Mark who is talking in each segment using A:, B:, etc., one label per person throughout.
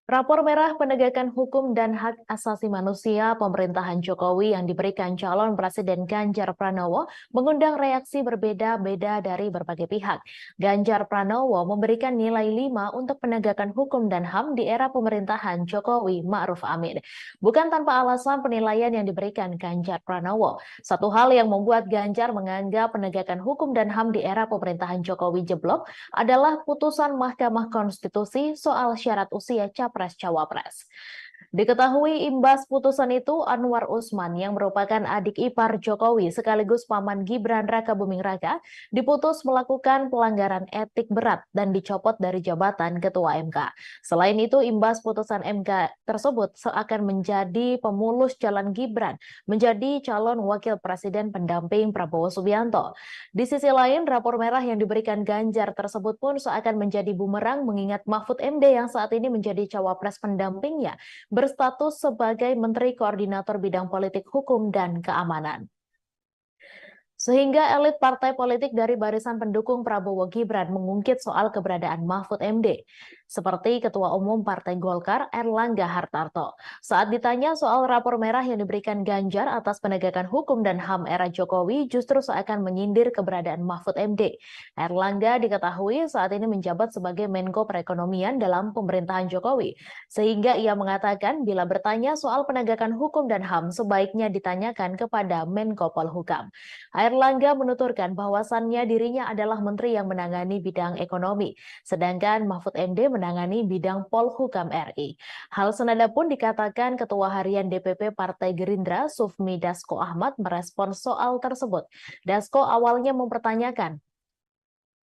A: Rapor merah penegakan hukum dan hak asasi manusia pemerintahan Jokowi yang diberikan calon Presiden Ganjar Pranowo mengundang reaksi berbeda-beda dari berbagai pihak. Ganjar Pranowo memberikan nilai 5 untuk penegakan hukum dan HAM di era pemerintahan Jokowi Ma'ruf Amin. Bukan tanpa alasan penilaian yang diberikan Ganjar Pranowo. Satu hal yang membuat Ganjar menganggap penegakan hukum dan HAM di era pemerintahan Jokowi jeblok adalah putusan Mahkamah Konstitusi soal syarat usia Capres-Cawapres. Diketahui imbas putusan itu, Anwar Usman yang merupakan adik ipar Jokowi sekaligus paman Gibran Rakabuming Raka diputus melakukan pelanggaran etik berat dan dicopot dari jabatan Ketua MK. Selain itu, imbas putusan MK tersebut seakan menjadi pemulus jalan Gibran menjadi calon wakil presiden pendamping Prabowo Subianto. Di sisi lain, rapor merah yang diberikan Ganjar tersebut pun seakan menjadi bumerang mengingat Mahfud MD yang saat ini menjadi cawapres pendampingnya berstatus sebagai Menteri Koordinator Bidang Politik Hukum dan Keamanan. Sehingga elit partai politik dari barisan pendukung Prabowo Gibran mengungkit soal keberadaan Mahfud MD, seperti Ketua Umum Partai Golkar Erlangga Hartarto. Saat ditanya soal rapor merah yang diberikan Ganjar atas penegakan hukum dan HAM era Jokowi justru seakan menyindir keberadaan Mahfud MD. Erlangga diketahui saat ini menjabat sebagai Menko Perekonomian dalam pemerintahan Jokowi, sehingga ia mengatakan bila bertanya soal penegakan hukum dan HAM sebaiknya ditanyakan kepada Menko Polhukam. Erlangga menuturkan bahwasannya dirinya adalah menteri yang menangani bidang ekonomi, sedangkan Mahfud MD menangani bidang Polhukam RI. Hal senada pun dikatakan Ketua Harian DPP Partai Gerindra Sufmi Dasko Ahmad merespon soal tersebut. Dasko awalnya mempertanyakan,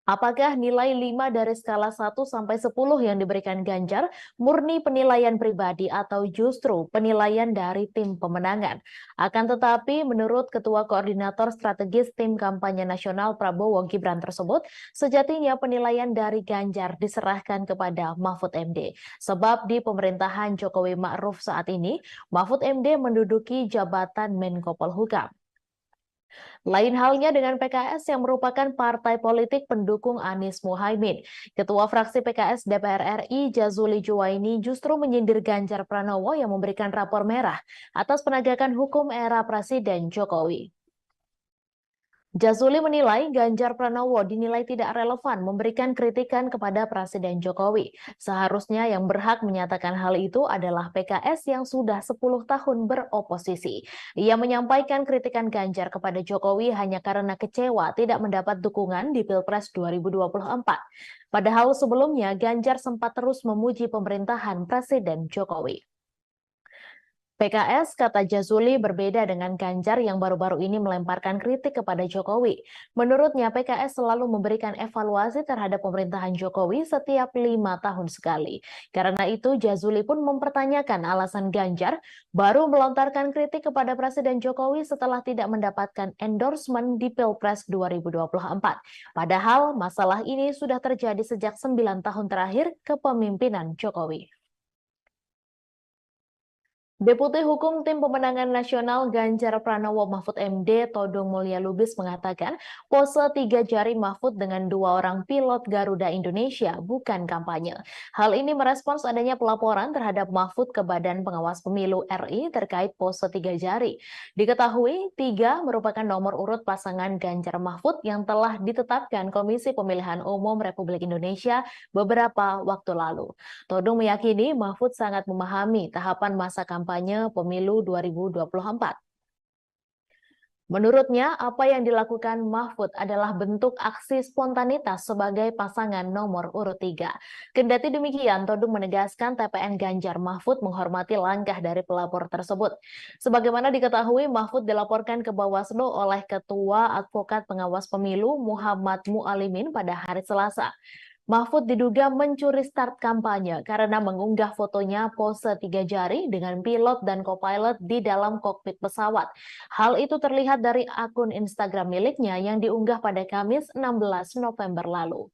A: apakah nilai 5 dari skala 1 sampai 10 yang diberikan Ganjar murni penilaian pribadi atau justru penilaian dari tim pemenangan? Akan tetapi, menurut Ketua Koordinator Strategis Tim Kampanye Nasional Prabowo Gibran tersebut, sejatinya penilaian dari Ganjar diserahkan kepada Mahfud MD. Sebab di pemerintahan Jokowi Ma'ruf saat ini, Mahfud MD menduduki jabatan Menko Polhukam. Lain halnya dengan PKS yang merupakan partai politik pendukung Anies Muhaimin. Ketua fraksi PKS DPR RI Jazuli Juwaini justru menyindir Ganjar Pranowo yang memberikan rapor merah atas penegakan hukum era Presiden Jokowi. Jazuli menilai Ganjar Pranowo dinilai tidak relevan memberikan kritikan kepada Presiden Jokowi. Seharusnya yang berhak menyatakan hal itu adalah PKS yang sudah 10 tahun beroposisi. Ia menyampaikan kritikan Ganjar kepada Jokowi hanya karena kecewa tidak mendapat dukungan di Pilpres 2024. Padahal sebelumnya Ganjar sempat terus memuji pemerintahan Presiden Jokowi. PKS, kata Jazuli, berbeda dengan Ganjar yang baru-baru ini melemparkan kritik kepada Jokowi. Menurutnya, PKS selalu memberikan evaluasi terhadap pemerintahan Jokowi setiap 5 tahun sekali. Karena itu, Jazuli pun mempertanyakan alasan Ganjar baru melontarkan kritik kepada Presiden Jokowi setelah tidak mendapatkan endorsement di Pilpres 2024. Padahal, masalah ini sudah terjadi sejak 9 tahun terakhir kepemimpinan Jokowi. Deputi Hukum Tim Pemenangan Nasional Ganjar Pranowo Mahfud MD Todung Mulya Lubis mengatakan pose 3 jari Mahfud dengan 2 orang pilot Garuda Indonesia bukan kampanye. Hal ini merespons adanya pelaporan terhadap Mahfud ke Badan Pengawas Pemilu RI terkait pose 3 jari. Diketahui 3 merupakan nomor urut pasangan Ganjar Mahfud yang telah ditetapkan Komisi Pemilihan Umum Republik Indonesia beberapa waktu lalu. Todung meyakini Mahfud sangat memahami tahapan masa kampanye pemilu 2024. Menurutnya, apa yang dilakukan Mahfud adalah bentuk aksi spontanitas sebagai pasangan nomor urut 3. Kendati demikian, Todung menegaskan TPN Ganjar Mahfud menghormati langkah dari pelapor tersebut. Sebagaimana diketahui, Mahfud dilaporkan ke Bawaslu oleh Ketua Advokat Pengawas Pemilu Muhammad Mualimin pada hari Selasa. Mahfud diduga mencuri start kampanye karena mengunggah fotonya pose 3 jari dengan pilot dan co-pilot di dalam kokpit pesawat. Hal itu terlihat dari akun Instagram miliknya yang diunggah pada Kamis 16 November lalu.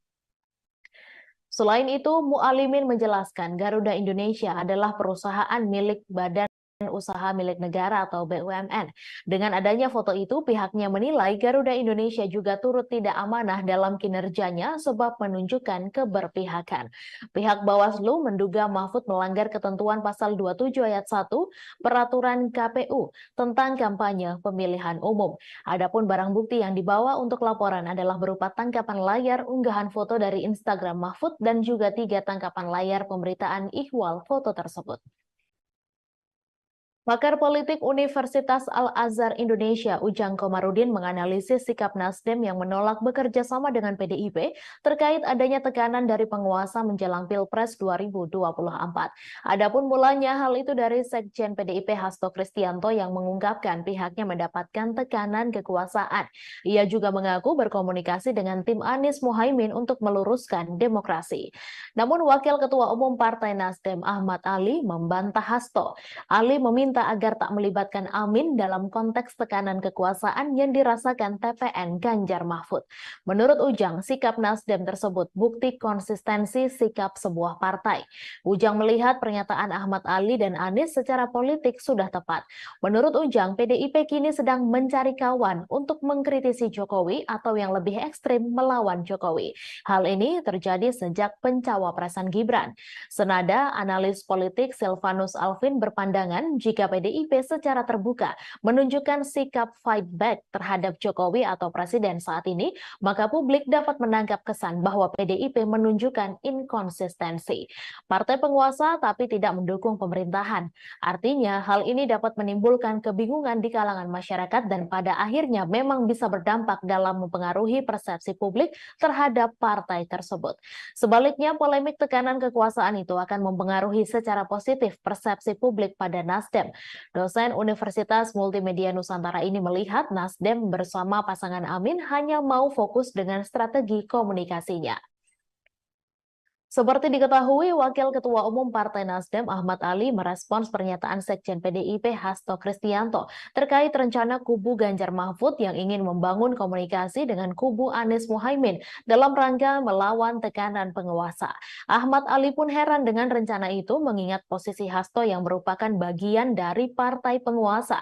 A: Selain itu, Mualimin menjelaskan Garuda Indonesia adalah perusahaan milik Badan usaha milik negara atau BUMN. Dengan adanya foto itu, pihaknya menilai Garuda Indonesia juga turut tidak amanah dalam kinerjanya sebab menunjukkan keberpihakan. Pihak Bawaslu menduga Mahfud melanggar ketentuan pasal 27 ayat 1 Peraturan KPU tentang kampanye pemilihan umum. Adapun barang bukti yang dibawa untuk laporan adalah berupa tangkapan layar unggahan foto dari Instagram Mahfud dan juga 3 tangkapan layar pemberitaan ihwal foto tersebut. Pakar politik Universitas Al-Azhar Indonesia, Ujang Komarudin, menganalisis sikap Nasdem yang menolak bekerja sama dengan PDIP terkait adanya tekanan dari penguasa menjelang Pilpres 2024. Adapun mulanya hal itu dari Sekjen PDIP Hasto Kristianto yang mengungkapkan pihaknya mendapatkan tekanan kekuasaan. Ia juga mengaku berkomunikasi dengan tim Anies Mohaimin untuk meluruskan demokrasi. Namun Wakil Ketua Umum Partai Nasdem Ahmad Ali membantah Hasto. Ali meminta agar tak melibatkan Amin dalam konteks tekanan kekuasaan yang dirasakan TPN Ganjar Mahfud. Menurut Ujang, sikap Nasdem tersebut bukti konsistensi sikap sebuah partai. Ujang melihat pernyataan Ahmad Ali dan Anies secara politik sudah tepat. Menurut Ujang, PDIP kini sedang mencari kawan untuk mengkritisi Jokowi atau yang lebih ekstrim melawan Jokowi. Hal ini terjadi sejak pencawapresan Gibran. Senada, analis politik Silvanus Alvin berpandangan jika PDIP secara terbuka menunjukkan sikap fight back terhadap Jokowi atau Presiden saat ini, maka publik dapat menangkap kesan bahwa PDIP menunjukkan inkonsistensi. Partai penguasa tapi tidak mendukung pemerintahan. Artinya, hal ini dapat menimbulkan kebingungan di kalangan masyarakat dan pada akhirnya memang bisa berdampak dalam mempengaruhi persepsi publik terhadap partai tersebut. Sebaliknya, polemik tekanan kekuasaan itu akan mempengaruhi secara positif persepsi publik pada Nasdem. Dosen Universitas Multimedia Nusantara ini melihat Nasdem bersama pasangan Amin hanya mau fokus dengan strategi komunikasinya. Seperti diketahui, Wakil Ketua Umum Partai Nasdem Ahmad Ali merespons pernyataan Sekjen PDIP Hasto Kristianto terkait rencana kubu Ganjar Mahfud yang ingin membangun komunikasi dengan kubu Anies Mohaimin dalam rangka melawan tekanan penguasa. Ahmad Ali pun heran dengan rencana itu mengingat posisi Hasto yang merupakan bagian dari partai penguasa.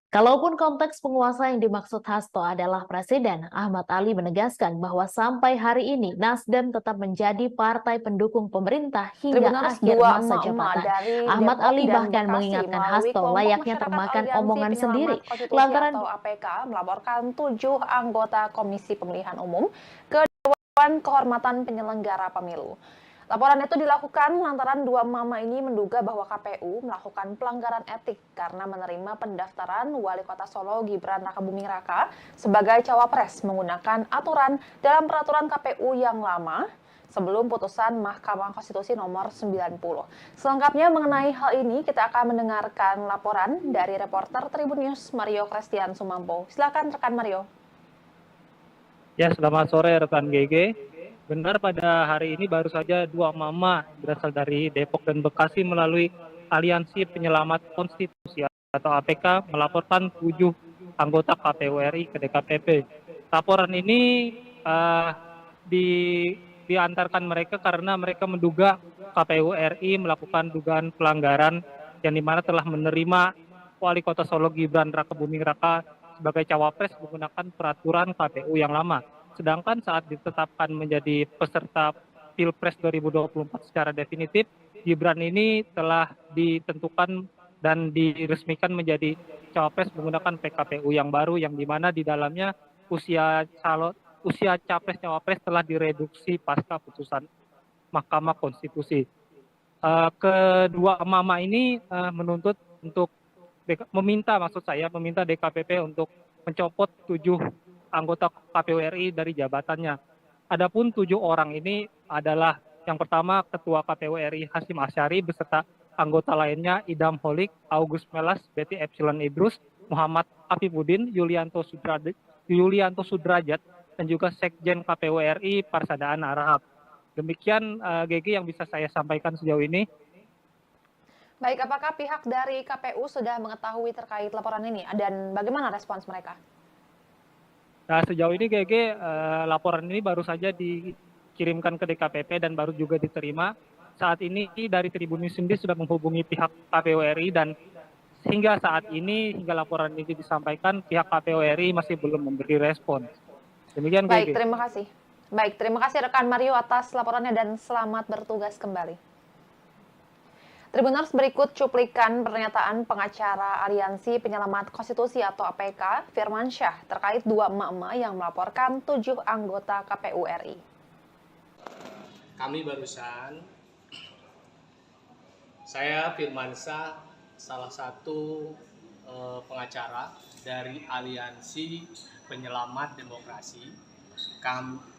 A: Kalaupun konteks penguasa yang dimaksud Hasto adalah presiden, Ahmad Ali menegaskan bahwa sampai hari ini Nasdem tetap menjadi partai pendukung pemerintah hingga akhir masa jabatan. Ahmad Ali bahkan mengingatkan Hasto layaknya termakan omongan sendiri lantaran
B: APK melaporkan 7 anggota Komisi Pemilihan Umum ke Dewan Kehormatan Penyelenggara Pemilu. Laporan itu dilakukan lantaran dua mama ini menduga bahwa KPU melakukan pelanggaran etik karena menerima pendaftaran Wali Kota Solo Gibran Rakabuming Raka sebagai cawapres menggunakan aturan dalam peraturan KPU yang lama sebelum putusan Mahkamah Konstitusi nomor 90. Selengkapnya mengenai hal ini kita akan mendengarkan laporan dari reporter Tribun News Mario Christian Sumampo. Silakan rekan Mario.
C: Ya, selamat sore rekan GG. Benar pada hari ini baru saja dua mama berasal dari Depok dan Bekasi melalui Aliansi Penyelamat Konstitusi atau APK melaporkan 7 anggota KPU RI ke DKPP. Laporan ini diantarkan mereka karena mereka menduga KPU RI melakukan dugaan pelanggaran yang dimana telah menerima Wali Kota Solo Gibran Rakabuming Raka sebagai cawapres menggunakan peraturan KPU yang lama. Sedangkan saat ditetapkan menjadi peserta Pilpres 2024 secara definitif, Gibran ini telah ditentukan dan diresmikan menjadi cawapres menggunakan PKPU yang baru, yang dimana di dalamnya usia capres cawapres telah direduksi pasca putusan Mahkamah Konstitusi. Kedua mama ini menuntut untuk meminta DKPP untuk mencopot 7 anggota KPU RI dari jabatannya. Adapun 7 orang ini adalah yang pertama Ketua KPU RI Hasyim Asyari beserta anggota lainnya Idam Holik, August Melas, Betty Epsilon Idrus, Muhammad Afifuddin, Yulianto Sudrajat, dan juga Sekjen KPU RI Parsadaan Arahap. Demikian GG yang bisa saya sampaikan sejauh ini.
B: Baik, apakah pihak dari KPU sudah mengetahui terkait laporan ini dan bagaimana respons mereka?
C: Nah, sejauh ini GG laporan ini baru saja dikirimkan ke DKPP dan baru juga diterima. saat ini dari Tribun sendiri sudah menghubungi pihak KPU RI dan hingga saat ini, hingga laporan ini disampaikan, pihak KPU RI masih belum memberi respon. Demikian,
B: Baik,
C: Gigi.
B: terima kasih. Baik, terima kasih rekan Mario atas laporannya dan selamat bertugas kembali. Tribuners, berikut cuplikan pernyataan pengacara Aliansi Penyelamat Konstitusi atau APK, Firman Syah, terkait dua emak-emak yang melaporkan 7 anggota KPU RI.
D: Kami barusan, saya Firman Syah, salah satu pengacara dari Aliansi Penyelamat Demokrasi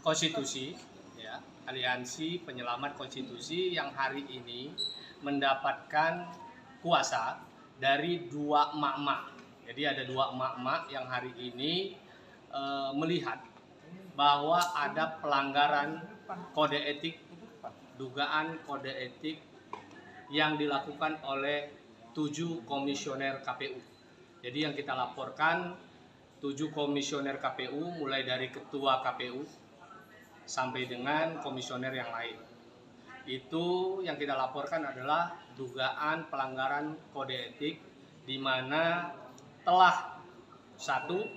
D: Konstitusi, ya, Aliansi Penyelamat Konstitusi yang hari ini mendapatkan kuasa dari dua emak-emak. Jadi ada dua emak-emak yang hari ini melihat bahwa ada pelanggaran kode etik, dugaan kode etik yang dilakukan oleh 7 komisioner KPU. Jadi yang kita laporkan 7 komisioner KPU, mulai dari ketua KPU sampai dengan komisioner yang lain. Itu yang kita laporkan adalah dugaan pelanggaran kode etik di mana telah satu,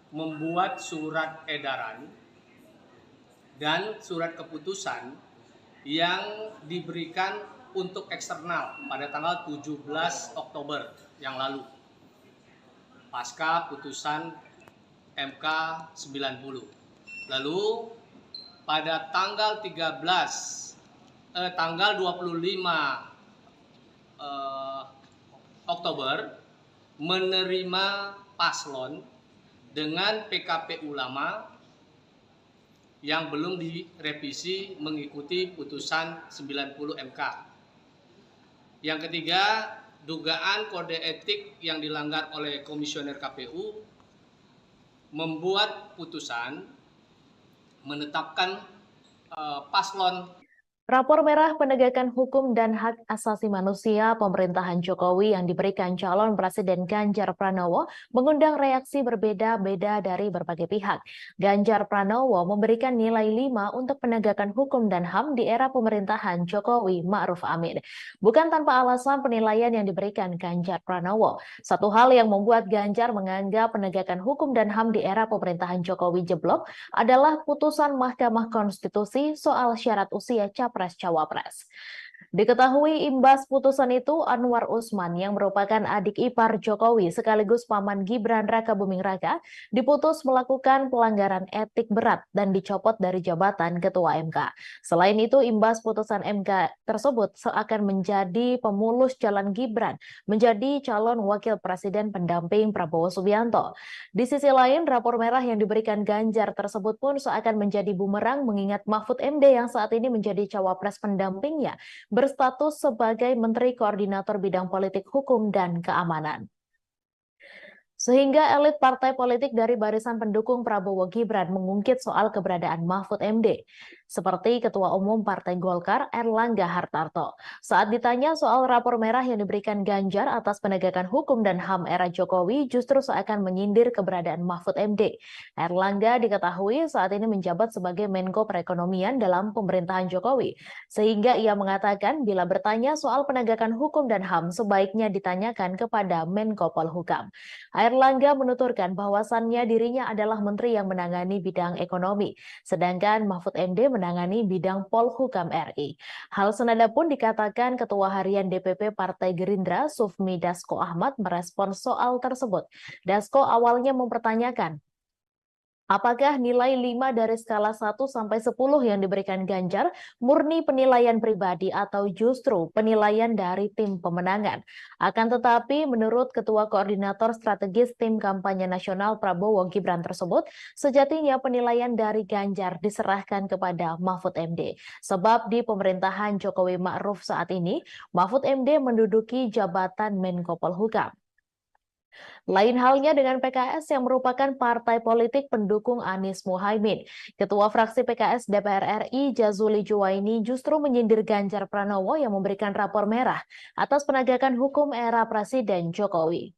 D: membuat surat edaran dan surat keputusan yang diberikan untuk eksternal pada tanggal 17 Oktober yang lalu pasca putusan MK 90. Lalu pada tanggal 25 Oktober menerima paslon dengan PKPU lama yang belum direvisi mengikuti putusan 90 MK. Yang ketiga, dugaan kode etik yang dilanggar oleh komisioner KPU membuat putusan menetapkan paslon.
A: Rapor merah penegakan hukum dan hak asasi manusia pemerintahan Jokowi yang diberikan calon Presiden Ganjar Pranowo mengundang reaksi berbeda-beda dari berbagai pihak. Ganjar Pranowo memberikan nilai 5 untuk penegakan hukum dan HAM di era pemerintahan Jokowi Ma'ruf Amin. Bukan tanpa alasan penilaian yang diberikan Ganjar Pranowo. Satu hal yang membuat Ganjar menganggap penegakan hukum dan HAM di era pemerintahan Jokowi jeblok adalah putusan Mahkamah Konstitusi soal syarat usia Capres-Cawapres. Diketahui imbas putusan itu, Anwar Usman yang merupakan adik ipar Jokowi sekaligus paman Gibran Rakabuming Raka diputus melakukan pelanggaran etik berat dan dicopot dari jabatan Ketua MK. Selain itu, imbas putusan MK tersebut seakan menjadi pemulus jalan Gibran menjadi calon wakil presiden pendamping Prabowo Subianto. Di sisi lain, rapor merah yang diberikan Ganjar tersebut pun seakan menjadi bumerang mengingat Mahfud MD yang saat ini menjadi cawapres pendampingnya berstatus sebagai Menteri Koordinator Bidang Politik Hukum dan Keamanan. Sehingga elit partai politik dari barisan pendukung Prabowo Gibran mengungkit soal keberadaan Mahfud MD. Seperti Ketua Umum Partai Golkar Erlangga Hartarto. Saat ditanya soal rapor merah yang diberikan Ganjar atas penegakan hukum dan HAM era Jokowi justru seakan menyindir keberadaan Mahfud MD. Erlangga diketahui saat ini menjabat sebagai Menko Perekonomian dalam pemerintahan Jokowi. Sehingga ia mengatakan bila bertanya soal penegakan hukum dan HAM sebaiknya ditanyakan kepada Menko Polhukam. Erlangga menuturkan bahwasannya dirinya adalah menteri yang menangani bidang ekonomi, sedangkan Mahfud MD menangani bidang Polhukam RI. Hal senada pun dikatakan Ketua Harian DPP Partai Gerindra Sufmi Dasko Ahmad merespons soal tersebut. Dasko awalnya mempertanyakan, apakah nilai 5 dari skala 1 sampai 10 yang diberikan Ganjar murni penilaian pribadi atau justru penilaian dari tim pemenangan? Akan tetapi menurut Ketua Koordinator Strategis Tim Kampanye Nasional Prabowo Gibran tersebut, sejatinya penilaian dari Ganjar diserahkan kepada Mahfud MD. Sebab di pemerintahan Jokowi Ma'ruf saat ini, Mahfud MD menduduki jabatan Menko Polhukam. Lain halnya dengan PKS yang merupakan partai politik pendukung Anies Muhaimin. Ketua fraksi PKS DPR RI Jazuli Juwaini justru menyindir Ganjar Pranowo yang memberikan rapor merah atas penegakan hukum era Presiden Jokowi.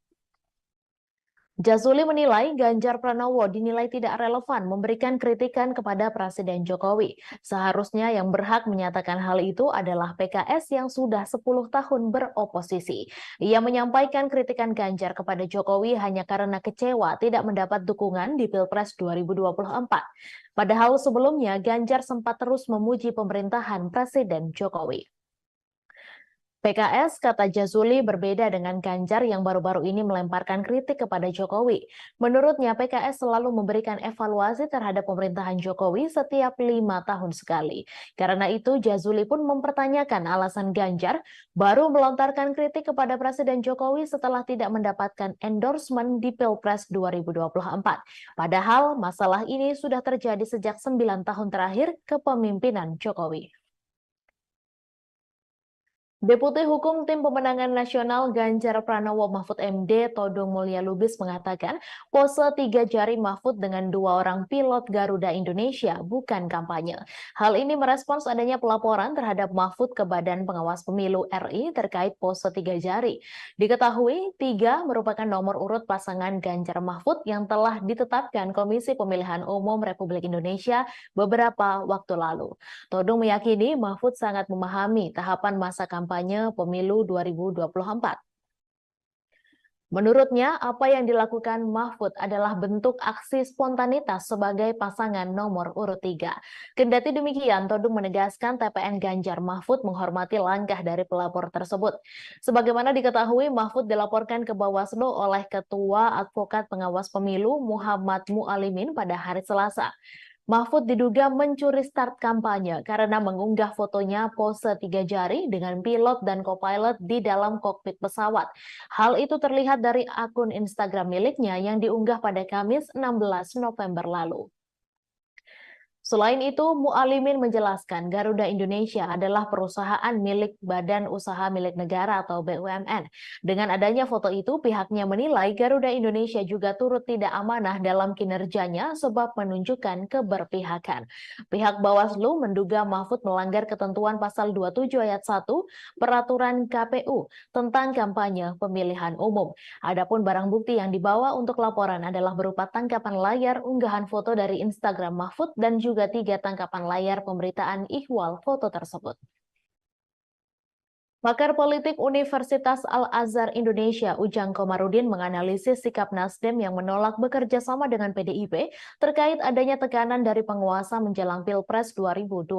A: Jazuli menilai Ganjar Pranowo dinilai tidak relevan memberikan kritikan kepada Presiden Jokowi. Seharusnya yang berhak menyatakan hal itu adalah PKS yang sudah 10 tahun beroposisi. Ia menyampaikan kritikan Ganjar kepada Jokowi hanya karena kecewa tidak mendapat dukungan di Pilpres 2024. Padahal sebelumnya Ganjar sempat terus memuji pemerintahan Presiden Jokowi. PKS, kata Jazuli, berbeda dengan Ganjar yang baru-baru ini melemparkan kritik kepada Jokowi. Menurutnya, PKS selalu memberikan evaluasi terhadap pemerintahan Jokowi setiap 5 tahun sekali. Karena itu, Jazuli pun mempertanyakan alasan Ganjar baru melontarkan kritik kepada Presiden Jokowi setelah tidak mendapatkan endorsement di Pilpres 2024. Padahal, masalah ini sudah terjadi sejak 9 tahun terakhir kepemimpinan Jokowi. Deputi Hukum Tim Pemenangan Nasional Ganjar Pranowo Mahfud MD Todung Mulya Lubis mengatakan pose 3 jari Mahfud dengan 2 orang pilot Garuda Indonesia bukan kampanye. Hal ini merespons adanya pelaporan terhadap Mahfud ke Badan Pengawas Pemilu RI terkait pose 3 jari. Diketahui 3 merupakan nomor urut pasangan Ganjar Mahfud yang telah ditetapkan Komisi Pemilihan Umum Republik Indonesia beberapa waktu lalu. Todung meyakini Mahfud sangat memahami tahapan masa kampanye pemilu 2024. Menurutnya, apa yang dilakukan Mahfud adalah bentuk aksi spontanitas sebagai pasangan nomor urut 3. Kendati demikian, Todung menegaskan TPN Ganjar Mahfud menghormati langkah dari pelapor tersebut. Sebagaimana diketahui, Mahfud dilaporkan ke Bawaslu oleh Ketua Advokat Pengawas Pemilu Muhammad Mualimin pada hari Selasa. Mahfud diduga mencuri start kampanye karena mengunggah fotonya pose 3 jari dengan pilot dan co-pilot di dalam kokpit pesawat. Hal itu terlihat dari akun Instagram miliknya yang diunggah pada Kamis 16 November lalu. Selain itu, Mualimin menjelaskan Garuda Indonesia adalah perusahaan milik Badan Usaha Milik Negara atau BUMN. Dengan adanya foto itu, pihaknya menilai Garuda Indonesia juga turut tidak amanah dalam kinerjanya sebab menunjukkan keberpihakan. Pihak Bawaslu menduga Mahfud melanggar ketentuan pasal 27 ayat 1 Peraturan KPU tentang kampanye pemilihan umum. Adapun barang bukti yang dibawa untuk laporan adalah berupa tangkapan layar unggahan foto dari Instagram Mahfud dan juga 3 tangkapan layar pemberitaan ihwal foto tersebut. Pakar politik Universitas Al-Azhar Indonesia, Ujang Komarudin, menganalisis sikap Nasdem yang menolak bekerja sama dengan PDIP terkait adanya tekanan dari penguasa menjelang Pilpres 2024.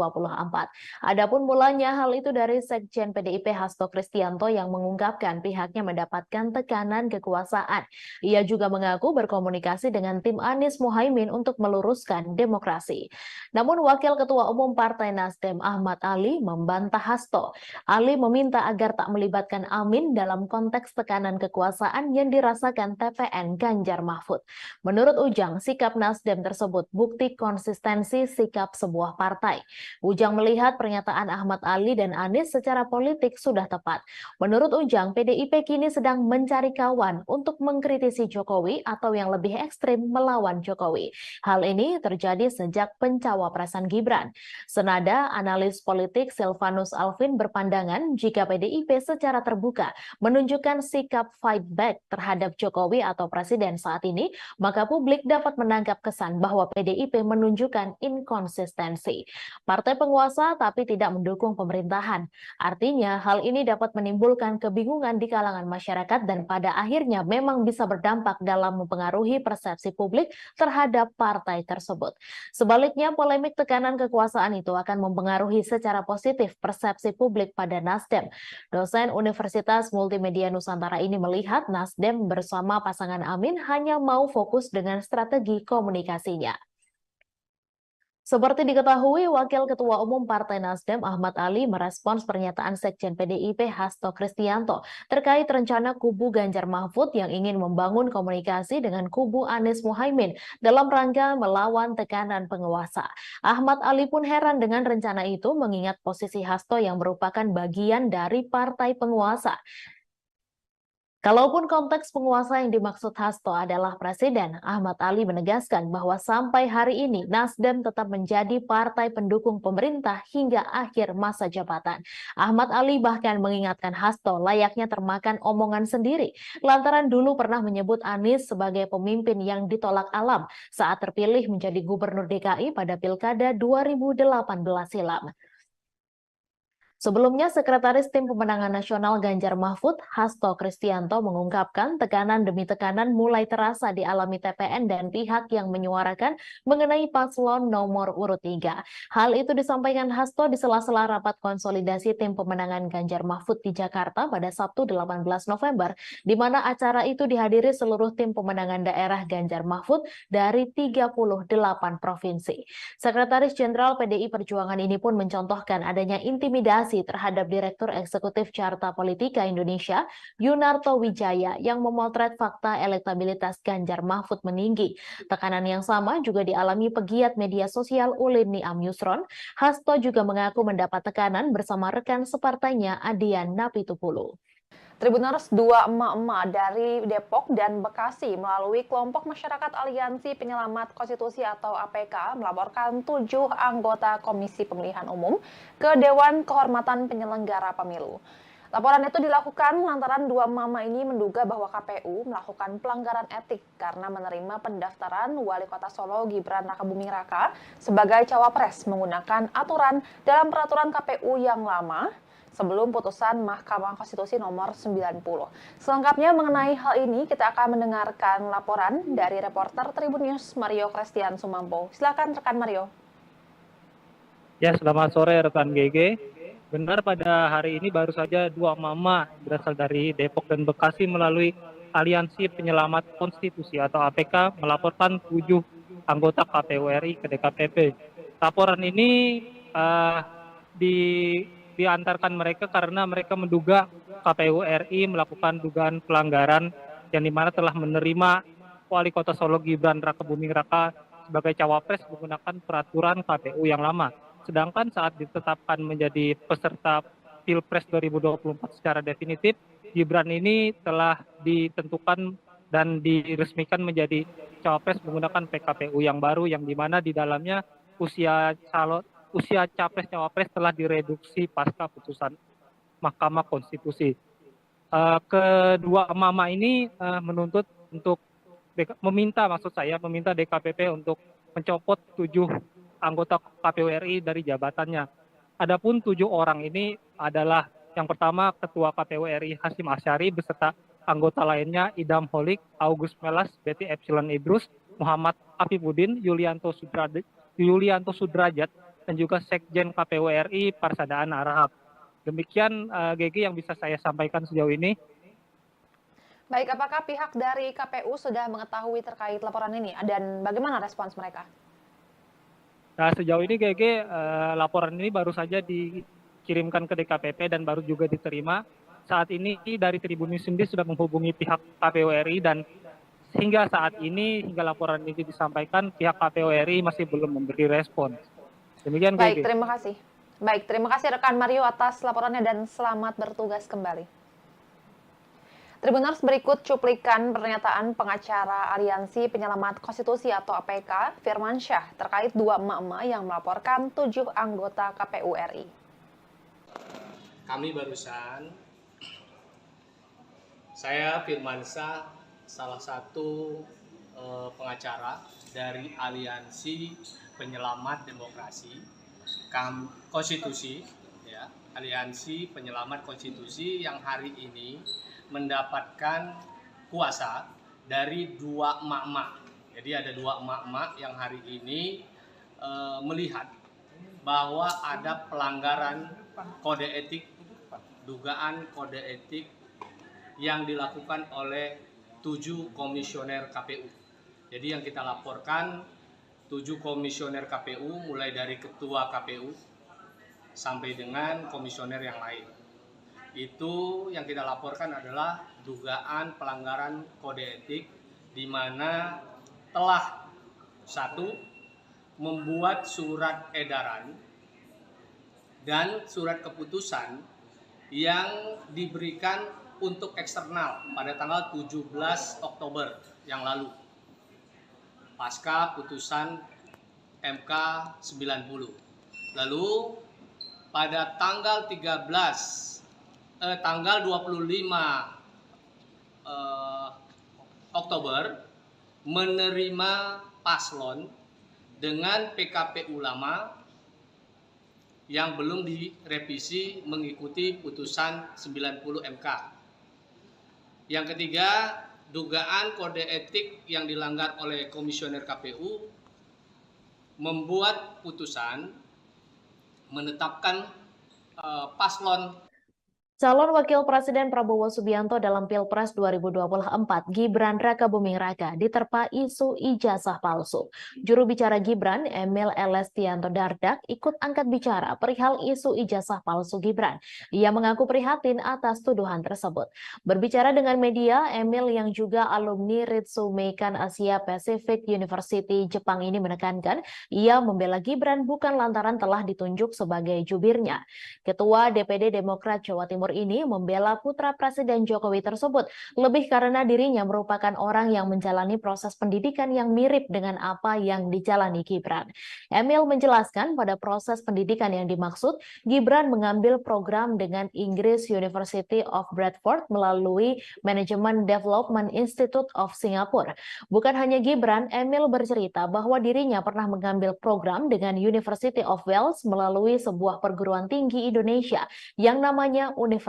A: Adapun mulanya hal itu dari Sekjen PDIP Hasto Kristianto yang mengungkapkan pihaknya mendapatkan tekanan kekuasaan. Ia juga mengaku berkomunikasi dengan tim Anies Mohaimin untuk meluruskan demokrasi. Namun Wakil Ketua Umum Partai Nasdem Ahmad Ali membantah Hasto. Ali meminta agar tak melibatkan Amin dalam konteks tekanan kekuasaan yang dirasakan TPN Ganjar Mahfud. Menurut Ujang, sikap Nasdem tersebut bukti konsistensi sikap sebuah partai. Ujang melihat pernyataan Ahmad Ali dan Anies secara politik sudah tepat. Menurut Ujang, PDIP kini sedang mencari kawan untuk mengkritisi Jokowi atau yang lebih ekstrim melawan Jokowi. Hal ini terjadi sejak pencawapresan Gibran. Senada, analis politik Silvanus Alvin berpandangan jika PDIP secara terbuka menunjukkan sikap fight back terhadap Jokowi atau Presiden saat ini, maka publik dapat menangkap kesan bahwa PDIP menunjukkan inkonsistensi. Partai penguasa tapi tidak mendukung pemerintahan. Artinya, hal ini dapat menimbulkan kebingungan di kalangan masyarakat dan pada akhirnya memang bisa berdampak dalam mempengaruhi persepsi publik terhadap partai tersebut. Sebaliknya, polemik tekanan kekuasaan itu akan mempengaruhi secara positif persepsi publik pada Nasdem. Dosen Universitas Multimedia Nusantara ini melihat Nasdem bersama pasangan Amin hanya mau fokus dengan strategi komunikasinya. Seperti diketahui, Wakil Ketua Umum Partai Nasdem Ahmad Ali merespons pernyataan Sekjen PDIP Hasto Kristianto terkait rencana kubu Ganjar Mahfud yang ingin membangun komunikasi dengan kubu Anies Mohaimin dalam rangka melawan tekanan penguasa. Ahmad Ali pun heran dengan rencana itu mengingat posisi Hasto yang merupakan bagian dari partai penguasa. Kalaupun konteks penguasa yang dimaksud Hasto adalah presiden, Ahmad Ali menegaskan bahwa sampai hari ini Nasdem tetap menjadi partai pendukung pemerintah hingga akhir masa jabatan. Ahmad Ali bahkan mengingatkan Hasto layaknya termakan omongan sendiri, lantaran dulu pernah menyebut Anies sebagai pemimpin yang ditolak alam saat terpilih menjadi gubernur DKI pada Pilkada 2018 silam. Sebelumnya, Sekretaris Tim Pemenangan Nasional Ganjar Mahfud, Hasto Kristianto mengungkapkan tekanan demi tekanan mulai terasa dialami TPN dan pihak yang menyuarakan mengenai paslon nomor urut 3. Hal itu disampaikan Hasto di sela-sela rapat konsolidasi Tim Pemenangan Ganjar Mahfud di Jakarta pada Sabtu 18 November, di mana acara itu dihadiri seluruh tim pemenangan daerah Ganjar Mahfud dari 38 provinsi. Sekretaris Jenderal PDI Perjuangan ini pun mencontohkan adanya intimidasi terhadap Direktur Eksekutif Carta Politika Indonesia, Yunarto Wijaya, yang memotret fakta elektabilitas Ganjar Mahfud meninggi. Tekanan yang sama juga dialami pegiat media sosial Ulin Niam Yusron. Hasto juga mengaku mendapat tekanan bersama rekan separtainya Adian Napitupulu.
B: Tribuners, dua emak-emak dari Depok dan Bekasi melalui kelompok masyarakat Aliansi Penyelamat Konstitusi atau APK melaporkan 7 anggota Komisi Pemilihan Umum ke Dewan Kehormatan Penyelenggara Pemilu. Laporan itu dilakukan lantaran dua emak-emak ini menduga bahwa KPU melakukan pelanggaran etik karena menerima pendaftaran Wali Kota Solo Gibran Rakabuming Raka sebagai cawapres menggunakan aturan dalam peraturan KPU yang lama sebelum putusan Mahkamah Konstitusi nomor 90. Selengkapnya mengenai hal ini, kita akan mendengarkan laporan dari reporter Tribun News Mario Christian Sumampo. Silakan rekan Mario.
C: Ya, selamat sore rekan GG. Benar, pada hari ini baru saja dua mama berasal dari Depok dan Bekasi melalui Aliansi Penyelamat Konstitusi atau APK melaporkan 7 anggota KPU RI ke DKPP. Laporan ini diantarkan mereka karena mereka menduga KPU RI melakukan dugaan pelanggaran yang dimana telah menerima Wali Kota Solo Gibran Rakabuming Raka sebagai cawapres menggunakan peraturan KPU yang lama. Sedangkan saat ditetapkan menjadi peserta Pilpres 2024 secara definitif, Gibran ini telah ditentukan dan diresmikan menjadi cawapres menggunakan PKPU yang baru, yang dimana di dalamnya usia capres-cawapres telah direduksi pasca putusan Mahkamah Konstitusi. Kedua emak-emak ini menuntut untuk meminta DKPP untuk mencopot 7 anggota KPU RI dari jabatannya. Adapun 7 orang ini adalah yang pertama Ketua KPU RI Hasyim Asyari beserta anggota lainnya Idam Holik, August Melas, Betty Epsilon Idrus, Muhammad Afifuddin, Yulianto Sudrajat, dan juga Sekjen KPU RI Parsadaan Arahap. Demikian GG yang bisa saya sampaikan sejauh ini.
B: Baik, apakah pihak dari KPU sudah mengetahui terkait laporan ini dan bagaimana respons mereka?
C: Nah, sejauh ini GG laporan ini baru saja dikirimkan ke DKPP dan baru juga diterima. Saat ini dari Tribun News sendiri sudah menghubungi pihak KPU RI dan hingga saat ini, hingga laporan ini disampaikan, pihak KPU RI masih belum memberi respon. Demikian,
B: baik,
C: GG.
B: terima kasih. Baik, terima kasih rekan Mario atas laporannya dan selamat bertugas kembali. Tribuners, berikut cuplikan pernyataan pengacara Aliansi Penyelamat Konstitusi atau APK, Firman Syah, terkait dua emak-emak yang melaporkan 7 anggota KPU RI.
D: Kami barusan, saya Firman Syah, salah satu pengacara dari Aliansi Penyelamat Demokrasi Konstitusi, ya, Aliansi Penyelamat Konstitusi yang hari ini mendapatkan kuasa dari dua emak-emak. Jadi ada dua emak-emak yang hari ini melihat bahwa ada pelanggaran kode etik, dugaan kode etik yang dilakukan oleh 7 komisioner KPU. Jadi yang kita laporkan 7 komisioner KPU mulai dari ketua KPU sampai dengan komisioner yang lain. Itu yang kita laporkan adalah dugaan pelanggaran kode etik di mana telah 1 membuat surat edaran dan surat keputusan yang diberikan untuk eksternal pada tanggal 17 Oktober yang lalu, pasca putusan MK 90. Lalu pada tanggal 25 Oktober menerima paslon dengan PKPU lama yang belum direvisi mengikuti putusan 90 MK. Yang ketiga, dugaan kode etik yang dilanggar oleh komisioner KPU membuat putusan menetapkan paslon
A: Calon Wakil Presiden Prabowo Subianto dalam Pilpres 2024, Gibran Rakabuming Raka, diterpa isu ijazah palsu. Juru bicara Gibran, Emil Elestianto Dardak, ikut angkat bicara perihal isu ijazah palsu Gibran. Ia mengaku prihatin atas tuduhan tersebut. Berbicara dengan media, Emil yang juga alumni Ritsumeikan Asia Pacific University Jepang ini menekankan, ia membela Gibran bukan lantaran telah ditunjuk sebagai jubirnya. Ketua DPD Demokrat Jawa Timur ini membela putra Presiden Jokowi tersebut lebih karena dirinya merupakan orang yang menjalani proses pendidikan yang mirip dengan apa yang dijalani Gibran. Emil menjelaskan pada proses pendidikan yang dimaksud, Gibran mengambil program dengan Inggris University of Bradford melalui Management Development Institute of Singapore. Bukan hanya Gibran, Emil bercerita bahwa dirinya pernah mengambil program dengan University of Wales melalui sebuah perguruan tinggi Indonesia yang namanya Universitas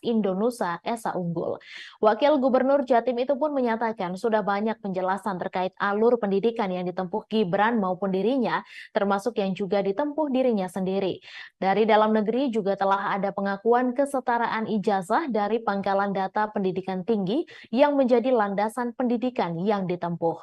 A: Indonesia Esa Unggul. Wakil Gubernur Jatim itu pun menyatakan sudah banyak penjelasan terkait alur pendidikan yang ditempuh Gibran maupun dirinya, termasuk yang juga ditempuh dirinya sendiri. Dari dalam negeri juga telah ada pengakuan kesetaraan ijazah dari Pangkalan Data Pendidikan Tinggi yang menjadi landasan pendidikan yang ditempuh.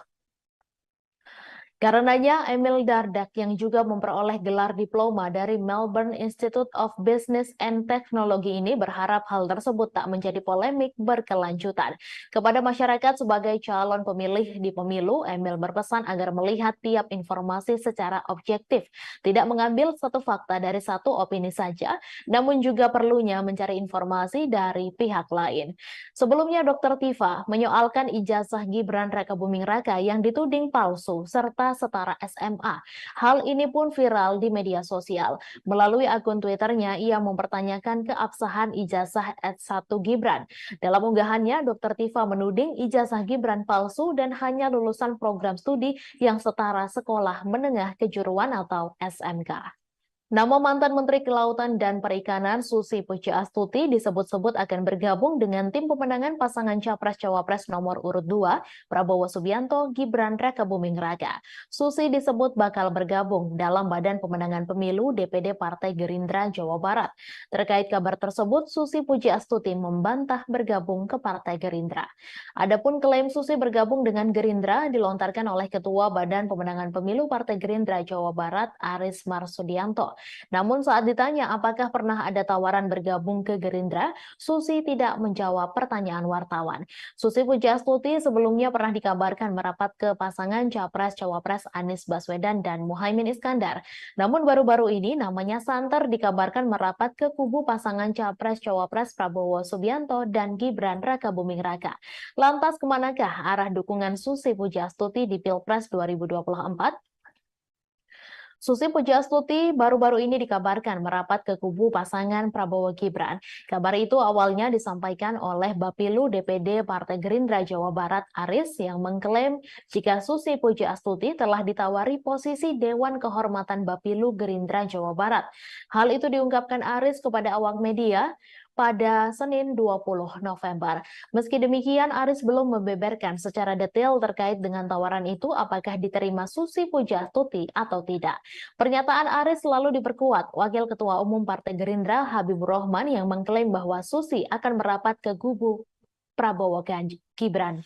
A: Karenanya, Emil Dardak yang juga memperoleh gelar diploma dari Melbourne Institute of Business and Technology ini berharap hal tersebut tak menjadi polemik berkelanjutan. Kepada masyarakat sebagai calon pemilih di pemilu, Emil berpesan agar melihat tiap informasi secara objektif, tidak mengambil satu fakta dari satu opini saja, namun juga perlunya mencari informasi dari pihak lain. Sebelumnya, Dr. Tifa menyoalkan ijazah Gibran Rakabuming Raka yang dituding palsu serta setara SMA. Hal ini pun viral di media sosial. Melalui akun Twitternya, ia mempertanyakan keabsahan ijazah S1 Gibran. Dalam unggahannya, Dr. Tifa menuding ijazah Gibran palsu dan hanya lulusan program studi yang setara sekolah menengah kejuruan atau SMK. Nama mantan Menteri Kelautan dan Perikanan Susi Pujiastuti disebut-sebut akan bergabung dengan tim pemenangan pasangan Capres-Cawapres nomor urut 2, Prabowo Subianto, Gibran Rakabuming Raka. Susi disebut bakal bergabung dalam Badan Pemenangan Pemilu DPD Partai Gerindra Jawa Barat. Terkait kabar tersebut, Susi Pujiastuti membantah bergabung ke Partai Gerindra. Adapun klaim Susi bergabung dengan Gerindra dilontarkan oleh Ketua Badan Pemenangan Pemilu Partai Gerindra Jawa Barat, Aris Marsudianto. Namun saat ditanya apakah pernah ada tawaran bergabung ke Gerindra, Susi tidak menjawab pertanyaan wartawan. Susi Pujiastuti sebelumnya pernah dikabarkan merapat ke pasangan Capres-Cawapres Anies Baswedan dan Muhaimin Iskandar. Namun baru-baru ini namanya santer dikabarkan merapat ke kubu pasangan Capres-Cawapres Prabowo Subianto dan Gibran Rakabuming Raka. Lantas kemanakah arah dukungan Susi Pujiastuti di Pilpres 2024? Susi Pujiastuti baru-baru ini dikabarkan merapat ke kubu pasangan Prabowo Gibran. Kabar itu awalnya disampaikan oleh Bapilu DPD Partai Gerindra Jawa Barat Aris yang mengklaim jika Susi Pujiastuti telah ditawari posisi Dewan Kehormatan Bapilu Gerindra Jawa Barat. Hal itu diungkapkan Aris kepada awak media pada Senin 20 November. Meski demikian, Aris belum membeberkan secara detail terkait dengan tawaran itu apakah diterima Susi Pujiastuti atau tidak. Pernyataan Aris selalu diperkuat Wakil Ketua Umum Partai Gerindra Habibur Rahman yang mengklaim bahwa Susi akan merapat ke kubu Prabowo Gibran.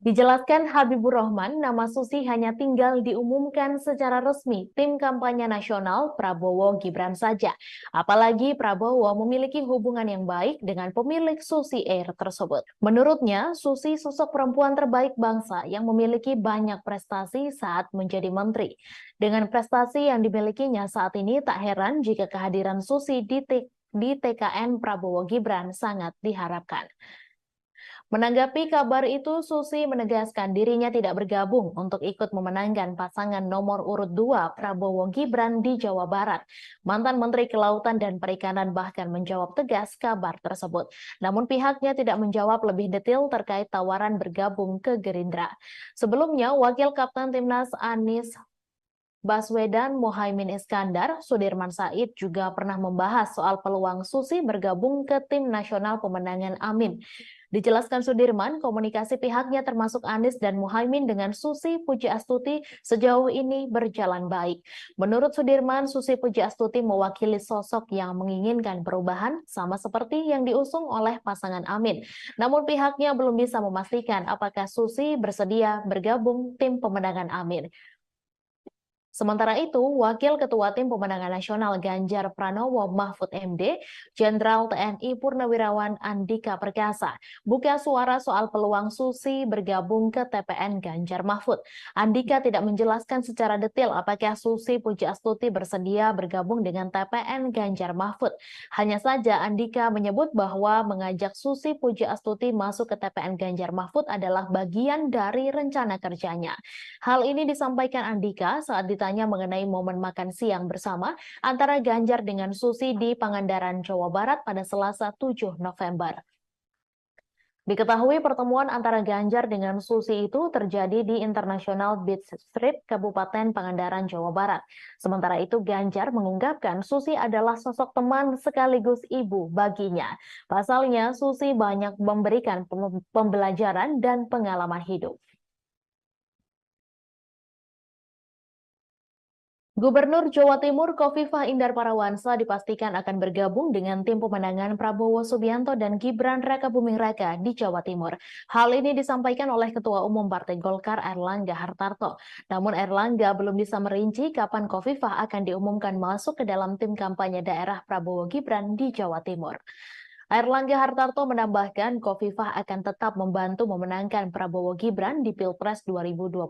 A: Dijelaskan Habibur Rahman, nama Susi hanya tinggal diumumkan secara resmi tim kampanye nasional Prabowo Gibran saja. Apalagi Prabowo memiliki hubungan yang baik dengan pemilik Susi Air tersebut. Menurutnya, Susi sosok perempuan terbaik bangsa yang memiliki banyak prestasi saat menjadi menteri. Dengan prestasi yang dimilikinya saat ini, tak heran jika kehadiran Susi di di TKN Prabowo Gibran sangat diharapkan. Menanggapi kabar itu, Susi menegaskan dirinya tidak bergabung untuk ikut memenangkan pasangan nomor urut 2 Prabowo Gibran di Jawa Barat. Mantan Menteri Kelautan dan Perikanan bahkan menjawab tegas kabar tersebut. Namun pihaknya tidak menjawab lebih detail terkait tawaran bergabung ke Gerindra. Sebelumnya, Wakil Kapten Timnas Anies Baswedan Muhaimin Iskandar, Sudirman Said juga pernah membahas soal peluang Susi bergabung ke tim nasional pemenangan Amin. Dijelaskan Sudirman, komunikasi pihaknya termasuk Anies dan Muhaimin dengan Susi Pujiastuti sejauh ini berjalan baik. Menurut Sudirman, Susi Pujiastuti mewakili sosok yang menginginkan perubahan sama seperti yang diusung oleh pasangan Amin. Namun pihaknya belum bisa memastikan apakah Susi bersedia bergabung tim pemenangan Amin. Sementara itu, Wakil Ketua Tim Pemenangan Nasional Ganjar Pranowo Mahfud MD, Jenderal TNI Purnawirawan Andika Perkasa, buka suara soal peluang Susi bergabung ke TPN Ganjar Mahfud. Andika tidak menjelaskan secara detail apakah Susi Pujiastuti bersedia bergabung dengan TPN Ganjar Mahfud. Hanya saja Andika menyebut bahwa mengajak Susi Pujiastuti masuk ke TPN Ganjar Mahfud adalah bagian dari rencana kerjanya. Hal ini disampaikan Andika saat ditanya mengenai momen makan siang bersama antara Ganjar dengan Susi di Pangandaran, Jawa Barat pada Selasa 7 November. Diketahui pertemuan antara Ganjar dengan Susi itu terjadi di International Beach Street, Kabupaten Pangandaran, Jawa Barat. Sementara itu Ganjar mengungkapkan Susi adalah sosok teman sekaligus ibu baginya. Pasalnya Susi banyak memberikan pembelajaran dan pengalaman hidup. Gubernur Jawa Timur Khofifah Indar Parawansa dipastikan akan bergabung dengan tim pemenangan Prabowo Subianto dan Gibran Rakabuming Raka di Jawa Timur. Hal ini disampaikan oleh Ketua Umum Partai Golkar Airlangga Hartarto. Namun Airlangga belum bisa merinci kapan Khofifah akan diumumkan masuk ke dalam tim kampanye daerah Prabowo Gibran di Jawa Timur. Airlangga Hartarto menambahkan Khofifah akan tetap membantu memenangkan Prabowo Gibran di Pilpres 2024.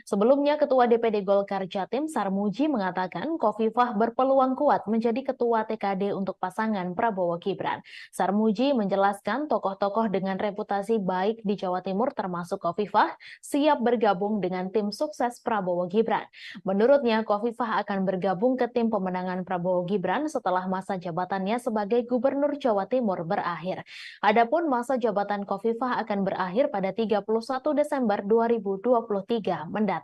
A: Sebelumnya, Ketua DPD Golkar Jatim Sarmuji mengatakan Khofifah berpeluang kuat menjadi Ketua TKD untuk pasangan Prabowo Gibran. Sarmuji menjelaskan tokoh-tokoh dengan reputasi baik di Jawa Timur termasuk Khofifah siap bergabung dengan tim sukses Prabowo Gibran. Menurutnya, Khofifah akan bergabung ke tim pemenangan Prabowo Gibran setelah masa jabatannya sebagai Gubernur Jawa Timur berakhir. Adapun masa jabatan Khofifah akan berakhir pada 31 Desember 2023 mendatang.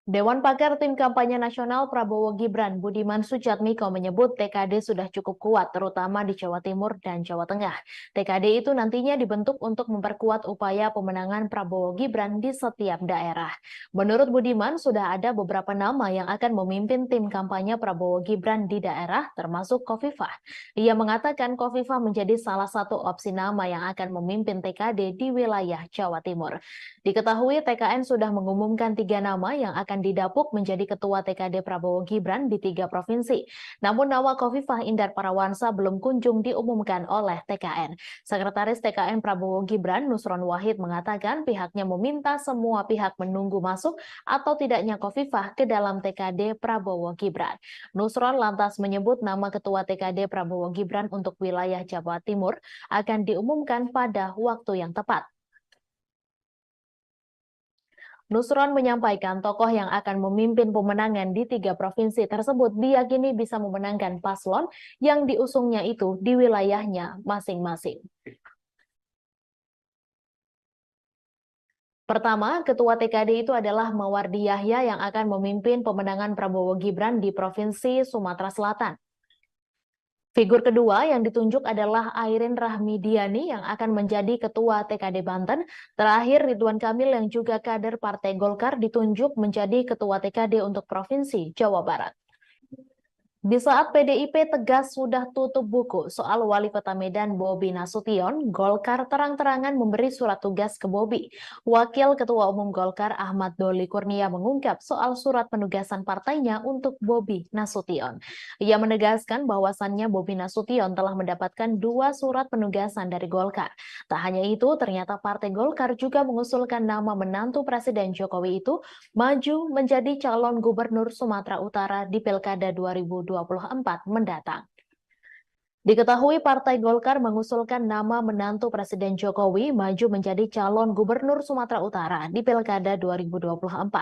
A: Dewan Pakar Tim Kampanye Nasional Prabowo Gibran Budiman Sujatmiko menyebut TKD sudah cukup kuat terutama di Jawa Timur dan Jawa Tengah. TKD itu nantinya dibentuk untuk memperkuat upaya pemenangan Prabowo Gibran di setiap daerah. Menurut Budiman sudah ada beberapa nama yang akan memimpin tim kampanye Prabowo Gibran di daerah termasuk Khofifah. Ia mengatakan Khofifah menjadi salah satu opsi nama yang akan memimpin TKD di wilayah Jawa Timur. Diketahui TKN sudah mengumumkan 3 nama yang akan didapuk menjadi Ketua TKD Prabowo Gibran di 3 provinsi. Namun nama Khofifah Indar Parawansa belum kunjung diumumkan oleh TKN. Sekretaris TKN Prabowo Gibran Nusron Wahid mengatakan pihaknya meminta semua pihak menunggu masuk atau tidaknya Khofifah ke dalam TKD Prabowo Gibran. Nusron lantas menyebut nama Ketua TKD Prabowo Gibran untuk wilayah Jawa Timur akan diumumkan pada waktu yang tepat. Nusron menyampaikan tokoh yang akan memimpin pemenangan di 3 provinsi tersebut diyakini bisa memenangkan paslon yang diusungnya itu di wilayahnya masing-masing. Pertama, Ketua TKD itu adalah Mawardi Yahya yang akan memimpin pemenangan Prabowo Gibran di Provinsi Sumatera Selatan. Figur kedua yang ditunjuk adalah Airin Rahmidiani yang akan menjadi Ketua TKD Banten. Terakhir, Ridwan Kamil yang juga kader Partai Golkar ditunjuk menjadi Ketua TKD untuk Provinsi Jawa Barat. Di saat PDIP tegas sudah tutup buku soal Wali Kota Medan Bobi Nasution, Golkar terang-terangan memberi surat tugas ke Bobi. Wakil Ketua Umum Golkar Ahmad Doli Kurnia mengungkap soal surat penugasan partainya untuk Bobi Nasution. Ia menegaskan bahwasannya Bobi Nasution telah mendapatkan 2 surat penugasan dari Golkar. Tak hanya itu, ternyata Partai Golkar juga mengusulkan nama menantu Presiden Jokowi itu maju menjadi calon gubernur Sumatera Utara di Pilkada 2024 mendatang. Diketahui Partai Golkar mengusulkan nama menantu Presiden Jokowi maju menjadi calon gubernur Sumatera Utara di Pilkada 2024.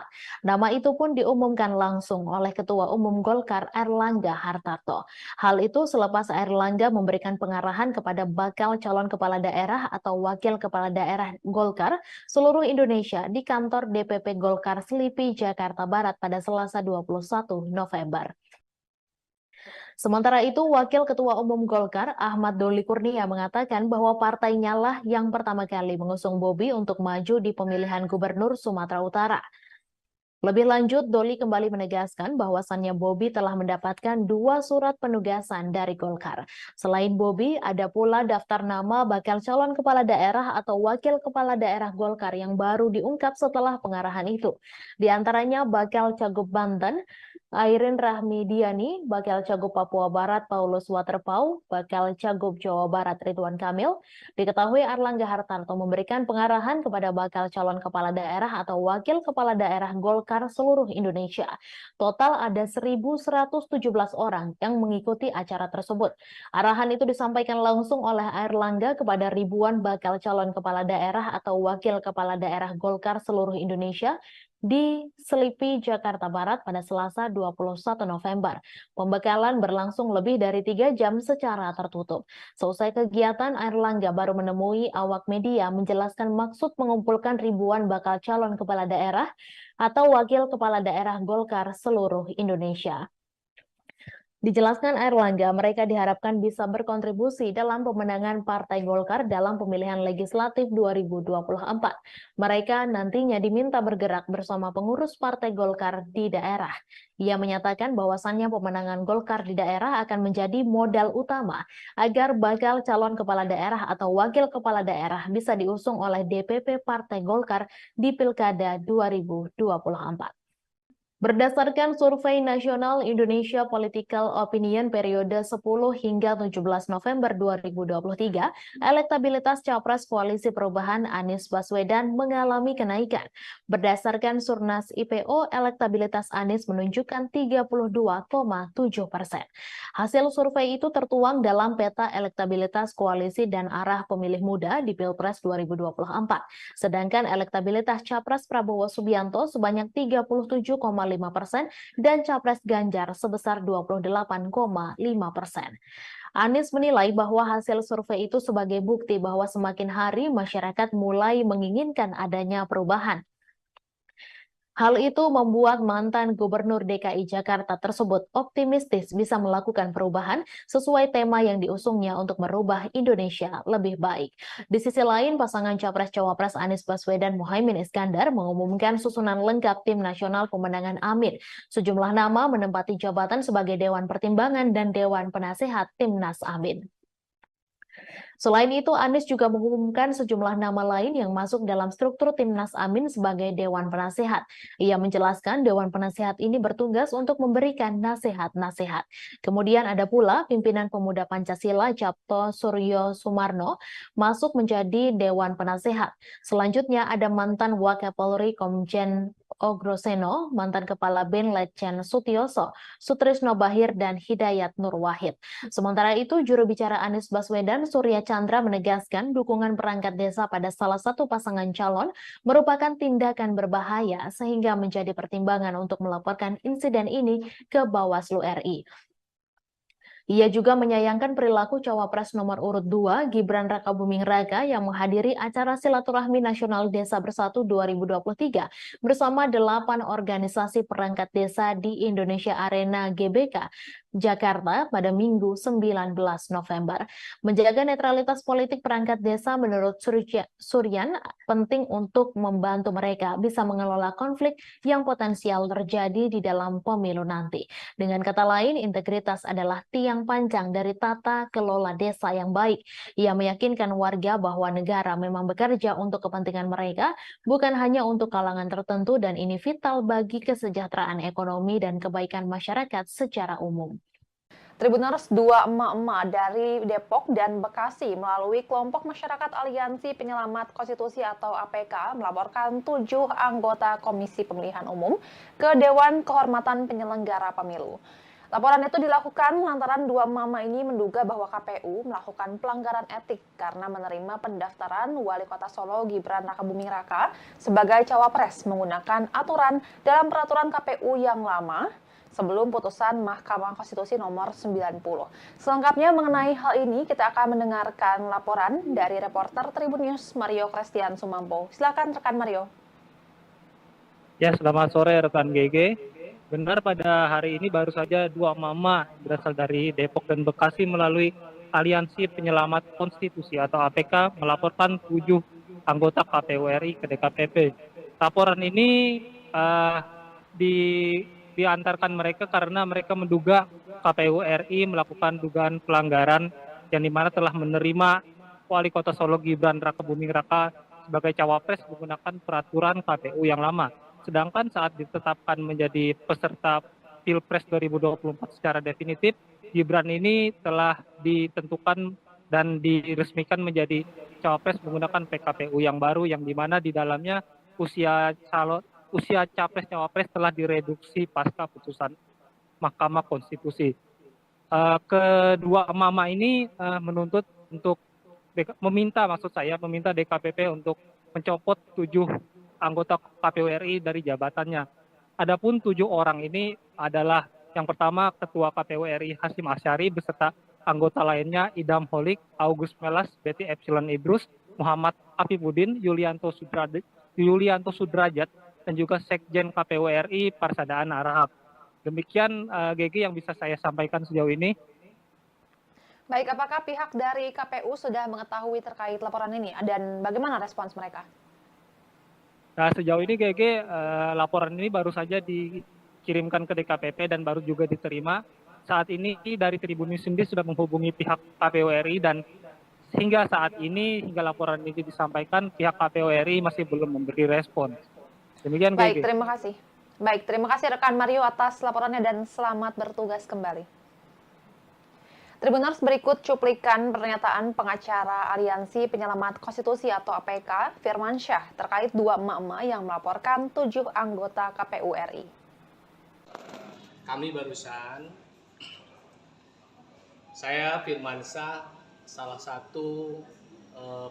A: Nama itu pun diumumkan langsung oleh Ketua Umum Golkar Airlangga Hartarto. Hal itu selepas Airlangga memberikan pengarahan kepada bakal calon kepala daerah atau wakil kepala daerah Golkar seluruh Indonesia di kantor DPP Golkar Selipi, Jakarta Barat pada Selasa 21 November. Sementara itu, Wakil Ketua Umum Golkar Ahmad Doli Kurnia mengatakan bahwa partainya lah yang pertama kali mengusung Bobi untuk maju di pemilihan gubernur Sumatera Utara. Lebih lanjut, Doli kembali menegaskan bahwasannya Bobi telah mendapatkan 2 surat penugasan dari Golkar. Selain Bobi, ada pula daftar nama bakal calon kepala daerah atau wakil kepala daerah Golkar yang baru diungkap setelah pengarahan itu. Di antaranya bakal Cagup Banten, Airin Rahmidiani, bakal Cagup Papua Barat Paulus Waterpau, bakal Cagup Jawa Barat Ridwan Kamil. Diketahui Airlangga Hartarto memberikan pengarahan kepada bakal calon kepala daerah atau wakil kepala daerah Golkar seluruh Indonesia. Total ada 1.117 orang yang mengikuti acara tersebut. Arahan itu disampaikan langsung oleh Airlangga kepada ribuan bakal calon kepala daerah atau wakil kepala daerah Golkar seluruh Indonesia di Selipi, Jakarta Barat pada Selasa 21 November. Pembekalan berlangsung lebih dari 3 jam secara tertutup. Selesai kegiatan, Airlangga baru menemui awak media menjelaskan maksud mengumpulkan ribuan bakal calon kepala daerah atau wakil kepala daerah Golkar seluruh Indonesia. Dijelaskan Airlangga, mereka diharapkan bisa berkontribusi dalam pemenangan Partai Golkar dalam pemilihan legislatif 2024. Mereka nantinya diminta bergerak bersama pengurus Partai Golkar di daerah. Ia menyatakan bahwasannya pemenangan Golkar di daerah akan menjadi modal utama agar bakal calon kepala daerah atau wakil kepala daerah bisa diusung oleh DPP Partai Golkar di Pilkada 2024. Berdasarkan Survei Nasional Indonesia Political Opinion periode 10 hingga 17 November 2023, elektabilitas Capres Koalisi Perubahan Anies Baswedan mengalami kenaikan. Berdasarkan Surnas IPO, elektabilitas Anies menunjukkan 32,7%. Hasil survei itu tertuang dalam peta elektabilitas koalisi dan arah pemilih muda di Pilpres 2024. Sedangkan elektabilitas Capres Prabowo Subianto sebanyak 37,5% dan Capres Ganjar sebesar 28,5%. Anies menilai bahwa hasil survei itu sebagai bukti bahwa semakin hari masyarakat mulai menginginkan adanya perubahan. Hal itu membuat mantan Gubernur DKI Jakarta tersebut optimistis bisa melakukan perubahan sesuai tema yang diusungnya untuk merubah Indonesia lebih baik. Di sisi lain, pasangan Capres-Cawapres Anies Baswedan Muhaimin Iskandar mengumumkan susunan lengkap Tim Nasional Pemenangan Amin. Sejumlah nama menempati jabatan sebagai Dewan Pertimbangan dan Dewan Penasehat Timnas Amin. Selain itu, Anies juga mengumumkan sejumlah nama lain yang masuk dalam struktur Timnas Amin sebagai Dewan Penasehat. Ia menjelaskan Dewan Penasehat ini bertugas untuk memberikan nasihat-nasihat. Kemudian ada pula pimpinan Pemuda Pancasila Capto Suryo Sumarno masuk menjadi Dewan Penasehat. Selanjutnya ada mantan Wakapolri Komjen Ogroseno, mantan Kepala BIN Letjen Sutioso, Sutrisno Bahir, dan Hidayat Nur Wahid. Sementara itu, juru bicara Anies Baswedan, Surya Chandra, menegaskan dukungan perangkat desa pada salah satu pasangan calon merupakan tindakan berbahaya sehingga menjadi pertimbangan untuk melaporkan insiden ini ke Bawaslu RI. Ia juga menyayangkan perilaku Cawapres nomor urut 2 Gibran Rakabuming Raka yang menghadiri acara Silaturahmi Nasional Desa Bersatu 2023 bersama 8 organisasi perangkat desa di Indonesia Arena GBK Jakarta pada Minggu 19 November. Menjaga netralitas politik perangkat desa menurut Suryan penting untuk membantu mereka bisa mengelola konflik yang potensial terjadi di dalam pemilu nanti. Dengan kata lain, integritas adalah tiang panjang dari tata kelola desa yang baik. Ia meyakinkan warga bahwa negara memang bekerja untuk kepentingan mereka, bukan hanya untuk kalangan tertentu, dan ini vital bagi kesejahteraan ekonomi dan kebaikan masyarakat secara umum.
B: Tribuners, dua emak-emak dari Depok dan Bekasi melalui kelompok masyarakat Aliansi Penyelamat Konstitusi atau APK melaporkan 7 anggota Komisi Pemilihan Umum ke Dewan Kehormatan Penyelenggara Pemilu. Laporan itu dilakukan lantaran dua mama ini menduga bahwa KPU melakukan pelanggaran etik karena menerima pendaftaran Wali Kota Solo Gibran Rakabuming Raka sebagai cawapres menggunakan aturan dalam peraturan KPU yang lama sebelum putusan Mahkamah Konstitusi nomor 90. Selengkapnya mengenai hal ini, kita akan mendengarkan laporan dari reporter Tribun News Mario Christian Sumampo. Silakan rekan Mario.
C: Ya, selamat sore rekan GG. Benar, pada hari ini baru saja dua mama berasal dari Depok dan Bekasi melalui Aliansi Penyelamat Konstitusi atau APK melaporkan 7 anggota KPU RI ke DKPP. Laporan ini diantarkan mereka karena mereka menduga KPU RI melakukan dugaan pelanggaran yang dimana telah menerima Wali Kota Solo Gibran Rakabuming Raka sebagai cawapres menggunakan peraturan KPU yang lama. Sedangkan saat ditetapkan menjadi peserta Pilpres 2024 secara definitif, Gibran ini telah ditentukan dan diresmikan menjadi cawapres menggunakan PKPU yang baru, yang dimana di dalamnya usia capres-cawapres telah direduksi pasca putusan Mahkamah Konstitusi. Kedua mama ini menuntut untuk meminta DKPP untuk mencopot 7 anggota KPU RI dari jabatannya. Adapun 7 orang ini adalah yang pertama Ketua KPU RI Hasyim Asyari beserta anggota lainnya Idam Holik, August Melas, Betty Epsilon Idrus, Muhammad Afifuddin, Yulianto Sudrajat, dan juga Sekjen KPU RI Parsadaan Arahap. Demikian GG yang bisa saya sampaikan sejauh ini.
B: Baik, apakah pihak dari KPU sudah mengetahui terkait laporan ini dan bagaimana respons mereka?
C: Nah, sejauh ini GG laporan ini baru saja dikirimkan ke DKPP dan baru juga diterima. Saat ini dari Tribun News sendiri sudah menghubungi pihak KPU RI dan hingga saat ini, hingga laporan ini disampaikan, pihak KPU RI masih belum memberi respon. Demikian,
B: baik,
C: GG.
B: terima kasih. Baik, terima kasih rekan Mario atas laporannya dan selamat bertugas kembali. Tribuners, berikut cuplikan pernyataan pengacara Aliansi Penyelamat Konstitusi atau APK, Firmansyah, terkait dua emak-emak yang melaporkan 7 anggota KPU RI.
D: Kami barusan, saya Firmansyah, salah satu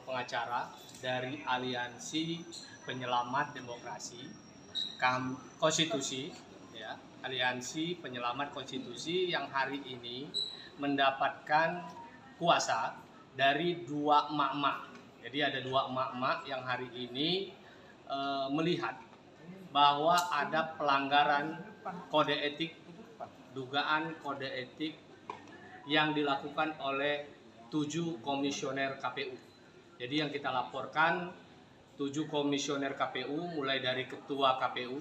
D: pengacara dari Aliansi Penyelamat Demokrasi Konstitusi, ya, Aliansi Penyelamat Konstitusi yang hari ini mendapatkan kuasa dari dua emak-emak. Jadi ada dua emak-emak yang hari ini melihat bahwa ada pelanggaran kode etik, dugaan kode etik yang dilakukan oleh 7 komisioner KPU. Jadi yang kita laporkan 7 komisioner KPU, mulai dari ketua KPU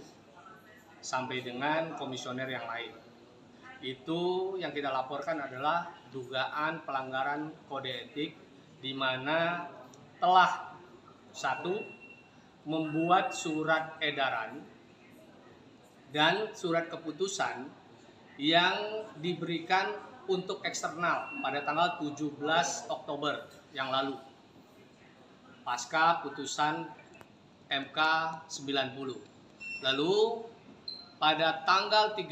D: sampai dengan komisioner yang lain. Itu yang kita laporkan adalah dugaan pelanggaran kode etik di mana telah 1. Membuat surat edaran dan surat keputusan yang diberikan untuk eksternal pada tanggal 17 Oktober yang lalu pasca putusan MK 90. Lalu pada tanggal 25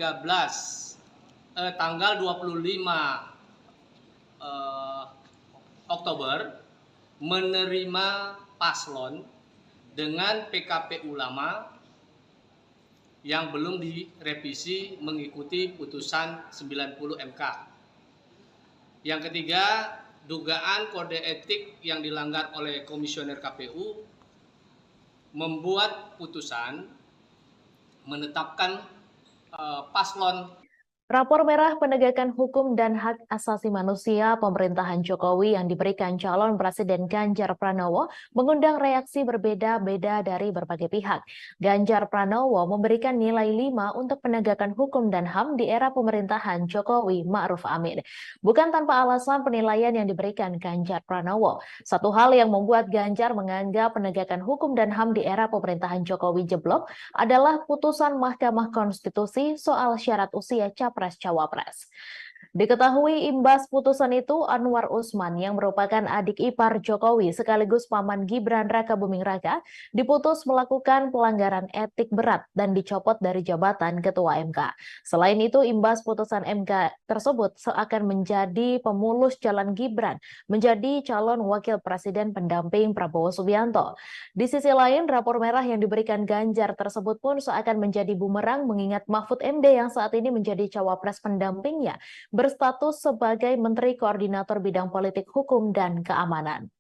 D: Oktober menerima paslon dengan PKPU lama yang belum direvisi mengikuti putusan 90 MK. Yang ketiga, dugaan kode etik yang dilanggar oleh komisioner KPU membuat putusan menetapkan paslon
A: Rapor merah penegakan hukum dan hak asasi manusia pemerintahan Jokowi yang diberikan calon Presiden Ganjar Pranowo mengundang reaksi berbeda-beda dari berbagai pihak. Ganjar Pranowo memberikan nilai 5 untuk penegakan hukum dan HAM di era pemerintahan Jokowi Ma'ruf Amin. Bukan tanpa alasan penilaian yang diberikan Ganjar Pranowo. Satu hal yang membuat Ganjar menganggap penegakan hukum dan HAM di era pemerintahan Jokowi jeblok adalah putusan Mahkamah Konstitusi soal syarat usia Capres-Cawapres. Diketahui imbas putusan itu, Anwar Usman yang merupakan adik ipar Jokowi sekaligus paman Gibran Rakabuming Raka diputus melakukan pelanggaran etik berat dan dicopot dari jabatan Ketua MK. Selain itu, imbas putusan MK tersebut seakan menjadi pemulus jalan Gibran menjadi calon wakil presiden pendamping Prabowo Subianto. Di sisi lain, rapor merah yang diberikan Ganjar tersebut pun seakan menjadi bumerang mengingat Mahfud MD yang saat ini menjadi cawapres pendampingnya berstatus sebagai Menteri Koordinator Bidang Politik Hukum dan Keamanan.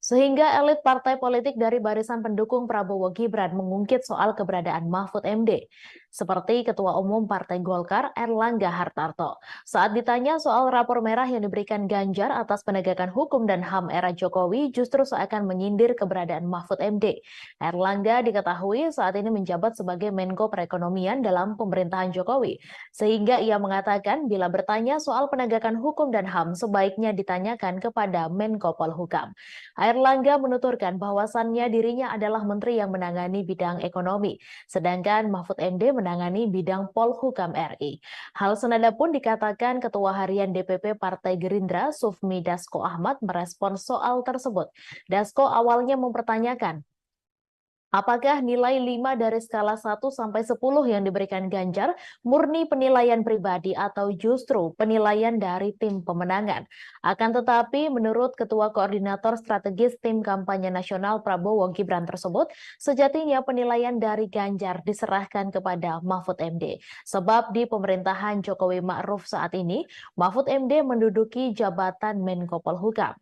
A: Sehingga elit partai politik dari barisan pendukung Prabowo Gibran mengungkit soal keberadaan Mahfud MD, seperti Ketua Umum Partai Golkar Erlangga Hartarto. Saat ditanya soal rapor merah yang diberikan Ganjar atas penegakan hukum dan HAM era Jokowi justru seakan menyindir keberadaan Mahfud MD. Erlangga diketahui saat ini menjabat sebagai Menko Perekonomian dalam pemerintahan Jokowi, sehingga ia mengatakan bila bertanya soal penegakan hukum dan HAM sebaiknya ditanyakan kepada Menko Polhukam. Erlangga menuturkan bahwasannya dirinya adalah menteri yang menangani bidang ekonomi, sedangkan Mahfud MD menangani bidang Polhukam RI. Hal senada pun dikatakan Ketua Harian DPP Partai Gerindra Sufmi Dasko Ahmad merespons soal tersebut. Dasko awalnya mempertanyakan, apakah nilai 5 dari skala 1 sampai 10 yang diberikan Ganjar murni penilaian pribadi atau justru penilaian dari tim pemenangan? Akan tetapi, menurut Ketua Koordinator Strategis Tim Kampanye Nasional Prabowo Gibran tersebut, sejatinya penilaian dari Ganjar diserahkan kepada Mahfud MD. Sebab di pemerintahan Jokowi Ma'ruf saat ini, Mahfud MD menduduki jabatan Menko Polhukam.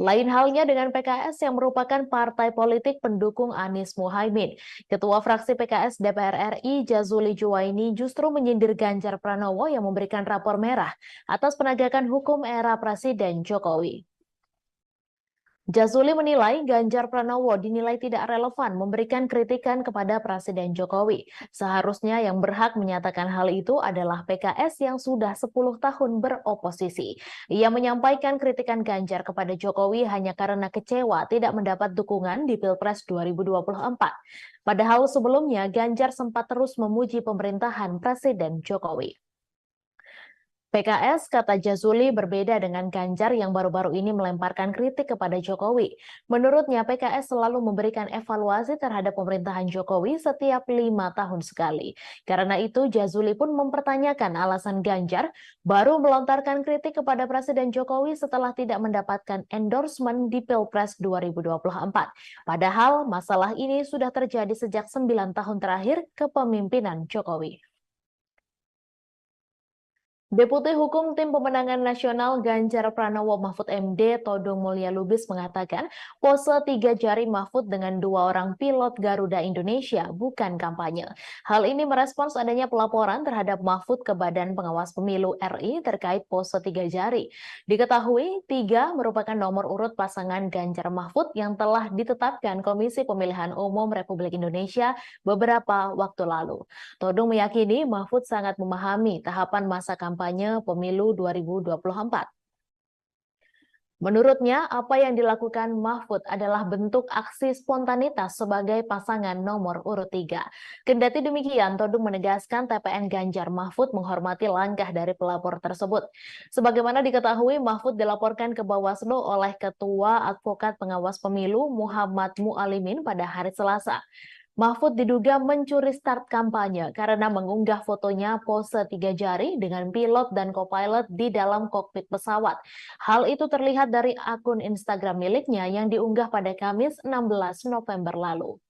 A: Lain halnya dengan PKS yang merupakan partai politik pendukung Anies Muhaimin. Ketua fraksi PKS DPR RI Jazuli Juwaini justru menyindir Ganjar Pranowo yang memberikan rapor merah atas penegakan hukum era Presiden Jokowi. Jazuli menilai Ganjar Pranowo dinilai tidak relevan memberikan kritikan kepada Presiden Jokowi. Seharusnya yang berhak menyatakan hal itu adalah PKS yang sudah 10 tahun beroposisi. Ia menyampaikan kritikan Ganjar kepada Jokowi hanya karena kecewa tidak mendapat dukungan di Pilpres 2024. Padahal sebelumnya Ganjar sempat terus memuji pemerintahan Presiden Jokowi. PKS, kata Jazuli, berbeda dengan Ganjar yang baru-baru ini melemparkan kritik kepada Jokowi. Menurutnya, PKS selalu memberikan evaluasi terhadap pemerintahan Jokowi setiap 5 tahun sekali. Karena itu, Jazuli pun mempertanyakan alasan Ganjar baru melontarkan kritik kepada Presiden Jokowi setelah tidak mendapatkan endorsement di Pilpres 2024. Padahal, masalah ini sudah terjadi sejak 9 tahun terakhir kepemimpinan Jokowi. Deputi Hukum Tim Pemenangan Nasional Ganjar Pranowo Mahfud MD Todung Mulya Lubis mengatakan pose 3 jari Mahfud dengan 2 orang pilot Garuda Indonesia bukan kampanye. Hal ini merespons adanya pelaporan terhadap Mahfud ke Badan Pengawas Pemilu RI terkait pose 3 jari. Diketahui 3 merupakan nomor urut pasangan Ganjar Mahfud yang telah ditetapkan Komisi Pemilihan Umum Republik Indonesia beberapa waktu lalu. Todung meyakini Mahfud sangat memahami tahapan masa kampanye pemilu 2024. Menurutnya, apa yang dilakukan Mahfud adalah bentuk aksi spontanitas sebagai pasangan nomor urut 3. Kendati demikian, Todung menegaskan TPN Ganjar Mahfud menghormati langkah dari pelapor tersebut. Sebagaimana diketahui, Mahfud dilaporkan ke Bawaslu oleh Ketua Advokat Pengawas Pemilu Muhammad Mualimin pada hari Selasa. Mahfud diduga mencuri start kampanye karena mengunggah fotonya pose 3 jari dengan pilot dan co-pilot di dalam kokpit pesawat. Hal itu terlihat dari akun Instagram miliknya yang diunggah pada Kamis 16 November lalu.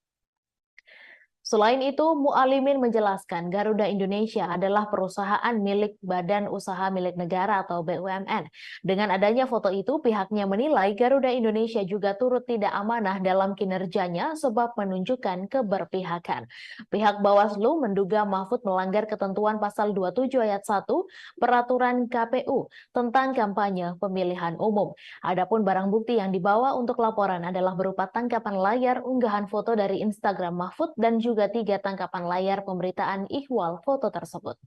A: Selain itu, Mualimin menjelaskan Garuda Indonesia adalah perusahaan milik Badan Usaha Milik Negara atau BUMN. Dengan adanya foto itu, pihaknya menilai Garuda Indonesia juga turut tidak amanah dalam kinerjanya sebab menunjukkan keberpihakan. Pihak Bawaslu menduga Mahfud melanggar ketentuan pasal 27 ayat 1 Peraturan KPU tentang kampanye pemilihan umum. Adapun barang bukti yang dibawa untuk laporan adalah berupa tangkapan layar unggahan foto dari Instagram Mahfud dan juga 3 tangkapan layar pemberitaan ihwal foto tersebut.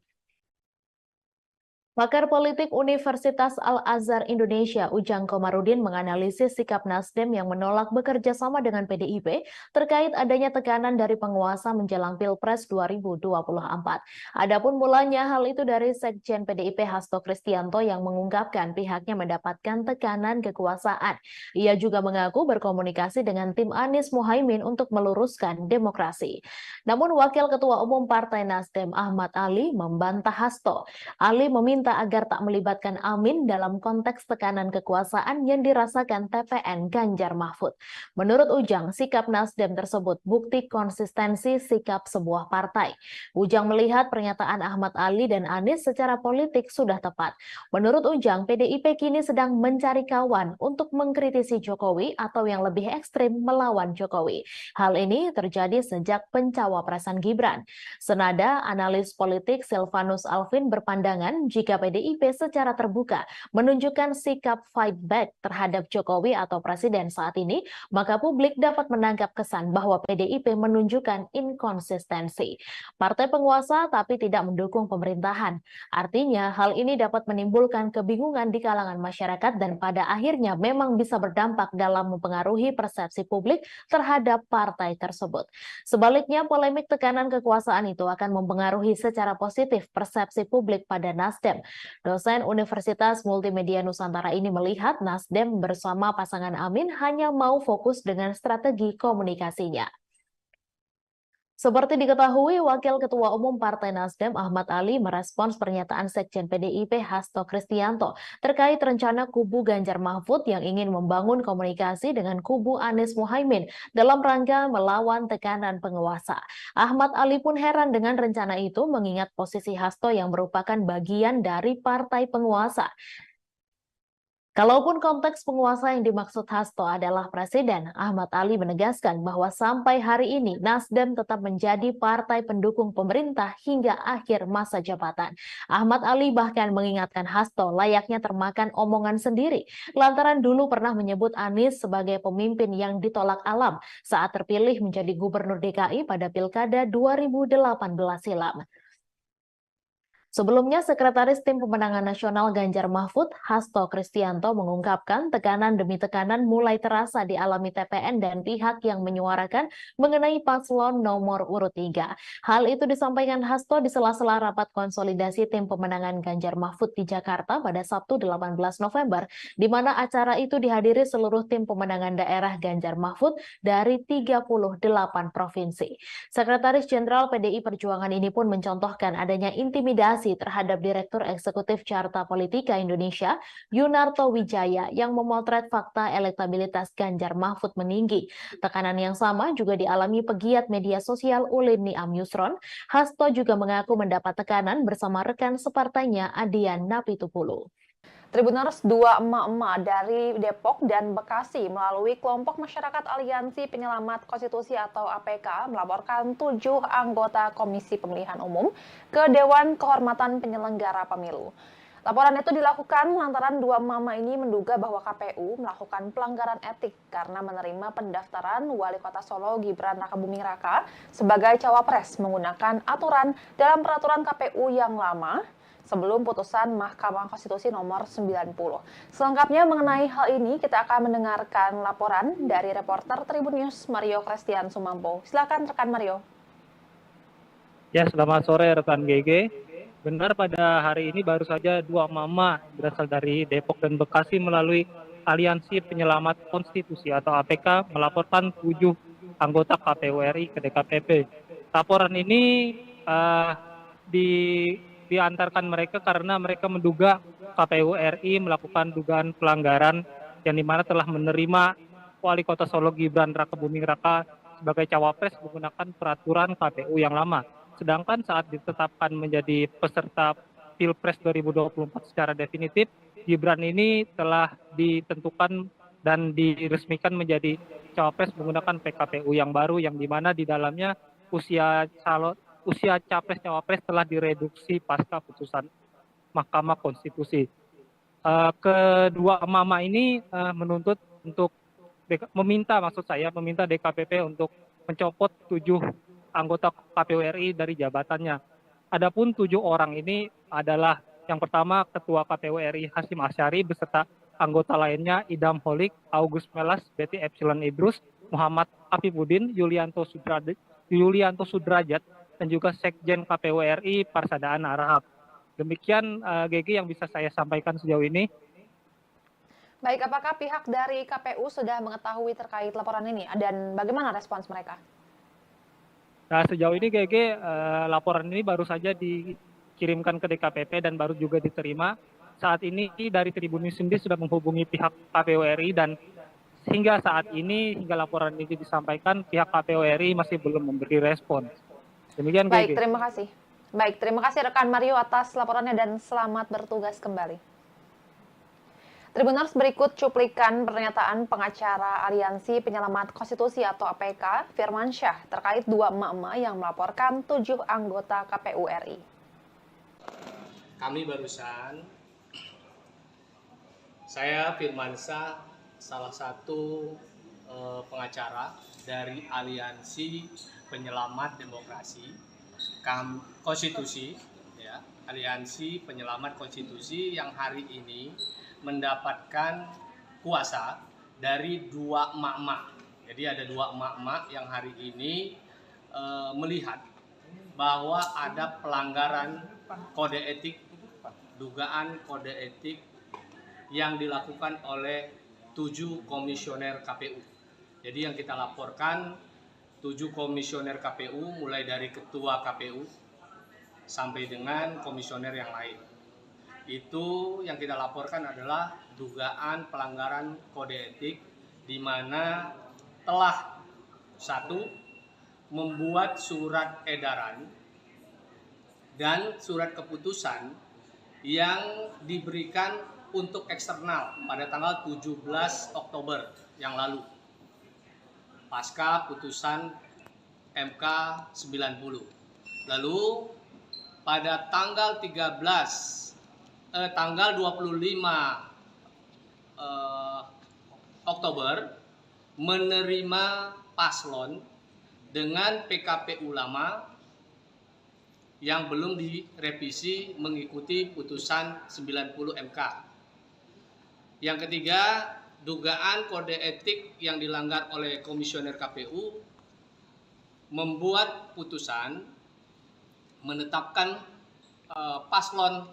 A: Pakar politik Universitas Al-Azhar Indonesia, Ujang Komarudin, menganalisis sikap Nasdem yang menolak bekerja sama dengan PDIP terkait adanya tekanan dari penguasa menjelang Pilpres 2024. Adapun mulanya hal itu dari Sekjen PDIP Hasto Kristianto yang mengungkapkan pihaknya mendapatkan tekanan kekuasaan. Ia juga mengaku berkomunikasi dengan tim Anies Mohaimin untuk meluruskan demokrasi. Namun Wakil Ketua Umum Partai Nasdem Ahmad Ali membantah Hasto. Ali meminta agar tak melibatkan Amin dalam konteks tekanan kekuasaan yang dirasakan TPN Ganjar Mahfud. Menurut Ujang, sikap Nasdem tersebut bukti konsistensi sikap sebuah partai. Ujang melihat pernyataan Ahmad Ali dan Anies secara politik sudah tepat. Menurut Ujang, PDIP kini sedang mencari kawan untuk mengkritisi Jokowi atau yang lebih ekstrim melawan Jokowi. Hal ini terjadi sejak pencawapresan Gibran. Senada, analis politik Silvanus Alvin berpandangan jika PDIP secara terbuka menunjukkan sikap fight back terhadap Jokowi atau Presiden saat ini, maka publik dapat menangkap kesan bahwa PDIP menunjukkan inkonsistensi. Partai penguasa tapi tidak mendukung pemerintahan. Artinya, hal ini dapat menimbulkan kebingungan di kalangan masyarakat dan pada akhirnya memang bisa berdampak dalam mempengaruhi persepsi publik terhadap partai tersebut. Sebaliknya, polemik tekanan kekuasaan itu akan mempengaruhi secara positif persepsi publik pada Nasdem. Dosen Universitas Multimedia Nusantara ini melihat Nasdem bersama pasangan Amin hanya mau fokus dengan strategi komunikasinya. Seperti diketahui, Wakil Ketua Umum Partai Nasdem Ahmad Ali merespons pernyataan Sekjen PDIP Hasto Kristianto terkait rencana kubu Ganjar Mahfud yang ingin membangun komunikasi dengan kubu Anies Mohaimin dalam rangka melawan tekanan penguasa. Ahmad Ali pun heran dengan rencana itu mengingat posisi Hasto yang merupakan bagian dari partai penguasa. Kalaupun konteks penguasa yang dimaksud Hasto adalah presiden, Ahmad Ali menegaskan bahwa sampai hari ini Nasdem tetap menjadi partai pendukung pemerintah hingga akhir masa jabatan. Ahmad Ali bahkan mengingatkan Hasto layaknya termakan omongan sendiri, lantaran dulu pernah menyebut Anies sebagai pemimpin yang ditolak alam saat terpilih menjadi gubernur DKI pada Pilkada 2018 silam. Sebelumnya, Sekretaris Tim Pemenangan Nasional Ganjar Mahfud, Hasto Kristianto, mengungkapkan tekanan demi tekanan mulai terasa dialami TPN dan pihak yang menyuarakan mengenai paslon nomor urut 3. Hal itu disampaikan Hasto di sela-sela rapat konsolidasi Tim Pemenangan Ganjar Mahfud di Jakarta pada Sabtu 18 November, di mana acara itu dihadiri seluruh tim pemenangan daerah Ganjar Mahfud dari 38 provinsi. Sekretaris Jenderal PDI Perjuangan ini pun mencontohkan adanya intimidasi terhadap Direktur Eksekutif Carta Politika Indonesia, Yunarto Wijaya, yang memotret fakta elektabilitas Ganjar Mahfud meninggi. Tekanan yang sama juga dialami pegiat media sosial Ulin Niam Yusron. Hasto juga mengaku mendapat tekanan bersama rekan separtainya Adian Napitupulu.
B: Tribuners, dua emak-emak dari Depok dan Bekasi melalui kelompok masyarakat Aliansi Penyelamat Konstitusi atau APK melaporkan 7 anggota Komisi Pemilihan Umum ke Dewan Kehormatan Penyelenggara Pemilu. Laporan itu dilakukan lantaran dua mama ini menduga bahwa KPU melakukan pelanggaran etik karena menerima pendaftaran Wali Kota Solo Gibran Rakabuming Raka sebagai cawapres menggunakan aturan dalam peraturan KPU yang lama sebelum putusan Mahkamah Konstitusi nomor 90. Selengkapnya mengenai hal ini, kita akan mendengarkan laporan dari reporter Tribun News Mario Christian Sumampo. Silakan rekan Mario.
C: Ya, selamat sore rekan GG. Benar, pada hari ini baru saja dua mama berasal dari Depok dan Bekasi melalui Aliansi Penyelamat Konstitusi atau APK melaporkan 7 anggota KPU RI ke DKPP. Laporan ini diantarkan mereka karena mereka menduga KPU RI melakukan dugaan pelanggaran yang dimana telah menerima Wali Kota Solo Gibran Rakabuming Raka sebagai cawapres menggunakan peraturan KPU yang lama. Sedangkan saat ditetapkan menjadi peserta Pilpres 2024 secara definitif, Gibran ini telah ditentukan dan diresmikan menjadi cawapres menggunakan PKPU yang baru, yang dimana di dalamnya usia capres cawapres telah direduksi pasca putusan Mahkamah Konstitusi. Kedua emak-emak ini menuntut untuk meminta DKPP untuk mencopot 7 anggota KPU RI dari jabatannya. Adapun 7 orang ini adalah yang pertama Ketua KPU RI Hasyim Asyari beserta anggota lainnya Idam Holik, August Melas, Betty Epsilon Idrus, Muhammad Afifuddin, Yulianto Sudrajat, dan juga Sekjen KPU RI Parsadaan Arahap. Demikian GG yang bisa saya sampaikan sejauh ini.
B: Baik, apakah pihak dari KPU sudah mengetahui terkait laporan ini dan bagaimana respons mereka?
C: Nah, sejauh ini GG laporan ini baru saja dikirimkan ke DKPP dan baru juga diterima. Saat ini dari Tribun News sendiri sudah menghubungi pihak KPU RI dan hingga saat ini, hingga laporan ini disampaikan, pihak KPU RI masih belum memberi respon. Demikian
B: Baik,
C: GG.
B: terima kasih. Baik, terima kasih rekan Mario atas laporannya dan selamat bertugas kembali. Tribuners, berikut cuplikan pernyataan pengacara Aliansi Penyelamat Konstitusi atau APK, Firman Syah, terkait 2 emak-emak yang melaporkan 7 anggota KPU RI.
D: Kami barusan, saya Firman Syah, salah satu pengacara dari Aliansi Penyelamat Demokrasi Konstitusi, ya, Aliansi Penyelamat Konstitusi yang hari ini mendapatkan kuasa dari 2 emak-emak. Jadi ada 2 emak-emak yang hari ini melihat bahwa ada pelanggaran kode etik, dugaan kode etik yang dilakukan oleh 7 komisioner KPU. Jadi yang kita laporkan 7 komisioner KPU, mulai dari ketua KPU sampai dengan komisioner yang lain. Itu yang kita laporkan adalah dugaan pelanggaran kode etik, di mana telah 1. Membuat surat edaran dan surat keputusan yang diberikan untuk eksternal pada tanggal 17 Oktober yang lalu, pasca putusan MK 90. Lalu pada tanggal 25 Oktober menerima paslon dengan PKPU lama yang belum direvisi mengikuti putusan 90 MK. Yang ketiga, dugaan kode etik yang dilanggar oleh komisioner KPU membuat putusan menetapkan paslon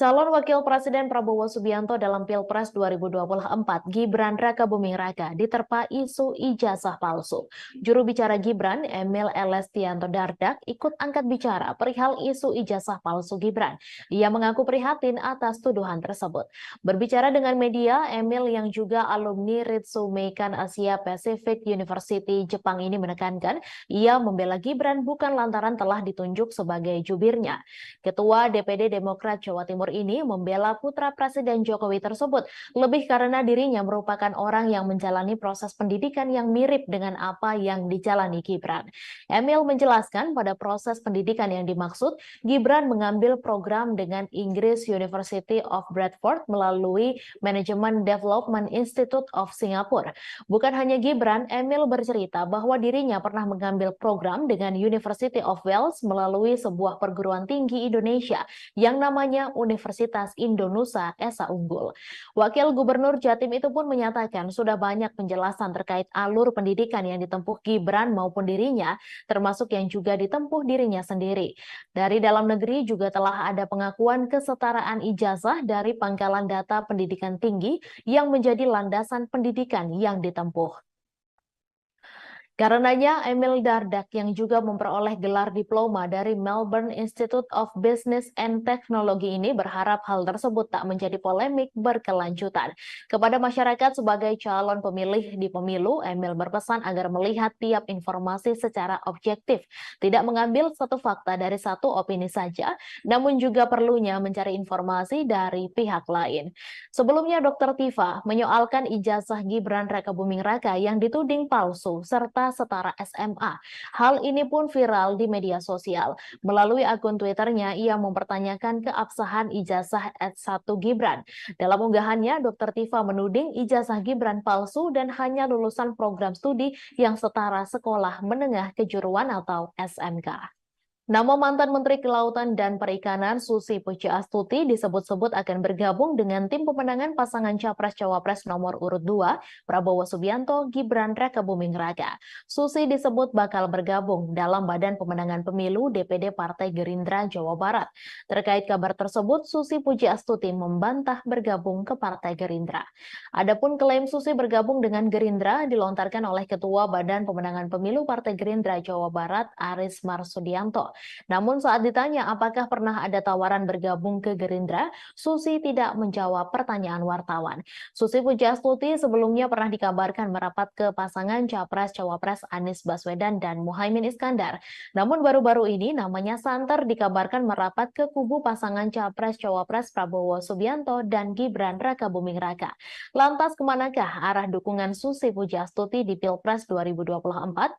A: Calon Wakil Presiden Prabowo Subianto dalam Pilpres 2024, Gibran Rakabuming Raka, diterpa isu ijazah palsu. Juru bicara Gibran, Emil Elestianto Dardak, ikut angkat bicara perihal isu ijazah palsu Gibran. Ia mengaku prihatin atas tuduhan tersebut. Berbicara dengan media, Emil yang juga alumni Ritsumeikan Asia Pacific University Jepang ini menekankan, ia membela Gibran bukan lantaran telah ditunjuk sebagai jubirnya. Ketua DPD Demokrat Jawa Timur ini membela putra Presiden Jokowi tersebut lebih karena dirinya merupakan orang yang menjalani proses pendidikan yang mirip dengan apa yang dijalani Gibran. Emil menjelaskan pada proses pendidikan yang dimaksud, Gibran mengambil program dengan Inggris University of Bradford melalui Management Development Institute of Singapore. Bukan hanya Gibran, Emil bercerita bahwa dirinya pernah mengambil program dengan University of Wales melalui sebuah perguruan tinggi Indonesia yang namanya Universitas Indonesia Esa Unggul. Wakil Gubernur Jatim itu pun menyatakan sudah banyak penjelasan terkait alur pendidikan yang ditempuh Gibran maupun dirinya, termasuk yang juga ditempuh dirinya sendiri. Dari dalam negeri juga telah ada pengakuan kesetaraan ijazah dari Pangkalan Data Pendidikan Tinggi yang menjadi landasan pendidikan yang ditempuh. Karenanya, Emil Dardak yang juga memperoleh gelar diploma dari Melbourne Institute of Business and Technology ini berharap hal tersebut tak menjadi polemik berkelanjutan. Kepada masyarakat sebagai calon pemilih di pemilu, Emil berpesan agar melihat tiap informasi secara objektif, tidak mengambil satu fakta dari satu opini saja, namun juga perlunya mencari informasi dari pihak lain. Sebelumnya, Dr. Tifa menyoalkan ijazah Gibran Rakabuming Raka yang dituding palsu serta setara SMA. Hal ini pun viral di media sosial. Melalui akun Twitternya, ia mempertanyakan keabsahan ijazah S1 Gibran. Dalam unggahannya, Dr. Tifa menuding ijazah Gibran palsu dan hanya lulusan program studi yang setara sekolah menengah kejuruan atau SMK. Nama mantan Menteri Kelautan dan Perikanan Susi Pujiastuti disebut-sebut akan bergabung dengan tim pemenangan pasangan Capres-Cawapres nomor urut 2, Prabowo Subianto, Gibran Rakabuming Raka. Susi disebut bakal bergabung dalam Badan Pemenangan Pemilu DPD Partai Gerindra Jawa Barat. Terkait kabar tersebut, Susi Pujiastuti membantah bergabung ke Partai Gerindra. Adapun klaim Susi bergabung dengan Gerindra dilontarkan oleh Ketua Badan Pemenangan Pemilu Partai Gerindra Jawa Barat, Aris Marsudianto. Namun saat ditanya apakah pernah ada tawaran bergabung ke Gerindra, Susi tidak menjawab pertanyaan wartawan. Susi Pujiastuti sebelumnya pernah dikabarkan merapat ke pasangan Capres-Cawapres Anies Baswedan dan Muhaimin Iskandar. Namun baru-baru ini namanya santer dikabarkan merapat ke kubu pasangan Capres-Cawapres Prabowo Subianto dan Gibran Rakabuming Raka. Lantas kemanakah arah dukungan Susi Pujiastuti di Pilpres 2024?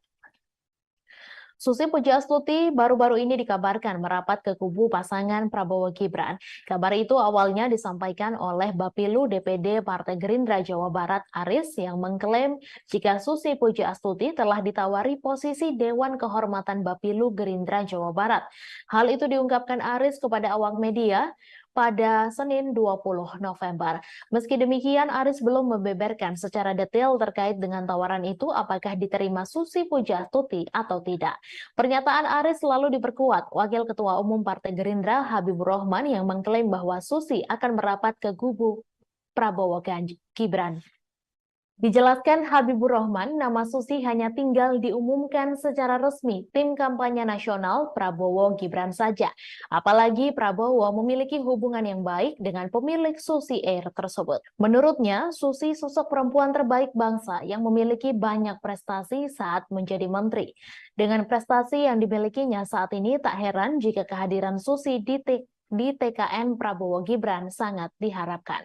A: Susi Pujiastuti baru-baru ini dikabarkan merapat ke kubu pasangan Prabowo Gibran. Kabar itu awalnya disampaikan oleh Bapilu DPD Partai Gerindra Jawa Barat Aris yang mengklaim jika Susi Pujiastuti telah ditawari posisi Dewan Kehormatan Bapilu Gerindra Jawa Barat. Hal itu diungkapkan Aris kepada awak media pada Senin 20 November. Meski demikian, Aris belum membeberkan secara detail terkait dengan tawaran itu apakah diterima Susi Pujiastuti atau tidak. Pernyataan Aris selalu diperkuat Wakil Ketua Umum Partai Gerindra Habibur Rahman yang mengklaim bahwa Susi akan merapat ke kubu Prabowo Gibran. Dijelaskan Habibur Rahman, nama Susi hanya tinggal diumumkan secara resmi tim kampanye nasional Prabowo Gibran saja. Apalagi Prabowo memiliki hubungan yang baik dengan pemilik Susi Air tersebut. Menurutnya, Susi sosok perempuan terbaik bangsa yang memiliki banyak prestasi saat menjadi menteri. Dengan prestasi yang dimilikinya saat ini, tak heran jika kehadiran Susi di TKN Prabowo Gibran sangat diharapkan.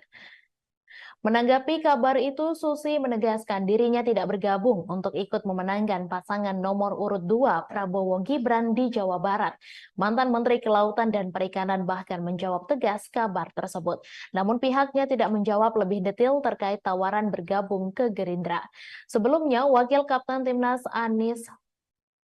A: Menanggapi kabar itu, Susi menegaskan dirinya tidak bergabung untuk ikut memenangkan pasangan nomor urut 2 Prabowo Gibran di Jawa Barat. Mantan Menteri Kelautan dan Perikanan bahkan menjawab tegas kabar tersebut. Namun pihaknya tidak menjawab lebih detail terkait tawaran bergabung ke Gerindra. Sebelumnya, Wakil Kapten Timnas Anies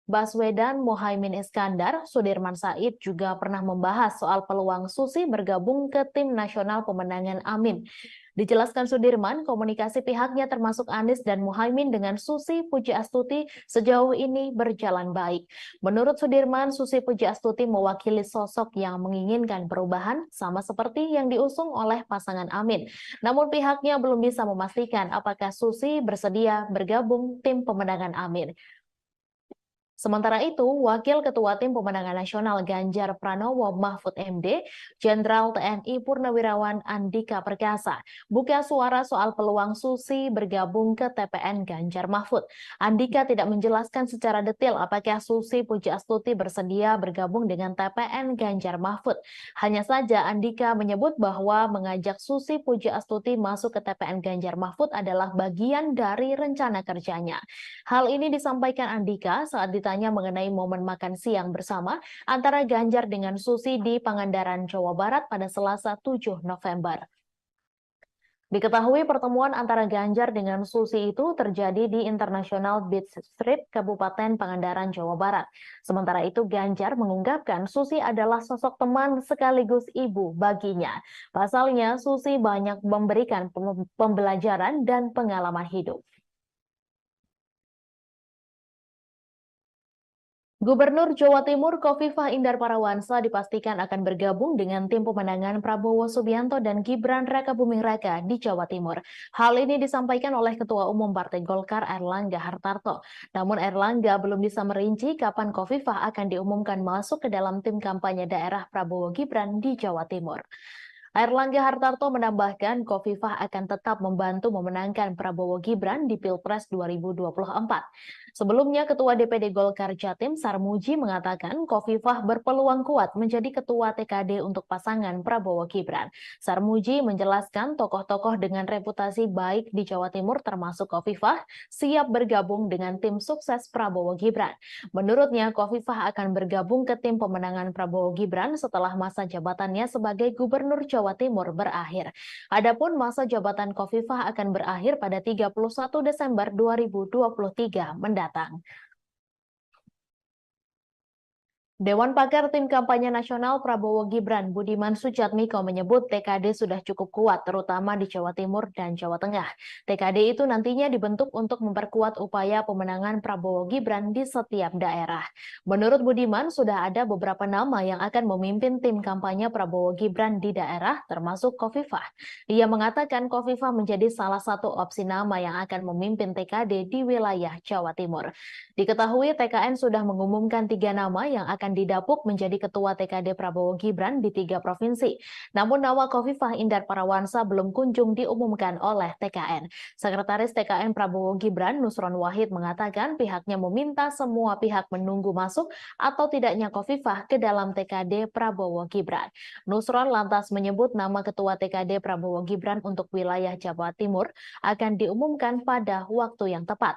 A: Baswedan Muhaimin Iskandar, Sudirman Said juga pernah membahas soal peluang Susi bergabung ke Tim Nasional Pemenangan Amin. Dijelaskan Sudirman, komunikasi pihaknya termasuk Anies dan Muhaimin dengan Susi Pujiastuti sejauh ini berjalan baik. Menurut Sudirman, Susi Pujiastuti mewakili sosok yang menginginkan perubahan sama seperti yang diusung oleh pasangan Amin. Namun pihaknya belum bisa memastikan apakah Susi bersedia bergabung tim pemenangan Amin. Sementara itu, Wakil Ketua Tim Pemenangan Nasional Ganjar Pranowo Mahfud MD, Jenderal TNI Purnawirawan Andika Perkasa, buka suara soal peluang Susi bergabung ke TPN Ganjar Mahfud. Andika tidak menjelaskan secara detail apakah Susi Pujiastuti bersedia bergabung dengan TPN Ganjar Mahfud. Hanya saja Andika menyebut bahwa mengajak Susi Pujiastuti masuk ke TPN Ganjar Mahfud adalah bagian dari rencana kerjanya. Hal ini disampaikan Andika saat ditanya mengenai momen makan siang bersama antara Ganjar dengan Susi di Pangandaran, Jawa Barat pada Selasa 7 November. Diketahui pertemuan antara Ganjar dengan Susi itu terjadi di International Beach Street, Kabupaten Pangandaran, Jawa Barat. Sementara itu Ganjar mengungkapkan Susi adalah sosok teman sekaligus ibu baginya. Pasalnya Susi banyak memberikan pembelajaran dan pengalaman hidup. Gubernur Jawa Timur Khofifah Indar Parawansa dipastikan akan bergabung dengan tim pemenangan Prabowo Subianto dan Gibran Rakabuming Raka di Jawa Timur. Hal ini disampaikan oleh Ketua Umum Partai Golkar Airlangga Hartarto. Namun Airlangga belum bisa merinci kapan Khofifah akan diumumkan masuk ke dalam tim kampanye daerah Prabowo Gibran di Jawa Timur. Airlangga Hartarto menambahkan Khofifah akan tetap membantu memenangkan Prabowo Gibran di Pilpres 2024. Sebelumnya, Ketua DPD Golkar Jatim Sarmuji mengatakan Khofifah berpeluang kuat menjadi Ketua TKD untuk pasangan Prabowo Gibran. Sarmuji menjelaskan tokoh-tokoh dengan reputasi baik di Jawa Timur termasuk Khofifah siap bergabung dengan tim sukses Prabowo Gibran. Menurutnya, Khofifah akan bergabung ke tim pemenangan Prabowo Gibran setelah masa jabatannya sebagai Gubernur Jawa Timur berakhir. Adapun masa jabatan Khofifah akan berakhir pada 31 Desember 2023 mendatang. Dewan Pakar Tim Kampanye Nasional Prabowo Gibran Budiman Sujatmiko menyebut TKD sudah cukup kuat terutama di Jawa Timur dan Jawa Tengah. TKD itu nantinya dibentuk untuk memperkuat upaya pemenangan Prabowo Gibran di setiap daerah. Menurut Budiman sudah ada beberapa nama yang akan memimpin tim kampanye Prabowo Gibran di daerah termasuk Khofifah. Ia mengatakan Khofifah menjadi salah satu opsi nama yang akan memimpin TKD di wilayah Jawa Timur. Diketahui TKN sudah mengumumkan 3 nama yang akan didapuk menjadi Ketua TKD Prabowo Gibran di 3 provinsi. Namun nama Khofifah Indar Parawansa belum kunjung diumumkan oleh TKN. Sekretaris TKN Prabowo Gibran Nusron Wahid mengatakan pihaknya meminta semua pihak menunggu masuk atau tidaknya Khofifah ke dalam TKD Prabowo Gibran. Nusron lantas menyebut nama Ketua TKD Prabowo Gibran untuk wilayah Jawa Timur akan diumumkan pada waktu yang tepat.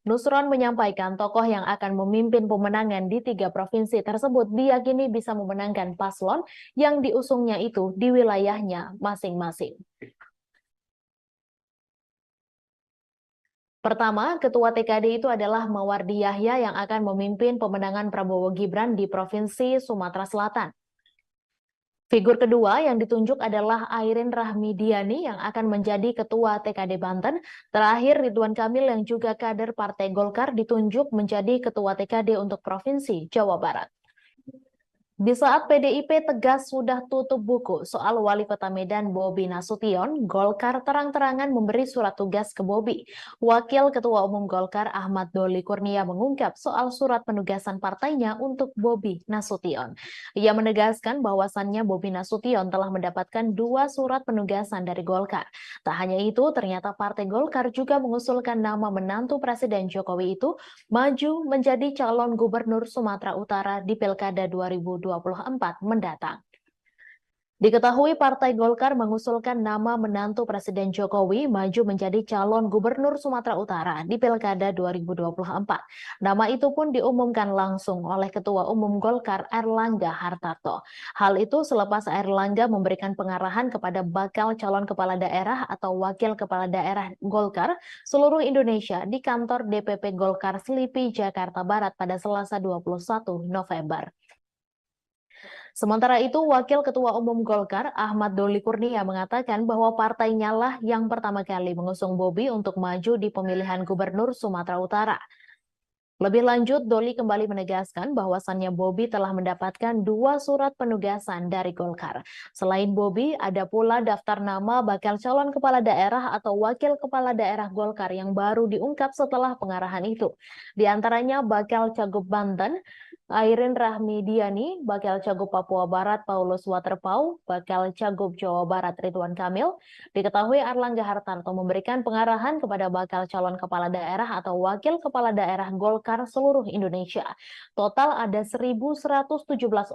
A: Nusron menyampaikan tokoh yang akan memimpin pemenangan di 3 provinsi tersebut diyakini bisa memenangkan paslon yang diusungnya itu di wilayahnya masing-masing. Pertama, Ketua TKD itu adalah Mawardi Yahya yang akan memimpin pemenangan Prabowo Gibran di Provinsi Sumatera Selatan. Figur kedua yang ditunjuk adalah Airin Rahmidiani yang akan menjadi Ketua TKD Banten. Terakhir, Ridwan Kamil yang juga kader Partai Golkar ditunjuk menjadi Ketua TKD untuk Provinsi Jawa Barat. Di saat PDIP tegas sudah tutup buku soal Wali Kota Medan Bobi Nasution, Golkar terang-terangan memberi surat tugas ke Bobi. Wakil Ketua Umum Golkar Ahmad Doli Kurnia mengungkap soal surat penugasan partainya untuk Bobi Nasution. Ia menegaskan bahwasannya Bobi Nasution telah mendapatkan 2 surat penugasan dari Golkar. Tak hanya itu, ternyata Partai Golkar juga mengusulkan nama menantu Presiden Jokowi itu maju menjadi calon Gubernur Sumatera Utara di Pilkada 2024 mendatang. Diketahui Partai Golkar mengusulkan nama menantu Presiden Jokowi maju menjadi calon Gubernur Sumatera Utara di Pilkada 2024. Nama itu pun diumumkan langsung oleh Ketua Umum Golkar Airlangga Hartarto. Hal itu selepas Airlangga memberikan pengarahan kepada bakal calon kepala daerah atau wakil kepala daerah Golkar seluruh Indonesia di kantor DPP Golkar Selipi, Jakarta Barat pada Selasa 21 November. Sementara itu, Wakil Ketua Umum Golkar Ahmad Doli Kurnia mengatakan bahwa partainya lah yang pertama kali mengusung Bobi untuk maju di pemilihan Gubernur Sumatera Utara. Lebih lanjut, Doli kembali menegaskan bahwasannya Bobi telah mendapatkan 2 surat penugasan dari Golkar. Selain Bobi, ada pula daftar nama bakal calon kepala daerah atau wakil kepala daerah Golkar yang baru diungkap setelah pengarahan itu. Di antaranya bakal Cagup Banten, Airin Rahmidiani, bakal Cagup Papua Barat Paulus Waterpau, bakal Cagup Jawa Barat Ridwan Kamil. Diketahui Airlangga Hartarto memberikan pengarahan kepada bakal calon kepala daerah atau wakil kepala daerah Golkar seluruh Indonesia. Total ada 1.117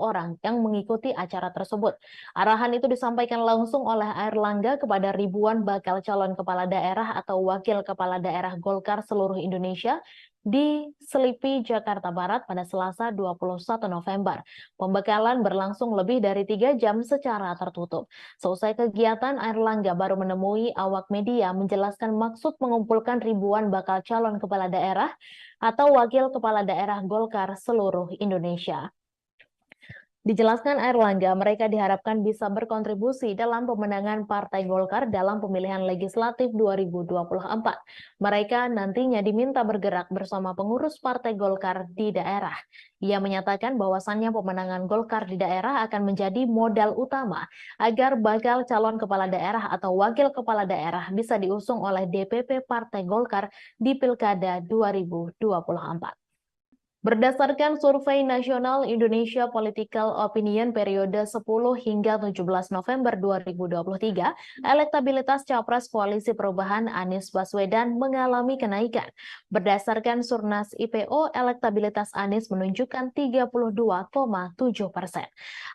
A: orang yang mengikuti acara tersebut. Arahan itu disampaikan langsung oleh Airlangga kepada ribuan bakal calon kepala daerah atau wakil kepala daerah Golkar seluruh Indonesia di Selipi, Jakarta Barat pada Selasa 21 November. Pembekalan berlangsung lebih dari 3 jam secara tertutup. Selesai kegiatan, Airlangga baru menemui awak media menjelaskan maksud mengumpulkan ribuan bakal calon kepala daerah atau wakil kepala daerah Golkar seluruh Indonesia. Dijelaskan Airlangga, mereka diharapkan bisa berkontribusi dalam pemenangan Partai Golkar dalam pemilihan legislatif 2024. Mereka nantinya diminta bergerak bersama pengurus Partai Golkar di daerah. Ia menyatakan bahwasannya pemenangan Golkar di daerah akan menjadi modal utama agar bakal calon kepala daerah atau wakil kepala daerah bisa diusung oleh DPP Partai Golkar di Pilkada 2024. Berdasarkan Survei Nasional Indonesia Political Opinion periode 10 hingga 17 November 2023, elektabilitas Capres Koalisi Perubahan Anies Baswedan mengalami kenaikan. Berdasarkan Surnas IPO, elektabilitas Anies menunjukkan 32,7%.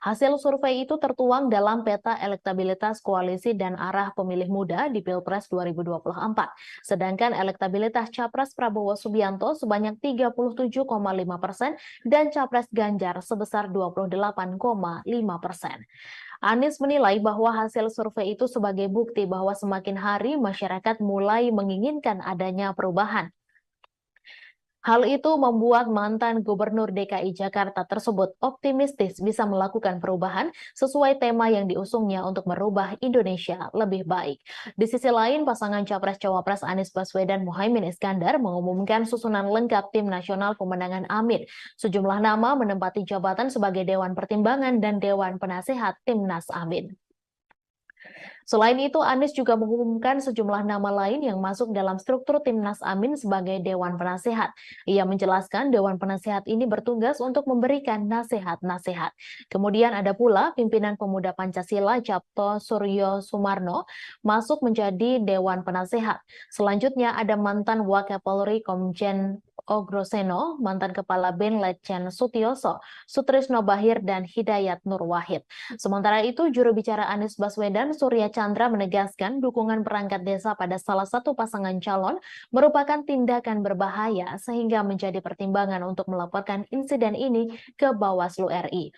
A: Hasil survei itu tertuang dalam peta elektabilitas koalisi dan arah pemilih muda di Pilpres 2024. Sedangkan elektabilitas Capres Prabowo Subianto sebanyak 37,5% dan Capres Ganjar sebesar 28,5%. Anies menilai bahwa hasil survei itu sebagai bukti bahwa semakin hari masyarakat mulai menginginkan adanya perubahan. Hal itu membuat mantan Gubernur DKI Jakarta tersebut optimistis bisa melakukan perubahan sesuai tema yang diusungnya untuk merubah Indonesia lebih baik. Di sisi lain, pasangan Capres-Cawapres Anies Baswedan Muhaimin Iskandar mengumumkan susunan lengkap Tim Nasional Pemenangan Amin. Sejumlah nama menempati jabatan sebagai Dewan Pertimbangan dan Dewan Penasehat Timnas Amin. Selain itu, Anies juga mengumumkan sejumlah nama lain yang masuk dalam struktur Timnas Amin sebagai Dewan Penasehat. Ia menjelaskan Dewan Penasehat ini bertugas untuk memberikan nasihat-nasihat. Kemudian ada pula pimpinan Pemuda Pancasila Capto Suryo Sumarno masuk menjadi Dewan Penasehat. Selanjutnya ada mantan Wakapolri Komjen Ogroseno, mantan Kepala BIN Letjen Sutioso, Sutrisno Bahir, dan Hidayat Nur Wahid. Sementara itu, juru bicara Anies Baswedan, Surya Chandra menegaskan dukungan perangkat desa pada salah satu pasangan calon merupakan tindakan berbahaya sehingga menjadi pertimbangan untuk melaporkan insiden ini ke Bawaslu RI.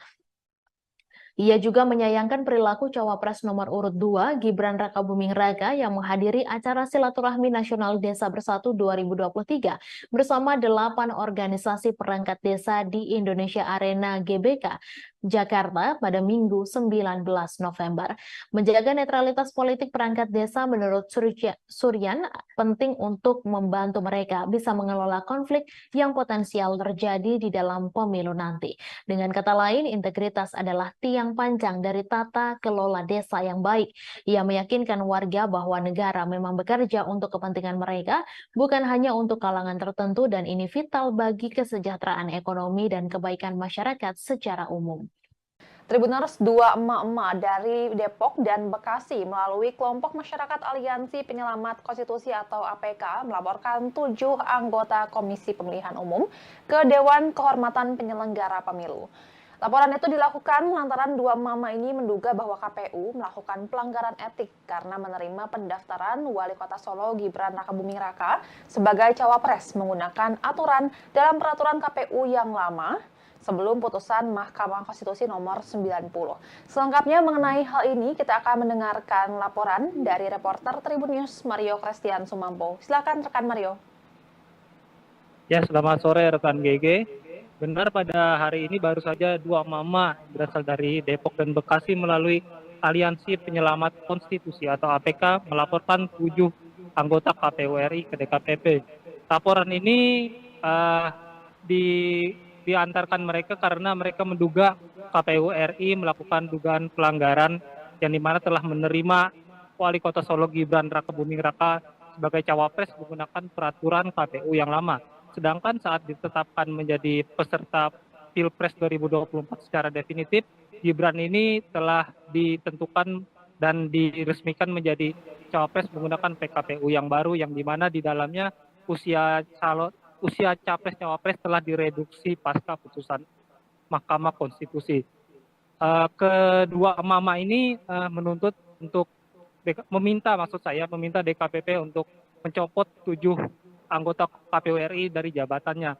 A: Ia juga menyayangkan perilaku Cawapres nomor urut 2 Gibran Rakabuming Raka yang menghadiri acara Silaturahmi Nasional Desa Bersatu 2023 bersama 8 organisasi perangkat desa di Indonesia Arena GBK Jakarta pada Minggu 19 November. Menjaga netralitas politik perangkat desa menurut Suryan penting untuk membantu mereka bisa mengelola konflik yang potensial terjadi di dalam pemilu nanti. Dengan kata lain, integritas adalah tiang panjang dari tata kelola desa yang baik. Ia meyakinkan warga bahwa negara memang bekerja untuk kepentingan mereka, bukan hanya untuk kalangan tertentu, dan ini vital bagi kesejahteraan ekonomi dan kebaikan masyarakat secara umum.
B: Tribuners, dua emak-emak dari Depok dan Bekasi melalui kelompok masyarakat Aliansi Penyelamat Konstitusi atau APK melaporkan 7 anggota Komisi Pemilihan Umum ke Dewan Kehormatan Penyelenggara Pemilu. Laporan itu dilakukan lantaran dua mama ini menduga bahwa KPU melakukan pelanggaran etik karena menerima pendaftaran Wali Kota Solo Gibran Rakabuming Raka sebagai cawapres menggunakan aturan dalam peraturan KPU yang lama sebelum putusan Mahkamah Konstitusi nomor 90. Selengkapnya mengenai hal ini, kita akan mendengarkan laporan dari reporter Tribun News Mario Christian Sumampo. Silakan rekan Mario.
C: Ya, selamat sore rekan GG. Benar, pada hari ini baru saja dua mama berasal dari Depok dan Bekasi melalui Aliansi Penyelamat Konstitusi atau APK melaporkan 7 anggota KPU RI ke DKPP. Laporan ini diantarkan mereka karena mereka menduga KPU RI melakukan dugaan pelanggaran yang dimana telah menerima Wali Kota Solo Gibran Rakabuming Raka sebagai cawapres menggunakan peraturan KPU yang lama. Sedangkan saat ditetapkan menjadi peserta Pilpres 2024 secara definitif, Gibran ini telah ditentukan dan diresmikan menjadi cawapres menggunakan PKPU yang baru, yang dimana di dalamnya usia capres-cawapres telah direduksi pasca putusan Mahkamah Konstitusi. Kedua mama ini menuntut untuk meminta DKPP untuk mencopot 7 anggota KPU RI dari jabatannya.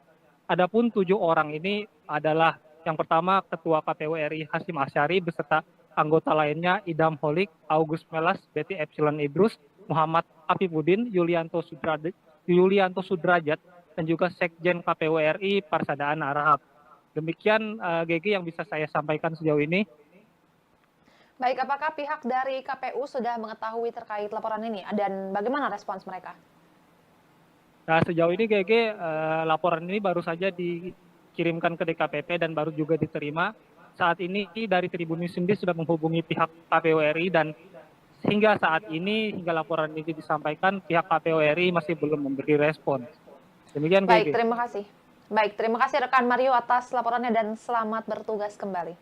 C: Adapun 7 orang ini adalah yang pertama Ketua KPU RI Hasyim Asyari beserta anggota lainnya Idam Holik, August Melas, Betty Epsilon Idrus, Muhammad Afifuddin, Yulianto Sudrajat, dan juga Sekjen KPU RI Parsadaan Arahap. Demikian GG yang bisa saya sampaikan sejauh ini.
B: Baik, apakah pihak dari KPU sudah mengetahui terkait laporan ini dan bagaimana respons mereka?
C: Nah, sejauh ini GG laporan ini baru saja dikirimkan ke DKPP dan baru juga diterima. Saat ini dari Tribun News sendiri sudah menghubungi pihak KPU RI dan hingga saat ini, hingga laporan ini disampaikan, pihak KPU RI masih belum memberi respon. Demikian
B: Baik,
C: GG.
B: terima kasih. Baik, terima kasih rekan Mario atas laporannya dan selamat bertugas kembali.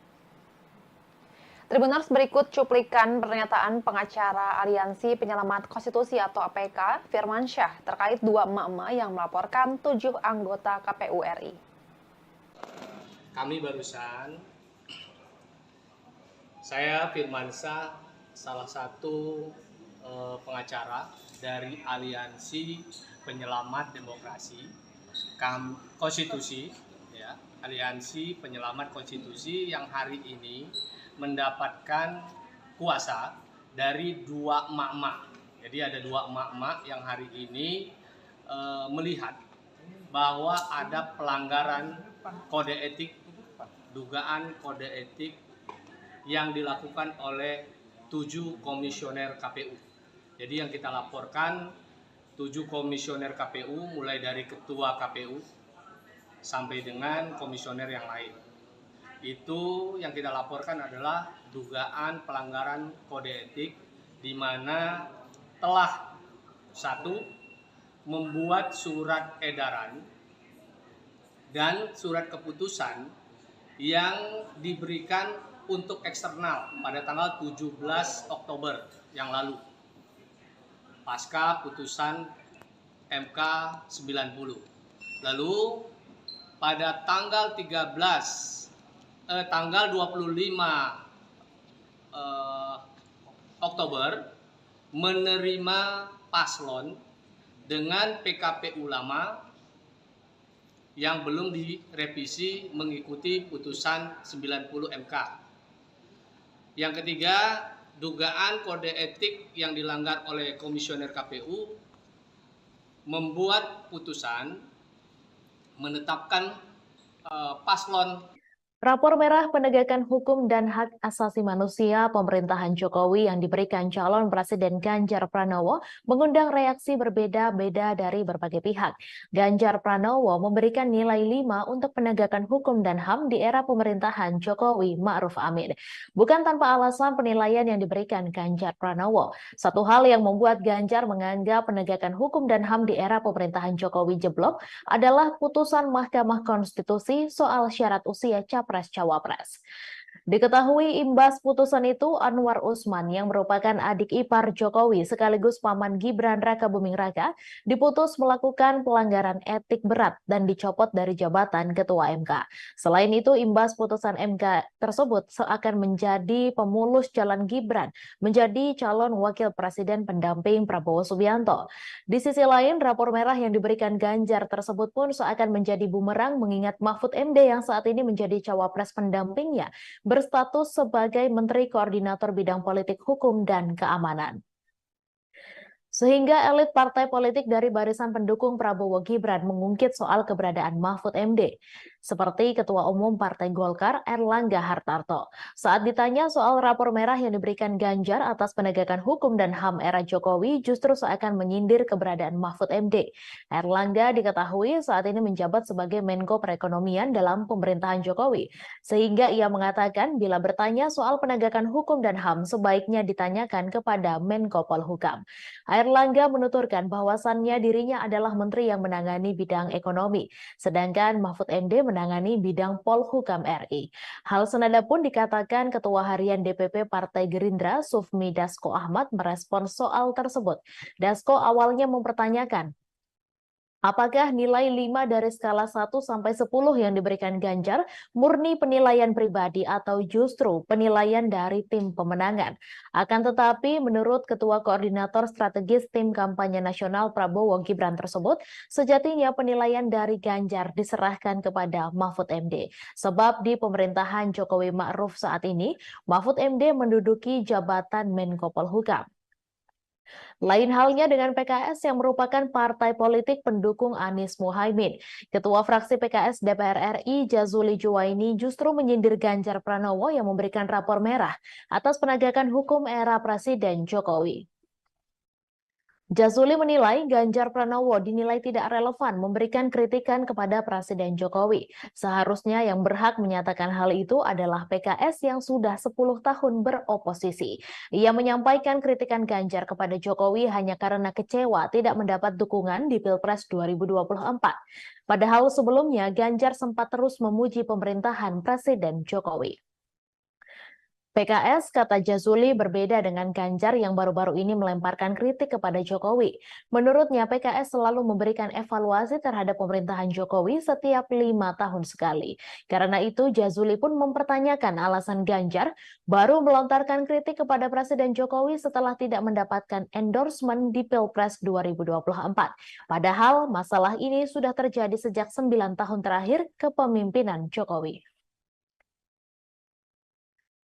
B: Tribuners, berikut cuplikan pernyataan pengacara Aliansi Penyelamat Konstitusi atau APK, Firman Syah, terkait dua emak-emak yang melaporkan 7 anggota KPU RI.
D: Kami barusan, saya Firman Syah, salah satu pengacara dari Aliansi Penyelamat Demokrasi Konstitusi, ya, Aliansi Penyelamat Konstitusi yang hari ini mendapatkan kuasa dari dua emak-emak. Jadi ada dua emak-emak yang hari ini melihat bahwa ada pelanggaran kode etik, dugaan kode etik yang dilakukan oleh 7 komisioner KPU. Jadi yang kita laporkan 7 komisioner KPU mulai dari ketua KPU sampai dengan komisioner yang lain. Itu yang kita laporkan adalah dugaan pelanggaran kode etik di mana telah satu membuat surat edaran dan surat keputusan yang diberikan untuk eksternal pada tanggal 17 Oktober yang lalu pasca putusan MK 90. Lalu pada tanggal 25 Oktober menerima paslon dengan PKPU lama yang belum direvisi mengikuti putusan 90 MK. Yang ketiga, dugaan kode etik yang dilanggar oleh komisioner KPU membuat putusan menetapkan paslon.
A: Rapor merah penegakan hukum dan hak asasi manusia pemerintahan Jokowi yang diberikan calon Presiden Ganjar Pranowo mengundang reaksi berbeda-beda dari berbagai pihak. Ganjar Pranowo memberikan nilai 5 untuk penegakan hukum dan HAM di era pemerintahan Jokowi Ma'ruf Amin. Bukan tanpa alasan penilaian yang diberikan Ganjar Pranowo. Satu hal yang membuat Ganjar menganggap penegakan hukum dan HAM di era pemerintahan Jokowi jeblok adalah putusan Mahkamah Konstitusi soal syarat usia Capres-Cawapres. Diketahui imbas putusan itu, Anwar Usman yang merupakan adik ipar Jokowi sekaligus paman Gibran Rakabuming Raka diputus melakukan pelanggaran etik berat dan dicopot dari jabatan Ketua MK. Selain itu, imbas putusan MK tersebut seakan menjadi pemulus jalan Gibran menjadi calon wakil presiden pendamping Prabowo Subianto. Di sisi lain, rapor merah yang diberikan Ganjar tersebut pun seakan menjadi bumerang mengingat Mahfud MD yang saat ini menjadi cawapres pendampingnya berstatus sebagai Menteri Koordinator Bidang Politik Hukum dan Keamanan. Sehingga elit partai politik dari barisan pendukung Prabowo Gibran mengungkit soal keberadaan Mahfud MD. Seperti Ketua Umum Partai Golkar Erlangga Hartarto. Saat ditanya soal rapor merah yang diberikan Ganjar atas penegakan hukum dan HAM era Jokowi justru seakan menyindir keberadaan Mahfud MD. Erlangga diketahui saat ini menjabat sebagai Menko Perekonomian dalam pemerintahan Jokowi. Sehingga ia mengatakan bila bertanya soal penegakan hukum dan HAM sebaiknya ditanyakan kepada Menko Polhukam. Erlangga menuturkan bahwasannya dirinya adalah menteri yang menangani bidang ekonomi, sedangkan Mahfud MD menangani bidang Polhukam RI. Hal senada pun dikatakan Ketua Harian DPP Partai Gerindra Sufmi Dasko Ahmad merespons soal tersebut. Dasko awalnya mempertanyakan, apakah nilai 5 dari skala 1 sampai 10 yang diberikan Ganjar murni penilaian pribadi atau justru penilaian dari tim pemenangan? Akan tetapi menurut Ketua Koordinator Strategis Tim Kampanye Nasional Prabowo Gibran tersebut, sejatinya penilaian dari Ganjar diserahkan kepada Mahfud MD. Sebab di pemerintahan Jokowi Ma'ruf saat ini, Mahfud MD menduduki jabatan Menko Polhukam. Lain halnya dengan PKS yang merupakan partai politik pendukung Anies Muhaimin. Ketua fraksi PKS DPR RI Jazuli Juwaini justru menyindir Ganjar Pranowo yang memberikan rapor merah atas penegakan hukum era Presiden Jokowi. Jazuli menilai Ganjar Pranowo dinilai tidak relevan memberikan kritikan kepada Presiden Jokowi. Seharusnya yang berhak menyatakan hal itu adalah PKS yang sudah 10 tahun beroposisi. Ia menyampaikan kritikan Ganjar kepada Jokowi hanya karena kecewa tidak mendapat dukungan di Pilpres 2024. Padahal sebelumnya Ganjar sempat terus memuji pemerintahan Presiden Jokowi. PKS, kata Jazuli, berbeda dengan Ganjar yang baru-baru ini melemparkan kritik kepada Jokowi. Menurutnya, PKS selalu memberikan evaluasi terhadap pemerintahan Jokowi setiap 5 tahun sekali. Karena itu, Jazuli pun mempertanyakan alasan Ganjar baru melontarkan kritik kepada Presiden Jokowi setelah tidak mendapatkan endorsement di Pilpres 2024. Padahal, masalah ini sudah terjadi sejak 9 tahun terakhir kepemimpinan Jokowi.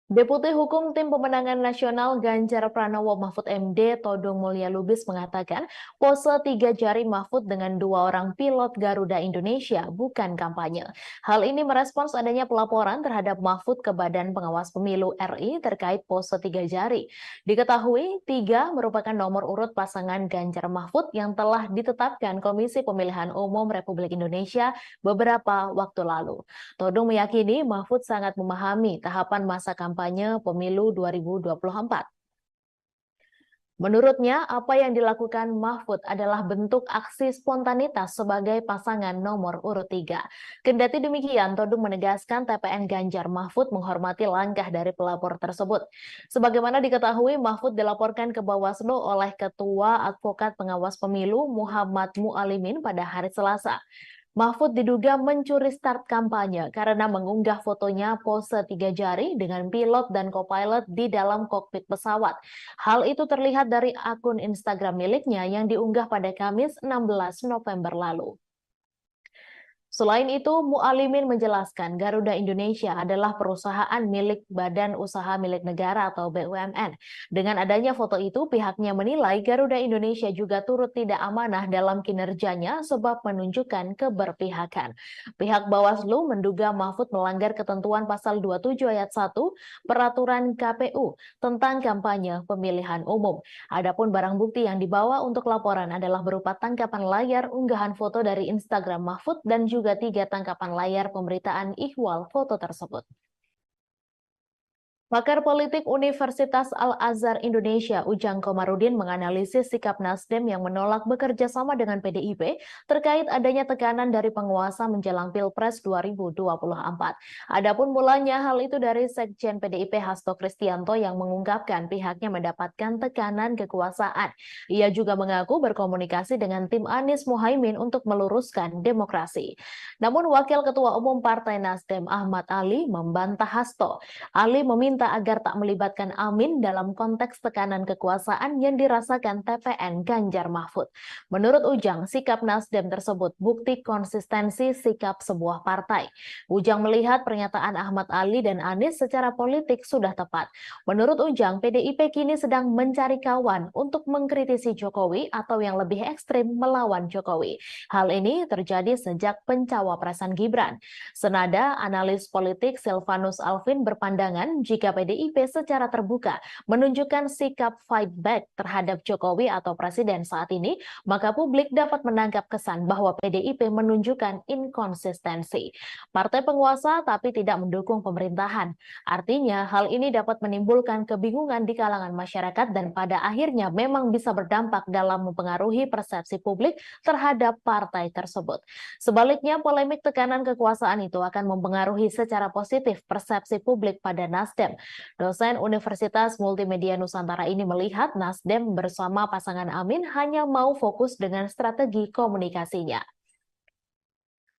A: Deputi Hukum Tim Pemenangan Nasional Ganjar Pranowo Mahfud MD Todung Mulya Lubis mengatakan pose 3 jari Mahfud dengan 2 orang pilot Garuda Indonesia bukan kampanye. Hal ini merespons adanya pelaporan terhadap Mahfud ke Badan Pengawas Pemilu RI terkait pose 3 jari. Diketahui 3 merupakan nomor urut pasangan Ganjar Mahfud yang telah ditetapkan Komisi Pemilihan Umum Republik Indonesia beberapa waktu lalu. Todung meyakini Mahfud sangat memahami tahapan masa kampanye pemilu 2024. Menurutnya, apa yang dilakukan Mahfud adalah bentuk aksi spontanitas sebagai pasangan nomor urut 3. Kendati demikian, Todung menegaskan TPN Ganjar Mahfud menghormati langkah dari pelapor tersebut. Sebagaimana diketahui, Mahfud dilaporkan ke Bawaslu oleh Ketua Advokat Pengawas Pemilu Muhammad Mualimin pada hari Selasa. Mahfud diduga mencuri start kampanye karena mengunggah fotonya pose 3 jari dengan pilot dan co-pilot di dalam kokpit pesawat. Hal itu terlihat dari akun Instagram miliknya yang diunggah pada Kamis 16 November lalu. Selain itu, Mualimin menjelaskan Garuda Indonesia adalah perusahaan milik Badan Usaha Milik Negara atau BUMN. Dengan adanya foto itu, pihaknya menilai Garuda Indonesia juga turut tidak amanah dalam kinerjanya sebab menunjukkan keberpihakan. Pihak Bawaslu menduga Mahfud melanggar ketentuan pasal 27 ayat 1 Peraturan KPU tentang kampanye pemilihan umum. Adapun barang bukti yang dibawa untuk laporan adalah berupa tangkapan layar unggahan foto dari Instagram Mahfud dan juga 3 tangkapan layar pemberitaan ihwal foto tersebut. Pakar politik Universitas Al-Azhar Indonesia, Ujang Komarudin, menganalisis sikap Nasdem yang menolak bekerja sama dengan PDIP terkait adanya tekanan dari penguasa menjelang Pilpres 2024. Adapun mulanya hal itu dari Sekjen PDIP Hasto Kristianto yang mengungkapkan pihaknya mendapatkan tekanan kekuasaan. Ia juga mengaku berkomunikasi dengan tim Anies Muhaimin untuk meluruskan demokrasi. Namun Wakil Ketua Umum Partai Nasdem Ahmad Ali membantah Hasto. Ali meminta agar tak melibatkan Amin dalam konteks tekanan kekuasaan yang dirasakan TPN Ganjar Mahfud. Menurut Ujang, sikap Nasdem tersebut bukti konsistensi sikap sebuah partai. Ujang melihat pernyataan Ahmad Ali dan Anies secara politik sudah tepat. Menurut Ujang, PDIP kini sedang mencari kawan untuk mengkritisi Jokowi atau yang lebih ekstrim melawan Jokowi. Hal ini terjadi sejak pencawapresan Gibran. Senada, analis politik Silvanus Alvin berpandangan jika PDIP secara terbuka menunjukkan sikap fight back terhadap Jokowi atau Presiden saat ini, maka publik dapat menangkap kesan bahwa PDIP menunjukkan inkonsistensi. Partai penguasa tapi tidak mendukung pemerintahan. Artinya, hal ini dapat menimbulkan kebingungan di kalangan masyarakat dan pada akhirnya memang bisa berdampak dalam mempengaruhi persepsi publik terhadap partai tersebut. Sebaliknya, polemik tekanan kekuasaan itu akan mempengaruhi secara positif persepsi publik pada Nasdem. Dosen Universitas Multimedia Nusantara ini melihat Nasdem bersama pasangan Amin hanya mau fokus dengan strategi komunikasinya.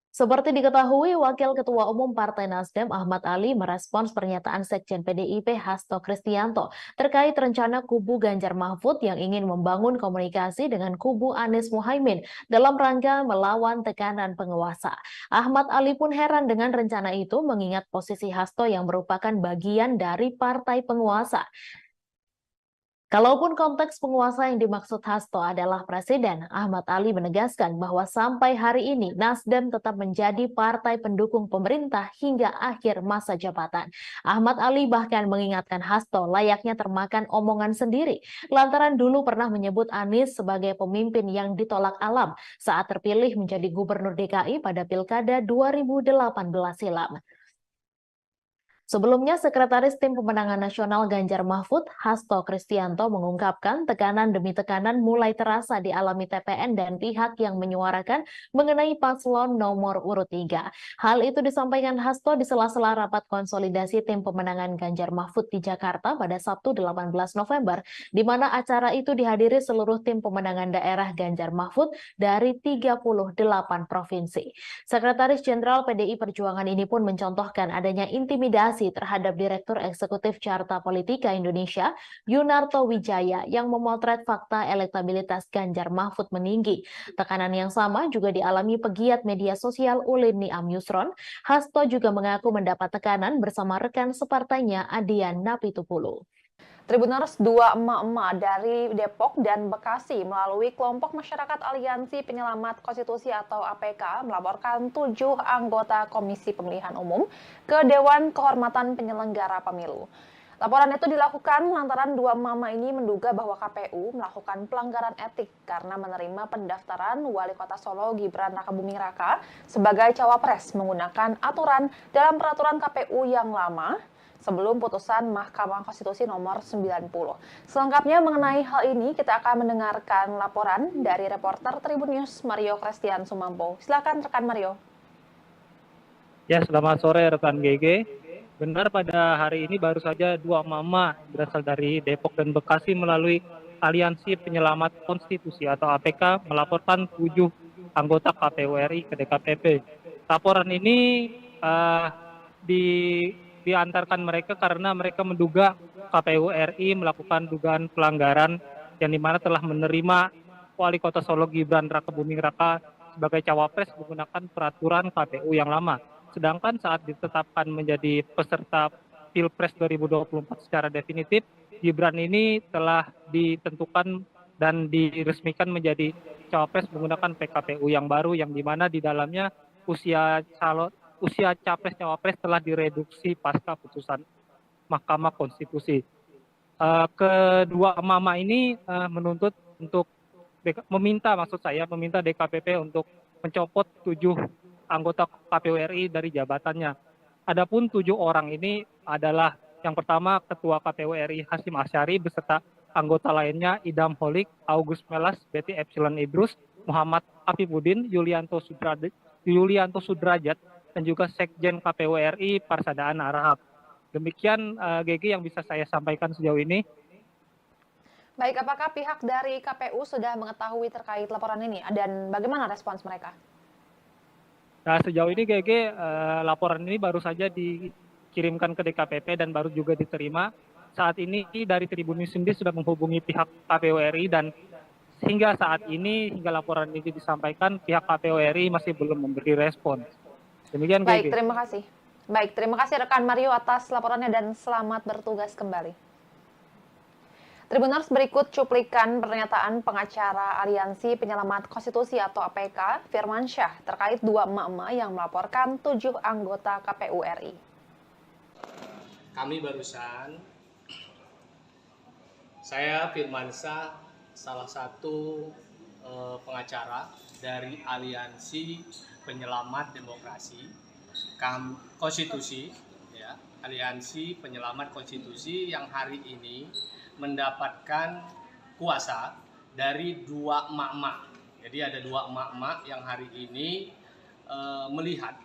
A: Seperti diketahui, Wakil Ketua Umum Partai Nasdem Ahmad Ali merespons pernyataan Sekjen PDIP Hasto Kristianto terkait rencana kubu Ganjar Mahfud yang ingin membangun komunikasi dengan kubu Anies Muhaimin dalam rangka melawan tekanan penguasa. Ahmad Ali pun heran dengan rencana itu mengingat posisi Hasto yang merupakan bagian dari partai penguasa. Kalaupun konteks penguasa yang dimaksud Hasto adalah presiden, Ahmad Ali menegaskan bahwa sampai hari ini Nasdem tetap menjadi partai pendukung pemerintah hingga akhir masa jabatan. Ahmad Ali bahkan mengingatkan Hasto layaknya termakan omongan sendiri, lantaran dulu pernah menyebut Anies sebagai pemimpin yang ditolak alam saat terpilih menjadi gubernur DKI pada Pilkada 2018 silam. Sebelumnya, Sekretaris Tim Pemenangan Nasional Ganjar Mahfud, Hasto Kristianto mengungkapkan tekanan demi tekanan mulai terasa dialami TPN dan pihak yang menyuarakan mengenai paslon nomor urut 3. Hal itu disampaikan Hasto di sela-sela rapat konsolidasi Tim Pemenangan Ganjar Mahfud di Jakarta pada Sabtu 18 November, di mana acara itu dihadiri seluruh tim pemenangan daerah Ganjar Mahfud dari 38 provinsi. Sekretaris Jenderal PDI Perjuangan ini pun mencontohkan adanya intimidasi terhadap Direktur Eksekutif Carta Politika Indonesia, Yunarto Wijaya, yang memotret fakta elektabilitas Ganjar Mahfud meninggi. Tekanan yang sama juga dialami pegiat media sosial Ulin Niam Yusron. Hasto juga mengaku mendapat tekanan bersama rekan separtainya Adian Napitupulu.
B: Tribuners, dua emak-emak dari Depok dan Bekasi melalui kelompok masyarakat Aliansi Penyelamat Konstitusi atau APK melaporkan 7 anggota Komisi Pemilihan Umum ke Dewan Kehormatan Penyelenggara Pemilu. Laporan itu dilakukan lantaran dua mama ini menduga bahwa KPU melakukan pelanggaran etik karena menerima pendaftaran Wali Kota Solo Gibran Rakabuming Raka sebagai cawapres menggunakan aturan dalam peraturan KPU yang lama sebelum putusan Mahkamah Konstitusi nomor 90. Selengkapnya mengenai hal ini, kita akan mendengarkan laporan dari reporter Tribun News Mario Christian Sumampo. Silakan rekan Mario.
C: Ya, selamat sore rekan GG. Benar, pada hari ini baru saja dua mama berasal dari Depok dan Bekasi melalui Aliansi Penyelamat Konstitusi atau APK melaporkan 7 anggota KPU RI ke DKPP. Laporan ini diantarkan mereka karena mereka menduga KPU RI melakukan dugaan pelanggaran yang dimana telah menerima Wali Kota Solo Gibran Rakabuming Raka sebagai cawapres menggunakan peraturan KPU yang lama. Sedangkan saat ditetapkan menjadi peserta Pilpres 2024 secara definitif, Gibran ini telah ditentukan dan diresmikan menjadi cawapres menggunakan PKPU yang baru, yang dimana di dalamnya usia capres-cawapres telah direduksi pasca putusan Mahkamah Konstitusi. Kedua mama ini menuntut untuk meminta DKPP untuk mencopot 7 anggota KPU RI dari jabatannya. Adapun 7 orang ini adalah yang pertama Ketua KPU RI Hasyim Asyari beserta anggota lainnya Idam Holik, August Melas, Betty Epsilon Idrus, Muhammad Afifuddin, Yulianto Sudrajat, dan juga Sekjen KPU RI Parsadaan Arahap. Demikian GG yang bisa saya sampaikan sejauh ini.
B: Baik, apakah pihak dari KPU sudah mengetahui terkait laporan ini dan bagaimana respons mereka?
C: Nah, sejauh ini GG laporan ini baru saja dikirimkan ke DKPP dan baru juga diterima. Saat ini dari Tribun News sendiri sudah menghubungi pihak KPU RI dan hingga saat ini, hingga laporan ini disampaikan, pihak KPU RI masih belum memberi respon. Demikian,
B: baik,
C: GG.
B: terima kasih. Baik, terima kasih rekan Mario atas laporannya dan selamat bertugas kembali. Tribuners, berikut cuplikan pernyataan pengacara Aliansi Penyelamat Konstitusi atau APK, Firman Syah, terkait dua emak-emak yang melaporkan 7 anggota KPU RI.
D: Kami barusan, saya Firman Syah, salah satu pengacara dari Aliansi Penyelamat Demokrasi Konstitusi, ya, Aliansi Penyelamat Konstitusi yang hari ini mendapatkan kuasa dari 2 emak-emak. Jadi ada 2 emak-emak yang hari ini melihat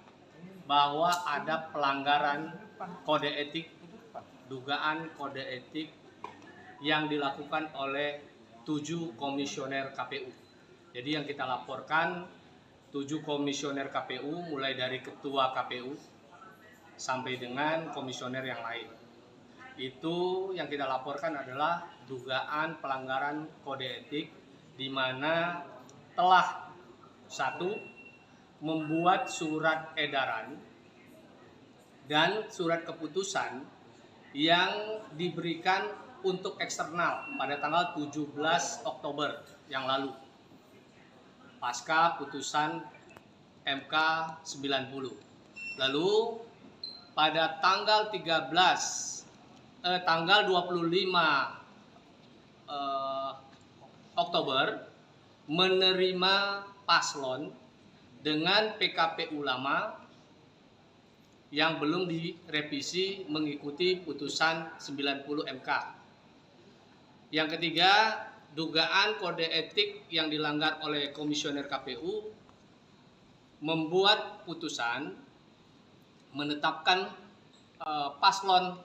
D: bahwa ada pelanggaran kode etik, dugaan kode etik yang dilakukan oleh 7 komisioner KPU. Jadi yang kita laporkan 7 komisioner KPU, mulai dari ketua KPU sampai dengan komisioner yang lain. Itu yang kita laporkan adalah dugaan pelanggaran kode etik di mana telah 1 membuat surat edaran dan surat keputusan yang diberikan untuk eksternal pada tanggal 17 Oktober yang lalu, pasca putusan MK 90. Lalu pada tanggal 25 Oktober menerima paslon dengan PKPU lama yang belum direvisi mengikuti putusan 90 MK. Yang ketiga, dugaan kode etik yang dilanggar oleh komisioner KPU membuat putusan menetapkan paslon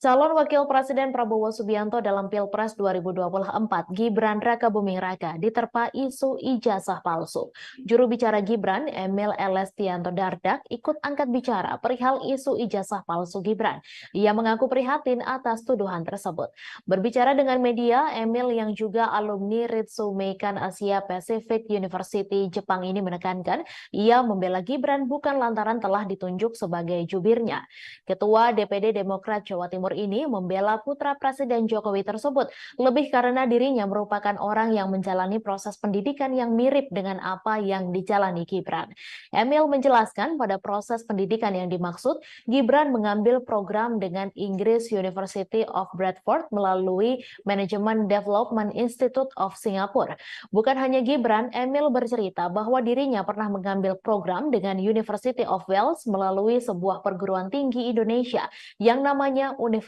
A: Calon Wakil Presiden Prabowo Subianto dalam Pilpres 2024, Gibran Rakabuming Raka, diterpa isu ijazah palsu. Juru bicara Gibran, Emil Elestianto Dardak, ikut angkat bicara perihal isu ijazah palsu Gibran. Ia mengaku prihatin atas tuduhan tersebut. Berbicara dengan media, Emil yang juga alumni Ritsumeikan Asia Pacific University Jepang ini menekankan, ia membela Gibran bukan lantaran telah ditunjuk sebagai jubirnya. Ketua DPD Demokrat Jawa Timur ini membela putra Presiden Jokowi tersebut lebih karena dirinya merupakan orang yang menjalani proses pendidikan yang mirip dengan apa yang dijalani Gibran. Emil menjelaskan pada proses pendidikan yang dimaksud, Gibran mengambil program dengan Inggris University of Bradford melalui Management Development Institute of Singapore. Bukan hanya Gibran, Emil bercerita bahwa dirinya pernah mengambil program dengan University of Wales melalui sebuah perguruan tinggi Indonesia yang namanya Universitas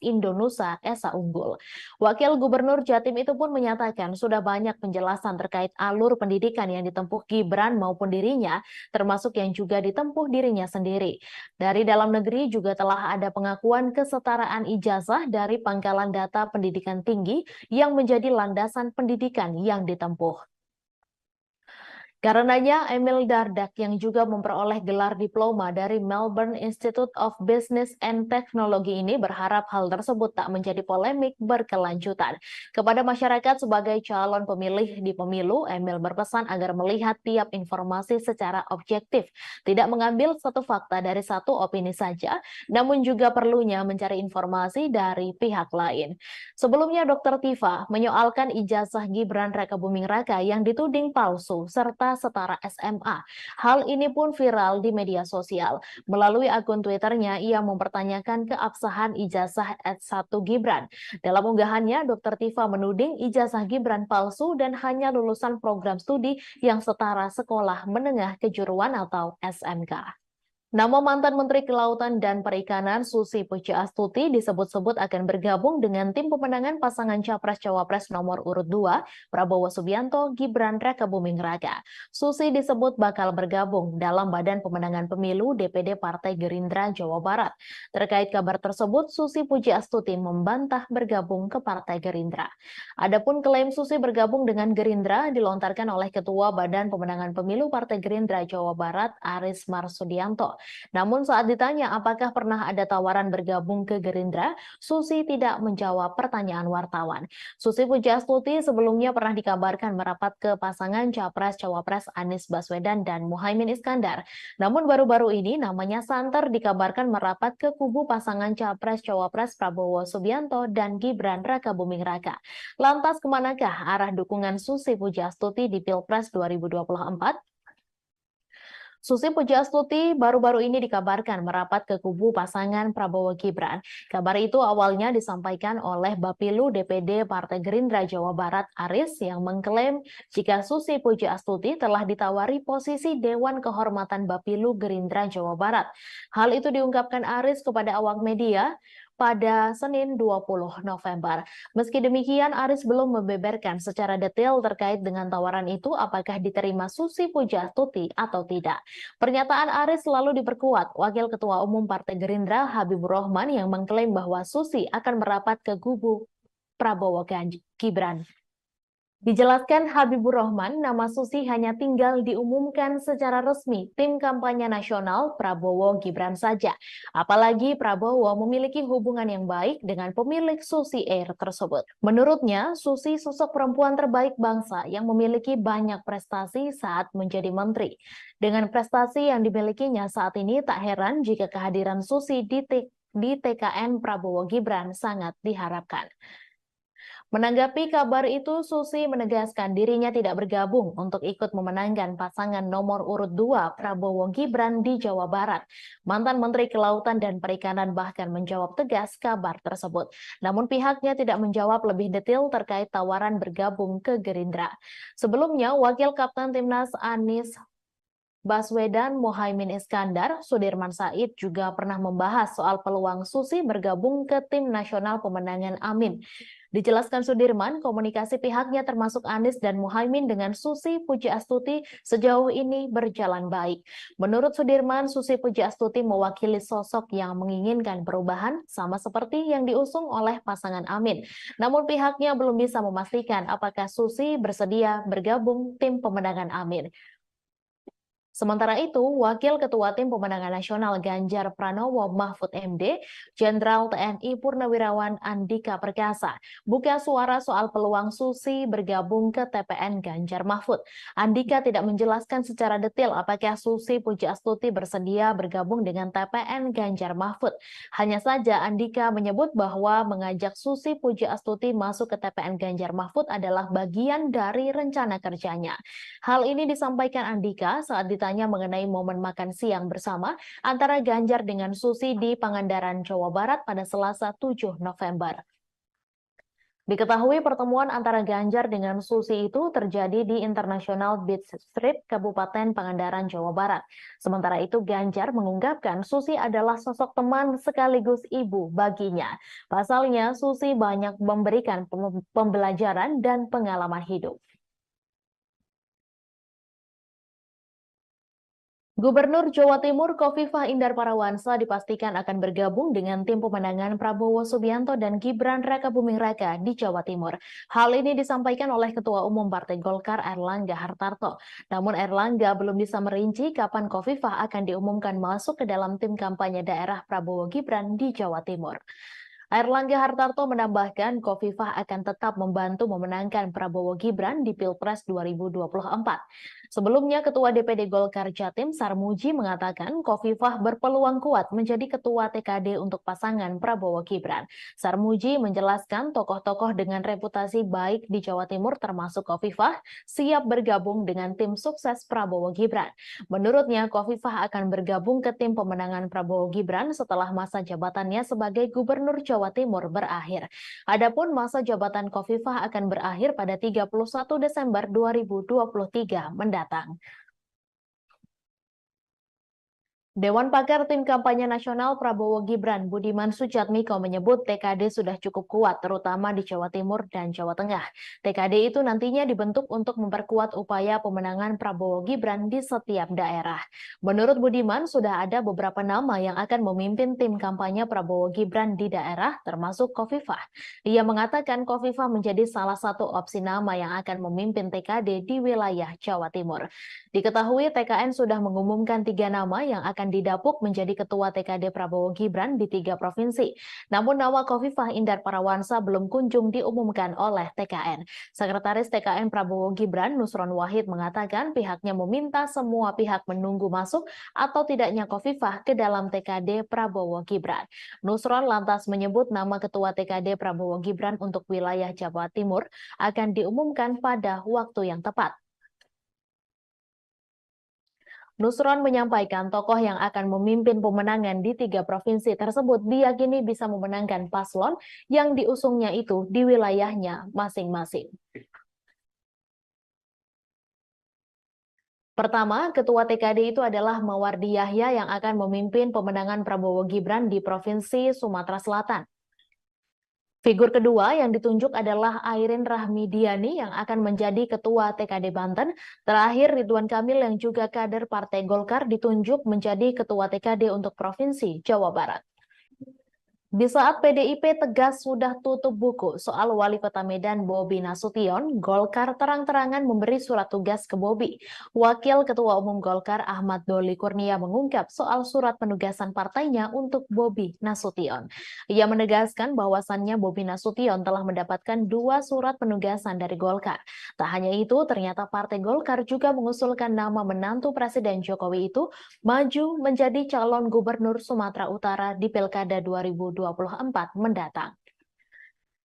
A: Indonesia Esa Unggul. Wakil Gubernur Jatim itu pun menyatakan sudah banyak penjelasan terkait alur pendidikan yang ditempuh Gibran maupun dirinya, termasuk yang juga ditempuh dirinya sendiri. Dari dalam negeri juga telah ada pengakuan kesetaraan ijazah dari Pangkalan Data Pendidikan Tinggi yang menjadi landasan pendidikan yang ditempuh. Karenanya, Emil Dardak yang juga memperoleh gelar diploma dari Melbourne Institute of Business and Technology ini berharap hal tersebut tak menjadi polemik berkelanjutan. Kepada masyarakat sebagai calon pemilih di pemilu, Emil berpesan agar melihat tiap informasi secara objektif, tidak mengambil satu fakta dari satu opini saja, namun juga perlunya mencari informasi dari pihak lain. Sebelumnya, Dr. Tifa menyoalkan ijazah Gibran Rakabuming Raka yang dituding palsu serta setara SMA. Hal ini pun viral di media sosial. Melalui akun Twitternya, ia mempertanyakan keabsahan ijazah S1 Gibran. Dalam unggahannya, Dr. Tifa menuding ijazah Gibran palsu dan hanya lulusan program studi yang setara sekolah menengah kejuruan atau SMK. Nama mantan Menteri Kelautan dan Perikanan Susi Pujiastuti disebut-sebut akan bergabung dengan tim pemenangan pasangan Capres-Cawapres nomor urut 2, Prabowo Subianto, Gibran Rakabuming Raka. Susi disebut bakal bergabung dalam Badan Pemenangan Pemilu DPD Partai Gerindra Jawa Barat. Terkait kabar tersebut, Susi Pujiastuti membantah bergabung ke Partai Gerindra. Adapun klaim Susi bergabung dengan Gerindra dilontarkan oleh Ketua Badan Pemenangan Pemilu Partai Gerindra Jawa Barat, Aris Marsudianto. Namun saat ditanya apakah pernah ada tawaran bergabung ke Gerindra, Susi tidak menjawab pertanyaan wartawan. Susi Pujiastuti sebelumnya pernah dikabarkan merapat ke pasangan Capres-Cawapres Anies Baswedan dan Muhaimin Iskandar. Namun baru-baru ini namanya santer dikabarkan merapat ke kubu pasangan Capres-Cawapres Prabowo Subianto dan Gibran Rakabuming Raka. Lantas kemanakah arah dukungan Susi Pujiastuti di Pilpres 2024? Susi Pujiastuti baru-baru ini dikabarkan merapat ke kubu pasangan Prabowo Gibran. Kabar itu awalnya disampaikan oleh Bapilu DPD Partai Gerindra Jawa Barat Aris yang mengklaim jika Susi Pujiastuti telah ditawari posisi Dewan Kehormatan Bapilu Gerindra Jawa Barat. Hal itu diungkapkan Aris kepada awak media pada Senin 20 November. Meski demikian, Aris belum membeberkan secara detail terkait dengan tawaran itu apakah diterima Susi Pujiastuti atau tidak. Pernyataan Aris selalu diperkuat Wakil Ketua Umum Partai Gerindra Habibur Rahman yang mengklaim bahwa Susi akan merapat ke kubu Prabowo Gibran. Dijelaskan Habibur Rahman, nama Susi hanya tinggal diumumkan secara resmi tim kampanye nasional Prabowo Gibran saja. Apalagi Prabowo memiliki hubungan yang baik dengan pemilik Susi Air tersebut. Menurutnya, Susi sosok perempuan terbaik bangsa yang memiliki banyak prestasi saat menjadi menteri. Dengan prestasi yang dimilikinya saat ini, tak heran jika kehadiran Susi di di TKN Prabowo Gibran sangat diharapkan. Menanggapi kabar itu, Susi menegaskan dirinya tidak bergabung untuk ikut memenangkan pasangan nomor urut 2 Prabowo Gibran di Jawa Barat. Mantan Menteri Kelautan dan Perikanan bahkan menjawab tegas kabar tersebut. Namun pihaknya tidak menjawab lebih detail terkait tawaran bergabung ke Gerindra. Sebelumnya, Wakil Kapten Timnas Anies Baswedan Muhaimin Iskandar, Sudirman Said juga pernah membahas soal peluang Susi bergabung ke tim nasional pemenangan Amin. Dijelaskan Sudirman, komunikasi pihaknya termasuk Anies dan Muhaimin dengan Susi Pujiastuti sejauh ini berjalan baik. Menurut Sudirman, Susi Pujiastuti mewakili sosok yang menginginkan perubahan sama seperti yang diusung oleh pasangan Amin. Namun pihaknya belum bisa memastikan apakah Susi bersedia bergabung tim pemenangan Amin. Sementara itu, Wakil Ketua Tim Pemenangan Nasional Ganjar Pranowo Mahfud MD, Jenderal TNI Purnawirawan Andika Perkasa, buka suara soal peluang Susi bergabung ke TPN Ganjar Mahfud. Andika tidak menjelaskan secara detail apakah Susi Pujiastuti bersedia bergabung dengan TPN Ganjar Mahfud. Hanya saja Andika menyebut bahwa mengajak Susi Pujiastuti masuk ke TPN Ganjar Mahfud adalah bagian dari rencana kerjanya. Hal ini disampaikan Andika saat ditanya mengenai momen makan siang bersama antara Ganjar dengan Susi di Pangandaran, Jawa Barat pada Selasa 7 November. Diketahui pertemuan antara Ganjar dengan Susi itu terjadi di International Beach Street, Kabupaten Pangandaran, Jawa Barat. Sementara itu Ganjar mengungkapkan Susi adalah sosok teman sekaligus ibu baginya. Pasalnya Susi banyak memberikan pembelajaran dan pengalaman hidup. Gubernur Jawa Timur Khofifah Indar Parawansa dipastikan akan bergabung dengan tim pemenangan Prabowo Subianto dan Gibran Rakabuming Raka di Jawa Timur. Hal ini disampaikan oleh Ketua Umum Partai Golkar Airlangga Hartarto. Namun Airlangga belum bisa merinci kapan Khofifah akan diumumkan masuk ke dalam tim kampanye daerah Prabowo Gibran di Jawa Timur. Airlangga Hartarto menambahkan Khofifah akan tetap membantu memenangkan Prabowo Gibran di Pilpres 2024. Sebelumnya, Ketua DPD Golkar Jatim Sarmuji mengatakan Khofifah berpeluang kuat menjadi Ketua TKD untuk pasangan Prabowo Gibran. Sarmuji menjelaskan tokoh-tokoh dengan reputasi baik di Jawa Timur termasuk Khofifah siap bergabung dengan tim sukses Prabowo Gibran. Menurutnya, Khofifah akan bergabung ke tim pemenangan Prabowo Gibran setelah masa jabatannya sebagai Gubernur Jawa Timur berakhir. Adapun masa jabatan Khofifah akan berakhir pada 31 Desember 2023 mendatang. Dewan Pakar Tim Kampanye Nasional Prabowo Gibran Budiman Sujatmiko menyebut TKD sudah cukup kuat terutama di Jawa Timur dan Jawa Tengah. TKD itu nantinya dibentuk untuk memperkuat upaya pemenangan Prabowo Gibran di setiap daerah. Menurut Budiman sudah ada beberapa nama yang akan memimpin tim kampanye Prabowo Gibran di daerah termasuk Khofifah. Ia mengatakan Khofifah menjadi salah satu opsi nama yang akan memimpin TKD di wilayah Jawa Timur. Diketahui TKN sudah mengumumkan 3 nama yang akan didapuk menjadi Ketua TKD Prabowo Gibran di 3 provinsi. Namun nama Khofifah Indar Parawansa belum kunjung diumumkan oleh TKN. Sekretaris TKN Prabowo Gibran Nusron Wahid mengatakan pihaknya meminta semua pihak menunggu masuk atau tidaknya Khofifah ke dalam TKD Prabowo Gibran. Nusron lantas menyebut nama Ketua TKD Prabowo Gibran untuk wilayah Jawa Timur akan diumumkan pada waktu yang tepat. Nusron menyampaikan tokoh yang akan memimpin pemenangan di 3 provinsi tersebut diyakini bisa memenangkan paslon yang diusungnya itu di wilayahnya masing-masing. Pertama, Ketua TKD itu adalah Mawardi Yahya yang akan memimpin pemenangan Prabowo Gibran di Provinsi Sumatera Selatan. Figur kedua yang ditunjuk adalah Airin Rahmidiani yang akan menjadi Ketua TKD Banten. Terakhir, Ridwan Kamil yang juga kader Partai Golkar ditunjuk menjadi Ketua TKD untuk Provinsi Jawa Barat. Di saat PDIP tegas sudah tutup buku soal Wali Kota Medan Bobi Nasution, Golkar terang-terangan memberi surat tugas ke Bobi. Wakil Ketua Umum Golkar Ahmad Doli Kurnia mengungkap soal surat penugasan partainya untuk Bobi Nasution. Ia menegaskan bahwasannya Bobi Nasution telah mendapatkan 2 surat penugasan dari Golkar. Tak hanya itu, ternyata Partai Golkar juga mengusulkan nama menantu Presiden Jokowi itu maju menjadi calon gubernur Sumatera Utara di Pilkada 2024 mendatang.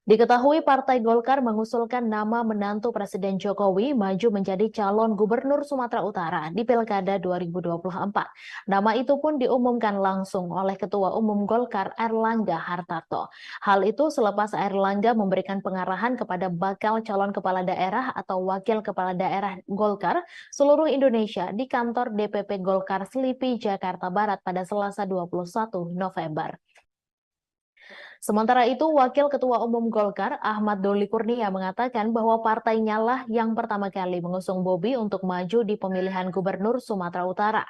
A: Diketahui Partai Golkar mengusulkan nama menantu Presiden Jokowi maju menjadi calon gubernur Sumatera Utara di Pilkada 2024. Nama itu pun diumumkan langsung oleh Ketua Umum Golkar Airlangga Hartarto. Hal itu selepas Airlangga memberikan pengarahan kepada bakal calon kepala daerah atau wakil kepala daerah Golkar seluruh Indonesia di kantor DPP Golkar Selipi, Jakarta Barat pada Selasa 21 November. Sementara itu, Wakil Ketua Umum Golkar Ahmad Doli Kurnia mengatakan bahwa partainya lah yang pertama kali mengusung Bobi untuk maju di pemilihan gubernur Sumatera Utara.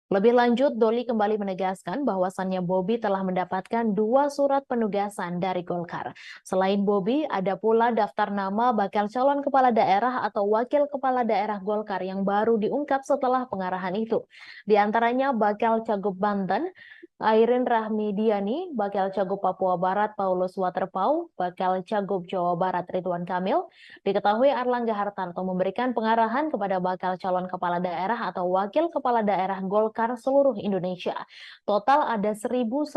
A: Lebih lanjut, Doli kembali menegaskan bahwasannya Bobi telah mendapatkan 2 surat penugasan dari Golkar. Selain Bobi, ada pula daftar nama bakal calon kepala daerah atau wakil kepala daerah Golkar yang baru diungkap setelah pengarahan itu. Di antaranya bakal Cagup Banten, Airin Rahmidiani, bakal Cagup Papua Barat Paulus Waterpau, bakal Cagup Jawa Barat Ridwan Kamil. Diketahui Airlangga Hartarto memberikan pengarahan kepada bakal calon kepala daerah atau wakil kepala daerah Golkar seluruh Indonesia. Total ada 1.117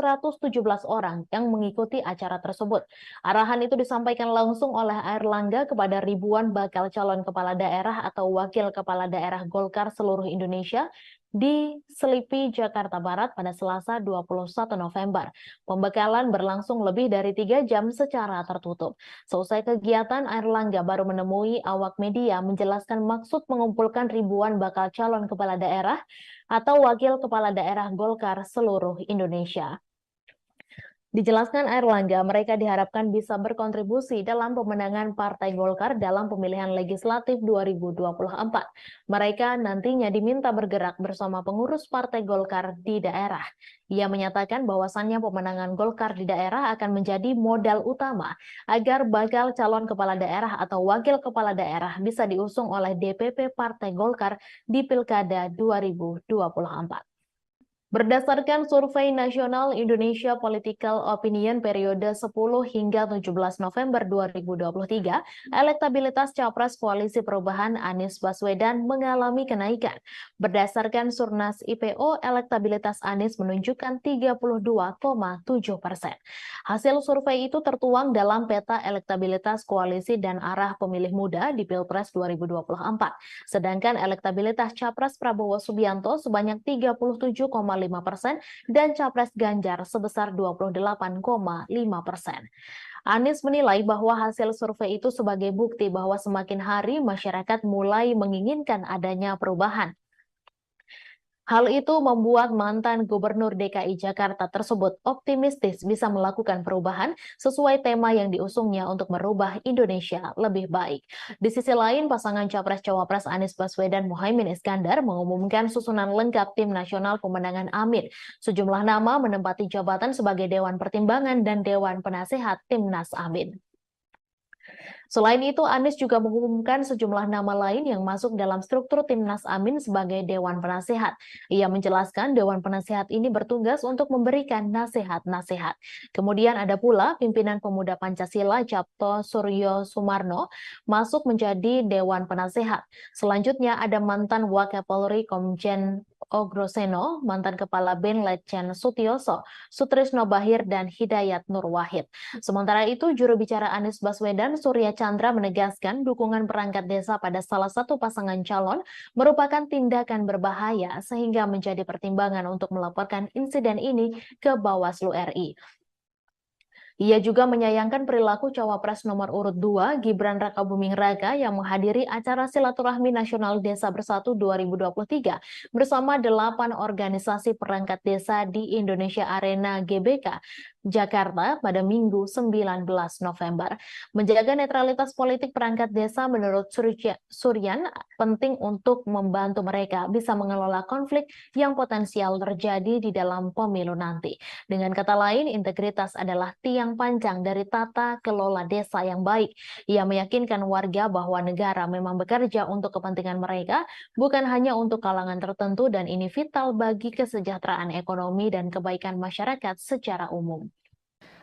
A: orang yang mengikuti acara tersebut. Arahan itu disampaikan langsung oleh Airlangga kepada ribuan bakal calon kepala daerah atau wakil kepala daerah Golkar seluruh Indonesia di Selipi, Jakarta Barat pada Selasa 21 November. Pembekalan berlangsung lebih dari 3 jam secara tertutup. Selesai kegiatan, Airlangga baru menemui awak media menjelaskan maksud mengumpulkan ribuan bakal calon kepala daerah atau wakil kepala daerah Golkar seluruh Indonesia. Dijelaskan Airlangga, mereka diharapkan bisa berkontribusi dalam pemenangan Partai Golkar dalam pemilihan legislatif 2024. Mereka nantinya diminta bergerak bersama pengurus Partai Golkar di daerah. Ia menyatakan bahwasannya pemenangan Golkar di daerah akan menjadi modal utama agar bakal calon kepala daerah atau wakil kepala daerah bisa diusung oleh DPP Partai Golkar di Pilkada 2024. Berdasarkan Survei Nasional Indonesia Political Opinion periode 10 hingga 17 November 2023, elektabilitas Capres Koalisi Perubahan Anies Baswedan mengalami kenaikan. Berdasarkan Surnas IPO, elektabilitas Anies menunjukkan 32,7%. Hasil survei itu tertuang dalam peta elektabilitas koalisi dan arah pemilih muda di Pilpres 2024. Sedangkan elektabilitas Capres Prabowo Subianto sebanyak 37,5% dan Capres Ganjar sebesar 28,5%. Anies menilai bahwa hasil survei itu sebagai bukti bahwa semakin hari masyarakat mulai menginginkan adanya perubahan. Hal itu membuat mantan Gubernur DKI Jakarta tersebut optimistis bisa melakukan perubahan sesuai tema yang diusungnya untuk merubah Indonesia lebih baik. Di sisi lain, pasangan Capres-Cawapres Anies Baswedan Muhaimin Iskandar mengumumkan susunan lengkap Tim Nasional Pemenangan Amin. Sejumlah nama menempati jabatan sebagai Dewan Pertimbangan dan Dewan Penasehat Timnas Amin. Selain itu, Anies juga mengumumkan sejumlah nama lain yang masuk dalam struktur Timnas Amin sebagai Dewan Penasehat. Ia menjelaskan Dewan Penasehat ini bertugas untuk memberikan nasihat-nasihat. Kemudian ada pula pimpinan Pemuda Pancasila Capto Suryo Sumarno masuk menjadi Dewan Penasehat. Selanjutnya ada mantan Wakapolri Komjen Ogroseno, mantan Kepala BIN Letjen Sutioso, Sutrisno Bahir, dan Hidayat Nur Wahid. Sementara itu, juru bicara Anies Baswedan, Surya Chandra, menegaskan dukungan perangkat desa pada salah satu pasangan calon merupakan tindakan berbahaya sehingga menjadi pertimbangan untuk melaporkan insiden ini ke Bawaslu RI. Ia juga menyayangkan perilaku Cawapres nomor urut 2 Gibran Rakabuming Raka yang menghadiri acara Silaturahmi Nasional Desa Bersatu 2023 bersama 8 organisasi perangkat desa di Indonesia Arena GBK Jakarta pada Minggu 19 November. Menjaga netralitas politik perangkat desa menurut Suryan penting untuk membantu mereka bisa mengelola konflik yang potensial terjadi di dalam pemilu nanti. Dengan kata lain, integritas adalah tiang panjang dari tata kelola desa yang baik. Ia meyakinkan warga bahwa negara memang bekerja untuk kepentingan mereka, bukan hanya untuk kalangan tertentu, dan ini vital bagi kesejahteraan ekonomi dan kebaikan masyarakat secara umum.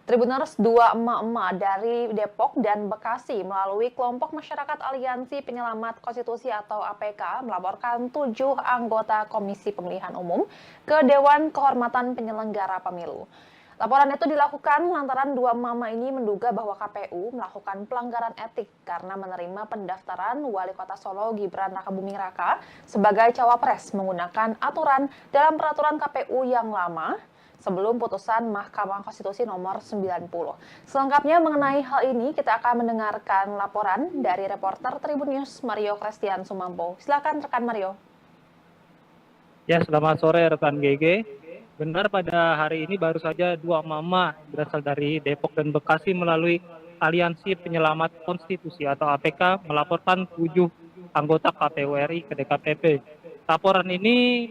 B: Tribuners, dua emak-emak dari Depok dan Bekasi melalui kelompok masyarakat Aliansi Penyelamat Konstitusi atau APK melaporkan 7 anggota Komisi Pemilihan Umum ke Dewan Kehormatan Penyelenggara Pemilu. Laporan itu dilakukan lantaran dua mama ini menduga bahwa KPU melakukan pelanggaran etik karena menerima pendaftaran Wali Kota Solo Gibran Rakabuming Raka sebagai cawapres menggunakan aturan dalam peraturan KPU yang lama sebelum putusan Mahkamah Konstitusi nomor 90. Selengkapnya mengenai hal ini kita akan mendengarkan laporan dari reporter Tribun News Mario Christian Sumampo. Silakan rekan Mario.
C: Ya, selamat sore rekan GG. Benar, pada hari ini baru saja dua mama berasal dari Depok dan Bekasi melalui Aliansi Penyelamat Konstitusi atau APK melaporkan 7 anggota KPU RI ke DKPP. Laporan ini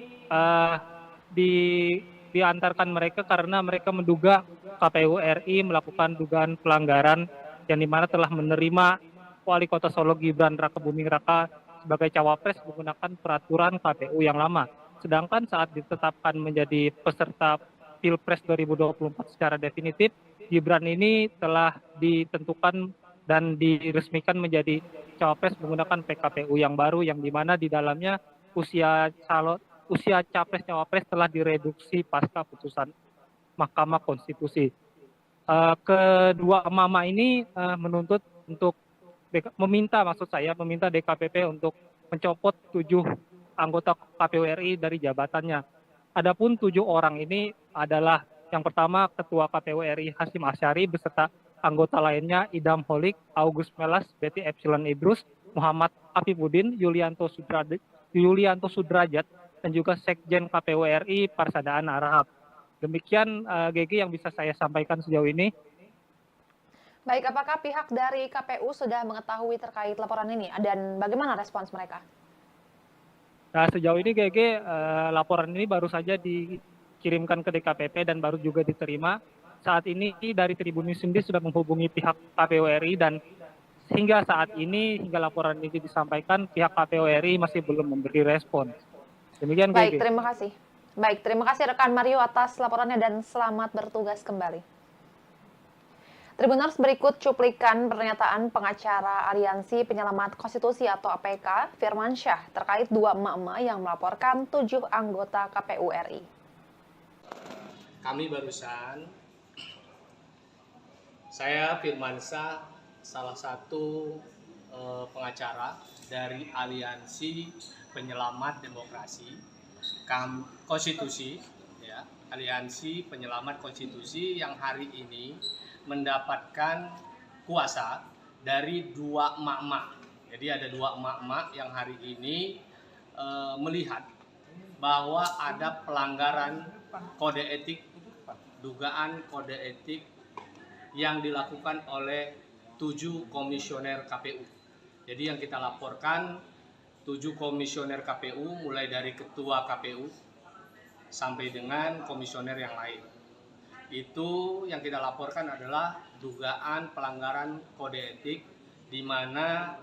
C: diantarkan mereka karena mereka menduga KPU RI melakukan dugaan pelanggaran yang dimana telah menerima Wali Kota Solo Gibran Rakabuming Raka sebagai cawapres menggunakan peraturan KPU yang lama. Sedangkan saat ditetapkan menjadi peserta Pilpres 2024 secara definitif, Gibran ini telah ditentukan dan diresmikan menjadi cawapres menggunakan PKPU yang baru, yang dimana di dalamnya usia capres cawapres telah direduksi pasca putusan Mahkamah Konstitusi. Kedua mama ini menuntut untuk meminta DKPP untuk mencopot 7 anggota KPU RI dari jabatannya. Adapun 7 orang ini adalah yang pertama Ketua KPU RI Hasyim Asyari beserta anggota lainnya Idam Holik, August Melas, Betty Epsilon Idrus, Muhammad Afifuddin, Yulianto Sudrajat, dan juga Sekjen KPU RI Parsadaan Arahap. Demikian GG yang bisa saya sampaikan sejauh ini.
B: Baik, apakah pihak dari KPU sudah mengetahui terkait laporan ini dan bagaimana respons mereka?
C: Nah, sejauh ini GG laporan ini baru saja dikirimkan ke DKPP dan baru juga diterima. Saat ini dari Tribun News sendiri sudah menghubungi pihak KPU RI dan hingga saat ini, hingga laporan ini disampaikan, pihak KPU RI masih belum memberi respon. Demikian GG.
B: Baik, terima kasih rekan Mario atas laporannya dan selamat bertugas kembali. Tribuners, berikut cuplikan pernyataan pengacara Aliansi Penyelamat Konstitusi atau APK, Firman Syah, terkait dua emak-emak yang melaporkan 7 anggota KPU RI.
D: Kami barusan, saya Firman Syah, salah satu pengacara dari Aliansi Penyelamat Demokrasi, Konstitusi, ya, Aliansi Penyelamat Konstitusi yang hari ini mendapatkan kuasa dari 2 emak-emak. Jadi ada 2 emak-emak yang hari ini melihat bahwa ada pelanggaran kode etik, dugaan kode etik yang dilakukan oleh 7 komisioner KPU. Jadi yang kita laporkan 7 komisioner KPU mulai dari ketua KPU sampai dengan komisioner yang lain. Itu yang kita laporkan adalah dugaan pelanggaran kode etik di mana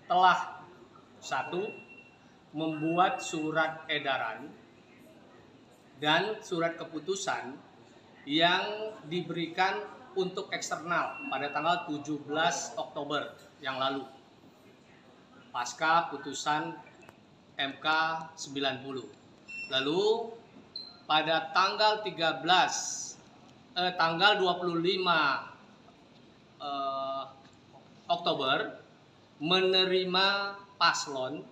D: telah 1. Membuat surat edaran dan surat keputusan yang diberikan untuk eksternal pada tanggal 17 Oktober yang lalu pasca putusan MK 90. Lalu pada tanggal 25 Oktober menerima paslon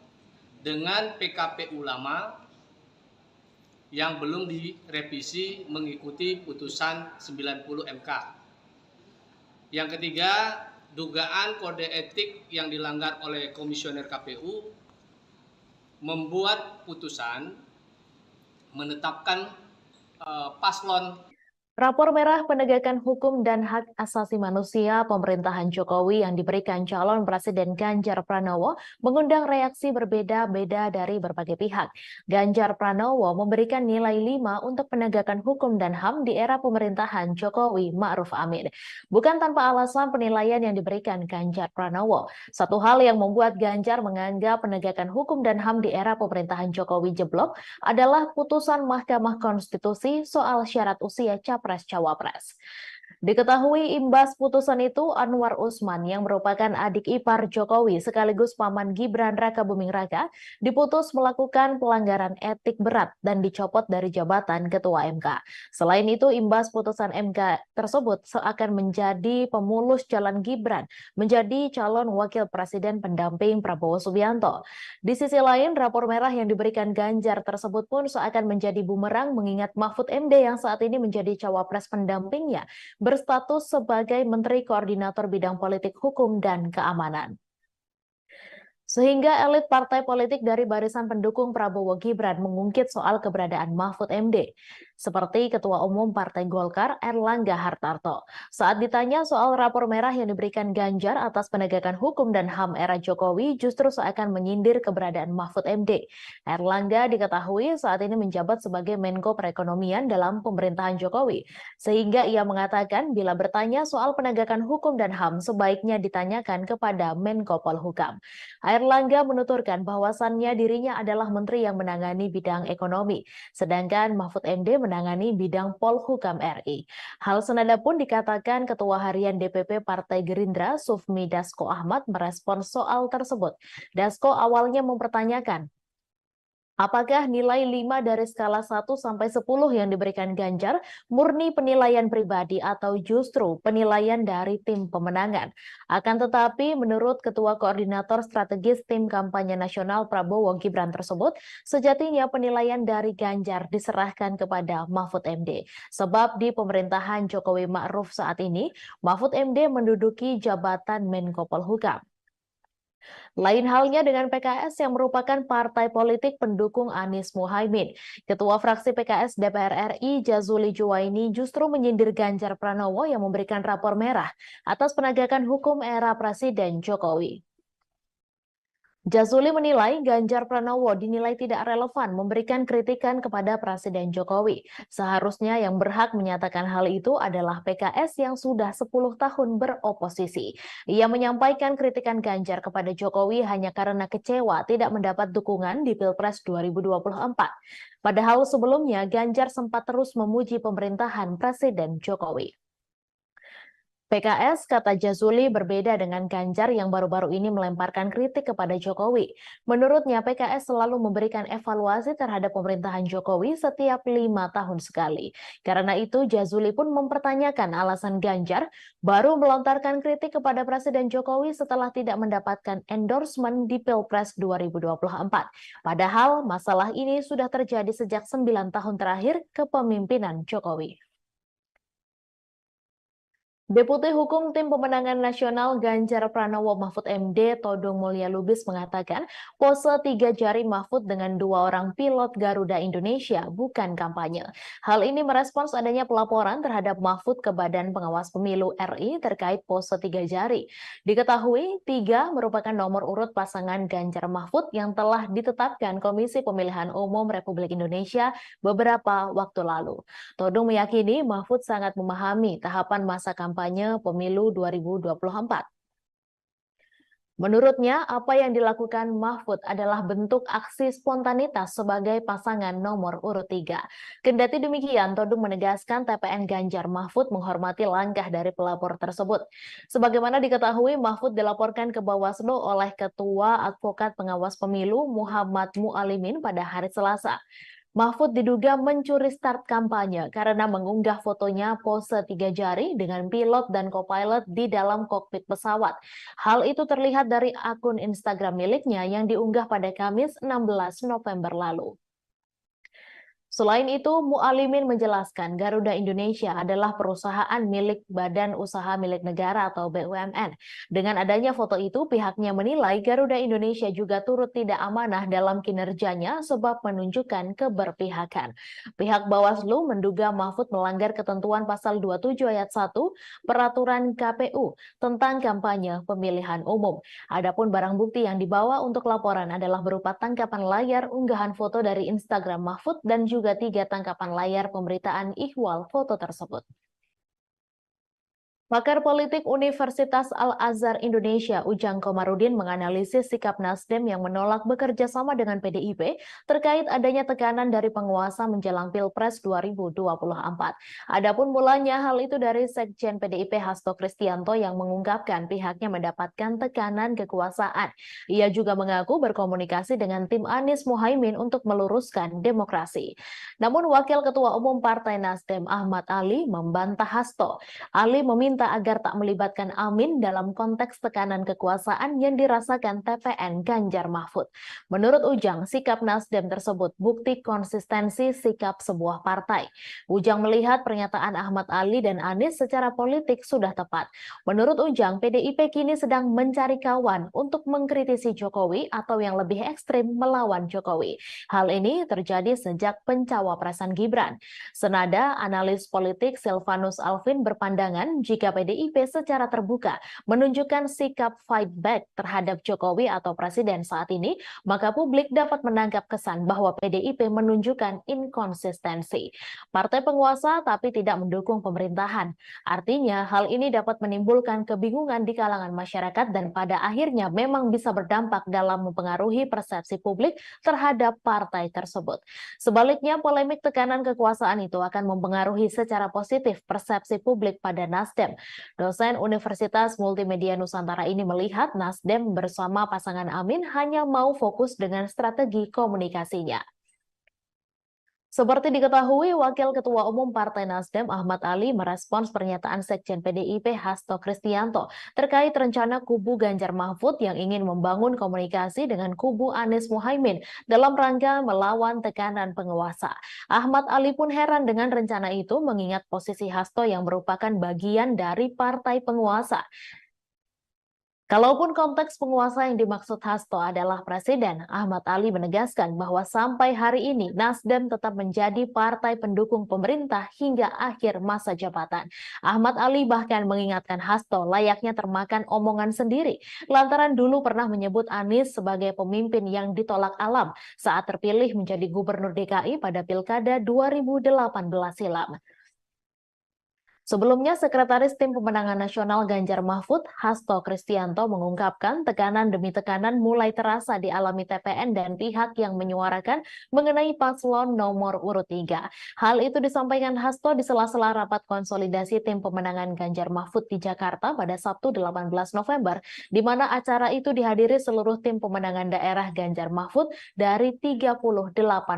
D: dengan PKPU lama yang belum direvisi mengikuti putusan 90 MK. Yang ketiga, dugaan kode etik yang dilanggar oleh komisioner KPU membuat putusan menetapkan paslon
A: Rapor merah penegakan hukum dan hak asasi manusia pemerintahan Jokowi yang diberikan calon Presiden Ganjar Pranowo mengundang reaksi berbeda-beda dari berbagai pihak. Ganjar Pranowo memberikan nilai 5 untuk penegakan hukum dan HAM di era pemerintahan Jokowi Ma'ruf Amin. Bukan tanpa alasan penilaian yang diberikan Ganjar Pranowo. Satu hal yang membuat Ganjar menganggap penegakan hukum dan HAM di era pemerintahan Jokowi jeblok adalah putusan Mahkamah Konstitusi soal syarat usia Capres-Cawapres. Diketahui imbas putusan itu, Anwar Usman yang merupakan adik ipar Jokowi sekaligus paman Gibran Rakabuming Raka diputus melakukan pelanggaran etik berat dan dicopot dari jabatan Ketua MK. Selain itu, imbas putusan MK tersebut seakan menjadi pemulus jalan Gibran menjadi calon wakil presiden pendamping Prabowo Subianto. Di sisi lain, rapor merah yang diberikan Ganjar tersebut pun seakan menjadi bumerang mengingat Mahfud MD yang saat ini menjadi cawapres pendampingnya berstatus sebagai Menteri Koordinator Bidang Politik Hukum dan Keamanan. Sehingga elit partai politik dari barisan pendukung Prabowo Gibran mengungkit soal keberadaan Mahfud MD. Seperti Ketua Umum Partai Golkar Erlangga Hartarto. Saat ditanya soal rapor merah yang diberikan Ganjar atas penegakan hukum dan HAM era Jokowi justru seakan menyindir keberadaan Mahfud MD. Erlangga diketahui saat ini menjabat sebagai Menko Perekonomian dalam pemerintahan Jokowi. Sehingga ia mengatakan bila bertanya soal penegakan hukum dan HAM sebaiknya ditanyakan kepada Menko Polhukam. Erlangga menuturkan bahwasannya dirinya adalah menteri yang menangani bidang ekonomi, sedangkan Mahfud MD menangani bidang Polhukam RI. Hal senada pun dikatakan Ketua Harian DPP Partai Gerindra Sufmi Dasko Ahmad merespons soal tersebut. Dasko awalnya mempertanyakan, apakah nilai 5 dari skala 1 sampai 10 yang diberikan Ganjar murni penilaian pribadi atau justru penilaian dari tim pemenangan? Akan tetapi menurut Ketua Koordinator Strategis Tim Kampanye Nasional Prabowo Gibran tersebut, sejatinya penilaian dari Ganjar diserahkan kepada Mahfud MD. Sebab di pemerintahan Jokowi Ma'ruf saat ini, Mahfud MD menduduki jabatan Menko Polhukam. Lain halnya dengan PKS yang merupakan partai politik pendukung Anies Muhaimin. Ketua fraksi PKS DPR RI Jazuli Juwaini justru menyindir Ganjar Pranowo yang memberikan rapor merah atas penegakan hukum era Presiden Jokowi. Jazuli menilai Ganjar Pranowo dinilai tidak relevan memberikan kritikan kepada Presiden Jokowi. Seharusnya yang berhak menyatakan hal itu adalah PKS yang sudah 10 tahun beroposisi. Ia menyampaikan kritikan Ganjar kepada Jokowi hanya karena kecewa tidak mendapat dukungan di Pilpres 2024. Padahal sebelumnya Ganjar sempat terus memuji pemerintahan Presiden Jokowi. PKS, kata Jazuli, berbeda dengan Ganjar yang baru-baru ini melemparkan kritik kepada Jokowi. Menurutnya, PKS selalu memberikan evaluasi terhadap pemerintahan Jokowi setiap 5 tahun sekali. Karena itu, Jazuli pun mempertanyakan alasan Ganjar baru melontarkan kritik kepada Presiden Jokowi setelah tidak mendapatkan endorsement di Pilpres 2024. Padahal, masalah ini sudah terjadi sejak 9 tahun terakhir kepemimpinan Jokowi. Deputi Hukum Tim Pemenangan Nasional Ganjar Pranowo Mahfud MD Todung Mulya Lubis mengatakan pose 3 jari Mahfud dengan 2 orang pilot Garuda Indonesia bukan kampanye. Hal ini merespons adanya pelaporan terhadap Mahfud ke Badan Pengawas Pemilu RI terkait pose 3 jari. Diketahui 3 merupakan nomor urut pasangan Ganjar Mahfud yang telah ditetapkan Komisi Pemilihan Umum Republik Indonesia beberapa waktu lalu. Todung meyakini Mahfud sangat memahami tahapan masa kampanye pemilu 2024. Menurutnya, apa yang dilakukan Mahfud adalah bentuk aksi spontanitas sebagai pasangan nomor urut 3. Kendati demikian, Todung menegaskan TPN Ganjar Mahfud menghormati langkah dari pelapor tersebut. Sebagaimana diketahui, Mahfud dilaporkan ke Bawaslu oleh Ketua Advokat Pengawas Pemilu Muhammad Mualimin pada hari Selasa. Mahfud diduga mencuri start kampanye karena mengunggah fotonya pose 3 jari dengan pilot dan co-pilot di dalam kokpit pesawat. Hal itu terlihat dari akun Instagram miliknya yang diunggah pada Kamis 16 November lalu. Selain itu, Mualimin menjelaskan Garuda Indonesia adalah perusahaan milik Badan Usaha Milik Negara atau BUMN. Dengan adanya foto itu, pihaknya menilai Garuda Indonesia juga turut tidak amanah dalam kinerjanya sebab menunjukkan keberpihakan. Pihak Bawaslu menduga Mahfud melanggar ketentuan pasal 27 ayat 1 Peraturan KPU tentang kampanye pemilihan umum. Adapun barang bukti yang dibawa untuk laporan adalah berupa tangkapan layar unggahan foto dari Instagram Mahfud dan juga 3 tangkapan layar pemberitaan ihwal foto tersebut. Pakar politik Universitas Al-Azhar Indonesia, Ujang Komarudin, menganalisis sikap Nasdem yang menolak bekerja sama dengan PDIP terkait adanya tekanan dari penguasa menjelang Pilpres 2024. Adapun mulanya hal itu dari Sekjen PDIP Hasto Kristianto yang mengungkapkan pihaknya mendapatkan tekanan kekuasaan. Ia juga mengaku berkomunikasi dengan tim Anies Muhaimin untuk meluruskan demokrasi. Namun Wakil Ketua Umum Partai Nasdem Ahmad Ali membantah Hasto. Ali meminta agar tak melibatkan Amin dalam konteks tekanan kekuasaan yang dirasakan TPN Ganjar Mahfud. Menurut Ujang, sikap Nasdem tersebut bukti konsistensi sikap sebuah partai. Ujang melihat pernyataan Ahmad Ali dan Anies secara politik sudah tepat. Menurut Ujang, PDIP kini sedang mencari kawan untuk mengkritisi Jokowi atau yang lebih ekstrim melawan Jokowi. Hal ini terjadi sejak pencawapresan Gibran. Senada, analis politik Silvanus Alvin berpandangan jika PDIP secara terbuka menunjukkan sikap fight back terhadap Jokowi atau Presiden saat ini, maka publik dapat menangkap kesan bahwa PDIP menunjukkan inkonsistensi. Partai penguasa tapi tidak mendukung pemerintahan. Artinya, hal ini dapat menimbulkan kebingungan di kalangan masyarakat dan pada akhirnya memang bisa berdampak dalam mempengaruhi persepsi publik terhadap partai tersebut. Sebaliknya, polemik tekanan kekuasaan itu akan mempengaruhi secara positif persepsi publik pada Nasdem. Dosen Universitas Multimedia Nusantara ini melihat Nasdem bersama pasangan Amin hanya mau fokus dengan strategi komunikasinya. Seperti diketahui, Wakil Ketua Umum Partai Nasdem Ahmad Ali merespons pernyataan Sekjen PDIP Hasto Kristianto terkait rencana kubu Ganjar Mahfud yang ingin membangun komunikasi dengan kubu Anies Muhaimin dalam rangka melawan tekanan penguasa. Ahmad Ali pun heran dengan rencana itu mengingat posisi Hasto yang merupakan bagian dari partai penguasa. Kalaupun konteks penguasa yang dimaksud Hasto adalah presiden, Ahmad Ali menegaskan bahwa sampai hari ini Nasdem tetap menjadi partai pendukung pemerintah hingga akhir masa jabatan. Ahmad Ali bahkan mengingatkan Hasto layaknya termakan omongan sendiri, lantaran dulu pernah menyebut Anies sebagai pemimpin yang ditolak alam saat terpilih menjadi gubernur DKI pada Pilkada 2018 silam. Sebelumnya, Sekretaris Tim Pemenangan Nasional Ganjar Mahfud, Hasto Kristianto, mengungkapkan tekanan demi tekanan mulai terasa dialami TPN dan pihak yang menyuarakan mengenai paslon nomor urut 3. Hal itu disampaikan Hasto di sela-sela rapat konsolidasi Tim Pemenangan Ganjar Mahfud di Jakarta pada Sabtu 18 November, di mana acara itu dihadiri seluruh tim pemenangan daerah Ganjar Mahfud dari 38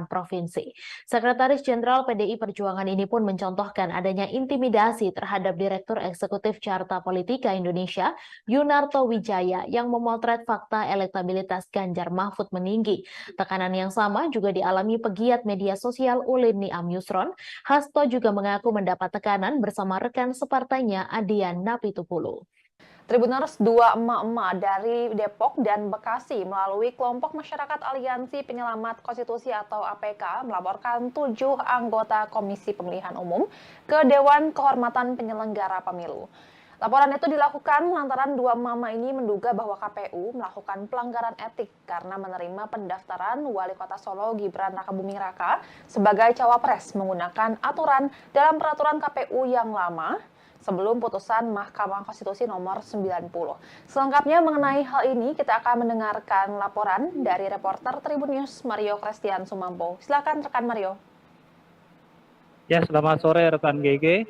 A: provinsi. Sekretaris Jenderal PDI Perjuangan ini pun mencontohkan adanya intimidasi terhadap Direktur Eksekutif Carta Politika Indonesia, Yunarto Wijaya, yang memotret fakta elektabilitas Ganjar Mahfud meninggi. Tekanan yang sama juga dialami pegiat media sosial Ulin Niam Yusron. Hasto juga mengaku mendapat tekanan bersama rekan separtainya Adian Napitupulu.
B: Tribuners, dua emak-emak dari Depok dan Bekasi melalui kelompok masyarakat Aliansi Penyelamat Konstitusi atau APK melaporkan 7 anggota Komisi Pemilihan Umum ke Dewan Kehormatan Penyelenggara Pemilu. Laporan itu dilakukan lantaran dua mama ini menduga bahwa KPU melakukan pelanggaran etik karena menerima pendaftaran Wali Kota Solo Gibran Rakabuming Raka sebagai cawapres menggunakan aturan dalam peraturan KPU yang lama sebelum putusan Mahkamah Konstitusi nomor 90. Selengkapnya mengenai hal ini, kita akan mendengarkan laporan dari reporter Tribun News Mario Christian Sumampo. Silakan rekan Mario.
C: Ya, selamat sore rekan GG.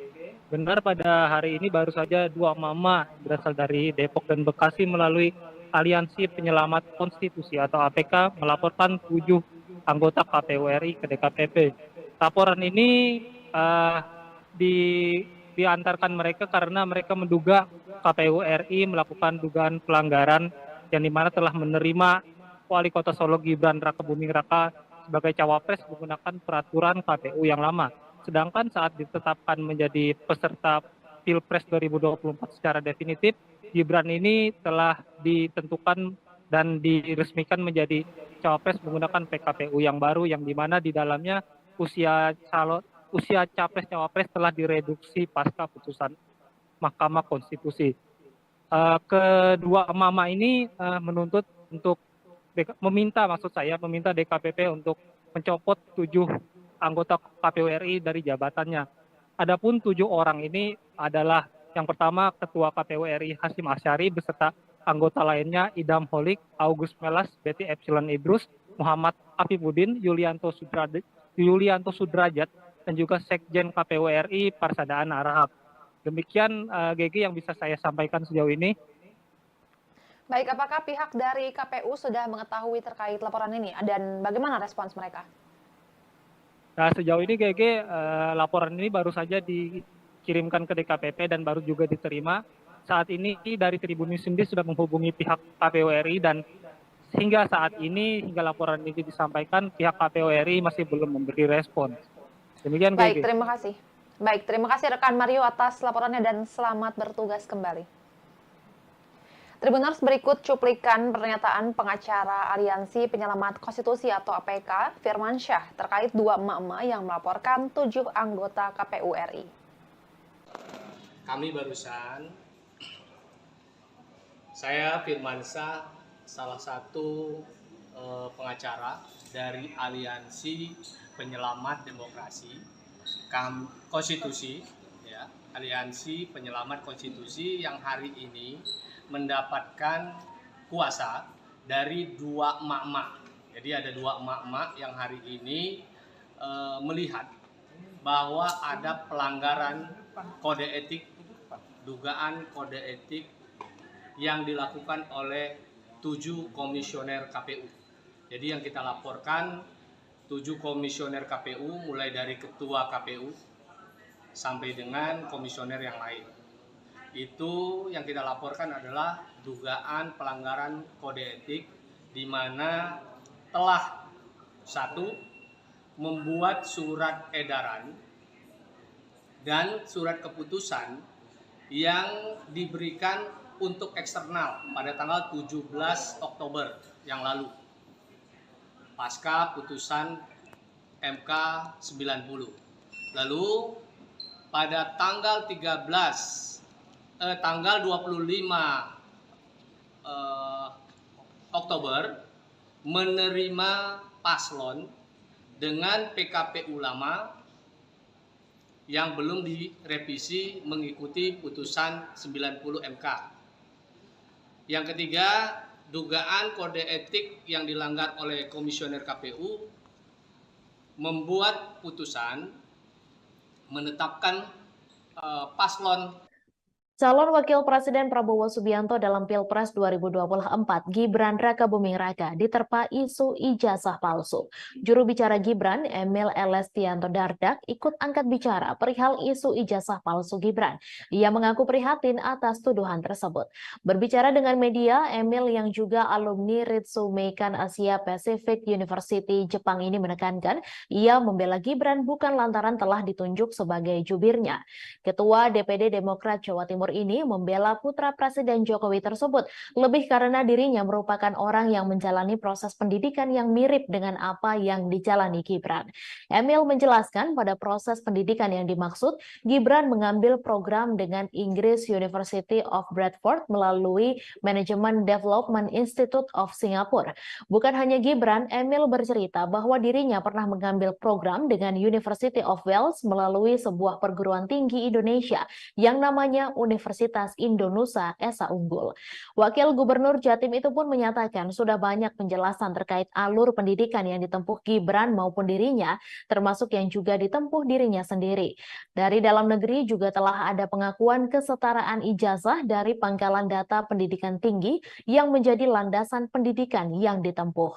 C: Benar, pada hari ini baru saja dua mama berasal dari Depok dan Bekasi melalui Aliansi Penyelamat Konstitusi atau APK melaporkan 7 anggota KPU RI ke DKPP. Laporan ini diantarkan mereka karena mereka menduga KPU RI melakukan dugaan pelanggaran yang dimana telah menerima Wali Kota Solo Gibran Rakabuming Raka sebagai cawapres menggunakan peraturan KPU yang lama. Sedangkan saat ditetapkan menjadi peserta Pilpres 2024 secara definitif, Gibran ini telah ditentukan dan diresmikan menjadi cawapres menggunakan PKPU yang baru, yang dimana di dalamnya usia capres cawapres telah direduksi pasca putusan Mahkamah Konstitusi. Kedua emak-emak ini menuntut untuk meminta DKPP untuk mencopot 7 anggota KPU RI dari jabatannya. Adapun 7 orang ini adalah yang pertama Ketua KPU RI Hasyim Asyari beserta anggota lainnya Idam Holik, August Melas, Betty Epsilon Idrus, Muhammad Afifuddin, Yulianto Sudrajat, dan juga Sekjen KPU RI Parsadaan Arahap. Demikian GG yang bisa saya sampaikan sejauh ini.
B: Baik, apakah pihak dari KPU sudah mengetahui terkait laporan ini dan bagaimana respons mereka?
C: Nah, sejauh ini GG laporan ini baru saja dikirimkan ke DKPP dan baru juga diterima. Saat ini dari Tribun News sendiri sudah menghubungi pihak KPU RI dan hingga saat ini, hingga laporan ini disampaikan, pihak KPU RI masih belum memberi respon. Demikian
B: Baik,
C: GG.
B: terima kasih. Baik, terima kasih rekan Mario atas laporannya dan selamat bertugas kembali. Tribuners, berikut cuplikan pernyataan pengacara Aliansi Penyelamat Konstitusi atau APK, Firman Syah, terkait 2 emak-emak yang melaporkan 7 anggota KPU RI.
D: Kami barusan, saya Firman Syah, salah satu pengacara dari Aliansi Penyelamat Demokrasi Konstitusi, ya, Aliansi Penyelamat Konstitusi yang hari ini mendapatkan kuasa dari 2 emak-emak. Jadi ada 2 emak-emak yang hari ini melihat bahwa ada pelanggaran kode etik, dugaan kode etik yang dilakukan oleh 7 komisioner KPU. Jadi yang kita laporkan 7 komisioner KPU, mulai dari ketua KPU sampai dengan komisioner yang lain. Itu yang kita laporkan adalah dugaan pelanggaran kode etik di mana telah 1. Membuat surat edaran dan surat keputusan yang diberikan untuk eksternal pada tanggal 17 Oktober yang lalu, pasca putusan MK 90. Lalu pada tanggal 25 Oktober menerima paslon dengan PKPU lama yang belum direvisi mengikuti putusan 90 MK. Yang ketiga, dugaan kode etik yang dilanggar oleh komisioner KPU membuat putusan menetapkan paslon
A: Calon Wakil Presiden Prabowo Subianto dalam Pilpres 2024, Gibran Rakabuming Raka, diterpa isu ijazah palsu. Juru bicara Gibran, Emil Elestianto Dardak, ikut angkat bicara perihal isu ijazah palsu Gibran. Ia mengaku prihatin atas tuduhan tersebut. Berbicara dengan media, Emil yang juga alumni Ritsumeikan Asia Pacific University Jepang ini menekankan, ia membela Gibran bukan lantaran telah ditunjuk sebagai jubirnya. Ketua DPD Demokrat Jawa Timur ini membela putra Presiden Jokowi tersebut lebih karena dirinya merupakan orang yang menjalani proses pendidikan yang mirip dengan apa yang dijalani Gibran. Emil menjelaskan pada proses pendidikan yang dimaksud, Gibran mengambil program dengan Inggris University of Bradford melalui Management Development Institute of Singapore. Bukan hanya Gibran, Emil bercerita bahwa dirinya pernah mengambil program dengan University of Wales melalui sebuah perguruan tinggi Indonesia yang namanya Universitas Indonesia Esa Unggul. Wakil Gubernur Jatim itu pun menyatakan sudah banyak penjelasan terkait alur pendidikan yang ditempuh Gibran maupun dirinya, termasuk yang juga ditempuh dirinya sendiri. Dari dalam negeri juga telah ada pengakuan kesetaraan ijazah dari Pangkalan Data Pendidikan Tinggi yang menjadi landasan pendidikan yang ditempuh.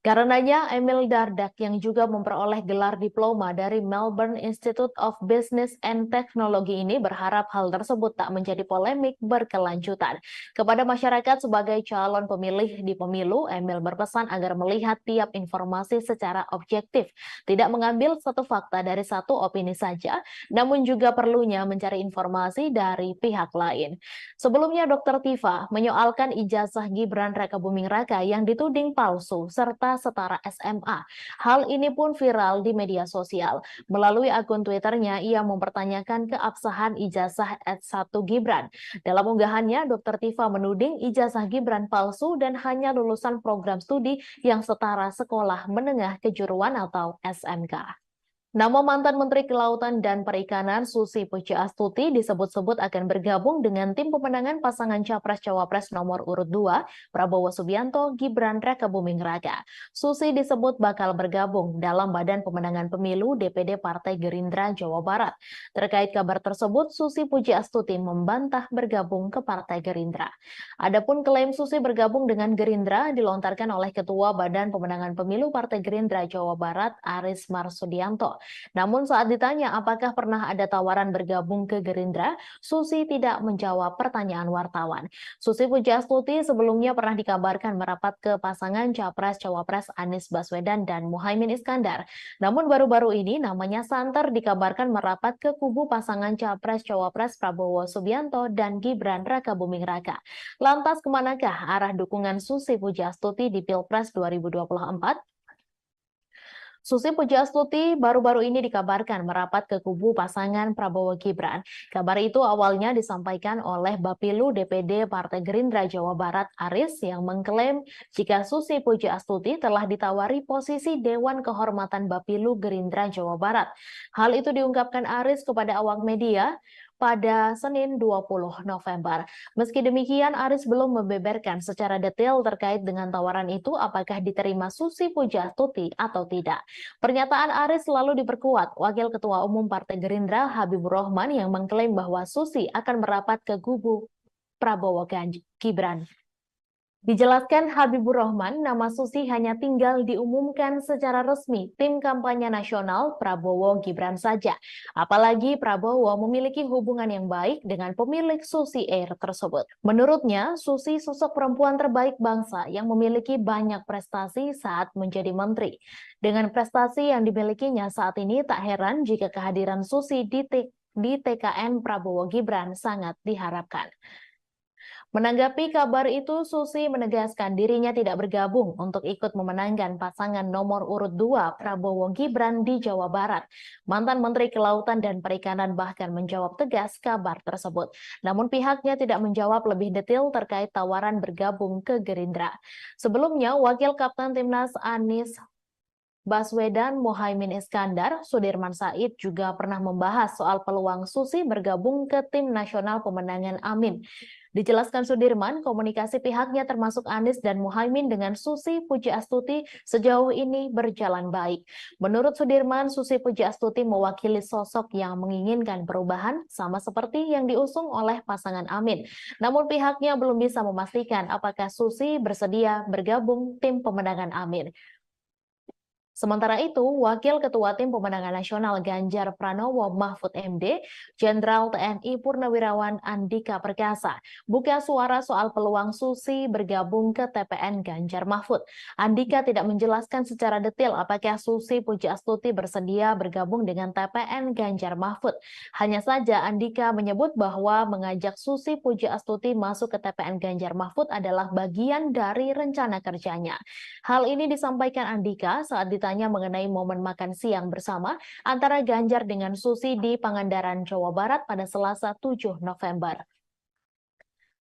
A: Karenanya, Emil Dardak yang juga memperoleh gelar diploma dari Melbourne Institute of Business and Technology ini berharap hal tersebut tak menjadi polemik berkelanjutan. Kepada masyarakat sebagai calon pemilih di pemilu, Emil berpesan agar melihat tiap informasi secara objektif, tidak mengambil satu fakta dari satu opini saja, namun juga perlunya mencari informasi dari pihak lain. Sebelumnya, Dr. Tifa menyoalkan ijazah Gibran Rakabuming Raka yang dituding palsu serta setara SMA. Hal ini pun viral di media sosial. Melalui akun Twitternya, ia mempertanyakan keabsahan ijazah S1 Gibran. Dalam unggahannya, Dr. Tifa menuding ijazah Gibran palsu dan hanya lulusan program studi yang setara sekolah menengah kejuruan atau SMK. Nama mantan Menteri Kelautan dan Perikanan Susi Pujiastuti disebut-sebut akan bergabung dengan tim pemenangan pasangan Capres-Cawapres nomor urut 2, Prabowo Subianto, Gibran Rakabuming Raka. Susi disebut bakal bergabung dalam Badan Pemenangan Pemilu DPD Partai Gerindra Jawa Barat. Terkait kabar tersebut, Susi Pujiastuti membantah bergabung ke Partai Gerindra. Adapun klaim Susi bergabung dengan Gerindra dilontarkan oleh Ketua Badan Pemenangan Pemilu Partai Gerindra Jawa Barat, Aris Marsudianto. Namun saat ditanya apakah pernah ada tawaran bergabung ke Gerindra, Susi tidak menjawab pertanyaan wartawan. Susi Pujiastuti sebelumnya pernah dikabarkan merapat ke pasangan Capres-Cawapres Anies Baswedan dan Muhaimin Iskandar. Namun baru-baru ini namanya santer dikabarkan merapat ke kubu pasangan Capres-Cawapres Prabowo Subianto dan Gibran Rakabuming Raka. Lantas kemanakah arah dukungan Susi Pujiastuti di Pilpres 2024? Susi Pujiastuti baru-baru ini dikabarkan merapat ke kubu pasangan Prabowo Gibran. Kabar itu awalnya disampaikan oleh Bapilu DPD Partai Gerindra Jawa Barat Aris yang mengklaim jika Susi Pujiastuti telah ditawari posisi Dewan Kehormatan Bapilu Gerindra Jawa Barat. Hal itu diungkapkan Aris kepada awak media pada Senin 20 November. Meski demikian, Aris belum membeberkan secara detail terkait dengan tawaran itu apakah diterima Susi Pujiastuti atau tidak. Pernyataan Aris selalu diperkuat Wakil Ketua Umum Partai Gerindra Habibur Rahman yang mengklaim bahwa Susi akan merapat ke kubu Prabowo Gibran. Dijelaskan Habibur Rahman, nama Susi hanya tinggal diumumkan secara resmi tim kampanye nasional Prabowo Gibran saja. Apalagi Prabowo memiliki hubungan yang baik dengan pemilik Susi Air tersebut. Menurutnya, Susi sosok perempuan terbaik bangsa yang memiliki banyak prestasi saat menjadi menteri. Dengan prestasi yang dimilikinya saat ini, tak heran jika kehadiran Susi di TKN Prabowo Gibran sangat diharapkan. Menanggapi kabar itu, Susi menegaskan dirinya tidak bergabung untuk ikut memenangkan pasangan nomor urut 2 Prabowo Gibran di Jawa Barat. Mantan Menteri Kelautan dan Perikanan bahkan menjawab tegas kabar tersebut. Namun pihaknya tidak menjawab lebih detail terkait tawaran bergabung ke Gerindra. Sebelumnya, Wakil Kapten Timnas Anies Baswedan Muhaimin Iskandar, Sudirman Said juga pernah membahas soal peluang Susi bergabung ke tim nasional pemenangan Amin. Dijelaskan Sudirman, komunikasi pihaknya termasuk Anies dan Muhaimin dengan Susi Pujiastuti sejauh ini berjalan baik. Menurut Sudirman, Susi Pujiastuti mewakili sosok yang menginginkan perubahan sama seperti yang diusung oleh pasangan Amin. Namun pihaknya belum bisa memastikan apakah Susi bersedia bergabung tim pemenangan Amin. Sementara itu, Wakil Ketua Tim Pemenangan Nasional Ganjar Pranowo Mahfud MD, Jenderal TNI Purnawirawan Andika Perkasa, buka suara soal peluang Susi bergabung ke TPN Ganjar Mahfud. Andika tidak menjelaskan secara detail apakah Susi Pujiastuti bersedia bergabung dengan TPN Ganjar Mahfud. Hanya saja Andika menyebut bahwa mengajak Susi Pujiastuti masuk ke TPN Ganjar Mahfud adalah bagian dari rencana kerjanya. Hal ini disampaikan Andika saat ditanya mengenai momen makan siang bersama antara Ganjar dengan Susi di Pangandaran, Jawa Barat pada Selasa 7 November.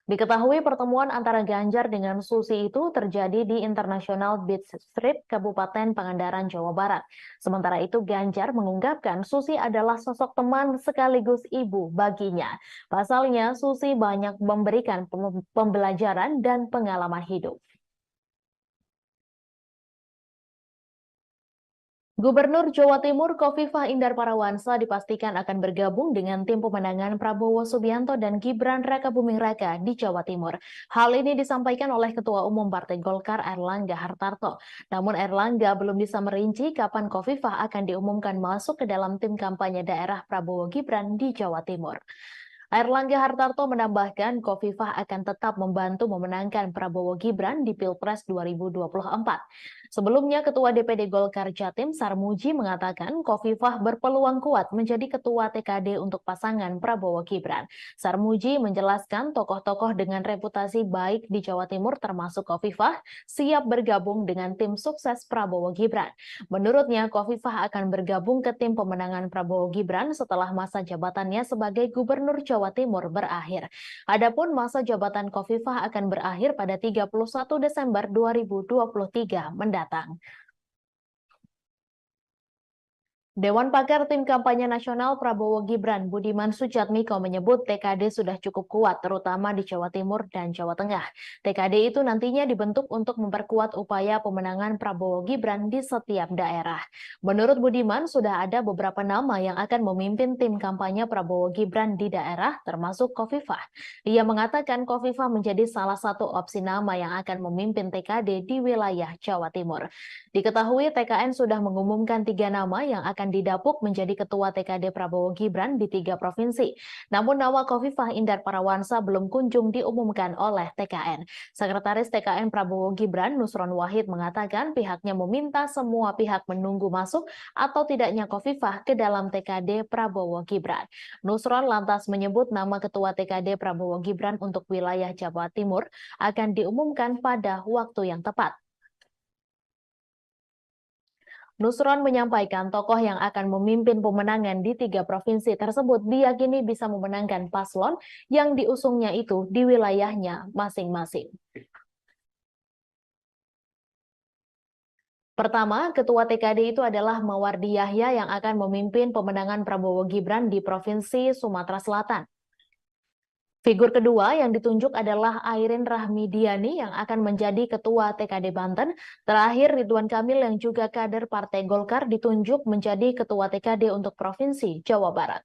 A: Diketahui pertemuan antara Ganjar dengan Susi itu terjadi di International Beach Street, Kabupaten Pangandaran, Jawa Barat. Sementara itu Ganjar mengungkapkan Susi adalah sosok teman sekaligus ibu baginya. Pasalnya Susi banyak memberikan pembelajaran dan pengalaman hidup. Gubernur Jawa Timur Khofifah Indar Parawansa dipastikan akan bergabung dengan tim pemenangan Prabowo Subianto dan Gibran Rakabuming Raka di Jawa Timur. Hal ini disampaikan oleh Ketua Umum Partai Golkar Airlangga Hartarto. Namun Airlangga belum bisa merinci kapan Khofifah akan diumumkan masuk ke dalam tim kampanye daerah Prabowo Gibran di Jawa Timur. Airlangga Hartarto menambahkan Khofifah akan tetap membantu memenangkan Prabowo Gibran di Pilpres 2024. Sebelumnya, Ketua DPD Golkar Jatim Sarmuji mengatakan Khofifah berpeluang kuat menjadi Ketua TKD untuk pasangan Prabowo Gibran. Sarmuji menjelaskan tokoh-tokoh dengan reputasi baik di Jawa Timur termasuk Khofifah siap bergabung dengan tim sukses Prabowo Gibran. Menurutnya, Khofifah akan bergabung ke tim pemenangan Prabowo Gibran setelah masa jabatannya sebagai Gubernur Jawa Timur berakhir. Adapun masa jabatan Khofifah akan berakhir pada 31 Desember 2023 mendatang. Dewan Pakar Tim Kampanye Nasional Prabowo Gibran Budiman Sujatmiko menyebut TKD sudah cukup kuat terutama di Jawa Timur dan Jawa Tengah. TKD itu nantinya dibentuk untuk memperkuat upaya pemenangan Prabowo Gibran di setiap daerah. Menurut Budiman sudah ada beberapa nama yang akan memimpin tim kampanye Prabowo Gibran di daerah termasuk Khofifah. Ia mengatakan Khofifah menjadi salah satu opsi nama yang akan memimpin TKD di wilayah Jawa Timur. Diketahui TKN sudah mengumumkan 3 nama yang akan didapuk menjadi Ketua TKD Prabowo Gibran di 3 provinsi. Namun nama Khofifah Indar Parawansa belum kunjung diumumkan oleh TKN. Sekretaris TKN Prabowo Gibran Nusron Wahid mengatakan pihaknya meminta semua pihak menunggu masuk atau tidaknya Khofifah ke dalam TKD Prabowo Gibran. Nusron lantas menyebut nama Ketua TKD Prabowo Gibran untuk wilayah Jawa Timur akan diumumkan pada waktu yang tepat. Nusron menyampaikan tokoh yang akan memimpin pemenangan di 3 provinsi tersebut diyakini bisa memenangkan paslon yang diusungnya itu di wilayahnya masing-masing. Pertama, Ketua TKD itu adalah Mawardi Yahya yang akan memimpin pemenangan Prabowo Gibran di Provinsi Sumatera Selatan. Figur kedua yang ditunjuk adalah Airin Rahmidiani yang akan menjadi Ketua TKD Banten. Terakhir, Ridwan Kamil yang juga kader Partai Golkar ditunjuk menjadi Ketua TKD untuk Provinsi Jawa Barat.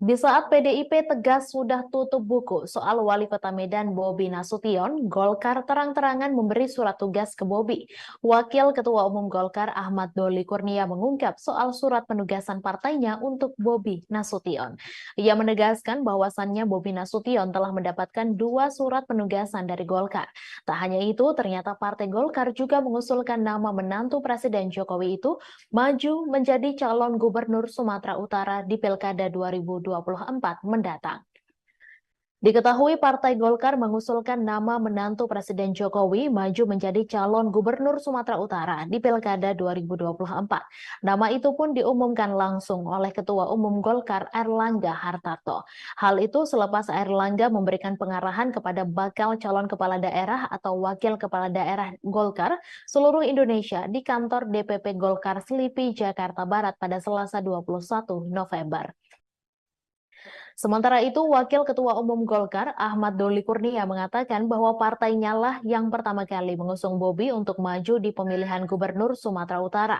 A: Di saat PDIP tegas sudah tutup buku soal Wali Kota Medan Bobi Nasution, Golkar terang-terangan memberi surat tugas ke Bobi. Wakil Ketua Umum Golkar Ahmad Doli Kurnia mengungkap soal surat penugasan partainya untuk Bobi Nasution. Ia menegaskan bahwasannya Bobi Nasution telah mendapatkan 2 surat penugasan dari Golkar. Tak hanya itu, ternyata Partai Golkar juga mengusulkan nama menantu Presiden Jokowi itu maju menjadi calon gubernur Sumatera Utara di Pilkada 2024 mendatang. Diketahui Partai Golkar mengusulkan nama menantu Presiden Jokowi maju menjadi calon gubernur Sumatera Utara di Pilkada 2024. Nama itu pun diumumkan langsung oleh Ketua Umum Golkar Airlangga Hartarto. Hal itu selepas Airlangga memberikan pengarahan kepada bakal calon kepala daerah atau wakil kepala daerah Golkar seluruh Indonesia di kantor DPP Golkar Selipi, Jakarta Barat pada Selasa 21 November. Sementara itu, Wakil Ketua Umum Golkar Ahmad Doli Kurnia mengatakan bahwa partainya lah yang pertama kali mengusung Bobi untuk maju di pemilihan gubernur Sumatera Utara.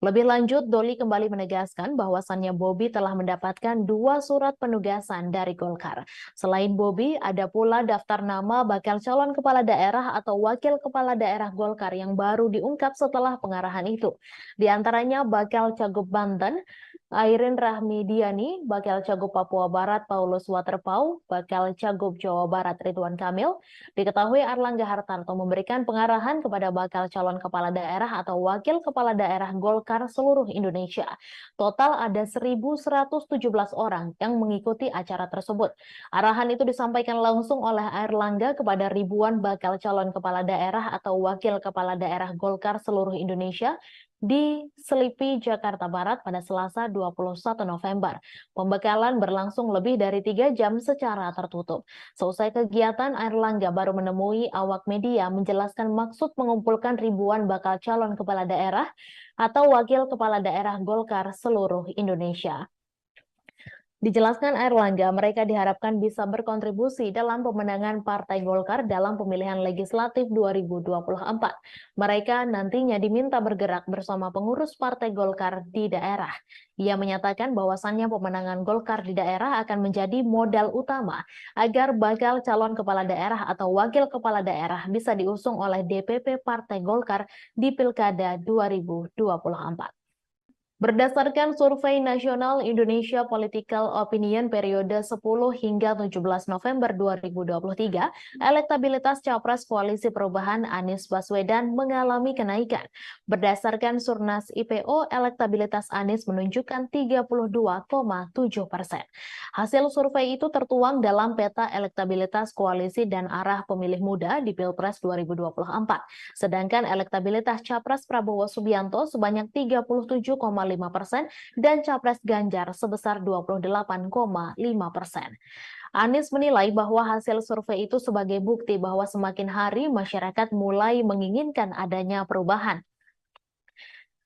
A: Lebih lanjut, Doli kembali menegaskan bahwasannya Bobi telah mendapatkan 2 surat penugasan dari Golkar. Selain Bobi, ada pula daftar nama bakal calon kepala daerah atau wakil kepala daerah Golkar yang baru diungkap setelah pengarahan itu. Di antaranya bakal Cagup Banten, Airin Rahmidiani, bakal Cagup Papua Barat Paulus Waterpau, bakal Cagup Jawa Barat Ridwan Kamil. Diketahui Airlangga Hartarto memberikan pengarahan kepada bakal calon kepala daerah atau wakil kepala daerah Golkar seluruh Indonesia. Total ada 1.117 orang yang mengikuti acara tersebut. Arahan itu disampaikan langsung oleh Airlangga kepada ribuan bakal calon kepala daerah atau wakil kepala daerah Golkar seluruh Indonesia di Selipi, Jakarta Barat pada Selasa 21 November. Pembekalan berlangsung lebih dari 3 jam secara tertutup. Selesai kegiatan, Airlangga baru menemui awak media menjelaskan maksud mengumpulkan ribuan bakal calon kepala daerah atau wakil kepala daerah Golkar seluruh Indonesia. Dijelaskan Airlangga, mereka diharapkan bisa berkontribusi dalam pemenangan Partai Golkar dalam pemilihan legislatif 2024. Mereka nantinya diminta bergerak bersama pengurus Partai Golkar di daerah. Ia menyatakan bahwasannya pemenangan Golkar di daerah akan menjadi modal utama agar bakal calon kepala daerah atau wakil kepala daerah bisa diusung oleh DPP Partai Golkar di Pilkada 2024. Berdasarkan Survei Nasional Indonesia Political Opinion periode 10 hingga 17 November 2023, elektabilitas Capres Koalisi Perubahan Anies Baswedan mengalami kenaikan. Berdasarkan Surnas IPO, elektabilitas Anies menunjukkan 32,7%. Hasil survei itu tertuang dalam peta elektabilitas koalisi dan arah pemilih muda di Pilpres 2024. Sedangkan elektabilitas Capres Prabowo Subianto sebanyak 37,5% dan Capres Ganjar sebesar 28,5%. Anies menilai bahwa hasil survei itu sebagai bukti bahwa semakin hari masyarakat mulai menginginkan adanya perubahan.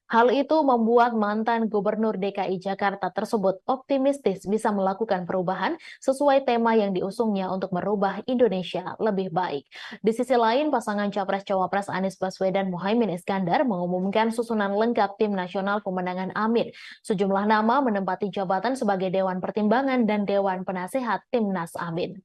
A: Hal itu membuat mantan Gubernur DKI Jakarta tersebut optimistis bisa melakukan perubahan sesuai tema yang diusungnya untuk merubah Indonesia lebih baik. Di sisi lain, pasangan Capres-Cawapres Anies Baswedan Muhaimin Iskandar mengumumkan susunan lengkap Tim Nasional Pemenangan Amin. Sejumlah nama menempati jabatan sebagai Dewan Pertimbangan dan Dewan Penasehat Timnas Amin.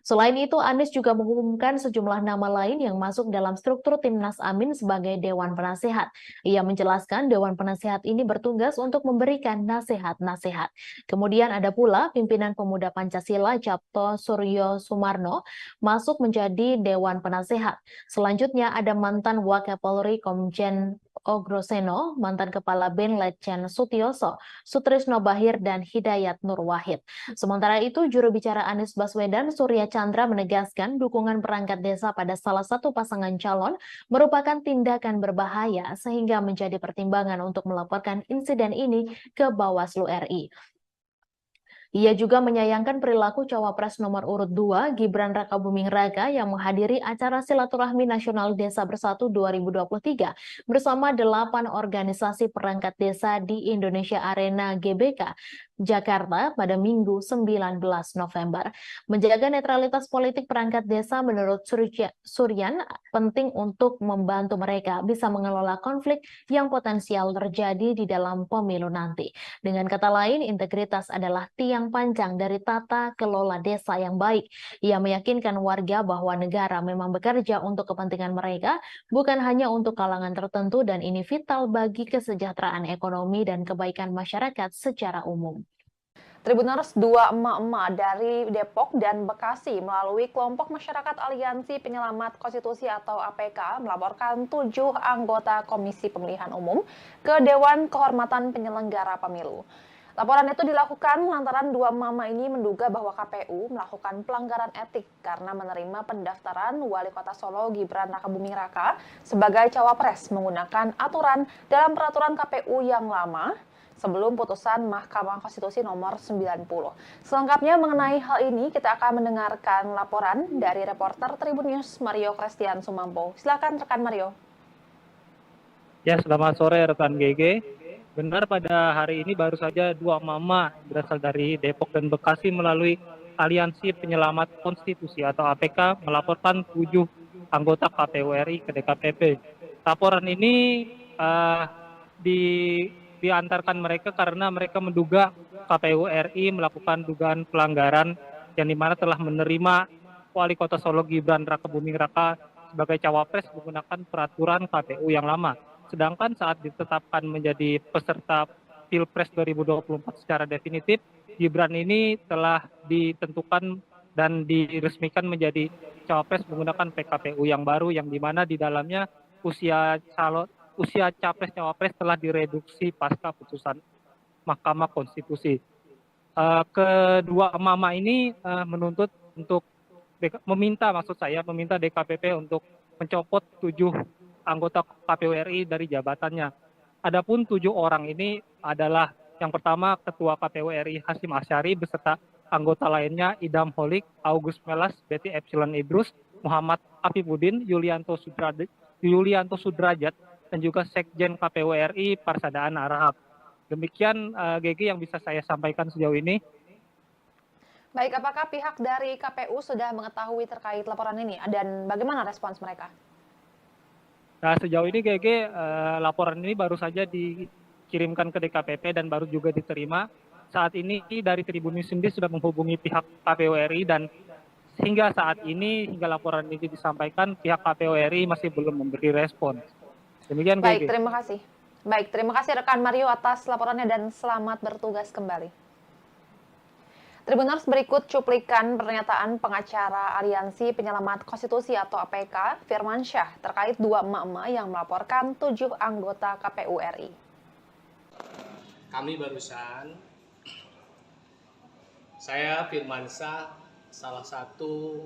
A: Selain itu, Anies juga mengumumkan sejumlah nama lain yang masuk dalam struktur Timnas Amin sebagai Dewan Penasehat. Ia menjelaskan Dewan Penasehat ini bertugas untuk memberikan nasihat-nasihat. Kemudian ada pula pimpinan Pemuda Pancasila Capto Suryo Sumarno masuk menjadi Dewan Penasehat. Selanjutnya ada mantan Wakapolri Komjen Ogroseno, mantan Kepala BIN Letjen Sutioso, Sutrisno Bahir, dan Hidayat Nur Wahid. Sementara itu, juru bicara Anies Baswedan, Surya Chandra, menegaskan dukungan perangkat desa pada salah satu pasangan calon merupakan tindakan berbahaya sehingga menjadi pertimbangan untuk melaporkan insiden ini ke Bawaslu RI. Ia juga menyayangkan perilaku Cawapres nomor urut 2, Gibran Rakabuming Raka, yang menghadiri acara Silaturahmi Nasional Desa Bersatu 2023 bersama 8 organisasi perangkat desa di Indonesia Arena GBK, Jakarta pada Minggu 19 November. Menjaga netralitas politik perangkat desa menurut Suryan penting untuk membantu mereka bisa mengelola konflik yang potensial terjadi di dalam pemilu nanti. Dengan kata lain, integritas adalah tiang panjang dari tata kelola desa yang baik. Ia meyakinkan warga bahwa negara memang bekerja untuk kepentingan mereka, bukan hanya untuk kalangan tertentu, dan ini vital bagi kesejahteraan ekonomi dan kebaikan masyarakat secara umum.
B: Tribuners, dua emak-emak dari Depok dan Bekasi melalui kelompok masyarakat Aliansi Penyelamat Konstitusi atau APK melaporkan 7 anggota Komisi Pemilihan Umum ke Dewan Kehormatan Penyelenggara Pemilu. Laporan itu dilakukan lantaran dua mama ini menduga bahwa KPU melakukan pelanggaran etik karena menerima pendaftaran Wali Kota Solo Gibran Rakabuming Raka sebagai cawapres menggunakan aturan dalam peraturan KPU yang lama sebelum putusan Mahkamah Konstitusi nomor 90. Selengkapnya mengenai hal ini, kita akan mendengarkan laporan dari reporter Tribun News Mario Christian Sumampo. Silakan rekan Mario.
C: Ya, selamat sore rekan GG. Benar, pada hari ini baru saja dua mama berasal dari Depok dan Bekasi melalui Aliansi Penyelamat Konstitusi atau APK melaporkan 7 anggota KPU RI ke DKPP. Laporan ini diantarkan mereka karena mereka menduga KPU RI melakukan dugaan pelanggaran yang dimana telah menerima Wali Kota Solo Gibran Rakabuming Raka sebagai cawapres menggunakan peraturan KPU yang lama. Sedangkan saat ditetapkan menjadi peserta Pilpres 2024 secara definitif, Gibran ini telah ditentukan dan diresmikan menjadi cawapres menggunakan PKPU yang baru, yang dimana di dalamnya usia capres cawapres telah direduksi pasca putusan Mahkamah Konstitusi. Kedua mama ini menuntut untuk meminta DKPP untuk mencopot 7 anggota KPU RI dari jabatannya. Adapun 7 orang ini adalah yang pertama Ketua KPU RI Hasyim Asyari beserta anggota lainnya Idam Holik, August Melas, Betty Epsilon Idrus, Muhammad Afifuddin, Yulianto Sudrajat, dan juga Sekjen KPU RI Parsadaan Arahap. Demikian GG yang bisa saya sampaikan sejauh ini.
B: Baik, apakah pihak dari KPU sudah mengetahui terkait laporan ini dan bagaimana respons mereka?
C: Nah, sejauh ini GG laporan ini baru saja dikirimkan ke DKPP dan baru juga diterima. Saat ini dari Tribun News sendiri sudah menghubungi pihak KPU RI dan hingga saat ini, hingga laporan ini disampaikan, pihak KPU RI masih belum memberi respon. Demikian
B: Baik,
C: GG.
B: terima kasih. Baik, terima kasih rekan Mario atas laporannya dan selamat bertugas kembali. Tribuners, berikut cuplikan pernyataan pengacara Aliansi Penyelamat Konstitusi atau APK, Firman Syah, terkait dua emak-emak yang melaporkan 7 anggota KPU RI.
D: Kami barusan, saya Firman Syah, salah satu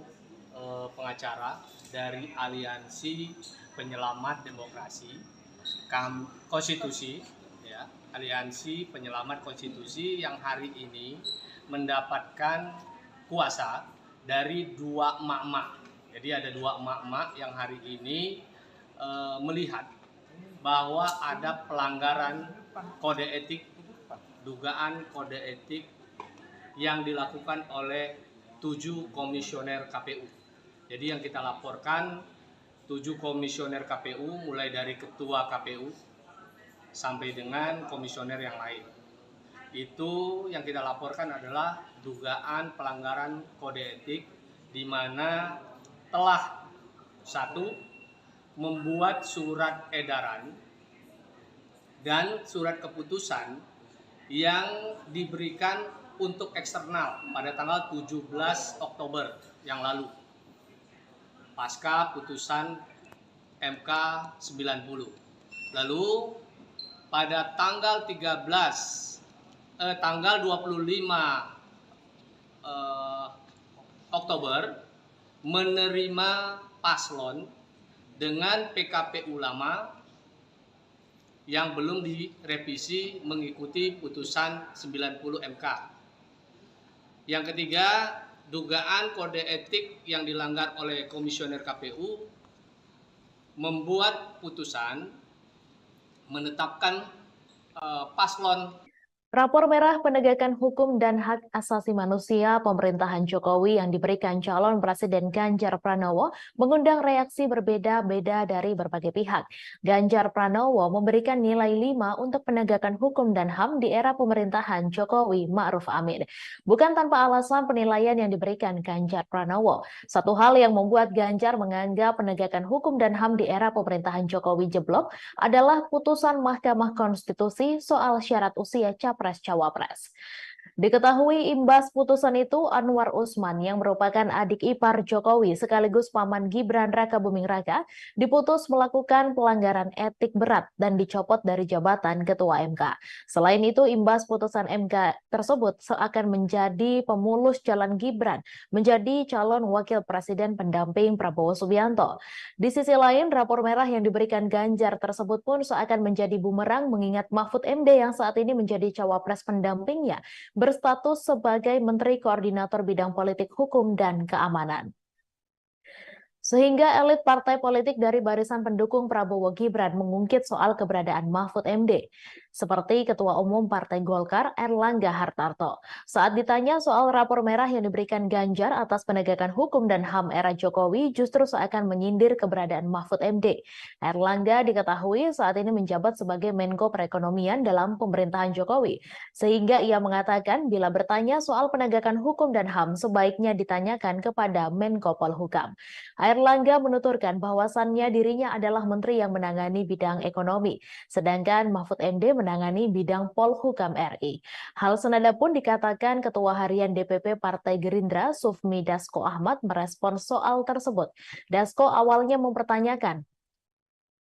D: pengacara dari Aliansi Penyelamat Demokrasi Konstitusi, ya, Aliansi Penyelamat Konstitusi yang hari ini mendapatkan kuasa dari dua emak-emak. Jadi ada dua emak-emak yang hari ini melihat bahwa ada pelanggaran kode etik, dugaan kode etik yang dilakukan oleh 7 komisioner KPU. Jadi yang kita laporkan 7 komisioner KPU mulai dari ketua KPU sampai dengan komisioner yang lain. Itu yang kita laporkan adalah dugaan pelanggaran kode etik di mana telah satu membuat surat edaran dan surat keputusan yang diberikan untuk eksternal pada tanggal 17 Oktober yang lalu pasca putusan MK 90. Lalu pada tanggal 25 Oktober menerima paslon dengan PKPU lama yang belum direvisi mengikuti putusan 90 MK. Yang ketiga, dugaan kode etik yang dilanggar oleh komisioner KPU membuat putusan menetapkan paslon.
A: Rapor merah penegakan hukum dan hak asasi manusia pemerintahan Jokowi yang diberikan calon Presiden Ganjar Pranowo mengundang reaksi berbeda-beda dari berbagai pihak. Ganjar Pranowo memberikan nilai 5 untuk penegakan hukum dan HAM di era pemerintahan Jokowi Ma'ruf Amin. Bukan tanpa alasan penilaian yang diberikan Ganjar Pranowo. Satu hal yang membuat Ganjar menganggap penegakan hukum dan HAM di era pemerintahan Jokowi jeblok adalah putusan Mahkamah Konstitusi soal syarat usia Capres-Cawapres. Diketahui imbas putusan itu, Anwar Usman yang merupakan adik ipar Jokowi sekaligus paman Gibran Rakabuming Raka diputus melakukan pelanggaran etik berat dan dicopot dari jabatan Ketua MK. Selain itu, imbas putusan MK tersebut seakan menjadi pemulus jalan Gibran menjadi calon wakil presiden pendamping Prabowo Subianto. Di sisi lain, rapor merah yang diberikan Ganjar tersebut pun seakan menjadi bumerang mengingat Mahfud MD yang saat ini menjadi cawapres pendampingnya berstatus sebagai Menteri Koordinator Bidang Politik Hukum dan Keamanan. Sehingga elit partai politik dari barisan pendukung Prabowo Gibran mengungkit soal keberadaan Mahfud MD. Seperti Ketua Umum Partai Golkar Erlangga Hartarto. Saat ditanya soal rapor merah yang diberikan Ganjar atas penegakan hukum dan HAM era Jokowi justru seakan menyindir keberadaan Mahfud MD. Erlangga diketahui saat ini menjabat sebagai Menko Perekonomian dalam pemerintahan Jokowi. Sehingga ia mengatakan bila bertanya soal penegakan hukum dan HAM sebaiknya ditanyakan kepada Menko Polhukam. Erlangga menuturkan bahwasannya dirinya adalah menteri yang menangani bidang ekonomi, sedangkan Mahfud MD menangani bidang Polhukam RI. Hal senada pun dikatakan Ketua Harian DPP Partai Gerindra Sufmi Dasko Ahmad merespons soal tersebut. Dasko awalnya mempertanyakan,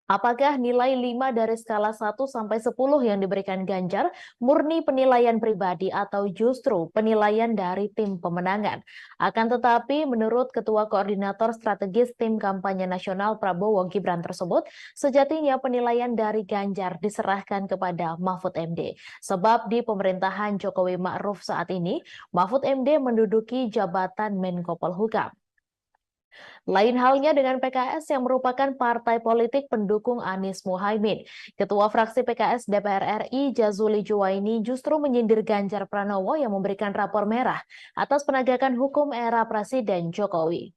A: apakah nilai 5 dari skala 1 sampai 10 yang diberikan Ganjar murni penilaian pribadi atau justru penilaian dari tim pemenangan? Akan tetapi menurut Ketua Koordinator Strategis Tim Kampanye Nasional Prabowo Gibran tersebut, sejatinya penilaian dari Ganjar diserahkan kepada Mahfud MD. Sebab di pemerintahan Jokowi Ma'ruf saat ini, Mahfud MD menduduki jabatan Menko Polhukam. Lain halnya dengan PKS yang merupakan partai politik pendukung Anies Muhaimin. Ketua fraksi PKS DPR RI Jazuli Juwaini justru menyindir Ganjar Pranowo yang memberikan rapor merah atas penegakan hukum era Presiden Jokowi.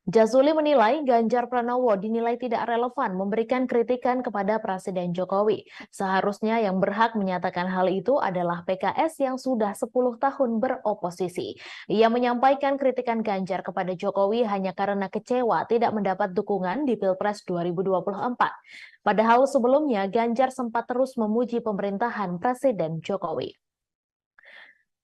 A: Jazuli menilai Ganjar Pranowo dinilai tidak relevan memberikan kritikan kepada Presiden Jokowi. Seharusnya yang berhak menyatakan hal itu adalah PKS yang sudah 10 tahun beroposisi. Ia menyampaikan kritikan Ganjar kepada Jokowi hanya karena kecewa tidak mendapat dukungan di Pilpres 2024. Padahal sebelumnya Ganjar sempat terus memuji pemerintahan Presiden Jokowi.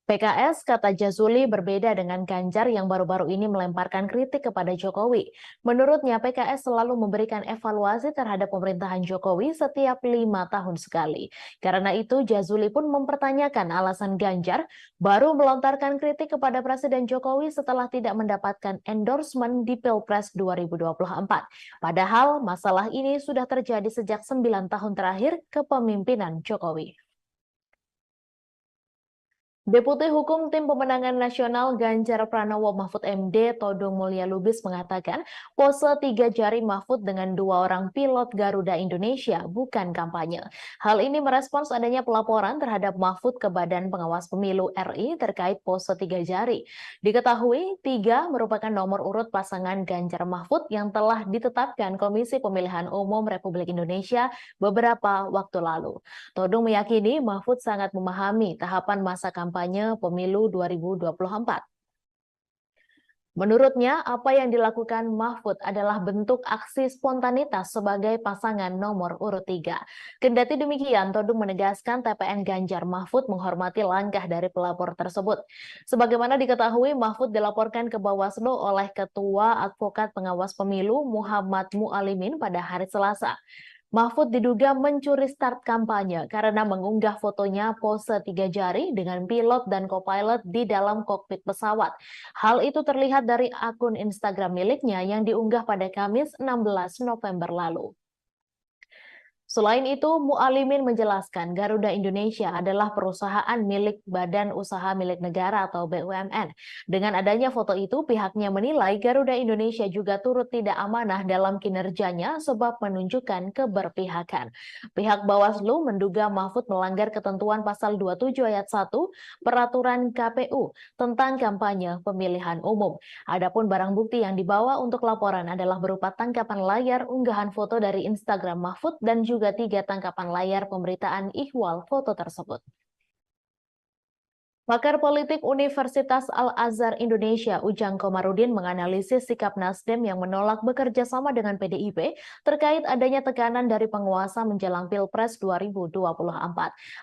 A: PKS, kata Jazuli, berbeda dengan Ganjar yang baru-baru ini melemparkan kritik kepada Jokowi. Menurutnya, PKS selalu memberikan evaluasi terhadap pemerintahan Jokowi setiap 5 tahun sekali. Karena itu, Jazuli pun mempertanyakan alasan Ganjar baru melontarkan kritik kepada Presiden Jokowi setelah tidak mendapatkan endorsement di Pilpres 2024. Padahal, masalah ini sudah terjadi sejak 9 tahun terakhir kepemimpinan Jokowi. Deputi Hukum Tim Pemenangan Nasional Ganjar Pranowo Mahfud MD Todung Mulya Lubis mengatakan pose 3 jari Mahfud dengan 2 orang pilot Garuda Indonesia bukan kampanye. Hal ini merespons adanya pelaporan terhadap Mahfud ke Badan Pengawas Pemilu RI terkait pose 3 jari. Diketahui 3 merupakan nomor urut pasangan Ganjar Mahfud yang telah ditetapkan Komisi Pemilihan Umum Republik Indonesia beberapa waktu lalu. Todung meyakini Mahfud sangat memahami tahapan masa kampanye pemilu 2024. Menurutnya, apa yang dilakukan Mahfud adalah bentuk aksi spontanitas sebagai pasangan nomor urut 3. Kendati demikian, Todung menegaskan TPN Ganjar Mahfud menghormati langkah dari pelapor tersebut. Sebagaimana diketahui, Mahfud dilaporkan ke Bawaslu oleh Ketua Advokat Pengawas Pemilu Muhammad Mualimin pada hari Selasa. Mahfud diduga mencuri start kampanye karena mengunggah fotonya pose 3 jari dengan pilot dan co-pilot di dalam kokpit pesawat. Hal itu terlihat dari akun Instagram miliknya yang diunggah pada Kamis 16 November lalu. Selain itu, Mualimin menjelaskan Garuda Indonesia adalah perusahaan milik Badan Usaha Milik Negara atau BUMN. Dengan adanya foto itu, pihaknya menilai Garuda Indonesia juga turut tidak amanah dalam kinerjanya sebab menunjukkan keberpihakan. Pihak Bawaslu menduga Mahfud melanggar ketentuan pasal 27 ayat 1 Peraturan KPU tentang kampanye pemilihan umum. Adapun barang bukti yang dibawa untuk laporan adalah berupa tangkapan layar unggahan foto dari Instagram Mahfud dan juga 3 tangkapan layar pemberitaan ihwal foto tersebut. Pakar politik Universitas Al-Azhar Indonesia, Ujang Komarudin, menganalisis sikap Nasdem yang menolak bekerja sama dengan PDIP terkait adanya tekanan dari penguasa menjelang Pilpres 2024.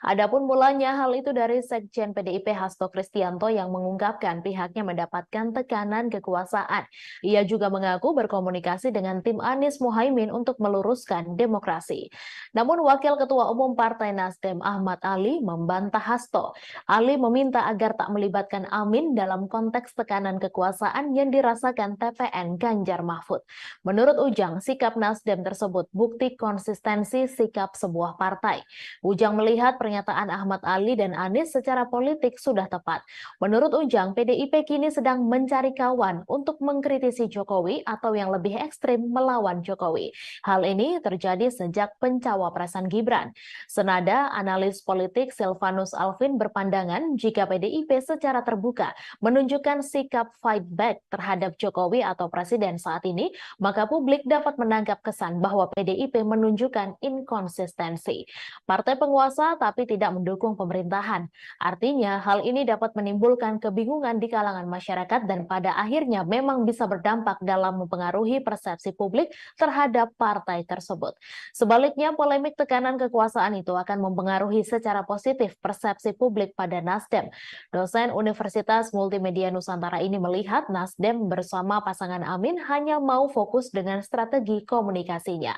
A: Adapun mulanya hal itu dari Sekjen PDIP Hasto Kristianto yang mengungkapkan pihaknya mendapatkan tekanan kekuasaan. Ia juga mengaku berkomunikasi dengan tim Anies Muhaimin untuk meluruskan demokrasi. Namun Wakil Ketua Umum Partai Nasdem Ahmad Ali membantah Hasto. Ali meminta agar tak melibatkan Amin dalam konteks tekanan kekuasaan yang dirasakan TPN Ganjar Mahfud. Menurut Ujang, sikap Nasdem tersebut bukti konsistensi sikap sebuah partai. Ujang melihat pernyataan Ahmad Ali dan Anies secara politik sudah tepat. Menurut Ujang, PDIP kini sedang mencari kawan untuk mengkritisi Jokowi atau yang lebih ekstrim melawan Jokowi. Hal ini terjadi sejak pencawapresan Gibran. Senada, analis politik Silvanus Alvin berpandangan jika PDIP secara terbuka menunjukkan sikap fight back terhadap Jokowi atau Presiden saat ini, maka publik dapat menangkap kesan bahwa PDIP menunjukkan inkonsistensi. Partai penguasa tapi tidak mendukung pemerintahan. Artinya, hal ini dapat menimbulkan kebingungan di kalangan masyarakat dan pada akhirnya memang bisa berdampak dalam mempengaruhi persepsi publik terhadap partai tersebut. Sebaliknya, polemik tekanan kekuasaan itu akan mempengaruhi secara positif persepsi publik pada Nasdem. Dosen Universitas Multimedia Nusantara ini melihat Nasdem bersama pasangan Amin hanya mau fokus dengan strategi komunikasinya.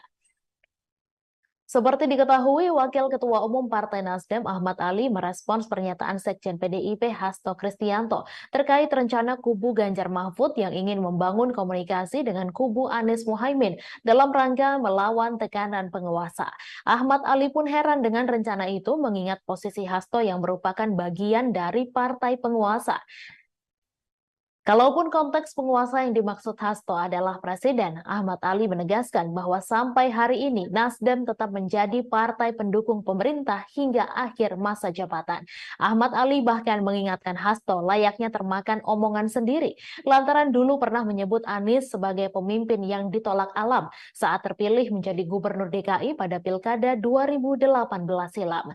A: Seperti diketahui, Wakil Ketua Umum Partai Nasdem Ahmad Ali merespons pernyataan Sekjen PDIP Hasto Kristianto terkait rencana kubu Ganjar Mahfud yang ingin membangun komunikasi dengan kubu Anies Muhaimin dalam rangka melawan tekanan penguasa. Ahmad Ali pun heran dengan rencana itu mengingat posisi Hasto yang merupakan bagian dari partai penguasa. Kalaupun konteks penguasa yang dimaksud Hasto adalah presiden, Ahmad Ali menegaskan bahwa sampai hari ini Nasdem tetap menjadi partai pendukung pemerintah hingga akhir masa jabatan. Ahmad Ali bahkan mengingatkan Hasto layaknya termakan omongan sendiri, lantaran dulu pernah menyebut Anies sebagai pemimpin yang ditolak alam saat terpilih menjadi gubernur DKI pada Pilkada 2018 silam.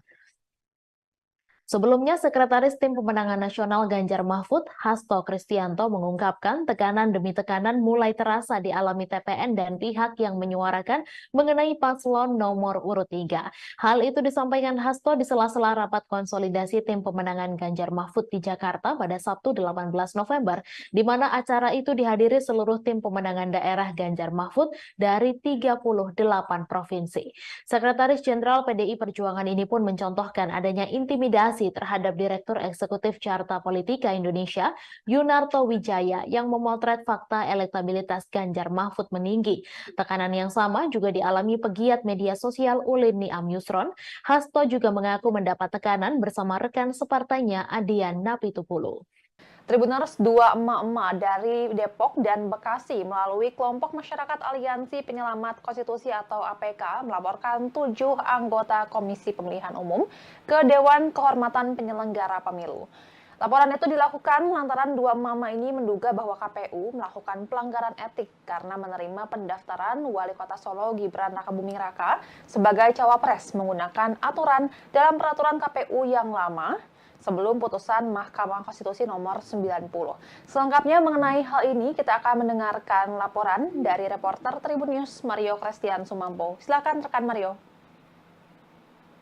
A: Sebelumnya, Sekretaris Tim Pemenangan Nasional Ganjar Mahfud, Hasto Kristianto mengungkapkan tekanan demi tekanan mulai terasa dialami TPN dan pihak yang menyuarakan mengenai paslon nomor urut 3. Hal itu disampaikan Hasto di sela-sela rapat konsolidasi Tim Pemenangan Ganjar Mahfud di Jakarta pada Sabtu 18 November, di mana acara itu dihadiri seluruh tim pemenangan daerah Ganjar Mahfud dari 38 provinsi. Sekretaris Jenderal PDI Perjuangan ini pun mencontohkan adanya intimidasi terhadap Direktur Eksekutif Carta Politika Indonesia, Yunarto Wijaya, yang memotret fakta elektabilitas Ganjar Mahfud meninggi. Tekanan yang sama juga dialami pegiat media sosial Ulin Niam Yusron. Hasto juga mengaku mendapat tekanan bersama rekan separtainya Adian Napitupulu.
B: Tribuners, dua emak-emak dari Depok dan Bekasi melalui kelompok masyarakat Aliansi Penyelamat Konstitusi atau APK melaporkan 7 anggota Komisi Pemilihan Umum ke Dewan Kehormatan Penyelenggara Pemilu. Laporan itu dilakukan lantaran dua mama ini menduga bahwa KPU melakukan pelanggaran etik karena menerima pendaftaran Wali Kota Solo Gibran Rakabuming Raka sebagai cawapres menggunakan aturan dalam peraturan KPU yang lama sebelum putusan Mahkamah Konstitusi nomor 90. Selengkapnya mengenai hal ini, kita akan mendengarkan laporan dari reporter Tribun News Mario Christian Sumampo. Silakan rekan Mario.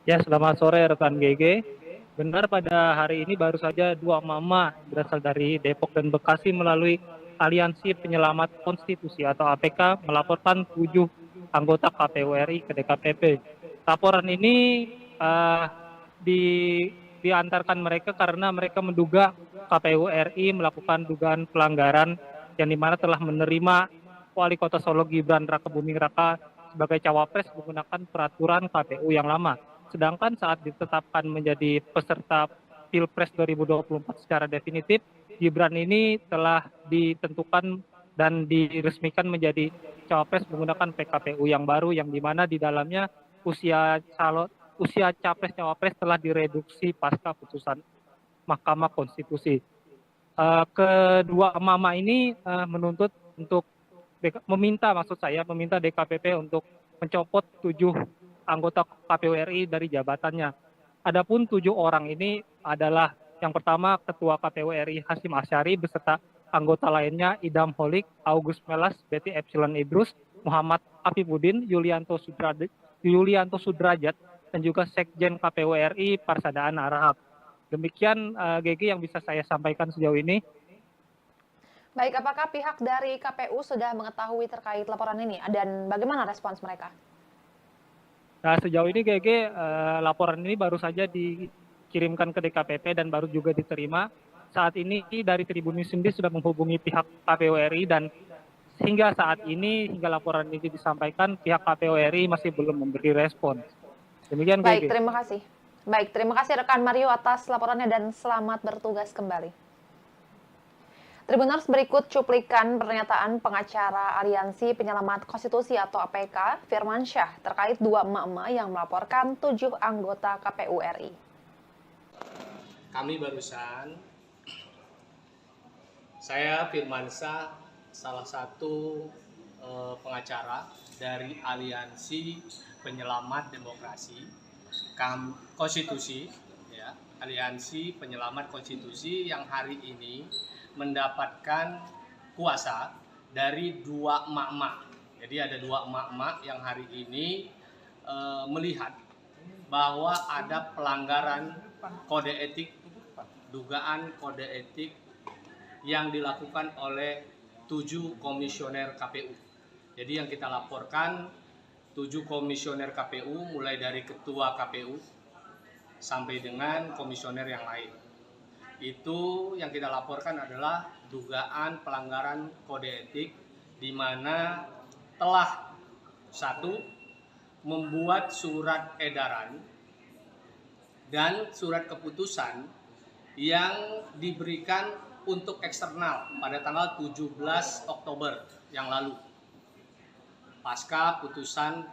C: Ya, selamat sore rekan GG. Benar, pada hari ini baru saja dua mama berasal dari Depok dan Bekasi melalui Aliansi Penyelamat Konstitusi atau APK melaporkan 7 anggota KPU RI ke DKPP. Laporan ini diantarkan mereka karena mereka menduga KPU RI melakukan dugaan pelanggaran yang dimana telah menerima Wali Kota Solo Gibran Rakabuming Raka sebagai cawapres menggunakan peraturan KPU yang lama. Sedangkan saat ditetapkan menjadi peserta Pilpres 2024 secara definitif, Gibran ini telah ditentukan dan diresmikan menjadi cawapres menggunakan PKPU yang baru, yang dimana di dalamnya usia capres-cawapres telah direduksi pasca putusan Mahkamah Konstitusi. Kedua emak-emak ini menuntut untuk meminta DKPP untuk mencopot 7 anggota KPU RI dari jabatannya. Adapun 7 orang ini adalah yang pertama Ketua KPU RI Hasyim Asyari beserta anggota lainnya Idam Holik, August Melas, Betty Epsilon Idrus, Muhammad Afifuddin, Yulianto Sudrajat, dan juga Sekjen KPU RI Parsadaan Arahap. Demikian GG yang bisa saya sampaikan sejauh ini.
B: Baik, apakah pihak dari KPU sudah mengetahui terkait laporan ini dan bagaimana respons mereka?
C: Nah, sejauh ini GG laporan ini baru saja dikirimkan ke DKPP dan baru juga diterima. Saat ini dari Tribun News sendiri sudah menghubungi pihak KPU RI dan hingga saat ini, hingga laporan ini disampaikan, pihak KPU RI masih belum memberi respon. Demikian,
B: Baik,
C: GG.
B: terima kasih. Baik, terima kasih rekan Mario atas laporannya dan selamat bertugas kembali. Tribuners, berikut cuplikan pernyataan pengacara Aliansi Penyelamat Konstitusi atau APK, Firman Syah, terkait dua emak-emak yang melaporkan 7 anggota KPU RI.
D: Kami barusan, saya Firman Syah, salah satu pengacara dari Aliansi Penyelamat Demokrasi Konstitusi, ya, Aliansi Penyelamat Konstitusi yang hari ini mendapatkan kuasa dari 2 emak-emak. Jadi ada 2 emak-emak yang hari ini melihat bahwa ada pelanggaran kode etik, dugaan kode etik yang dilakukan oleh 7 komisioner KPU. Jadi yang kita laporkan 7 komisioner KPU, mulai dari ketua KPU sampai dengan komisioner yang lain. Itu yang kita laporkan adalah dugaan pelanggaran kode etik di mana telah 1 membuat surat edaran dan surat keputusan yang diberikan untuk eksternal pada tanggal 17 Oktober yang lalu pasca putusan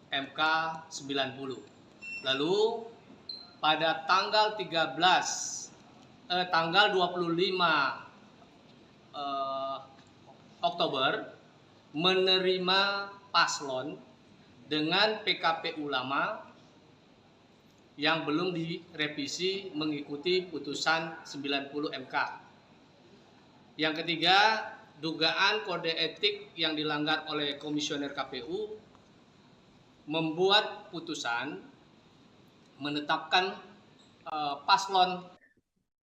D: MK 90. Lalu pada tanggal 25 Oktober menerima paslon dengan PKPU lama yang belum direvisi mengikuti putusan 90 MK. Yang ketiga, dugaan kode etik yang dilanggar oleh komisioner KPU membuat putusan menetapkan paslon.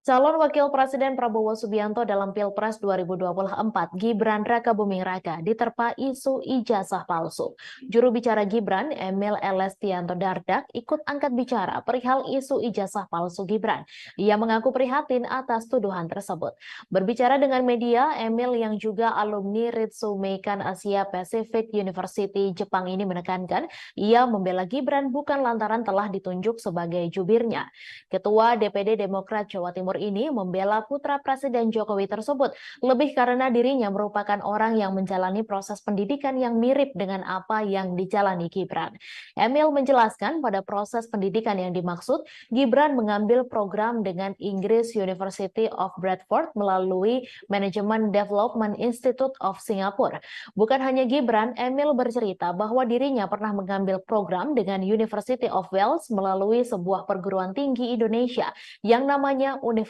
A: Calon Wakil Presiden Prabowo Subianto dalam Pilpres 2024, Gibran Rakabuming Raka, diterpa isu ijazah palsu. Juru bicara Gibran, Emil Elestianto Dardak, ikut angkat bicara perihal isu ijazah palsu Gibran. Ia mengaku prihatin atas tuduhan tersebut. Berbicara dengan media, Emil yang juga alumni Ritsumeikan Asia Pacific University Jepang ini menekankan, ia membela Gibran bukan lantaran telah ditunjuk sebagai jubirnya. Ketua DPD Demokrat Jawa Timur ini membela putra Presiden Jokowi tersebut lebih karena dirinya merupakan orang yang menjalani proses pendidikan yang mirip dengan apa yang dijalani Gibran. Emil menjelaskan pada proses pendidikan yang dimaksud, Gibran mengambil program dengan Inggris University of Bradford melalui Management Development Institute of Singapore. Bukan hanya Gibran, Emil bercerita bahwa dirinya pernah mengambil program dengan University of Wales melalui sebuah perguruan tinggi Indonesia yang namanya Universitas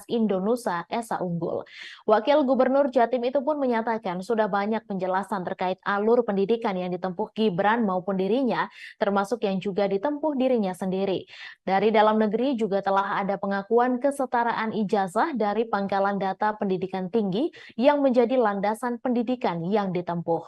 A: Indonesia Esa Unggul. Wakil Gubernur Jatim itu pun menyatakan sudah banyak penjelasan terkait alur pendidikan yang ditempuh Gibran maupun dirinya, termasuk yang juga ditempuh dirinya sendiri. Dari dalam negeri juga telah ada pengakuan kesetaraan ijazah dari Pangkalan Data Pendidikan Tinggi yang menjadi landasan pendidikan yang ditempuh.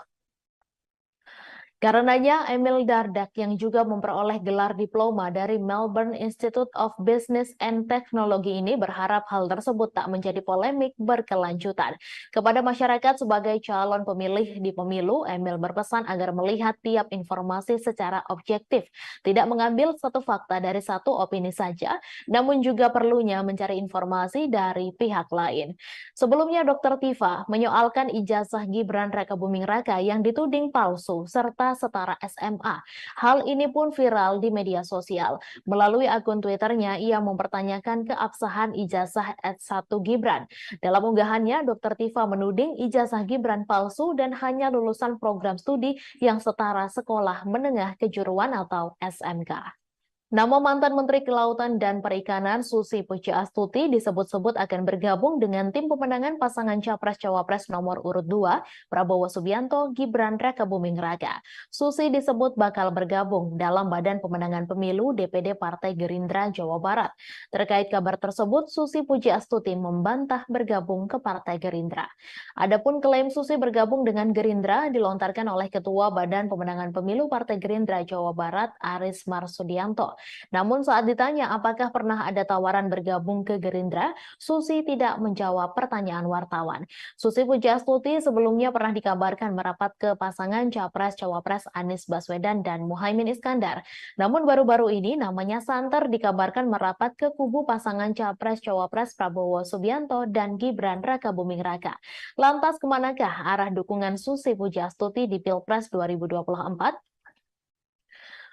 A: Karenanya, Emil Dardak yang juga memperoleh gelar diploma dari Melbourne Institute of Business and Technology ini berharap hal tersebut tak menjadi polemik berkelanjutan. Kepada masyarakat sebagai calon pemilih di pemilu, Emil berpesan agar melihat tiap informasi secara objektif, tidak mengambil satu fakta dari satu opini saja, namun juga perlunya mencari informasi dari pihak lain. Sebelumnya, Dr. Tifa menyoalkan ijazah Gibran Rakabuming Raka yang dituding palsu serta setara SMA. Hal ini pun viral di media sosial. Melalui akun Twitternya, ia mempertanyakan keabsahan ijazah S1 Gibran. Dalam unggahannya, Dr. Tifa menuding ijazah Gibran palsu dan hanya lulusan program studi yang setara sekolah menengah kejuruan atau SMK. Nama mantan Menteri Kelautan dan Perikanan Susi Pujiastuti disebut-sebut akan bergabung dengan tim pemenangan pasangan Capres-Cawapres nomor urut 2, Prabowo Subianto, Gibran Rakabuming Raka. Susi disebut bakal bergabung dalam Badan Pemenangan Pemilu DPD Partai Gerindra Jawa Barat. Terkait kabar tersebut, Susi Pujiastuti membantah bergabung ke Partai Gerindra. Adapun klaim Susi bergabung dengan Gerindra dilontarkan oleh Ketua Badan Pemenangan Pemilu Partai Gerindra Jawa Barat, Aris Marsudianto. Namun saat ditanya apakah pernah ada tawaran bergabung ke Gerindra, Susi tidak menjawab pertanyaan wartawan. Susi Pujiastuti sebelumnya pernah dikabarkan merapat ke pasangan Capres-Cawapres Anies Baswedan dan Muhaimin Iskandar. Namun baru-baru ini namanya santer dikabarkan merapat ke kubu pasangan Capres-Cawapres Prabowo Subianto dan Gibran Rakabuming Raka. Lantas kemanakah arah dukungan Susi Pujiastuti di Pilpres 2024?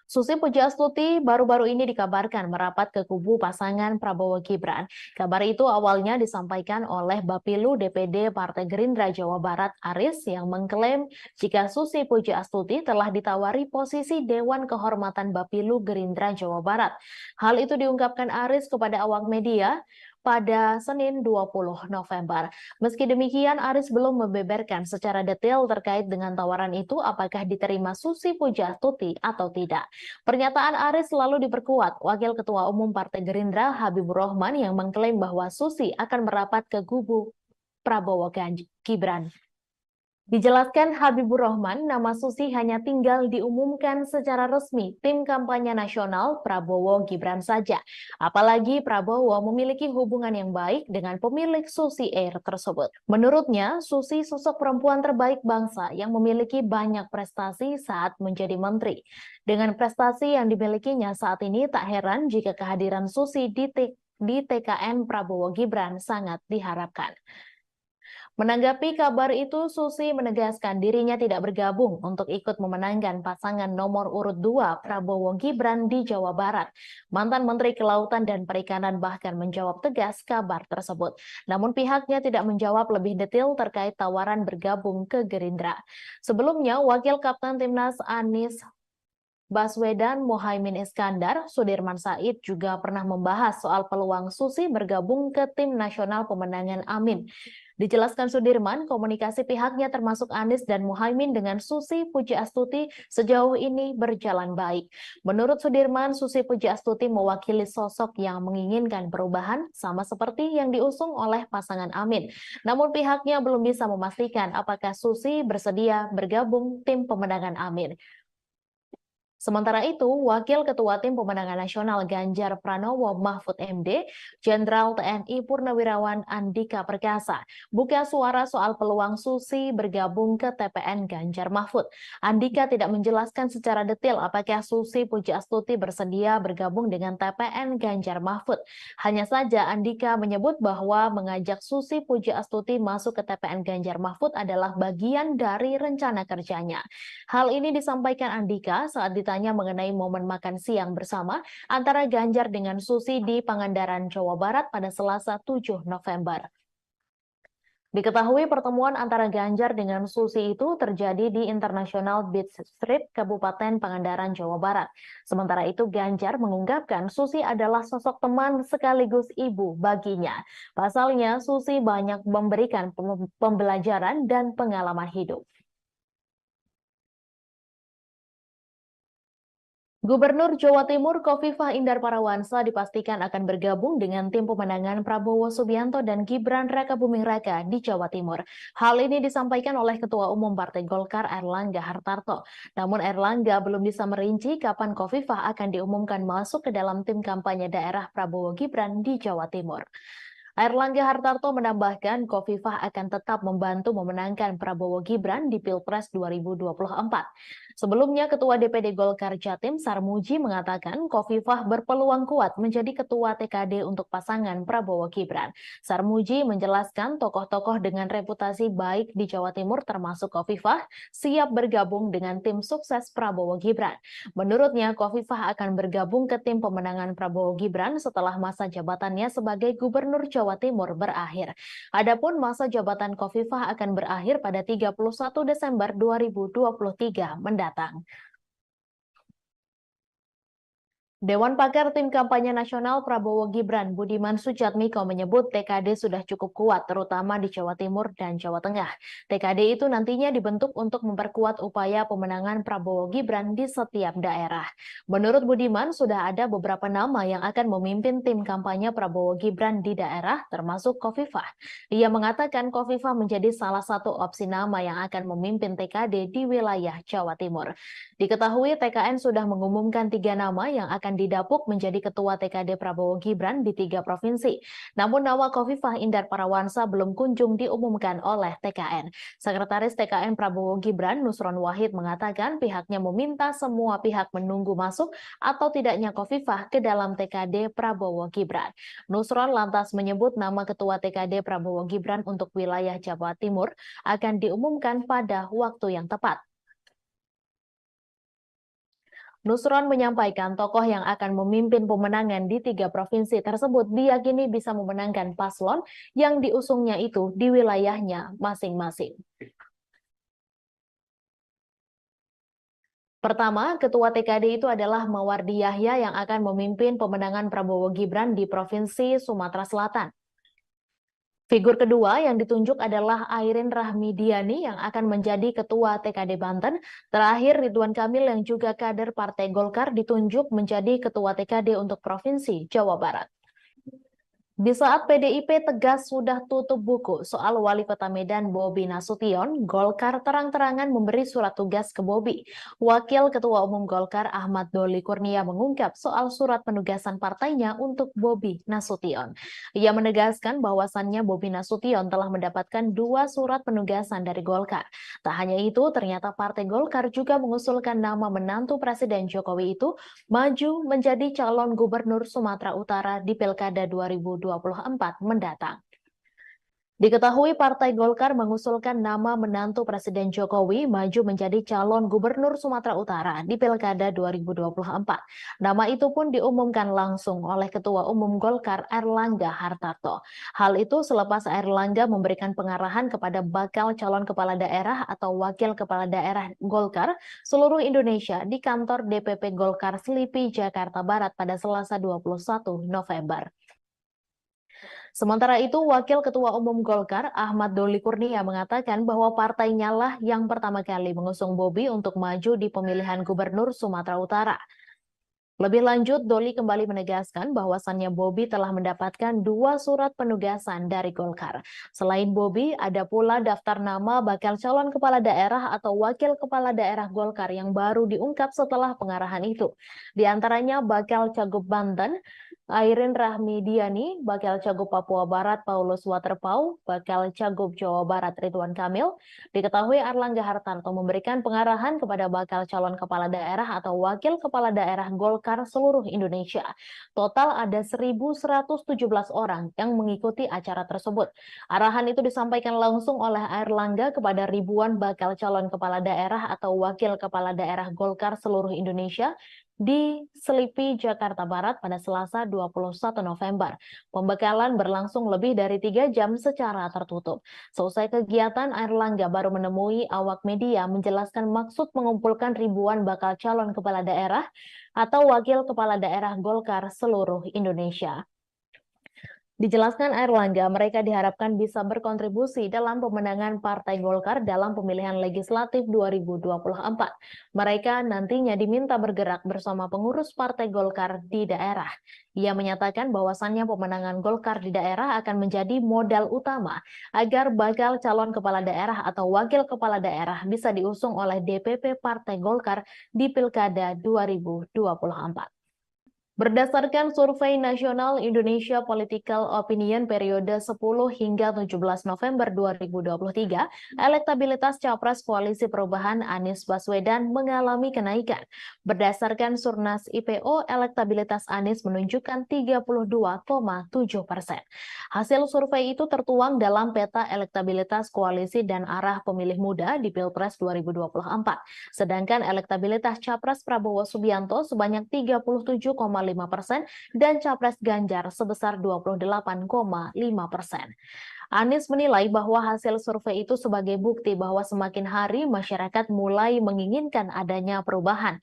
A: Susi Pujiastuti baru-baru ini dikabarkan merapat ke kubu pasangan Prabowo Gibran. Kabar itu awalnya disampaikan oleh Bapilu DPD Partai Gerindra Jawa Barat Aris yang mengklaim jika Susi Pujiastuti telah ditawari posisi Dewan Kehormatan Bapilu Gerindra Jawa Barat. Hal itu diungkapkan Aris kepada awak media pada Senin 20 November. Meski demikian, Aris belum membeberkan secara detail terkait dengan tawaran itu apakah diterima Susi Pujiastuti atau tidak. Pernyataan Aris selalu diperkuat Wakil Ketua Umum Partai Gerindra Habibur Rahman yang mengklaim bahwa Susi akan merapat ke kubu Prabowo Gibran. Dijelaskan Habibur Rahman, nama Susi hanya tinggal diumumkan secara resmi tim kampanye nasional Prabowo Gibran saja. Apalagi Prabowo memiliki hubungan yang baik dengan pemilik Susi Air tersebut. Menurutnya, Susi sosok perempuan terbaik bangsa yang memiliki banyak prestasi saat menjadi menteri. Dengan prestasi yang dimilikinya saat ini, tak heran jika kehadiran Susi di di TKN Prabowo Gibran sangat diharapkan. Menanggapi kabar itu, Susi menegaskan dirinya tidak bergabung untuk ikut memenangkan pasangan nomor urut 2 Prabowo Gibran di Jawa Barat. Mantan Menteri Kelautan dan Perikanan bahkan menjawab tegas kabar tersebut. Namun pihaknya tidak menjawab lebih detail terkait tawaran bergabung ke Gerindra. Sebelumnya, Wakil Kapten Timnas Anies Baswedan Mohaimin Iskandar, Sudirman Said juga pernah membahas soal peluang Susi bergabung ke tim nasional pemenangan Amin. Dijelaskan Sudirman, komunikasi pihaknya termasuk Anies dan Mohaimin dengan Susi Pujiastuti sejauh ini berjalan baik. Menurut Sudirman, Susi Pujiastuti mewakili sosok yang menginginkan perubahan sama seperti yang diusung oleh pasangan Amin. Namun pihaknya belum bisa memastikan apakah Susi bersedia bergabung tim pemenangan Amin. Sementara itu, Wakil Ketua Tim Pemenangan Nasional Ganjar Pranowo Mahfud MD, Jenderal TNI Purnawirawan Andika Perkasa, buka suara soal peluang Susi bergabung ke TPN Ganjar Mahfud. Andika tidak menjelaskan secara detail apakah Susi Pujiastuti bersedia bergabung dengan TPN Ganjar Mahfud. Hanya saja Andika menyebut bahwa mengajak Susi Pujiastuti masuk ke TPN Ganjar Mahfud adalah bagian dari rencana kerjanya. Hal ini disampaikan Andika saat ditanya mengenai momen makan siang bersama antara Ganjar dengan Susi di Pangandaran, Jawa Barat pada Selasa 7 November. Diketahui pertemuan antara Ganjar dengan Susi itu terjadi di International Beach Street, Kabupaten Pangandaran, Jawa Barat. Sementara itu Ganjar mengungkapkan Susi adalah sosok teman sekaligus ibu baginya. Pasalnya Susi banyak memberikan pembelajaran dan pengalaman hidup. Gubernur Jawa Timur Khofifah Indar Parawansa dipastikan akan bergabung dengan tim pemenangan Prabowo Subianto dan Gibran Rakabuming Raka di Jawa Timur. Hal ini disampaikan oleh Ketua Umum Partai Golkar Airlangga Hartarto. Namun Airlangga belum bisa merinci kapan Khofifah akan diumumkan masuk ke dalam tim kampanye daerah Prabowo Gibran di Jawa Timur. Airlangga Hartarto menambahkan Khofifah akan tetap membantu memenangkan Prabowo Gibran di Pilpres 2024. Sebelumnya, Ketua DPD Golkar Jatim Sarmuji mengatakan Khofifah berpeluang kuat menjadi Ketua TKD untuk pasangan Prabowo Gibran. Sarmuji menjelaskan tokoh-tokoh dengan reputasi baik di Jawa Timur termasuk Khofifah siap bergabung dengan tim sukses Prabowo Gibran. Menurutnya, Khofifah akan bergabung ke tim pemenangan Prabowo Gibran setelah masa jabatannya sebagai Gubernur Jawa Timur berakhir. Adapun masa jabatan Khofifah akan berakhir pada 31 Desember 2023 mendatang. Dewan Pakar Tim Kampanye Nasional Prabowo Gibran Budiman Sujatmiko menyebut TKD sudah cukup kuat terutama di Jawa Timur dan Jawa Tengah. TKD itu nantinya dibentuk untuk memperkuat upaya pemenangan Prabowo Gibran di setiap daerah. Menurut Budiman sudah ada beberapa nama yang akan memimpin tim kampanye Prabowo Gibran di daerah termasuk Khofifah. Dia mengatakan Khofifah menjadi salah satu opsi nama yang akan memimpin TKD di wilayah Jawa Timur. Diketahui TKN sudah mengumumkan 3 nama yang akan didapuk menjadi Ketua TKD Prabowo Gibran di 3 provinsi. Namun nama Khofifah Indar Parawansa belum kunjung diumumkan oleh TKN. Sekretaris TKN Prabowo Gibran Nusron Wahid mengatakan pihaknya meminta semua pihak menunggu masuk atau tidaknya Khofifah ke dalam TKD Prabowo Gibran. Nusron lantas menyebut nama Ketua TKD Prabowo Gibran untuk wilayah Jawa Timur akan diumumkan pada waktu yang tepat. Nusron menyampaikan tokoh yang akan memimpin pemenangan di 3 provinsi tersebut diyakini bisa memenangkan paslon yang diusungnya itu di wilayahnya masing-masing. Pertama, Ketua TKD itu adalah Mawardi Yahya yang akan memimpin pemenangan Prabowo Gibran di Provinsi Sumatera Selatan. Figur kedua yang ditunjuk adalah Airin Rahmidiani yang akan menjadi Ketua TKD Banten. Terakhir, Ridwan Kamil yang juga kader Partai Golkar ditunjuk menjadi Ketua TKD untuk Provinsi Jawa Barat. Di saat PDIP tegas sudah tutup buku soal Wali Kota Medan Bobi Nasution, Golkar terang-terangan memberi surat tugas ke Bobi. Wakil Ketua Umum Golkar Ahmad Doli Kurnia mengungkap soal surat penugasan partainya untuk Bobi Nasution. Ia menegaskan bahwasannya Bobi Nasution telah mendapatkan 2 surat penugasan dari Golkar. Tak hanya itu, ternyata Partai Golkar juga mengusulkan nama menantu Presiden Jokowi itu maju menjadi calon gubernur Sumatera Utara di Pilkada 2024 mendatang. Diketahui Partai Golkar mengusulkan nama menantu Presiden Jokowi maju menjadi calon gubernur Sumatera Utara di Pilkada 2024. Nama itu pun diumumkan langsung oleh Ketua Umum Golkar Airlangga Hartarto. Hal itu selepas Airlangga memberikan pengarahan kepada bakal calon kepala daerah atau wakil kepala daerah Golkar seluruh Indonesia di kantor DPP Golkar Selipi, Jakarta Barat pada Selasa 21 November. Sementara itu, Wakil Ketua Umum Golkar Ahmad Doli Kurnia mengatakan bahwa partainya lah yang pertama kali mengusung Bobi untuk maju di pemilihan gubernur Sumatera Utara. Lebih lanjut, Doli kembali menegaskan bahwasannya Bobi telah mendapatkan 2 surat penugasan dari Golkar. Selain Bobi, ada pula daftar nama bakal calon kepala daerah atau wakil kepala daerah Golkar yang baru diungkap setelah pengarahan itu. Di antaranya bakal Cagup Banten, Airin Rahmidiani, bakal Cagup Papua Barat Paulus Waterpau, bakal Cagup Jawa Barat Ridwan Kamil. Diketahui Airlangga Hartarto memberikan pengarahan kepada bakal calon kepala daerah atau wakil kepala daerah Golkar seluruh Indonesia. Total ada 1.117 orang yang mengikuti acara tersebut. Arahan itu disampaikan langsung oleh Airlangga kepada ribuan bakal calon kepala daerah atau wakil kepala daerah Golkar seluruh Indonesia di Selipi, Jakarta Barat pada Selasa 21 November. Pembekalan berlangsung lebih dari 3 jam secara tertutup. Selesai kegiatan, Airlangga baru menemui awak media menjelaskan maksud mengumpulkan ribuan bakal calon kepala daerah atau wakil kepala daerah Golkar seluruh Indonesia. Dijelaskan Airlangga, mereka diharapkan bisa berkontribusi dalam pemenangan Partai Golkar dalam pemilihan legislatif 2024. Mereka nantinya diminta bergerak bersama pengurus Partai Golkar di daerah. Ia menyatakan bahwasannya pemenangan Golkar di daerah akan menjadi modal utama agar bakal calon kepala daerah atau wakil kepala daerah bisa diusung oleh DPP Partai Golkar di Pilkada 2024. Berdasarkan Survei Nasional Indonesia Political Opinion periode 10 hingga 17 November 2023, elektabilitas Capres Koalisi Perubahan Anies Baswedan mengalami kenaikan. Berdasarkan Surnas IPO, elektabilitas Anies menunjukkan 32,7%. Hasil survei itu tertuang dalam peta elektabilitas koalisi dan arah pemilih muda di Pilpres 2024. Sedangkan elektabilitas Capres Prabowo Subianto sebanyak 37,5% dan Capres Ganjar sebesar 28,5%. Anies menilai bahwa hasil survei itu sebagai bukti bahwa semakin hari masyarakat mulai menginginkan adanya perubahan.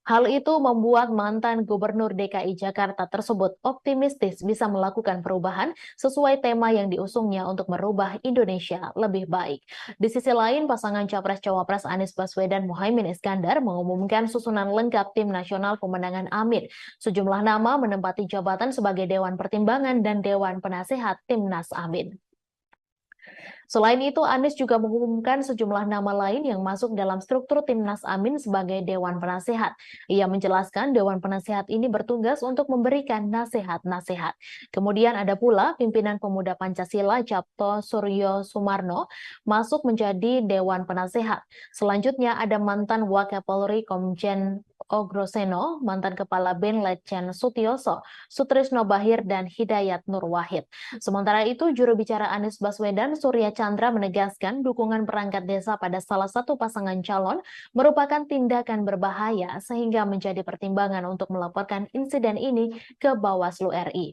A: Hal itu membuat mantan Gubernur DKI Jakarta tersebut optimistis bisa melakukan perubahan sesuai tema yang diusungnya untuk merubah Indonesia lebih baik. Di sisi lain, pasangan Capres-Cawapres Anies Baswedan Muhaimin Iskandar mengumumkan susunan lengkap Tim Nasional Pemenangan Amin. Sejumlah nama menempati jabatan sebagai Dewan Pertimbangan dan Dewan Penasehat Timnas Amin. Selain itu, Anies juga mengumumkan sejumlah nama lain yang masuk dalam struktur Timnas Amin sebagai Dewan Penasehat. Ia menjelaskan Dewan Penasehat ini bertugas untuk memberikan nasihat-nasihat. Kemudian ada pula pimpinan Pemuda Pancasila Capto Suryo Sumarno masuk menjadi Dewan Penasehat. Selanjutnya ada mantan Wakapolri Komjen Ogroseno, mantan Kepala BIN Letjen Sutioso, Sutrisno Bahir, dan Hidayat Nur Wahid. Sementara itu, juru bicara Anies Baswedan, Surya Chandra, menegaskan dukungan perangkat desa pada salah satu pasangan calon merupakan tindakan berbahaya sehingga menjadi pertimbangan untuk melaporkan insiden ini ke Bawaslu RI.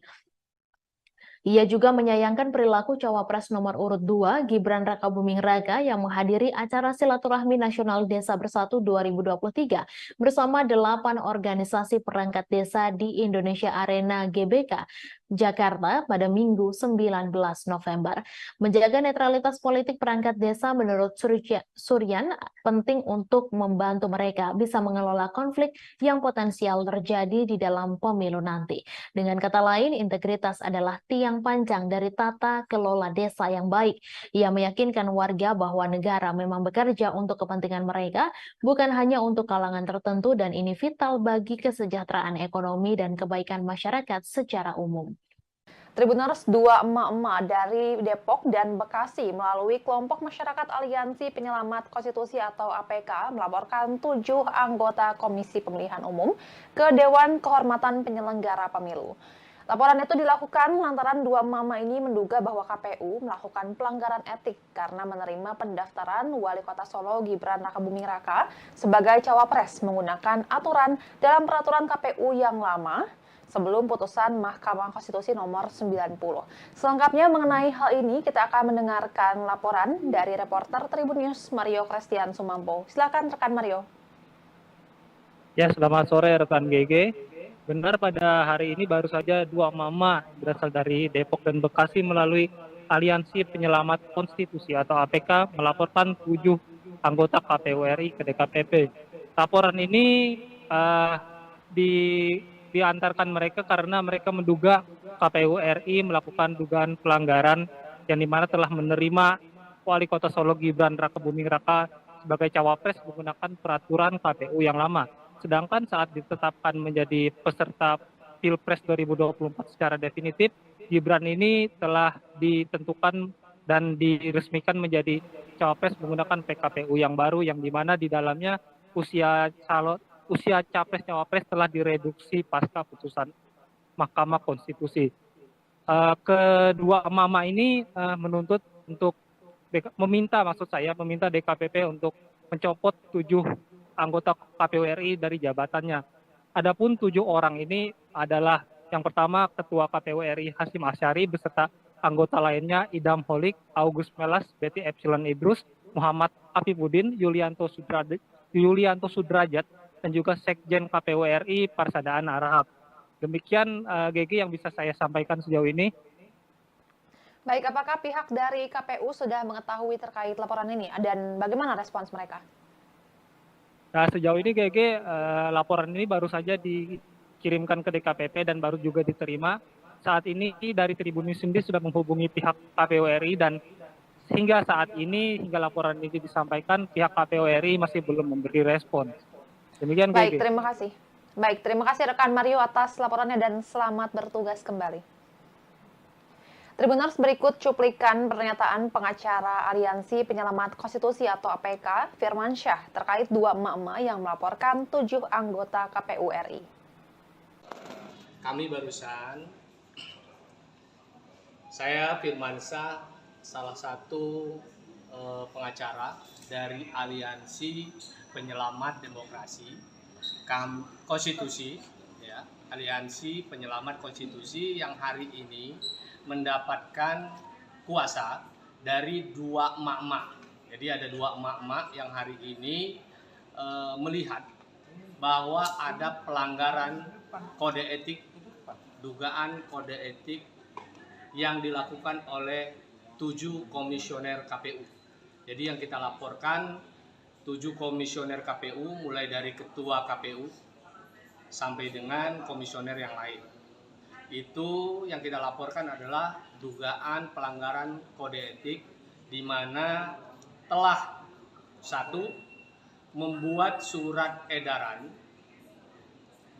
A: Ia juga menyayangkan perilaku Cawapres nomor urut 2 Gibran Rakabuming Raka yang menghadiri acara Silaturahmi Nasional Desa Bersatu 2023 bersama 8 organisasi perangkat desa di Indonesia Arena GBK Jakarta pada Minggu 19 November. Menjaga netralitas politik perangkat desa menurut Suryan penting untuk membantu mereka bisa mengelola konflik yang potensial terjadi di dalam pemilu nanti. Dengan kata lain, integritas adalah tiang panjang dari tata kelola desa yang baik. Ia meyakinkan warga bahwa negara memang bekerja untuk kepentingan mereka, bukan hanya untuk kalangan tertentu, dan ini vital bagi kesejahteraan ekonomi dan kebaikan masyarakat secara umum.
B: Tribuners, dua emak-emak dari Depok dan Bekasi melalui kelompok masyarakat Aliansi Penyelamat Konstitusi atau APK melaporkan 7 anggota Komisi Pemilihan Umum ke Dewan Kehormatan Penyelenggara Pemilu. Laporan itu dilakukan lantaran dua mama ini menduga bahwa KPU melakukan pelanggaran etik karena menerima pendaftaran Wali Kota Solo Gibran Rakabuming Raka sebagai cawapres menggunakan aturan dalam peraturan KPU yang lama sebelum putusan Mahkamah Konstitusi nomor 90. Selengkapnya mengenai hal ini, kita akan mendengarkan laporan dari reporter Tribun News Mario Christian Sumampo. Silakan rekan Mario.
C: Ya, selamat sore rekan GG. Benar, pada hari ini baru saja dua mama berasal dari Depok dan Bekasi melalui Aliansi Penyelamat Konstitusi atau APK melaporkan 7 anggota KPU RI ke DKPP. Laporan ini diantarkan mereka karena mereka menduga KPU RI melakukan dugaan pelanggaran yang dimana telah menerima Wali Kota Solo Gibran Rakabuming Raka sebagai cawapres menggunakan peraturan KPU yang lama. Sedangkan saat ditetapkan menjadi peserta Pilpres 2024 secara definitif, Gibran ini telah ditentukan dan diresmikan menjadi cawapres menggunakan PKPU yang baru, yang dimana di dalamnya usia capres-cawapres telah direduksi pasca putusan Mahkamah Konstitusi. Kedua mama ini menuntut untuk meminta DKPP untuk mencopot 7 anggota KPU RI dari jabatannya. Adapun 7 orang ini adalah yang pertama Ketua KPU RI Hasyim Asyari beserta anggota lainnya Idam Holik, August Melas, Betty Epsilon Idrus, Muhammad Afifuddin, Yulianto Sudrajat, dan juga Sekjen KPU RI Parsadaan Arahap. Demikian GG yang bisa saya sampaikan sejauh ini.
B: Baik, apakah pihak dari KPU sudah mengetahui terkait laporan ini dan bagaimana respons mereka?
C: Nah, sejauh ini GG laporan ini baru saja dikirimkan ke DKPP dan baru juga diterima. Saat ini dari Tribun News sendiri sudah menghubungi pihak KPU RI dan hingga saat ini, hingga laporan ini disampaikan, pihak KPU RI masih belum memberi respon. Demikian
B: Baik,
C: GG.
B: terima kasih. Baik, terima kasih rekan Mario atas laporannya dan selamat bertugas kembali. Tribuners, berikut cuplikan pernyataan pengacara Aliansi Penyelamat Konstitusi atau APK, Firman Syah, terkait dua emak-emak yang melaporkan 7 anggota KPU RI.
D: Kami barusan, saya Firman Syah, salah satu pengacara dari Aliansi Penyelamat Demokrasi, Konstitusi, ya, Aliansi Penyelamat Konstitusi yang hari ini mendapatkan kuasa dari 2 emak-emak. Jadi ada 2 emak-emak yang hari ini melihat bahwa ada pelanggaran kode etik, dugaan kode etik yang dilakukan oleh 7 komisioner KPU. Jadi yang kita laporkan 7 komisioner KPU, mulai dari ketua KPU sampai dengan komisioner yang lain. Itu yang kita laporkan adalah dugaan pelanggaran kode etik di mana telah 1. Membuat surat edaran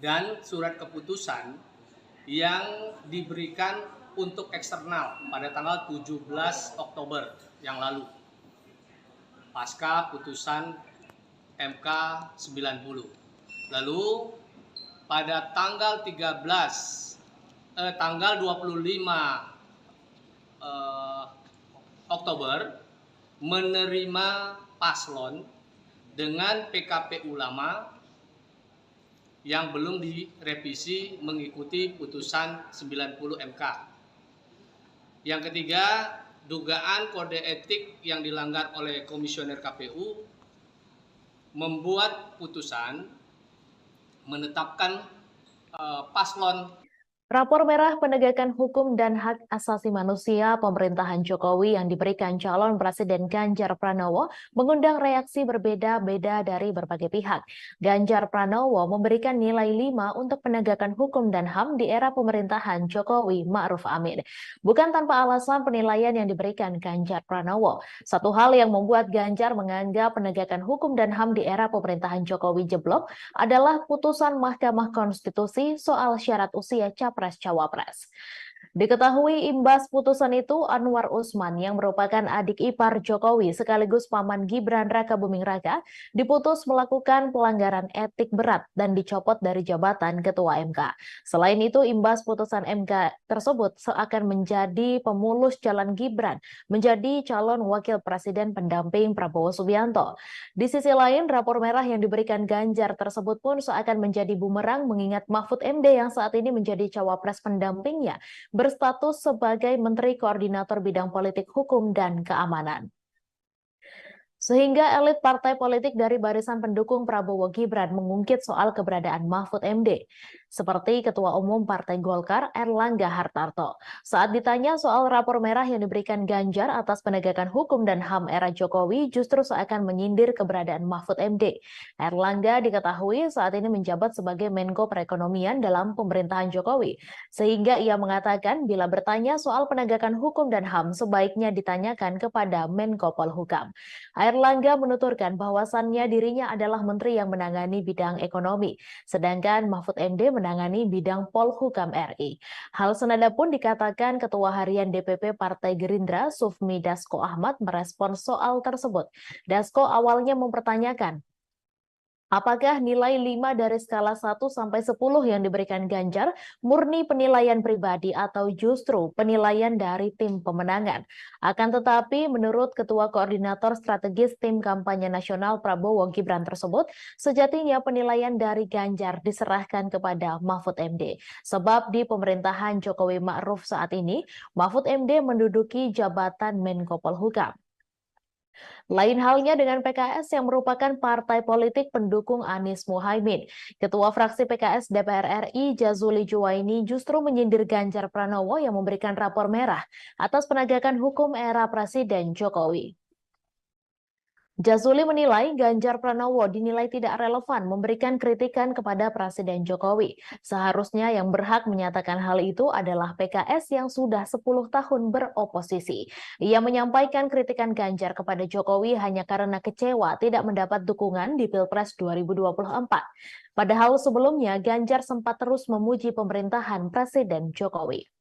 D: dan surat keputusan yang diberikan untuk eksternal pada tanggal 17 Oktober yang lalu pasca putusan MK 90. Lalu pada tanggal 25 Oktober menerima paslon dengan PKPU lama yang belum direvisi mengikuti putusan 90 MK. Yang ketiga, dugaan kode etik yang dilanggar oleh komisioner KPU membuat putusan menetapkan paslon
A: Rapor merah penegakan hukum dan hak asasi manusia pemerintahan Jokowi yang diberikan calon Presiden Ganjar Pranowo mengundang reaksi berbeda-beda dari berbagai pihak. Ganjar Pranowo memberikan nilai 5 untuk penegakan hukum dan HAM di era pemerintahan Jokowi Ma'ruf Amin. Bukan tanpa alasan penilaian yang diberikan Ganjar Pranowo. Satu hal yang membuat Ganjar menganggap penegakan hukum dan HAM di era pemerintahan Jokowi jeblok adalah putusan Mahkamah Konstitusi soal syarat usia Capres-Cawapres. Diketahui imbas putusan itu, Anwar Usman yang merupakan adik ipar Jokowi sekaligus paman Gibran Rakabuming Raka diputus melakukan pelanggaran etik berat dan dicopot dari jabatan Ketua MK. Selain itu, imbas putusan MK tersebut seakan menjadi pemulus jalan Gibran menjadi calon wakil presiden pendamping Prabowo Subianto. Di sisi lain, rapor merah yang diberikan Ganjar tersebut pun seakan menjadi bumerang mengingat Mahfud MD yang saat ini menjadi cawapres pendampingnya berstatus sebagai Menteri Koordinator Bidang Politik Hukum dan Keamanan. Sehingga elit partai politik dari barisan pendukung Prabowo Gibran mengungkit soal keberadaan Mahfud MD, seperti Ketua Umum Partai Golkar Erlangga Hartarto. Saat ditanya soal rapor merah yang diberikan Ganjar atas penegakan hukum dan HAM era Jokowi justru seakan menyindir keberadaan Mahfud MD. Erlangga diketahui saat ini menjabat sebagai Menko Perekonomian dalam pemerintahan Jokowi, sehingga ia mengatakan bila bertanya soal penegakan hukum dan HAM sebaiknya ditanyakan kepada Menko Polhukam. Erlangga menuturkan bahwasannya dirinya adalah menteri yang menangani bidang ekonomi, sedangkan Mahfud MD menangani bidang Polhukam RI. Hal senada pun dikatakan Ketua Harian DPP Partai Gerindra Sufmi Dasko Ahmad merespon soal tersebut. Dasko awalnya mempertanyakan, apakah nilai 5 dari skala 1 sampai 10 yang diberikan Ganjar murni penilaian pribadi atau justru penilaian dari tim pemenangan? Akan tetapi menurut Ketua Koordinator Strategis Tim Kampanye Nasional Prabowo Gibran tersebut, sejatinya penilaian dari Ganjar diserahkan kepada Mahfud MD. Sebab di pemerintahan Jokowi Ma'ruf saat ini, Mahfud MD menduduki jabatan Menko Polhukam. Lain halnya dengan PKS yang merupakan partai politik pendukung Anies Muhaimin. Ketua fraksi PKS DPR RI Jazuli Juwaini justru menyindir Ganjar Pranowo yang memberikan rapor merah atas penegakan hukum era Presiden Jokowi. Jazuli menilai Ganjar Pranowo dinilai tidak relevan memberikan kritikan kepada Presiden Jokowi. Seharusnya yang berhak menyatakan hal itu adalah PKS yang sudah 10 tahun beroposisi. Ia menyampaikan kritikan Ganjar kepada Jokowi hanya karena kecewa tidak mendapat dukungan di Pilpres 2024. Padahal sebelumnya Ganjar sempat terus memuji pemerintahan Presiden Jokowi.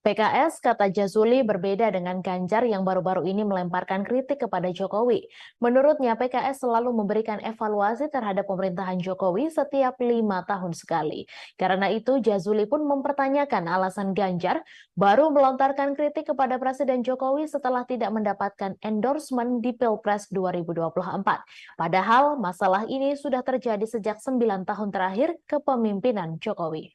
A: PKS, kata Jazuli, berbeda dengan Ganjar yang baru-baru ini melemparkan kritik kepada Jokowi. Menurutnya, PKS selalu memberikan evaluasi terhadap pemerintahan Jokowi setiap 5 tahun sekali. Karena itu, Jazuli pun mempertanyakan alasan Ganjar baru melontarkan kritik kepada Presiden Jokowi setelah tidak mendapatkan endorsement di Pilpres 2024. Padahal, masalah ini sudah terjadi sejak 9 tahun terakhir kepemimpinan Jokowi.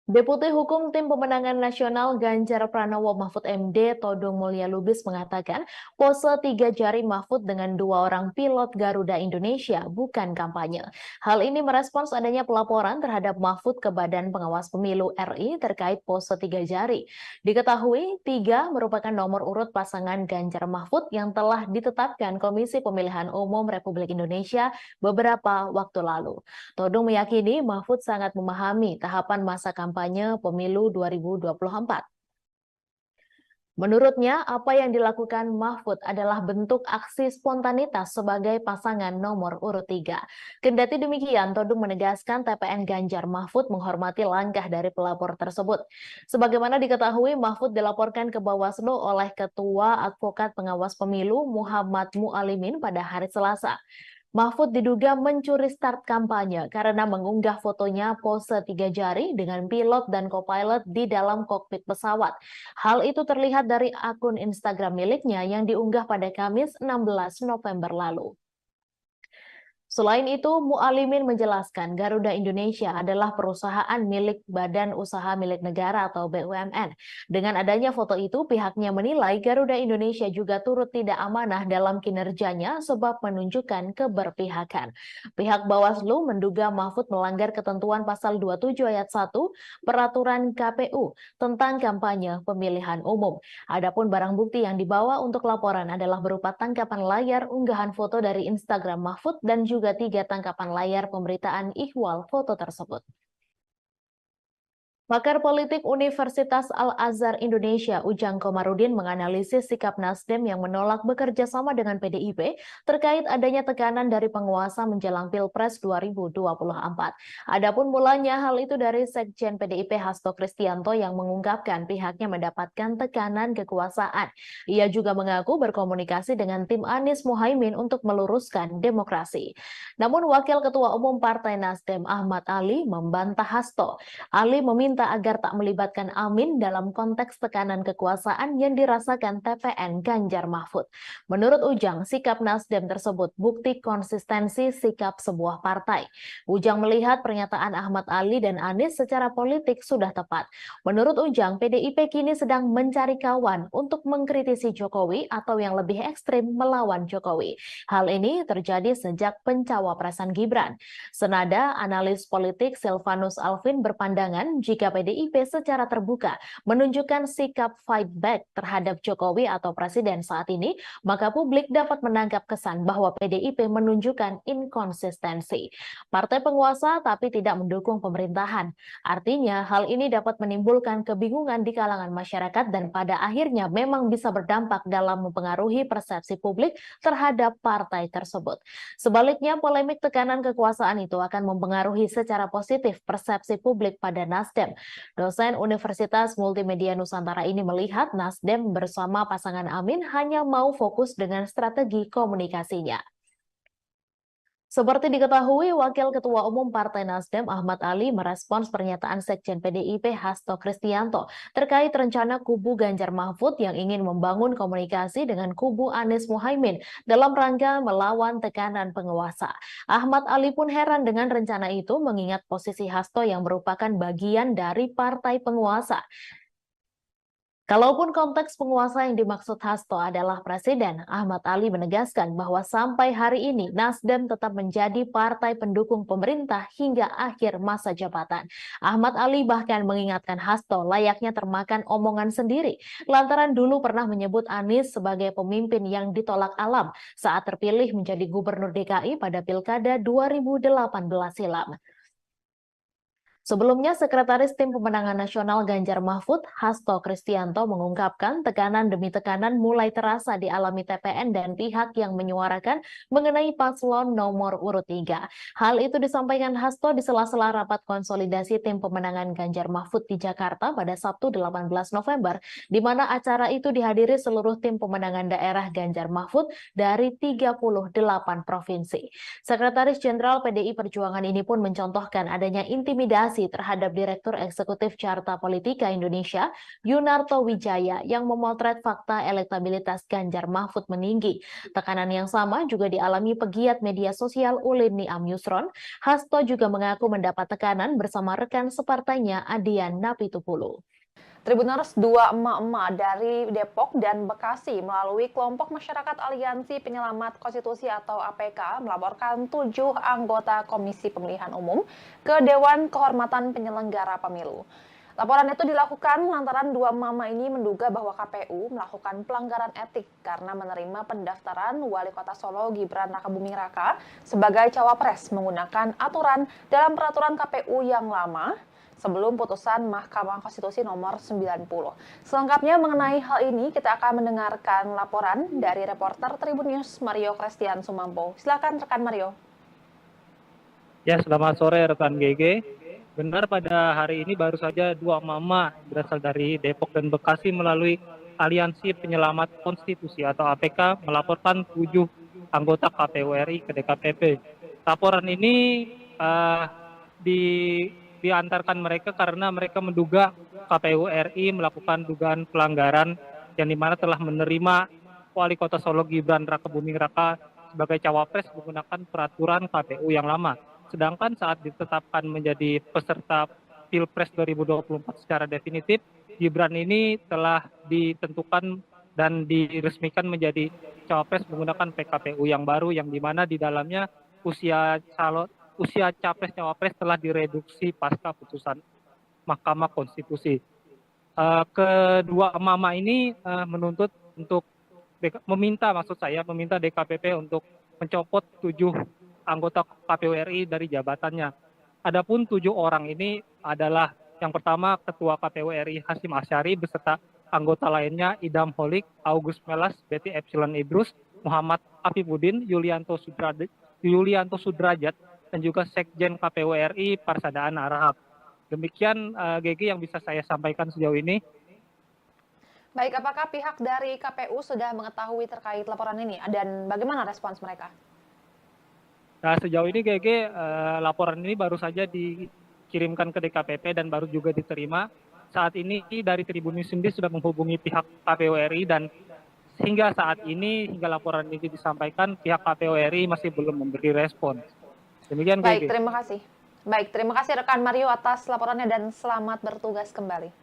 A: Deputi Hukum Tim Pemenangan Nasional Ganjar Pranowo Mahfud MD Todung Mulya Lubis mengatakan pose 3 jari Mahfud dengan 2 orang pilot Garuda Indonesia bukan kampanye. Hal ini merespons adanya pelaporan terhadap Mahfud ke Badan Pengawas Pemilu RI terkait pose 3 jari. Diketahui 3 merupakan nomor urut pasangan Ganjar Mahfud yang telah ditetapkan Komisi Pemilihan Umum Republik Indonesia beberapa waktu lalu. Todung meyakini Mahfud sangat memahami tahapan masa kampanye pemilu 2024. Menurutnya, apa yang dilakukan Mahfud adalah bentuk aksi spontanitas sebagai pasangan nomor urut 3. Kendati demikian, Todung menegaskan TPN Ganjar Mahfud menghormati langkah dari pelapor tersebut. Sebagaimana diketahui, Mahfud dilaporkan ke Bawaslu oleh Ketua Advokat Pengawas Pemilu Muhammad Mualimin pada hari Selasa. Mahfud diduga mencuri start kampanye karena mengunggah fotonya pose 3 jari dengan pilot dan co-pilot di dalam kokpit pesawat. Hal itu terlihat dari akun Instagram miliknya yang diunggah pada Kamis 16 November lalu. Selain itu, Mualimin menjelaskan Garuda Indonesia adalah perusahaan milik Badan Usaha Milik Negara atau BUMN. Dengan adanya foto itu, pihaknya menilai Garuda Indonesia juga turut tidak amanah dalam kinerjanya sebab menunjukkan keberpihakan. Pihak Bawaslu menduga Mahfud melanggar ketentuan pasal 27 ayat 1 Peraturan KPU tentang kampanye pemilihan umum. Adapun barang bukti yang dibawa untuk laporan adalah berupa tangkapan layar unggahan foto dari Instagram Mahfud dan juga 3 tangkapan layar pemberitaan ihwal foto tersebut. Pakar politik Universitas Al-Azhar Indonesia, Ujang Komarudin, menganalisis sikap Nasdem yang menolak bekerja sama dengan PDIP terkait adanya tekanan dari penguasa menjelang Pilpres 2024. Adapun mulanya hal itu dari Sekjen PDIP Hasto Kristianto yang mengungkapkan pihaknya mendapatkan tekanan kekuasaan. Ia juga mengaku berkomunikasi dengan tim Anies Muhaimin untuk meluruskan demokrasi. Namun Wakil Ketua Umum Partai Nasdem Ahmad Ali membantah Hasto. Ali meminta agar tak melibatkan Amin dalam konteks tekanan kekuasaan yang dirasakan TPN Ganjar Mahfud. Menurut Ujang, sikap Nasdem tersebut bukti konsistensi sikap sebuah partai. Ujang melihat pernyataan Ahmad Ali dan Anies secara politik sudah tepat. Menurut Ujang, PDIP kini sedang mencari kawan untuk mengkritisi Jokowi atau yang lebih ekstrim melawan Jokowi. Hal ini terjadi sejak pencawapresan Gibran. Senada, analis politik Silvanus Alvin berpandangan jika PDIP secara terbuka menunjukkan sikap fight back terhadap Jokowi atau Presiden saat ini, maka publik dapat menangkap kesan bahwa PDIP menunjukkan inkonsistensi. Partai penguasa tapi tidak mendukung pemerintahan. Artinya, hal ini dapat menimbulkan kebingungan di kalangan masyarakat dan pada akhirnya memang bisa berdampak dalam mempengaruhi persepsi publik terhadap partai tersebut. Sebaliknya, polemik tekanan kekuasaan itu akan mempengaruhi secara positif persepsi publik pada Nasdem. Dosen Universitas Multimedia Nusantara ini melihat Nasdem bersama pasangan Amin hanya mau fokus dengan strategi komunikasinya. Seperti diketahui, Wakil Ketua Umum Partai Nasdem Ahmad Ali merespons pernyataan Sekjen PDIP Hasto Kristianto terkait rencana kubu Ganjar Mahfud yang ingin membangun komunikasi dengan kubu Anies Muhaimin dalam rangka melawan tekanan penguasa. Ahmad Ali pun heran dengan rencana itu mengingat posisi Hasto yang merupakan bagian dari partai penguasa. Kalaupun konteks penguasa yang dimaksud Hasto adalah presiden, Ahmad Ali menegaskan bahwa sampai hari ini Nasdem tetap menjadi partai pendukung pemerintah hingga akhir masa jabatan. Ahmad Ali bahkan mengingatkan Hasto layaknya termakan omongan sendiri, lantaran dulu pernah menyebut Anies sebagai pemimpin yang ditolak alam saat terpilih menjadi gubernur DKI pada Pilkada 2018 silam. Sebelumnya, Sekretaris Tim Pemenangan Nasional Ganjar Mahfud, Hasto Kristianto, mengungkapkan tekanan demi tekanan mulai terasa dialami TPN dan pihak yang menyuarakan mengenai paslon nomor urut 3. Hal itu disampaikan Hasto di sela-sela rapat konsolidasi Tim Pemenangan Ganjar Mahfud di Jakarta pada Sabtu 18 November, di mana acara itu dihadiri seluruh tim pemenangan daerah Ganjar Mahfud dari 38 provinsi. Sekretaris Jenderal PDI Perjuangan ini pun mencontohkan adanya intimidasi terhadap Direktur Eksekutif Carta Politika Indonesia, Yunarto Wijaya, yang memotret fakta elektabilitas Ganjar Mahfud meninggi. Tekanan yang sama juga dialami pegiat media sosial Ulin Niam Yusron. Hasto juga mengaku mendapat tekanan bersama rekan separtainya Adian Napitupulu.
B: Tribuners, 2 emak-emak dari Depok dan Bekasi melalui kelompok masyarakat Aliansi Penyelamat Konstitusi atau APK melaporkan 7 anggota Komisi Pemilihan Umum ke Dewan Kehormatan Penyelenggara Pemilu. Laporan itu dilakukan lantaran 2 mama ini menduga bahwa KPU melakukan pelanggaran etik karena menerima pendaftaran Wali Kota Solo Gibran Rakabuming Raka sebagai cawapres menggunakan aturan dalam peraturan KPU yang lama sebelum putusan Mahkamah Konstitusi nomor 90. Selengkapnya mengenai hal ini, kita akan mendengarkan laporan dari reporter Tribun News Mario Christian Sumampo. Silakan rekan Mario.
C: Ya, selamat sore rekan GG. Benar, pada hari ini baru saja 2 mama berasal dari Depok dan Bekasi melalui Aliansi Penyelamat Konstitusi atau APK melaporkan 7 anggota KPU RI ke DKPP. Laporan ini diantarkan mereka karena mereka menduga KPU RI melakukan dugaan pelanggaran yang dimana telah menerima Wali Kota Solo Gibran Rakabuming Raka sebagai cawapres menggunakan peraturan KPU yang lama. Sedangkan saat ditetapkan menjadi peserta Pilpres 2024 secara definitif, Gibran ini telah ditentukan dan diresmikan menjadi cawapres menggunakan PKPU yang baru, yang dimana di dalamnya usia capres cawapres telah direduksi pasca putusan Mahkamah Konstitusi. Kedua emak-emak ini menuntut untuk meminta DKPP untuk mencopot 7 anggota KPU RI dari jabatannya. Adapun 7 orang ini adalah yang pertama Ketua KPU RI Hasyim Asyari beserta anggota lainnya Idam Holik, August Melas, Betty Epsilon Idrus, Muhammad Afifuddin, Yulianto Sudrajat, dan juga Sekjen KPU RI Parsadaan Arahap. Demikian GG yang bisa saya sampaikan sejauh ini.
B: Baik, apakah pihak dari KPU sudah mengetahui terkait laporan ini dan bagaimana respons mereka?
C: Nah, sejauh ini GG laporan ini baru saja dikirimkan ke DKPP dan baru juga diterima. Saat ini dari Tribun News sendiri sudah menghubungi pihak KPU RI dan hingga saat ini, hingga laporan ini disampaikan, pihak KPU RI masih belum memberi respon. Demikian
B: Baik,
C: GG.
B: terima kasih. Baik, terima kasih rekan Mario atas laporannya dan selamat bertugas kembali.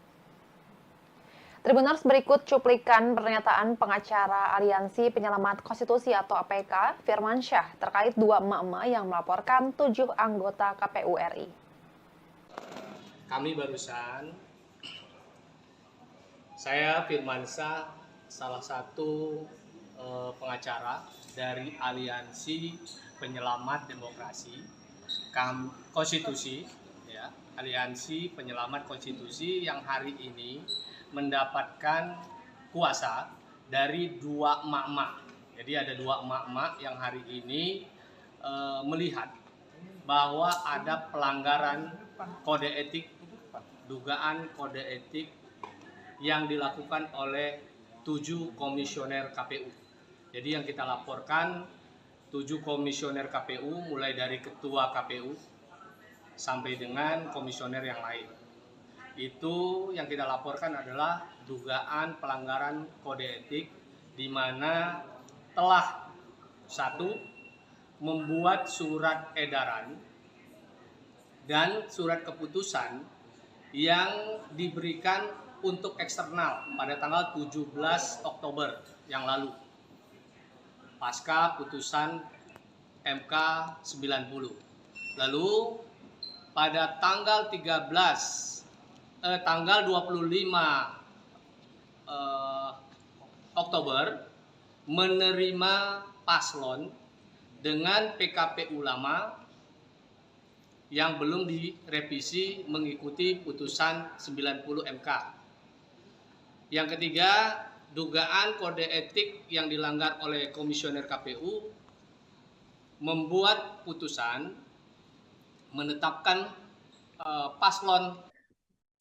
B: Tribuners, berikut cuplikan pernyataan pengacara Aliansi Penyelamat Konstitusi atau APK, Firman Syah, terkait 2 emak-emak yang melaporkan 7 anggota KPU RI.
D: Kami barusan, saya Firman Syah, salah satu pengacara dari Aliansi Penyelamat Demokrasi Konstitusi, ya, Aliansi Penyelamat Konstitusi yang hari ini mendapatkan kuasa dari 2 emak-emak. Jadi ada 2 emak-emak yang hari ini melihat bahwa ada pelanggaran kode etik, dugaan kode etik yang dilakukan oleh 7 komisioner KPU. Jadi yang kita laporkan 7 komisioner KPU, mulai dari ketua KPU sampai dengan komisioner yang lain. Itu yang kita laporkan adalah dugaan pelanggaran kode etik di mana telah 1 membuat surat edaran dan surat keputusan yang diberikan untuk eksternal pada tanggal 17 Oktober yang lalu pasca putusan MK 90. Lalu pada tanggal 25 Oktober menerima paslon dengan PKPU lama yang belum direvisi mengikuti putusan 90 MK. Yang ketiga, dugaan kode etik yang dilanggar oleh komisioner KPU membuat putusan menetapkan paslon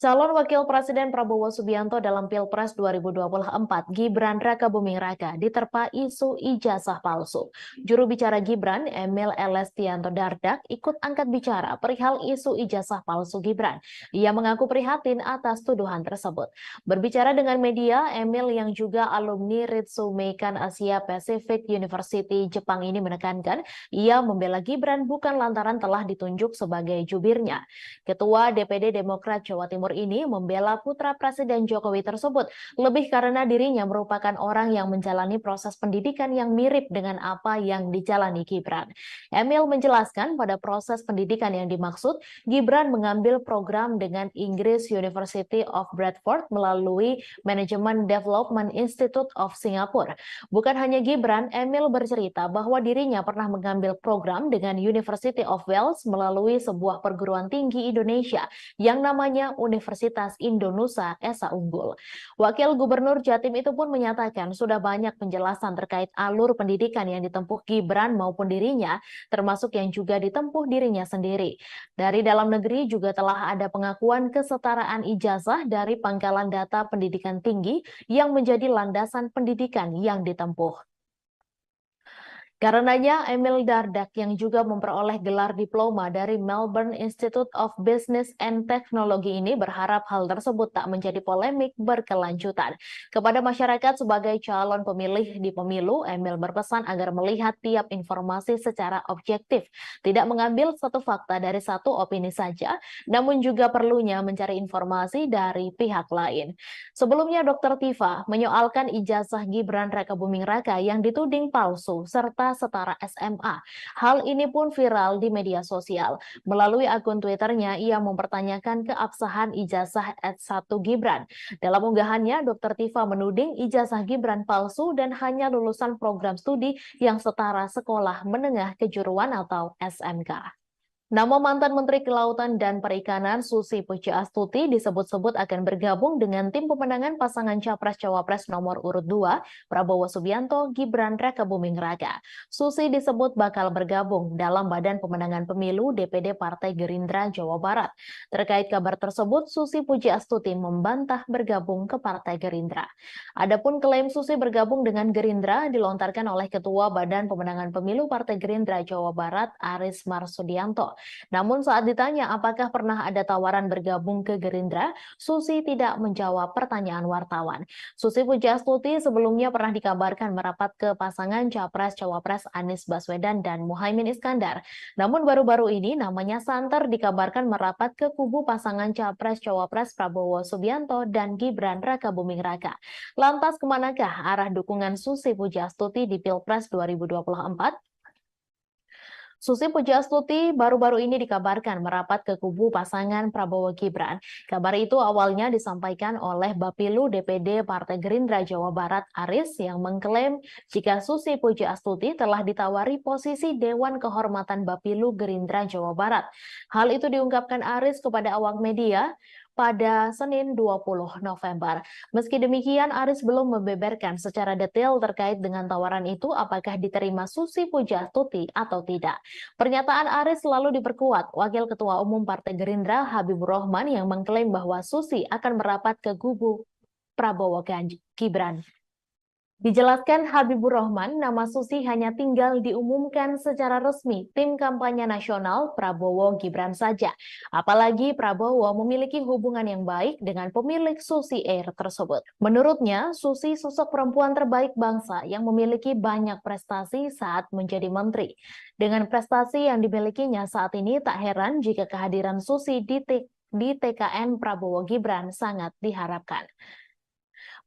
A: Calon Wakil Presiden Prabowo Subianto dalam Pilpres 2024, Gibran Rakabuming Raka, diterpa isu ijazah palsu. Juru bicara Gibran, Emil Elestianto Dardak, ikut angkat bicara perihal isu ijazah palsu Gibran. Ia mengaku prihatin atas tuduhan tersebut. Berbicara dengan media, Emil yang juga alumni Ritsumeikan Asia Pacific University Jepang ini menekankan, ia membela Gibran bukan lantaran telah ditunjuk sebagai jubirnya. Ketua DPD Demokrat Jawa Timur ini membela putra Presiden Jokowi tersebut lebih karena dirinya merupakan orang yang menjalani proses pendidikan yang mirip dengan apa yang dijalani Gibran. Emil menjelaskan pada proses pendidikan yang dimaksud, Gibran mengambil program dengan Inggris University of Bradford melalui Management Development Institute of Singapore. Bukan hanya Gibran, Emil bercerita bahwa dirinya pernah mengambil program dengan University of Wales melalui sebuah perguruan tinggi Indonesia yang namanya Universitas Indonesia Esa Unggul. Wakil Gubernur Jatim itu pun menyatakan sudah banyak penjelasan terkait alur pendidikan yang ditempuh Gibran maupun dirinya, termasuk yang juga ditempuh dirinya sendiri. Dari dalam negeri juga telah ada pengakuan kesetaraan ijazah dari Pangkalan Data Pendidikan Tinggi yang menjadi landasan pendidikan yang ditempuh. Karenanya, Emil Dardak yang juga memperoleh gelar diploma dari Melbourne Institute of Business and Technology ini berharap hal tersebut tak menjadi polemik berkelanjutan. Kepada masyarakat sebagai calon pemilih di pemilu, Emil berpesan agar melihat tiap informasi secara objektif, tidak mengambil satu fakta dari satu opini saja, namun juga perlunya mencari informasi dari pihak lain. Sebelumnya, Dr. Tifa menyoalkan ijazah Gibran Rakabuming Raka yang dituding palsu serta setara SMA. Hal ini pun viral di media sosial. Melalui akun Twitternya, ia mempertanyakan keabsahan ijazah S1 Gibran. Dalam unggahannya, Dr. Tifa menuding ijazah Gibran palsu dan hanya lulusan program studi yang setara sekolah menengah kejuruan atau SMK. Nama mantan Menteri Kelautan dan Perikanan Susi Pujiastuti disebut-sebut akan bergabung dengan tim pemenangan pasangan Capres-Cawapres nomor urut 2, Prabowo Subianto, Gibran Rakabuming Raka. Susi disebut bakal bergabung dalam Badan Pemenangan Pemilu DPD Partai Gerindra Jawa Barat. Terkait kabar tersebut, Susi Pujiastuti membantah bergabung ke Partai Gerindra. Adapun klaim Susi bergabung dengan Gerindra dilontarkan oleh Ketua Badan Pemenangan Pemilu Partai Gerindra Jawa Barat, Aris Marsudianto. Namun saat ditanya apakah pernah ada tawaran bergabung ke Gerindra, Susi tidak menjawab pertanyaan wartawan. Susi Pujiastuti sebelumnya pernah dikabarkan merapat ke pasangan Capres-Cawapres Anies Baswedan dan Muhaimin Iskandar. Namun baru-baru ini namanya santer dikabarkan merapat ke kubu pasangan Capres-Cawapres Prabowo Subianto dan Gibran Rakabuming Raka. Lantas kemanakah arah dukungan Susi Pujiastuti di Pilpres 2024? Susi Pujiastuti baru-baru ini dikabarkan merapat ke kubu pasangan Prabowo Gibran. Kabar itu awalnya disampaikan oleh Bapilu DPD Partai Gerindra Jawa Barat Aris yang mengklaim jika Susi Pujiastuti telah ditawari posisi Dewan Kehormatan Bapilu Gerindra Jawa Barat. Hal itu diungkapkan Aris kepada awak media pada Senin 20 November. Meski demikian, Aris belum membeberkan secara detail terkait dengan tawaran itu apakah diterima Susi Pujiastuti atau tidak. Pernyataan Aris selalu diperkuat Wakil Ketua Umum Partai Gerindra Habibur Rahman yang mengklaim bahwa Susi akan merapat ke kubu Prabowo Gibran. Dijelaskan Habibur Rahman, nama Susi hanya tinggal diumumkan secara resmi tim kampanye nasional Prabowo Gibran saja. Apalagi Prabowo memiliki hubungan yang baik dengan pemilik Susi Air tersebut. Menurutnya, Susi sosok perempuan terbaik bangsa yang memiliki banyak prestasi saat menjadi menteri. Dengan prestasi yang dimilikinya saat ini, tak heran jika kehadiran Susi di TKN Prabowo Gibran sangat diharapkan.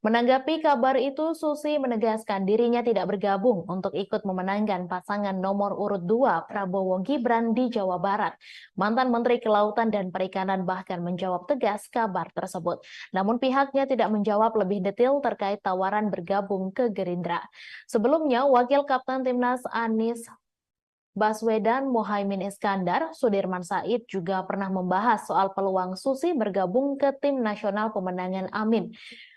A: Menanggapi kabar itu, Susi menegaskan dirinya tidak bergabung untuk ikut memenangkan pasangan nomor urut 2 Prabowo Gibran di Jawa Barat. Mantan Menteri Kelautan dan Perikanan bahkan menjawab tegas kabar tersebut. Namun pihaknya tidak menjawab lebih detail terkait tawaran bergabung ke Gerindra. Sebelumnya, Wakil Kapten Timnas Anies Baswedan Muhaimin Iskandar, Sudirman Said juga pernah membahas soal peluang Susi bergabung ke tim nasional pemenangan Amin.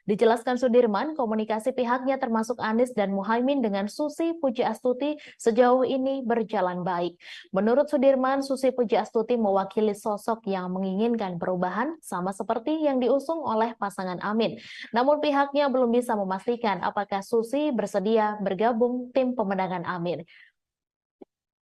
A: Dijelaskan Sudirman, komunikasi pihaknya termasuk Anies dan Muhaimin dengan Susi Pujiastuti sejauh ini berjalan baik. Menurut Sudirman, Susi Pujiastuti mewakili sosok yang menginginkan perubahan sama seperti yang diusung oleh pasangan Amin. Namun pihaknya belum bisa memastikan apakah Susi bersedia bergabung tim pemenangan Amin.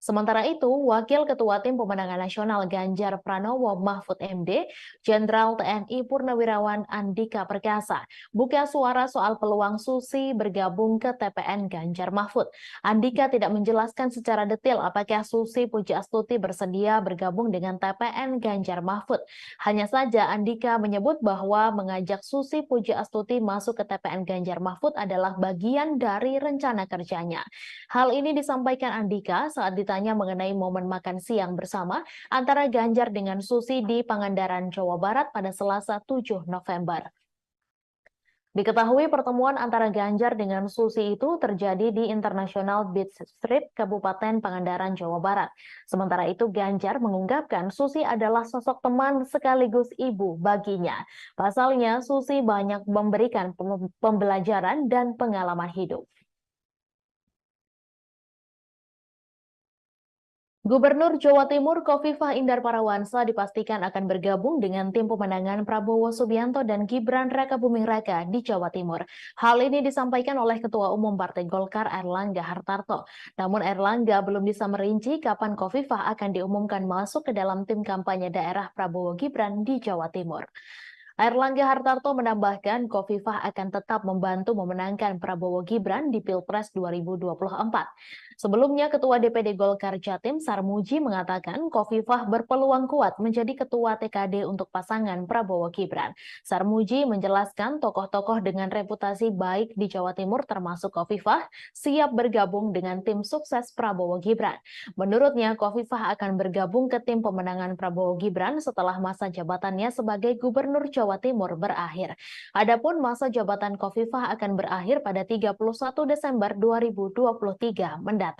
A: Sementara itu, Wakil Ketua Tim Pemenangan Nasional Ganjar Pranowo Mahfud MD, Jenderal TNI Purnawirawan Andika Perkasa, buka suara soal peluang Susi bergabung ke TPN Ganjar Mahfud. Andika tidak menjelaskan secara detail apakah Susi Pujiastuti bersedia bergabung dengan TPN Ganjar Mahfud. Hanya saja Andika menyebut bahwa mengajak Susi Pujiastuti masuk ke TPN Ganjar Mahfud adalah bagian dari rencana kerjanya. Hal ini disampaikan Andika saat ditanya mengenai momen makan siang bersama antara Ganjar dengan Susi di Pangandaran, Jawa Barat pada Selasa 7 November. Diketahui pertemuan antara Ganjar dengan Susi itu terjadi di International Beach Street, Kabupaten Pangandaran, Jawa Barat. Sementara itu Ganjar mengungkapkan Susi adalah sosok teman sekaligus ibu baginya. Pasalnya Susi banyak memberikan pembelajaran dan pengalaman hidup. Gubernur Jawa Timur Khofifah Indar Parawansa dipastikan akan bergabung dengan tim pemenangan Prabowo Subianto dan Gibran Rakabuming Raka di Jawa Timur. Hal ini disampaikan oleh Ketua Umum Partai Golkar Airlangga Hartarto. Namun Airlangga belum bisa merinci kapan Khofifah akan diumumkan masuk ke dalam tim kampanye daerah Prabowo Gibran di Jawa Timur. Airlangga Hartarto menambahkan Khofifah akan tetap membantu memenangkan Prabowo Gibran di Pilpres 2024. Sebelumnya, Ketua DPD Golkar Jatim Sarmuji mengatakan Khofifah berpeluang kuat menjadi Ketua TKD untuk pasangan Prabowo Gibran. Sarmuji menjelaskan tokoh-tokoh dengan reputasi baik di Jawa Timur termasuk Khofifah siap bergabung dengan tim sukses Prabowo Gibran. Menurutnya, Khofifah akan bergabung ke tim pemenangan Prabowo Gibran setelah masa jabatannya sebagai Gubernur Jawa Timur berakhir. Adapun masa jabatan Khofifah akan berakhir pada 31 Desember 2023 mendatang.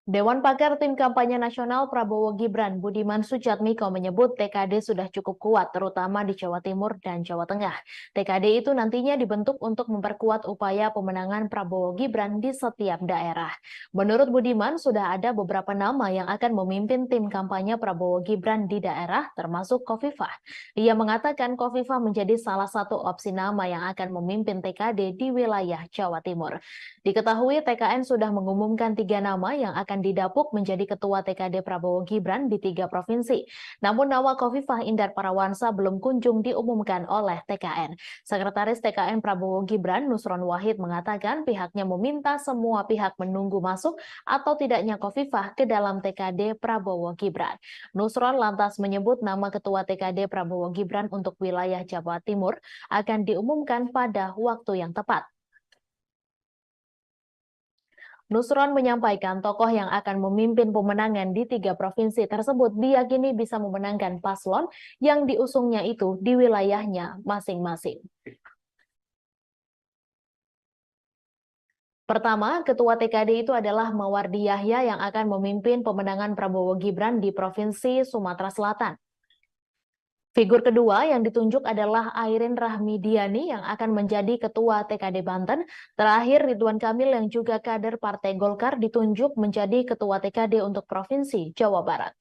A: Dewan Pakar Tim Kampanye Nasional Prabowo Gibran Budiman Sujatmiko menyebut TKD sudah cukup kuat terutama di Jawa Timur dan Jawa Tengah. TKD itu nantinya dibentuk untuk memperkuat upaya pemenangan Prabowo Gibran di setiap daerah. Menurut Budiman sudah ada beberapa nama yang akan memimpin tim kampanye Prabowo Gibran di daerah termasuk Khofifah. Ia mengatakan Khofifah menjadi salah satu opsi nama yang akan memimpin TKD di wilayah Jawa Timur. Diketahui TKN sudah mengumumkan 3 nama yang akan didapuk menjadi Ketua TKD Prabowo Gibran di 3 provinsi. Namun nama Khofifah Indar Parawansa belum kunjung diumumkan oleh TKN. Sekretaris TKN Prabowo Gibran Nusron Wahid mengatakan pihaknya meminta semua pihak menunggu masuk atau tidaknya Khofifah ke dalam TKD Prabowo Gibran. Nusron lantas menyebut nama Ketua TKD Prabowo Gibran untuk wilayah Jawa Timur akan diumumkan pada waktu yang tepat. Nusron menyampaikan tokoh yang akan memimpin pemenangan di 3 provinsi tersebut diyakini bisa memenangkan paslon yang diusungnya itu di wilayahnya masing-masing. Pertama, Ketua TKD itu adalah Mawardi Yahya yang akan memimpin pemenangan Prabowo Gibran di Provinsi Sumatera Selatan. Figur kedua yang ditunjuk adalah Airin Rahmidiani yang akan menjadi Ketua TKD Banten. Terakhir, Ridwan Kamil yang juga kader Partai Golkar ditunjuk menjadi Ketua TKD untuk Provinsi Jawa Barat.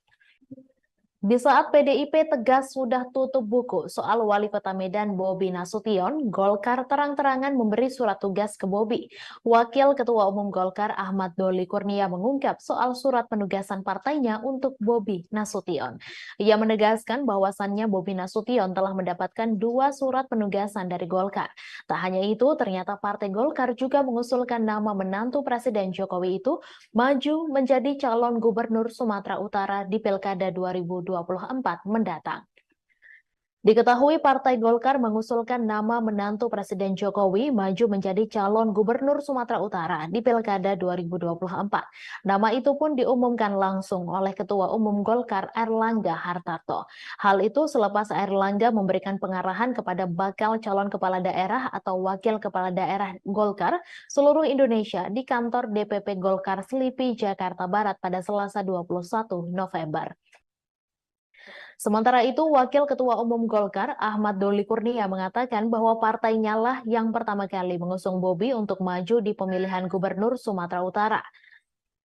A: Di saat PDIP tegas sudah tutup buku soal Wali Kota Medan Bobi Nasution, Golkar terang-terangan memberi surat tugas ke Bobi. Wakil Ketua Umum Golkar Ahmad Doli Kurnia mengungkap soal surat penugasan partainya untuk Bobi Nasution. Ia menegaskan bahwasannya Bobi Nasution telah mendapatkan 2 surat penugasan dari Golkar. Tak hanya itu, ternyata Partai Golkar juga mengusulkan nama menantu Presiden Jokowi itu maju menjadi calon gubernur Sumatera Utara di Pilkada 2024 mendatang. Diketahui Partai Golkar mengusulkan nama menantu Presiden Jokowi maju menjadi calon gubernur Sumatera Utara di Pilkada 2024. Nama itu pun diumumkan langsung oleh Ketua Umum Golkar Airlangga Hartarto. Hal itu selepas Airlangga memberikan pengarahan kepada bakal calon kepala daerah atau wakil kepala daerah Golkar seluruh Indonesia di kantor DPP Golkar Selipi, Jakarta Barat pada Selasa 21 November. Sementara itu, Wakil Ketua Umum Golkar Ahmad Doli Kurnia mengatakan bahwa partainya lah yang pertama kali mengusung Bobi untuk maju di pemilihan gubernur Sumatera Utara.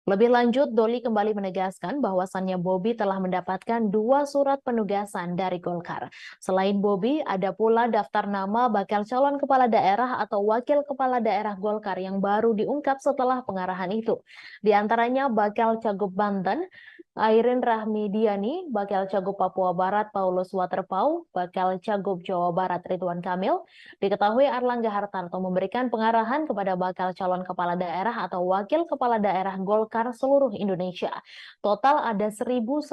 A: Lebih lanjut, Doli kembali menegaskan bahwasannya Bobi telah mendapatkan 2 surat penugasan dari Golkar. Selain Bobi, ada pula daftar nama bakal calon kepala daerah atau wakil kepala daerah Golkar yang baru diungkap setelah pengarahan itu. Di antaranya bakal Cagup Banten, Airin Rahmidiani, bakal Cagup Papua Barat Paulus Waterpau, bakal Cagup Jawa Barat Ridwan Kamil. Diketahui Airlangga Hartarto memberikan pengarahan kepada bakal calon kepala daerah atau wakil kepala daerah Golkar seluruh Indonesia. Total ada 1.117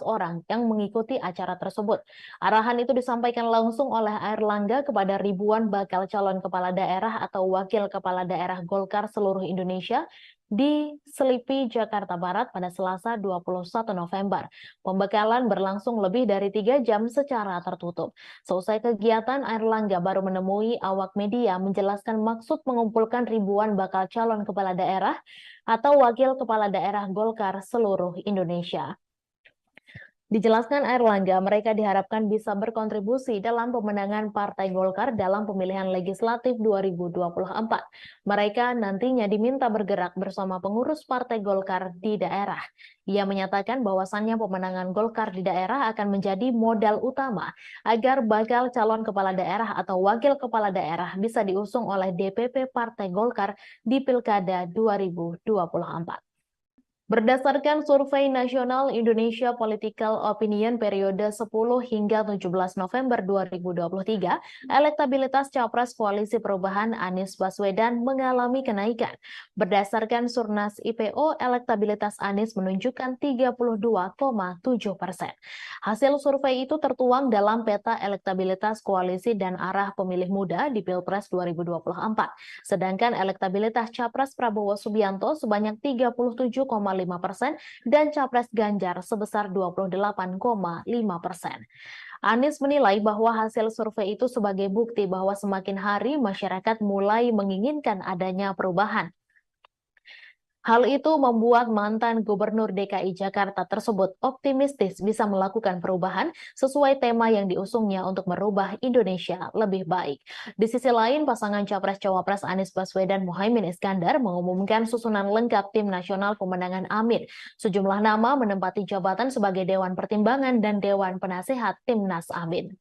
A: orang yang mengikuti acara tersebut. Arahan itu disampaikan langsung oleh Airlangga kepada ribuan bakal calon kepala daerah atau wakil kepala daerah Golkar seluruh Indonesia di Selipi, Jakarta Barat pada Selasa 21 November. Pembekalan berlangsung lebih dari 3 jam secara tertutup. Selesai kegiatan, Airlangga baru menemui awak media menjelaskan maksud mengumpulkan ribuan bakal calon kepala daerah atau wakil kepala daerah Golkar seluruh Indonesia. Dijelaskan Airlangga, mereka diharapkan bisa berkontribusi dalam pemenangan Partai Golkar dalam pemilihan legislatif 2024. Mereka nantinya diminta bergerak bersama pengurus Partai Golkar di daerah. Ia menyatakan bahwasannya pemenangan Golkar di daerah akan menjadi modal utama agar bakal calon kepala daerah atau wakil kepala daerah bisa diusung oleh DPP Partai Golkar di Pilkada 2024. Berdasarkan Survei Nasional Indonesia Political Opinion periode 10 hingga 17 November 2023, elektabilitas Capres Koalisi Perubahan Anies Baswedan mengalami kenaikan. Berdasarkan Surnas IPO, elektabilitas Anies menunjukkan 32,7%. Hasil survei itu tertuang dalam peta elektabilitas koalisi dan arah pemilih muda di Pilpres 2024. Sedangkan elektabilitas Capres Prabowo Subianto sebanyak 37,5% dan Capres Ganjar sebesar 28,5%. Anies menilai bahwa hasil survei itu sebagai bukti bahwa semakin hari masyarakat mulai menginginkan adanya perubahan. Hal itu membuat mantan Gubernur DKI Jakarta tersebut optimistis bisa melakukan perubahan sesuai tema yang diusungnya untuk merubah Indonesia lebih baik. Di sisi lain, pasangan Capres-Cawapres Anies Baswedan Muhaimin Iskandar mengumumkan susunan lengkap Tim Nasional Pemenangan Amin. Sejumlah nama menempati jabatan sebagai Dewan Pertimbangan dan Dewan Penasehat Timnas Amin.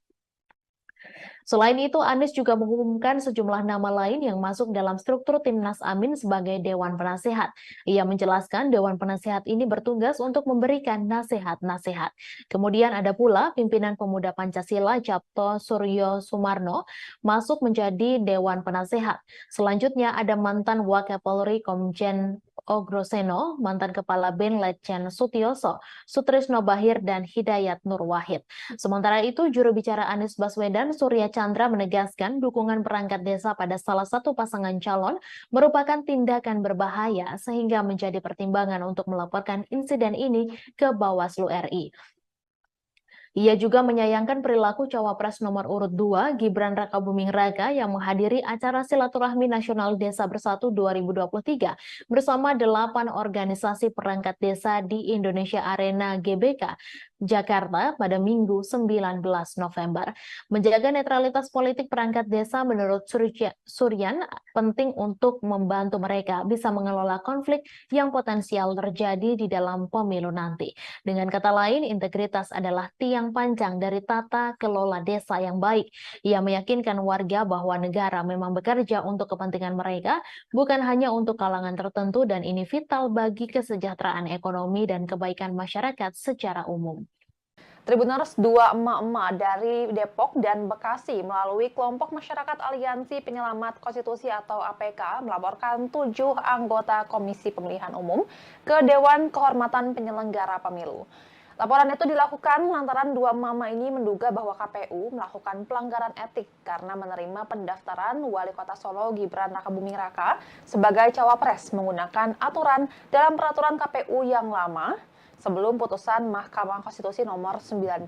A: Selain itu, Anies juga mengumumkan sejumlah nama lain yang masuk dalam struktur Timnas Amin sebagai Dewan Penasehat. Ia menjelaskan Dewan Penasehat ini bertugas untuk memberikan nasihat-nasihat. Kemudian ada pula pimpinan Pemuda Pancasila Capto Suryo Sumarno masuk menjadi Dewan Penasehat. Selanjutnya ada mantan Wakapolri Komjen Ogroseno, mantan Kepala BIN Letjen Sutioso, Sutrisno Bahir, dan Hidayat Nur Wahid. Sementara itu, juru bicara Anies Baswedan, Surya Chandra, menegaskan dukungan perangkat desa pada salah satu pasangan calon merupakan tindakan berbahaya sehingga menjadi pertimbangan untuk melaporkan insiden ini ke Bawaslu RI. Ia juga menyayangkan perilaku Cawapres nomor urut 2, Gibran Rakabuming Raka, yang menghadiri acara Silaturahmi Nasional Desa Bersatu 2023 bersama 8 organisasi perangkat desa di Indonesia Arena GBK, Jakarta pada Minggu 19 November. Menjaga netralitas politik perangkat desa menurut Suryan penting untuk membantu mereka bisa mengelola konflik yang potensial terjadi di dalam pemilu nanti. Dengan kata lain, integritas adalah tiang panjang dari tata kelola desa yang baik. Ia meyakinkan warga bahwa negara memang bekerja untuk kepentingan mereka, bukan hanya untuk kalangan tertentu, dan ini vital bagi kesejahteraan ekonomi dan kebaikan masyarakat secara umum.
B: Tribuners, dua emak-emak dari Depok dan Bekasi melalui kelompok masyarakat Aliansi Penyelamat Konstitusi atau APK melaporkan 7 anggota Komisi Pemilihan Umum ke Dewan Kehormatan Penyelenggara Pemilu. Laporan itu dilakukan lantaran dua mama ini menduga bahwa KPU melakukan pelanggaran etik karena menerima pendaftaran Wali Kota Solo Gibran Rakabuming Raka sebagai cawapres menggunakan aturan dalam peraturan KPU yang lama sebelum putusan Mahkamah Konstitusi nomor 90.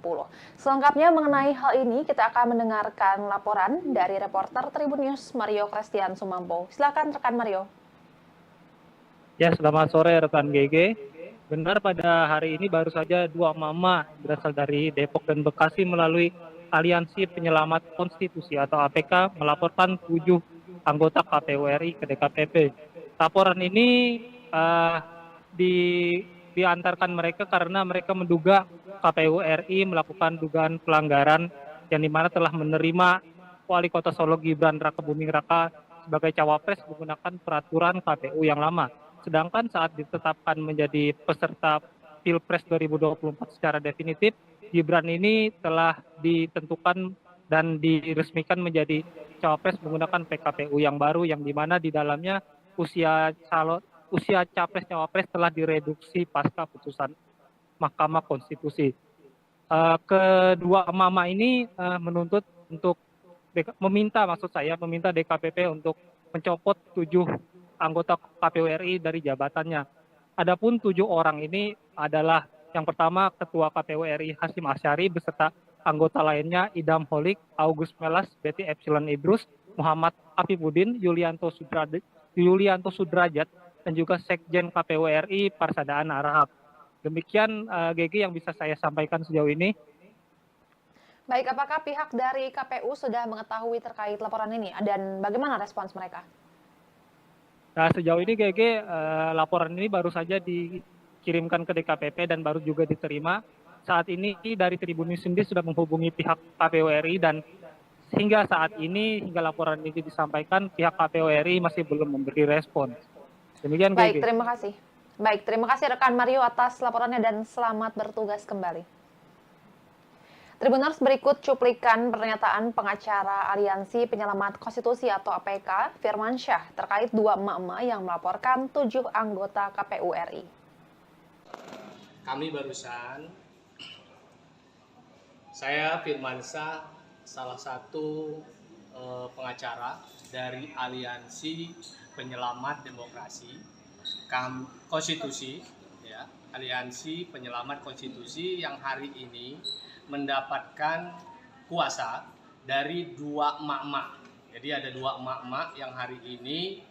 B: Selengkapnya mengenai hal ini, kita akan mendengarkan laporan dari reporter Tribun News Mario Christian Sumampo. Silakan rekan Mario.
C: Ya, selamat sore rekan GG. Benar, pada hari ini baru saja dua mama berasal dari Depok dan Bekasi melalui Aliansi Penyelamat Konstitusi atau APK melaporkan 7 anggota KPU RI ke DKPP. Laporan ini diantarkan mereka karena mereka menduga KPU RI melakukan dugaan pelanggaran yang dimana telah menerima Wali Kota Solo Gibran Rakabuming Raka sebagai cawapres menggunakan peraturan KPU yang lama. Sedangkan saat ditetapkan menjadi peserta Pilpres 2024 secara definitif, Gibran ini telah ditentukan dan diresmikan menjadi cawapres menggunakan PKPU yang baru, yang dimana di dalamnya usia capres-cawapres telah direduksi pasca putusan Mahkamah Konstitusi. Kedua mama ini menuntut untuk meminta DKPP untuk mencopot 7 anggota KPU RI dari jabatannya. Adapun 7 orang ini adalah yang pertama Ketua KPU RI Hasyim Asyari beserta anggota lainnya Idam Holik, August Melas, Betty Epsilon Idrus, Muhammad Afifuddin, Yulianto Sudrajat, dan juga Sekjen KPU RI Parsadaan Arahap. Demikian GG yang bisa saya sampaikan sejauh ini.
B: Baik, apakah pihak dari KPU sudah mengetahui terkait laporan ini dan bagaimana respons mereka?
C: Nah, sejauh ini GG laporan ini baru saja dikirimkan ke DKPP dan baru juga diterima. Saat ini dari Tribun News sendiri sudah menghubungi pihak KPU RI dan hingga saat ini, hingga laporan ini disampaikan, pihak KPU RI masih belum memberi respon. Demikian
B: Baik,
C: GG.
B: terima kasih. Baik, terima kasih rekan Mario atas laporannya dan selamat bertugas kembali. Tribuners, berikut cuplikan pernyataan pengacara Aliansi Penyelamat Konstitusi atau APK, Firman Syah, terkait dua emak-emak yang melaporkan 7 anggota KPU RI.
D: Kami barusan, saya Firman Syah, salah satu pengacara dari Aliansi Penyelamat Demokrasi Konstitusi, ya, Aliansi Penyelamat Konstitusi yang hari ini mendapatkan kuasa dari dua emak-emak. Jadi ada dua emak-emak yang hari ini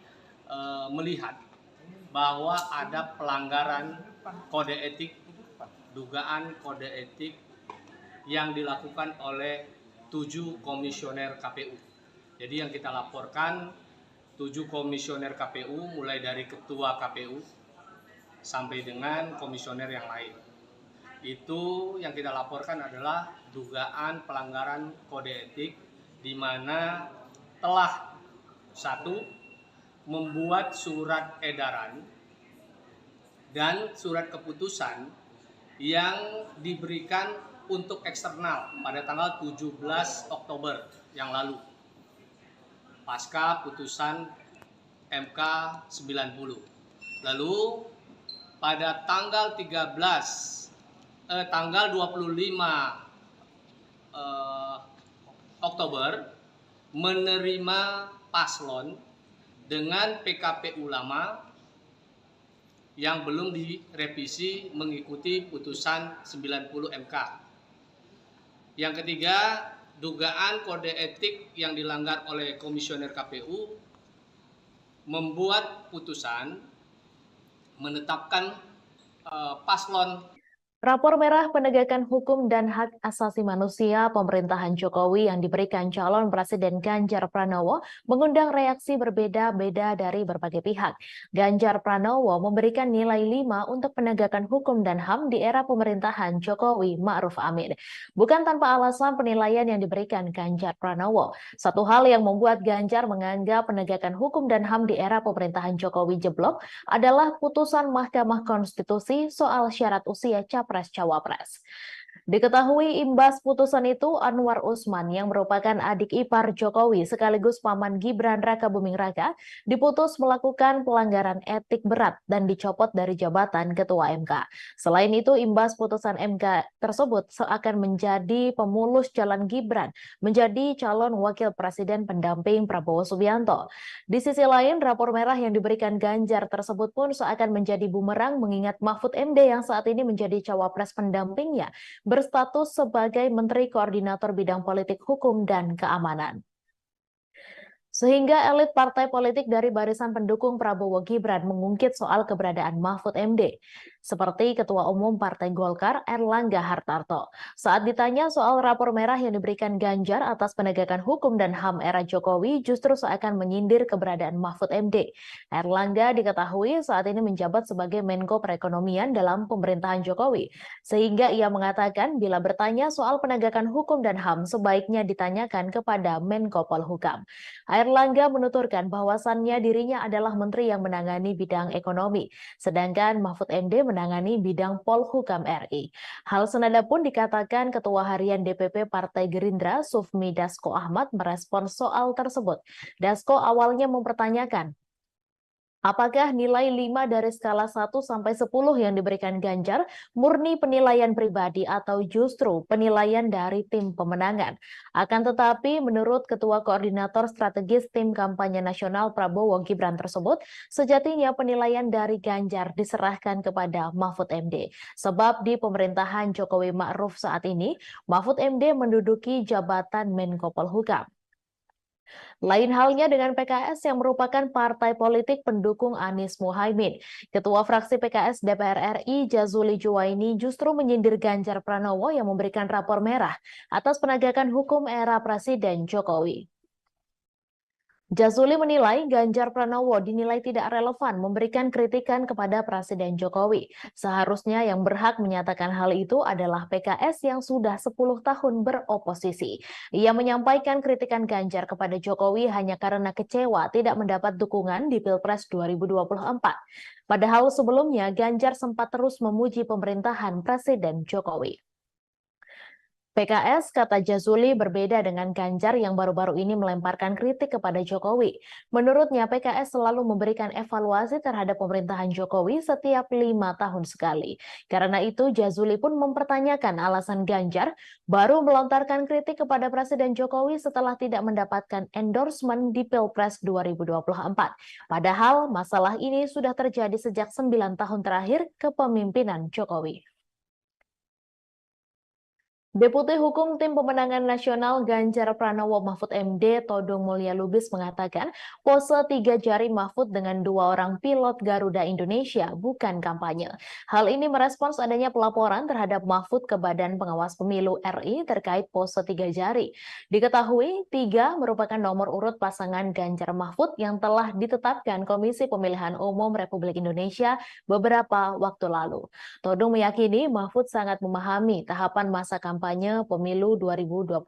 D: melihat bahwa ada pelanggaran kode etik, dugaan kode etik yang dilakukan oleh 7 komisioner KPU. Jadi yang kita laporkan 7 komisioner KPU mulai dari ketua KPU sampai dengan komisioner yang lain. Itu yang kita laporkan adalah dugaan pelanggaran kode etik di mana telah satu membuat surat edaran dan surat keputusan yang diberikan untuk eksternal pada tanggal 17 Oktober yang lalu pasca putusan MK 90. Lalu pada tanggal 25 Oktober menerima paslon dengan PKPU lama yang belum direvisi mengikuti putusan 90 MK. Yang ketiga, dugaan kode etik yang dilanggar oleh komisioner KPU membuat putusan menetapkan paslon.
A: Rapor merah penegakan hukum dan hak asasi manusia pemerintahan Jokowi yang diberikan calon Presiden Ganjar Pranowo mengundang reaksi berbeda-beda dari berbagai pihak. Ganjar Pranowo memberikan nilai 5 untuk penegakan hukum dan HAM di era pemerintahan Jokowi Ma'ruf Amin. Bukan tanpa alasan penilaian yang diberikan Ganjar Pranowo. Satu hal yang membuat Ganjar menganggap penegakan hukum dan HAM di era pemerintahan Jokowi jeblok adalah putusan Mahkamah Konstitusi soal syarat usia Capres-Cawapres. Diketahui imbas putusan itu, Anwar Usman yang merupakan adik ipar Jokowi sekaligus paman Gibran Rakabuming Raka diputus melakukan pelanggaran etik berat dan dicopot dari jabatan Ketua MK. Selain itu, imbas putusan MK tersebut seakan menjadi pemulus jalan Gibran menjadi calon wakil presiden pendamping Prabowo Subianto. Di sisi lain, rapor merah yang diberikan Ganjar tersebut pun seakan menjadi bumerang mengingat Mahfud MD yang saat ini menjadi cawapres pendampingnya berstatus sebagai Menteri Koordinator Bidang Politik Hukum dan Keamanan. Sehingga elit partai politik dari barisan pendukung Prabowo Gibran mengungkit soal keberadaan Mahfud MD, seperti Ketua Umum Partai Golkar Erlangga Hartarto. Saat ditanya soal rapor merah yang diberikan Ganjar atas penegakan hukum dan HAM era Jokowi justru seakan menyindir keberadaan Mahfud MD. Erlangga diketahui saat ini menjabat sebagai Menko Perekonomian dalam pemerintahan Jokowi, sehingga ia mengatakan bila bertanya soal penegakan hukum dan HAM sebaiknya ditanyakan kepada Menko Polhukam. Erlangga menuturkan bahwasannya dirinya adalah menteri yang menangani bidang ekonomi, sedangkan Mahfud MD menangani bidang Polhukam RI. Hal senada pun dikatakan Ketua Harian DPP Partai Gerindra Sufmi Dasko Ahmad merespons soal tersebut. Dasko awalnya mempertanyakan, apakah nilai 5 dari skala 1 sampai 10 yang diberikan Ganjar murni penilaian pribadi atau justru penilaian dari tim pemenangan? Akan tetapi menurut Ketua Koordinator Strategis Tim Kampanye Nasional Prabowo Gibran tersebut, sejatinya penilaian dari Ganjar diserahkan kepada Mahfud MD. Sebab di pemerintahan Jokowi Ma'ruf saat ini, Mahfud MD menduduki jabatan Menko Polhukam. Lain halnya dengan PKS yang merupakan partai politik pendukung Anies Muhaimin. Ketua fraksi PKS DPR RI Jazuli Juwaini justru menyindir Ganjar Pranowo yang memberikan rapor merah atas penegakan hukum era Presiden Jokowi. Jazuli menilai Ganjar Pranowo dinilai tidak relevan memberikan kritikan kepada Presiden Jokowi. Seharusnya yang berhak menyatakan hal itu adalah PKS yang sudah 10 tahun beroposisi. Ia menyampaikan kritikan Ganjar kepada Jokowi hanya karena kecewa tidak mendapat dukungan di Pilpres 2024. Padahal sebelumnya Ganjar sempat terus memuji pemerintahan Presiden Jokowi. PKS, kata Jazuli, berbeda dengan Ganjar yang baru-baru ini melemparkan kritik kepada Jokowi. Menurutnya, PKS selalu memberikan evaluasi terhadap pemerintahan Jokowi setiap 5 tahun sekali. Karena itu, Jazuli pun mempertanyakan alasan Ganjar baru melontarkan kritik kepada Presiden Jokowi setelah tidak mendapatkan endorsement di Pilpres 2024. Padahal, masalah ini sudah terjadi sejak 9 tahun terakhir kepemimpinan Jokowi. Deputi Hukum Tim Pemenangan Nasional Ganjar Pranowo Mahfud MD Todung Mulya Lubis mengatakan pose 3 jari Mahfud dengan 2 orang pilot Garuda Indonesia bukan kampanye. Hal ini merespons adanya pelaporan terhadap Mahfud ke Badan Pengawas Pemilu RI terkait pose 3 jari. Diketahui 3 merupakan nomor urut pasangan Ganjar Mahfud yang telah ditetapkan Komisi Pemilihan Umum Republik Indonesia beberapa waktu lalu. Todung meyakini Mahfud sangat memahami tahapan masa kampanye pemilu 2024.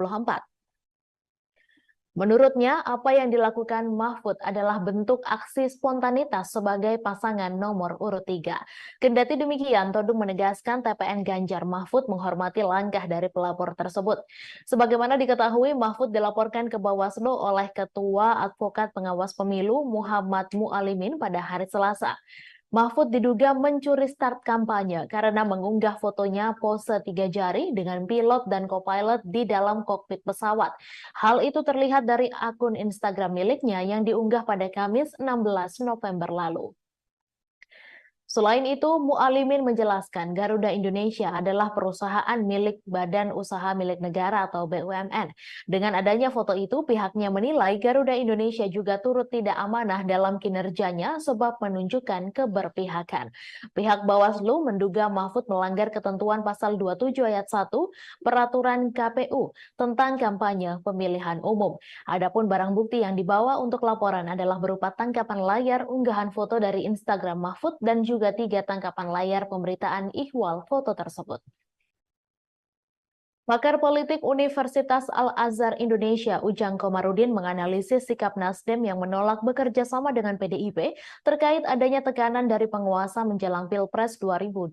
A: Menurutnya, apa yang dilakukan Mahfud adalah bentuk aksi spontanitas sebagai pasangan nomor urut 3. Kendati demikian, Todung menegaskan TPN Ganjar Mahfud menghormati langkah dari pelapor tersebut. Sebagaimana diketahui, Mahfud dilaporkan ke Bawaslu oleh Ketua Advokat Pengawas Pemilu Muhammad Mualimin pada hari Selasa. Mahfud diduga mencuri start kampanye karena mengunggah fotonya pose 3 jari dengan pilot dan co-pilot di dalam kokpit pesawat. Hal itu terlihat dari akun Instagram miliknya yang diunggah pada Kamis 16 November lalu. Selain itu, Mualimin menjelaskan Garuda Indonesia adalah perusahaan milik Badan Usaha Milik Negara atau BUMN. Dengan adanya foto itu, pihaknya menilai Garuda Indonesia juga turut tidak amanah dalam kinerjanya sebab menunjukkan keberpihakan. Pihak Bawaslu menduga Mahfud melanggar ketentuan pasal 27 ayat 1 Peraturan KPU tentang kampanye pemilihan umum. Adapun barang bukti yang dibawa untuk laporan adalah berupa tangkapan layar unggahan foto dari Instagram Mahfud dan juga 3 tangkapan layar pemberitaan ihwal foto tersebut. Pakar politik Universitas Al-Azhar Indonesia, Ujang Komarudin, menganalisis sikap Nasdem yang menolak bekerja sama dengan PDIP terkait adanya tekanan dari penguasa menjelang Pilpres 2024.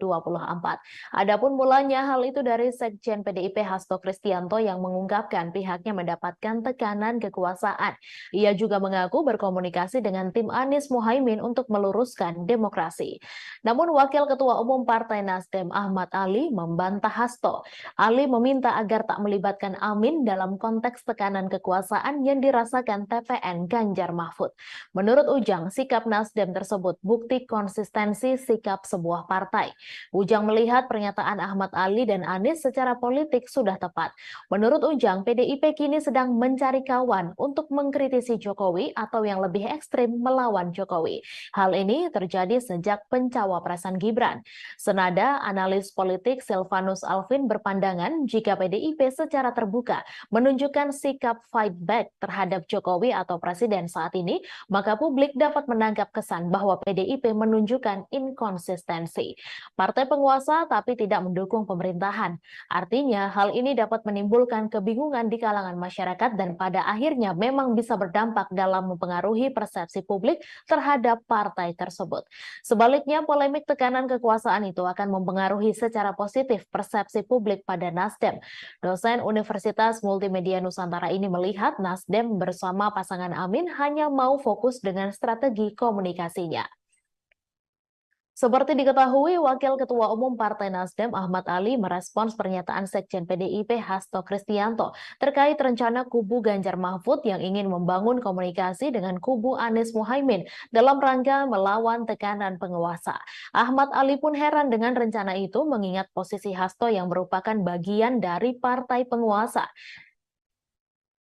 A: Adapun mulanya hal itu dari Sekjen PDIP Hasto Kristianto yang mengungkapkan pihaknya mendapatkan tekanan kekuasaan. Ia juga mengaku berkomunikasi dengan tim Anies Muhaimin untuk meluruskan demokrasi. Namun Wakil Ketua Umum Partai Nasdem Ahmad Ali membantah Hasto. Ali meminta agar tak melibatkan Amin dalam konteks tekanan kekuasaan yang dirasakan TPN Ganjar Mahfud. Menurut Ujang, sikap Nasdem tersebut bukti konsistensi sikap sebuah partai. Ujang melihat pernyataan Ahmad Ali dan Anies secara politik sudah tepat. Menurut Ujang, PDIP kini sedang mencari kawan untuk mengkritisi Jokowi atau yang lebih ekstrim melawan Jokowi. Hal ini terjadi sejak pencawapresan Gibran. Senada, analis politik Silvanus Alvin berpandangan jika PDIP secara terbuka menunjukkan sikap fight back terhadap Jokowi atau Presiden saat ini, maka publik dapat menangkap kesan bahwa PDIP menunjukkan inkonsistensi. Partai penguasa tapi tidak mendukung pemerintahan. Artinya, hal ini dapat menimbulkan kebingungan di kalangan masyarakat dan pada akhirnya memang bisa berdampak dalam mempengaruhi persepsi publik terhadap partai tersebut. Sebaliknya, polemik tekanan kekuasaan itu akan mempengaruhi secara positif persepsi publik pada Nasdem. Dosen Universitas Multimedia Nusantara ini melihat Nasdem bersama pasangan Amin hanya mau fokus dengan strategi komunikasinya. Seperti diketahui, Wakil Ketua Umum Partai Nasdem Ahmad Ali merespons pernyataan Sekjen PDIP Hasto Kristianto terkait rencana kubu Ganjar Mahfud yang ingin membangun komunikasi dengan kubu Anies Muhaimin dalam rangka melawan tekanan penguasa. Ahmad Ali pun heran dengan rencana itu mengingat posisi Hasto yang merupakan bagian dari partai penguasa.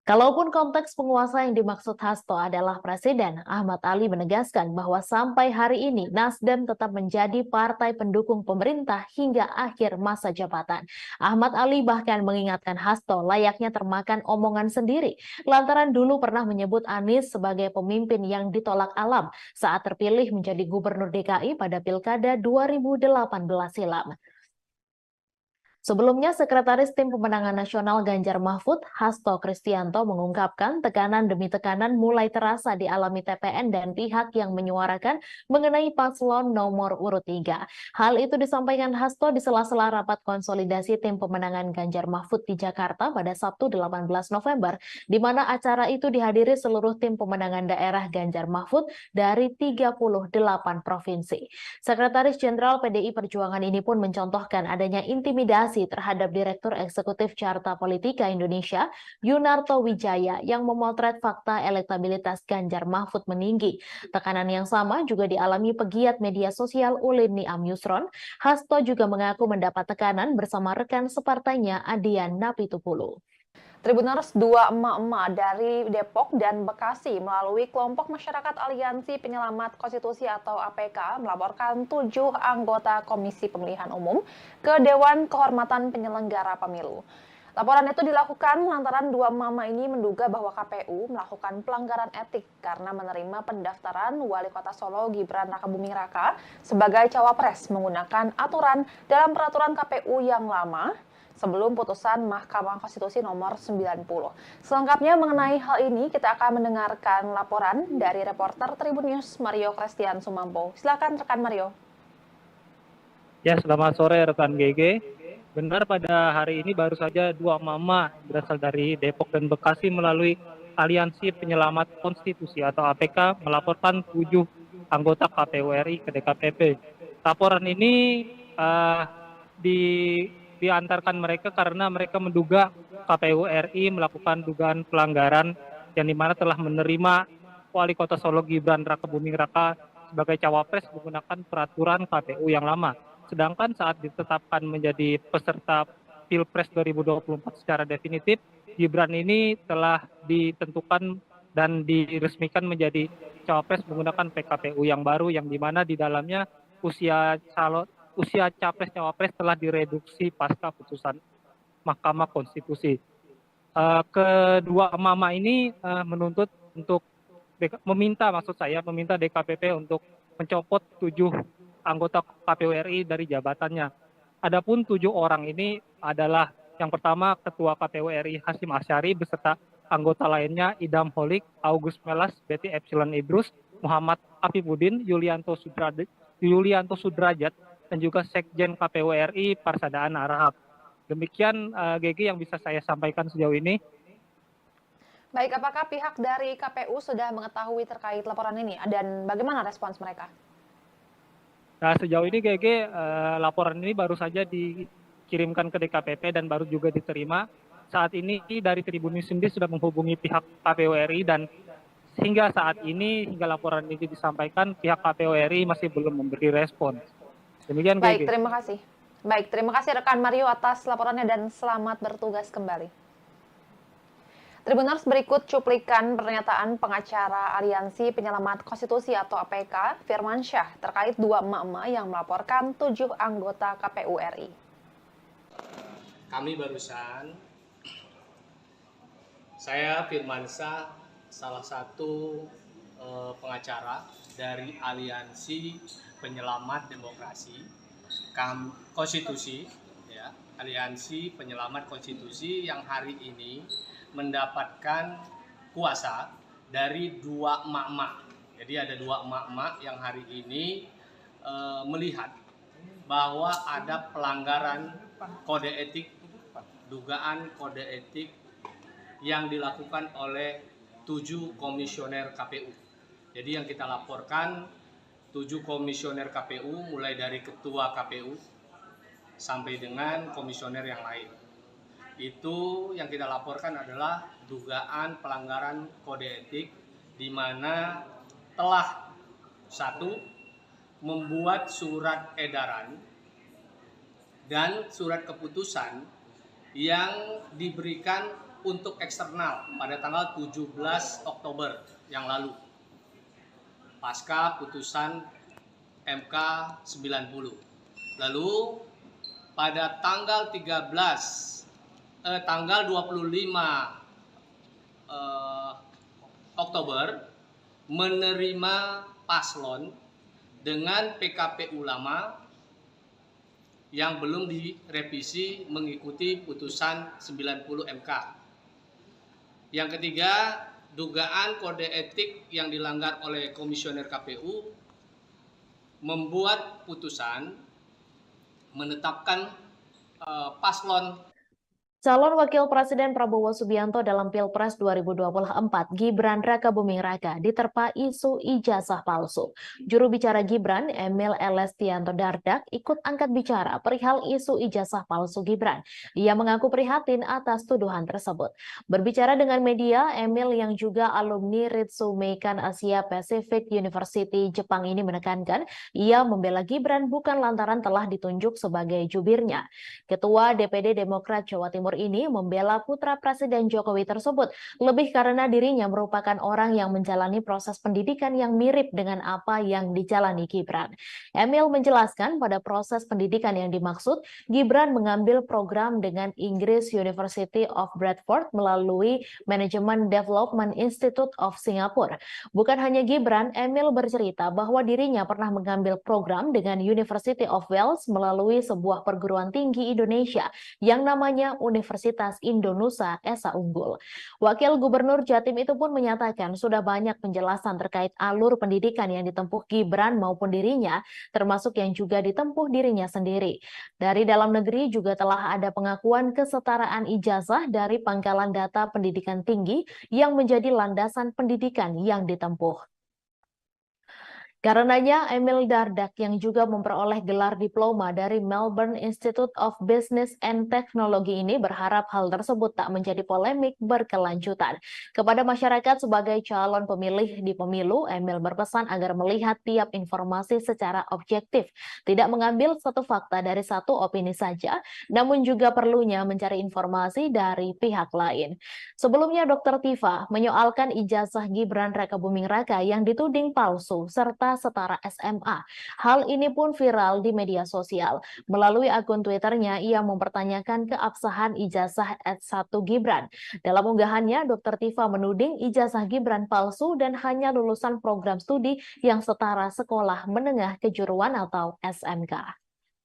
A: Kalaupun konteks penguasa yang dimaksud Hasto adalah presiden, Ahmad Ali menegaskan bahwa sampai hari ini Nasdem tetap menjadi partai pendukung pemerintah hingga akhir masa jabatan. Ahmad Ali bahkan mengingatkan Hasto layaknya termakan omongan sendiri, lantaran dulu pernah menyebut Anies sebagai pemimpin yang ditolak alam saat terpilih menjadi gubernur DKI pada Pilkada 2018 silam. Sebelumnya, Sekretaris Tim Pemenangan Nasional Ganjar Mahfud, Hasto Kristianto mengungkapkan tekanan demi tekanan mulai terasa dialami TPN dan pihak yang menyuarakan mengenai paslon nomor urut 3. Hal itu disampaikan Hasto di sela-sela rapat konsolidasi Tim Pemenangan Ganjar Mahfud di Jakarta pada Sabtu 18 November, di mana acara itu dihadiri seluruh tim pemenangan daerah Ganjar Mahfud dari 38 provinsi. Sekretaris Jenderal PDI Perjuangan ini pun mencontohkan adanya intimidasi terhadap Direktur Eksekutif Carta Politika Indonesia, Yunarto Wijaya, yang memotret fakta elektabilitas Ganjar Mahfud meninggi. Tekanan yang sama juga dialami pegiat media sosial Ulin Niam Yusron. Hasto juga mengaku mendapat tekanan bersama rekan separtainya Adian Napitupulu.
B: Tribuners, dua emak-emak dari Depok dan Bekasi melalui kelompok masyarakat Aliansi Penyelamat Konstitusi atau APK melaporkan 7 anggota Komisi Pemilihan Umum ke Dewan Kehormatan Penyelenggara Pemilu. Laporan itu dilakukan lantaran dua mama ini menduga bahwa KPU melakukan pelanggaran etik karena menerima pendaftaran Wali Kota Solo Gibran Rakabuming Raka sebagai cawapres menggunakan aturan dalam peraturan KPU yang lama sebelum putusan Mahkamah Konstitusi nomor 90. Selengkapnya mengenai hal ini, kita akan mendengarkan laporan dari reporter Tribun News Mario Christian Sumampo. Silakan rekan Mario.
C: Ya, selamat sore rekan GG. Benar, pada hari ini baru saja dua mama berasal dari Depok dan Bekasi melalui Aliansi Penyelamat Konstitusi atau APK melaporkan 7 anggota KPU RI ke DKPP. Laporan ini diantarkan mereka karena mereka menduga KPU RI melakukan dugaan pelanggaran yang dimana telah menerima Wali Kota Solo Gibran Rakabuming Raka sebagai cawapres menggunakan peraturan KPU yang lama. Sedangkan saat ditetapkan menjadi peserta Pilpres 2024 secara definitif, Gibran ini telah ditentukan dan diresmikan menjadi cawapres menggunakan PKPU yang baru, yang dimana di dalamnya usia capres-cawapres telah direduksi pasca putusan Mahkamah Konstitusi. Kedua emak-emak ini menuntut untuk meminta DKPP untuk mencopot 7 anggota KPU RI dari jabatannya. Adapun 7 orang ini adalah yang pertama Ketua KPU RI Hasyim Asyari beserta anggota lainnya Idam Holik, August Melas, Betty Epsilon Idrus, Muhammad Afifuddin, Yulianto Sudrajat, dan juga Sekjen KPU RI Parsadaan Arahap. Demikian GG yang bisa saya sampaikan sejauh ini.
B: Baik, apakah pihak dari KPU sudah mengetahui terkait laporan ini dan bagaimana respons mereka?
C: Nah, sejauh ini GG laporan ini baru saja dikirimkan ke DKPP dan baru juga diterima. Saat ini dari Tribun News sendiri sudah menghubungi pihak KPU RI dan hingga saat ini, hingga laporan ini disampaikan, pihak KPU RI masih belum memberi respon. Demikian,
B: Baik,
C: GG.
B: terima kasih. Baik, terima kasih rekan Mario atas laporannya dan selamat bertugas kembali. Tribuners, berikut cuplikan pernyataan pengacara Aliansi Penyelamat Konstitusi atau APK, Firman Syah, terkait dua emak-emak yang melaporkan 7 anggota KPU RI.
D: Kami barusan, saya Firman Syah, salah satu pengacara dari Aliansi Penyelamat Demokrasi Konstitusi, ya, Aliansi Penyelamat Konstitusi yang hari ini mendapatkan kuasa dari dua emak-emak. Jadi ada dua emak-emak yang hari ini melihat bahwa ada pelanggaran kode etik, dugaan kode etik yang dilakukan oleh 7 komisioner KPU. Jadi yang kita laporkan 7 komisioner KPU mulai dari ketua KPU sampai dengan komisioner yang lain. Itu yang kita laporkan adalah dugaan pelanggaran kode etik di mana telah 1 membuat surat edaran dan surat keputusan yang diberikan untuk eksternal pada tanggal 17 Oktober yang lalu, pasca putusan MK 90. Lalu pada tanggal 25 Oktober menerima paslon dengan PKPU lama yang belum direvisi mengikuti putusan 90 MK. Yang ketiga, dugaan kode etik yang dilanggar oleh komisioner KPU membuat putusan menetapkan paslon
A: Calon Wakil Presiden Prabowo Subianto dalam Pilpres 2024, Gibran Rakabuming Raka, diterpa isu ijazah palsu. Juru bicara Gibran, Emil Elestianto Dardak, ikut angkat bicara perihal isu ijazah palsu Gibran. Ia mengaku prihatin atas tuduhan tersebut. Berbicara dengan media, Emil yang juga alumni Ritsumeikan Asia Pacific University Jepang ini menekankan, ia membela Gibran bukan lantaran telah ditunjuk sebagai jubirnya. Ketua DPD Demokrat Jawa Timur ini membela putra Presiden Jokowi tersebut lebih karena dirinya merupakan orang yang menjalani proses pendidikan yang mirip dengan apa yang dijalani Gibran. Emil menjelaskan pada proses pendidikan yang dimaksud, Gibran mengambil program dengan Inggris University of Bradford melalui Management Development Institute of Singapore. Bukan hanya Gibran, Emil bercerita bahwa dirinya pernah mengambil program dengan University of Wales melalui sebuah perguruan tinggi Indonesia yang namanya Universitas Indonesia Esa Unggul. Wakil Gubernur Jatim itu pun menyatakan sudah banyak penjelasan terkait alur pendidikan yang ditempuh Gibran maupun dirinya, termasuk yang juga ditempuh dirinya sendiri. Dari dalam negeri juga telah ada pengakuan kesetaraan ijazah dari Pangkalan Data Pendidikan Tinggi yang menjadi landasan pendidikan yang ditempuh. Karenanya, Emil Dardak yang juga memperoleh gelar diploma dari Melbourne Institute of Business and Technology ini berharap hal tersebut tak menjadi polemik berkelanjutan. Kepada masyarakat sebagai calon pemilih di pemilu, Emil berpesan agar melihat tiap informasi secara objektif, tidak mengambil satu fakta dari satu opini saja, namun juga perlunya mencari informasi dari pihak lain. Sebelumnya, Dr. Tifa menyoalkan ijazah Gibran Rakabuming Raka yang dituding palsu serta setara SMA. Hal ini pun viral di media sosial. Melalui akun Twitternya, ia mempertanyakan keabsahan ijazah S1 Gibran. Dalam unggahannya, Dr. Tifa menuding ijazah Gibran palsu dan hanya lulusan program studi yang setara sekolah menengah kejuruan atau SMK.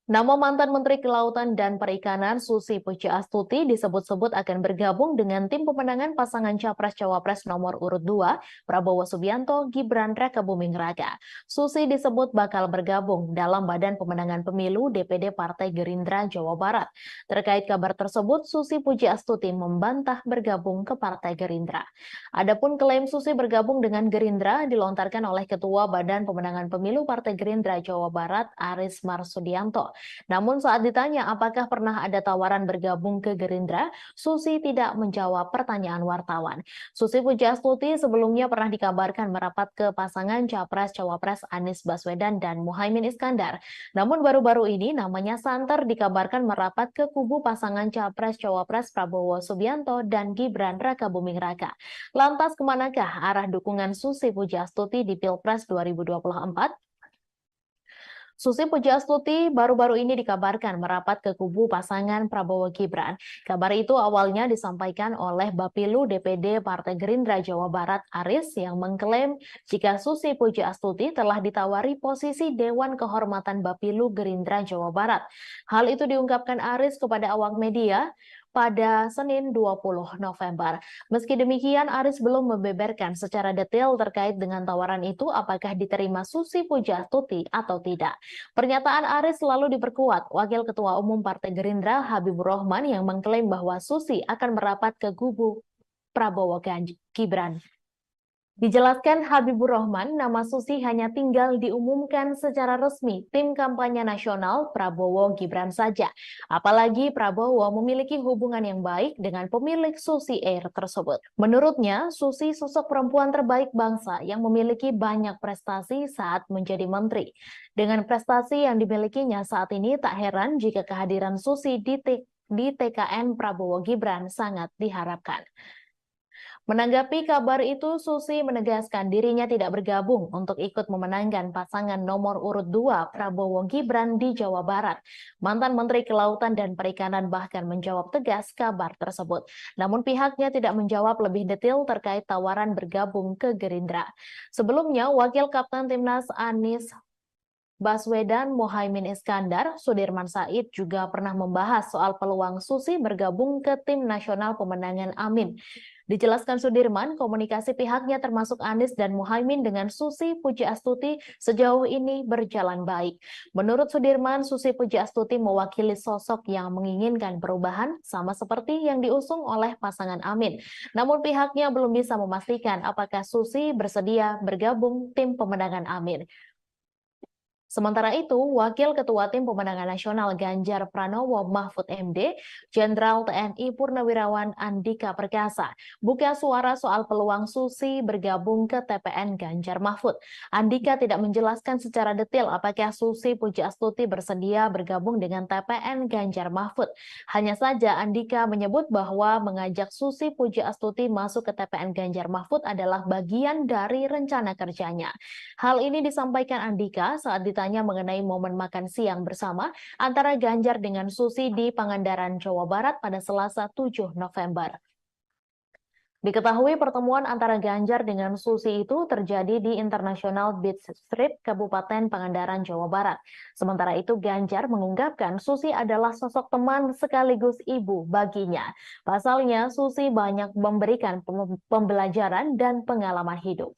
A: Nama mantan Menteri Kelautan dan Perikanan Susi Pujiastuti disebut-sebut akan bergabung dengan tim pemenangan pasangan Capres-Cawapres nomor urut 2, Prabowo Subianto, Gibran Rakabuming Raka. Susi disebut bakal bergabung dalam Badan Pemenangan Pemilu DPD Partai Gerindra Jawa Barat. Terkait kabar tersebut, Susi Pujiastuti membantah bergabung ke Partai Gerindra. Adapun klaim Susi bergabung dengan Gerindra dilontarkan oleh Ketua Badan Pemenangan Pemilu Partai Gerindra Jawa Barat, Aris Marsudianto. Namun saat ditanya apakah pernah ada tawaran bergabung ke Gerindra, Susi tidak menjawab pertanyaan wartawan. Susi Pujiastuti sebelumnya pernah dikabarkan merapat ke pasangan Capres-Cawapres Anies Baswedan dan Muhaimin Iskandar. Namun baru-baru ini namanya santer dikabarkan merapat ke kubu pasangan Capres-Cawapres Prabowo Subianto dan Gibran Rakabuming Raka. Lantas kemanakah arah dukungan Susi Pujiastuti di Pilpres 2024? Susi Pujiastuti baru-baru ini dikabarkan merapat ke kubu pasangan Prabowo Gibran. Kabar itu awalnya disampaikan oleh Bapilu DPD Partai Gerindra Jawa Barat Aris yang mengklaim jika Susi Pujiastuti telah ditawari posisi Dewan Kehormatan Bapilu Gerindra Jawa Barat. Hal itu diungkapkan Aris kepada awak media pada Senin 20 November. Meski demikian, Aris belum membeberkan secara detail terkait dengan tawaran itu apakah diterima Susi Pujiastuti atau tidak. Pernyataan Aris selalu diperkuat Wakil Ketua Umum Partai Gerindra Habibur Rahman yang mengklaim bahwa Susi akan merapat ke kubu Prabowo Gibran. Dijelaskan Habibur Rahman, nama Susi hanya tinggal diumumkan secara resmi tim kampanye nasional Prabowo Gibran saja. Apalagi Prabowo memiliki hubungan yang baik dengan pemilik Susi Air tersebut. Menurutnya, Susi sosok perempuan terbaik bangsa yang memiliki banyak prestasi saat menjadi menteri. Dengan prestasi yang dimilikinya saat ini, tak heran jika kehadiran Susi di di TKN Prabowo Gibran sangat diharapkan. Menanggapi kabar itu, Susi menegaskan dirinya tidak bergabung untuk ikut memenangkan pasangan nomor urut 2 Prabowo Gibran di Jawa Barat. Mantan Menteri Kelautan dan Perikanan bahkan menjawab tegas kabar tersebut. Namun pihaknya tidak menjawab lebih detail terkait tawaran bergabung ke Gerindra. Sebelumnya, Wakil Kapten Timnas Anies Baswedan Mohaimin Iskandar, Sudirman Said juga pernah membahas soal peluang Susi bergabung ke tim nasional pemenangan Amin. Dijelaskan Sudirman, komunikasi pihaknya termasuk Anies dan Mohaimin dengan Susi Pujiastuti sejauh ini berjalan baik. Menurut Sudirman, Susi Pujiastuti mewakili sosok yang menginginkan perubahan sama seperti yang diusung oleh pasangan Amin. Namun pihaknya belum bisa memastikan apakah Susi bersedia bergabung tim pemenangan Amin. Sementara itu, Wakil Ketua Tim Pemenangan Nasional Ganjar Pranowo Mahfud MD, Jenderal TNI Purnawirawan Andika Perkasa, buka suara soal peluang Susi bergabung ke TPN Ganjar Mahfud. Andika tidak menjelaskan secara detail apakah Susi Pujiastuti bersedia bergabung dengan TPN Ganjar Mahfud. Hanya saja Andika menyebut bahwa mengajak Susi Pujiastuti masuk ke TPN Ganjar Mahfud adalah bagian dari rencana kerjanya. Hal ini disampaikan Andika saat ditanya mengenai momen makan siang bersama antara Ganjar dengan Susi di Pangandaran, Jawa Barat pada Selasa 7 November. Diketahui pertemuan antara Ganjar dengan Susi itu terjadi di International Beach Strip, Kabupaten Pangandaran, Jawa Barat. Sementara itu Ganjar mengungkapkan Susi adalah sosok teman sekaligus ibu baginya. Pasalnya Susi banyak memberikan pembelajaran dan pengalaman hidup.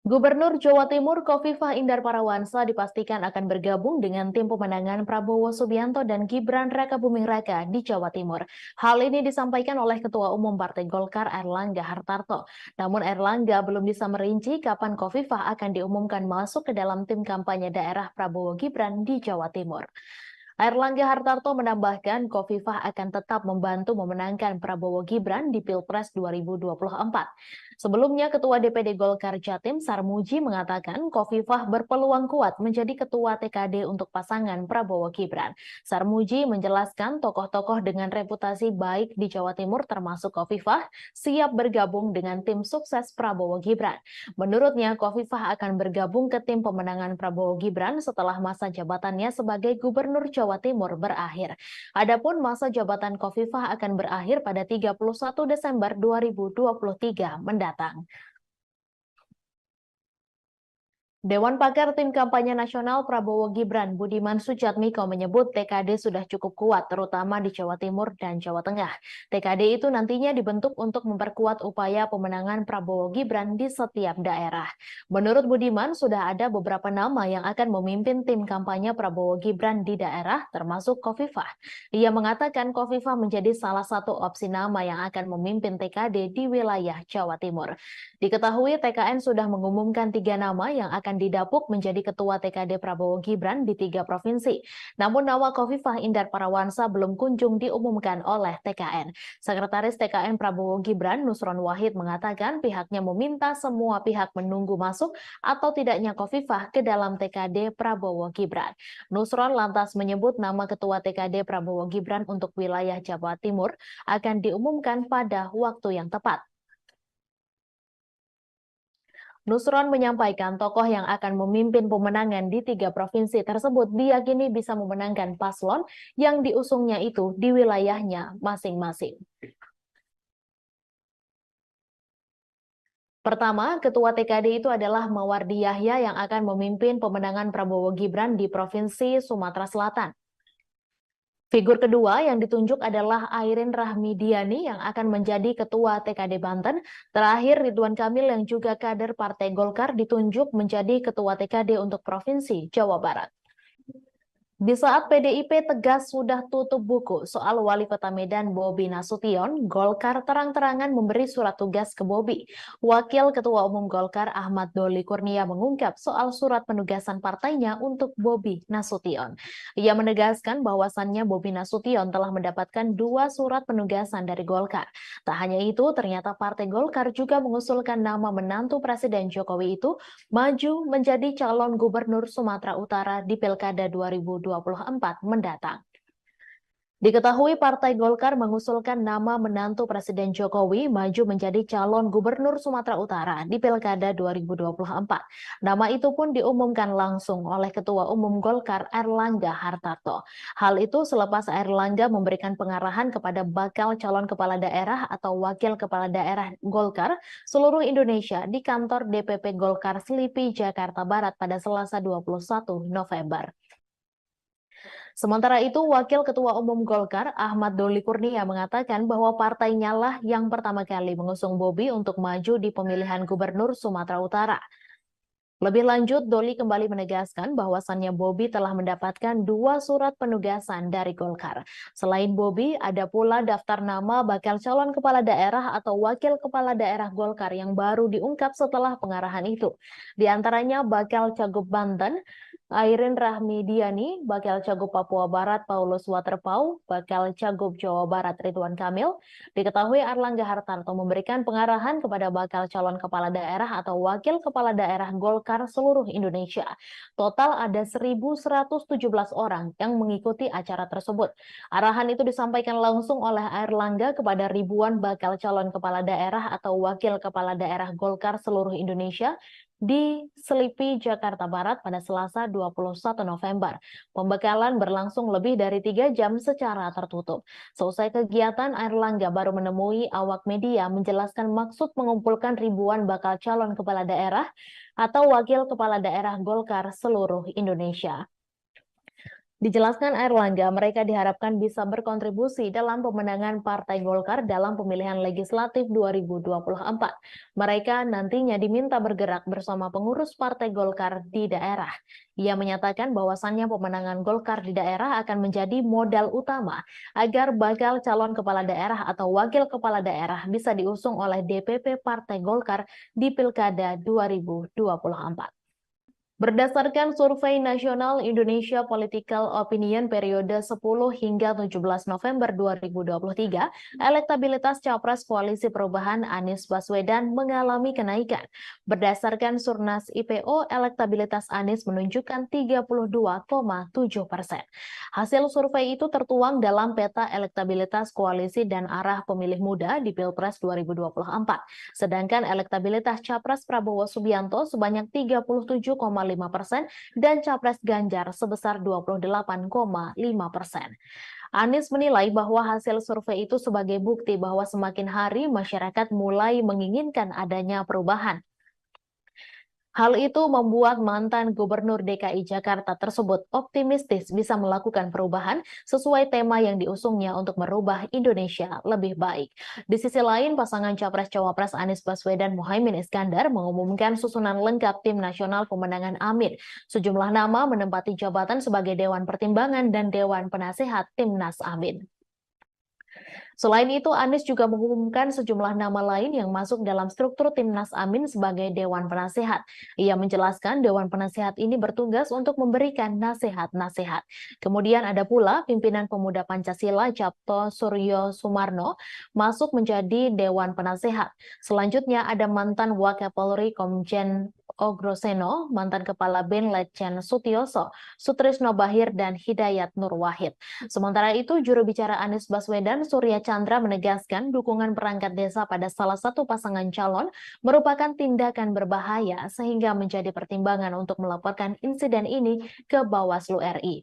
A: Gubernur Jawa Timur Khofifah Indar Parawansa dipastikan akan bergabung dengan tim pemenangan Prabowo Subianto dan Gibran Rakabuming Raka di Jawa Timur. Hal ini disampaikan oleh Ketua Umum Partai Golkar Airlangga Hartarto. Namun Airlangga belum bisa merinci kapan Khofifah akan diumumkan masuk ke dalam tim kampanye daerah Prabowo Gibran di Jawa Timur. Airlangga Hartarto menambahkan Khofifah akan tetap membantu memenangkan Prabowo Gibran di Pilpres 2024. Sebelumnya, Ketua DPD Golkar Jatim Sarmuji mengatakan Khofifah berpeluang kuat menjadi Ketua TKD untuk pasangan Prabowo Gibran. Sarmuji menjelaskan tokoh-tokoh dengan reputasi baik di Jawa Timur termasuk Khofifah siap bergabung dengan tim sukses Prabowo Gibran. Menurutnya, Khofifah akan bergabung ke tim pemenangan Prabowo Gibran setelah masa jabatannya sebagai Gubernur Jawa Timur berakhir. Adapun masa jabatan Khofifah akan berakhir pada 31 Desember 2023 mendatang. Dewan Pakar Tim Kampanye Nasional Prabowo Gibran Budiman Sujatmiko menyebut TKD sudah cukup kuat terutama di Jawa Timur dan Jawa Tengah. TKD itu nantinya dibentuk untuk memperkuat upaya pemenangan Prabowo Gibran di setiap daerah. Menurut Budiman sudah ada beberapa nama yang akan memimpin tim kampanye Prabowo Gibran di daerah termasuk Khofifah. Ia mengatakan Khofifah menjadi salah satu opsi nama yang akan memimpin TKD di wilayah Jawa Timur. Diketahui TKN sudah mengumumkan 3 nama yang akan didapuk menjadi Ketua TKD Prabowo Gibran di 3 provinsi. Namun nama Khofifah Indar Parawansa belum kunjung diumumkan oleh TKN. Sekretaris TKN Prabowo Gibran Nusron Wahid mengatakan pihaknya meminta semua pihak menunggu masuk atau tidaknya Khofifah ke dalam TKD Prabowo Gibran. Nusron lantas menyebut nama Ketua TKD Prabowo Gibran untuk wilayah Jawa Timur akan diumumkan pada waktu yang tepat. Nusron menyampaikan tokoh yang akan memimpin pemenangan di 3 provinsi tersebut diyakini bisa memenangkan paslon yang diusungnya itu di wilayahnya masing-masing. Pertama, Ketua TKD itu adalah Mawardi Yahya yang akan memimpin pemenangan Prabowo Gibran di Provinsi Sumatera Selatan. Figur kedua yang ditunjuk adalah Airin Rahmidiani yang akan menjadi Ketua TKD Banten. Terakhir, Ridwan Kamil yang juga kader Partai Golkar ditunjuk menjadi Ketua TKD untuk Provinsi Jawa Barat. Di saat PDIP tegas sudah tutup buku soal Wali Kota Medan Bobi Nasution, Golkar terang-terangan memberi surat tugas ke Bobi. Wakil Ketua Umum Golkar Ahmad Doli Kurnia mengungkap soal surat penugasan partainya untuk Bobi Nasution. Ia menegaskan bahwasannya Bobi Nasution telah mendapatkan 2 surat penugasan dari Golkar. Tak hanya itu, ternyata Partai Golkar juga mengusulkan nama menantu Presiden Jokowi itu maju menjadi calon gubernur Sumatera Utara di Pilkada 2024 mendatang. Diketahui Partai Golkar mengusulkan nama menantu Presiden Jokowi maju menjadi calon gubernur Sumatera Utara di Pilkada 2024. Nama itu pun diumumkan langsung oleh Ketua Umum Golkar Airlangga Hartarto. Hal itu selepas Airlangga memberikan pengarahan kepada bakal calon kepala daerah atau wakil kepala daerah Golkar seluruh Indonesia di kantor DPP Golkar Selipi, Jakarta Barat pada Selasa 21 November. Sementara itu, Wakil Ketua Umum Golkar Ahmad Doli Kurnia mengatakan bahwa partainya lah yang pertama kali mengusung Bobi untuk maju di pemilihan gubernur Sumatera Utara. Lebih lanjut, Doli kembali menegaskan bahwasannya Bobi telah mendapatkan 2 surat penugasan dari Golkar. Selain Bobi, ada pula daftar nama bakal calon kepala daerah atau wakil kepala daerah Golkar yang baru diungkap setelah pengarahan itu. Di antaranya bakal Cagup Banten, Airin Rahmidiani, bakal Cagup Papua Barat Paulus Waterpau, bakal Cagup Jawa Barat Ridwan Kamil. Diketahui Airlangga Hartarto memberikan pengarahan kepada bakal calon kepala daerah atau wakil kepala daerah Golkar seluruh Indonesia. Total ada 1.117 orang yang mengikuti acara tersebut. Arahan itu disampaikan langsung oleh Airlangga kepada ribuan bakal calon kepala daerah atau wakil kepala daerah Golkar seluruh Indonesia di Selipi, Jakarta Barat pada Selasa 21 November. Pembekalan berlangsung lebih dari 3 jam secara tertutup. Selesai kegiatan, Airlangga baru menemui awak media menjelaskan maksud mengumpulkan ribuan bakal calon kepala daerah atau wakil kepala daerah Golkar seluruh Indonesia. Dijelaskan Airlangga, mereka diharapkan bisa berkontribusi dalam pemenangan Partai Golkar dalam pemilihan legislatif 2024. Mereka nantinya diminta bergerak bersama pengurus Partai Golkar di daerah. Ia menyatakan bahwasannya pemenangan Golkar di daerah akan menjadi modal utama agar bakal calon kepala daerah atau wakil kepala daerah bisa diusung oleh DPP Partai Golkar di Pilkada 2024. Berdasarkan Survei Nasional Indonesia Political Opinion periode 10 hingga 17 November 2023, elektabilitas Capres Koalisi Perubahan Anies Baswedan mengalami kenaikan. Berdasarkan Surnas IPO, elektabilitas Anies menunjukkan 32,7%. Hasil survei itu tertuang dalam peta elektabilitas koalisi dan arah pemilih muda di Pilpres 2024. Sedangkan elektabilitas Capres Prabowo Subianto sebanyak 37,5% dan Capres Ganjar sebesar 28,5%. Anies menilai bahwa hasil survei itu sebagai bukti bahwa semakin hari masyarakat mulai menginginkan adanya perubahan. Hal itu membuat mantan Gubernur DKI Jakarta tersebut optimistis bisa melakukan perubahan sesuai tema yang diusungnya untuk merubah Indonesia lebih baik. Di sisi lain, pasangan Capres-Cawapres Anies Baswedan Muhaimin Iskandar mengumumkan susunan lengkap Tim Nasional Pemenangan Amin. Sejumlah nama menempati jabatan sebagai Dewan Pertimbangan dan Dewan Penasehat Timnas Amin. Selain itu, Anies juga mengumumkan sejumlah nama lain yang masuk dalam struktur Timnas Amin sebagai Dewan Penasehat. Ia menjelaskan Dewan Penasehat ini bertugas untuk memberikan nasihat-nasihat. Kemudian ada pula pimpinan Pemuda Pancasila Capto Suryo Sumarno masuk menjadi Dewan Penasehat. Selanjutnya ada mantan Wakapolri Komjen Ogroseno, mantan Kepala BIN Letjen Sutioso, Sutrisno Bahir, dan Hidayat Nur Wahid. Sementara itu, juru bicara Anies Baswedan, Surya Chandra, menegaskan dukungan perangkat desa pada salah satu pasangan calon merupakan tindakan berbahaya sehingga menjadi pertimbangan untuk melaporkan insiden ini ke Bawaslu RI.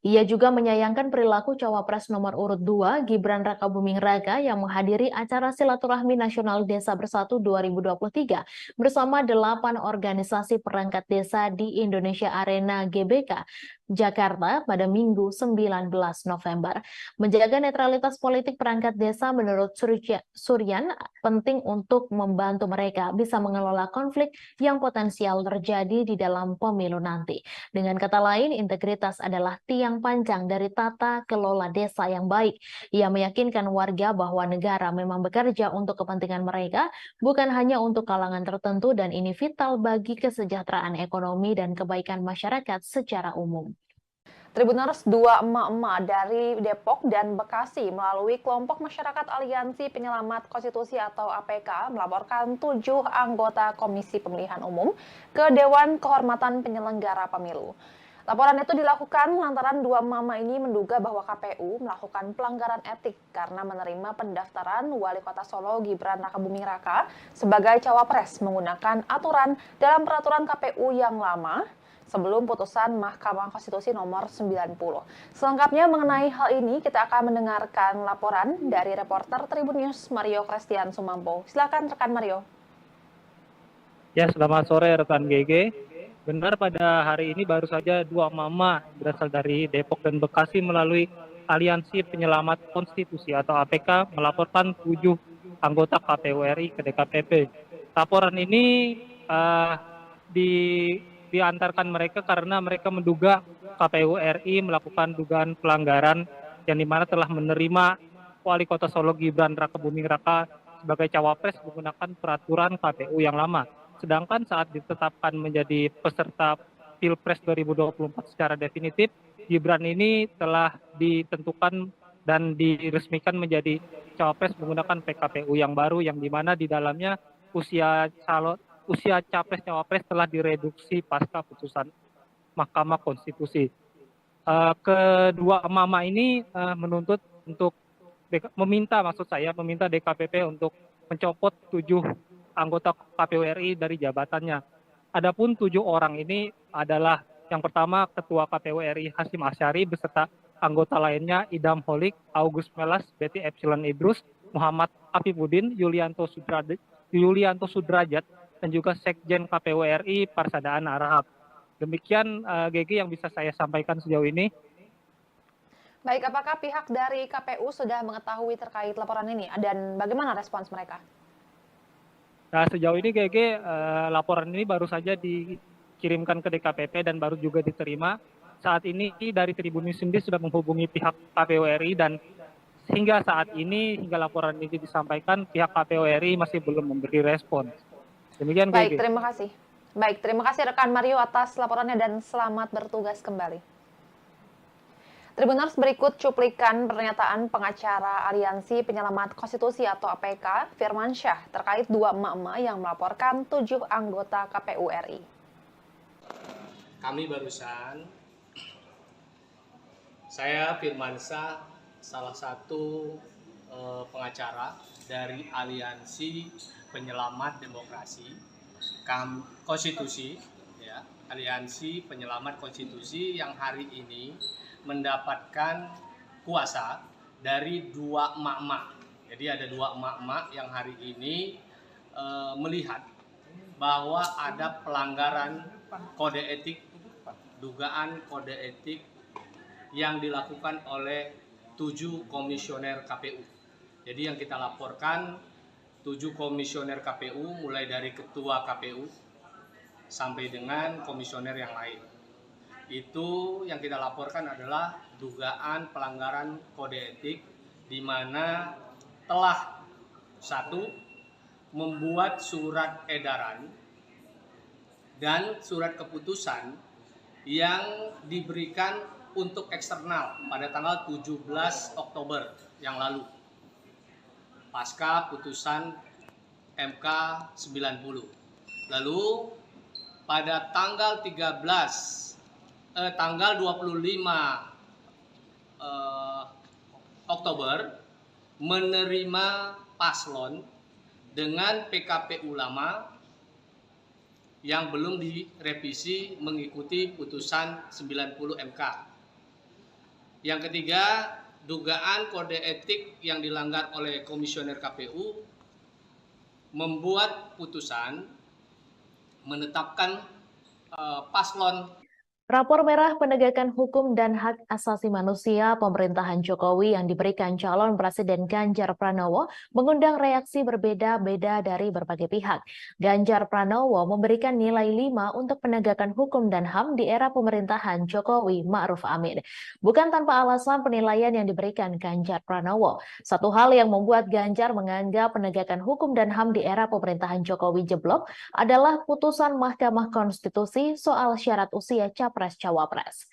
A: Ia juga menyayangkan perilaku Cawapres nomor urut 2 Gibran Rakabuming Raka yang menghadiri acara Silaturahmi Nasional Desa Bersatu 2023 bersama 8 organisasi perangkat desa di Indonesia Arena GBK Jakarta pada Minggu 19 November. Menjaga netralitas politik perangkat desa menurut Suryan penting untuk membantu mereka bisa mengelola konflik yang potensial terjadi di dalam pemilu nanti. Dengan kata lain, integritas adalah tiang panjang dari tata kelola desa yang baik. Ia meyakinkan warga bahwa negara memang bekerja untuk kepentingan mereka, bukan hanya untuk kalangan tertentu, dan ini vital bagi kesejahteraan ekonomi dan kebaikan masyarakat secara umum.
B: Tribuners, dua emak-emak dari Depok dan Bekasi melalui kelompok masyarakat Aliansi Penyelamat Konstitusi atau APK melaporkan 7 anggota Komisi Pemilihan Umum ke Dewan Kehormatan Penyelenggara Pemilu. Laporan itu dilakukan lantaran dua mama ini menduga bahwa KPU melakukan pelanggaran etik karena menerima pendaftaran Wali Kota Solo Gibran Rakabuming Raka sebagai cawapres menggunakan aturan dalam peraturan KPU yang lama sebelum putusan Mahkamah Konstitusi nomor 90. Selengkapnya mengenai hal ini, kita akan mendengarkan laporan dari reporter Tribun News Mario Christian Sumampo. Silakan rekan Mario.
C: Ya, selamat sore rekan GG. Benar, pada hari ini baru saja dua mama berasal dari Depok dan Bekasi melalui Aliansi Penyelamat Konstitusi atau APK melaporkan 7 anggota KPU RI ke DKPP. Laporan ini diantarkan mereka karena mereka menduga KPU RI melakukan dugaan pelanggaran yang dimana telah menerima Wali Kota Solo Gibran Rakabuming Raka sebagai cawapres menggunakan peraturan KPU yang lama. Sedangkan saat ditetapkan menjadi peserta Pilpres 2024 secara definitif, Gibran ini telah ditentukan dan diresmikan menjadi cawapres menggunakan PKPU yang baru, yang dimana di dalamnya usia capres-cawapres telah direduksi pasca putusan Mahkamah Konstitusi. Kedua mama ini menuntut untuk meminta DKPP untuk mencopot 7 anggota KPU RI dari jabatannya. Adapun 7 orang ini adalah yang pertama Ketua KPU RI Hasyim Asyari beserta anggota lainnya Idam Holik, Agus Melas, Betty Epsilon Idrus, Muhammad Afifuddin, Yulianto Sudrajat, dan juga Sekjen KPU RI Parsadaan Arahap. Demikian GG yang bisa saya sampaikan sejauh ini.
B: Baik, apakah pihak dari KPU sudah mengetahui terkait laporan ini dan bagaimana respons mereka?
C: Nah, sejauh ini GG laporan ini baru saja dikirimkan ke DKPP dan baru juga diterima. Saat ini dari Tribun News sendiri sudah menghubungi pihak KPU RI dan hingga saat ini, hingga laporan ini disampaikan, pihak KPU RI masih belum memberi respon. Demikian,
B: Baik,
C: GG.
B: terima kasih. Baik, terima kasih rekan Mario atas laporannya dan selamat bertugas kembali. Tribuners, berikut cuplikan pernyataan pengacara Aliansi Penyelamat Konstitusi atau APK, Firman Syah, terkait dua emak-emak yang melaporkan 7 anggota KPU RI.
D: Kami barusan, saya Firman Syah, salah satu pengacara dari Aliansi Penyelamat Demokrasi Konstitusi, ya, Aliansi Penyelamat Konstitusi yang hari ini mendapatkan kuasa dari dua emak-emak. Jadi ada dua emak-emak yang hari ini melihat bahwa ada pelanggaran kode etik, dugaan kode etik yang dilakukan oleh 7 komisioner KPU. Jadi yang kita laporkan 7 komisioner KPU mulai dari ketua KPU sampai dengan komisioner yang lain. Itu yang kita laporkan adalah dugaan pelanggaran kode etik di mana telah 1. Membuat surat edaran dan surat keputusan yang diberikan untuk eksternal pada tanggal 17 Oktober yang lalu pasca putusan MK 90. Lalu pada tanggal 25 Oktober menerima paslon dengan PKPU lama yang belum direvisi mengikuti putusan 90 MK. Yang ketiga, dugaan kode etik yang dilanggar oleh komisioner KPU membuat putusan menetapkan paslon
A: Rapor merah penegakan hukum dan hak asasi manusia pemerintahan Jokowi yang diberikan calon Presiden Ganjar Pranowo mengundang reaksi berbeda-beda dari berbagai pihak. Ganjar Pranowo memberikan nilai 5 untuk penegakan hukum dan HAM di era pemerintahan Jokowi Ma'ruf Amin. Bukan tanpa alasan penilaian yang diberikan Ganjar Pranowo. Satu hal yang membuat Ganjar menganggap penegakan hukum dan HAM di era pemerintahan Jokowi jeblok adalah putusan Mahkamah Konstitusi soal syarat usia Capres-Cawapres.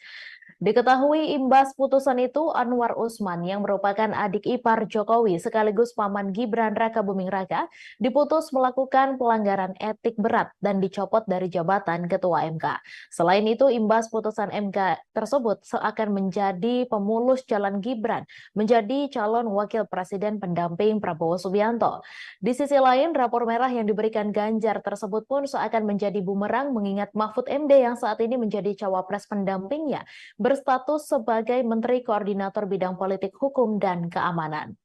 A: Diketahui imbas putusan itu, Anwar Usman yang merupakan adik ipar Jokowi sekaligus paman Gibran Rakabuming Raka diputus melakukan pelanggaran etik berat dan dicopot dari jabatan Ketua MK. Selain itu, imbas putusan MK tersebut seakan menjadi pemulus jalan Gibran menjadi calon wakil presiden pendamping Prabowo Subianto. Di sisi lain, rapor merah yang diberikan Ganjar tersebut pun seakan menjadi bumerang mengingat Mahfud MD yang saat ini menjadi cawapres pendampingnya berstatus sebagai Menteri Koordinator Bidang Politik Hukum dan Keamanan.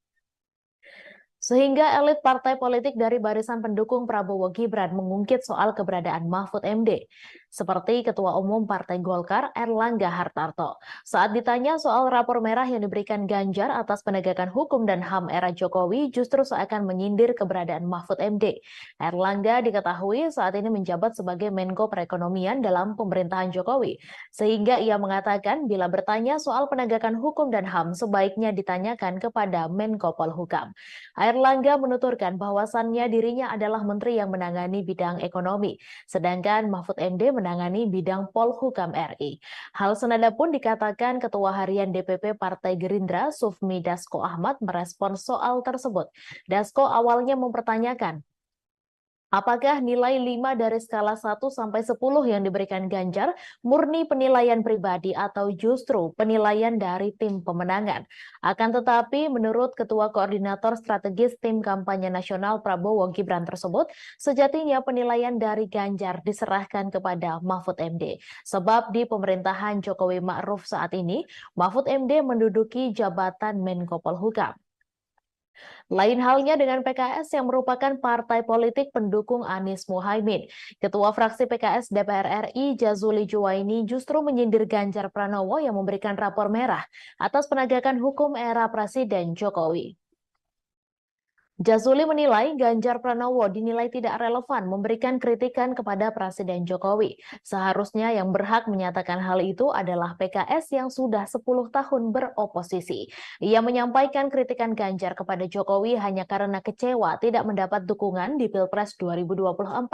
A: Sehingga elit partai politik dari barisan pendukung Prabowo Gibran mengungkit soal keberadaan Mahfud MD, seperti Ketua Umum Partai Golkar Erlangga Hartarto. Saat ditanya soal rapor merah yang diberikan Ganjar atas penegakan hukum dan HAM era Jokowi justru seakan menyindir keberadaan Mahfud MD. Erlangga diketahui saat ini menjabat sebagai Menko Perekonomian dalam pemerintahan Jokowi, sehingga ia mengatakan bila bertanya soal penegakan hukum dan HAM sebaiknya ditanyakan kepada Menko Polhukam. Erlangga menuturkan bahwasannya dirinya adalah menteri yang menangani bidang ekonomi, sedangkan Mahfud MD menangani bidang Polhukam RI. Hal senada pun dikatakan Ketua Harian DPP Partai Gerindra Sufmi Dasko Ahmad merespons soal tersebut. Dasko awalnya mempertanyakan, apakah nilai 5 dari skala 1 sampai 10 yang diberikan Ganjar murni penilaian pribadi atau justru penilaian dari tim pemenangan? Akan tetapi menurut Ketua Koordinator Strategis Tim Kampanye Nasional Prabowo Gibran tersebut, sejatinya penilaian dari Ganjar diserahkan kepada Mahfud MD. Sebab di pemerintahan Jokowi Ma'ruf saat ini, Mahfud MD menduduki jabatan Menko Polhukam. Lain halnya dengan PKS yang merupakan partai politik pendukung Anies Muhaimin. Ketua fraksi PKS DPR RI Jazuli Juwaini justru menyindir Ganjar Pranowo yang memberikan rapor merah atas penegakan hukum era Presiden Jokowi. Jazuli menilai Ganjar Pranowo dinilai tidak relevan memberikan kritikan kepada Presiden Jokowi. Seharusnya yang berhak menyatakan hal itu adalah PKS yang sudah 10 tahun beroposisi. Ia menyampaikan kritikan Ganjar kepada Jokowi hanya karena kecewa tidak mendapat dukungan di Pilpres 2024.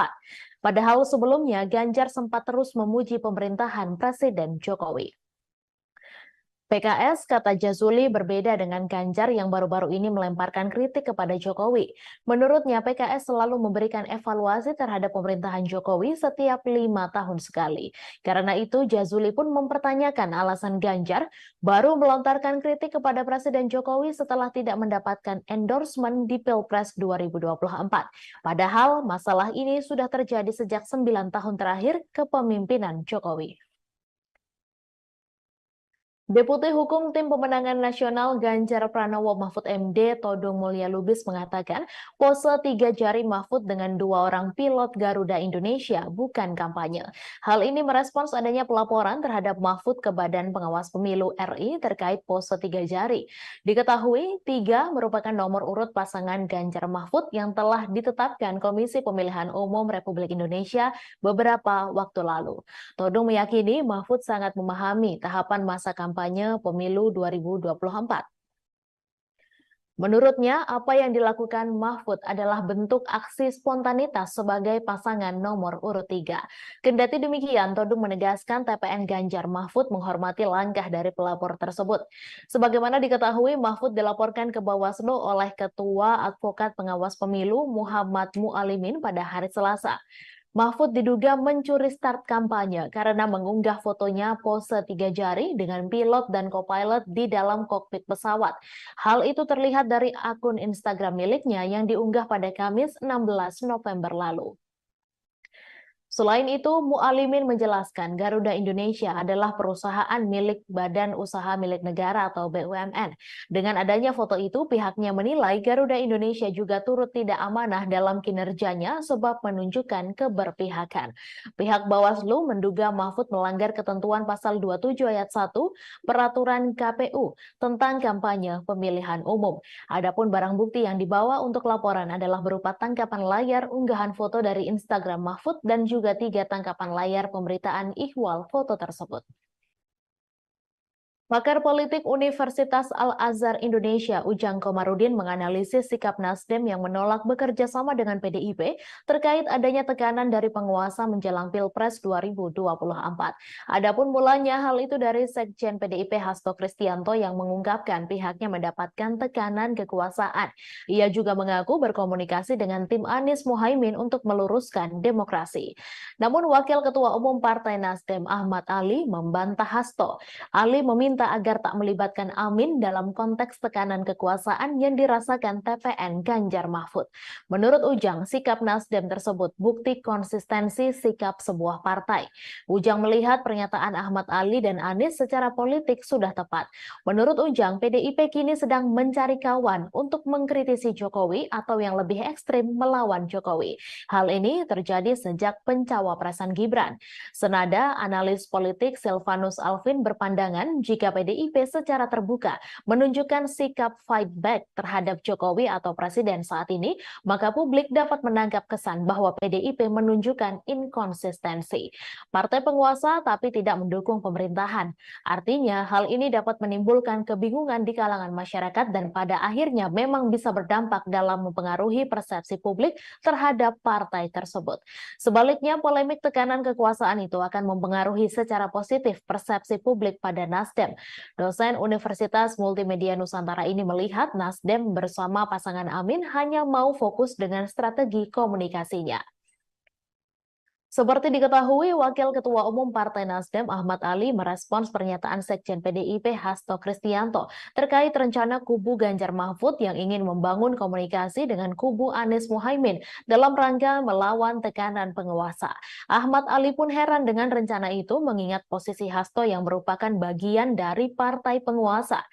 A: Padahal sebelumnya Ganjar sempat terus memuji pemerintahan Presiden Jokowi. PKS, kata Jazuli, berbeda dengan Ganjar yang baru-baru ini melemparkan kritik kepada Jokowi. Menurutnya, PKS selalu memberikan evaluasi terhadap pemerintahan Jokowi setiap 5 tahun sekali. Karena itu, Jazuli pun mempertanyakan alasan Ganjar baru melontarkan kritik kepada Presiden Jokowi setelah tidak mendapatkan endorsement di Pilpres 2024. Padahal masalah ini sudah terjadi sejak 9 tahun terakhir kepemimpinan Jokowi. Deputi Hukum Tim Pemenangan Nasional Ganjar Pranowo Mahfud MD Todung Mulya Lubis mengatakan pose 3 jari Mahfud dengan 2 orang pilot Garuda Indonesia bukan kampanye. Hal ini merespons adanya pelaporan terhadap Mahfud ke Badan Pengawas Pemilu RI terkait pose 3 jari. Diketahui 3 merupakan nomor urut pasangan Ganjar Mahfud yang telah ditetapkan Komisi Pemilihan Umum Republik Indonesia beberapa waktu lalu. Todung meyakini Mahfud sangat memahami tahapan masa kampanye pemilu 2024. Menurutnya, apa yang dilakukan Mahfud adalah bentuk aksi spontanitas sebagai pasangan nomor urut 3. Kendati demikian, Todung menegaskan TPN Ganjar Mahfud menghormati langkah dari pelapor tersebut. Sebagaimana diketahui, Mahfud dilaporkan ke Bawaslu oleh Ketua Advokat Pengawas Pemilu Muhammad Mualimin pada hari Selasa. Mahfud diduga mencuri start kampanye karena mengunggah fotonya pose 3 jari dengan pilot dan co-pilot di dalam kokpit pesawat. Hal itu terlihat dari akun Instagram miliknya yang diunggah pada Kamis 16 November lalu. Selain itu, Mualimin menjelaskan Garuda Indonesia adalah perusahaan milik Badan Usaha Milik Negara atau BUMN. Dengan adanya foto itu, pihaknya menilai Garuda Indonesia juga turut tidak amanah dalam kinerjanya sebab menunjukkan keberpihakan. Pihak Bawaslu menduga Mahfud melanggar ketentuan pasal 27 ayat 1 Peraturan KPU tentang kampanye pemilihan umum. Adapun barang bukti yang dibawa untuk laporan adalah berupa tangkapan layar unggahan foto dari Instagram Mahfud dan juga 3 tangkapan layar pemberitaan ihwal foto tersebut. Pakar politik Universitas Al-Azhar Indonesia, Ujang Komarudin, menganalisis sikap Nasdem yang menolak bekerja sama dengan PDIP terkait adanya tekanan dari penguasa menjelang Pilpres 2024. Adapun mulanya hal itu dari Sekjen PDIP Hasto Kristianto yang mengungkapkan pihaknya mendapatkan tekanan kekuasaan. Ia juga mengaku berkomunikasi dengan tim Anies Muhaimin untuk meluruskan demokrasi. Namun Wakil Ketua Umum Partai Nasdem Ahmad Ali membantah Hasto. Ali meminta agar tak melibatkan Amin dalam konteks tekanan kekuasaan yang dirasakan TPN Ganjar Mahfud. Menurut Ujang, sikap Nasdem tersebut bukti konsistensi sikap sebuah partai. Ujang melihat pernyataan Ahmad Ali dan Anies secara politik sudah tepat. Menurut Ujang, PDIP kini sedang mencari kawan untuk mengkritisi Jokowi atau yang lebih ekstrim melawan Jokowi. Hal ini terjadi sejak pencawapresan Gibran. Senada, analis politik Silvanus Alvin berpandangan jika PDIP secara terbuka menunjukkan sikap fight back terhadap Jokowi atau Presiden saat ini, maka publik dapat menangkap kesan bahwa PDIP menunjukkan inkonsistensi. Partai penguasa tapi tidak mendukung pemerintahan. Artinya, hal ini dapat menimbulkan kebingungan di kalangan masyarakat dan pada akhirnya memang bisa berdampak dalam mempengaruhi persepsi publik terhadap partai tersebut. Sebaliknya, polemik tekanan kekuasaan itu akan mempengaruhi secara positif persepsi publik pada Nasdem. Dosen Universitas Multimedia Nusantara ini melihat Nasdem bersama pasangan Amin hanya mau fokus dengan strategi komunikasinya. Seperti diketahui, Wakil Ketua Umum Partai Nasdem Ahmad Ali merespons pernyataan Sekjen PDIP Hasto Kristianto terkait rencana kubu Ganjar Mahfud yang ingin membangun komunikasi dengan kubu Anies Muhaimin dalam rangka melawan tekanan penguasa. Ahmad Ali pun heran dengan rencana itu mengingat posisi Hasto yang merupakan bagian dari partai penguasa.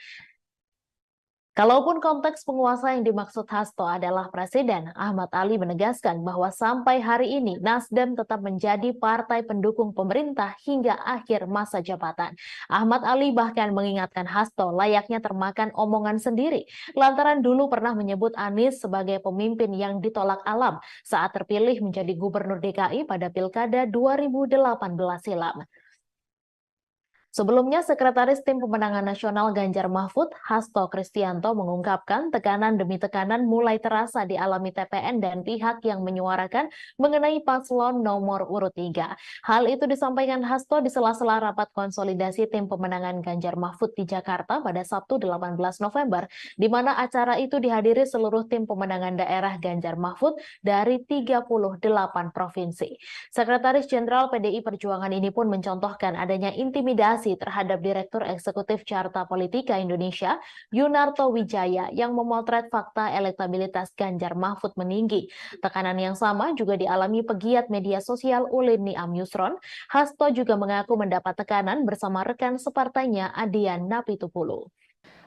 A: Kalaupun konteks penguasa yang dimaksud Hasto adalah presiden, Ahmad Ali menegaskan bahwa sampai hari ini Nasdem tetap menjadi partai pendukung pemerintah hingga akhir masa jabatan. Ahmad Ali bahkan mengingatkan Hasto layaknya termakan omongan sendiri, lantaran dulu pernah menyebut Anies sebagai pemimpin yang ditolak alam saat terpilih menjadi gubernur DKI pada Pilkada 2018 silam. Sebelumnya, Sekretaris Tim Pemenangan Nasional Ganjar Mahfud, Hasto Kristianto, mengungkapkan tekanan demi tekanan mulai terasa dialami TPN dan pihak yang menyuarakan mengenai paslon nomor urut 3. Hal itu disampaikan Hasto di sela-sela rapat konsolidasi Tim Pemenangan Ganjar Mahfud di Jakarta pada Sabtu 18 November, di mana acara itu dihadiri seluruh tim pemenangan daerah Ganjar Mahfud dari 38 provinsi. Sekretaris Jenderal PDI Perjuangan ini pun mencontohkan adanya intimidasi terhadap Direktur Eksekutif Carta Politika Indonesia, Yunarto Wijaya, yang memotret fakta elektabilitas Ganjar Mahfud meninggi. Tekanan yang sama juga dialami pegiat media sosial Ulin Niam Yusron. Hasto juga mengaku mendapat tekanan bersama rekan separtainya Adian Napitupulu.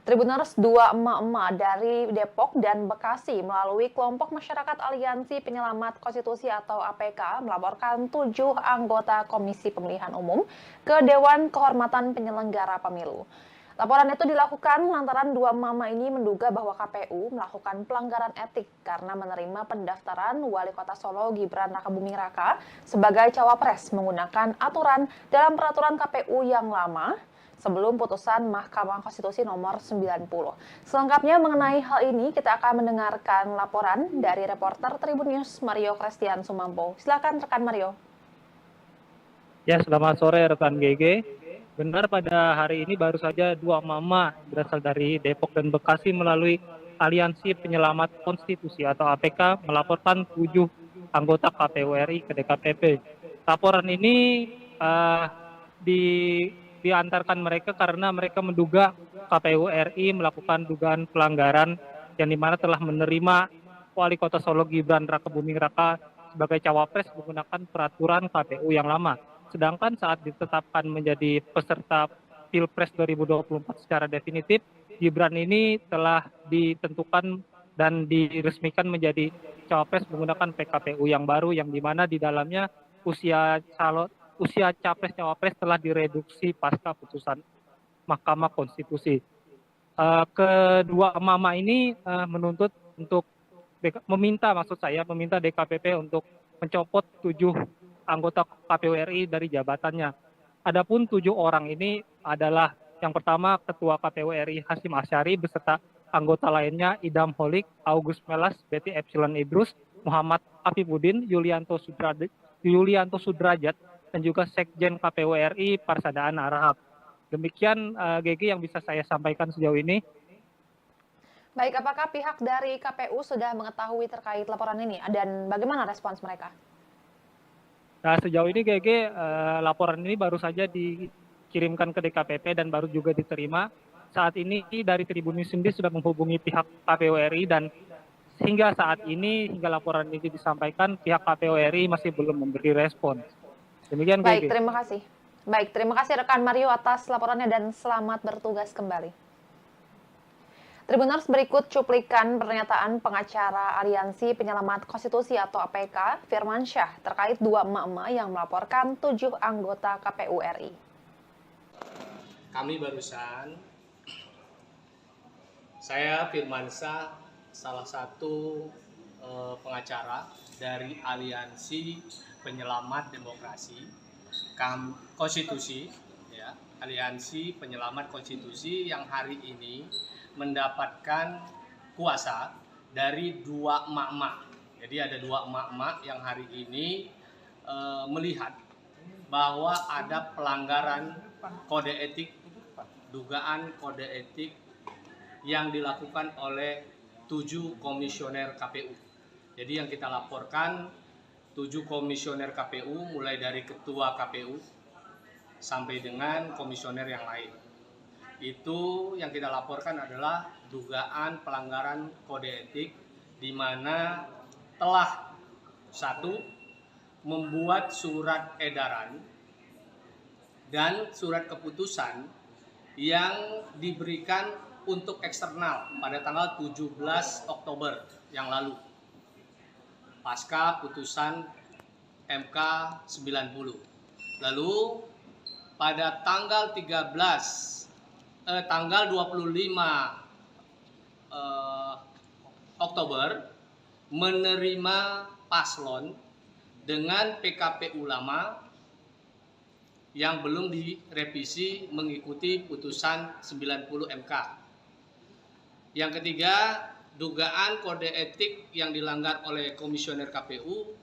B: Tribuners, dua emak-emak dari Depok dan Bekasi melalui kelompok masyarakat Aliansi Penyelamat Konstitusi atau APK melaporkan 7 anggota Komisi Pemilihan Umum ke Dewan Kehormatan Penyelenggara Pemilu. Laporan itu dilakukan lantaran dua mama ini menduga bahwa KPU melakukan pelanggaran etik karena menerima pendaftaran Wali Kota Solo Gibran Rakabuming Raka sebagai cawapres menggunakan aturan dalam peraturan KPU yang lama sebelum putusan Mahkamah Konstitusi nomor 90. Selengkapnya mengenai hal ini, kita akan mendengarkan laporan dari reporter Tribun News Mario Christian Sumampo. Silakan rekan Mario.
C: Ya, selamat sore rekan GG. Benar, pada hari ini baru saja dua mama berasal dari Depok dan Bekasi melalui Aliansi Penyelamat Konstitusi atau APK melaporkan 7 anggota KPU RI ke DKPP. Laporan ini diantarkan mereka karena mereka menduga KPU RI melakukan dugaan pelanggaran yang dimana telah menerima Wali Kota Solo Gibran Rakabuming Raka sebagai cawapres menggunakan peraturan KPU yang lama. Sedangkan saat ditetapkan menjadi peserta Pilpres 2024 secara definitif, Gibran ini telah ditentukan dan diresmikan menjadi cawapres menggunakan PKPU yang baru, yang dimana di dalamnya usia capres cawapres telah direduksi pasca putusan Mahkamah Konstitusi. Kedua mama ini menuntut untuk meminta DKPP untuk mencopot 7 anggota KPU RI dari jabatannya. Adapun 7 orang ini adalah yang pertama Ketua KPU RI Hasyim Asyari beserta anggota lainnya Idam Holik, August Melas, Betty Epsilon Idrus, Muhammad Afifuddin, Yulianto Sudrajat, dan juga Sekjen KPU RI Parsadaan Arahap. Demikian GG yang bisa saya sampaikan sejauh ini.
B: Baik, apakah pihak dari KPU sudah mengetahui terkait laporan ini dan bagaimana respons mereka?
C: Nah, sejauh ini GG laporan ini baru saja dikirimkan ke DKPP dan baru juga diterima. Saat ini dari Tribun News sendiri sudah menghubungi pihak KPU RI dan hingga saat ini, hingga laporan ini disampaikan, pihak KPU RI masih belum memberi respon. Demikian
B: Baik,
C: GG.
B: terima kasih. Baik, terima kasih rekan Mario atas laporannya dan selamat bertugas kembali. Tribuners, berikut cuplikan pernyataan pengacara Aliansi Penyelamat Konstitusi atau APK, Firman Syah, terkait 2 emak-emak yang melaporkan 7 anggota KPU RI.
D: Kami barusan, saya Firman Syah, salah satu pengacara dari Aliansi Penyelamat Demokrasi Konstitusi, ya, Aliansi Penyelamat Konstitusi yang hari ini mendapatkan kuasa dari 2 emak-emak. Jadi ada 2 emak-emak yang hari ini melihat bahwa ada pelanggaran kode etik, dugaan kode etik yang dilakukan oleh 7 komisioner KPU. Jadi yang kita laporkan 7 komisioner KPU, mulai dari ketua KPU sampai dengan komisioner yang lain. Itu yang kita laporkan adalah dugaan pelanggaran kode etik, di mana telah 1. Membuat surat edaran dan surat keputusan yang diberikan untuk eksternal pada tanggal 17 Oktober yang lalu, pasca putusan MK 90. Lalu pada tanggal 25 Oktober menerima paslon dengan PKPU lama yang belum direvisi mengikuti putusan 90 MK. Yang ketiga, dugaan kode etik yang dilanggar oleh komisioner KPU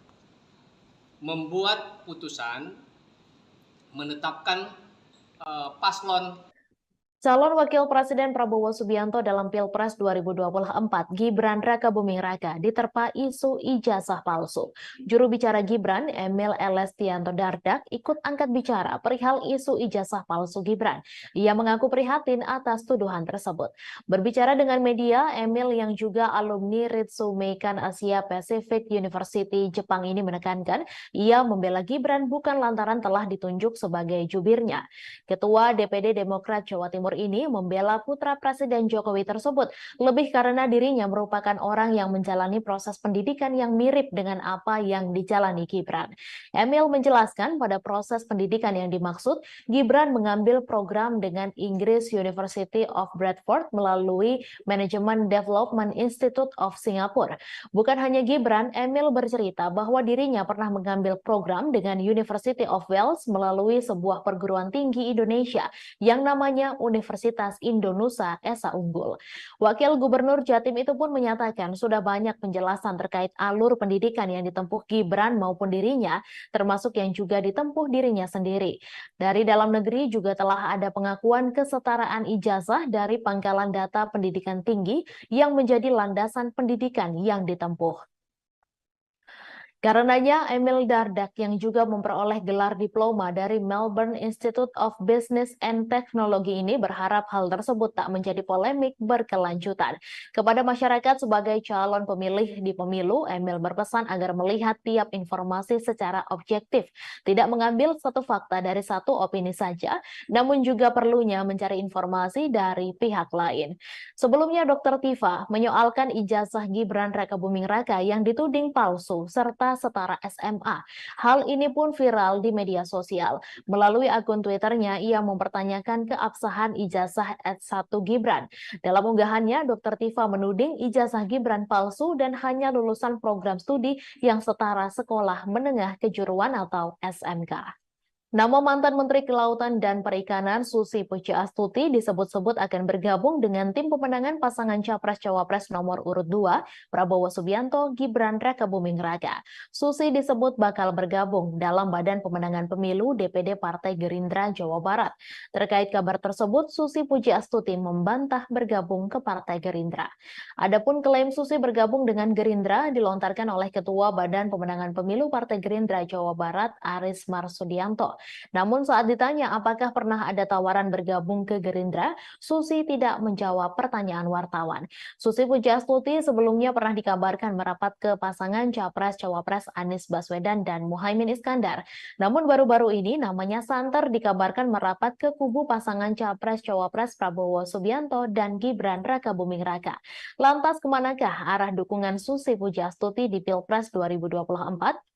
D: membuat putusan menetapkan paslon
A: Calon Wakil Presiden Prabowo Subianto dalam Pilpres 2024, Gibran Rakabuming Raka, diterpa isu ijazah palsu. Juru bicara Gibran, Emil Elestianto Dardak, ikut angkat bicara perihal isu ijazah palsu Gibran. Ia mengaku prihatin atas tuduhan tersebut. Berbicara dengan media, Emil yang juga alumni Ritsumeikan Asia Pacific University Jepang ini menekankan, ia membela Gibran bukan lantaran telah ditunjuk sebagai jubirnya. Ketua DPD Demokrat Jawa Timur ini membela putra Presiden Jokowi tersebut lebih karena dirinya merupakan orang yang menjalani proses pendidikan yang mirip dengan apa yang dijalani Gibran. Emil menjelaskan pada proses pendidikan yang dimaksud, Gibran mengambil program dengan Inggris University of Bradford melalui Management Development Institute of Singapore. Bukan hanya Gibran, Emil bercerita bahwa dirinya pernah mengambil program dengan University of Wales melalui sebuah perguruan tinggi Indonesia yang namanya Universitas Indonesia Esa Unggul. Wakil Gubernur Jatim itu pun menyatakan sudah banyak penjelasan terkait alur pendidikan yang ditempuh Gibran maupun dirinya, termasuk yang juga ditempuh dirinya sendiri. Dari dalam negeri juga telah ada pengakuan kesetaraan ijazah dari Pangkalan Data Pendidikan Tinggi yang menjadi landasan pendidikan yang ditempuh. Karenanya, Emil Dardak yang juga memperoleh gelar diploma dari Melbourne Institute of Business and Technology ini berharap hal tersebut tak menjadi polemik berkelanjutan. Kepada masyarakat sebagai calon pemilih di pemilu, Emil berpesan agar melihat tiap informasi secara objektif, tidak mengambil satu fakta dari satu opini saja, namun juga perlunya mencari informasi dari pihak lain. Sebelumnya, Dr. Tifa menyoalkan ijazah Gibran Rakabuming Raka yang dituding palsu serta setara SMA. Hal ini pun viral di media sosial. Melalui akun Twitternya, ia mempertanyakan keabsahan ijazah S1 Gibran. Dalam unggahannya, Dr. Tifa menuding ijazah Gibran palsu dan hanya lulusan program studi yang setara sekolah menengah kejuruan atau SMK. Nama mantan Menteri Kelautan dan Perikanan Susi Pujiastuti disebut-sebut akan bergabung dengan tim pemenangan pasangan Capres-Cawapres nomor urut 2, Prabowo Subianto, Gibran Rakabuming Raka. Susi disebut bakal bergabung dalam Badan Pemenangan Pemilu DPD Partai Gerindra Jawa Barat. Terkait kabar tersebut, Susi Pujiastuti membantah bergabung ke Partai Gerindra. Adapun klaim Susi bergabung dengan Gerindra dilontarkan oleh Ketua Badan Pemenangan Pemilu Partai Gerindra Jawa Barat, Aris Marsudianto. Namun saat ditanya apakah pernah ada tawaran bergabung ke Gerindra, Susi tidak menjawab pertanyaan wartawan. Susi Pujiastuti sebelumnya pernah dikabarkan merapat ke pasangan Capres-Cawapres Anies Baswedan dan Muhaimin Iskandar. Namun baru-baru ini namanya santer dikabarkan merapat ke kubu pasangan Capres-Cawapres Prabowo Subianto dan Gibran Rakabuming Raka. Lantas kemanakah arah dukungan Susi Pujiastuti di Pilpres 2024?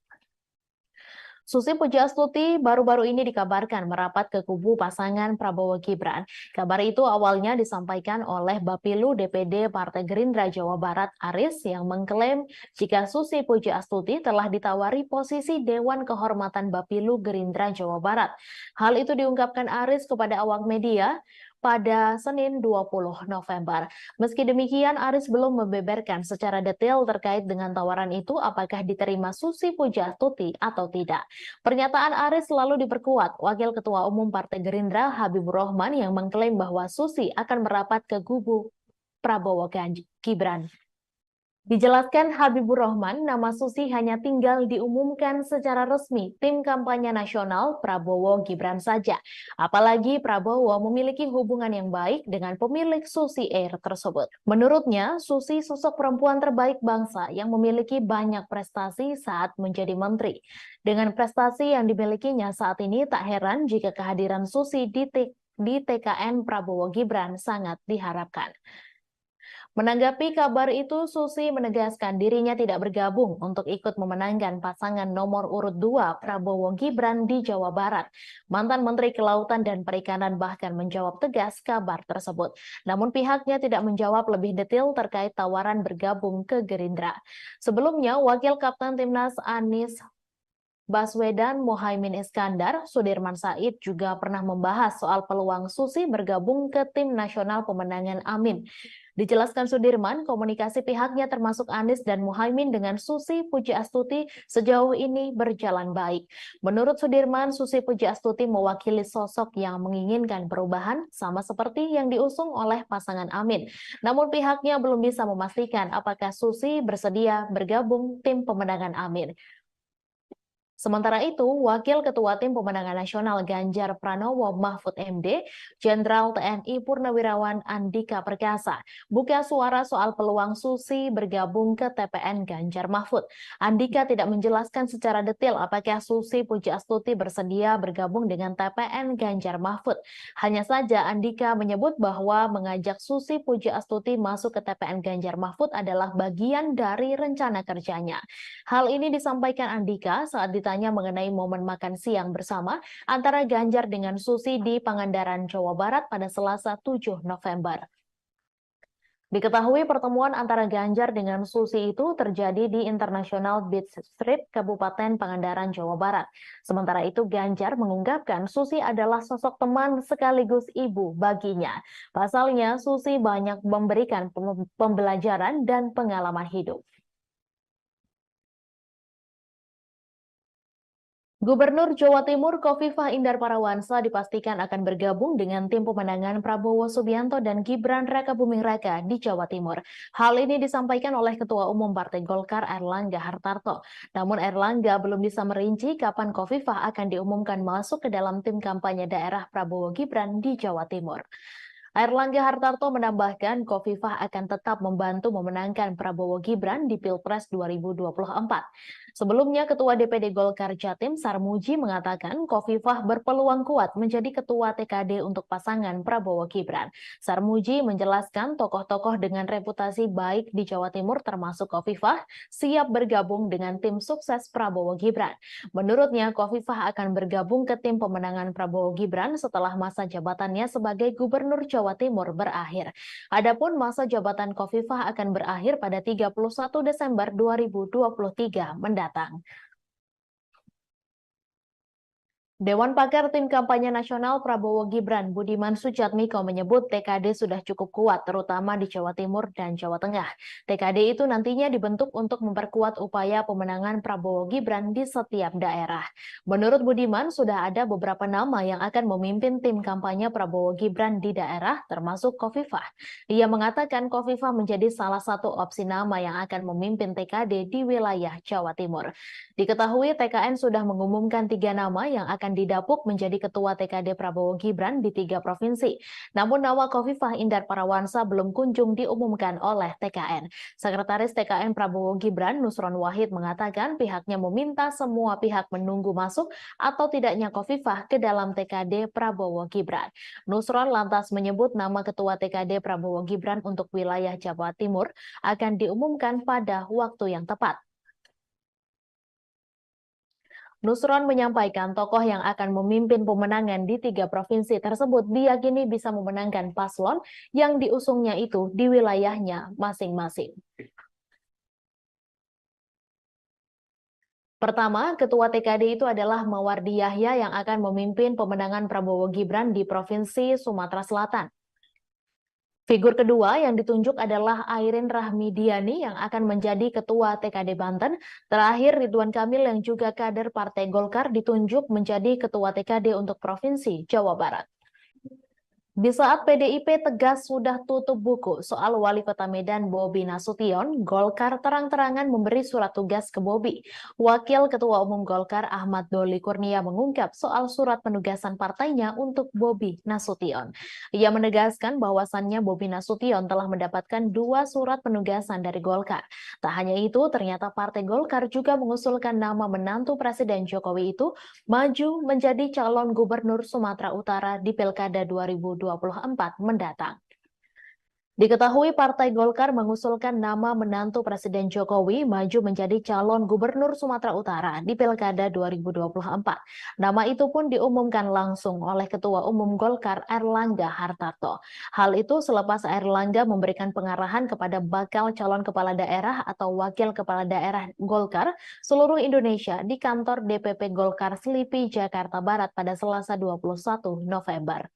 A: Susi Pujiastuti baru-baru ini dikabarkan merapat ke kubu pasangan Prabowo Gibran. Kabar itu awalnya disampaikan oleh Bapilu DPD Partai Gerindra Jawa Barat Aris yang mengklaim jika Susi Pujiastuti telah ditawari posisi Dewan Kehormatan Bapilu Gerindra Jawa Barat. Hal itu diungkapkan Aris kepada awak media pada Senin 20 November. Meski demikian, Aris belum membeberkan secara detail terkait dengan tawaran itu apakah diterima Susi Pujiastuti atau tidak. Pernyataan Aris selalu diperkuat Wakil Ketua Umum Partai Gerindra Habibur Rahman yang mengklaim bahwa Susi akan merapat ke kubu Prabowo Gibran. Dijelaskan Habibur Rahman, nama Susi hanya tinggal diumumkan secara resmi tim kampanye nasional Prabowo Gibran saja. Apalagi Prabowo memiliki hubungan yang baik dengan pemilik Susi Air tersebut. Menurutnya, Susi sosok perempuan terbaik bangsa yang memiliki banyak prestasi saat menjadi menteri. Dengan prestasi yang dimilikinya saat ini, tak heran jika kehadiran Susi di TKN Prabowo Gibran sangat diharapkan. Menanggapi kabar itu, Susi menegaskan dirinya tidak bergabung untuk ikut memenangkan pasangan nomor urut 2 Prabowo Gibran di Jawa Barat. Mantan Menteri Kelautan dan Perikanan bahkan menjawab tegas kabar tersebut. Namun pihaknya tidak menjawab lebih detail terkait tawaran bergabung ke Gerindra. Sebelumnya, Wakil Kapten Timnas Anies Baswedan Muhaimin Iskandar, Sudirman Said juga pernah membahas soal peluang Susi bergabung ke tim nasional pemenangan Amin. Dijelaskan Sudirman, komunikasi pihaknya termasuk Anies dan Muhaimin dengan Susi Pujiastuti sejauh ini berjalan baik. Menurut Sudirman, Susi Pujiastuti mewakili sosok yang menginginkan perubahan sama seperti yang diusung oleh pasangan Amin. Namun pihaknya belum bisa memastikan apakah Susi bersedia bergabung tim pemenangan Amin. Sementara itu, Wakil Ketua Tim Pemenangan Nasional Ganjar Pranowo Mahfud MD, Jenderal TNI Purnawirawan Andika Perkasa, buka suara soal peluang Susi bergabung ke TPN Ganjar Mahfud. Andika tidak menjelaskan secara detail apakah Susi Pujiastuti bersedia bergabung dengan TPN Ganjar Mahfud. Hanya saja Andika menyebut bahwa mengajak Susi Pujiastuti masuk ke TPN Ganjar Mahfud adalah bagian dari rencana kerjanya. Hal ini disampaikan Andika saat ditanya mengenai momen makan siang bersama antara Ganjar dengan Susi di Pangandaran, Jawa Barat pada Selasa 7 November. Diketahui pertemuan antara Ganjar dengan Susi itu terjadi di International Beach Strip, Kabupaten Pangandaran, Jawa Barat. Sementara itu Ganjar mengungkapkan Susi adalah sosok teman sekaligus ibu baginya. Pasalnya Susi banyak memberikan pembelajaran dan pengalaman hidup. Gubernur Jawa Timur Khofifah Indar Parawansa dipastikan akan bergabung dengan tim pemenangan Prabowo Subianto dan Gibran Rakabuming Raka di Jawa Timur. Hal ini disampaikan oleh Ketua Umum Partai Golkar Airlangga Hartarto. Namun Airlangga belum bisa merinci kapan Khofifah akan diumumkan masuk ke dalam tim kampanye daerah Prabowo Gibran di Jawa Timur. Airlangga Hartarto menambahkan Khofifah akan tetap membantu memenangkan Prabowo Gibran di Pilpres 2024. Sebelumnya, Ketua DPD Golkar Jatim Sarmuji mengatakan Khofifah berpeluang kuat menjadi Ketua TKD untuk pasangan Prabowo Gibran. Sarmuji menjelaskan tokoh-tokoh dengan reputasi baik di Jawa Timur termasuk Khofifah siap bergabung dengan tim sukses Prabowo Gibran. Menurutnya, Khofifah akan bergabung ke tim pemenangan Prabowo Gibran setelah masa jabatannya sebagai Gubernur Jawa Timur berakhir. Adapun masa jabatan Khofifah akan berakhir pada 31 Desember 2023 mendatang. Dewan Pakar Tim Kampanye Nasional Prabowo Gibran Budiman Sujatmiko menyebut TKD sudah cukup kuat terutama di Jawa Timur dan Jawa Tengah. TKD itu nantinya dibentuk untuk memperkuat upaya pemenangan Prabowo Gibran di setiap daerah. Menurut Budiman sudah ada beberapa nama yang akan memimpin tim kampanye Prabowo Gibran di daerah termasuk Khofifah. Ia mengatakan Khofifah menjadi salah satu opsi nama yang akan memimpin TKD di wilayah Jawa Timur. Diketahui TKN sudah mengumumkan 3 nama yang akan didapuk menjadi Ketua TKD Prabowo Gibran di 3 provinsi. Namun nama Khofifah Indar Parawansa belum kunjung diumumkan oleh TKN. Sekretaris TKN Prabowo Gibran Nusron Wahid mengatakan pihaknya meminta semua pihak menunggu masuk atau tidaknya Khofifah ke dalam TKD Prabowo Gibran. Nusron lantas menyebut nama Ketua TKD Prabowo Gibran untuk wilayah Jawa Timur akan diumumkan pada waktu yang tepat. Nusron menyampaikan tokoh yang akan memimpin pemenangan di 3 provinsi tersebut diyakini bisa memenangkan paslon yang diusungnya itu di wilayahnya masing-masing. Pertama, Ketua TKD itu adalah Mawardi Yahya yang akan memimpin pemenangan Prabowo Gibran di Provinsi Sumatera Selatan. Figur kedua yang ditunjuk adalah Airin Rahmidiani yang akan menjadi Ketua TKD Banten. Terakhir, Ridwan Kamil yang juga kader Partai Golkar ditunjuk menjadi Ketua TKD untuk Provinsi Jawa Barat. Di saat PDIP tegas sudah tutup buku soal Wali Kota Medan Bobi Nasution, Golkar terang-terangan memberi surat tugas ke Bobi. Wakil Ketua Umum Golkar Ahmad Doli Kurnia mengungkap soal surat penugasan partainya untuk Bobi Nasution. Ia menegaskan bahwasannya Bobi Nasution telah mendapatkan 2 surat penugasan dari Golkar. Tak hanya itu, ternyata Partai Golkar juga mengusulkan nama menantu Presiden Jokowi itu maju menjadi calon gubernur Sumatera Utara di Pilkada 2024 mendatang. Diketahui Partai Golkar mengusulkan nama menantu Presiden Jokowi maju menjadi calon gubernur Sumatera Utara di Pilkada 2024. Nama itu pun diumumkan langsung oleh Ketua Umum Golkar Airlangga Hartarto. Hal itu selepas Airlangga memberikan pengarahan kepada bakal calon kepala daerah atau wakil kepala daerah Golkar seluruh Indonesia di kantor DPP Golkar Selipi, Jakarta Barat pada Selasa 21 November.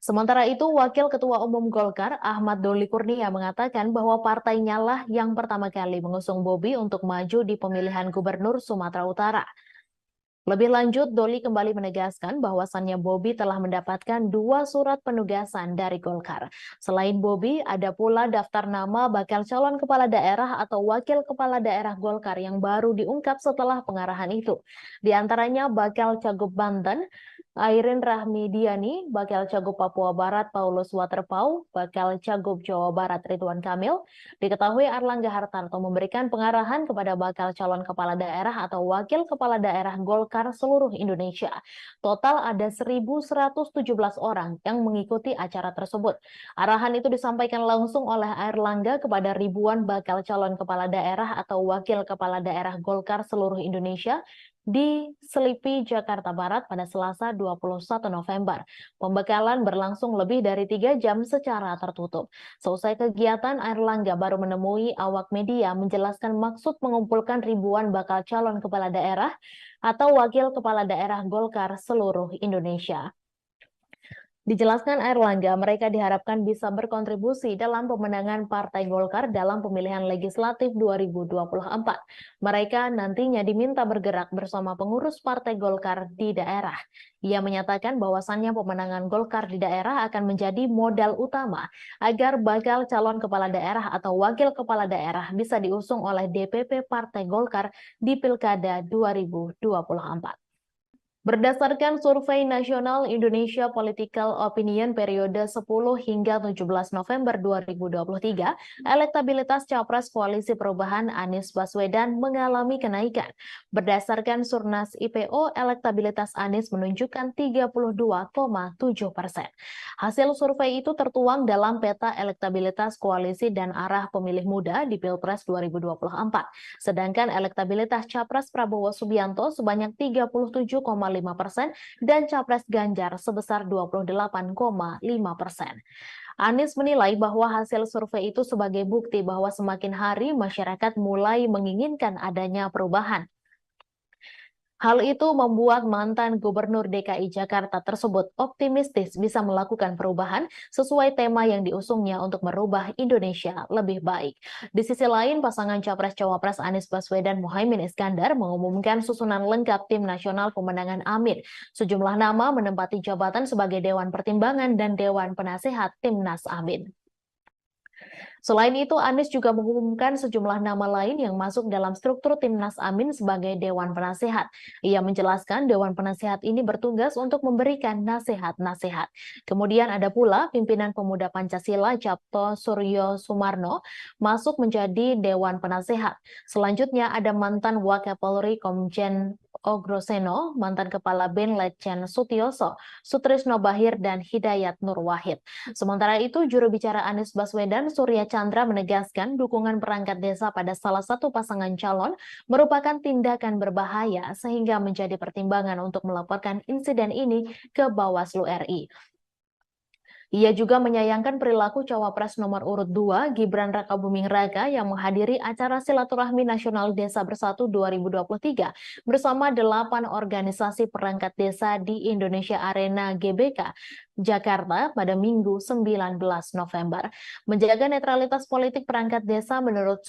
A: Sementara itu, Wakil Ketua Umum Golkar Ahmad Doli Kurnia mengatakan bahwa partainya lah yang pertama kali mengusung Bobi untuk maju di pemilihan gubernur Sumatera Utara. Lebih lanjut, Doli kembali menegaskan bahwasannya Bobi telah mendapatkan 2 surat penugasan dari Golkar. Selain Bobi, ada pula daftar nama bakal calon kepala daerah atau wakil kepala daerah Golkar yang baru diungkap setelah pengarahan itu. Di antaranya bakal Cagup Banten, Airin Rahmidiani, bakal Cagup Papua Barat Paulus Waterpau, bakal Cagup Jawa Barat Ridwan Kamil. Diketahui Airlangga Hartarto memberikan pengarahan kepada bakal calon kepala daerah atau wakil kepala daerah Golkar seluruh Indonesia. Total ada 1.117 orang yang mengikuti acara tersebut. Arahan itu disampaikan langsung oleh Airlangga kepada ribuan bakal calon kepala daerah atau wakil kepala daerah Golkar seluruh Indonesia di Selipi, Jakarta Barat pada Selasa 21 November. Pembekalan berlangsung lebih dari 3 jam secara tertutup. Selesai kegiatan, Airlangga baru menemui awak media menjelaskan maksud mengumpulkan ribuan bakal calon kepala daerah atau wakil kepala daerah Golkar seluruh Indonesia. Dijelaskan Airlangga, mereka diharapkan bisa berkontribusi dalam pemenangan Partai Golkar dalam pemilihan legislatif 2024. Mereka nantinya diminta bergerak bersama pengurus Partai Golkar di daerah. Ia menyatakan bahwasannya pemenangan Golkar di daerah akan menjadi modal utama agar bakal calon kepala daerah atau wakil kepala daerah bisa diusung oleh DPP Partai Golkar di Pilkada 2024. Berdasarkan Survei Nasional Indonesia Political Opinion periode 10 hingga 17 November 2023, elektabilitas Capres Koalisi Perubahan Anies Baswedan mengalami kenaikan. Berdasarkan Surnas IPO, elektabilitas Anies menunjukkan 32,7%. Hasil survei itu tertuang dalam peta elektabilitas koalisi dan arah pemilih muda di Pilpres 2024. Sedangkan elektabilitas Capres Prabowo Subianto sebanyak 37,5% dan Capres Ganjar sebesar 28,5%. Anies menilai bahwa hasil survei itu sebagai bukti bahwa semakin hari masyarakat mulai menginginkan adanya perubahan. Hal itu membuat mantan Gubernur DKI Jakarta tersebut optimistis bisa melakukan perubahan sesuai tema yang diusungnya untuk merubah Indonesia lebih baik. Di sisi lain, pasangan Capres-Cawapres Anies Baswedan Muhaimin Iskandar mengumumkan susunan lengkap Tim Nasional Pemenangan Amin. Sejumlah nama menempati jabatan sebagai Dewan Pertimbangan dan Dewan Penasehat Timnas Amin. Selain itu, Anies juga mengumumkan sejumlah nama lain yang masuk dalam struktur Timnas Amin sebagai Dewan Penasehat. Ia menjelaskan Dewan Penasehat ini bertugas untuk memberikan nasihat-nasihat. Kemudian ada pula pimpinan Pemuda Pancasila Capto Suryo Sumarno masuk menjadi Dewan Penasehat. Selanjutnya ada mantan Wakapolri Komjen Ogroseno, mantan Kepala BIN Letjen Sutioso, Sutrisno Bahir, dan Hidayat Nur Wahid. Sementara itu, juru bicara Anies Baswedan, Surya Chandra menegaskan dukungan perangkat desa pada salah satu pasangan calon merupakan tindakan berbahaya sehingga menjadi pertimbangan untuk melaporkan insiden ini ke Bawaslu RI. Ia juga menyayangkan perilaku Cawapres nomor urut 2 Gibran Rakabuming Raka yang menghadiri acara Silaturahmi Nasional Desa Bersatu 2023 bersama 8 organisasi perangkat desa di Indonesia Arena GBK Jakarta pada Minggu 19 November. Menjaga netralitas politik perangkat desa menurut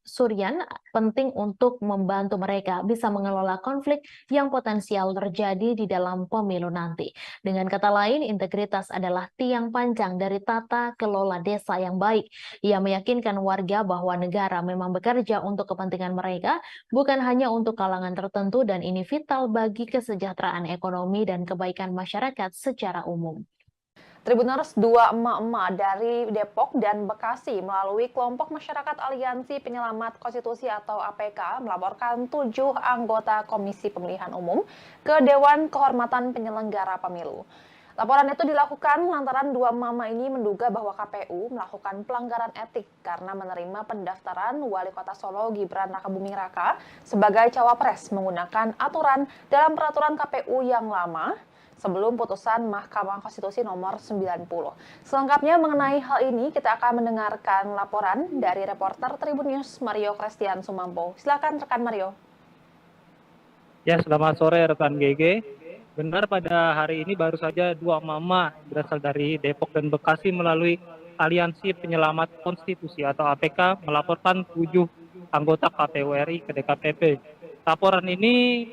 A: Suryan penting untuk membantu mereka bisa mengelola konflik yang potensial terjadi di dalam pemilu nanti. Dengan kata lain, integritas adalah tiang panjang dari tata kelola desa yang baik. Ia meyakinkan warga bahwa negara memang bekerja untuk kepentingan mereka, bukan hanya untuk kalangan tertentu, dan ini vital bagi kesejahteraan ekonomi dan kebaikan masyarakat secara umum.
B: Tribuners, dua emak-emak dari Depok dan Bekasi melalui kelompok masyarakat Aliansi Penyelamat Konstitusi atau APK melaporkan 7 anggota Komisi Pemilihan Umum ke Dewan Kehormatan Penyelenggara Pemilu. Laporan itu dilakukan lantaran dua mama ini menduga bahwa KPU melakukan pelanggaran etik karena menerima pendaftaran Wali Kota Solo Gibran Rakabuming Raka sebagai cawapres menggunakan aturan dalam peraturan KPU yang lama sebelum putusan Mahkamah Konstitusi nomor 90. Selengkapnya mengenai hal ini, kita akan mendengarkan laporan dari reporter Tribun News Mario Christian Sumampo. Silakan rekan Mario.
C: Ya, selamat sore rekan GG. Benar, pada hari ini baru saja dua mama berasal dari Depok dan Bekasi melalui Aliansi Penyelamat Konstitusi atau APK melaporkan 7 anggota KPU RI ke DKPP. Laporan ini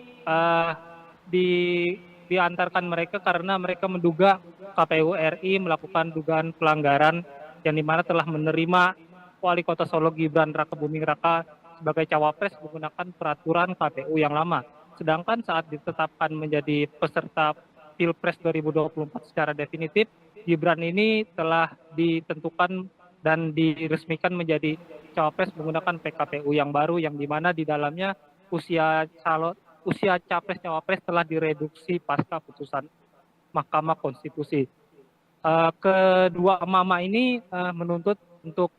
C: diantarkan mereka karena mereka menduga KPU RI melakukan dugaan pelanggaran yang dimana telah menerima Wali Kota Solo Gibran Rakabuming Raka sebagai cawapres menggunakan peraturan KPU yang lama. Sedangkan saat ditetapkan menjadi peserta Pilpres 2024 secara definitif, Gibran ini telah ditentukan dan diresmikan menjadi cawapres menggunakan PKPU yang baru, yang dimana di dalamnya usia capres-cawapres telah direduksi pasca putusan Mahkamah Konstitusi. Kedua mama ini menuntut untuk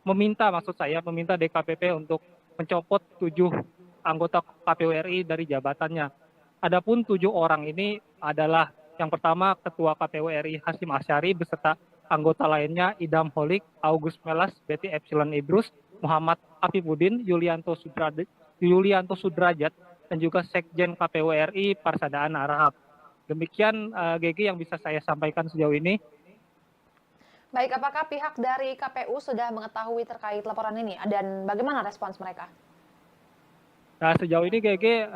C: meminta DKPP untuk mencopot 7 anggota KPU RI dari jabatannya. Adapun 7 orang ini adalah yang pertama Ketua KPU RI Hasyim Asyari beserta anggota lainnya Idam Holik, August Melas, Betty Epsilon Idrus, Muhammad Afifuddin, Yulianto Sudrajat, dan juga Sekjen KPU RI Parsadaan Arahap. Demikian GG yang bisa saya sampaikan sejauh ini.
B: Baik, apakah pihak dari KPU sudah mengetahui terkait laporan ini dan bagaimana respons mereka?
C: Nah, sejauh ini GG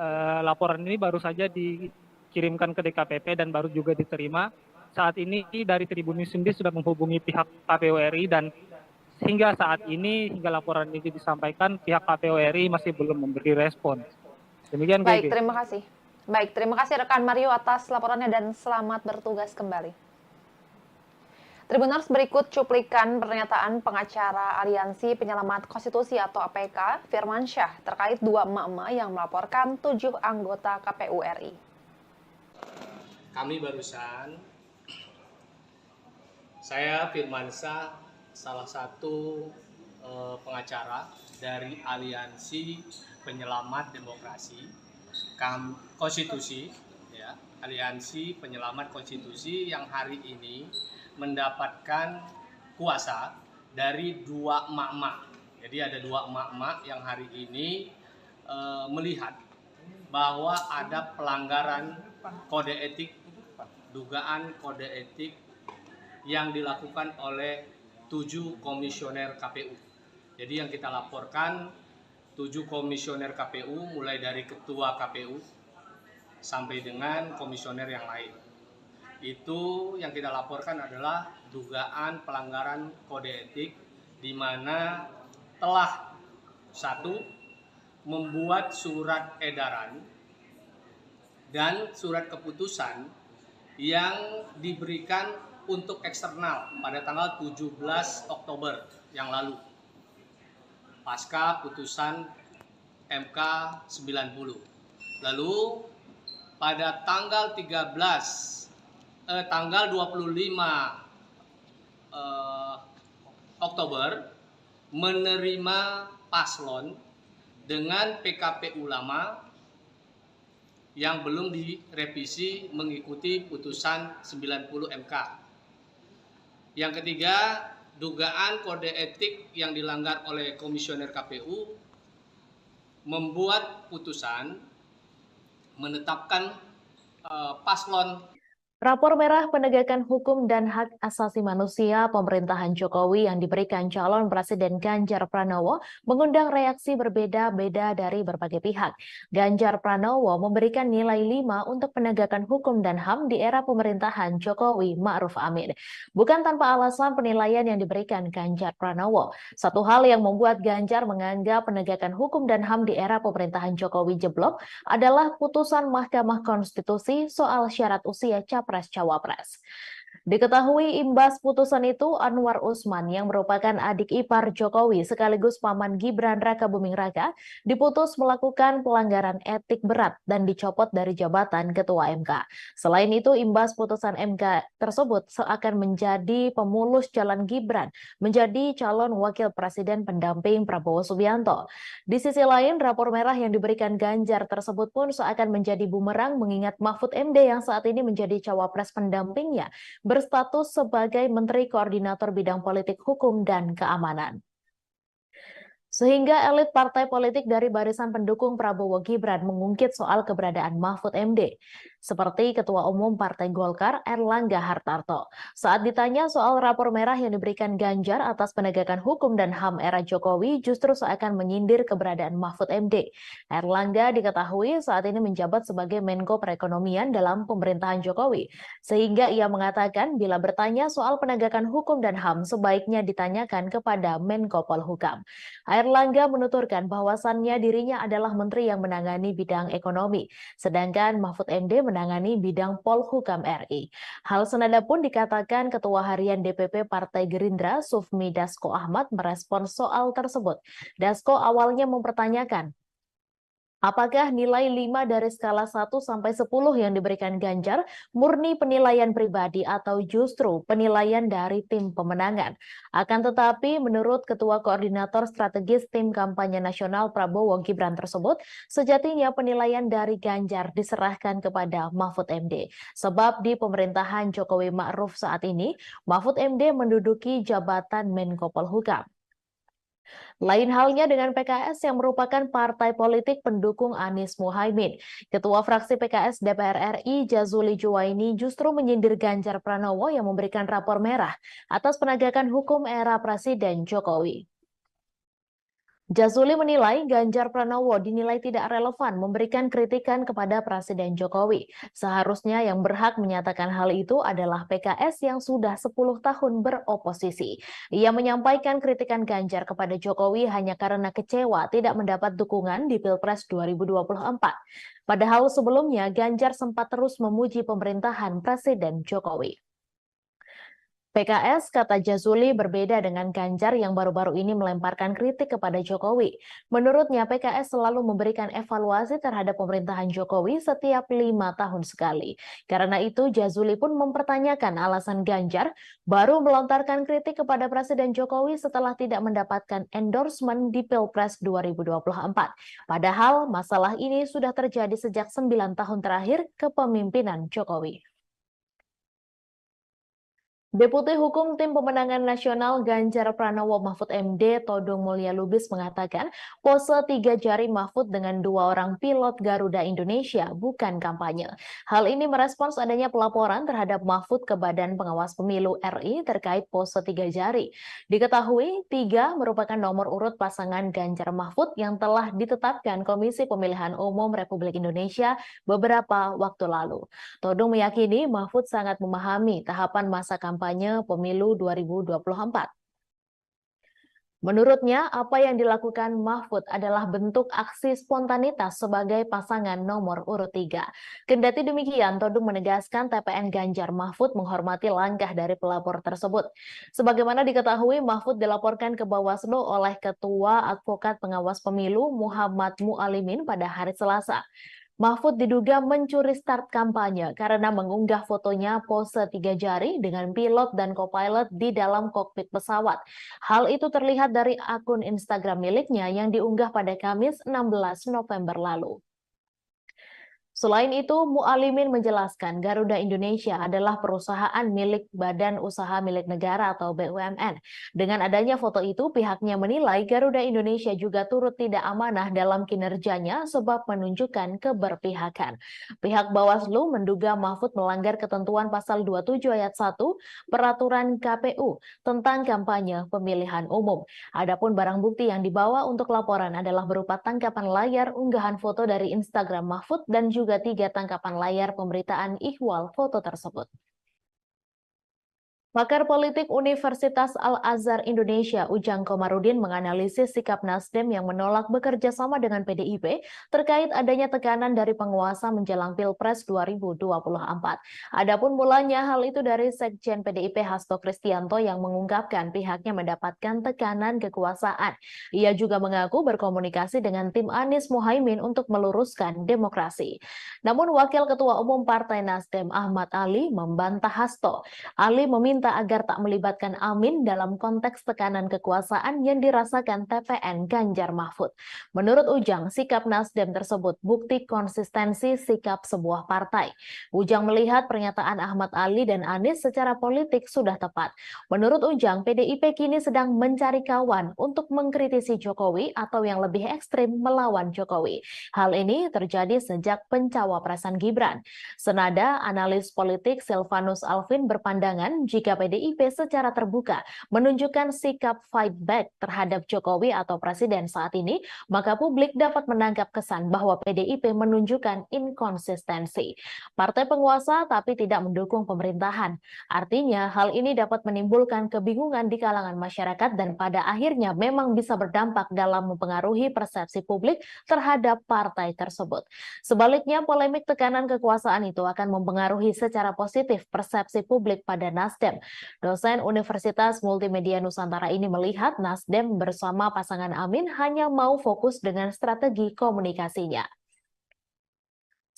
C: laporan ini baru saja dikirimkan ke DKPP dan baru juga diterima. Saat ini dari Tribun News sendiri sudah menghubungi pihak KPU RI dan hingga saat ini, hingga laporan ini disampaikan, pihak KPU RI masih belum memberi respon. Demikian
B: Baik,
C: GG.
B: terima kasih. Baik, terima kasih rekan Mario atas laporannya dan selamat bertugas kembali. Tribuners, berikut cuplikan pernyataan pengacara Aliansi Penyelamat Konstitusi atau APK, Firman Syah, terkait dua emak-emak yang melaporkan 7 anggota KPU RI.
D: Kami barusan, saya Firman Syah, salah satu pengacara dari Aliansi Penyelamat Demokrasi Konstitusi, ya, Aliansi Penyelamat Konstitusi yang hari ini mendapatkan kuasa dari dua emak-emak. Jadi ada dua emak-emak yang hari ini melihat bahwa ada pelanggaran kode etik, dugaan kode etik yang dilakukan oleh 7 komisioner KPU. Jadi yang kita laporkan 7 komisioner KPU mulai dari ketua KPU sampai dengan komisioner yang lain. Itu yang kita laporkan adalah dugaan pelanggaran kode etik di mana telah satu membuat surat edaran dan surat keputusan yang diberikan untuk eksternal pada tanggal 17 Oktober yang lalu pasca putusan MK 90. Lalu pada tanggal 25 Oktober menerima paslon dengan PKPU lama yang belum direvisi mengikuti putusan 90 MK. Yang ketiga, dugaan kode etik yang dilanggar oleh komisioner KPU membuat putusan menetapkan paslon.
A: Rapor merah penegakan hukum dan hak asasi manusia pemerintahan Jokowi yang diberikan calon Presiden Ganjar Pranowo mengundang reaksi berbeda-beda dari berbagai pihak. Ganjar Pranowo memberikan nilai 5 untuk penegakan hukum dan HAM di era pemerintahan Jokowi Ma'ruf Amin. Bukan tanpa alasan penilaian yang diberikan Ganjar Pranowo. Satu hal yang membuat Ganjar menganggap penegakan hukum dan HAM di era pemerintahan Jokowi jeblok adalah putusan Mahkamah Konstitusi soal syarat usia Capres-Cawapres. Diketahui imbas putusan itu, Anwar Usman yang merupakan adik ipar Jokowi sekaligus paman Gibran Rakabuming Raka diputus melakukan pelanggaran etik berat dan dicopot dari jabatan Ketua MK. Selain itu, imbas putusan MK tersebut seakan menjadi pemulus jalan Gibran menjadi calon wakil presiden pendamping Prabowo Subianto. Di sisi lain, rapor merah yang diberikan Ganjar tersebut pun seakan menjadi bumerang mengingat Mahfud MD yang saat ini menjadi cawapres pendampingnya berstatus sebagai Menteri Koordinator Bidang Politik Hukum dan Keamanan. Sehingga elit partai politik dari barisan pendukung Prabowo Gibran mengungkit soal keberadaan Mahfud MD, seperti Ketua Umum Partai Golkar Erlangga Hartarto. Saat ditanya soal rapor merah yang diberikan Ganjar atas penegakan hukum dan HAM era Jokowi justru seakan menyindir keberadaan Mahfud MD. Erlangga diketahui saat ini menjabat sebagai Menko Perekonomian dalam pemerintahan Jokowi, sehingga ia mengatakan bila bertanya soal penegakan hukum dan HAM sebaiknya ditanyakan kepada Menko Polhukam. Erlangga menuturkan bahwasannya dirinya adalah menteri yang menangani bidang ekonomi, sedangkan Mahfud MD menangani bidang Polhukam RI. Hal senada pun dikatakan Ketua Harian DPP Partai Gerindra Sufmi Dasko Ahmad merespons soal tersebut. Dasko awalnya mempertanyakan, apakah nilai 5 dari skala 1 sampai 10 yang diberikan Ganjar murni penilaian pribadi atau justru penilaian dari tim pemenangan? Akan tetapi menurut Ketua Koordinator Strategis Tim Kampanye Nasional Prabowo Gibran tersebut, sejatinya penilaian dari Ganjar diserahkan kepada Mahfud MD. Sebab di pemerintahan Jokowi Ma'ruf saat ini, Mahfud MD menduduki jabatan Menko Polhukam. Lain halnya dengan PKS yang merupakan partai politik pendukung Anies Muhaimin. Ketua fraksi PKS DPR RI Jazuli Juwaini justru menyindir Ganjar Pranowo yang memberikan rapor merah atas penegakan hukum era Presiden Jokowi. Jazuli menilai Ganjar Pranowo dinilai tidak relevan memberikan kritikan kepada Presiden Jokowi. Seharusnya yang berhak menyatakan hal itu adalah PKS yang sudah 10 tahun beroposisi. Ia menyampaikan kritikan Ganjar kepada Jokowi hanya karena kecewa tidak mendapat dukungan di Pilpres 2024. Padahal sebelumnya Ganjar sempat terus memuji pemerintahan Presiden Jokowi. PKS, kata Jazuli, berbeda dengan Ganjar yang baru-baru ini melemparkan kritik kepada Jokowi. Menurutnya, PKS selalu memberikan evaluasi terhadap pemerintahan Jokowi setiap 5 tahun sekali. Karena itu, Jazuli pun mempertanyakan alasan Ganjar baru melontarkan kritik kepada Presiden Jokowi setelah tidak mendapatkan endorsement di Pilpres 2024. Padahal, masalah ini sudah terjadi sejak 9 tahun terakhir kepemimpinan Jokowi. Deputi Hukum Tim Pemenangan Nasional Ganjar Pranowo Mahfud MD Todung Mulya Lubis mengatakan pose 3 jari Mahfud dengan 2 orang pilot Garuda Indonesia bukan kampanye. Hal ini merespons adanya pelaporan terhadap Mahfud ke Badan Pengawas Pemilu RI terkait pose 3 jari. Diketahui 3 merupakan nomor urut pasangan Ganjar Mahfud yang telah ditetapkan Komisi Pemilihan Umum Republik Indonesia beberapa waktu lalu. Todung meyakini Mahfud sangat memahami tahapan masa kampanye pemilu 2024. Menurutnya, apa yang dilakukan Mahfud adalah bentuk aksi spontanitas sebagai pasangan nomor urut 3. Kendati demikian, Todung menegaskan TPN Ganjar Mahfud menghormati langkah dari pelapor tersebut. Sebagaimana diketahui, Mahfud dilaporkan ke Bawaslu oleh Ketua Advokat Pengawas Pemilu Muhammad Mualimin pada hari Selasa. Mahfud diduga mencuri start kampanye karena mengunggah fotonya pose 3 jari dengan pilot dan co-pilot di dalam kokpit pesawat. Hal itu terlihat dari akun Instagram miliknya yang diunggah pada Kamis 16 November lalu. Selain itu, Mualimin menjelaskan Garuda Indonesia adalah perusahaan milik Badan Usaha Milik Negara atau BUMN. Dengan adanya foto itu, pihaknya menilai Garuda Indonesia juga turut tidak amanah dalam kinerjanya sebab menunjukkan keberpihakan. Pihak Bawaslu menduga Mahfud melanggar ketentuan pasal 27 ayat 1 Peraturan KPU tentang kampanye pemilihan umum. Adapun barang bukti yang dibawa untuk laporan adalah berupa tangkapan layar unggahan foto dari Instagram Mahfud dan juga 3 tangkapan layar pemberitaan ihwal foto tersebut. Pakar politik Universitas Al-Azhar Indonesia, Ujang Komarudin, menganalisis sikap Nasdem yang menolak bekerja sama dengan PDIP terkait adanya tekanan dari penguasa menjelang Pilpres 2024. Adapun mulanya hal itu dari Sekjen PDIP Hasto Kristianto yang mengungkapkan pihaknya mendapatkan tekanan kekuasaan. Ia juga mengaku berkomunikasi dengan tim Anies Muhaimin untuk meluruskan demokrasi. Namun Wakil Ketua Umum Partai Nasdem Ahmad Ali membantah Hasto. Ali meminta agar tak melibatkan Amin dalam konteks tekanan kekuasaan yang dirasakan TPN Ganjar Mahfud. Menurut Ujang, sikap Nasdem tersebut bukti konsistensi sikap sebuah partai. Ujang melihat pernyataan Ahmad Ali dan Anies secara politik sudah tepat. Menurut Ujang, PDIP kini sedang mencari kawan untuk mengkritisi Jokowi atau yang lebih ekstrim melawan Jokowi. Hal ini terjadi sejak pencawapresan Gibran. Senada, analis politik Silvanus Alvin berpandangan jika PDIP secara terbuka menunjukkan sikap fight back terhadap Jokowi atau Presiden saat ini, maka publik dapat menangkap kesan bahwa PDIP menunjukkan inkonsistensi. Partai penguasa tapi tidak mendukung pemerintahan. Artinya, hal ini dapat menimbulkan kebingungan di kalangan masyarakat dan pada akhirnya memang bisa berdampak dalam mempengaruhi persepsi publik terhadap partai tersebut. Sebaliknya, polemik tekanan kekuasaan itu akan mempengaruhi secara positif persepsi publik pada Nasdem. Dosen Universitas Multimedia Nusantara ini melihat Nasdem bersama pasangan Amin hanya mau fokus dengan strategi komunikasinya.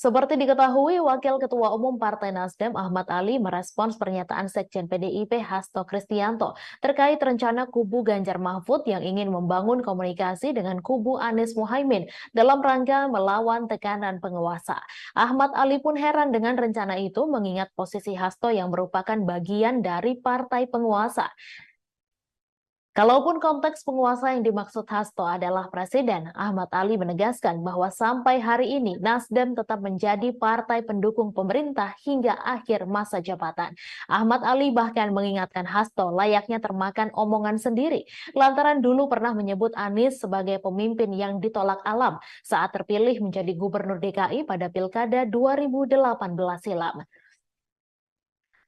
A: Seperti diketahui, Wakil Ketua Umum Partai Nasdem Ahmad Ali merespons pernyataan Sekjen PDIP Hasto Kristianto terkait rencana kubu Ganjar Mahfud yang ingin membangun komunikasi dengan kubu Anies Muhaimin dalam rangka melawan tekanan penguasa. Ahmad Ali pun heran dengan rencana itu mengingat posisi Hasto yang merupakan bagian dari partai penguasa. Kalaupun konteks penguasa yang dimaksud Hasto adalah presiden, Ahmad Ali menegaskan bahwa sampai hari ini Nasdem tetap menjadi partai pendukung pemerintah hingga akhir masa jabatan. Ahmad Ali bahkan mengingatkan Hasto layaknya termakan omongan sendiri, lantaran dulu pernah menyebut Anies sebagai pemimpin yang ditolak alam saat terpilih menjadi gubernur DKI pada Pilkada 2018 silam.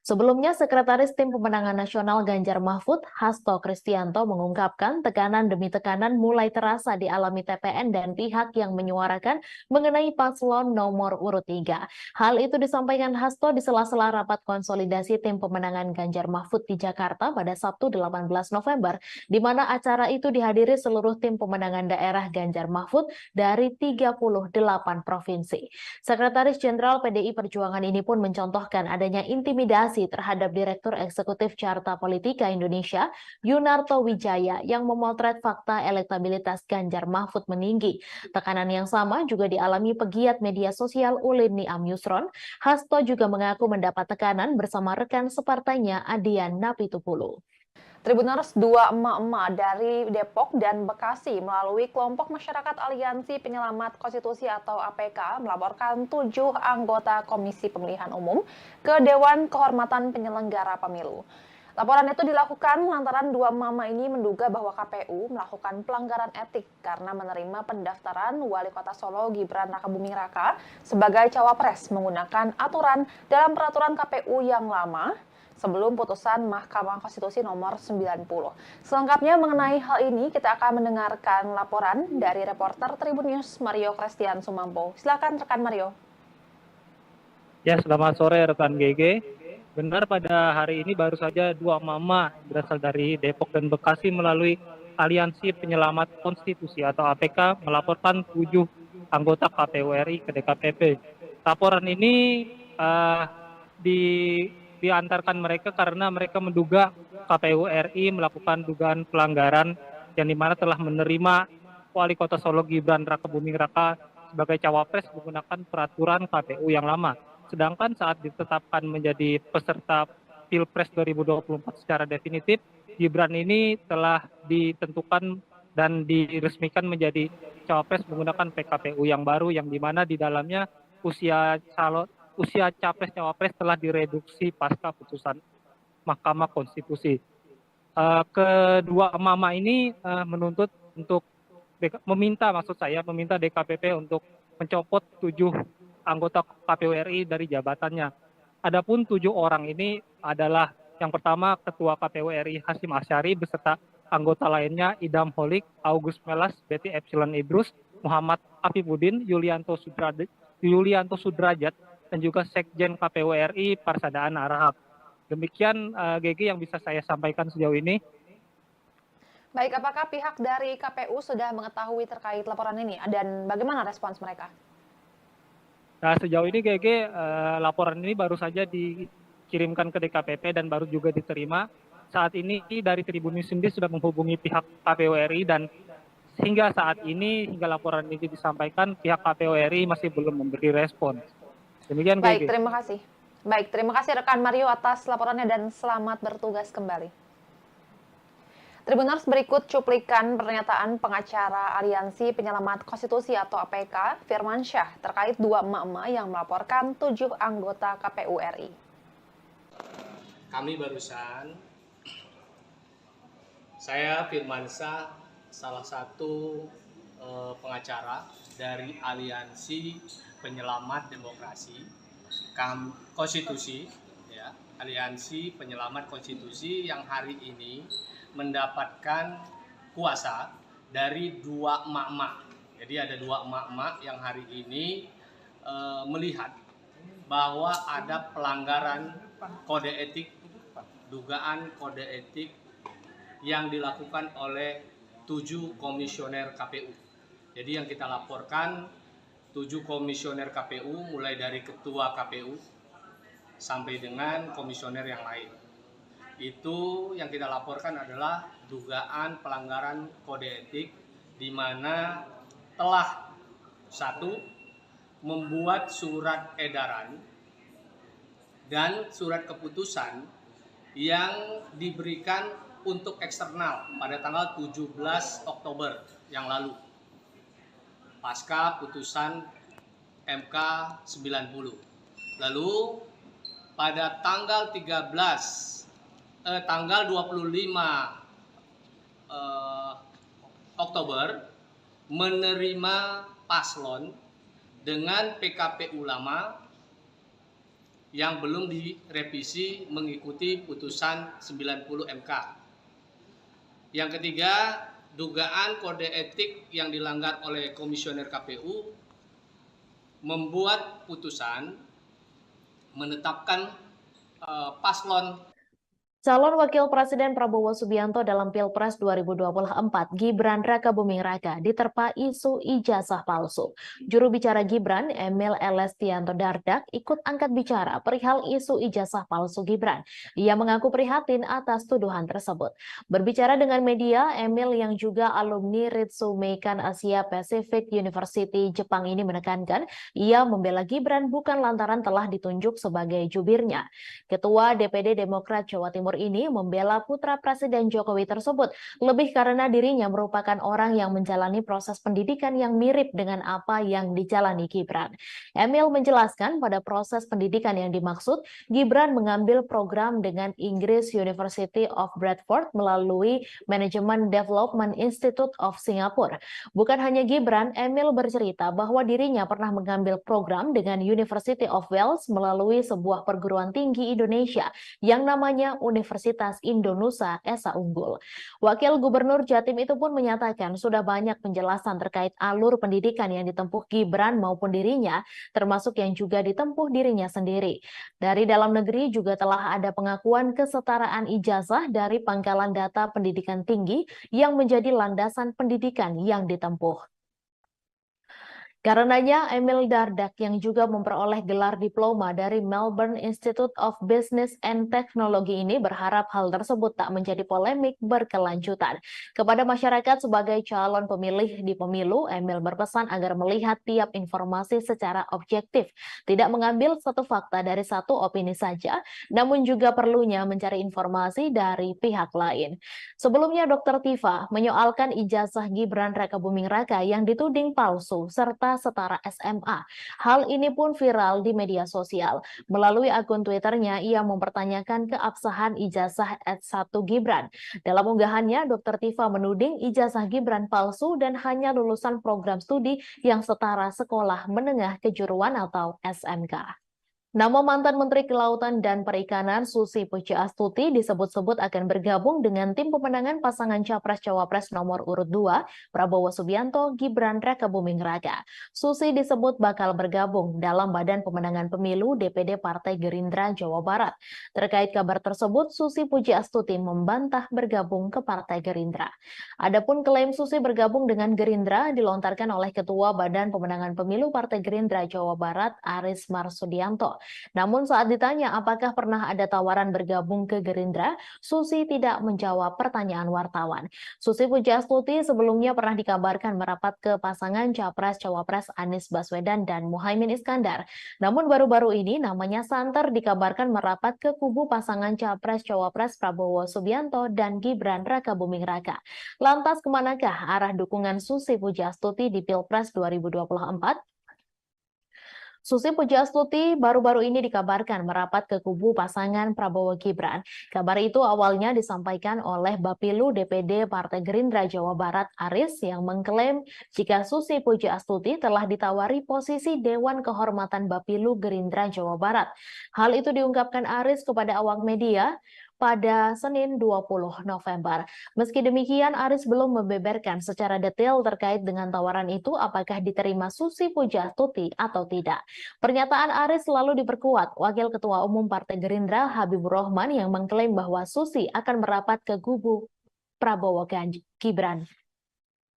A: Sebelumnya, Sekretaris Tim Pemenangan Nasional Ganjar Mahfud, Hasto Kristianto mengungkapkan tekanan demi tekanan mulai terasa dialami TPN dan pihak yang menyuarakan mengenai paslon nomor urut 3. Hal itu disampaikan Hasto di sela-sela rapat konsolidasi Tim Pemenangan Ganjar Mahfud di Jakarta pada Sabtu 18 November, di mana acara itu dihadiri seluruh tim pemenangan daerah Ganjar Mahfud dari 38 provinsi. Sekretaris Jenderal PDI Perjuangan ini pun mencontohkan adanya intimidasi terhadap Direktur Eksekutif Carta Politika Indonesia, Yunarto Wijaya, yang memotret fakta elektabilitas Ganjar Mahfud meninggi. Tekanan yang sama juga dialami pegiat media sosial Ulin Niam Yusron. Hasto juga mengaku mendapat tekanan bersama rekan separtainya Adian Napitupulu.
B: Tribuners, dua emak-emak dari Depok dan Bekasi melalui kelompok masyarakat Aliansi Penyelamat Konstitusi atau APK melaporkan 7 anggota Komisi Pemilihan Umum ke Dewan Kehormatan Penyelenggara Pemilu. Laporan itu dilakukan lantaran dua mama ini menduga bahwa KPU melakukan pelanggaran etik karena menerima pendaftaran Wali Kota Solo Gibran Rakabuming Raka sebagai cawapres menggunakan aturan dalam peraturan KPU yang lama sebelum putusan Mahkamah Konstitusi nomor 90. Selengkapnya mengenai hal ini, kita akan mendengarkan laporan dari reporter Tribun News Mario Christian Sumampo. Silakan rekan Mario.
C: Ya, selamat sore rekan GG. Benar, pada hari ini baru saja dua mama berasal dari Depok dan Bekasi melalui Aliansi Penyelamat Konstitusi atau APK melaporkan 7 anggota KPU RI ke DKPP. Laporan ini diantarkan mereka karena mereka menduga KPU RI melakukan dugaan pelanggaran yang dimana telah menerima Wali Kota Solo Gibran Rakabuming Raka sebagai cawapres menggunakan peraturan KPU yang lama. Sedangkan saat ditetapkan menjadi peserta Pilpres 2024 secara definitif, Gibran ini telah ditentukan dan diresmikan menjadi cawapres menggunakan PKPU yang baru, yang dimana di dalamnya usia capres-cawapres telah direduksi pasca putusan Mahkamah Konstitusi. Kedua mama ini menuntut untuk meminta DKPP untuk mencopot 7 anggota KPU RI dari jabatannya. Adapun 7 orang ini adalah yang pertama Ketua KPU RI Hasyim Asyari beserta anggota lainnya Idam Holik, August Melas, Betty Epsilon Idrus, Muhammad Afifuddin, Yulianto Sudrajat, dan juga Sekjen KPU RI Parsadaan Arahap. Demikian GG yang bisa saya sampaikan sejauh ini.
B: Baik, apakah pihak dari KPU sudah mengetahui terkait laporan ini dan bagaimana respons mereka?
C: Nah, sejauh ini GG laporan ini baru saja dikirimkan ke DKPP dan baru juga diterima. Saat ini dari Tribun News sendiri sudah menghubungi pihak KPU RI dan hingga saat ini, hingga laporan ini disampaikan, pihak KPU RI masih belum memberi respon. Demikian,
B: baik,
C: GG.
B: terima kasih. Baik, terima kasih rekan Mario atas laporannya dan selamat bertugas kembali. Tribuners, berikut cuplikan pernyataan pengacara Aliansi Penyelamat Konstitusi atau APK, Firman Syah, terkait dua emak-emak yang melaporkan 7 anggota KPU RI.
D: Kami barusan, saya Firman Syah, salah satu pengacara dari Aliansi Penyelamat Demokrasi Konstitusi, ya, Aliansi Penyelamat Konstitusi yang hari ini mendapatkan kuasa dari 2 emak-emak. Jadi ada 2 emak-emak yang hari ini melihat bahwa ada pelanggaran kode etik, dugaan kode etik yang dilakukan oleh 7 komisioner KPU. Jadi yang kita laporkan 7 komisioner KPU, mulai dari ketua KPU sampai dengan komisioner yang lain. Itu yang kita laporkan adalah dugaan pelanggaran kode etik di mana telah 1. membuat surat edaran dan surat keputusan yang diberikan untuk eksternal pada tanggal 17 Oktober yang lalu, pasca putusan MK 90. Lalu pada tanggal 25 Oktober menerima paslon dengan PKPU lama yang belum direvisi mengikuti putusan 90 MK. Yang ketiga, dugaan kode etik yang dilanggar oleh komisioner KPU membuat putusan menetapkan paslon
A: Calon Wakil Presiden Prabowo Subianto dalam Pilpres 2024, Gibran Rakabuming Raka, diterpa isu ijazah palsu. Juru bicara Gibran, Emil Elestianto Dardak, ikut angkat bicara perihal isu ijazah palsu Gibran. Ia mengaku prihatin atas tuduhan tersebut. Berbicara dengan media, Emil yang juga alumni Ritsumeikan Asia Pacific University Jepang ini menekankan, ia membela Gibran bukan lantaran telah ditunjuk sebagai jubirnya. Ketua DPD Demokrat Jawa Timur ini membela putra Presiden Jokowi tersebut lebih karena dirinya merupakan orang yang menjalani proses pendidikan yang mirip dengan apa yang dijalani Gibran. Emil menjelaskan pada proses pendidikan yang dimaksud, Gibran mengambil program dengan Inggris University of Bradford melalui Management Development Institute of Singapore. Bukan hanya Gibran, Emil bercerita bahwa dirinya pernah mengambil program dengan University of Wales melalui sebuah perguruan tinggi Indonesia yang namanya Universitas Indonesia Esa Unggul. Wakil Gubernur Jatim itu pun menyatakan sudah banyak penjelasan terkait alur pendidikan yang ditempuh Gibran maupun dirinya, termasuk yang juga ditempuh dirinya sendiri. Dari dalam negeri juga telah ada pengakuan kesetaraan ijazah dari Pangkalan Data Pendidikan Tinggi yang menjadi landasan pendidikan yang ditempuh. Karenanya, Emil Dardak yang juga memperoleh gelar diploma dari Melbourne Institute of Business and Technology ini berharap hal tersebut tak menjadi polemik berkelanjutan. Kepada masyarakat sebagai calon pemilih di pemilu, Emil berpesan agar melihat tiap informasi secara objektif, tidak mengambil satu fakta dari satu opini saja, namun juga perlunya mencari informasi dari pihak lain. Sebelumnya, Dr. Tifa menyoalkan ijazah Gibran Rakabuming Raka yang dituding palsu serta setara SMA. Hal ini pun viral di media sosial. Melalui akun Twitternya, ia mempertanyakan keabsahan ijazah S1 Gibran. Dalam unggahannya, Dr. Tifa menuding ijazah Gibran palsu dan hanya lulusan program studi yang setara sekolah menengah kejuruan atau SMK. Nama mantan Menteri Kelautan dan Perikanan Susi Pujiastuti disebut-sebut akan bergabung dengan tim pemenangan pasangan Capres-Cawapres nomor urut 2, Prabowo Subianto, Gibran Rakabuming Raka. Susi disebut bakal bergabung dalam Badan Pemenangan Pemilu DPD Partai Gerindra Jawa Barat. Terkait kabar tersebut, Susi Pujiastuti membantah bergabung ke Partai Gerindra. Adapun klaim Susi bergabung dengan Gerindra dilontarkan oleh Ketua Badan Pemenangan Pemilu Partai Gerindra Jawa Barat, Aris Marsudianto. Namun saat ditanya apakah pernah ada tawaran bergabung ke Gerindra, Susi tidak menjawab pertanyaan wartawan. Susi Pujiastuti sebelumnya pernah dikabarkan merapat ke pasangan Capres-Cawapres Anies Baswedan dan Muhaimin Iskandar. Namun baru-baru ini namanya santer dikabarkan merapat ke kubu pasangan Capres-Cawapres Prabowo Subianto dan Gibran Rakabuming Raka. Lantas kemanakah arah dukungan Susi Pujiastuti di Pilpres 2024? Susi Pujiastuti baru-baru ini dikabarkan merapat ke kubu pasangan Prabowo Gibran. Kabar itu awalnya disampaikan oleh Bapilu DPD Partai Gerindra Jawa Barat Aris yang mengklaim jika Susi Pujiastuti telah ditawari posisi Dewan Kehormatan Bapilu Gerindra Jawa Barat. Hal itu diungkapkan Aris kepada awak media pada Senin 20 November. Meski demikian, Aris belum membeberkan secara detail terkait dengan tawaran itu apakah diterima Susi Pujiastuti atau tidak. Pernyataan Aris selalu diperkuat Wakil Ketua Umum Partai Gerindra Habibur Rahman yang mengklaim bahwa Susi akan merapat ke kubu Prabowo Gibran.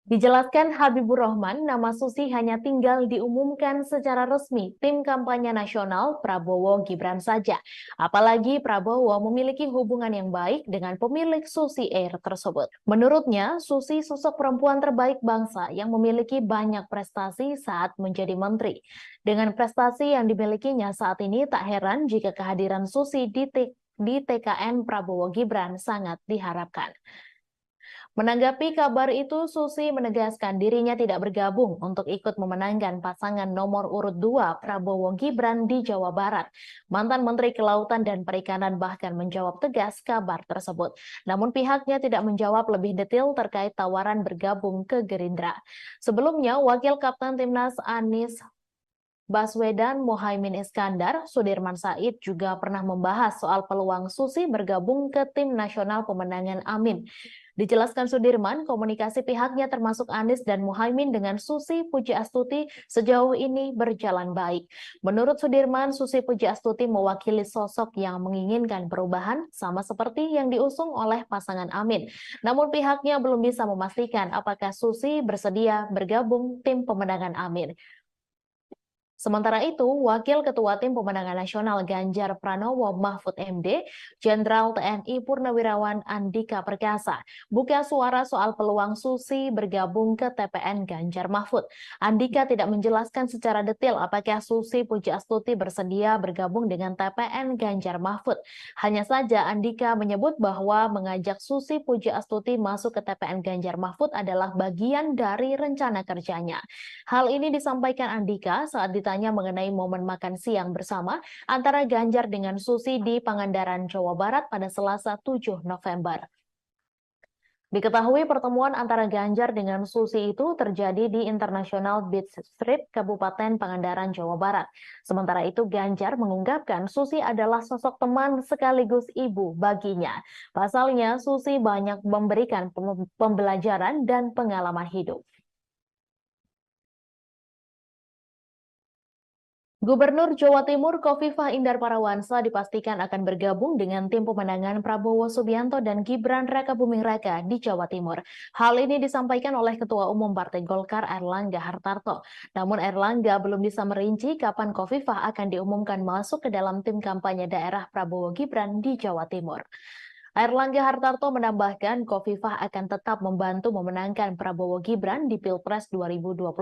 A: Dijelaskan Habibur Rahman, nama Susi hanya tinggal diumumkan secara resmi tim kampanye nasional Prabowo Gibran saja. Apalagi Prabowo memiliki hubungan yang baik dengan pemilik Susi Air tersebut. Menurutnya, Susi sosok perempuan terbaik bangsa yang memiliki banyak prestasi saat menjadi menteri. Dengan prestasi yang dimilikinya saat ini, tak heran jika kehadiran Susi di di TKN Prabowo Gibran sangat diharapkan. Menanggapi kabar itu, Susi menegaskan dirinya tidak bergabung untuk ikut memenangkan pasangan nomor urut 2 Prabowo Gibran di Jawa Barat. Mantan Menteri Kelautan dan Perikanan bahkan menjawab tegas kabar tersebut. Namun pihaknya tidak menjawab lebih detail terkait tawaran bergabung ke Gerindra. Sebelumnya, Wakil Kapten Timnas Anies Baswedan Mohaimin Iskandar, Sudirman Said juga pernah membahas soal peluang Susi bergabung ke tim nasional pemenangan Amin. Dijelaskan Sudirman, komunikasi pihaknya termasuk Anies dan Mohaimin dengan Susi Pujiastuti sejauh ini berjalan baik. Menurut Sudirman, Susi Pujiastuti mewakili sosok yang menginginkan perubahan sama seperti yang diusung oleh pasangan Amin. Namun pihaknya belum bisa memastikan apakah Susi bersedia bergabung tim pemenangan Amin. Sementara itu, Wakil Ketua Tim Pemenangan Nasional Ganjar Pranowo Mahfud MD, Jenderal TNI Purnawirawan Andika Perkasa, buka suara soal peluang Susi bergabung ke TPN Ganjar Mahfud. Andika tidak menjelaskan secara detail apakah Susi Pujiastuti bersedia bergabung dengan TPN Ganjar Mahfud. Hanya saja Andika menyebut bahwa mengajak Susi Pujiastuti masuk ke TPN Ganjar Mahfud adalah bagian dari rencana kerjanya. Hal ini disampaikan Andika saat ditanya mengenai momen makan siang bersama antara Ganjar dengan Susi di Pangandaran, Jawa Barat pada Selasa 7 November. Diketahui pertemuan antara Ganjar dengan Susi itu terjadi di International Beach Street, Kabupaten Pangandaran, Jawa Barat. Sementara itu Ganjar mengungkapkan Susi adalah sosok teman sekaligus ibu baginya. Pasalnya Susi banyak memberikan pembelajaran dan pengalaman hidup. Gubernur Jawa Timur Khofifah Indar Parawansa dipastikan akan bergabung dengan tim pemenangan Prabowo Subianto dan Gibran Rakabuming Raka di Jawa Timur. Hal ini disampaikan oleh Ketua Umum Partai Golkar Airlangga Hartarto. Namun Airlangga belum bisa merinci kapan Khofifah akan diumumkan masuk ke dalam tim kampanye daerah Prabowo Gibran di Jawa Timur. Airlangga Hartarto menambahkan Khofifah akan tetap membantu memenangkan Prabowo Gibran di Pilpres 2024.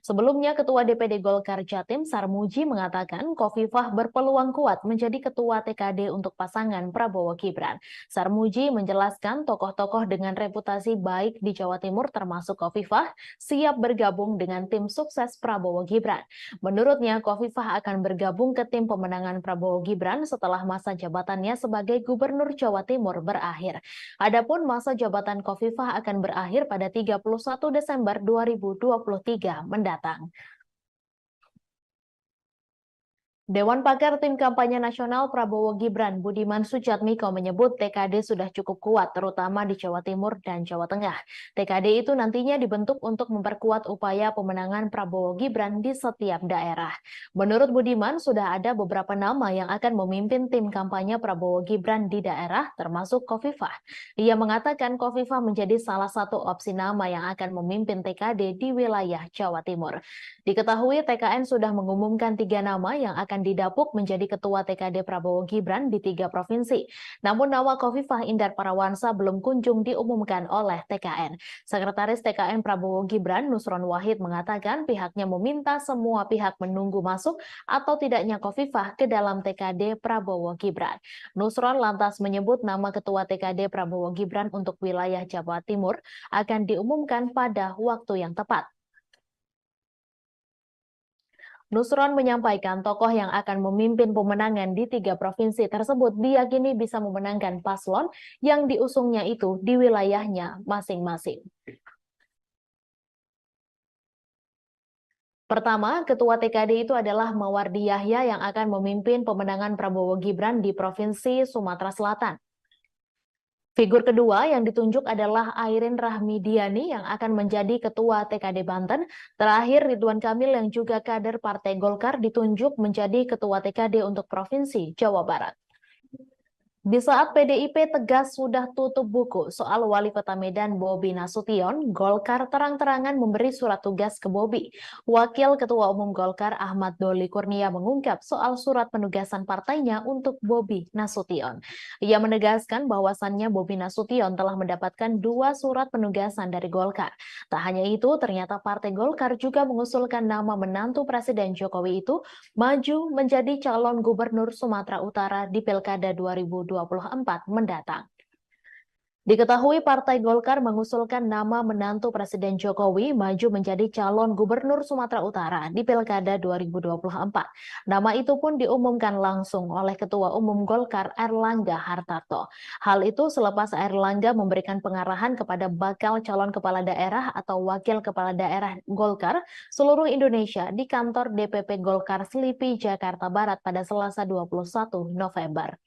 A: Sebelumnya, Ketua DPD Golkar Jatim Sarmuji mengatakan Khofifah berpeluang kuat menjadi Ketua TKD untuk pasangan Prabowo Gibran. Sarmuji menjelaskan tokoh-tokoh dengan reputasi baik di Jawa Timur termasuk Khofifah siap bergabung dengan tim sukses Prabowo Gibran. Menurutnya, Khofifah akan bergabung ke tim pemenangan Prabowo Gibran setelah masa jabatannya sebagai Gubernur Jawa Timur berakhir. Adapun masa jabatan Khofifah akan berakhir pada 31 Desember 2023 mendatang. Dewan Pakar Tim Kampanye Nasional Prabowo Gibran Budiman Sujatmiko menyebut TKD sudah cukup kuat terutama di Jawa Timur dan Jawa Tengah. TKD itu nantinya dibentuk untuk memperkuat upaya pemenangan Prabowo Gibran di setiap daerah. Menurut Budiman sudah ada beberapa nama yang akan memimpin tim kampanye Prabowo Gibran di daerah termasuk Khofifah. Ia mengatakan Khofifah menjadi salah satu opsi nama yang akan memimpin TKD di wilayah Jawa Timur. Diketahui TKN sudah mengumumkan 3 nama yang akan didapuk menjadi Ketua TKD Prabowo Gibran di 3 provinsi. Namun nama Khofifah Indar Parawansa belum kunjung diumumkan oleh TKN. Sekretaris TKN Prabowo Gibran Nusron Wahid mengatakan pihaknya meminta semua pihak menunggu masuk atau tidaknya Khofifah ke dalam TKD Prabowo Gibran. Nusron lantas menyebut nama Ketua TKD Prabowo Gibran untuk wilayah Jawa Timur akan diumumkan pada waktu yang tepat. Nusron menyampaikan tokoh yang akan memimpin pemenangan di 3 provinsi tersebut diyakini bisa memenangkan paslon yang diusungnya itu di wilayahnya masing-masing. Pertama, Ketua TKD itu adalah Mawardi Yahya yang akan memimpin pemenangan Prabowo Gibran di Provinsi Sumatera Selatan. Figur kedua yang ditunjuk adalah Airin Rahmidiani yang akan menjadi Ketua TKD Banten. Terakhir, Ridwan Kamil yang juga kader Partai Golkar ditunjuk menjadi Ketua TKD untuk Provinsi Jawa Barat. Di saat PDIP tegas sudah tutup buku soal Wali Kota Medan Bobi Nasution, Golkar terang-terangan memberi surat tugas ke Bobi. Wakil Ketua Umum Golkar Ahmad Doli Kurnia mengungkap soal surat penugasan partainya untuk Bobi Nasution. Ia menegaskan bahwasannya Bobi Nasution telah mendapatkan 2 surat penugasan dari Golkar. Tak hanya itu, ternyata Partai Golkar juga mengusulkan nama menantu Presiden Jokowi itu maju menjadi calon gubernur Sumatera Utara di Pilkada 2024 mendatang. Diketahui Partai Golkar mengusulkan nama menantu Presiden Jokowi maju menjadi calon gubernur Sumatera Utara di Pilkada 2024. Nama itu pun diumumkan langsung oleh Ketua Umum Golkar Airlangga Hartarto. Hal itu selepas Airlangga memberikan pengarahan kepada bakal calon kepala daerah atau wakil kepala daerah Golkar seluruh Indonesia di kantor DPP Golkar Selipi, Jakarta Barat pada Selasa 21 November.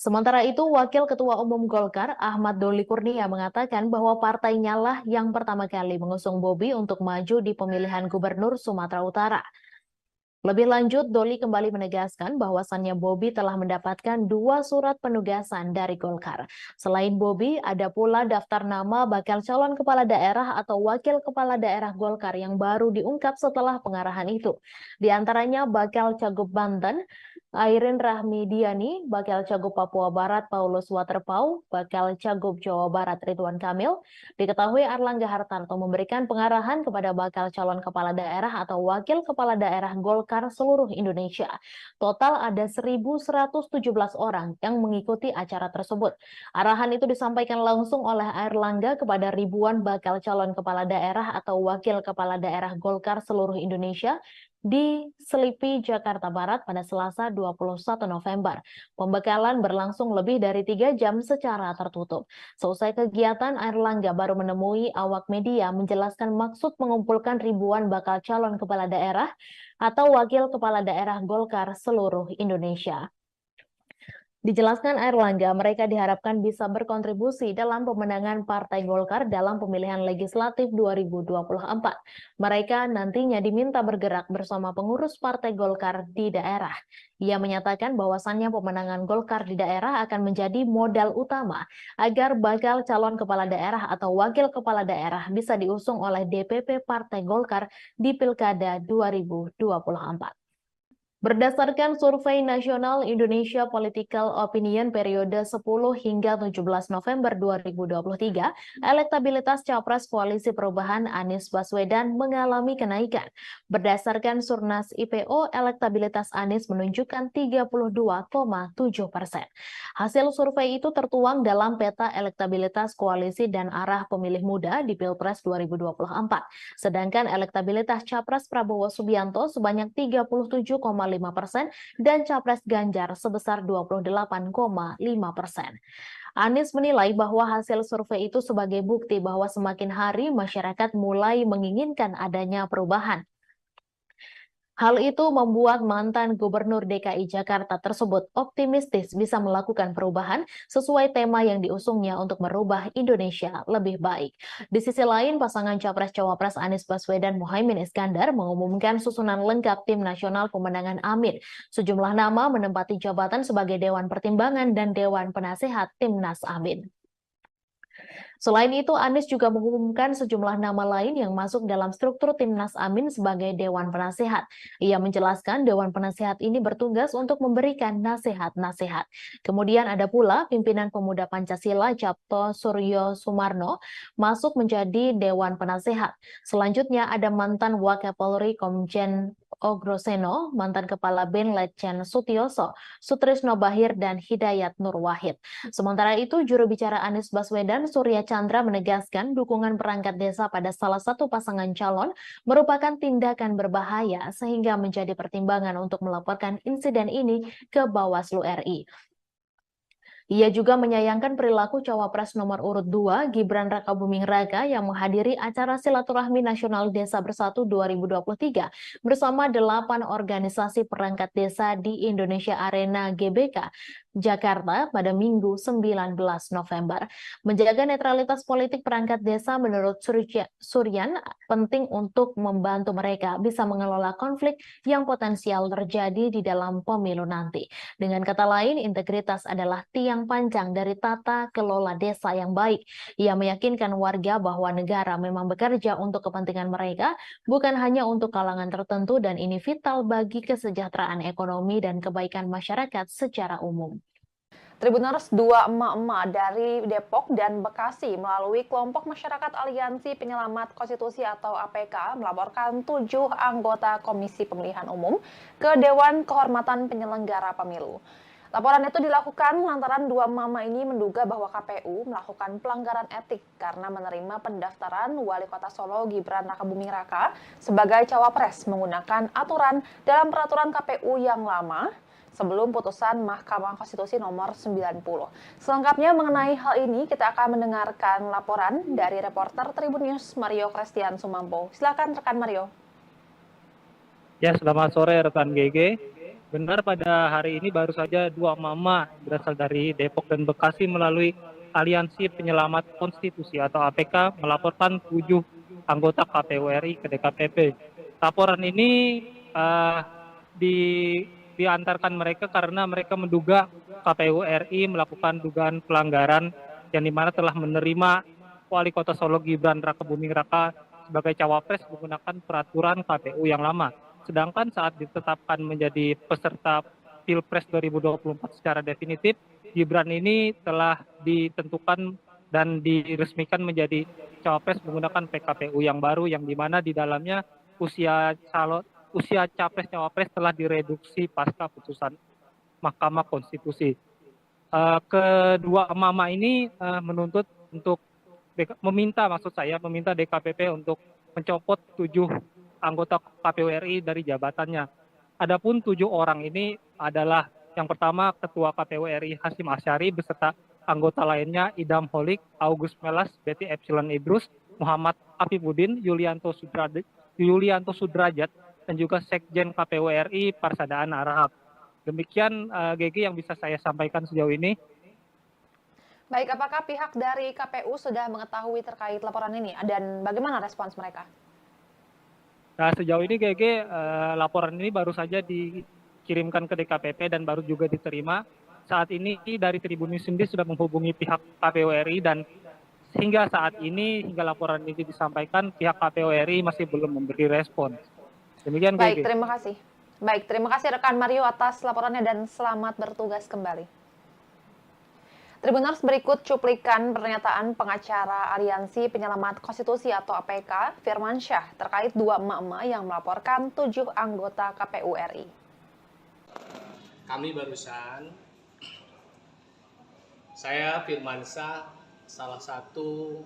A: Sementara itu, Wakil Ketua Umum Golkar Ahmad Doli Kurnia mengatakan bahwa partainya lah yang pertama kali mengusung Bobi untuk maju di pemilihan gubernur Sumatera Utara. Lebih lanjut, Doli kembali menegaskan bahwasannya Bobi telah mendapatkan 2 surat penugasan dari Golkar. Selain Bobi, ada pula daftar nama bakal calon kepala daerah atau wakil kepala daerah Golkar yang baru diungkap setelah pengarahan itu. Di antaranya bakal Cagup Banten, Airin Rahmidiani, bakal Cagup Papua Barat Paulus Waterpau, bakal Cagup Jawa Barat Ridwan Kamil. Diketahui Airlangga Hartarto memberikan pengarahan kepada bakal calon kepala daerah atau wakil kepala daerah Golkar seluruh Indonesia. Total ada 1.117 orang yang mengikuti acara tersebut. Arahan itu disampaikan langsung oleh Airlangga kepada ribuan bakal calon kepala daerah atau wakil kepala daerah Golkar seluruh Indonesia di Selipi, Jakarta Barat pada Selasa 21 November. Pembekalan berlangsung lebih dari 3 jam secara tertutup. Selesai kegiatan, Airlangga baru menemui awak media menjelaskan maksud mengumpulkan ribuan bakal calon kepala daerah atau wakil kepala daerah Golkar seluruh Indonesia. Dijelaskan Airlangga, mereka diharapkan bisa berkontribusi dalam pemenangan Partai Golkar dalam pemilihan legislatif 2024. Mereka nantinya diminta bergerak bersama pengurus Partai Golkar di daerah. Ia menyatakan bahwasannya pemenangan Golkar di daerah akan menjadi modal utama agar bakal calon kepala daerah atau wakil kepala daerah bisa diusung oleh DPP Partai Golkar di Pilkada 2024. Berdasarkan Survei Nasional Indonesia Political Opinion periode 10 hingga 17 November 2023, elektabilitas Capres Koalisi Perubahan Anies Baswedan mengalami kenaikan. Berdasarkan Surnas IPO, elektabilitas Anies menunjukkan 32,7%. Hasil survei itu tertuang dalam peta elektabilitas koalisi dan arah pemilih muda di Pilpres 2024. Sedangkan elektabilitas Capres Prabowo Subianto sebanyak 37,5% dan Capres Ganjar sebesar 28,5%. Anies menilai bahwa hasil survei itu sebagai bukti bahwa semakin hari masyarakat mulai menginginkan adanya perubahan. Hal itu membuat mantan Gubernur DKI Jakarta tersebut optimistis bisa melakukan perubahan sesuai tema yang diusungnya untuk merubah Indonesia lebih baik. Di sisi lain, pasangan Capres-Cawapres Anies Baswedan Muhaimin Iskandar mengumumkan susunan lengkap Tim Nasional Pemenangan Amin. Sejumlah nama menempati jabatan sebagai Dewan Pertimbangan dan Dewan Penasehat Timnas Amin. Selain itu, Anies juga mengumumkan sejumlah nama lain yang masuk dalam struktur Timnas Amin sebagai Dewan Penasehat. Ia menjelaskan Dewan Penasehat ini bertugas untuk memberikan nasihat-nasihat. Kemudian ada pula pimpinan Pemuda Pancasila Capto Suryo Sumarno masuk menjadi Dewan Penasehat. Selanjutnya ada mantan Wakapolri Komjen Ogroseno, mantan Kepala BIN Letjen Sutioso, Sutrisno Bahir, dan Hidayat Nur Wahid. Sementara itu, juru bicara Anies Baswedan, Surya Chandra menegaskan dukungan perangkat desa pada salah satu pasangan calon merupakan tindakan berbahaya sehingga menjadi pertimbangan untuk melaporkan insiden ini ke Bawaslu RI. Ia juga menyayangkan perilaku Cawapres nomor urut 2 Gibran Rakabuming Raka yang menghadiri acara Silaturahmi Nasional Desa Bersatu 2023 bersama 8 organisasi perangkat desa di Indonesia Arena GBK Jakarta pada Minggu 19 November. Menjaga netralitas politik perangkat desa menurut Suryan penting untuk membantu mereka bisa mengelola konflik yang potensial terjadi di dalam pemilu nanti. Dengan kata lain, integritas adalah tiang panjang dari tata kelola desa yang baik. Ia meyakinkan warga bahwa negara memang bekerja untuk kepentingan mereka, bukan hanya untuk kalangan tertentu, dan ini vital bagi kesejahteraan ekonomi dan kebaikan masyarakat secara umum.
B: Tribuners, dua emak-emak dari Depok dan Bekasi melalui kelompok masyarakat Aliansi Penyelamat Konstitusi atau APK melaporkan 7 anggota Komisi Pemilihan Umum ke Dewan Kehormatan Penyelenggara Pemilu. Laporan itu dilakukan lantaran dua mama ini menduga bahwa KPU melakukan pelanggaran etik karena menerima pendaftaran Wali Kota Solo Gibran Rakabuming Raka sebagai cawapres menggunakan aturan dalam peraturan KPU yang lama sebelum putusan Mahkamah Konstitusi nomor 90. Selengkapnya mengenai hal ini, kita akan mendengarkan laporan dari reporter Tribun News Mario Christian Sumampo. Silakan rekan Mario.
C: Ya, selamat sore rekan GG. Benar, pada hari ini baru saja dua mama berasal dari Depok dan Bekasi melalui Aliansi Penyelamat Konstitusi atau APK melaporkan 7 anggota KPU RI ke DKPP. Laporan ini diantarkan mereka karena mereka menduga KPU RI melakukan dugaan pelanggaran yang dimana telah menerima Wali Kota Solo Gibran Rakabuming Raka sebagai cawapres menggunakan peraturan KPU yang lama. Sedangkan saat ditetapkan menjadi peserta Pilpres 2024 secara definitif, Gibran ini telah ditentukan dan diresmikan menjadi cawapres menggunakan PKPU yang baru, yang dimana di dalamnya usia capres-cawapres telah direduksi pasca putusan Mahkamah Konstitusi. Kedua emak-emak ini menuntut untuk meminta DKPP untuk mencopot 7 anggota KPU RI dari jabatannya. Adapun 7 orang ini adalah yang pertama Ketua KPU RI Hasyim Asyari beserta anggota lainnya Idam Holik, August Melas, Betty Epsilon Idrus, Muhammad Afifuddin, Yulianto Sudrajat, dan juga Sekjen KPU RI Parsadaan Arahap. Demikian GG yang bisa saya sampaikan sejauh ini.
B: Baik, apakah pihak dari KPU sudah mengetahui terkait laporan ini dan bagaimana respons mereka?
C: Nah, sejauh ini GG laporan ini baru saja dikirimkan ke DKPP dan baru juga diterima. Saat ini dari Tribun News sendiri sudah menghubungi pihak KPU RI dan hingga saat ini, hingga laporan ini disampaikan, pihak KPU RI masih belum memberi respon. Demikian,
B: Baik,
C: GG.
B: terima kasih. Baik, terima kasih rekan Mario atas laporannya dan selamat bertugas kembali. Tribuners, berikut cuplikan pernyataan pengacara Aliansi Penyelamat Konstitusi atau APK, Firman Syah, terkait dua emak-emak yang melaporkan 7 anggota KPU RI.
D: Kami barusan, saya Firman Syah, salah satu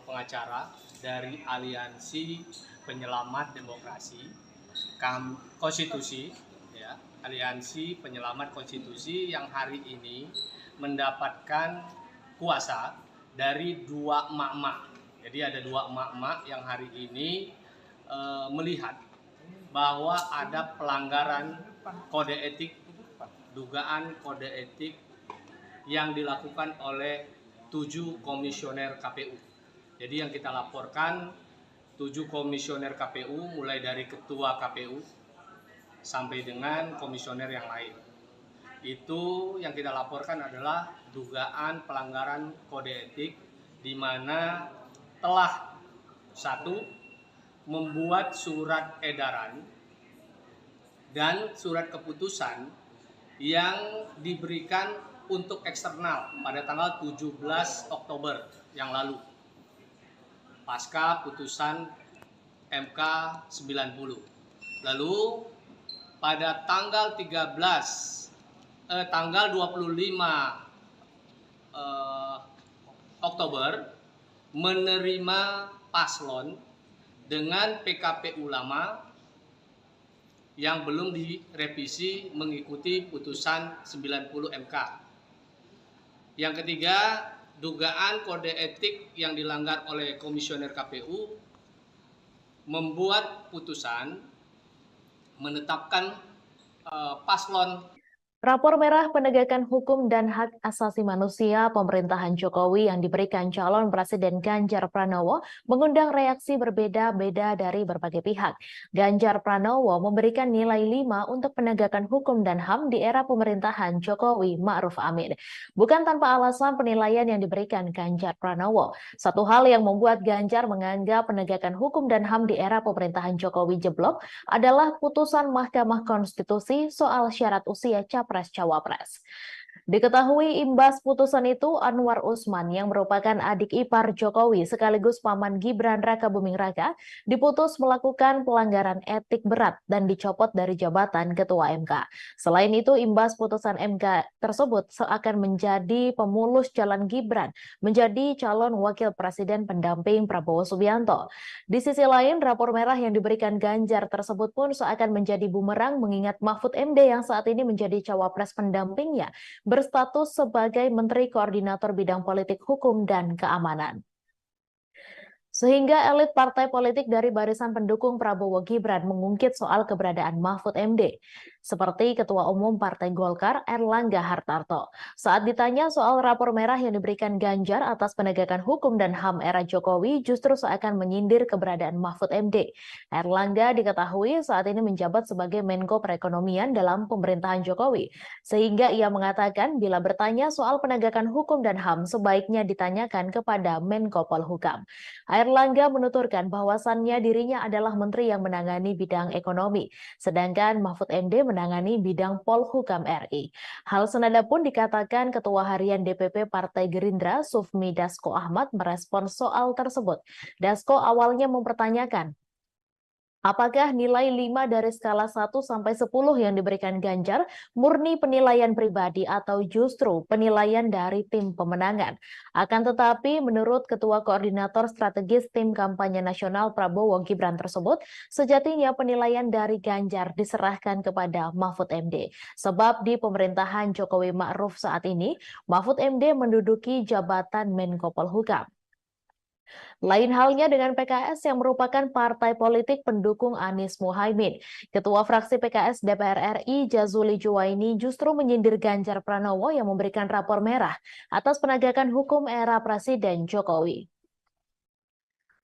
D: pengacara dari Aliansi Penyelamat Demokrasi Konstitusi, ya, Aliansi Penyelamat Konstitusi yang hari ini mendapatkan kuasa dari dua emak-emak. Jadi ada dua emak-emak yang hari ini melihat bahwa ada pelanggaran kode etik, dugaan kode etik yang dilakukan oleh 7 komisioner KPU. Jadi yang kita laporkan 7 komisioner KPU, mulai dari ketua KPU sampai dengan komisioner yang lain. Itu yang kita laporkan adalah dugaan pelanggaran kode etik di mana telah 1. Membuat surat edaran dan surat keputusan yang diberikan untuk eksternal pada tanggal 17 Oktober yang lalu pasca putusan MK 90. Lalu pada tanggal 25 Oktober menerima paslon dengan PKPU lama yang belum direvisi mengikuti putusan 90 MK. Yang ketiga, dugaan kode etik yang dilanggar oleh komisioner KPU membuat putusan menetapkan paslon
A: Rapor merah penegakan hukum dan hak asasi manusia pemerintahan Jokowi yang diberikan calon Presiden Ganjar Pranowo mengundang reaksi berbeda-beda dari berbagai pihak. Ganjar Pranowo memberikan nilai 5 untuk penegakan hukum dan HAM di era pemerintahan Jokowi Ma'ruf Amin. Bukan tanpa alasan penilaian yang diberikan Ganjar Pranowo. Satu hal yang membuat Ganjar menganggap penegakan hukum dan HAM di era pemerintahan Jokowi jeblok adalah putusan Mahkamah Konstitusi soal syarat usia Capres-Cawapres. Diketahui imbas putusan itu, Anwar Usman yang merupakan adik ipar Jokowi sekaligus paman Gibran Rakabuming Raka diputus melakukan pelanggaran etik berat dan dicopot dari jabatan Ketua MK. Selain itu, imbas putusan MK tersebut seakan menjadi pemulus jalan Gibran menjadi calon wakil presiden pendamping Prabowo Subianto. Di sisi lain, rapor merah yang diberikan Ganjar tersebut pun seakan menjadi bumerang mengingat Mahfud MD yang saat ini menjadi cawapres pendampingnya berstatus sebagai Menteri Koordinator Bidang Politik Hukum dan Keamanan. Sehingga elit partai politik dari barisan pendukung Prabowo Gibran mengungkit soal keberadaan Mahfud MD, seperti Ketua Umum Partai Golkar Erlangga Hartarto. Saat ditanya soal rapor merah yang diberikan Ganjar atas penegakan hukum dan HAM era Jokowi justru seakan menyindir keberadaan Mahfud MD. Erlangga diketahui saat ini menjabat sebagai Menko Perekonomian dalam pemerintahan Jokowi, sehingga ia mengatakan bila bertanya soal penegakan hukum dan HAM sebaiknya ditanyakan kepada Menko Polhukam. Erlangga menuturkan bahwasannya dirinya adalah menteri yang menangani bidang ekonomi, sedangkan Mahfud MD menangani bidang Polhukam RI. Hal senada pun dikatakan Ketua Harian DPP Partai Gerindra Sufmi Dasko Ahmad merespons soal tersebut. Dasko awalnya mempertanyakan, apakah nilai 5 dari skala 1 sampai 10 yang diberikan Ganjar murni penilaian pribadi atau justru penilaian dari tim pemenangan? Akan tetapi menurut Ketua Koordinator Strategis Tim Kampanye Nasional Prabowo Gibran tersebut, sejatinya penilaian dari Ganjar diserahkan kepada Mahfud MD. Sebab di pemerintahan Jokowi Ma'ruf saat ini, Mahfud MD menduduki jabatan Menko Polhukam. Lain halnya dengan PKS yang merupakan partai politik pendukung Anies Muhaimin. Ketua fraksi PKS DPR RI Jazuli Juwaini justru menyindir Ganjar Pranowo yang memberikan rapor merah atas penegakan hukum era Presiden Jokowi.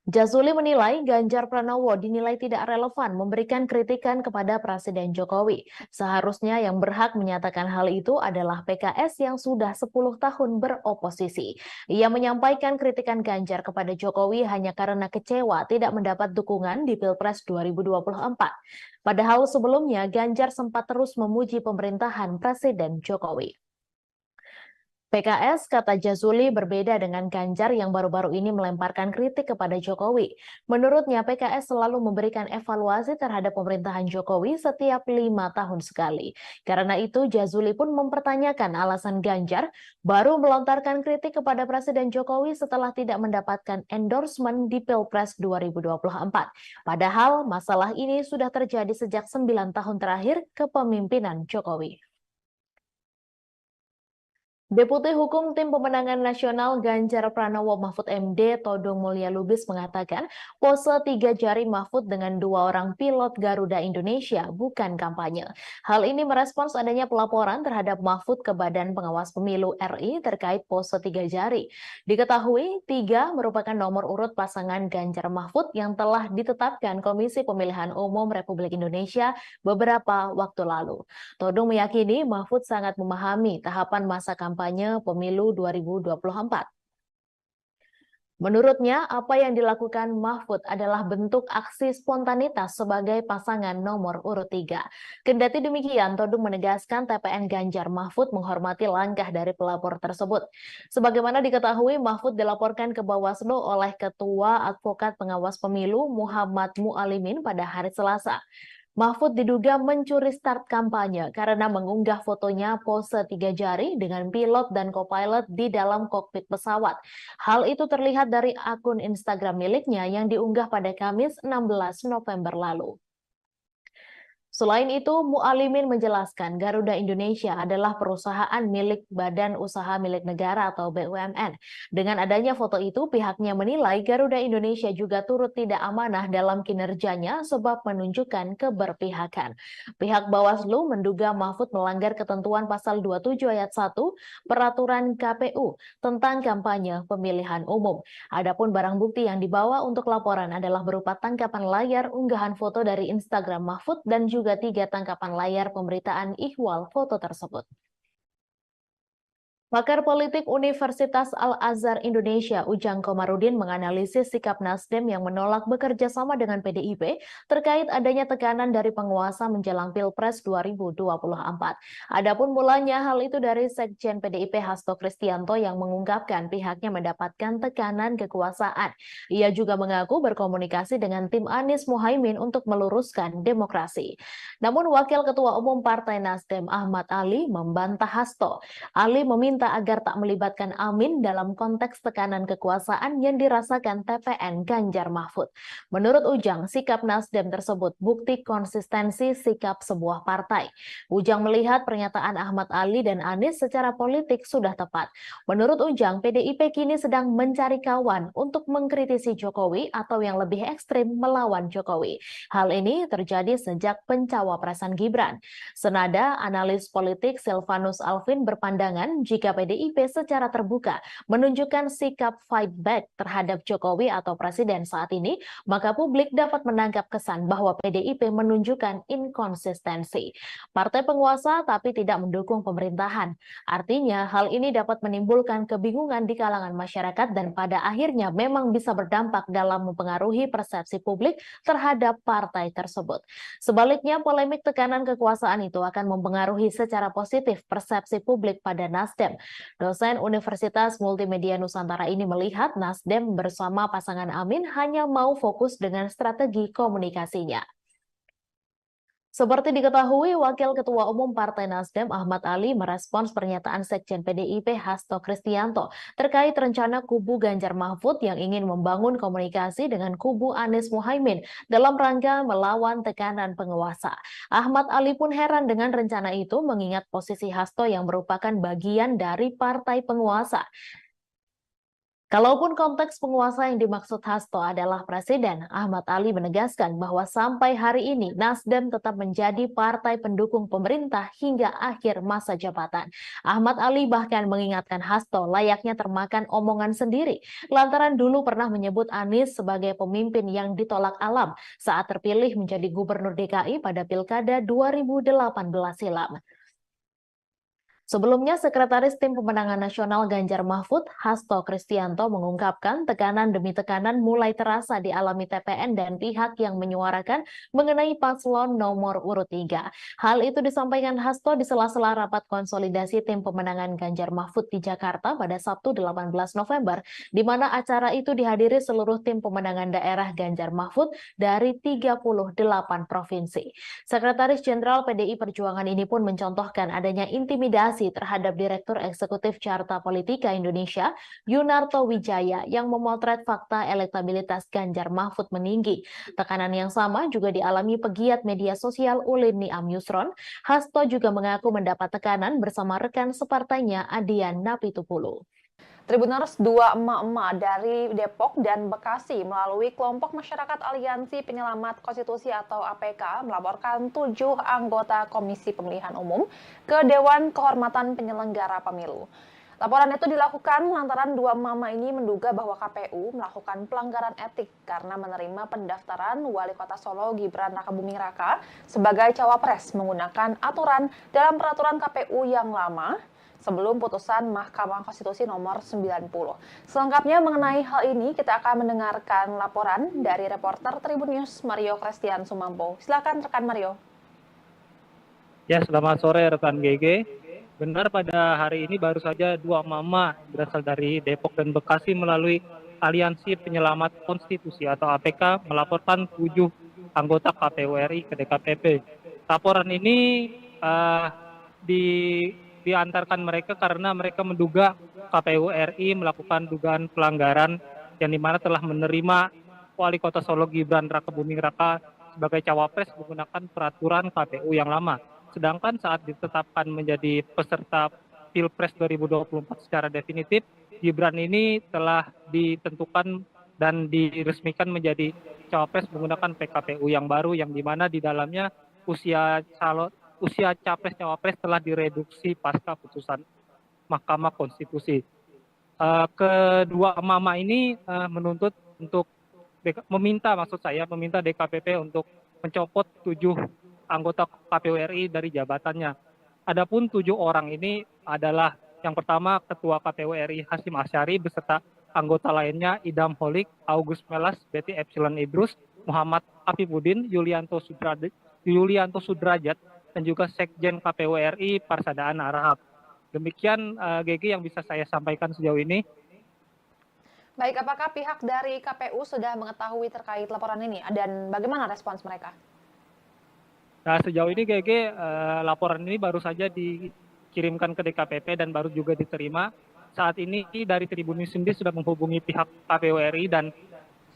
A: Jazuli menilai Ganjar Pranowo dinilai tidak relevan memberikan kritikan kepada Presiden Jokowi. Seharusnya yang berhak menyatakan hal itu adalah PKS yang sudah 10 tahun beroposisi. Ia menyampaikan kritikan Ganjar kepada Jokowi hanya karena kecewa tidak mendapat dukungan di Pilpres 2024. Padahal sebelumnya Ganjar sempat terus memuji pemerintahan Presiden Jokowi. PKS, kata Jazuli, berbeda dengan Ganjar yang baru-baru ini melemparkan kritik kepada Jokowi. Menurutnya, PKS selalu memberikan evaluasi terhadap pemerintahan Jokowi setiap 5 tahun sekali. Karena itu, Jazuli pun mempertanyakan alasan Ganjar baru melontarkan kritik kepada Presiden Jokowi setelah tidak mendapatkan endorsement di Pilpres 2024. Padahal, masalah ini sudah terjadi sejak 9 tahun terakhir kepemimpinan Jokowi. Deputi Hukum Tim Pemenangan Nasional Ganjar Pranowo Mahfud MD Todung Mulya Lubis mengatakan pose 3 jari Mahfud dengan 2 orang pilot Garuda Indonesia bukan kampanye. Hal ini merespons adanya pelaporan terhadap Mahfud ke Badan Pengawas Pemilu RI terkait pose 3 jari. Diketahui 3 merupakan nomor urut pasangan Ganjar Mahfud yang telah ditetapkan Komisi Pemilihan Umum Republik Indonesia beberapa waktu lalu. Todung meyakini Mahfud sangat memahami tahapan masa kampanye pemilu 2024. Menurutnya, apa yang dilakukan Mahfud adalah bentuk aksi spontanitas sebagai pasangan nomor urut 3. Kendati demikian, Todung menegaskan TPN Ganjar Mahfud menghormati langkah dari pelapor tersebut. Sebagaimana diketahui, Mahfud dilaporkan ke Bawaslu oleh Ketua Advokat Pengawas Pemilu Muhammad Mualimin pada hari Selasa. Mahfud diduga mencuri start kampanye karena mengunggah fotonya pose 3 jari dengan pilot dan co-pilot di dalam kokpit pesawat. Hal itu terlihat dari akun Instagram miliknya yang diunggah pada Kamis 16 November lalu. Selain itu, Mualimin menjelaskan Garuda Indonesia adalah perusahaan milik Badan Usaha Milik Negara atau BUMN. Dengan adanya foto itu, pihaknya menilai Garuda Indonesia juga turut tidak amanah dalam kinerjanya sebab menunjukkan keberpihakan. Pihak Bawaslu menduga Mahfud melanggar ketentuan pasal 27 ayat 1 Peraturan KPU tentang kampanye pemilihan umum. Adapun barang bukti yang dibawa untuk laporan adalah berupa tangkapan layar unggahan foto dari Instagram Mahfud dan juga 3 tangkapan layar pemberitaan ihwal foto tersebut. Pakar politik Universitas Al-Azhar Indonesia, Ujang Komarudin, menganalisis sikap Nasdem yang menolak bekerja sama dengan PDIP terkait adanya tekanan dari penguasa menjelang Pilpres 2024. Adapun mulanya hal itu dari Sekjen PDIP Hasto Kristianto yang mengungkapkan pihaknya mendapatkan tekanan kekuasaan. Ia juga mengaku berkomunikasi dengan tim Anies Muhaimin untuk meluruskan demokrasi. Namun Wakil Ketua Umum Partai Nasdem Ahmad Ali membantah Hasto. Ali meminta agar tak melibatkan Amin dalam konteks tekanan kekuasaan yang dirasakan TPN Ganjar Mahfud. Menurut Ujang, sikap Nasdem tersebut bukti konsistensi sikap sebuah partai. Ujang melihat pernyataan Ahmad Ali dan Anies secara politik sudah tepat. Menurut Ujang, PDIP kini sedang mencari kawan untuk mengkritisi Jokowi atau yang lebih ekstrim melawan Jokowi. Hal ini terjadi sejak pencawapresan Gibran. Senada, analis politik Silvanus Alvin berpandangan jika PDIP secara terbuka menunjukkan sikap fight back terhadap Jokowi atau Presiden saat ini, maka publik dapat menangkap kesan bahwa PDIP menunjukkan inkonsistensi. Partai penguasa tapi tidak mendukung pemerintahan. Artinya, hal ini dapat menimbulkan kebingungan di kalangan masyarakat dan pada akhirnya memang bisa berdampak dalam mempengaruhi persepsi publik terhadap partai tersebut. Sebaliknya, polemik tekanan kekuasaan itu akan mempengaruhi secara positif persepsi publik pada Nasdem. Dosen Universitas Multimedia Nusantara ini melihat Nasdem bersama pasangan Amin hanya mau fokus dengan strategi komunikasinya. Seperti diketahui, Wakil Ketua Umum Partai Nasdem Ahmad Ali merespons pernyataan Sekjen PDIP Hasto Kristianto terkait rencana kubu Ganjar Mahfud yang ingin membangun komunikasi dengan kubu Anies Muhaimin dalam rangka melawan tekanan penguasa. Ahmad Ali pun heran dengan rencana itu mengingat posisi Hasto yang merupakan bagian dari partai penguasa. Kalaupun konteks penguasa yang dimaksud Hasto adalah presiden, Ahmad Ali menegaskan bahwa sampai hari ini Nasdem tetap menjadi partai pendukung pemerintah hingga akhir masa jabatan. Ahmad Ali bahkan mengingatkan Hasto layaknya termakan omongan sendiri, lantaran dulu pernah menyebut Anies sebagai pemimpin yang ditolak alam saat terpilih menjadi gubernur DKI pada Pilkada 2018 silam. Sebelumnya, Sekretaris Tim Pemenangan Nasional Ganjar Mahfud, Hasto Kristianto, mengungkapkan tekanan demi tekanan mulai terasa dialami TPN dan pihak yang menyuarakan mengenai paslon nomor urut 3. Hal itu disampaikan Hasto di sela-sela rapat konsolidasi Tim Pemenangan Ganjar Mahfud di Jakarta pada Sabtu 18 November, di mana acara itu dihadiri seluruh tim pemenangan daerah Ganjar Mahfud dari 38 provinsi. Sekretaris Jenderal PDI Perjuangan ini pun mencontohkan adanya intimidasi terhadap Direktur Eksekutif Carta Politika Indonesia, Yunarto Wijaya, yang memotret fakta elektabilitas Ganjar Mahfud meninggi. Tekanan yang sama juga dialami pegiat media sosial Ulin Niam Yusron. Hasto juga mengaku mendapat tekanan bersama rekan separtainya Adian Napitupulu.
B: Tribuners, dua emak-emak dari Depok dan Bekasi melalui kelompok masyarakat Aliansi Penyelamat Konstitusi atau APK melaporkan 7 anggota Komisi Pemilihan Umum ke Dewan Kehormatan Penyelenggara Pemilu. Laporan itu dilakukan lantaran dua mama ini menduga bahwa KPU melakukan pelanggaran etik karena menerima pendaftaran Wali Kota Solo Gibran Rakabuming Raka sebagai cawapres menggunakan aturan dalam peraturan KPU yang lama sebelum putusan Mahkamah Konstitusi nomor 90. Selengkapnya mengenai hal ini, kita akan mendengarkan laporan dari reporter Tribun News Mario Christian Sumampo. Silakan rekan Mario.
C: Ya, selamat sore rekan GG. Benar, pada hari ini baru saja dua mama berasal dari Depok dan Bekasi melalui Aliansi Penyelamat Konstitusi atau APK melaporkan 7 anggota KPU RI ke DKPP. Laporan ini diantarkan mereka karena mereka menduga KPU RI melakukan dugaan pelanggaran yang dimana telah menerima Wali Kota Solo Gibran Rakabuming Raka sebagai cawapres menggunakan peraturan KPU yang lama. Sedangkan saat ditetapkan menjadi peserta Pilpres 2024 secara definitif, Gibran ini telah ditentukan dan diresmikan menjadi cawapres menggunakan PKPU yang baru, yang dimana di dalamnya usia capres cawapres telah direduksi pasca putusan Mahkamah Konstitusi. Kedua mama ini menuntut untuk meminta DKPP untuk mencopot 7 anggota KPU RI dari jabatannya. Adapun 7 orang ini adalah yang pertama Ketua KPU RI Hasyim Asyari beserta anggota lainnya Idam Holik, August Melas, Betty Epsilon Idrus, Muhammad Afifuddin, Yulianto Sudrajat, dan juga Sekjen KPU RI Parsadaan Arhab. Demikian GG yang bisa saya sampaikan sejauh ini.
B: Baik, apakah pihak dari KPU sudah mengetahui terkait laporan ini dan bagaimana respons mereka?
C: Nah, sejauh ini GG laporan ini baru saja dikirimkan ke DKPP dan baru juga diterima. Saat ini dari Tribun News sendiri sudah menghubungi pihak KPU RI dan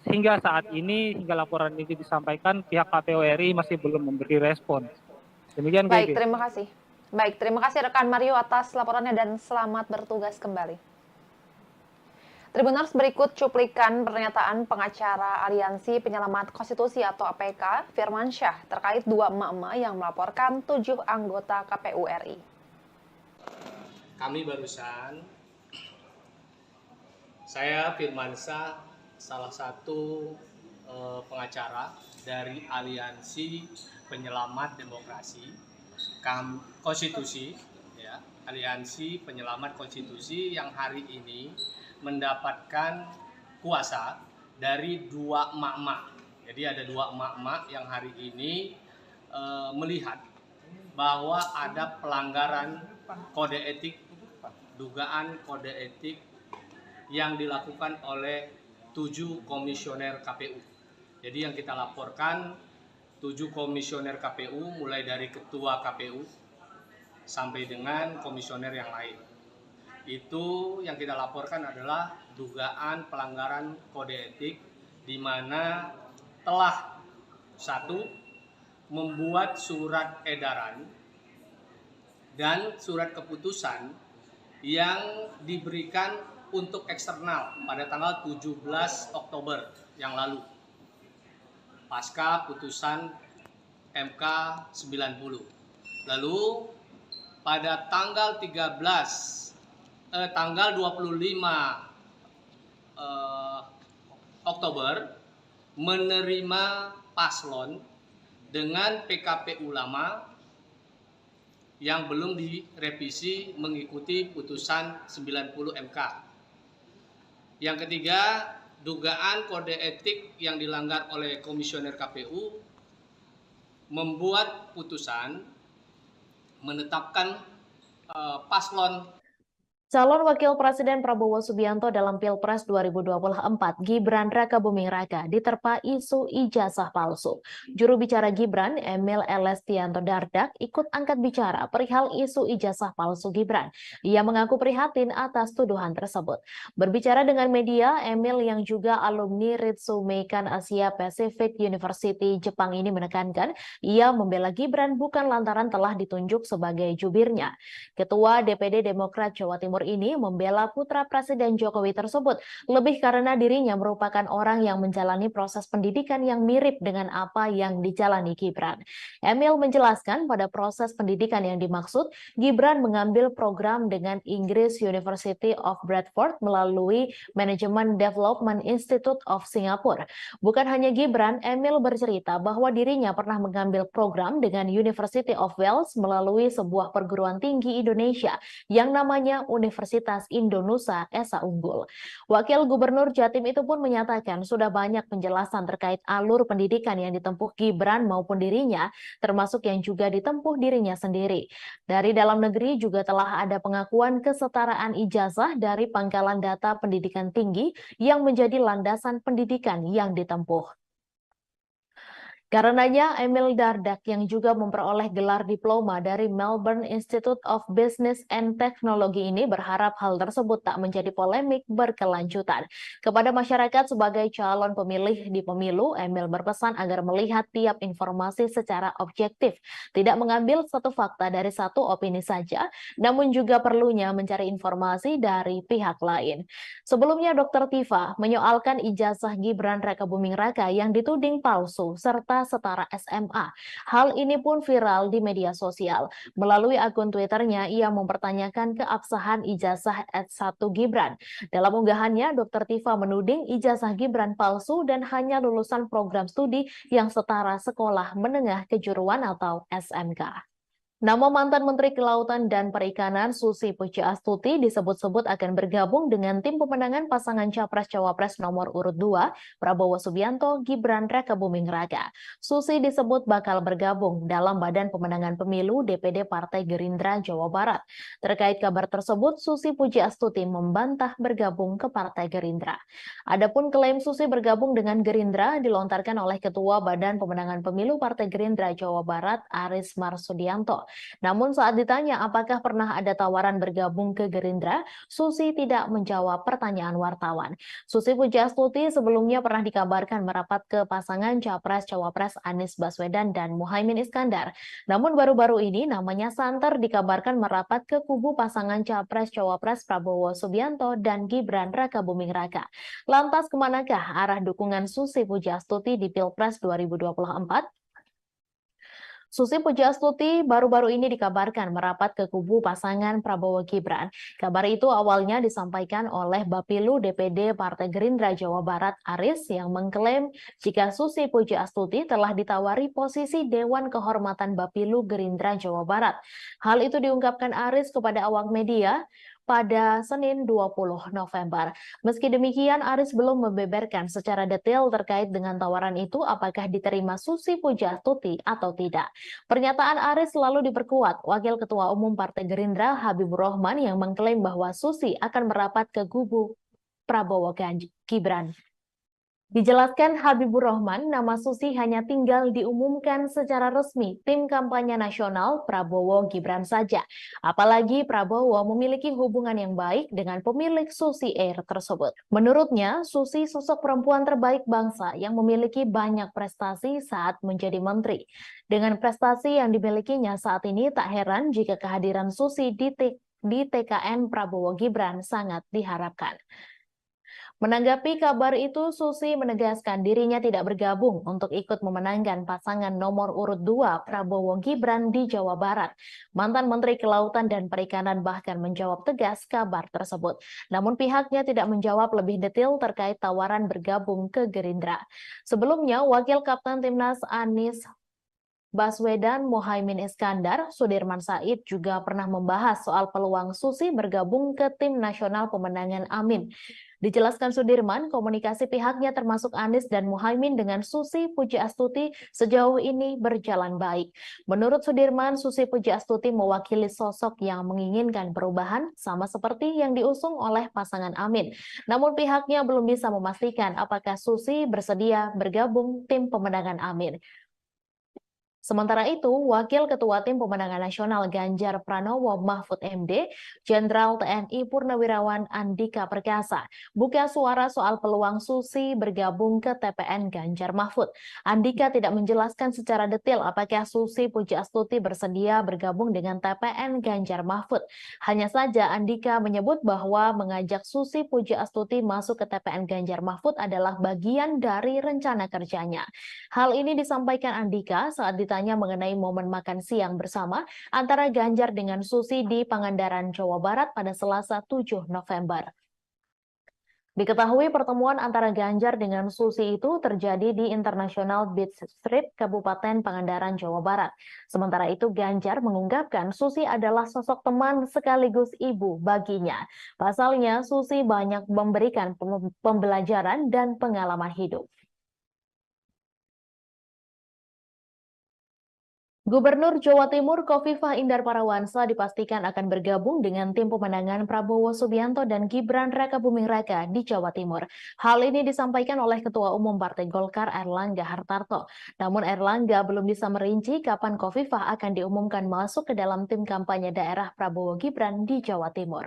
C: hingga saat ini, hingga laporan ini disampaikan, pihak KPU RI masih belum memberi respon. Demikian GG.
B: Baik, terima kasih. Baik, terima kasih rekan Mario atas laporannya dan selamat bertugas kembali. Tribuners, berikut cuplikan pernyataan pengacara Aliansi Penyelamat Konstitusi atau APK, Firmansyah, terkait 2 emak-emak yang melaporkan 7 anggota KPU RI.
D: Kami barusan, saya Firmansyah, salah satu pengacara dari Aliansi Penyelamat Demokrasi, Konstitusi, ya, Aliansi Penyelamat Konstitusi yang hari ini mendapatkan kuasa dari 2 emak-emak. Jadi ada 2 emak-emak yang hari ini melihat bahwa ada pelanggaran kode etik, dugaan kode etik yang dilakukan oleh 7 komisioner KPU. Jadi yang kita laporkan 7 komisioner KPU mulai dari ketua KPU sampai dengan komisioner yang lain. Itu yang kita laporkan adalah dugaan pelanggaran kode etik di mana telah 1 membuat surat edaran dan surat keputusan yang diberikan untuk eksternal pada tanggal 17 Oktober yang lalu pasca putusan MK 90. Lalu pada tanggal 25 Oktober menerima paslon dengan PKPU lama yang belum direvisi mengikuti putusan 90 MK. Yang ketiga, dugaan kode etik yang dilanggar oleh komisioner KPU membuat putusan menetapkan paslon
A: Calon Wakil Presiden Prabowo Subianto dalam Pilpres 2024, Gibran Rakabuming Raka, diterpa isu ijazah palsu. Juru bicara Gibran, Emil Elestianto Dardak, ikut angkat bicara perihal isu ijazah palsu Gibran. Ia mengaku prihatin atas tuduhan tersebut. Berbicara dengan media, Emil yang juga alumni Ritsumeikan Asia Pacific University Jepang ini menekankan, ia membela Gibran bukan lantaran telah ditunjuk sebagai jubirnya. Ketua DPD Demokrat Jawa Timur ini membela putra Presiden Jokowi tersebut lebih karena dirinya merupakan orang yang menjalani proses pendidikan yang mirip dengan apa yang dijalani Gibran. Emil menjelaskan pada proses pendidikan yang dimaksud, Gibran mengambil program dengan Inggris University of Bradford melalui Management Development Institute of Singapore. Bukan hanya Gibran, Emil bercerita bahwa dirinya pernah mengambil program dengan University of Wales melalui sebuah perguruan tinggi Indonesia yang namanya Universitas Indonesia Esa Unggul. Wakil Gubernur Jatim itu pun menyatakan sudah banyak penjelasan terkait alur pendidikan yang ditempuh Gibran maupun dirinya, termasuk yang juga ditempuh dirinya sendiri. Dari dalam negeri juga telah ada pengakuan kesetaraan ijazah dari Pangkalan Data Pendidikan Tinggi yang menjadi landasan pendidikan yang ditempuh. Karenanya, Emil Dardak yang juga memperoleh gelar diploma dari Melbourne Institute of Business and Technology ini berharap hal tersebut tak menjadi polemik berkelanjutan. Kepada masyarakat sebagai calon pemilih di pemilu, Emil berpesan agar melihat tiap informasi secara objektif, tidak mengambil satu fakta dari satu opini saja, namun juga perlunya mencari informasi dari pihak lain. Sebelumnya, Dr. Tifa menyoalkan ijazah Gibran Rakabuming Raka yang dituding palsu serta setara SMA. Hal ini pun viral di media sosial. Melalui akun Twitternya, ia mempertanyakan keabsahan ijazah S1 Gibran. Dalam unggahannya, Dr. Tifa menuding ijazah Gibran palsu dan hanya lulusan program studi yang setara sekolah menengah kejuruan atau SMK. Nama mantan Menteri Kelautan dan Perikanan Susi Pujiastuti disebut-sebut akan bergabung dengan tim pemenangan pasangan Capres-Cawapres nomor urut 2, Prabowo Subianto, Gibran Rakabuming Raka. Susi disebut bakal bergabung dalam Badan Pemenangan Pemilu DPD Partai Gerindra Jawa Barat. Terkait kabar tersebut, Susi Pujiastuti membantah bergabung ke Partai Gerindra. Adapun klaim Susi bergabung dengan Gerindra dilontarkan oleh Ketua Badan Pemenangan Pemilu Partai Gerindra Jawa Barat, Aris Marsudianto. Namun saat ditanya apakah pernah ada tawaran bergabung ke Gerindra, Susi tidak menjawab pertanyaan wartawan. Susi Pujiastuti sebelumnya pernah dikabarkan merapat ke pasangan Capres-Cawapres Anies Baswedan dan Muhaimin Iskandar. Namun baru-baru ini namanya santer dikabarkan merapat ke kubu pasangan Capres-Cawapres Prabowo Subianto dan Gibran Rakabuming Raka. Lantas kemanakah arah dukungan Susi Pujiastuti di Pilpres 2024? Susi Pujiastuti baru-baru ini dikabarkan merapat ke kubu pasangan Prabowo Gibran. Kabar itu awalnya disampaikan oleh Bapilu DPD Partai Gerindra Jawa Barat Aris yang mengklaim jika Susi Pujiastuti telah ditawari posisi Dewan Kehormatan Bapilu Gerindra Jawa Barat. Hal itu diungkapkan Aris kepada awak media pada Senin 20 November. Meski demikian, Aris belum membeberkan secara detail terkait dengan tawaran itu apakah diterima Susi Pujiastuti atau tidak. Pernyataan Aris selalu diperkuat Wakil Ketua Umum Partai Gerindra Habibur Rahman yang mengklaim bahwa Susi akan merapat ke kubu Prabowo Gibran. Dijelaskan Habibur Rahman, nama Susi hanya tinggal diumumkan secara resmi tim kampanye nasional Prabowo Gibran saja. Apalagi Prabowo memiliki hubungan yang baik dengan pemilik Susi Air tersebut. Menurutnya, Susi sosok perempuan terbaik bangsa yang memiliki banyak prestasi saat menjadi menteri. Dengan prestasi yang dimilikinya saat ini, tak heran jika kehadiran Susi di TKN Prabowo Gibran sangat diharapkan. Menanggapi kabar itu, Susi menegaskan dirinya tidak bergabung untuk ikut memenangkan pasangan nomor urut 2 Prabowo Gibran di Jawa Barat. Mantan Menteri Kelautan dan Perikanan bahkan menjawab tegas kabar tersebut. Namun pihaknya tidak menjawab lebih detail terkait tawaran bergabung ke Gerindra. Sebelumnya, Wakil Kapten Timnas Anies Baswedan Muhaimin Iskandar, Sudirman Said juga pernah membahas soal peluang Susi bergabung ke tim nasional pemenangan Amin. Dijelaskan Sudirman, komunikasi pihaknya termasuk Anies dan Muhaimin dengan Susi Pujiastuti sejauh ini berjalan baik. Menurut Sudirman, Susi Pujiastuti mewakili sosok yang menginginkan perubahan sama seperti yang diusung oleh pasangan Amin. Namun pihaknya belum bisa memastikan apakah Susi bersedia bergabung tim pemenangan Amin. Sementara itu, Wakil Ketua Tim Pemenangan Nasional Ganjar Pranowo Mahfud MD, Jenderal TNI Purnawirawan Andika Perkasa, buka suara soal peluang Susi bergabung ke TPN Ganjar Mahfud. Andika tidak menjelaskan secara detail apakah Susi Pujiastuti bersedia bergabung dengan TPN Ganjar Mahfud. Hanya saja Andika menyebut bahwa mengajak Susi Pujiastuti masuk ke TPN Ganjar Mahfud adalah bagian dari rencana kerjanya. Hal ini disampaikan Andika saat ditanya mengenai momen makan siang bersama antara Ganjar dengan Susi di Pangandaran, Jawa Barat pada Selasa 7 November. Diketahui pertemuan antara Ganjar dengan Susi itu terjadi di International Beach Street, Kabupaten Pangandaran, Jawa Barat. Sementara itu Ganjar mengungkapkan Susi adalah sosok teman sekaligus ibu baginya. Pasalnya Susi banyak memberikan pembelajaran dan pengalaman hidup. Gubernur Jawa Timur Khofifah Indar Parawansa dipastikan akan bergabung dengan tim pemenangan Prabowo Subianto dan Gibran Rakabuming Raka di Jawa Timur. Hal ini disampaikan oleh Ketua Umum Partai Golkar Airlangga Hartarto. Namun Airlangga belum bisa merinci kapan Khofifah akan diumumkan masuk ke dalam tim kampanye daerah Prabowo Gibran di Jawa Timur.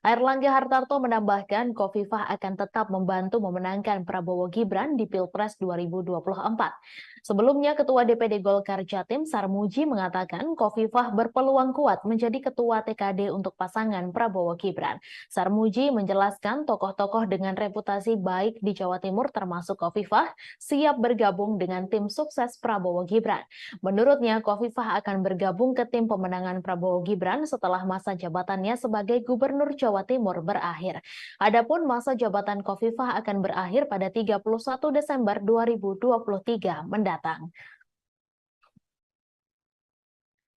A: Airlangga Hartarto menambahkan Khofifah akan tetap membantu memenangkan Prabowo Gibran di Pilpres 2024. Sebelumnya, Ketua DPD Golkar Jatim Sarmuji mengatakan Khofifah berpeluang kuat menjadi Ketua TKD untuk pasangan Prabowo Gibran. Sarmuji menjelaskan tokoh-tokoh dengan reputasi baik di Jawa Timur termasuk Khofifah siap bergabung dengan tim sukses Prabowo Gibran. Menurutnya, Khofifah akan bergabung ke tim pemenangan Prabowo Gibran setelah masa jabatannya sebagai Gubernur Jawa Timur berakhir. Adapun masa jabatan Khofifah akan berakhir pada 31 Desember 2023 mendatang.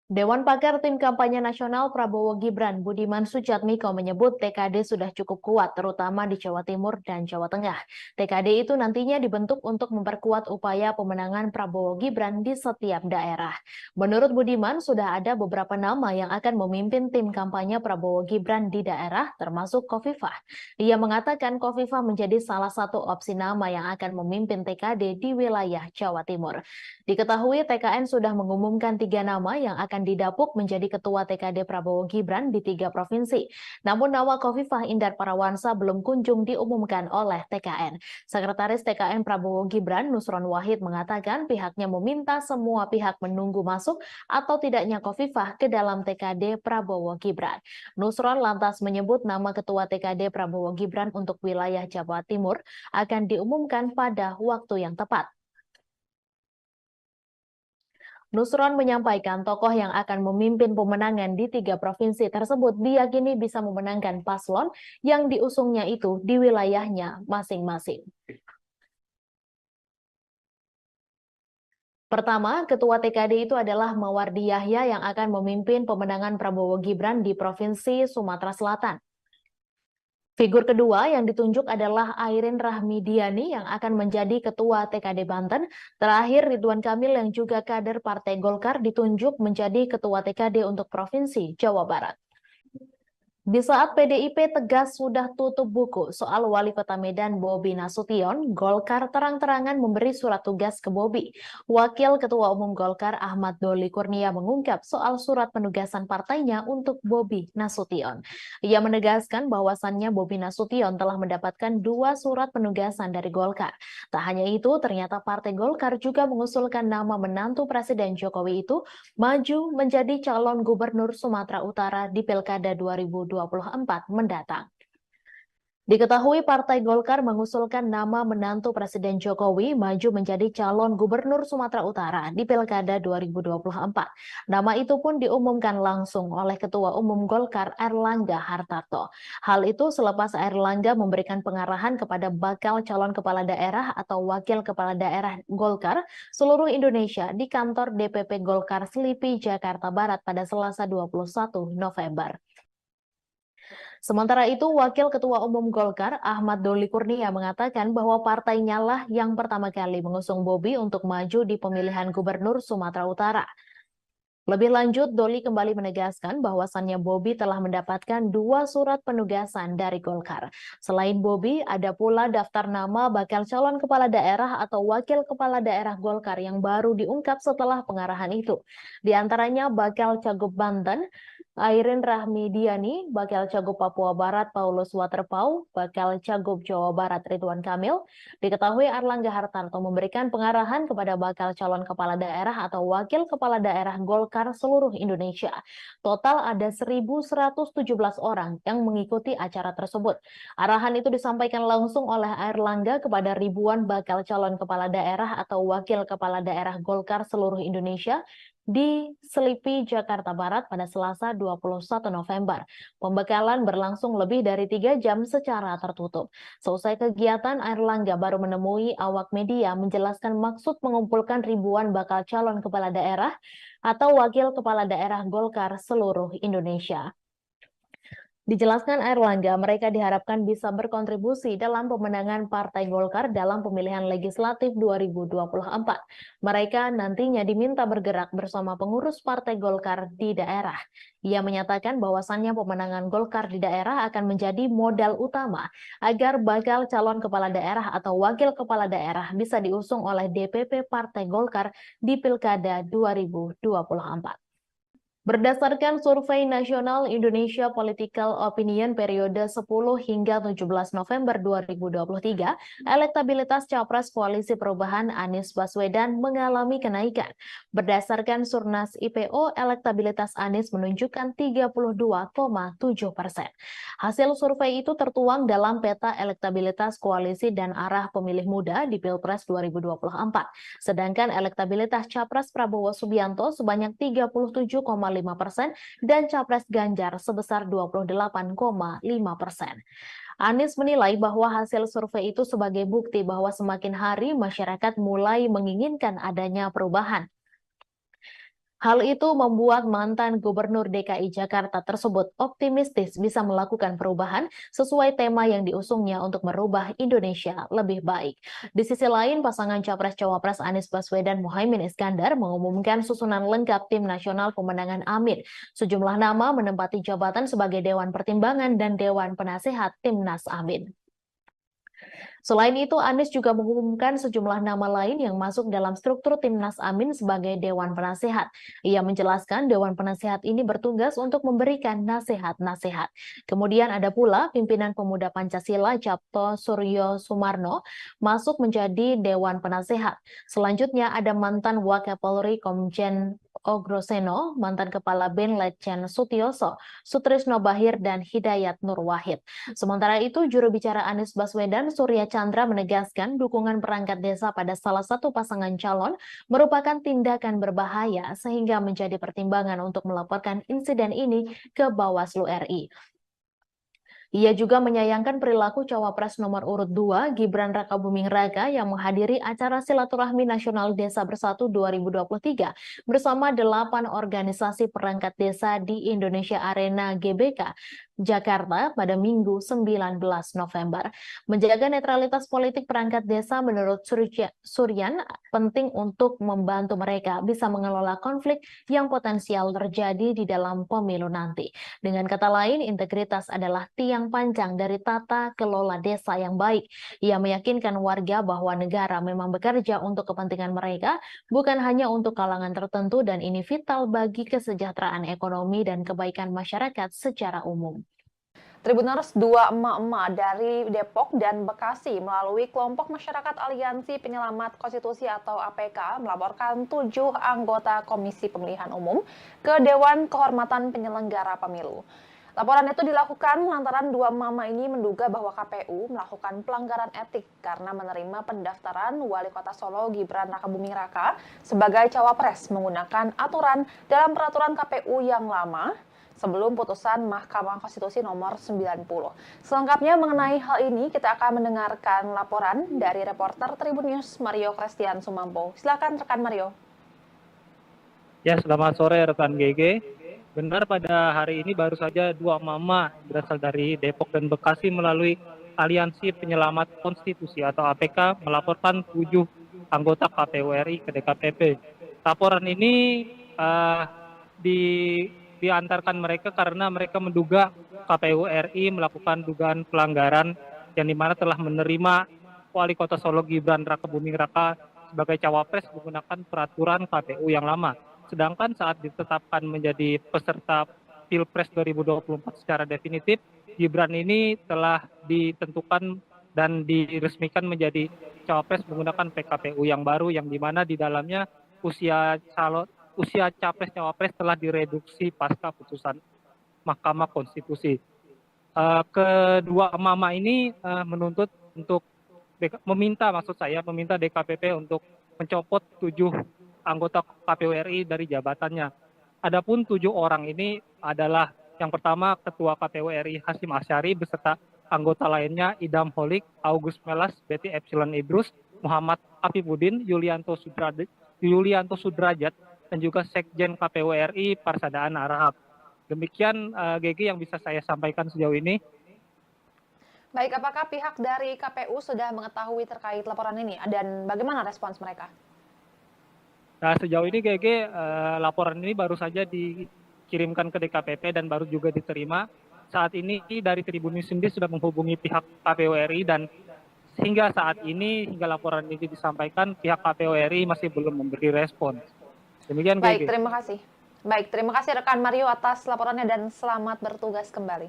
A: Dewan Pakar Tim Kampanye Nasional Prabowo Gibran Budiman Sujatmiko menyebut TKD sudah cukup kuat terutama di Jawa Timur dan Jawa Tengah. TKD itu nantinya dibentuk untuk memperkuat upaya pemenangan Prabowo Gibran di setiap daerah. Menurut Budiman sudah ada beberapa nama yang akan memimpin tim kampanye Prabowo Gibran di daerah termasuk Khofifah. Ia mengatakan Khofifah menjadi salah satu opsi nama yang akan memimpin TKD di wilayah Jawa Timur. Diketahui TKN sudah mengumumkan 3 nama yang akan didapuk menjadi Ketua TKD Prabowo Gibran di 3 provinsi. Namun nama Khofifah Indar Parawansa belum kunjung diumumkan oleh TKN. Sekretaris TKN Prabowo Gibran Nusron Wahid mengatakan pihaknya meminta semua pihak menunggu masuk atau tidaknya Khofifah ke dalam TKD Prabowo Gibran. Nusron lantas menyebut nama Ketua TKD Prabowo Gibran untuk wilayah Jawa Timur akan diumumkan pada waktu yang tepat. Nusron menyampaikan tokoh yang akan memimpin pemenangan di 3 provinsi tersebut diyakini bisa memenangkan paslon yang diusungnya itu di wilayahnya masing-masing. Pertama, Ketua TKD itu adalah Mawardi Yahya yang akan memimpin pemenangan Prabowo Gibran di Provinsi Sumatera Selatan. Figur kedua yang ditunjuk adalah Airin Rahmidiani yang akan menjadi Ketua TKD Banten. Terakhir, Ridwan Kamil yang juga kader Partai Golkar ditunjuk menjadi Ketua TKD untuk Provinsi Jawa Barat. Di saat PDIP tegas sudah tutup buku soal Wali Kota Medan Bobi Nasution, Golkar terang-terangan memberi surat tugas ke Bobi. Wakil Ketua Umum Golkar Ahmad Doli Kurnia mengungkap soal surat penugasan partainya untuk Bobi Nasution. Ia menegaskan bahwasannya Bobi Nasution telah mendapatkan 2 surat penugasan dari Golkar. Tak hanya itu, ternyata Partai Golkar juga mengusulkan nama menantu Presiden Jokowi itu maju menjadi calon Gubernur Sumatera Utara di Pilkada 2024 mendatang. Diketahui Partai Golkar mengusulkan nama menantu Presiden Jokowi maju menjadi calon Gubernur Sumatera Utara di Pilkada 2024. Nama itu pun diumumkan langsung oleh Ketua Umum Golkar Airlangga Hartarto. Hal itu selepas Airlangga memberikan pengarahan kepada bakal calon kepala daerah atau wakil kepala daerah Golkar seluruh Indonesia di kantor DPP Golkar Selipi, Jakarta Barat pada Selasa 21 November. Sementara itu, Wakil Ketua Umum Golkar Ahmad Doli Kurnia mengatakan bahwa partainya lah yang pertama kali mengusung Bobi untuk maju di pemilihan Gubernur Sumatera Utara. Lebih lanjut, Doli kembali menegaskan bahwasannya Bobi telah mendapatkan 2 surat penugasan dari Golkar. Selain Bobi, ada pula daftar nama bakal calon kepala daerah atau wakil kepala daerah Golkar yang baru diungkap setelah pengarahan itu. Di antaranya bakal Cagup Banten, Airin Rahmidiani, bakal Cagup Papua Barat Paulus Waterpau, bakal Cagup Jawa Barat Ridwan Kamil. Diketahui Airlangga Hartarto memberikan pengarahan kepada bakal calon kepala daerah atau wakil kepala daerah Golkar seluruh Indonesia. Total ada 1.117 orang yang mengikuti acara tersebut. Arahan itu disampaikan langsung oleh Airlangga kepada ribuan bakal calon kepala daerah atau wakil kepala daerah Golkar seluruh Indonesia di Selipi, Jakarta Barat pada Selasa 21 November. Pembekalan berlangsung lebih dari 3 jam secara tertutup. Selesai kegiatan, Airlangga baru menemui awak media menjelaskan maksud mengumpulkan ribuan bakal calon kepala daerah atau wakil kepala daerah Golkar seluruh Indonesia. Dijelaskan Airlangga, mereka diharapkan bisa berkontribusi dalam pemenangan Partai Golkar dalam pemilihan legislatif 2024. Mereka nantinya diminta bergerak bersama pengurus Partai Golkar di daerah. Ia menyatakan bahwasannya pemenangan Golkar di daerah akan menjadi modal utama agar bakal calon kepala daerah atau wakil kepala daerah bisa diusung oleh DPP Partai Golkar di Pilkada 2024. Berdasarkan Survei Nasional Indonesia Political Opinion periode 10 hingga 17 November 2023, elektabilitas Capres Koalisi Perubahan Anies Baswedan mengalami kenaikan. Berdasarkan Surnas IPO, elektabilitas Anies menunjukkan 32,7%. Hasil survei itu tertuang dalam peta elektabilitas koalisi dan arah pemilih muda di Pilpres 2024. Sedangkan elektabilitas Capres Prabowo Subianto sebanyak 37,5% dan Capres Ganjar sebesar 28,5%. Anies menilai bahwa hasil survei itu sebagai bukti bahwa semakin hari masyarakat mulai menginginkan adanya perubahan. Hal itu membuat mantan Gubernur DKI Jakarta tersebut optimistis bisa melakukan perubahan sesuai tema yang diusungnya untuk merubah Indonesia lebih baik. Di sisi lain, pasangan Capres-Cawapres Anies Baswedan Muhaimin Iskandar mengumumkan susunan lengkap Tim Nasional Pemenangan Amin. Sejumlah nama menempati jabatan sebagai Dewan Pertimbangan dan Dewan Penasehat Timnas Amin. Selain itu, Anies juga mengumumkan sejumlah nama lain yang masuk dalam struktur Timnas Amin sebagai Dewan Penasehat. Ia menjelaskan Dewan Penasehat ini bertugas untuk memberikan nasihat-nasihat. Kemudian ada pula pimpinan Pemuda Pancasila Capto Suryo Sumarno masuk menjadi Dewan Penasehat. Selanjutnya ada mantan Wakapolri Komjen Ogroseno, mantan Kepala BIN Letjen Sutioso, Sutrisno Bahir, dan Hidayat Nur Wahid. Sementara itu, juru bicara Anies Baswedan, Surya Chandra menegaskan dukungan perangkat desa pada salah satu pasangan calon merupakan tindakan berbahaya sehingga menjadi pertimbangan untuk melaporkan insiden ini ke Bawaslu RI. Ia juga menyayangkan perilaku Cawapres nomor urut 2 Gibran Rakabuming Raka yang menghadiri acara Silaturahmi Nasional Desa Bersatu 2023 bersama 8 organisasi perangkat desa di Indonesia Arena GBK Jakarta pada Minggu 19 November. Menjaga netralitas politik perangkat desa menurut Suryan penting untuk membantu mereka bisa mengelola konflik yang potensial terjadi di dalam pemilu nanti. Dengan kata lain, integritas adalah tiang panjang dari tata kelola desa yang baik. Ia meyakinkan warga bahwa negara memang bekerja untuk kepentingan mereka, bukan hanya untuk kalangan tertentu, dan ini vital bagi kesejahteraan ekonomi dan kebaikan masyarakat secara umum.
B: Tribuners, dua emak-emak dari Depok dan Bekasi melalui kelompok masyarakat Aliansi Penyelamat Konstitusi atau APK melaporkan 7 anggota Komisi Pemilihan Umum ke Dewan Kehormatan Penyelenggara Pemilu. Laporan itu dilakukan lantaran dua mama ini menduga bahwa KPU melakukan pelanggaran etik karena menerima pendaftaran Wali Kota Solo Gibran Rakabuming Raka sebagai cawapres menggunakan aturan dalam peraturan KPU yang lama sebelum putusan Mahkamah Konstitusi nomor 90. Selengkapnya mengenai hal ini, kita akan mendengarkan laporan dari reporter Tribun News Mario Christian Sumampo. Silakan rekan Mario.
C: Ya, selamat sore rekan GG. Benar, pada hari ini baru saja dua mama berasal dari Depok dan Bekasi melalui Aliansi Penyelamat Konstitusi atau APK melaporkan 7 anggota KPU RI ke DKPP. Laporan ini diantarkan mereka karena mereka menduga KPU RI melakukan dugaan pelanggaran yang dimana telah menerima Wali Kota Solo Gibran Rakabuming Raka sebagai cawapres menggunakan peraturan KPU yang lama. Sedangkan saat ditetapkan menjadi peserta Pilpres 2024 secara definitif, Gibran ini telah ditentukan dan diresmikan menjadi cawapres menggunakan PKPU yang baru, yang dimana di dalamnya usia capres-cawapres telah direduksi pasca putusan Mahkamah Konstitusi. Kedua emak-emak ini menuntut untuk meminta DKPP untuk mencopot 7 anggota KPU RI dari jabatannya. Adapun 7 orang ini adalah yang pertama Ketua KPU RI Hasyim Asyari beserta anggota lainnya Idam Holik, August Melas, Betty Epsilon Idrus, Muhammad Afifuddin, Yulianto Sudrajat, dan juga Sekjen KPU RI Parsadaan Arahap. Demikian GG yang bisa saya sampaikan sejauh ini.
B: Baik, apakah pihak dari KPU sudah mengetahui terkait laporan ini dan bagaimana respons mereka?
C: Nah, sejauh ini GG laporan ini baru saja dikirimkan ke DKPP dan baru juga diterima. Saat ini dari Tribun News sendiri sudah menghubungi pihak KPU RI dan hingga saat ini, hingga laporan ini disampaikan, pihak KPU RI masih belum memberi respon. Demikian
B: Baik,
C: GG.
B: terima kasih. Baik, terima kasih rekan Mario atas laporannya dan selamat bertugas kembali.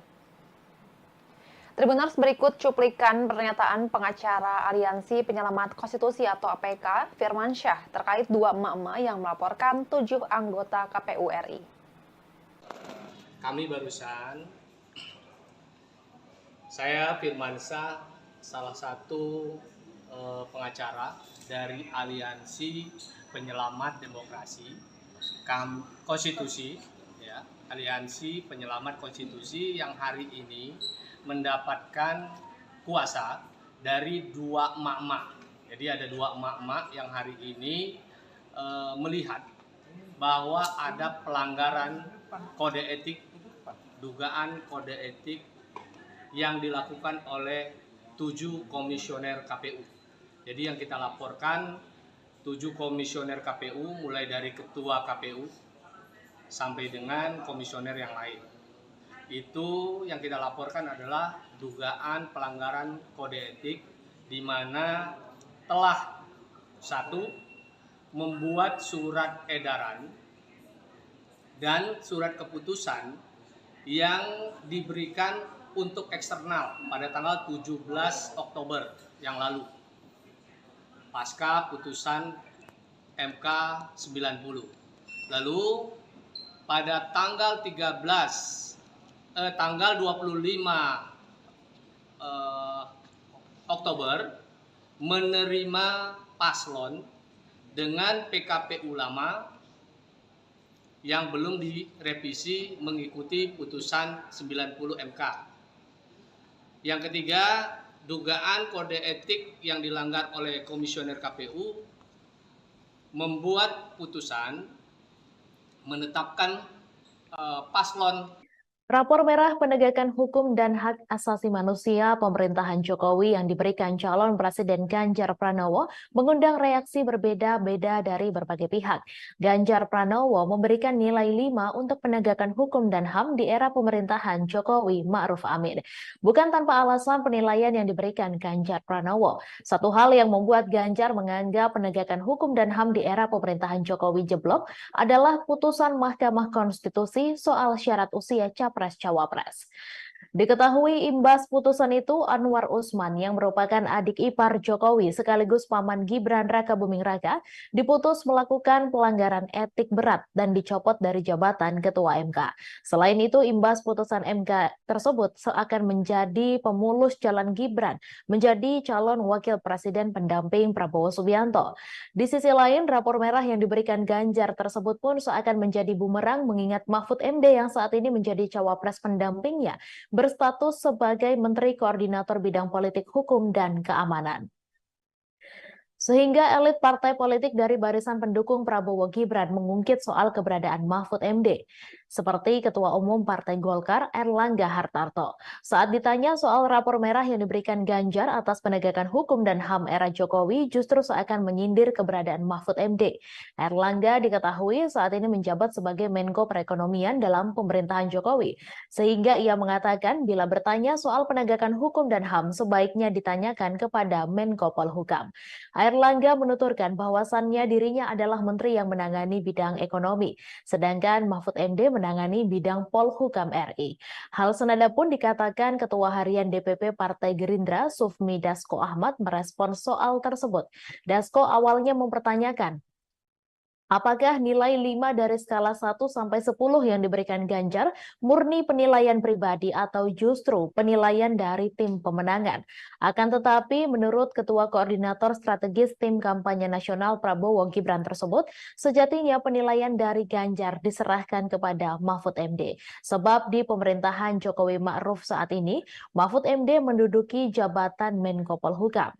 B: Tribuners, berikut cuplikan pernyataan pengacara Aliansi Penyelamat Konstitusi atau APK, Firman Syah, terkait dua emak-emak yang melaporkan 7 anggota KPU RI.
D: Kami barusan, saya Firman Syah, salah satu pengacara dari Aliansi Penyelamat Demokrasi Konstitusi, ya, Aliansi Penyelamat Konstitusi yang hari ini mendapatkan kuasa dari dua emak-emak. Jadi ada dua emak-emak yang hari ini melihat bahwa ada pelanggaran kode etik, dugaan kode etik yang dilakukan oleh 7 komisioner KPU. Jadi yang kita laporkan 7 komisioner KPU mulai dari ketua KPU sampai dengan komisioner yang lain. Itu yang kita laporkan adalah dugaan pelanggaran kode etik di mana telah satu membuat surat edaran dan surat keputusan yang diberikan untuk eksternal pada tanggal 17 Oktober yang lalu pasca putusan MK 90. Lalu pada tanggal 25 Oktober menerima paslon dengan PKPU lama yang belum direvisi mengikuti putusan 90 MK. Yang ketiga, dugaan kode etik yang dilanggar oleh komisioner KPU membuat putusan menetapkan paslon.
A: Rapor merah penegakan hukum dan hak asasi manusia pemerintahan Jokowi yang diberikan calon Presiden Ganjar Pranowo mengundang reaksi berbeda-beda dari berbagai pihak. Ganjar Pranowo memberikan nilai 5 untuk penegakan hukum dan HAM di era pemerintahan Jokowi Ma'ruf Amin. Bukan tanpa alasan penilaian yang diberikan Ganjar Pranowo. Satu hal yang membuat Ganjar menganggap penegakan hukum dan HAM di era pemerintahan Jokowi jeblok adalah putusan Mahkamah Konstitusi soal syarat usia Capres-Cawapres. Diketahui imbas putusan itu, Anwar Usman yang merupakan adik ipar Jokowi sekaligus paman Gibran Rakabuming Raka diputus melakukan pelanggaran etik berat dan dicopot dari jabatan Ketua MK. Selain itu, imbas putusan MK tersebut seakan menjadi pemulus jalan Gibran menjadi calon wakil presiden pendamping Prabowo Subianto. Di sisi lain, rapor merah yang diberikan Ganjar tersebut pun seakan menjadi bumerang mengingat Mahfud MD yang saat ini menjadi cawapres pendampingnya berstatus sebagai Menteri Koordinator Bidang Politik Hukum dan Keamanan. Sehingga elit partai politik dari barisan pendukung Prabowo Gibran mengungkit soal keberadaan Mahfud MD, seperti Ketua Umum Partai Golkar Erlangga Hartarto. Saat ditanya soal rapor merah yang diberikan Ganjar atas penegakan hukum dan HAM era Jokowi justru seakan menyindir keberadaan Mahfud MD. Erlangga diketahui saat ini menjabat sebagai Menko Perekonomian dalam pemerintahan Jokowi, sehingga ia mengatakan bila bertanya soal penegakan hukum dan HAM sebaiknya ditanyakan kepada Menko Polhukam. Erlangga menuturkan bahwasannya dirinya adalah menteri yang menangani bidang ekonomi, sedangkan Mahfud MD menangani bidang Polhukam RI. Hal senada pun dikatakan Ketua Harian DPP Partai Gerindra Sufmi Dasko Ahmad merespons soal tersebut. Dasko awalnya mempertanyakan, apakah nilai 5 dari skala 1 sampai 10 yang diberikan Ganjar murni penilaian pribadi atau justru penilaian dari tim pemenangan? Akan tetapi menurut Ketua Koordinator Strategis Tim Kampanye Nasional Prabowo Gibran tersebut, sejatinya penilaian dari Ganjar diserahkan kepada Mahfud MD. Sebab di pemerintahan Jokowi Ma'ruf saat ini, Mahfud MD menduduki jabatan Menko Polhukam.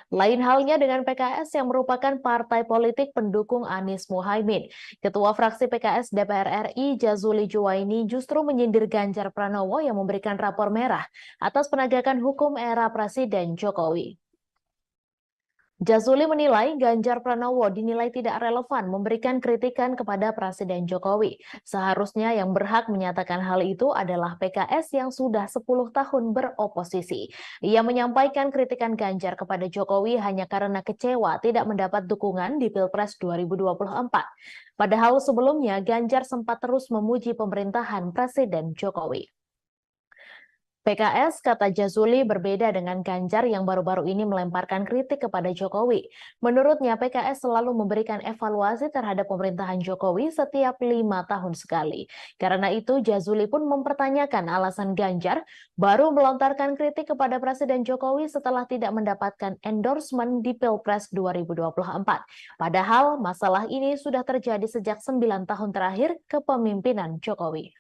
A: Lain halnya dengan PKS yang merupakan partai politik pendukung Anies Muhaimin. Ketua fraksi PKS DPR RI Jazuli Juwaini justru menyindir Ganjar Pranowo yang memberikan rapor merah atas penegakan hukum era Presiden Jokowi. Jazuli menilai Ganjar Pranowo dinilai tidak relevan memberikan kritikan kepada Presiden Jokowi. Seharusnya yang berhak menyatakan hal itu adalah PKS yang sudah 10 tahun beroposisi. Ia menyampaikan kritikan Ganjar kepada Jokowi hanya karena kecewa tidak mendapat dukungan di Pilpres 2024. Padahal sebelumnya Ganjar sempat terus memuji pemerintahan Presiden Jokowi. PKS, kata Jazuli, berbeda dengan Ganjar yang baru-baru ini melemparkan kritik kepada Jokowi. Menurutnya, PKS selalu memberikan evaluasi terhadap pemerintahan Jokowi setiap 5 tahun sekali. Karena itu, Jazuli pun mempertanyakan alasan Ganjar baru melontarkan kritik kepada Presiden Jokowi setelah tidak mendapatkan endorsement di Pilpres 2024. Padahal, masalah ini sudah terjadi sejak 9 tahun terakhir kepemimpinan Jokowi.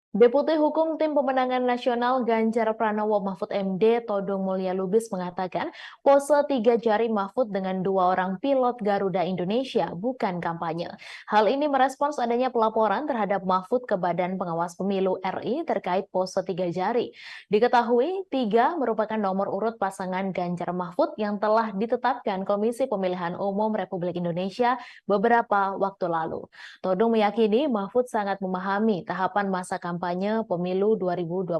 A: Deputi Hukum Tim Pemenangan Nasional Ganjar Pranowo Mahfud MD Todung Mulya Lubis mengatakan pose 3 jari Mahfud dengan 2 orang pilot Garuda Indonesia bukan kampanye. Hal ini merespons adanya pelaporan terhadap Mahfud ke Badan Pengawas Pemilu RI terkait pose 3 jari. Diketahui 3 merupakan nomor urut pasangan Ganjar Mahfud yang telah ditetapkan Komisi Pemilihan Umum Republik Indonesia beberapa waktu lalu. Todung meyakini Mahfud sangat memahami tahapan masa kampanye pemilu 2024.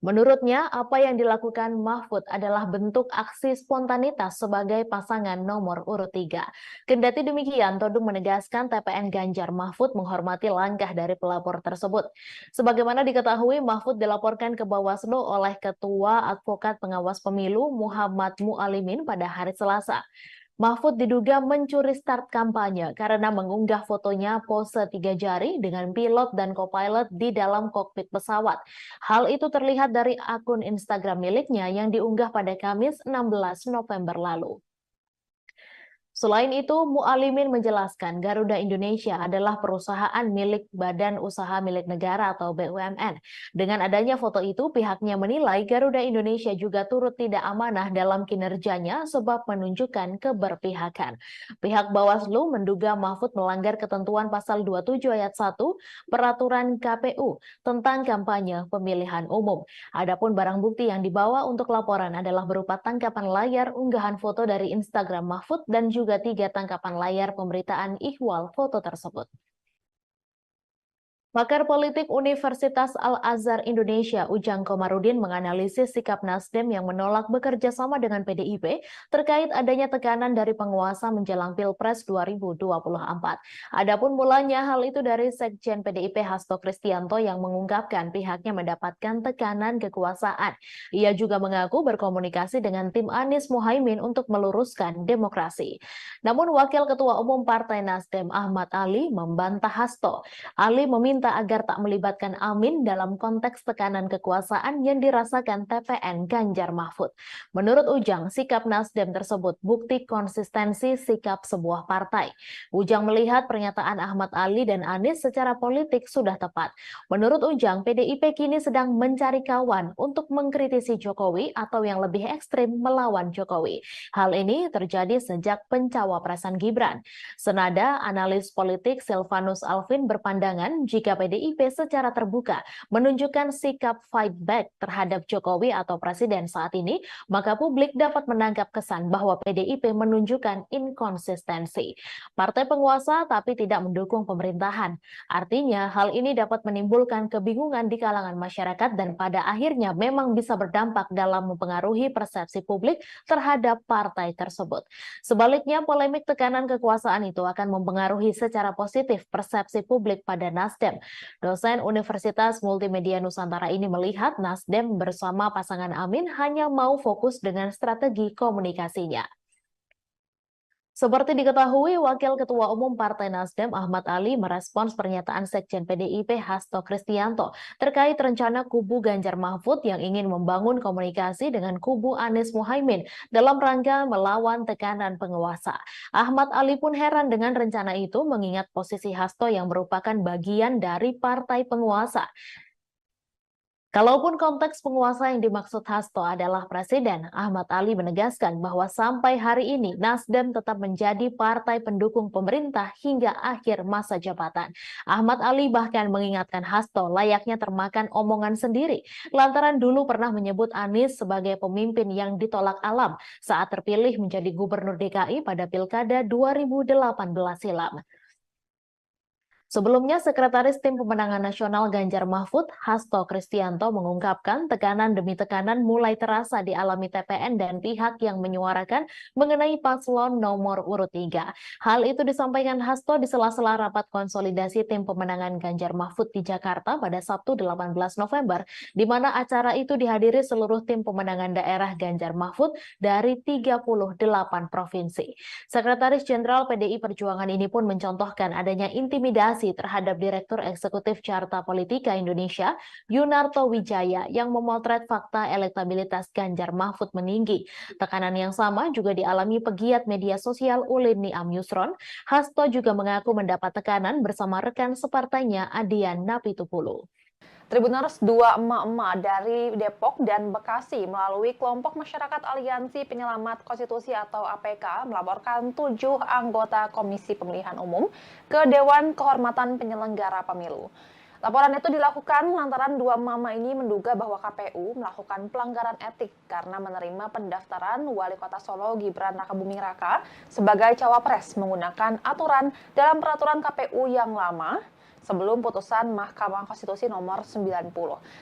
A: Menurutnya, apa yang dilakukan Mahfud adalah bentuk aksi spontanitas sebagai pasangan nomor urut 3. Kendati demikian, Todung menegaskan TPN Ganjar Mahfud menghormati langkah dari pelapor tersebut. Sebagaimana diketahui, Mahfud dilaporkan ke Bawaslu oleh Ketua Advokat Pengawas Pemilu Muhammad Mualimin pada hari Selasa. Mahfud diduga mencuri start kampanye karena mengunggah fotonya pose 3 jari dengan pilot dan co-pilot di dalam kokpit pesawat. Hal itu terlihat dari akun Instagram miliknya yang diunggah pada Kamis 16 November lalu. Selain itu, Mualimin menjelaskan Garuda Indonesia adalah perusahaan milik Badan Usaha Milik Negara atau BUMN. Dengan adanya foto itu, pihaknya menilai Garuda Indonesia juga turut tidak amanah dalam kinerjanya sebab menunjukkan keberpihakan. Pihak Bawaslu menduga Mahfud melanggar ketentuan pasal 27 ayat 1 Peraturan KPU tentang kampanye pemilihan umum. Adapun barang bukti yang dibawa untuk laporan adalah berupa tangkapan layar unggahan foto dari Instagram Mahfud dan juga 3 tangkapan layar pemberitaan ihwal foto tersebut. Pakar politik Universitas Al-Azhar Indonesia, Ujang Komarudin, menganalisis sikap Nasdem yang menolak bekerja sama dengan PDIP terkait adanya tekanan dari penguasa menjelang Pilpres 2024. Adapun mulanya hal itu dari Sekjen PDIP Hasto Kristianto yang mengungkapkan pihaknya mendapatkan tekanan kekuasaan. Ia juga mengaku berkomunikasi dengan tim Anies Muhaimin untuk meluruskan demokrasi. Namun Wakil Ketua Umum Partai Nasdem Ahmad Ali membantah Hasto. Ali meminta agar tak melibatkan Amin dalam konteks tekanan kekuasaan yang dirasakan TPN Ganjar Mahfud. Menurut Ujang, sikap Nasdem tersebut bukti konsistensi sikap sebuah partai. Ujang melihat pernyataan Ahmad Ali dan Anies secara politik sudah tepat. Menurut Ujang, PDIP kini sedang mencari kawan untuk mengkritisi Jokowi atau yang lebih ekstrim melawan Jokowi. Hal ini terjadi sejak pencawapresan Gibran. Senada, analis politik Silvanus Alvin berpandangan jika PDIP secara terbuka menunjukkan sikap fight back terhadap Jokowi atau Presiden saat ini, maka publik dapat menangkap kesan bahwa PDIP menunjukkan inkonsistensi. Partai penguasa tapi tidak mendukung pemerintahan. Artinya, hal ini dapat menimbulkan kebingungan di kalangan masyarakat dan pada akhirnya memang bisa berdampak dalam mempengaruhi persepsi publik terhadap partai tersebut. Sebaliknya, polemik tekanan kekuasaan itu akan mempengaruhi secara positif persepsi publik pada Nasdem. Dosen Universitas Multimedia Nusantara ini melihat Nasdem bersama pasangan Amin hanya mau fokus dengan strategi komunikasinya. Seperti diketahui, Wakil Ketua Umum Partai Nasdem Ahmad Ali merespons pernyataan Sekjen PDIP Hasto Kristianto terkait rencana kubu Ganjar Mahfud yang ingin membangun komunikasi dengan kubu Anies Muhaimin dalam rangka melawan tekanan penguasa. Ahmad Ali pun heran dengan rencana itu mengingat posisi Hasto yang merupakan bagian dari partai penguasa. Kalaupun konteks penguasa yang dimaksud Hasto adalah presiden, Ahmad Ali menegaskan bahwa sampai hari ini Nasdem tetap menjadi partai pendukung pemerintah hingga akhir masa jabatan. Ahmad Ali bahkan mengingatkan Hasto layaknya termakan omongan sendiri, lantaran dulu pernah menyebut Anies sebagai pemimpin yang ditolak alam saat terpilih menjadi gubernur DKI pada Pilkada 2018 silam. Sebelumnya, Sekretaris Tim Pemenangan Nasional Ganjar Mahfud, Hasto Kristianto mengungkapkan tekanan demi tekanan mulai terasa dialami TPN dan pihak yang menyuarakan mengenai paslon nomor urut 3. Hal itu disampaikan Hasto di sela-sela rapat konsolidasi Tim Pemenangan Ganjar Mahfud di Jakarta pada Sabtu 18 November, di mana acara itu dihadiri seluruh tim pemenangan daerah Ganjar Mahfud dari 38 provinsi. Sekretaris Jenderal PDI Perjuangan ini pun mencontohkan adanya intimidasi terhadap Direktur Eksekutif Carta Politika Indonesia, Yunarto Wijaya, yang memotret fakta elektabilitas Ganjar Mahfud meninggi. Tekanan yang sama juga dialami pegiat media sosial Ulin Niam Yusron. Hasto juga mengaku mendapat tekanan bersama rekan separtainya Adian Napitupulu.
B: Tribuners, dua emak-emak dari Depok dan Bekasi melalui kelompok masyarakat Aliansi Penyelamat Konstitusi atau APK melaporkan 7 anggota Komisi Pemilihan Umum ke Dewan Kehormatan Penyelenggara Pemilu. Laporan itu dilakukan lantaran dua mama ini menduga bahwa KPU melakukan pelanggaran etik karena menerima pendaftaran Wali Kota Solo Gibran Rakabuming Raka sebagai cawapres menggunakan aturan dalam peraturan KPU yang lama sebelum putusan Mahkamah Konstitusi nomor 90.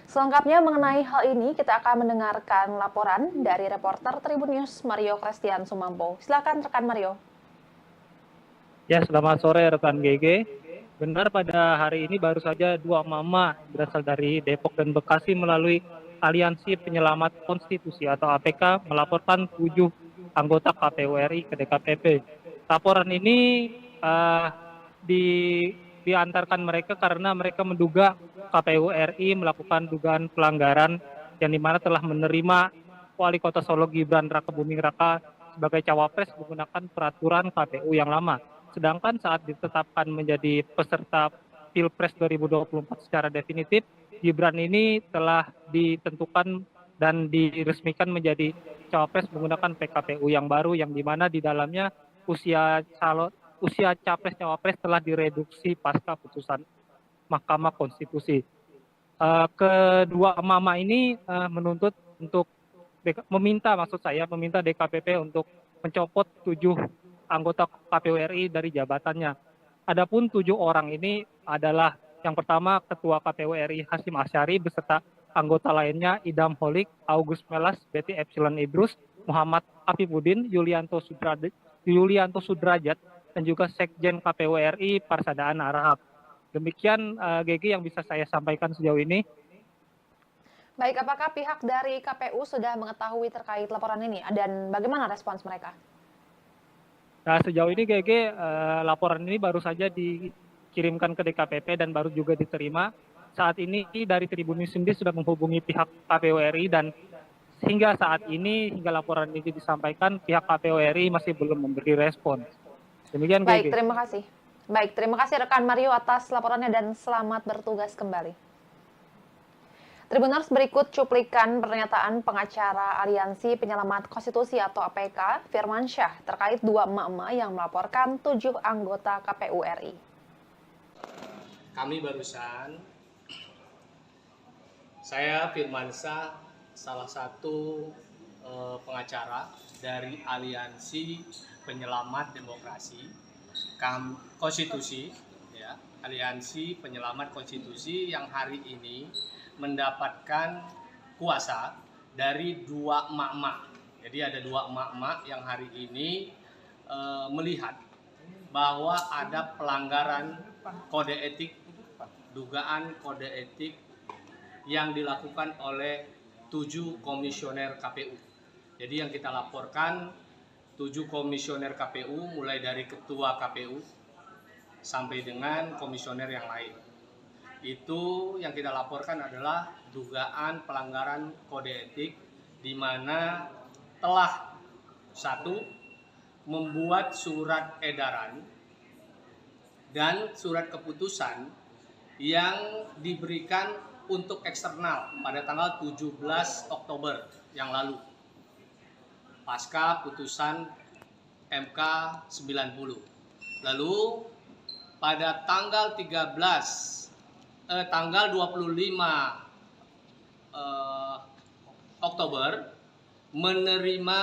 B: Selengkapnya mengenai hal ini, kita akan mendengarkan laporan dari reporter Tribun News Mario Christian Sumampo. Silakan rekan Mario.
C: Ya, selamat sore rekan GG. Benar, pada hari ini baru saja dua mama berasal dari Depok dan Bekasi melalui Aliansi Penyelamat Konstitusi atau APK melaporkan 7 anggota KPU RI ke DKPP. Laporan ini diantarkan mereka karena mereka menduga KPU RI melakukan dugaan pelanggaran yang dimana telah menerima Wali Kota Solo Gibran Rakabuming Raka sebagai cawapres menggunakan peraturan KPU yang lama. Sedangkan saat ditetapkan menjadi peserta Pilpres 2024 secara definitif, Gibran ini telah ditentukan dan diresmikan menjadi cawapres menggunakan PKPU yang baru, yang dimana di dalamnya usia capres-cawapres telah direduksi pasca putusan Mahkamah Konstitusi. Kedua mama ini menuntut untuk meminta DKPP untuk mencopot 7 anggota KPU RI dari jabatannya. Adapun 7 orang ini adalah yang pertama Ketua KPU RI Hasyim Asyari beserta anggota lainnya Idam Holik, August Melas, Betty Epsilon Idrus, Muhammad Afifuddin, Yulianto Sudrajat, dan juga Sekjen KPU RI Parsadaan Arahap. Demikian GG yang bisa saya sampaikan sejauh ini.
B: Baik, apakah pihak dari KPU sudah mengetahui terkait laporan ini dan bagaimana respons mereka?
C: Nah, sejauh ini GG laporan ini baru saja dikirimkan ke DKPP dan baru juga diterima. Saat ini dari Tribun News sendiri sudah menghubungi pihak KPU RI dan hingga saat ini, hingga laporan ini disampaikan, pihak KPU RI masih belum memberi respon. Demikian,
B: Baik,
C: GG.
B: terima kasih. Baik, terima kasih rekan Mario atas laporannya dan selamat bertugas kembali. Tribuners, berikut cuplikan pernyataan pengacara Aliansi Penyelamat Konstitusi atau APK, Firman Syah, terkait dua emak-emak yang melaporkan 7 anggota KPU RI.
D: Kami barusan, saya Firman Syah, salah satu pengacara dari Aliansi Penyelamat Demokrasi Konstitusi, ya, Aliansi Penyelamat Konstitusi yang hari ini mendapatkan kuasa dari dua emak-emak. Jadi ada dua emak-emak yang hari ini melihat bahwa ada pelanggaran kode etik, dugaan kode etik yang dilakukan oleh 7 komisioner KPU. Jadi yang kita laporkan 7 komisioner KPU mulai dari ketua KPU sampai dengan komisioner yang lain. Itu yang kita laporkan adalah dugaan pelanggaran kode etik di mana telah 1. membuat surat edaran dan surat keputusan yang diberikan untuk eksternal pada tanggal 17 Oktober yang lalu, pasca putusan MK 90. Lalu pada tanggal 25 Oktober menerima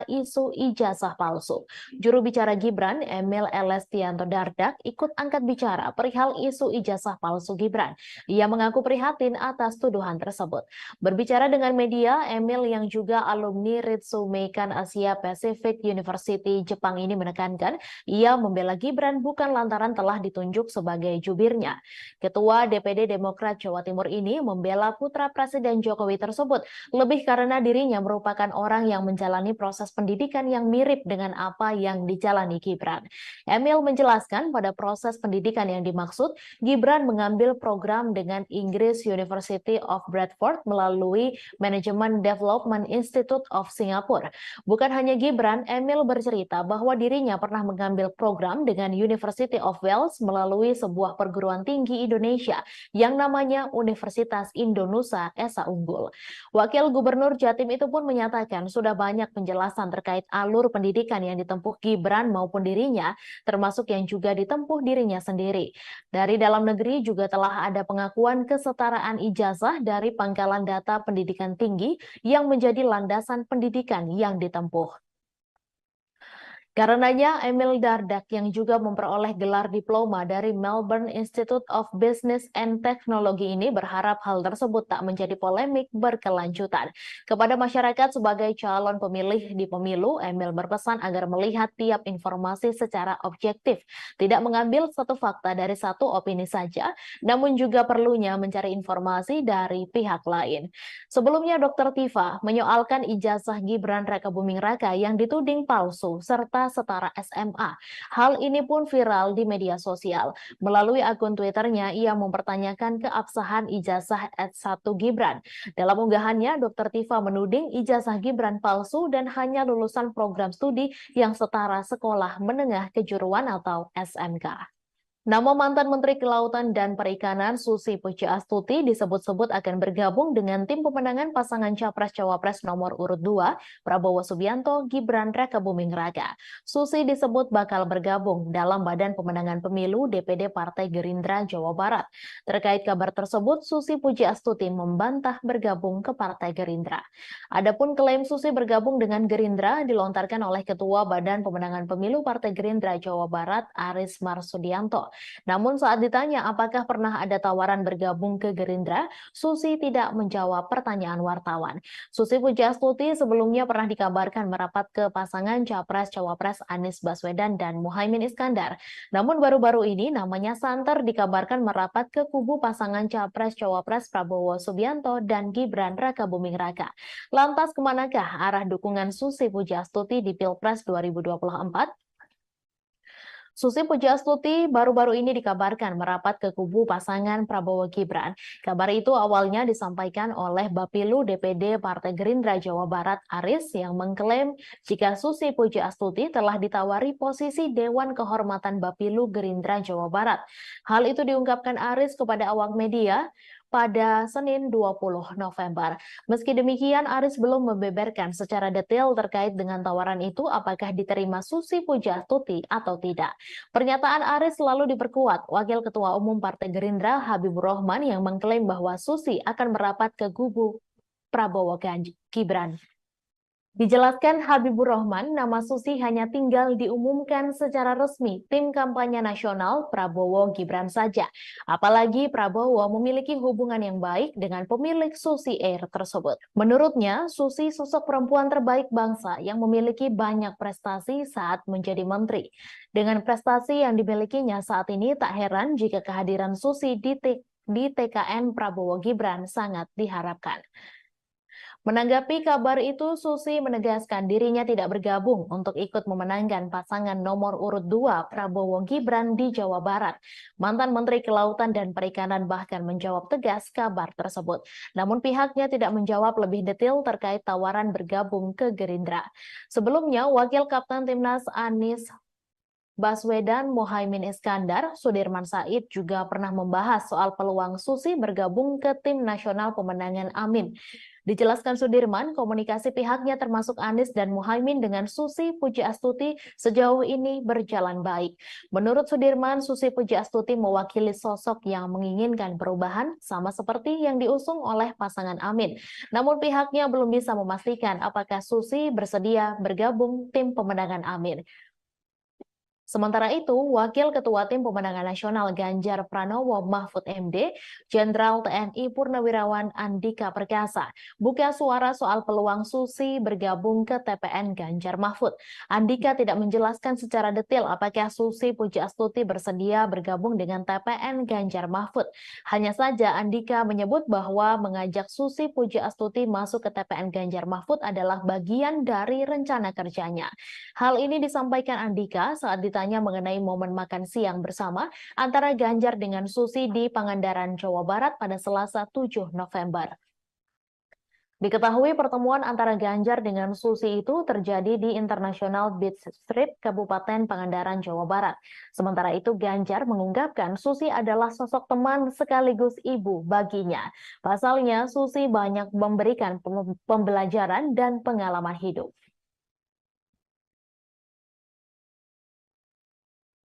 A: isu ijazah palsu. Juru bicara Gibran, Emil Elestianto Dardak, ikut angkat bicara perihal isu ijazah palsu Gibran. Ia mengaku prihatin atas tuduhan tersebut. Berbicara dengan media, Emil yang juga alumni Ritsumeikan Asia Pacific University Jepang ini menekankan ia membela Gibran bukan lantaran telah ditunjuk sebagai jubirnya. Ketua DPD Demokrat Jawa Timur ini membela putra Presiden Jokowi tersebut lebih karena dirinya merupakan orang yang menjalani proses pendidikan yang mirip dengan apa yang dijalani Gibran. Emil menjelaskan pada proses pendidikan yang dimaksud, Gibran mengambil program dengan Inggris University of Bradford melalui Management Development Institute of Singapore. Bukan hanya Gibran, Emil bercerita bahwa dirinya pernah mengambil program dengan University of Wales melalui sebuah perguruan tinggi Indonesia yang namanya Universitas Indonesia Esa Unggul. Wakil Gubernur Jatim itu pun menyatakan sudah banyak penjelasan terkait alur pendidikan yang ditempuh Gibran maupun dirinya, termasuk yang juga ditempuh dirinya sendiri. Dari dalam negeri juga telah ada pengakuan kesetaraan ijazah dari Pangkalan Data Pendidikan Tinggi yang menjadi landasan pendidikan yang ditempuh. Karenanya, Emil Dardak yang juga memperoleh gelar diploma dari Melbourne Institute of Business and Technology ini berharap hal tersebut tak menjadi polemik berkelanjutan. Kepada masyarakat sebagai calon pemilih di pemilu, Emil berpesan agar melihat tiap informasi secara objektif, tidak mengambil satu fakta dari satu opini saja, namun juga perlunya mencari informasi dari pihak lain. Sebelumnya, Dr. Tifa menyoalkan ijazah Gibran Rakabuming Raka yang dituding palsu serta setara SMA. Hal ini pun viral di media sosial. Melalui akun Twitternya, ia mempertanyakan keabsahan ijazah S1 Gibran. Dalam unggahannya, Dr. Tifa menuding ijazah Gibran palsu dan hanya lulusan program studi yang setara sekolah menengah kejuruan atau SMK. Nama mantan Menteri Kelautan dan Perikanan Susi Pujiastuti disebut-sebut akan bergabung dengan tim pemenangan pasangan Capres-Cawapres nomor urut 2, Prabowo Subianto, Gibran Rakabuming Raka. Susi disebut bakal bergabung dalam Badan Pemenangan Pemilu DPD Partai Gerindra Jawa Barat. Terkait kabar tersebut, Susi Pujiastuti membantah bergabung ke Partai Gerindra. Adapun klaim Susi bergabung dengan Gerindra dilontarkan oleh Ketua Badan Pemenangan Pemilu Partai Gerindra Jawa Barat, Aris Marsudianto. Namun saat ditanya apakah pernah ada tawaran bergabung ke Gerindra, Susi tidak menjawab pertanyaan wartawan. Susi Pujiastuti sebelumnya pernah dikabarkan merapat ke pasangan Capres-Cawapres Anies Baswedan dan Muhaimin Iskandar. Namun baru-baru ini namanya santer dikabarkan merapat ke kubu pasangan Capres-Cawapres Prabowo Subianto dan Gibran Rakabuming Raka. Lantas kemanakah arah dukungan Susi Pujiastuti di Pilpres 2024? Susi Pujiastuti baru-baru ini dikabarkan merapat ke kubu pasangan Prabowo Gibran. Kabar itu awalnya disampaikan oleh Bapilu DPD Partai Gerindra Jawa Barat Aris yang mengklaim jika Susi Pujiastuti telah ditawari posisi Dewan Kehormatan Bapilu Gerindra Jawa Barat. Hal itu diungkapkan Aris kepada awak media pada Senin 20 November. Meski demikian, Aris belum membeberkan secara detail terkait dengan tawaran itu apakah diterima Susi Pujiastuti atau tidak. Pernyataan Aris selalu diperkuat Wakil Ketua Umum Partai Gerindra Habibur Rahman yang mengklaim bahwa Susi akan merapat ke kubu Prabowo Gibran. Dijelaskan Habibur Rahman, nama Susi hanya tinggal diumumkan secara resmi tim kampanye nasional Prabowo Gibran saja. Apalagi Prabowo memiliki hubungan yang baik dengan pemilik Susi Air tersebut. Menurutnya, Susi sosok perempuan terbaik bangsa yang memiliki banyak prestasi saat menjadi menteri. Dengan prestasi yang dimilikinya saat ini, tak heran jika kehadiran Susi di TKN Prabowo Gibran sangat diharapkan. Menanggapi kabar itu, Susi menegaskan dirinya tidak bergabung untuk ikut memenangkan pasangan nomor urut 2 Prabowo Gibran di Jawa Barat. Mantan Menteri Kelautan dan Perikanan bahkan menjawab tegas kabar tersebut. Namun pihaknya tidak menjawab lebih detail terkait tawaran bergabung ke Gerindra. Sebelumnya, Wakil Kapten Timnas Anies Baswedan, Muhaimin Iskandar, Sudirman Said juga pernah membahas soal peluang Susi bergabung ke tim nasional pemenangan Amin. Dijelaskan Sudirman, komunikasi pihaknya termasuk Anies dan Muhaimin dengan Susi Pujiastuti sejauh ini berjalan baik. Menurut Sudirman, Susi Pujiastuti mewakili sosok yang menginginkan perubahan sama seperti yang diusung oleh pasangan Amin. Namun pihaknya belum bisa memastikan apakah Susi bersedia bergabung tim pemenangan Amin. Sementara itu, Wakil Ketua Tim Pemenangan Nasional Ganjar Pranowo Mahfud MD, Jenderal TNI Purnawirawan Andika Perkasa, buka suara soal peluang Susi bergabung ke TPN Ganjar Mahfud. Andika tidak menjelaskan secara detail apakah Susi Pujiastuti bersedia bergabung dengan TPN Ganjar Mahfud. Hanya saja Andika menyebut bahwa mengajak Susi Pujiastuti masuk ke TPN Ganjar Mahfud adalah bagian dari rencana kerjanya. Hal ini disampaikan Andika saat ditanya mengenai momen makan siang bersama antara Ganjar dengan Susi di Pangandaran, Jawa Barat pada Selasa 7 November. Diketahui pertemuan antara Ganjar dengan Susi itu terjadi di International Beach Street, Kabupaten Pangandaran, Jawa Barat. Sementara itu Ganjar mengungkapkan Susi adalah sosok teman sekaligus ibu baginya. Pasalnya Susi banyak memberikan pembelajaran dan pengalaman hidup.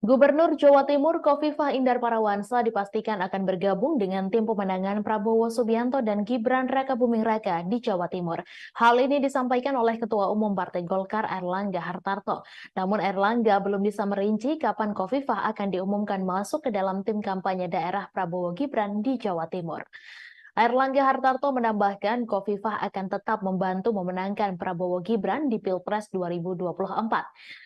A: Gubernur Jawa Timur Khofifah Indar Parawansa dipastikan akan bergabung dengan tim pemenangan Prabowo Subianto dan Gibran Rakabuming Raka di Jawa Timur. Hal ini disampaikan oleh Ketua Umum Partai Golkar Airlangga Hartarto. Namun Airlangga belum bisa merinci kapan Khofifah akan diumumkan masuk ke dalam tim kampanye daerah Prabowo Gibran di Jawa Timur. Airlangga Hartarto menambahkan Khofifah akan tetap membantu memenangkan Prabowo Gibran di Pilpres 2024.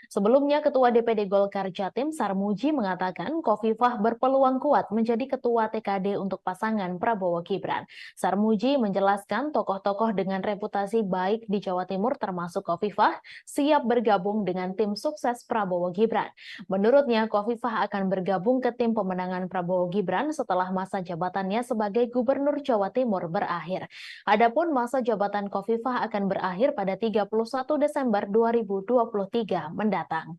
A: Sebelumnya, Ketua DPD Golkar Jatim Sarmuji mengatakan Khofifah berpeluang kuat menjadi Ketua TKD untuk pasangan Prabowo Gibran. Sarmuji menjelaskan tokoh-tokoh dengan reputasi baik di Jawa Timur termasuk Khofifah siap bergabung dengan tim sukses Prabowo Gibran. Menurutnya, Khofifah akan bergabung ke tim pemenangan Prabowo Gibran setelah masa jabatannya sebagai Gubernur Jawa Timur berakhir. Adapun masa jabatan Khofifah akan berakhir pada 31 Desember 2023 mendatang.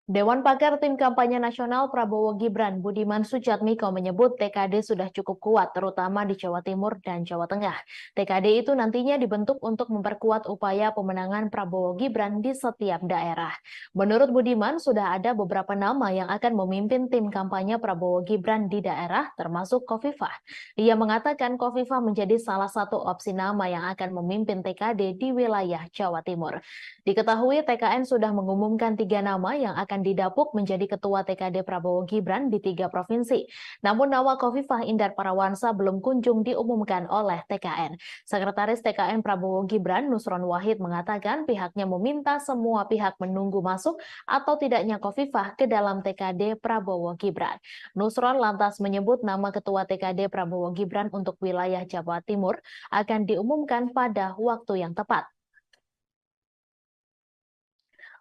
A: Dewan Pakar Tim Kampanye Nasional Prabowo Gibran Budiman Sujatmiko menyebut TKD sudah cukup kuat terutama di Jawa Timur dan Jawa Tengah. TKD itu nantinya dibentuk untuk memperkuat upaya pemenangan Prabowo Gibran di setiap daerah. Menurut Budiman sudah ada beberapa nama yang akan memimpin tim kampanye Prabowo Gibran di daerah termasuk Khofifah. Ia mengatakan Khofifah menjadi salah satu opsi nama yang akan memimpin TKD di wilayah Jawa Timur. Diketahui TKN sudah mengumumkan 3 nama yang akan didapuk menjadi Ketua TKD Prabowo Gibran di 3 provinsi. Namun nama Khofifah Indar Parawansa belum kunjung diumumkan oleh TKN. Sekretaris TKN Prabowo Gibran Nusron Wahid mengatakan pihaknya meminta semua pihak menunggu masuk atau tidaknya Khofifah ke dalam TKD Prabowo Gibran. Nusron lantas menyebut nama Ketua TKD Prabowo Gibran untuk wilayah Jawa Timur akan diumumkan pada waktu yang tepat.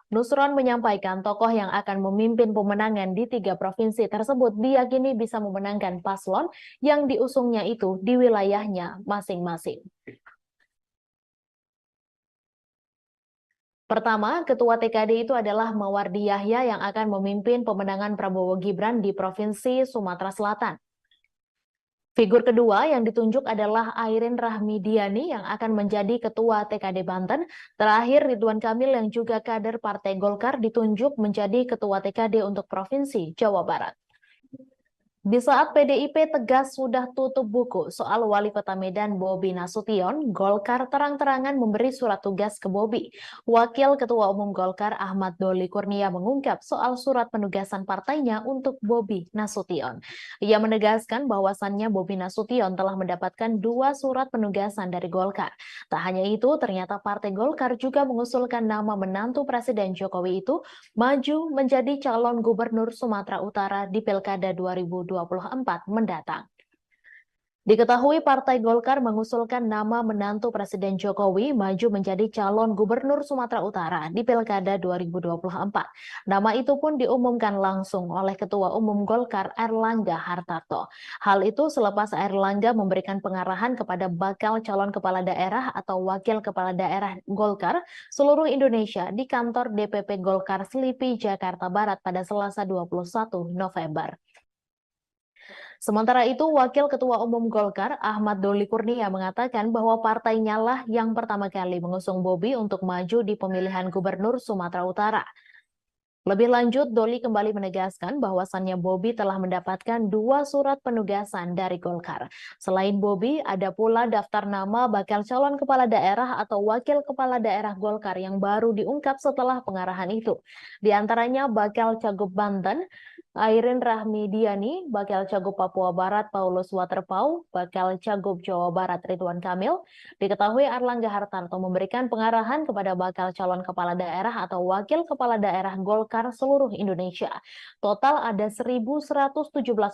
A: Nusron menyampaikan tokoh yang akan memimpin pemenangan di 3 provinsi tersebut diyakini bisa memenangkan paslon yang diusungnya itu di wilayahnya masing-masing. Pertama, Ketua TKD itu adalah Mawardi Yahya yang akan memimpin pemenangan Prabowo Gibran di Provinsi Sumatera Selatan. Figur kedua yang ditunjuk adalah Airin Rahmidiani yang akan menjadi Ketua TKD Banten. Terakhir, Ridwan Kamil yang juga kader Partai Golkar ditunjuk menjadi Ketua TKD untuk Provinsi Jawa Barat. Di saat PDIP tegas sudah tutup buku soal Wali Kota Medan Bobi Nasution, Golkar terang-terangan memberi surat tugas ke Bobi. Wakil Ketua Umum Golkar Ahmad Doli Kurnia mengungkap soal surat penugasan partainya untuk Bobi Nasution. Ia menegaskan bahwasannya Bobi Nasution telah mendapatkan 2 surat penugasan dari Golkar. Tak hanya itu, ternyata Partai Golkar juga mengusulkan nama menantu Presiden Jokowi itu maju menjadi calon Gubernur Sumatera Utara di Pilkada 2024 mendatang. Diketahui Partai Golkar mengusulkan nama menantu Presiden Jokowi maju menjadi calon gubernur Sumatera Utara di Pilkada 2024. Nama itu pun diumumkan langsung oleh Ketua Umum Golkar Airlangga Hartarto. Hal itu selepas Airlangga memberikan pengarahan kepada bakal calon kepala daerah atau wakil kepala daerah Golkar seluruh Indonesia di kantor DPP Golkar Selipi, Jakarta Barat pada Selasa 21 November. Sementara itu, Wakil Ketua Umum Golkar, Ahmad Doli Kurnia, mengatakan bahwa partainya lah yang pertama kali mengusung Bobi untuk maju di pemilihan gubernur Sumatera Utara. Lebih lanjut, Doli kembali menegaskan bahwasannya Bobi telah mendapatkan 2 surat penugasan dari Golkar. Selain Bobi, ada pula daftar nama bakal calon kepala daerah atau wakil kepala daerah Golkar yang baru diungkap setelah pengarahan itu. Di antaranya bakal Cagup Banten, Airin Rahmidiani, bakal Cagup Papua Barat Paulus Waterpau, bakal Cagup Jawa Barat Ridwan Kamil. Diketahui Airlangga Hartarto memberikan pengarahan kepada bakal calon kepala daerah atau wakil kepala daerah Golkar seluruh Indonesia. Total ada 1.117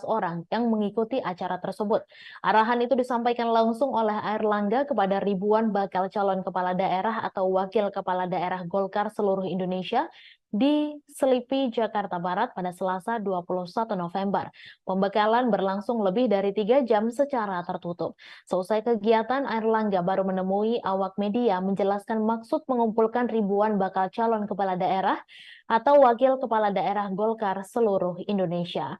A: orang yang mengikuti acara tersebut. Arahan itu disampaikan langsung oleh Airlangga kepada ribuan bakal calon kepala daerah atau wakil kepala daerah Golkar seluruh Indonesia di Selipi, Jakarta Barat pada Selasa 21 November. Pembekalan berlangsung lebih dari 3 jam secara tertutup. Selesai kegiatan, Airlangga baru menemui awak media menjelaskan maksud mengumpulkan ribuan bakal calon kepala daerah atau wakil kepala daerah Golkar seluruh Indonesia.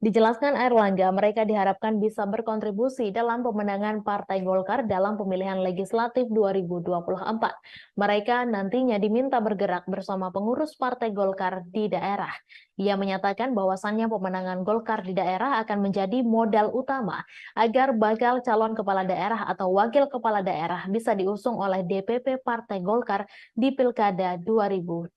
A: Dijelaskan Airlangga, mereka diharapkan bisa berkontribusi dalam pemenangan Partai Golkar dalam pemilihan legislatif 2024. Mereka nantinya diminta bergerak bersama pengurus Partai Golkar di daerah. Ia menyatakan bahwasannya pemenangan Golkar di daerah akan menjadi modal utama agar bakal calon kepala daerah atau wakil kepala daerah bisa diusung oleh DPP Partai Golkar di Pilkada 2024.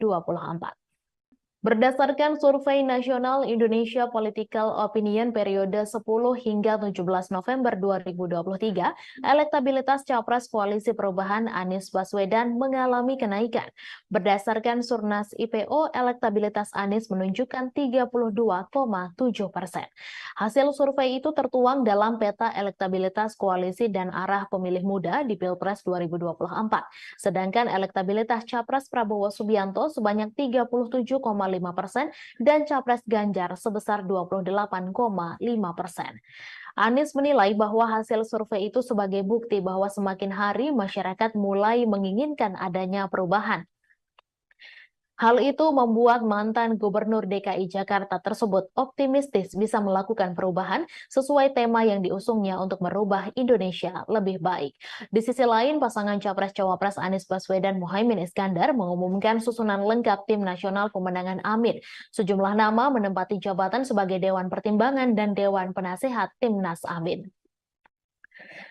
A: Berdasarkan Survei Nasional Indonesia Political Opinion periode 10 hingga 17 November 2023, elektabilitas Capres Koalisi Perubahan Anies Baswedan mengalami kenaikan. Berdasarkan Surnas IPO, elektabilitas Anies menunjukkan 32,7%. Hasil survei itu tertuang dalam peta elektabilitas koalisi dan arah pemilih muda di Pilpres 2024. Sedangkan elektabilitas Capres Prabowo Subianto sebanyak 37,5% dan Capres Ganjar sebesar 28,5%. Anies menilai bahwa hasil survei itu sebagai bukti bahwa semakin hari masyarakat mulai menginginkan adanya perubahan. Hal itu membuat mantan Gubernur DKI Jakarta tersebut optimistis bisa melakukan perubahan sesuai tema yang diusungnya untuk merubah Indonesia lebih baik. Di sisi lain, pasangan Capres-Cawapres Anies Baswedan Muhaimin Iskandar mengumumkan susunan lengkap Tim Nasional Pemenangan Amin. Sejumlah nama menempati jabatan sebagai Dewan Pertimbangan dan Dewan Penasehat Timnas Amin.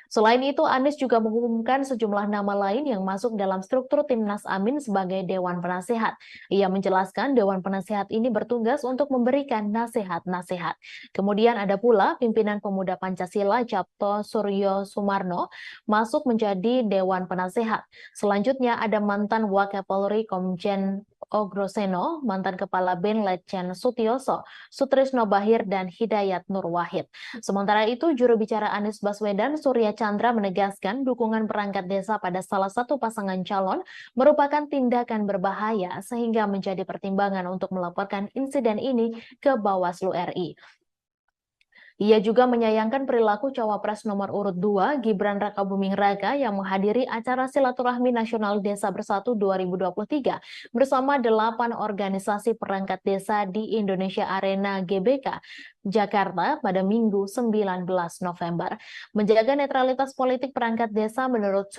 A: Selain itu, Anies juga mengumumkan sejumlah nama lain yang masuk dalam struktur Timnas Amin sebagai Dewan Penasehat. Ia menjelaskan Dewan Penasehat ini bertugas untuk memberikan nasihat-nasihat. Kemudian ada pula pimpinan Pemuda Pancasila Capto Suryo Sumarno masuk menjadi Dewan Penasehat. Selanjutnya ada mantan Wakapolri Komjen Ogroseno, mantan Kepala BIN Letjen Sutioso, Sutrisno Bahir, dan Hidayat Nur Wahid. Sementara itu, juru bicara Anies Baswedan, Surya Chandra, menegaskan dukungan perangkat desa pada salah satu pasangan calon merupakan tindakan berbahaya sehingga menjadi pertimbangan untuk melaporkan insiden ini ke Bawaslu RI. Ia juga menyayangkan perilaku Cawapres nomor urut 2 Gibran Rakabuming Raka yang menghadiri acara Silaturahmi Nasional Desa Bersatu 2023 bersama 8 organisasi perangkat desa di Indonesia Arena GBK Jakarta pada Minggu 19 November. Menjaga netralitas politik perangkat desa menurut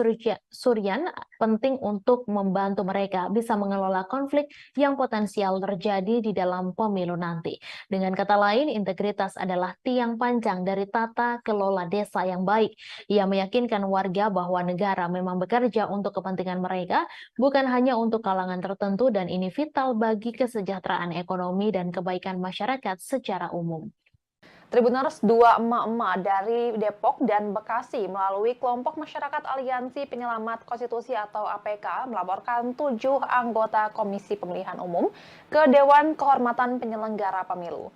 A: Suryan penting untuk membantu mereka bisa mengelola konflik yang potensial terjadi di dalam pemilu nanti. Dengan kata lain, integritas adalah tiang panjang dari tata kelola desa yang baik. Ia meyakinkan warga bahwa negara memang bekerja untuk kepentingan mereka, bukan hanya untuk kalangan tertentu, dan ini vital bagi kesejahteraan ekonomi dan kebaikan masyarakat secara umum.
B: Tribuners, 2 emak-emak dari Depok dan Bekasi melalui kelompok masyarakat Aliansi Penyelamat Konstitusi atau APK melaporkan 7 anggota Komisi Pemilihan Umum ke Dewan Kehormatan Penyelenggara Pemilu.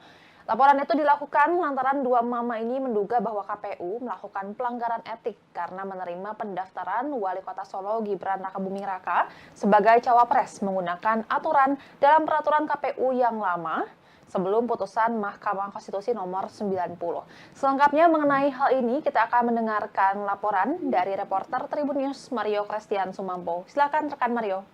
B: Laporan itu dilakukan lantaran dua mama ini menduga bahwa KPU melakukan pelanggaran etik karena menerima pendaftaran Wali Kota Solo Gibran Rakabuming Raka sebagai cawapres menggunakan aturan dalam peraturan KPU yang lama sebelum putusan Mahkamah Konstitusi nomor 90. Selengkapnya mengenai hal ini kita akan mendengarkan laporan dari reporter Tribun News Mario Christian Sumampo. Silakan rekan Mario.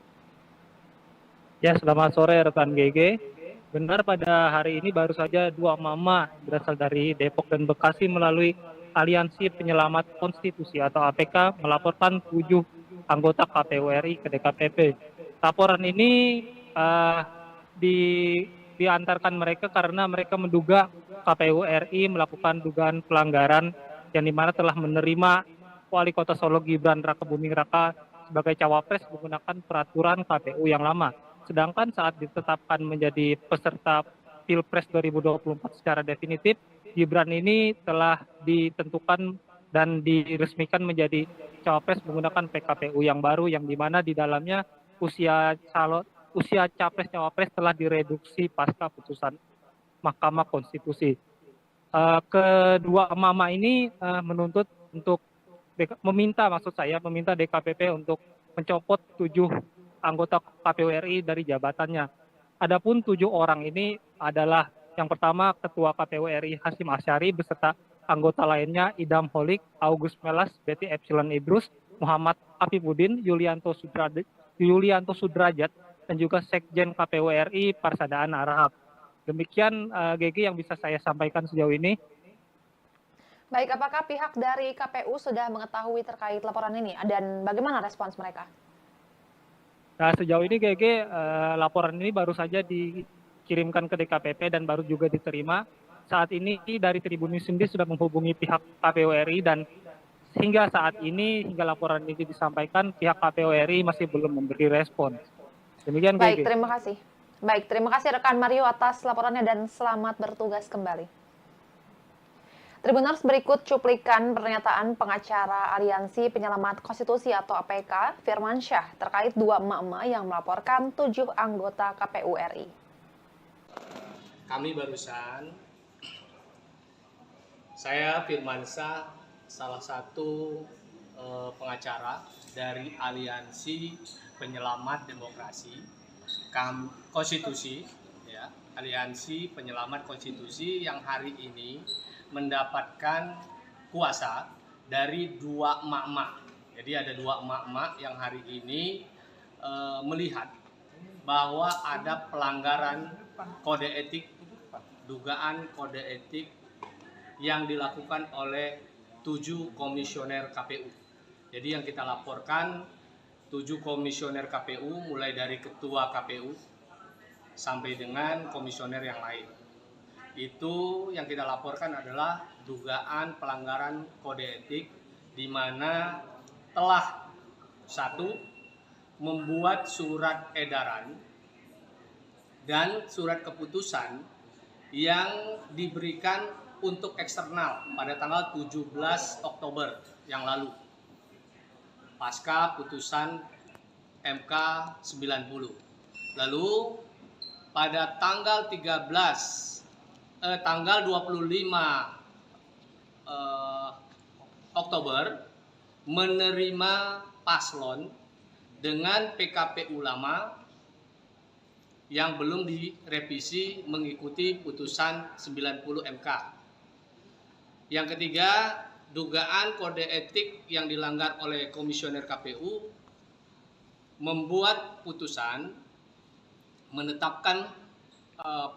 C: Ya, selamat sore rekan GG. Benar, pada hari ini baru saja dua mama berasal dari Depok dan Bekasi melalui Aliansi Penyelamat Konstitusi atau APK melaporkan 7 anggota KPU RI ke DKPP. Laporan ini diantarkan mereka karena mereka menduga KPU RI melakukan dugaan pelanggaran yang dimana telah menerima Wali Kota Solo Gibran Rakabuming Raka sebagai cawapres menggunakan peraturan KPU yang lama. Sedangkan saat ditetapkan menjadi peserta Pilpres 2024 secara definitif, Gibran ini telah ditentukan dan diresmikan menjadi cawapres menggunakan PKPU yang baru, yang dimana di dalamnya usia capres cawapres telah direduksi pasca putusan Mahkamah Konstitusi. Kedua mama ini menuntut untuk meminta DKPP untuk mencopot 7 anggota KPU RI dari jabatannya. Adapun 7 orang ini adalah yang pertama Ketua KPU RI Hasyim Asyari beserta anggota lainnya Idam Holik, August Melas, Betty Epsilon Idrus, Muhammad Afifuddin, Yulianto Sudrajat, dan juga Sekjen KPU RI Parsadaan Arahap. Demikian GG yang bisa saya sampaikan sejauh ini.
B: Baik, apakah pihak dari KPU sudah mengetahui terkait laporan ini dan bagaimana respons mereka?
C: Nah, sejauh ini GG laporan ini baru saja dikirimkan ke DKPP dan baru juga diterima. Saat ini dari Tribun News sendiri sudah menghubungi pihak KPU RI dan hingga saat ini, hingga laporan ini disampaikan, pihak KPU RI masih belum memberi respon. Demikian
B: Baik,
C: GG.
B: terima kasih. Baik, terima kasih rekan Mario atas laporannya dan selamat bertugas kembali. Tribuners, berikut cuplikan pernyataan pengacara Aliansi Penyelamat Konstitusi atau APK, Firman Syah, terkait dua emak-emak yang melaporkan 7 anggota KPU RI.
D: Kami barusan, saya Firman Syah, salah satu pengacara dari Aliansi Penyelamat Demokrasi Konstitusi, ya, Aliansi Penyelamat Konstitusi yang hari ini mendapatkan kuasa dari 2 emak-emak. Jadi ada 2 emak-emak yang hari ini melihat bahwa ada pelanggaran kode etik, dugaan kode etik yang dilakukan oleh 7 komisioner KPU. Jadi yang kita laporkan 7 komisioner KPU mulai dari ketua KPU sampai dengan komisioner yang lain. Itu yang kita laporkan adalah dugaan pelanggaran kode etik di mana telah 1 membuat surat edaran dan surat keputusan yang diberikan untuk eksternal pada tanggal 17 Oktober yang lalu pasca putusan MK 90. Lalu pada tanggal 25 Oktober menerima paslon dengan PKPU lama yang belum direvisi mengikuti putusan 90 MK. Yang ketiga, dugaan kode etik yang dilanggar oleh komisioner KPU membuat putusan menetapkan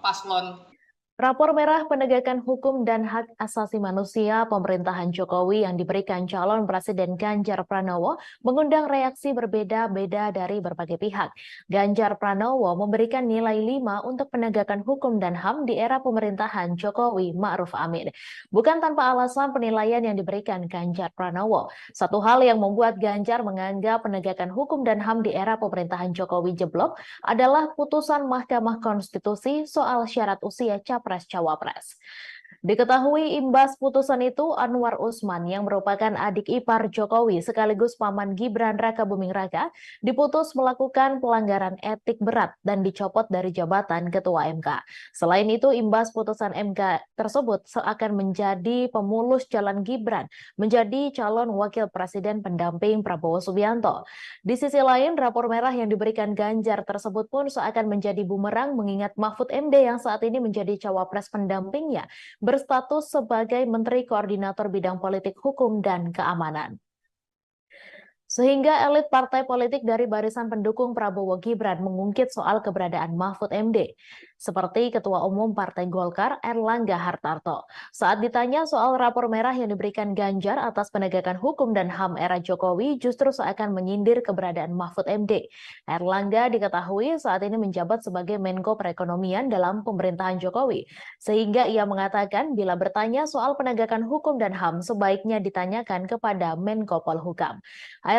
D: paslon.
A: Rapor merah penegakan hukum dan hak asasi manusia pemerintahan Jokowi yang diberikan calon Presiden Ganjar Pranowo mengundang reaksi berbeda-beda dari berbagai pihak. Ganjar Pranowo memberikan nilai 5 untuk penegakan hukum dan HAM di era pemerintahan Jokowi Ma'ruf Amin. Bukan tanpa alasan penilaian yang diberikan Ganjar Pranowo. Satu hal yang membuat Ganjar menganggap penegakan hukum dan HAM di era pemerintahan Jokowi jeblok adalah putusan Mahkamah Konstitusi soal syarat usia Capres-Cawapres. Diketahui imbas putusan itu, Anwar Usman yang merupakan adik ipar Jokowi sekaligus paman Gibran Rakabuming Raka diputus melakukan pelanggaran etik berat dan dicopot dari jabatan Ketua MK. Selain itu, imbas putusan MK tersebut seakan menjadi pemulus jalan Gibran menjadi calon wakil presiden pendamping Prabowo Subianto. Di sisi lain, rapor merah yang diberikan Ganjar tersebut pun seakan menjadi bumerang mengingat Mahfud MD yang saat ini menjadi cawapres pendampingnya berstatus sebagai Menteri Koordinator Bidang Politik Hukum dan Keamanan. Sehingga elit partai politik dari barisan pendukung Prabowo Gibran mengungkit soal keberadaan Mahfud MD. Seperti Ketua Umum Partai Golkar Erlangga Hartarto. Saat ditanya soal rapor merah yang diberikan Ganjar atas penegakan hukum dan HAM era Jokowi justru seakan menyindir keberadaan Mahfud MD. Erlangga diketahui saat ini menjabat sebagai Menko Perekonomian dalam pemerintahan Jokowi. Sehingga ia mengatakan bila bertanya soal penegakan hukum dan HAM sebaiknya ditanyakan kepada Menko Polhukam.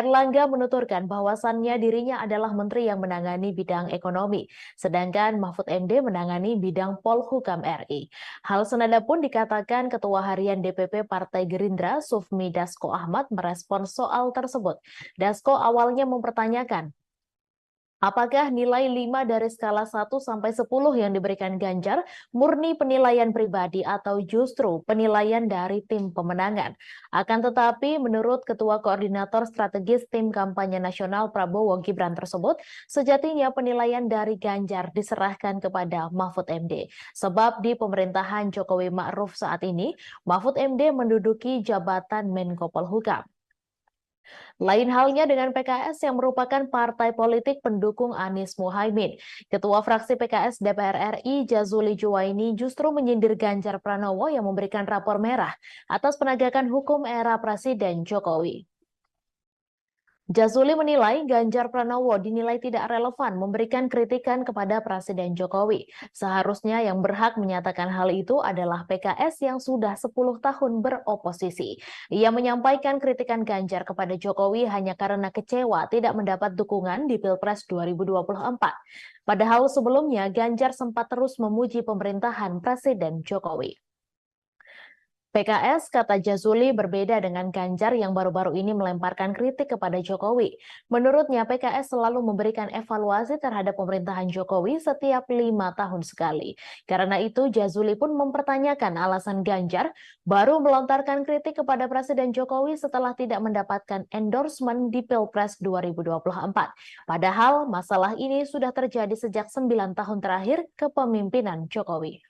A: Erlangga menuturkan bahwasannya dirinya adalah menteri yang menangani bidang ekonomi, sedangkan Mahfud MD menangani bidang Polhukam RI. Hal senada pun dikatakan Ketua Harian DPP Partai Gerindra Sufmi Dasko Ahmad merespons soal tersebut. Dasko awalnya mempertanyakan, apakah nilai 5 dari skala 1 sampai 10 yang diberikan Ganjar murni penilaian pribadi atau justru penilaian dari tim pemenangan? Akan tetapi, menurut Ketua Koordinator Strategis Tim Kampanye Nasional Prabowo Gibran tersebut, sejatinya penilaian dari Ganjar diserahkan kepada Mahfud MD. Sebab di pemerintahan Jokowi Ma'ruf saat ini, Mahfud MD menduduki jabatan Menko Polhukam. Lain halnya dengan PKS yang merupakan partai politik pendukung Anies Muhaimin. Ketua fraksi PKS DPR RI Jazuli Juwaini justru menyindir Ganjar Pranowo yang memberikan rapor merah atas penegakan hukum era Presiden Jokowi. Jazuli menilai Ganjar Pranowo dinilai tidak relevan memberikan kritikan kepada Presiden Jokowi. Seharusnya yang berhak menyatakan hal itu adalah PKS yang sudah 10 tahun beroposisi. Ia menyampaikan kritikan Ganjar kepada Jokowi hanya karena kecewa tidak mendapat dukungan di Pilpres 2024. Padahal sebelumnya Ganjar sempat terus memuji pemerintahan Presiden Jokowi. PKS, kata Jazuli, berbeda dengan Ganjar yang baru-baru ini melemparkan kritik kepada Jokowi. Menurutnya, PKS selalu memberikan evaluasi terhadap pemerintahan Jokowi setiap 5 tahun sekali. Karena itu, Jazuli pun mempertanyakan alasan Ganjar baru melontarkan kritik kepada Presiden Jokowi setelah tidak mendapatkan endorsement di Pilpres 2024. Padahal, masalah ini sudah terjadi sejak 9 tahun terakhir kepemimpinan Jokowi.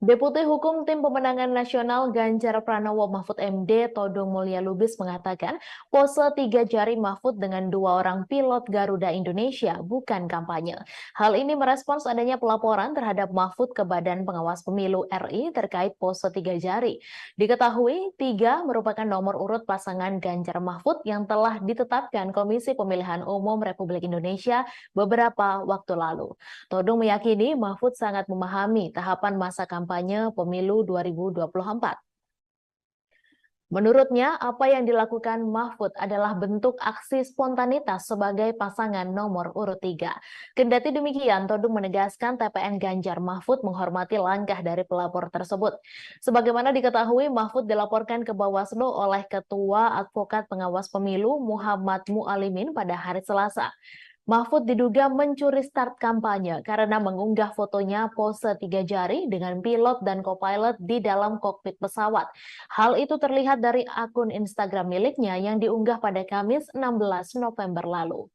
A: Deputi Hukum Tim Pemenangan Nasional Ganjar Pranowo Mahfud MD Todung Mulya Lubis mengatakan pose 3 jari Mahfud dengan 2 orang pilot Garuda Indonesia bukan kampanye. Hal ini merespons adanya pelaporan terhadap Mahfud ke Badan Pengawas Pemilu RI terkait pose 3 jari. Diketahui 3 merupakan nomor urut pasangan Ganjar Mahfud yang telah ditetapkan Komisi Pemilihan Umum Republik Indonesia beberapa waktu lalu. Todung meyakini Mahfud sangat memahami tahapan masa kampanye pemilu 2024. Menurutnya, apa yang dilakukan Mahfud adalah bentuk aksi spontanitas sebagai pasangan nomor urut 3. Kendati demikian, Todung menegaskan TPN Ganjar Mahfud menghormati langkah dari pelapor tersebut. Sebagaimana diketahui, Mahfud dilaporkan ke Bawaslu oleh Ketua Advokat Pengawas Pemilu Muhammad Mualimin pada hari Selasa. Mahfud diduga mencuri start kampanye karena mengunggah fotonya pose 3 jari dengan pilot dan co-pilot di dalam kokpit pesawat. Hal itu terlihat dari akun Instagram miliknya yang diunggah pada Kamis 16 November lalu.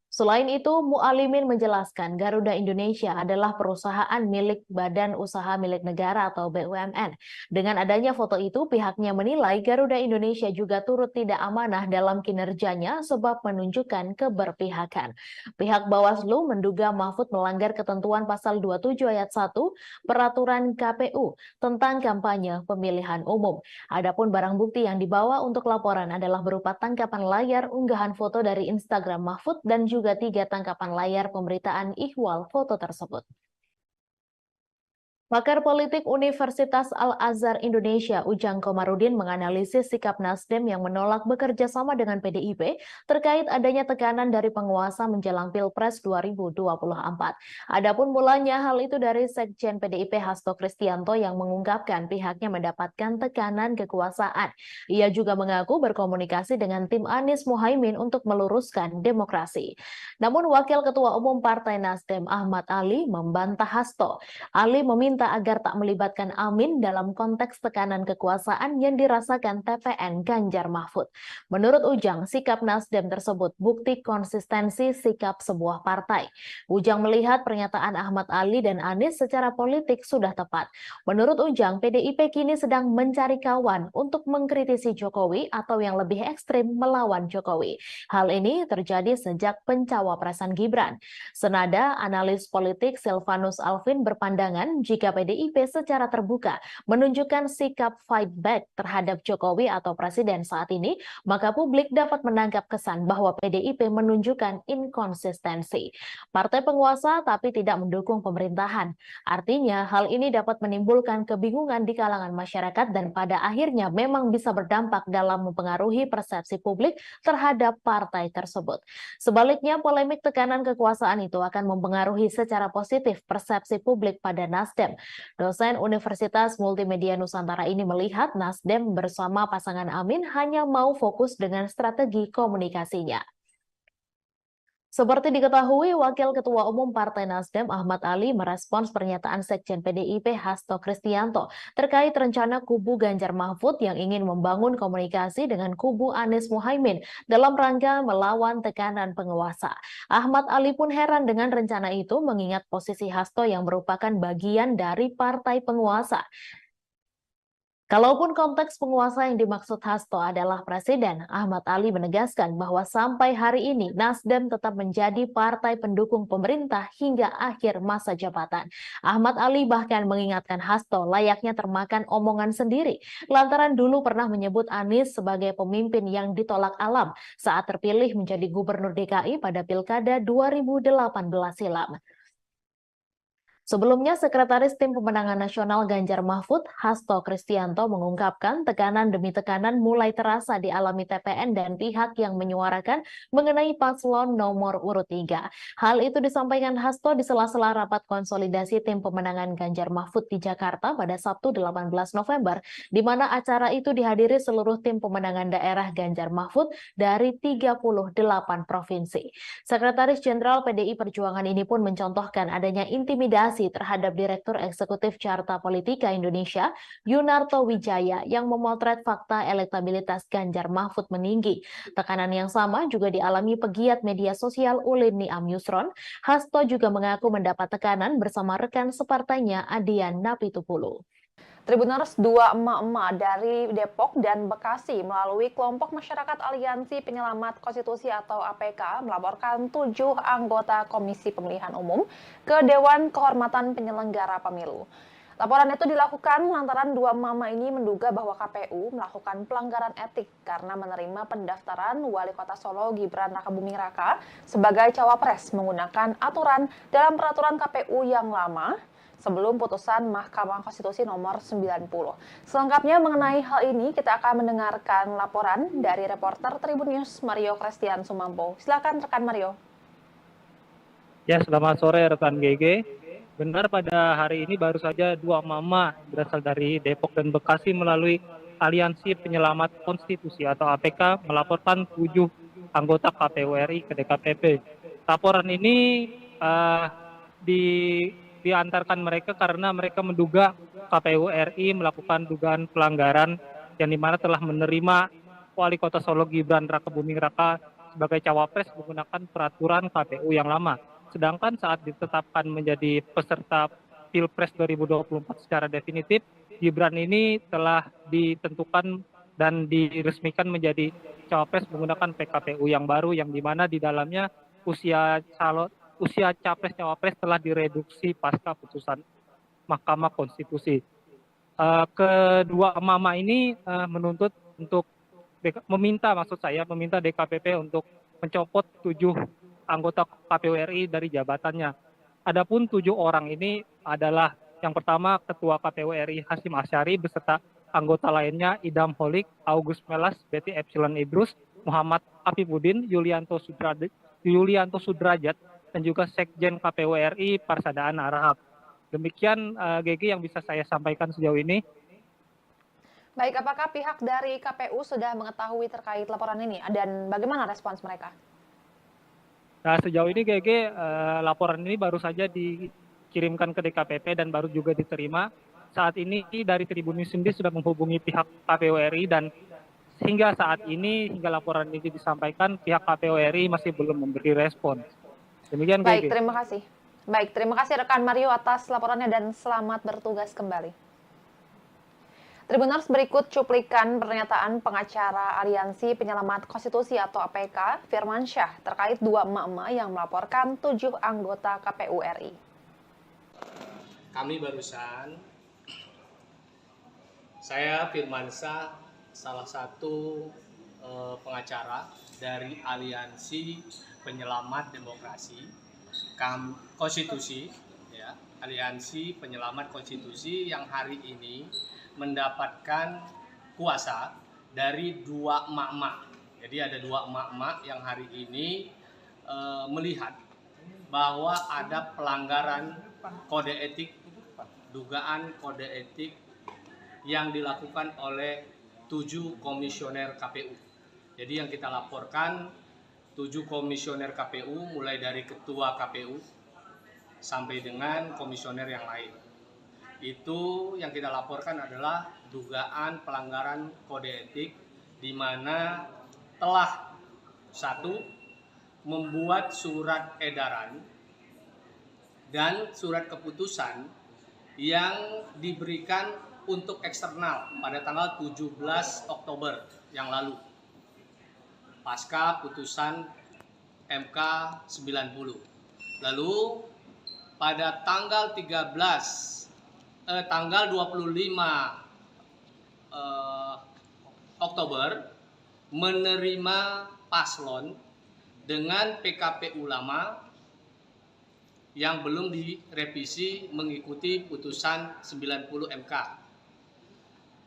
A: Selain itu, Mualimin menjelaskan Garuda Indonesia adalah perusahaan milik Badan Usaha Milik Negara atau BUMN. Dengan adanya foto itu, pihaknya menilai Garuda Indonesia juga turut tidak amanah dalam kinerjanya sebab menunjukkan keberpihakan. Pihak Bawaslu menduga Mahfud melanggar ketentuan pasal 27 ayat 1 Peraturan KPU tentang kampanye pemilihan umum. Adapun barang bukti yang dibawa untuk laporan adalah berupa tangkapan layar unggahan foto dari Instagram Mahfud dan juga 3 tangkapan layar pemberitaan ihwal foto tersebut. Pakar politik Universitas Al-Azhar Indonesia, Ujang Komarudin, menganalisis sikap Nasdem yang menolak bekerja sama dengan PDIP terkait adanya tekanan dari penguasa menjelang Pilpres 2024. Adapun mulanya hal itu dari Sekjen PDIP Hasto Kristianto yang mengungkapkan pihaknya mendapatkan tekanan kekuasaan. Ia juga mengaku berkomunikasi dengan tim Anies Mohaimin untuk meluruskan demokrasi. Namun Wakil Ketua Umum Partai Nasdem Ahmad Ali membantah Hasto. Ali meminta agar tak melibatkan Amin dalam konteks tekanan kekuasaan yang dirasakan TPN Ganjar Mahfud. Menurut Ujang, sikap Nasdem tersebut bukti konsistensi sikap sebuah partai. Ujang melihat pernyataan Ahmad Ali dan Anies secara politik sudah tepat. Menurut Ujang, PDIP kini sedang mencari kawan untuk mengkritisi Jokowi atau yang lebih ekstrim melawan Jokowi. Hal ini terjadi sejak pencawapresan Gibran. Senada, analis politik Silvanus Alvin berpandangan jika PDIP secara terbuka menunjukkan sikap fight back terhadap Jokowi atau Presiden saat ini, maka publik dapat menangkap kesan bahwa PDIP menunjukkan inkonsistensi. Partai penguasa tapi tidak mendukung pemerintahan. Artinya, hal ini dapat menimbulkan kebingungan di kalangan masyarakat dan pada akhirnya memang bisa berdampak dalam mempengaruhi persepsi publik terhadap partai tersebut. Sebaliknya, polemik tekanan kekuasaan itu akan mempengaruhi secara positif persepsi publik pada Nasdem. Dosen Universitas Multimedia Nusantara ini melihat Nasdem bersama pasangan Amin hanya mau fokus dengan strategi komunikasinya. Seperti diketahui, Wakil Ketua Umum Partai Nasdem Ahmad Ali merespons pernyataan Sekjen PDIP Hasto Kristianto terkait rencana kubu Ganjar Mahfud yang ingin membangun komunikasi dengan kubu Anies Mohaimin dalam rangka melawan tekanan penguasa. Ahmad Ali pun heran dengan rencana itu mengingat posisi Hasto yang merupakan bagian dari partai penguasa. Kalaupun konteks penguasa yang dimaksud Hasto adalah presiden, Ahmad Ali menegaskan bahwa sampai hari ini Nasdem tetap menjadi partai pendukung pemerintah hingga akhir masa jabatan. Ahmad Ali bahkan mengingatkan Hasto layaknya termakan omongan sendiri, lantaran dulu pernah menyebut Anies sebagai pemimpin yang ditolak alam saat terpilih menjadi gubernur DKI pada Pilkada 2018 silam. Sebelumnya, Sekretaris Tim Pemenangan Nasional Ganjar Mahfud, Hasto Kristianto, mengungkapkan tekanan demi tekanan mulai terasa dialami TPN dan pihak yang menyuarakan mengenai paslon nomor urut 3. Hal itu disampaikan Hasto di sela-sela rapat konsolidasi Tim Pemenangan Ganjar Mahfud di Jakarta pada Sabtu 18 November, di mana acara itu dihadiri seluruh tim pemenangan daerah Ganjar Mahfud dari 38 provinsi. Sekretaris Jenderal PDI Perjuangan ini pun mencontohkan adanya intimidasi terhadap Direktur Eksekutif Carta Politika Indonesia, Yunarto Wijaya, yang memotret fakta elektabilitas Ganjar Mahfud meninggi. Tekanan yang sama juga dialami pegiat media sosial Ulin Niam Yusron. Hasto juga mengaku mendapat tekanan bersama rekan separtainya Adian Napitupulu.
B: Tribuners, dua emak-emak dari Depok dan Bekasi melalui kelompok masyarakat Aliansi Penyelamat Konstitusi atau APK melaporkan 7 anggota Komisi Pemilihan Umum ke Dewan Kehormatan Penyelenggara Pemilu. Laporan itu dilakukan lantaran dua mama ini menduga bahwa KPU melakukan pelanggaran etik karena menerima pendaftaran Wali Kota Solo Gibran Rakabuming Raka sebagai cawapres menggunakan aturan dalam peraturan KPU yang lama sebelum putusan Mahkamah Konstitusi nomor 90. Selengkapnya mengenai hal ini, kita akan mendengarkan laporan dari reporter Tribun News Mario Christian Sumampo. Silakan rekan Mario.
C: Ya, selamat sore rekan GG. Benar, pada hari ini baru saja dua mama berasal dari Depok dan Bekasi melalui Aliansi Penyelamat Konstitusi atau APK melaporkan 7 anggota KPU RI ke DKPP. Laporan ini diantarkan mereka karena mereka menduga KPU RI melakukan dugaan pelanggaran yang dimana telah menerima Wali Kota Solo Gibran Rakabuming Raka sebagai cawapres menggunakan peraturan KPU yang lama. Sedangkan saat ditetapkan menjadi peserta Pilpres 2024 secara definitif, Gibran ini telah ditentukan dan diresmikan menjadi cawapres menggunakan PKPU yang baru yang dimana di dalamnya usia capres-cawapres telah direduksi pasca putusan Mahkamah Konstitusi. Kedua emak-emak ini menuntut untuk meminta DKPP untuk mencopot 7 anggota KPU RI dari jabatannya. Adapun 7 orang ini adalah Yang pertama, Ketua KPU RI Hasyim Asyari beserta anggota lainnya Idam Holik, August Melas, Betty Epsilon Idrus, Muhammad Afifuddin, Yulianto Sudrajat, dan juga Sekjen KPU RI Parsadaan Arahap. Demikian GG yang bisa saya sampaikan sejauh ini.
B: Baik, apakah pihak dari KPU sudah mengetahui terkait laporan ini dan bagaimana respons mereka?
C: Nah, sejauh ini GG laporan ini baru saja dikirimkan ke DKPP dan baru juga diterima. Saat ini dari Tribun News sendiri sudah menghubungi pihak KPU RI dan hingga saat ini, hingga laporan ini disampaikan, pihak KPU RI masih belum memberi respon. Demikian
B: Baik,
C: GG.
B: terima kasih. Baik, terima kasih rekan Mario atas laporannya dan selamat bertugas kembali. Tribuners, berikut cuplikan pernyataan pengacara Aliansi Penyelamat Konstitusi atau APK, Firman Syah, terkait dua emak-emak yang melaporkan 7 anggota KPU RI.
D: Kami barusan, saya Firman Syah, salah satu pengacara dari Aliansi Penyelamat Demokrasi, Konstitusi, ya, Aliansi Penyelamat Konstitusi yang hari ini mendapatkan kuasa dari dua emak-emak. Jadi ada dua emak-emak yang hari ini melihat bahwa ada pelanggaran kode etik, dugaan kode etik yang dilakukan oleh 7 komisioner KPU. Jadi yang kita laporkan 7 komisioner KPU mulai dari ketua KPU sampai dengan komisioner yang lain. Itu yang kita laporkan adalah dugaan pelanggaran kode etik di mana telah 1. Membuat surat edaran dan surat keputusan yang diberikan untuk eksternal pada tanggal 17 Oktober yang lalu pasca putusan MK 90. Lalu pada tanggal 25 Oktober menerima paslon dengan PKPU lama yang belum direvisi mengikuti putusan 90 MK.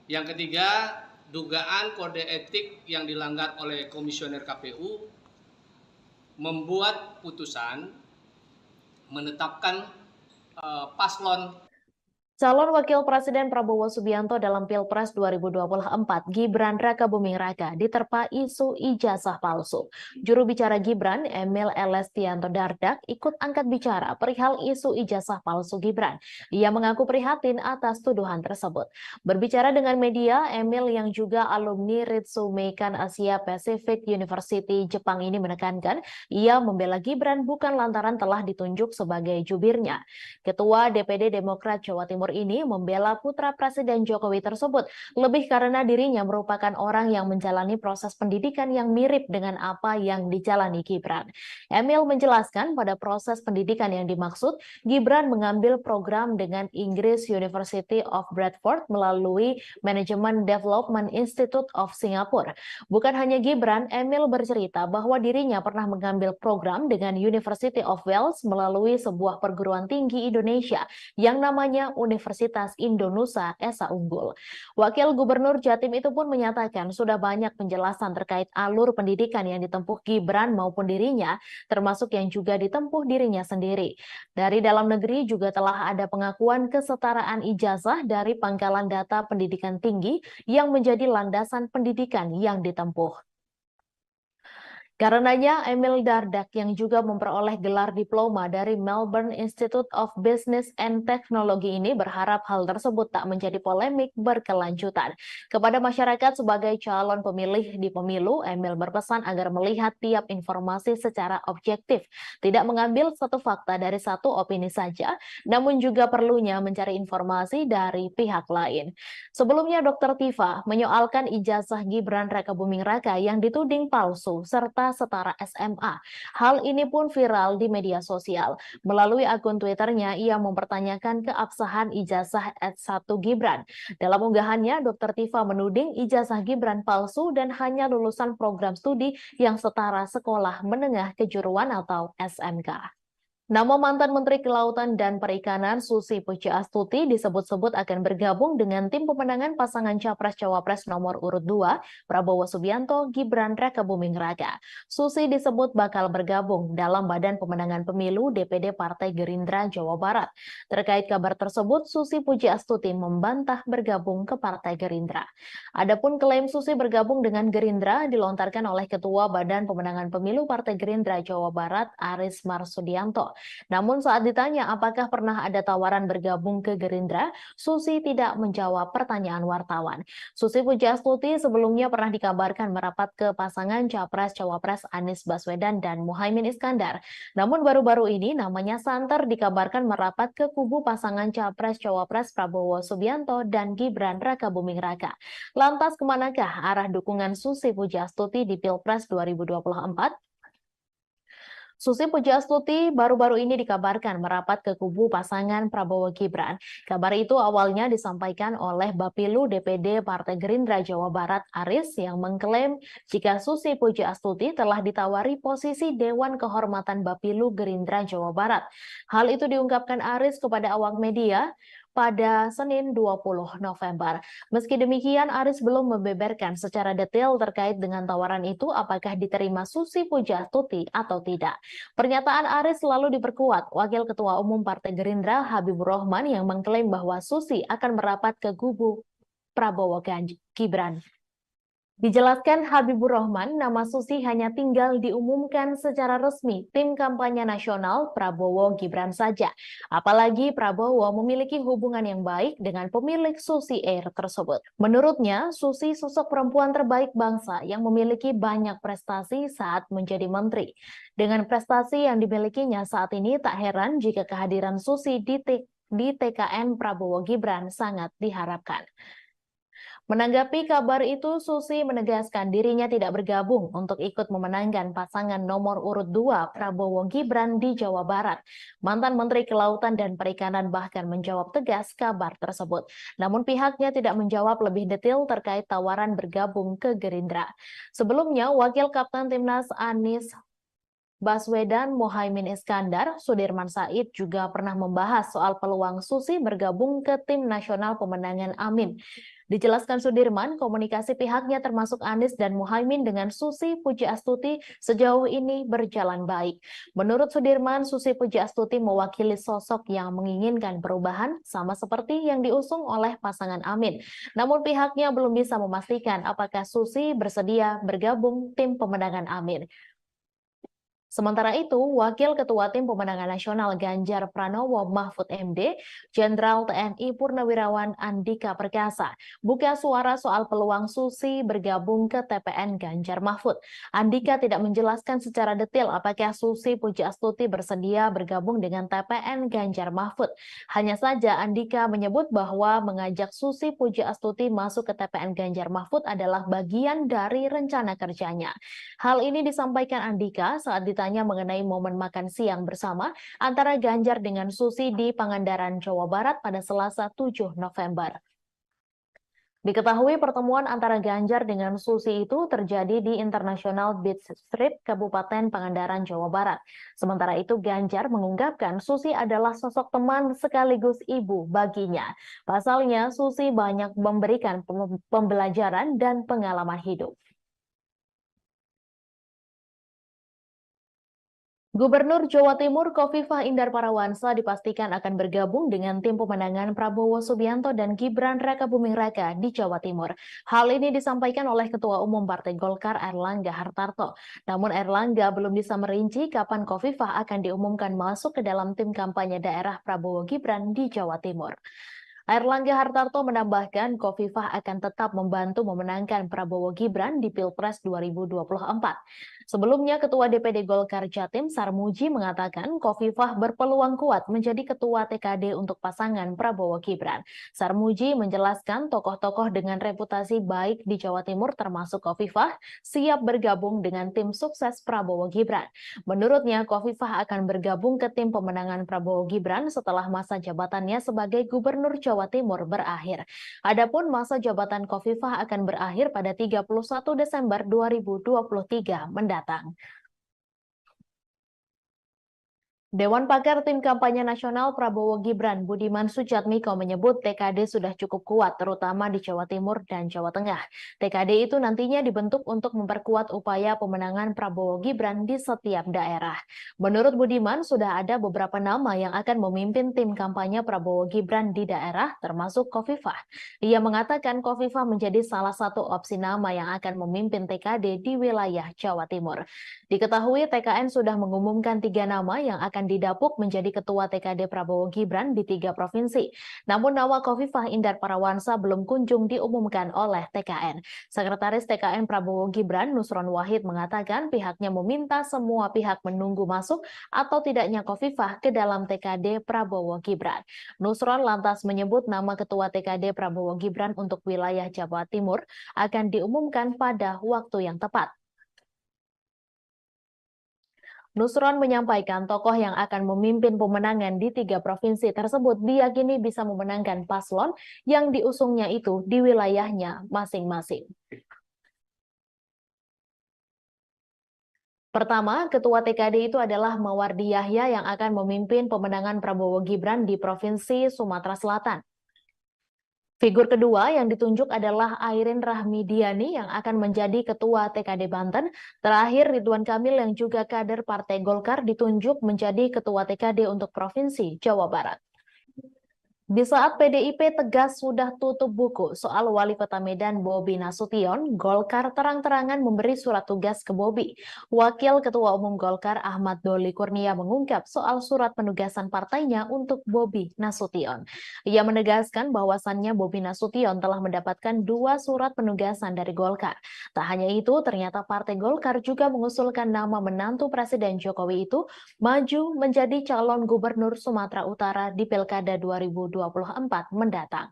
D: Yang ketiga, dugaan kode etik yang dilanggar oleh komisioner KPU membuat putusan menetapkan paslon
A: Calon Wakil Presiden Prabowo Subianto dalam Pilpres 2024, Gibran Rakabuming Raka, diterpa isu ijazah palsu. Juru bicara Gibran, Emil Elestianto Dardak, ikut angkat bicara perihal isu ijazah palsu Gibran. Ia mengaku prihatin atas tuduhan tersebut. Berbicara dengan media, Emil yang juga alumni Ritsumeikan Asia Pacific University Jepang ini menekankan, ia membela Gibran bukan lantaran telah ditunjuk sebagai jubirnya. Ketua DPD Demokrat Jawa Timur ini membela putra Presiden Jokowi tersebut lebih karena dirinya merupakan orang yang menjalani proses pendidikan yang mirip dengan apa yang dijalani Gibran. Emil menjelaskan pada proses pendidikan yang dimaksud, Gibran mengambil program dengan Inggris University of Bradford melalui Management Development Institute of Singapore. Bukan hanya Gibran, Emil bercerita bahwa dirinya pernah mengambil program dengan University of Wales melalui sebuah perguruan tinggi Indonesia yang namanya Universitas Indonesia Esa Unggul. Wakil Gubernur Jatim itu pun menyatakan sudah banyak penjelasan terkait alur pendidikan yang ditempuh Gibran maupun dirinya, termasuk yang juga ditempuh dirinya sendiri. Dari dalam negeri juga telah ada pengakuan kesetaraan ijazah dari Pangkalan Data Pendidikan Tinggi yang menjadi landasan pendidikan yang ditempuh. Karenanya, Emil Dardak yang juga memperoleh gelar diploma dari Melbourne Institute of Business and Technology ini berharap hal tersebut tak menjadi polemik berkelanjutan. Kepada masyarakat sebagai calon pemilih di pemilu, Emil berpesan agar melihat tiap informasi secara objektif, tidak mengambil satu fakta dari satu opini saja, namun juga perlunya mencari informasi dari pihak lain. Sebelumnya, Dr. Tifa menyoalkan ijazah Gibran Rakabuming Raka yang dituding palsu serta setara SMA. Hal ini pun viral di media sosial. Melalui akun Twitternya, ia mempertanyakan keabsahan ijazah S1 Gibran. Dalam unggahannya, Dr. Tifa menuding ijazah Gibran palsu dan hanya lulusan program studi yang setara sekolah menengah kejuruan atau SMK. Nama mantan Menteri Kelautan dan Perikanan Susi Pujiastuti disebut-sebut akan bergabung dengan tim pemenangan pasangan Capres-Cawapres nomor urut 2, Prabowo Subianto, Gibran Rakabuming Raka. Susi disebut bakal bergabung dalam Badan Pemenangan Pemilu DPD Partai Gerindra Jawa Barat. Terkait kabar tersebut, Susi Pujiastuti membantah bergabung ke Partai Gerindra. Adapun klaim Susi bergabung dengan Gerindra dilontarkan oleh Ketua Badan Pemenangan Pemilu Partai Gerindra Jawa Barat, Aris Marsudianto. Namun saat ditanya apakah pernah ada tawaran bergabung ke Gerindra, Susi tidak menjawab pertanyaan wartawan. Susi Pujiastuti sebelumnya pernah dikabarkan merapat ke pasangan Capres-Cawapres Anies Baswedan dan Muhaimin Iskandar. Namun baru-baru ini namanya santer dikabarkan merapat ke kubu pasangan Capres-Cawapres Prabowo Subianto dan Gibran Rakabuming Raka. Lantas kemanakah arah dukungan Susi Pujiastuti di Pilpres 2024? Susi Pujiastuti baru-baru ini dikabarkan merapat ke kubu pasangan Prabowo Gibran. Kabar itu awalnya disampaikan oleh Bapilu DPD Partai Gerindra Jawa Barat Aris yang mengklaim jika Susi Pujiastuti telah ditawari posisi Dewan Kehormatan Bapilu Gerindra Jawa Barat. Hal itu diungkapkan Aris kepada awak media pada Senin 20 November. Meski demikian, Aris belum membeberkan secara detail terkait dengan tawaran itu apakah diterima Susi Pujiastuti atau tidak. Pernyataan Aris selalu diperkuat Wakil Ketua Umum Partai Gerindra Habibur Rahman yang mengklaim bahwa Susi akan merapat ke kubu Prabowo Gibran. Dijelaskan Habibur Rahman, nama Susi hanya tinggal diumumkan secara resmi tim kampanye nasional Prabowo Gibran saja. Apalagi Prabowo memiliki hubungan yang baik dengan pemilik Susi Air tersebut. Menurutnya, Susi sosok perempuan terbaik bangsa yang memiliki banyak prestasi saat menjadi menteri. Dengan prestasi yang dimilikinya saat ini, tak heran jika kehadiran Susi di TKN Prabowo Gibran sangat diharapkan. Menanggapi kabar itu, Susi menegaskan dirinya tidak bergabung untuk ikut memenangkan pasangan nomor urut 2 Prabowo Gibran di Jawa Barat. Mantan Menteri Kelautan dan Perikanan bahkan menjawab tegas kabar tersebut. Namun pihaknya tidak menjawab lebih detail terkait tawaran bergabung ke Gerindra. Sebelumnya, Wakil Kapten Timnas Anies Baswedan Muhaimin Iskandar, Sudirman Said juga pernah membahas soal peluang Susi bergabung ke tim nasional pemenangan Amin. Dijelaskan Sudirman, komunikasi pihaknya termasuk Anies dan Muhaimin dengan Susi Pujiastuti sejauh ini berjalan baik. Menurut Sudirman, Susi Pujiastuti mewakili sosok yang menginginkan perubahan sama seperti yang diusung oleh pasangan Amin. Namun pihaknya belum bisa memastikan apakah Susi bersedia bergabung tim pemenangan Amin. Sementara itu, Wakil Ketua Tim Pemenangan Nasional Ganjar Pranowo Mahfud MD, Jenderal TNI Purnawirawan Andika Perkasa, buka suara soal peluang Susi bergabung ke TPN Ganjar Mahfud. Andika tidak menjelaskan secara detail apakah Susi Pujiastuti bersedia bergabung dengan TPN Ganjar Mahfud. Hanya saja Andika menyebut bahwa mengajak Susi Pujiastuti masuk ke TPN Ganjar Mahfud adalah bagian dari rencana kerjanya. Hal ini disampaikan Andika saat ditanya mengenai momen makan siang bersama antara Ganjar dengan Susi di Pangandaran, Jawa Barat pada Selasa 7 November. Diketahui pertemuan antara Ganjar dengan Susi itu terjadi di International Beach Street, Kabupaten Pangandaran, Jawa Barat. Sementara itu Ganjar mengungkapkan Susi adalah sosok teman sekaligus ibu baginya. Pasalnya Susi banyak memberikan pembelajaran dan pengalaman hidup. Gubernur Jawa Timur Khofifah Indar Parawansa dipastikan akan bergabung dengan tim pemenangan Prabowo Subianto dan Gibran Rakabuming Raka di Jawa Timur. Hal ini disampaikan oleh Ketua Umum Partai Golkar Airlangga Hartarto. Namun Airlangga belum bisa merinci kapan Khofifah akan diumumkan masuk ke dalam tim kampanye daerah Prabowo Gibran di Jawa Timur. Airlangga Hartarto menambahkan Khofifah akan tetap membantu memenangkan Prabowo Gibran di Pilpres 2024. Sebelumnya, Ketua DPD Golkar Jatim Sarmuji mengatakan Khofifah berpeluang kuat menjadi Ketua TKD untuk pasangan Prabowo Gibran. Sarmuji menjelaskan tokoh-tokoh dengan reputasi baik di Jawa Timur termasuk Khofifah siap bergabung dengan tim sukses Prabowo Gibran. Menurutnya, Khofifah akan bergabung ke tim pemenangan Prabowo Gibran setelah masa jabatannya sebagai Gubernur Jawa Timur berakhir. Adapun masa jabatan Khofifah akan berakhir pada 31 Desember 2023 mendatang. Dewan Pakar Tim Kampanye Nasional Prabowo Gibran Budiman Sujatmiko menyebut TKD sudah cukup kuat, terutama di Jawa Timur dan Jawa Tengah. TKD itu nantinya dibentuk untuk memperkuat upaya pemenangan Prabowo Gibran di setiap daerah. Menurut Budiman, sudah ada beberapa nama yang akan memimpin tim kampanye Prabowo Gibran di daerah, termasuk Khofifah. Ia mengatakan Khofifah menjadi salah satu opsi nama yang akan memimpin TKD di wilayah Jawa Timur. Diketahui TKN sudah mengumumkan 3 nama yang akan didapuk menjadi ketua TKD Prabowo Gibran di 3 provinsi. Namun nama Khofifah Indar Parawansa belum kunjung diumumkan oleh TKN. Sekretaris TKN Prabowo Gibran Nusron Wahid mengatakan pihaknya meminta semua pihak menunggu masuk atau tidaknya Khofifah ke dalam TKD Prabowo Gibran. Nusron lantas menyebut nama ketua TKD Prabowo Gibran untuk wilayah Jawa Timur akan diumumkan pada waktu yang tepat. Nusron menyampaikan tokoh yang akan memimpin pemenangan di 3 provinsi tersebut diyakini bisa memenangkan paslon yang diusungnya itu di wilayahnya masing-masing. Pertama, ketua TKD itu adalah Mawardi Yahya yang akan memimpin pemenangan Prabowo Gibran di Provinsi Sumatera Selatan. Figur kedua yang ditunjuk adalah Airin Rahmidiani yang akan menjadi ketua TKD Banten. Terakhir, Ridwan Kamil yang juga kader Partai Golkar ditunjuk menjadi ketua TKD untuk Provinsi Jawa Barat. Di saat PDIP tegas sudah tutup buku soal Wali Kota Medan Bobi Nasution, Golkar terang-terangan memberi surat tugas ke Bobi. Wakil Ketua Umum Golkar Ahmad Doli Kurnia mengungkap soal surat penugasan partainya untuk Bobi Nasution. Ia menegaskan bahwasannya Bobi Nasution telah mendapatkan 2 surat penugasan dari Golkar. Tak hanya itu, ternyata Partai Golkar juga mengusulkan nama menantu Presiden Jokowi itu maju menjadi calon gubernur Sumatera Utara di Pilkada 2024 mendatang.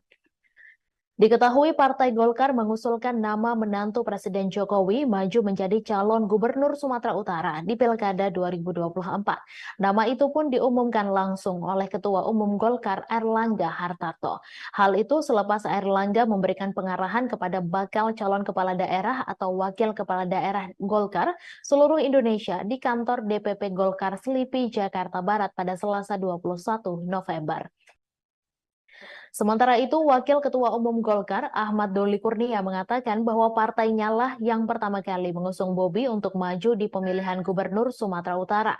A: Diketahui Partai Golkar mengusulkan nama menantu Presiden Jokowi maju menjadi calon gubernur Sumatera Utara di Pilkada 2024. Nama itu pun diumumkan langsung oleh Ketua Umum Golkar Airlangga Hartarto. Hal itu selepas Airlangga memberikan pengarahan kepada bakal calon kepala daerah atau wakil kepala daerah Golkar seluruh Indonesia di kantor DPP Golkar Selipi, Jakarta Barat pada Selasa 21 November. Sementara itu, Wakil Ketua Umum Golkar Ahmad Doli Kurnia mengatakan bahwa partainya lah yang pertama kali mengusung Bobi untuk maju di pemilihan gubernur Sumatera Utara.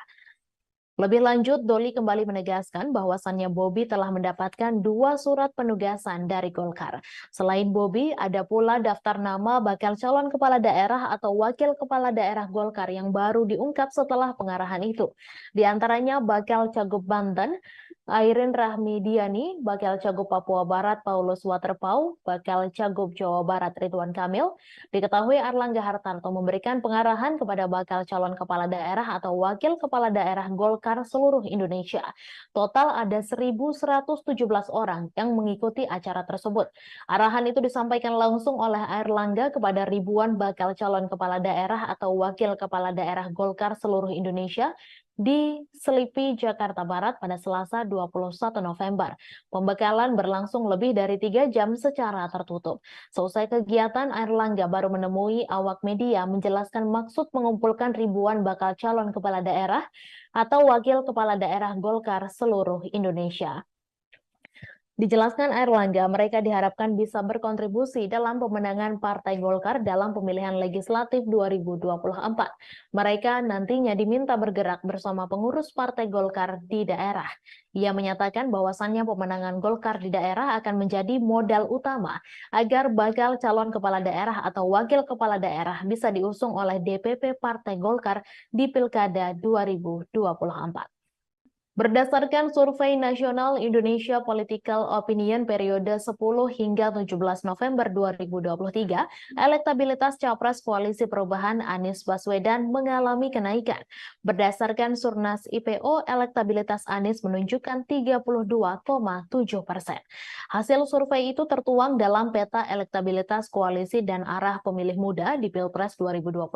A: Lebih lanjut, Doli kembali menegaskan bahwasannya Bobi telah mendapatkan 2 surat penugasan dari Golkar. Selain Bobi, ada pula daftar nama bakal calon kepala daerah atau wakil kepala daerah Golkar yang baru diungkap setelah pengarahan itu. Di antaranya bakal Cagup Banten, Airin Rahmidiani, bakal Cagup Papua Barat Paulus Waterpau, bakal Cagup Jawa Barat Ridwan Kamil. Diketahui Airlangga Hartarto memberikan pengarahan kepada bakal calon kepala daerah atau wakil kepala daerah Golkar seluruh Indonesia. Total ada 1.117 orang yang mengikuti acara tersebut. Arahan itu disampaikan langsung oleh Airlangga kepada ribuan bakal calon kepala daerah atau wakil kepala daerah Golkar seluruh Indonesia di Selipi, Jakarta Barat pada Selasa 21 November. Pembekalan berlangsung lebih dari 3 jam secara tertutup. Selesai kegiatan, Airlangga baru menemui awak media menjelaskan maksud mengumpulkan ribuan bakal calon kepala daerah atau wakil kepala daerah Golkar seluruh Indonesia. Dijelaskan Airlangga, mereka diharapkan bisa berkontribusi dalam pemenangan Partai Golkar dalam pemilihan legislatif 2024. Mereka nantinya diminta bergerak bersama pengurus Partai Golkar di daerah. Ia menyatakan bahwasannya pemenangan Golkar di daerah akan menjadi modal utama agar bakal calon kepala daerah atau wakil kepala daerah bisa diusung oleh DPP Partai Golkar di Pilkada 2024. Berdasarkan Survei Nasional Indonesia Political Opinion periode 10 hingga 17 November 2023, elektabilitas Capres Koalisi Perubahan Anies Baswedan mengalami kenaikan. Berdasarkan Surnas IPO, elektabilitas Anies menunjukkan 32,7%. Hasil survei itu tertuang dalam peta elektabilitas koalisi dan arah pemilih muda di Pilpres 2024.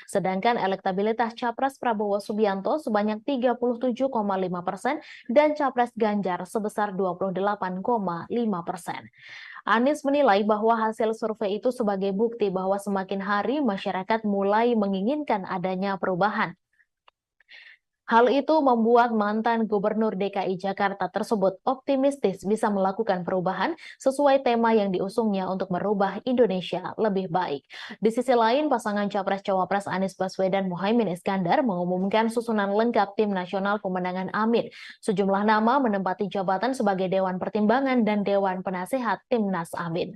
A: Sedangkan elektabilitas Capres Prabowo Subianto sebanyak 37,5% dan Capres Ganjar sebesar 28,5%. Anies menilai bahwa hasil survei itu sebagai bukti bahwa semakin hari masyarakat mulai menginginkan adanya perubahan. Hal itu membuat mantan Gubernur DKI Jakarta tersebut optimistis bisa melakukan perubahan sesuai tema yang diusungnya untuk merubah Indonesia lebih baik. Di sisi lain, pasangan Capres-Cawapres Anies Baswedan Muhaimin Iskandar mengumumkan susunan lengkap Tim Nasional Pemenangan Amin. Sejumlah nama menempati jabatan sebagai Dewan Pertimbangan dan Dewan Penasehat Timnas Amin.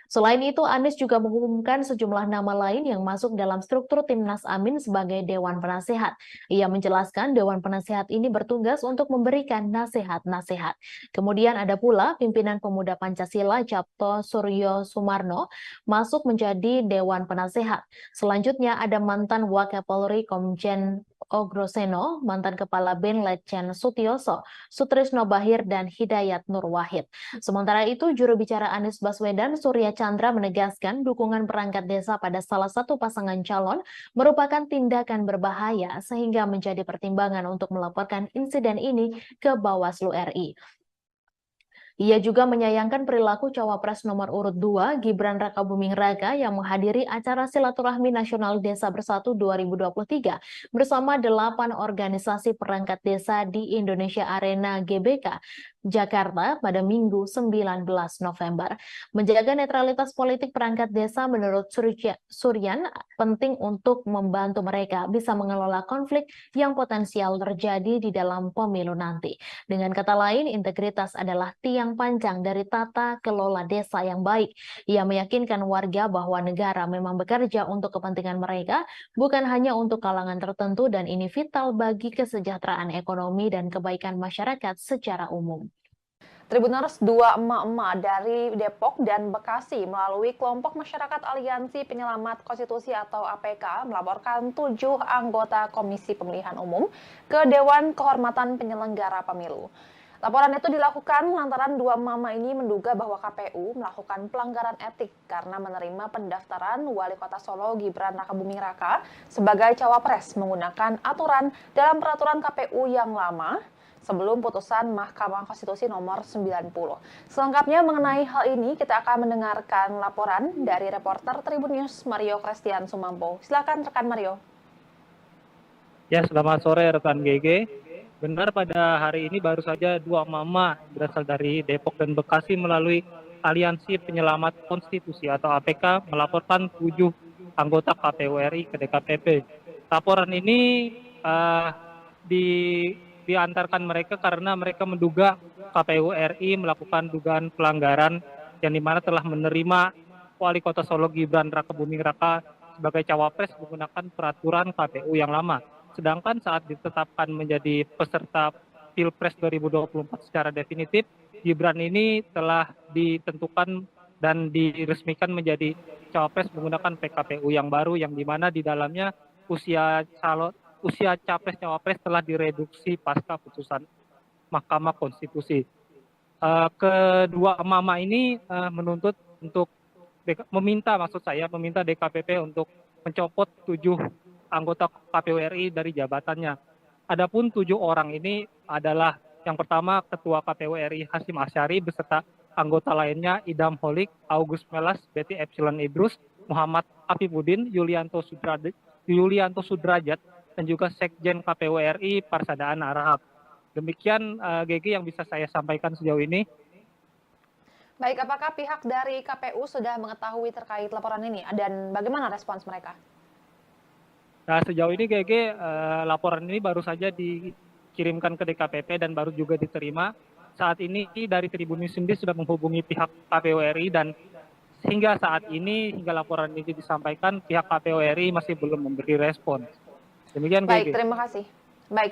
A: Selain itu, Anies juga mengumumkan sejumlah nama lain yang masuk dalam struktur Timnas Amin sebagai Dewan Penasehat. Ia menjelaskan Dewan Penasehat ini bertugas untuk memberikan nasihat-nasihat. Kemudian ada pula pimpinan pemuda Pancasila Capto Suryo Sumarno masuk menjadi Dewan Penasehat. Selanjutnya ada mantan Wakapolri Komjen Ogroseno, mantan Kepala BIN Letjen Sutioso, Sutrisno Bahir, dan Hidayat Nur Wahid. Sementara itu, juru bicara Anies Baswedan, Surya Chandra menegaskan dukungan perangkat desa pada salah satu pasangan calon merupakan tindakan berbahaya sehingga menjadi pertimbangan untuk melaporkan insiden ini ke Bawaslu RI. Ia juga menyayangkan perilaku Cawapres nomor urut 2 Gibran Rakabuming Raka yang menghadiri acara Silaturahmi Nasional Desa Bersatu 2023 bersama 8 organisasi perangkat desa di Indonesia Arena GBK Jakarta pada Minggu 19 November. Menjaga netralitas politik perangkat desa menurut Suryan penting untuk membantu mereka bisa mengelola konflik yang potensial terjadi di dalam pemilu nanti. Dengan kata lain, integritas adalah tiang panjang dari tata kelola desa yang baik. Ia meyakinkan warga bahwa negara memang bekerja untuk kepentingan mereka, bukan hanya untuk kalangan tertentu, dan ini vital bagi kesejahteraan ekonomi dan kebaikan masyarakat secara umum.
B: Tribuners, dua emak-emak dari Depok dan Bekasi melalui kelompok masyarakat Aliansi Penyelamat Konstitusi atau APK melaporkan 7 anggota Komisi Pemilihan Umum ke Dewan Kehormatan Penyelenggara Pemilu. Laporan itu dilakukan lantaran dua mama ini menduga bahwa KPU melakukan pelanggaran etik karena menerima pendaftaran Wali Kota Solo Gibran Rakabuming Raka sebagai cawapres menggunakan aturan dalam peraturan KPU yang lama sebelum putusan Mahkamah Konstitusi nomor 90. Selengkapnya mengenai hal ini, kita akan mendengarkan laporan dari reporter Tribun News Mario Christian Sumampo. Silakan rekan Mario.
C: Ya, selamat sore rekan GG. Benar, pada hari ini baru saja dua mama berasal dari Depok dan Bekasi melalui Aliansi Penyelamat Konstitusi atau APK melaporkan 7 anggota KPU RI ke DKPP. Laporan ini diantarkan mereka karena mereka menduga KPU RI melakukan dugaan pelanggaran yang dimana telah menerima Wali Kota Solo Gibran Rakabuming Raka sebagai cawapres menggunakan peraturan KPU yang lama. Sedangkan saat ditetapkan menjadi peserta Pilpres 2024 secara definitif, Gibran ini telah ditentukan dan diresmikan menjadi cawapres menggunakan PKPU yang baru, yang dimana di dalamnya usia capres-cawapres telah direduksi pasca putusan Mahkamah Konstitusi. Kedua mama ini menuntut untuk meminta DKPP untuk mencopot 7 anggota KPU RI dari jabatannya. Adapun 7 orang ini adalah yang pertama Ketua KPU RI Hasyim Asyari beserta anggota lainnya Idam Holik, August Melas, Betty Epsilon Idrus, Muhammad Afifuddin, Yulianto Sudrajat, dan juga Sekjen KPU RI Parsadaan Arahap. Demikian GG yang bisa saya sampaikan sejauh ini.
B: Baik, apakah pihak dari KPU sudah mengetahui terkait laporan ini dan bagaimana respons mereka?
C: Nah, sejauh ini GG laporan ini baru saja dikirimkan ke DKPP dan baru juga diterima. Saat ini dari Tribun News sendiri sudah menghubungi pihak KPU RI dan hingga saat ini, hingga laporan ini disampaikan, pihak KPU RI masih belum memberi respon. Demikian,
B: Baik,
C: GG.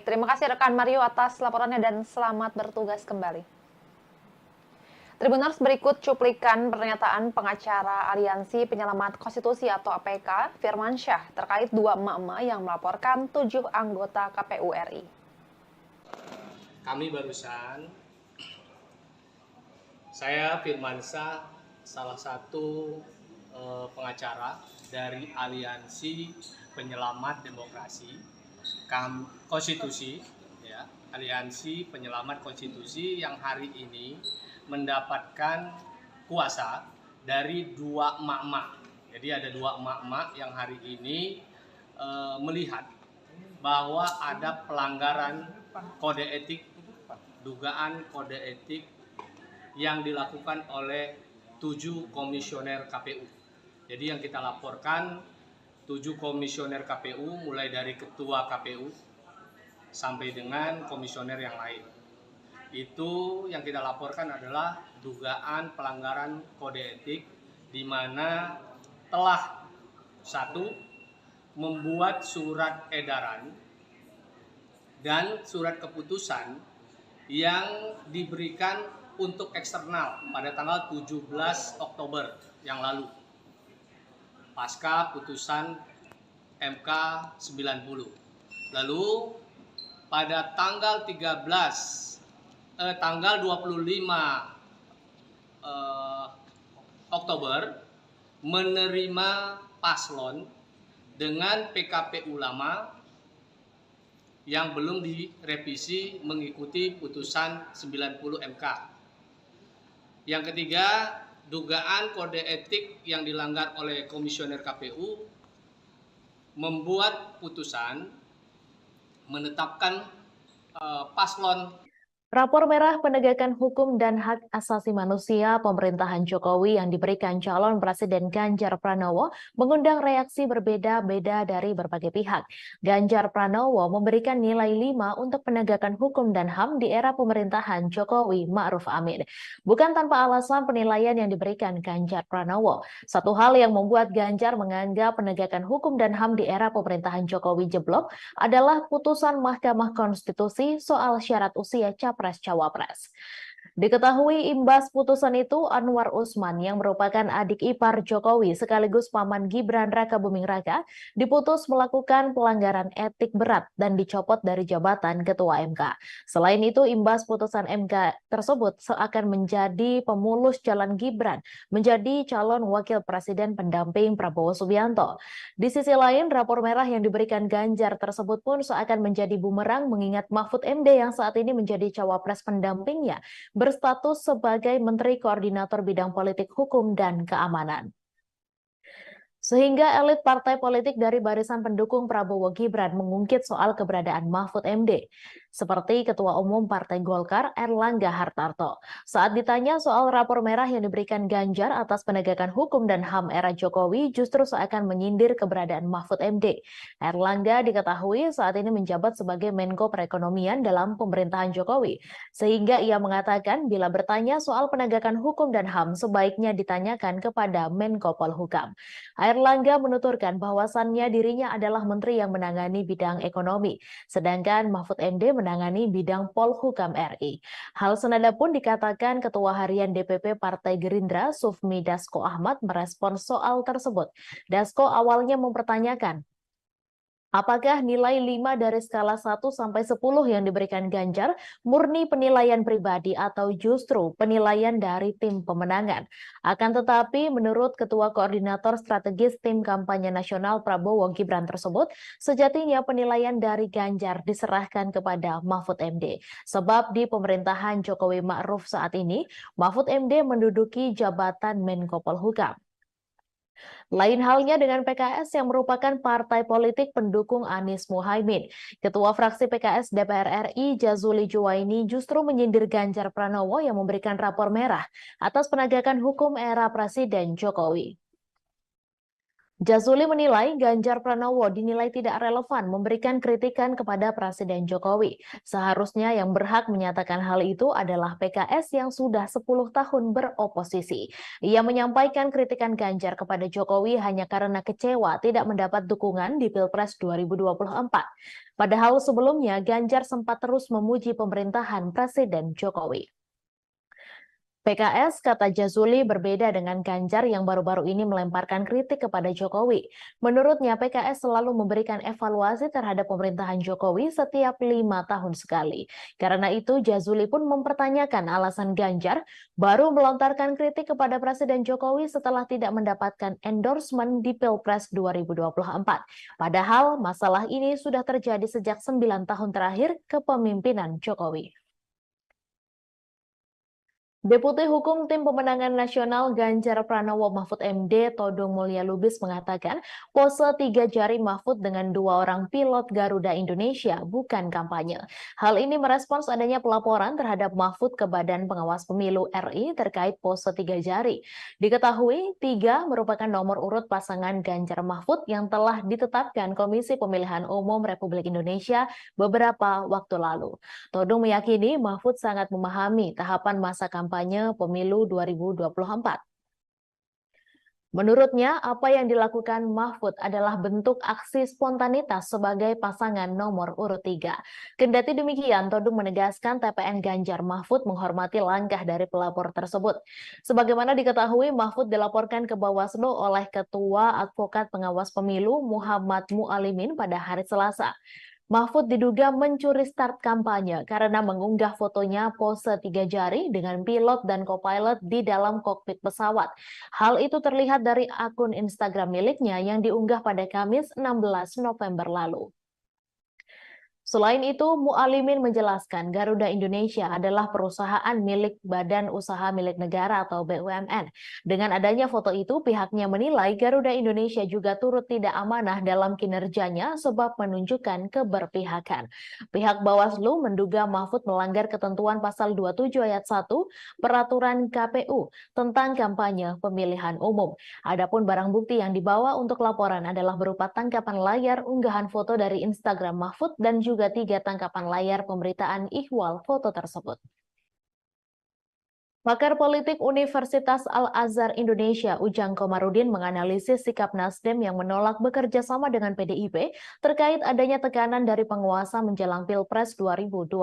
B: terima kasih rekan Mario atas laporannya dan selamat bertugas kembali. Tribuners, berikut cuplikan pernyataan pengacara Aliansi Penyelamat Konstitusi atau APK, Firmansyah, terkait dua emak-emak yang melaporkan 7 anggota KPU RI.
D: Kami barusan, saya Firmansyah, salah satu pengacara dari Aliansi Penyelamat Demokrasi Konstitusi, ya, Aliansi Penyelamat Konstitusi yang hari ini mendapatkan kuasa dari 2 emak-emak. Jadi ada 2 emak-emak yang hari ini melihat bahwa ada pelanggaran kode etik, dugaan kode etik yang dilakukan oleh 7 komisioner KPU. Jadi yang kita laporkan 7 komisioner KPU mulai dari ketua KPU sampai dengan komisioner yang lain. Itu yang kita laporkan adalah dugaan pelanggaran kode etik di mana telah satu membuat surat edaran dan surat keputusan yang diberikan untuk eksternal pada tanggal 17 Oktober yang lalu pasca putusan MK 90. Lalu pada tanggal 25 Oktober menerima paslon dengan PKPU lama yang belum direvisi mengikuti putusan 90 MK. Yang ketiga, dugaan kode etik yang dilanggar oleh komisioner KPU membuat putusan menetapkan paslon.
A: Rapor merah penegakan hukum dan hak asasi manusia pemerintahan Jokowi yang diberikan calon Presiden Ganjar Pranowo mengundang reaksi berbeda-beda dari berbagai pihak. Ganjar Pranowo memberikan nilai 5 untuk penegakan hukum dan HAM di era pemerintahan Jokowi Ma'ruf Amin. Bukan tanpa alasan penilaian yang diberikan Ganjar Pranowo. Satu hal yang membuat Ganjar menganggap penegakan hukum dan HAM di era pemerintahan Jokowi jeblok adalah putusan Mahkamah Konstitusi soal syarat usia Capres-Cawapres. Diketahui imbas putusan itu, Anwar Usman yang merupakan adik ipar Jokowi sekaligus paman Gibran Rakabuming Raka diputus melakukan pelanggaran etik berat dan dicopot dari jabatan Ketua MK. Selain itu, imbas putusan MK tersebut seakan menjadi pemulus jalan Gibran menjadi calon wakil presiden pendamping Prabowo Subianto. Di sisi lain, rapor merah yang diberikan Ganjar tersebut pun seakan menjadi bumerang mengingat Mahfud MD yang saat ini menjadi cawapres pendampingnya berstatus sebagai Menteri Koordinator Bidang Politik Hukum dan Keamanan. Sehingga elit partai politik dari barisan pendukung Prabowo Gibran mengungkit soal keberadaan Mahfud MD, seperti Ketua Umum Partai Golkar Erlangga Hartarto. Saat ditanya soal rapor merah yang diberikan Ganjar atas penegakan hukum dan HAM era Jokowi justru seakan menyindir keberadaan Mahfud MD. Erlangga diketahui saat ini menjabat sebagai Menko Perekonomian dalam pemerintahan Jokowi, sehingga ia mengatakan bila bertanya soal penegakan hukum dan HAM sebaiknya ditanyakan kepada Menko Polhukam. Erlangga menuturkan bahwasannya dirinya adalah menteri yang menangani bidang ekonomi, sedangkan Mahfud MD menangani bidang Polhukam RI. Hal senada pun dikatakan Ketua Harian DPP Partai Gerindra Sufmi Dasko Ahmad merespons soal tersebut. Dasko awalnya mempertanyakan, apakah nilai 5 dari skala 1 sampai 10 yang diberikan Ganjar murni penilaian pribadi atau justru penilaian dari tim pemenangan? Akan tetapi menurut Ketua Koordinator Strategis Tim Kampanye Nasional Prabowo Gibran tersebut, sejatinya penilaian dari Ganjar diserahkan kepada Mahfud MD. Sebab di pemerintahan Jokowi Ma'ruf saat ini, Mahfud MD menduduki jabatan Menko Polhukam. Lain halnya dengan PKS yang merupakan partai politik pendukung Anies Muhaimin. Ketua fraksi PKS DPR RI Jazuli Juwaini justru menyindir Ganjar Pranowo yang memberikan rapor merah atas penegakan hukum era Presiden Jokowi. Jazuli menilai Ganjar Pranowo dinilai tidak relevan memberikan kritikan kepada Presiden Jokowi. Seharusnya yang berhak menyatakan hal itu adalah PKS yang sudah 10 tahun beroposisi. Ia menyampaikan kritikan Ganjar kepada Jokowi hanya karena kecewa tidak mendapat dukungan di Pilpres 2024. Padahal sebelumnya Ganjar sempat terus memuji pemerintahan Presiden Jokowi. PKS, kata Jazuli, berbeda dengan Ganjar yang baru-baru ini melemparkan kritik kepada Jokowi. Menurutnya, PKS selalu memberikan evaluasi terhadap pemerintahan Jokowi setiap 5 tahun sekali. Karena itu, Jazuli pun mempertanyakan alasan Ganjar baru melontarkan kritik kepada Presiden Jokowi setelah tidak mendapatkan endorsement di Pilpres 2024. Padahal masalah ini sudah terjadi sejak 9 tahun terakhir kepemimpinan Jokowi. Deputi Hukum Tim Pemenangan Nasional Ganjar Pranowo Mahfud MD Todung Mulya Lubis mengatakan pose 3 jari Mahfud dengan 2 orang pilot Garuda Indonesia bukan kampanye. Hal ini merespons adanya pelaporan terhadap Mahfud ke Badan Pengawas Pemilu RI terkait pose 3 jari. Diketahui 3 merupakan nomor urut pasangan Ganjar Mahfud yang telah ditetapkan Komisi Pemilihan Umum Republik Indonesia beberapa waktu lalu. Todung meyakini Mahfud sangat memahami tahapan masa kampanye pemilu 2024. Menurutnya, apa yang dilakukan Mahfud adalah bentuk aksi spontanitas sebagai pasangan nomor urut 3. Kendati demikian, Todung menegaskan TPN Ganjar Mahfud menghormati langkah dari pelapor tersebut. Sebagaimana diketahui, Mahfud dilaporkan ke Bawaslu oleh Ketua Advokat Pengawas Pemilu Muhammad Mualimin pada hari Selasa. Mahfud diduga mencuri start kampanye karena mengunggah fotonya pose 3 jari dengan pilot dan co-pilot di dalam kokpit pesawat. Hal itu terlihat dari akun Instagram miliknya yang diunggah pada Kamis 16 November lalu. Selain itu, Mualimin menjelaskan Garuda Indonesia adalah perusahaan milik Badan Usaha Milik Negara atau BUMN. Dengan adanya foto itu, pihaknya menilai Garuda Indonesia juga turut tidak amanah dalam kinerjanya sebab menunjukkan keberpihakan. Pihak Bawaslu menduga Mahfud melanggar ketentuan pasal 27 ayat 1 Peraturan KPU tentang kampanye pemilihan umum. Adapun barang bukti yang dibawa untuk laporan adalah berupa tangkapan layar unggahan foto dari Instagram Mahfud dan juga 3 tangkapan layar pemberitaan ihwal foto tersebut. Pakar politik Universitas Al-Azhar Indonesia, Ujang Komarudin, menganalisis sikap Nasdem yang menolak bekerja sama dengan PDIP terkait adanya tekanan dari penguasa menjelang Pilpres 2024.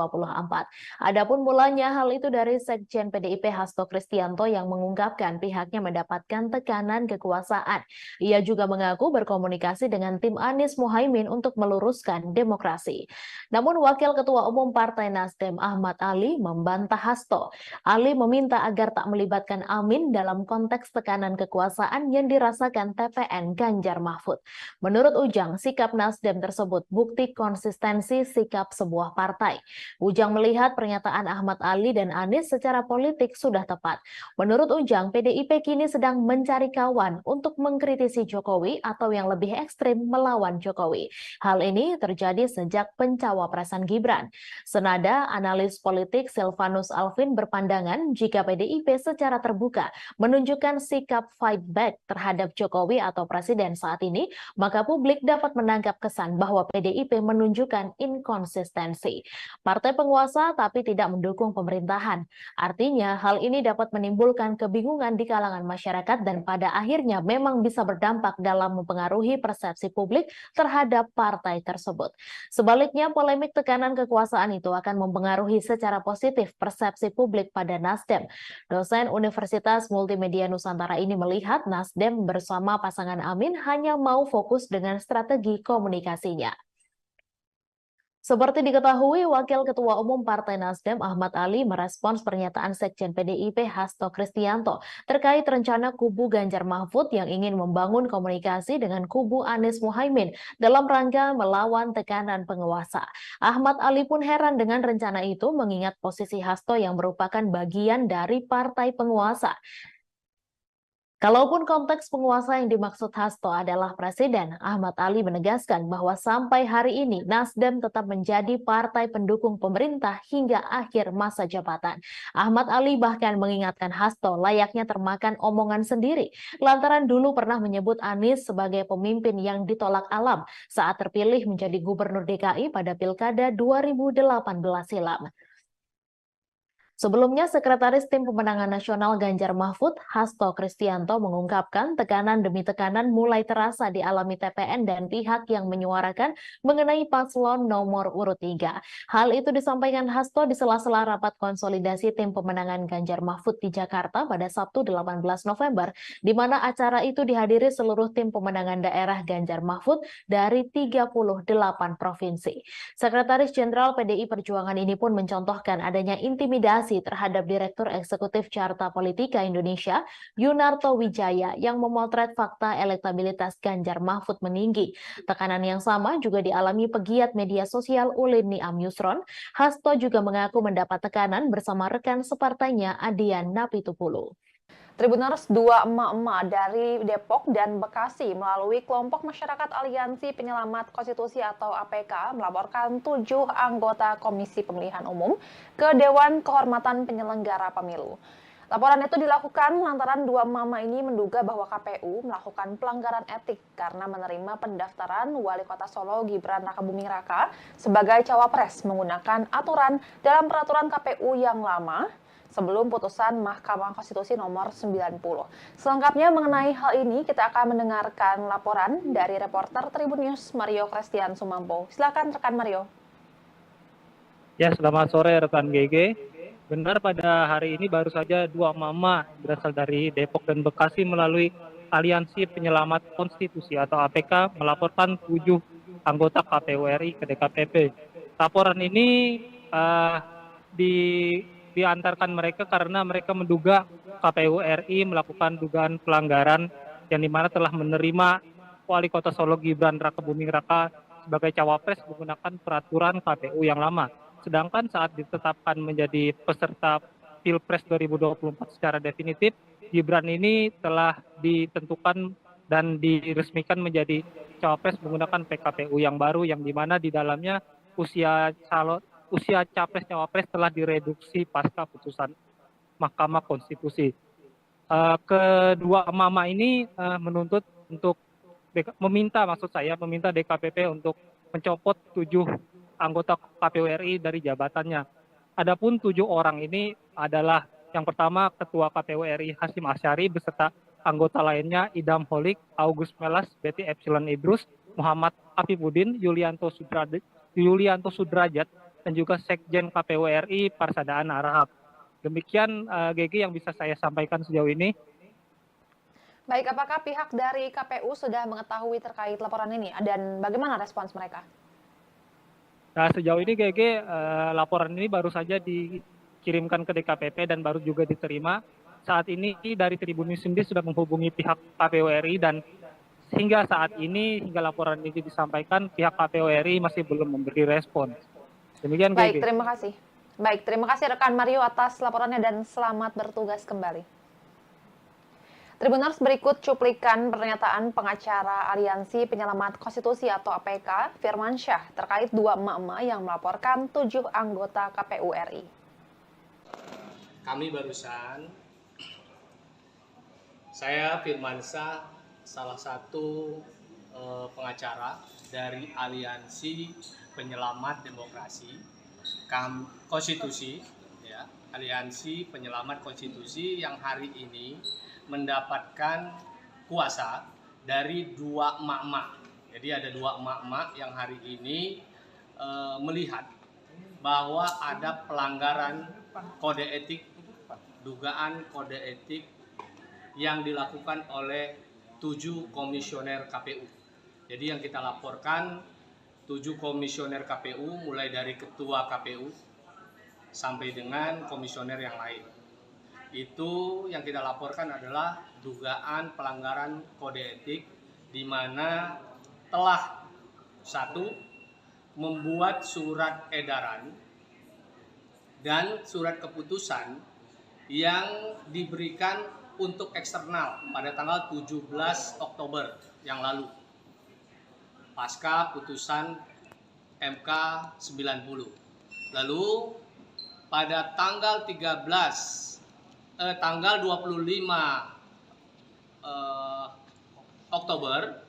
A: Adapun mulanya hal itu dari Sekjen PDIP Hasto Kristianto yang mengungkapkan pihaknya mendapatkan tekanan kekuasaan. Ia juga mengaku berkomunikasi dengan tim Anies Mohaimin untuk meluruskan demokrasi. Namun Wakil Ketua Umum Partai Nasdem Ahmad Ali membantah Hasto. Ali meminta agar tak melibatkan Amin dalam konteks tekanan kekuasaan yang dirasakan TPN Ganjar Mahfud. Menurut Ujang, sikap Nasdem tersebut bukti konsistensi sikap sebuah partai. Ujang melihat pernyataan Ahmad Ali dan Anies secara politik sudah tepat. Menurut Ujang, PDIP kini sedang mencari kawan untuk mengkritisi Jokowi atau yang lebih ekstrim melawan Jokowi. Hal ini terjadi sejak pencawapresan Gibran. Senada, analis politik Silvanus Alvin berpandangan jika PDIP secara terbuka menunjukkan sikap fight back terhadap Jokowi atau Presiden saat ini, maka publik dapat menangkap kesan bahwa PDIP menunjukkan inkonsistensi. Partai penguasa tapi tidak mendukung pemerintahan. Artinya, hal ini dapat menimbulkan kebingungan di kalangan masyarakat dan pada akhirnya memang bisa berdampak dalam mempengaruhi persepsi publik terhadap partai tersebut. Sebaliknya, polemik tekanan kekuasaan itu akan mempengaruhi secara positif persepsi publik pada Nasdem. Dosen Universitas Multimedia Nusantara ini melihat Nasdem bersama pasangan Amin hanya mau fokus dengan strategi komunikasinya. Seperti diketahui, Wakil Ketua Umum Partai Nasdem Ahmad Ali merespons pernyataan Sekjen PDIP Hasto Kristianto terkait rencana kubu Ganjar Mahfud yang ingin membangun komunikasi dengan kubu Anies Mohaimin dalam rangka melawan tekanan penguasa. Ahmad Ali pun heran dengan rencana itu mengingat posisi Hasto yang merupakan bagian dari partai penguasa. Kalaupun konteks penguasa yang dimaksud Hasto adalah presiden, Ahmad Ali menegaskan bahwa sampai hari ini Nasdem tetap menjadi partai pendukung pemerintah hingga akhir masa jabatan. Ahmad Ali bahkan mengingatkan Hasto layaknya termakan omongan sendiri, lantaran dulu pernah menyebut Anies sebagai pemimpin yang ditolak alam saat terpilih menjadi gubernur DKI pada Pilkada 2018 silam. Sebelumnya, Sekretaris Tim Pemenangan Nasional Ganjar Mahfud, Hasto Kristianto, mengungkapkan tekanan demi tekanan mulai terasa dialami TPN dan pihak yang menyuarakan mengenai paslon nomor urut 3. Hal itu disampaikan Hasto di sela-sela rapat konsolidasi Tim Pemenangan Ganjar Mahfud di Jakarta pada Sabtu 18 November, di mana acara itu dihadiri seluruh tim pemenangan daerah Ganjar Mahfud dari 38 provinsi. Sekretaris Jenderal PDI Perjuangan ini pun mencontohkan adanya intimidasi investigasi terhadap Direktur Eksekutif Carta Politika Indonesia, Yunarto Wijaya, yang memotret fakta elektabilitas Ganjar Mahfud meninggi. Tekanan yang sama juga dialami pegiat media sosial Ulin Niam Yusron. Hasto juga mengaku mendapat tekanan bersama rekan separtainya Adian Napitupulu.
B: Tribuners, dua emak-emak dari Depok dan Bekasi melalui kelompok masyarakat Aliansi Penyelamat Konstitusi atau APK melaporkan 7 anggota Komisi Pemilihan Umum ke Dewan Kehormatan Penyelenggara Pemilu. Laporan itu dilakukan lantaran dua mama ini menduga bahwa KPU melakukan pelanggaran etik karena menerima pendaftaran Wali Kota Solo Gibran Rakabuming Raka sebagai cawapres menggunakan aturan dalam peraturan KPU yang lama sebelum putusan Mahkamah Konstitusi nomor 90. Selengkapnya mengenai hal ini, kita akan mendengarkan laporan dari reporter Tribun News Mario Christian Sumampo. Silakan rekan Mario.
C: Ya, selamat sore rekan GG. Benar, pada hari ini baru saja dua mama berasal dari Depok dan Bekasi melalui Aliansi Penyelamat Konstitusi atau APK melaporkan 7 anggota KPU RI ke DKPP. Laporan ini diantarkan mereka karena mereka menduga KPU RI melakukan dugaan pelanggaran yang dimana telah menerima Wali Kota Solo Gibran Rakabuming Raka sebagai cawapres menggunakan peraturan KPU yang lama. Sedangkan saat ditetapkan menjadi peserta Pilpres 2024 secara definitif, Gibran ini telah ditentukan dan diresmikan menjadi cawapres menggunakan PKPU yang baru, yang dimana di dalamnya usia capres-cawapres telah direduksi pasca putusan Mahkamah Konstitusi. Kedua mama ini menuntut untuk meminta DKPP untuk mencopot 7 anggota KPU RI dari jabatannya. Adapun 7 orang ini adalah yang pertama Ketua KPU RI Hasyim Asyari beserta anggota lainnya Idam Holik, August Melas, Betty Epsilon Idrus, Muhammad Afifuddin, Yulianto Sudrajat, dan juga Sekjen KPU RI Parsadaan Arahap. Demikian GG yang bisa saya sampaikan sejauh ini.
B: Baik, apakah pihak dari KPU sudah mengetahui terkait laporan ini dan bagaimana respons mereka?
C: Nah, sejauh ini GG laporan ini baru saja dikirimkan ke DKPP dan baru juga diterima. Saat ini dari Tribun News sendiri sudah menghubungi pihak KPU RI dan hingga saat ini, hingga laporan ini disampaikan, pihak KPU RI masih belum memberi respon. Demikian,
B: Baik,
C: GG.
B: terima kasih. Baik, terima kasih rekan Mario atas laporannya dan selamat bertugas kembali. Tribuners, berikut cuplikan pernyataan pengacara Aliansi Penyelamat Konstitusi atau APK, Firman Syah, terkait dua emak-emak yang melaporkan 7 anggota KPU RI.
D: Kami barusan, saya Firman Syah, salah satu pengacara dari Aliansi Penyelamat Demokrasi Konstitusi, ya, Aliansi Penyelamat Konstitusi yang hari ini mendapatkan kuasa dari dua emak-emak. Jadi ada dua emak-emak yang hari ini melihat bahwa ada pelanggaran kode etik, dugaan kode etik yang dilakukan oleh 7 komisioner KPU. Jadi yang kita laporkan 7 komisioner KPU mulai dari ketua KPU sampai dengan komisioner yang lain. Itu yang kita laporkan adalah dugaan pelanggaran kode etik di mana telah 1 membuat surat edaran dan surat keputusan yang diberikan untuk eksternal pada tanggal 17 Oktober yang lalu pasca putusan MK 90. Lalu pada tanggal 25 Oktober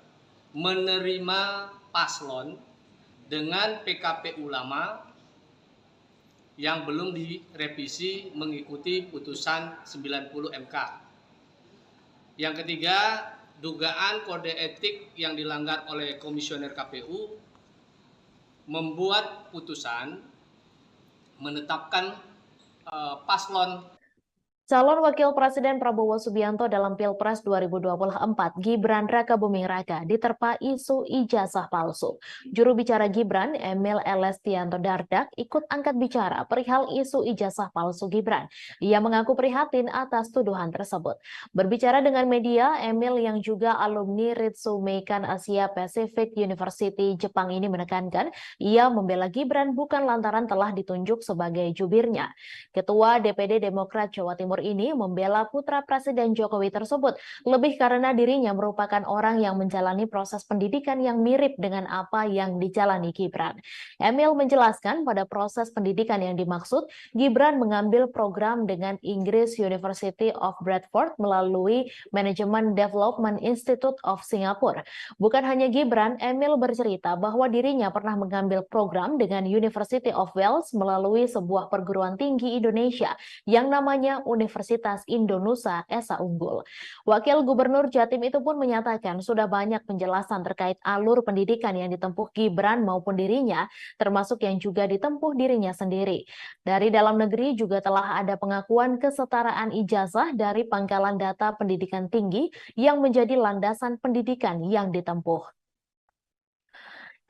D: menerima paslon dengan PKPU lama yang belum direvisi mengikuti putusan 90 MK. Yang ketiga, dugaan kode etik yang dilanggar oleh komisioner KPU membuat putusan menetapkan paslon
A: Calon Wakil Presiden Prabowo Subianto dalam Pilpres 2024, Gibran Rakabuming Raka, diterpa isu ijazah palsu. Juru bicara Gibran, Emil Elestianto Dardak, ikut angkat bicara perihal isu ijazah palsu Gibran. Ia mengaku prihatin atas tuduhan tersebut. Berbicara dengan media, Emil yang juga alumni Ritsumeikan Asia Pacific University Jepang ini menekankan, ia membela Gibran bukan lantaran telah ditunjuk sebagai jubirnya. Ketua DPD Demokrat Jawa Timur ini membela putra Presiden Jokowi tersebut lebih karena dirinya merupakan orang yang menjalani proses pendidikan yang mirip dengan apa yang dijalani Gibran. Emil menjelaskan pada proses pendidikan yang dimaksud, Gibran mengambil program dengan Inggris University of Bradford melalui Management Development Institute of Singapore. Bukan hanya Gibran, Emil bercerita bahwa dirinya pernah mengambil program dengan University of Wales melalui sebuah perguruan tinggi Indonesia yang namanya Universitas Indonesia Esa Unggul. Wakil Gubernur Jatim itu pun menyatakan sudah banyak penjelasan terkait alur pendidikan yang ditempuh Gibran maupun dirinya, termasuk yang juga ditempuh dirinya sendiri. Dari dalam negeri juga telah ada pengakuan kesetaraan ijazah dari Pangkalan Data Pendidikan Tinggi yang menjadi landasan pendidikan yang ditempuh.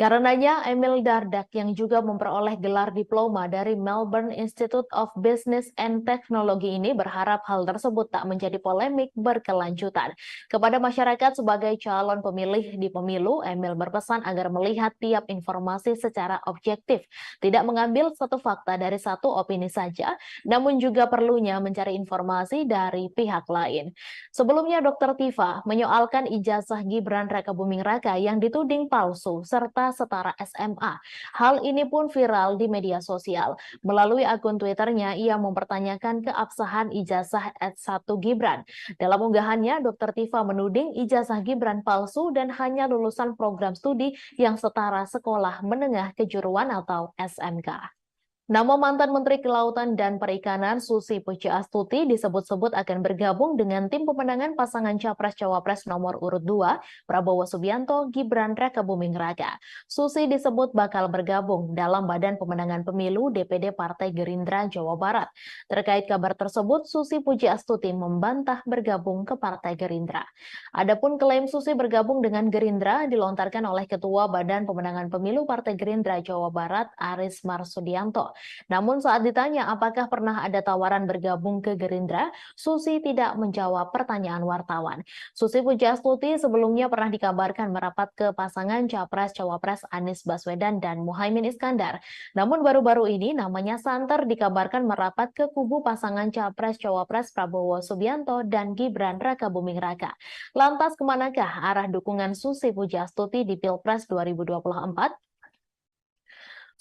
A: Karenanya, Emil Dardak yang juga memperoleh gelar diploma dari Melbourne Institute of Business and Technology ini berharap hal tersebut tak menjadi polemik berkelanjutan. Kepada masyarakat sebagai calon pemilih di pemilu, Emil berpesan agar melihat tiap informasi secara objektif, tidak mengambil satu fakta dari satu opini saja, namun juga perlunya mencari informasi dari pihak lain. Sebelumnya, Dr. Tifa menyoalkan ijazah Gibran Rakabuming Raka yang dituding palsu serta setara SMA. Hal ini pun viral di media sosial. Melalui akun Twitternya, ia mempertanyakan keabsahan ijazah S1 Gibran. Dalam unggahannya, Dr. Tifa menuding ijazah Gibran palsu dan hanya lulusan program studi yang setara sekolah menengah kejuruan atau SMK. Nama mantan Menteri Kelautan dan Perikanan Susi Pujiastuti disebut-sebut akan bergabung dengan tim pemenangan pasangan Capres-Cawapres nomor urut 2, Prabowo Subianto, Gibran Rakabuming Raka. Susi disebut bakal bergabung dalam Badan Pemenangan Pemilu DPD Partai Gerindra Jawa Barat. Terkait kabar tersebut, Susi Pujiastuti membantah bergabung ke Partai Gerindra. Adapun klaim Susi bergabung dengan Gerindra dilontarkan oleh Ketua Badan Pemenangan Pemilu Partai Gerindra Jawa Barat, Aris Marsudianto. Namun saat ditanya apakah pernah ada tawaran bergabung ke Gerindra, Susi tidak menjawab pertanyaan wartawan. Susi Pujiastuti sebelumnya pernah dikabarkan merapat ke pasangan Capres-Cawapres Anies Baswedan dan Muhaimin Iskandar. Namun baru-baru ini namanya santer dikabarkan merapat ke kubu pasangan Capres-Cawapres Prabowo Subianto dan Gibran Rakabuming Raka. Lantas kemanakah arah dukungan Susi Pujiastuti di Pilpres 2024?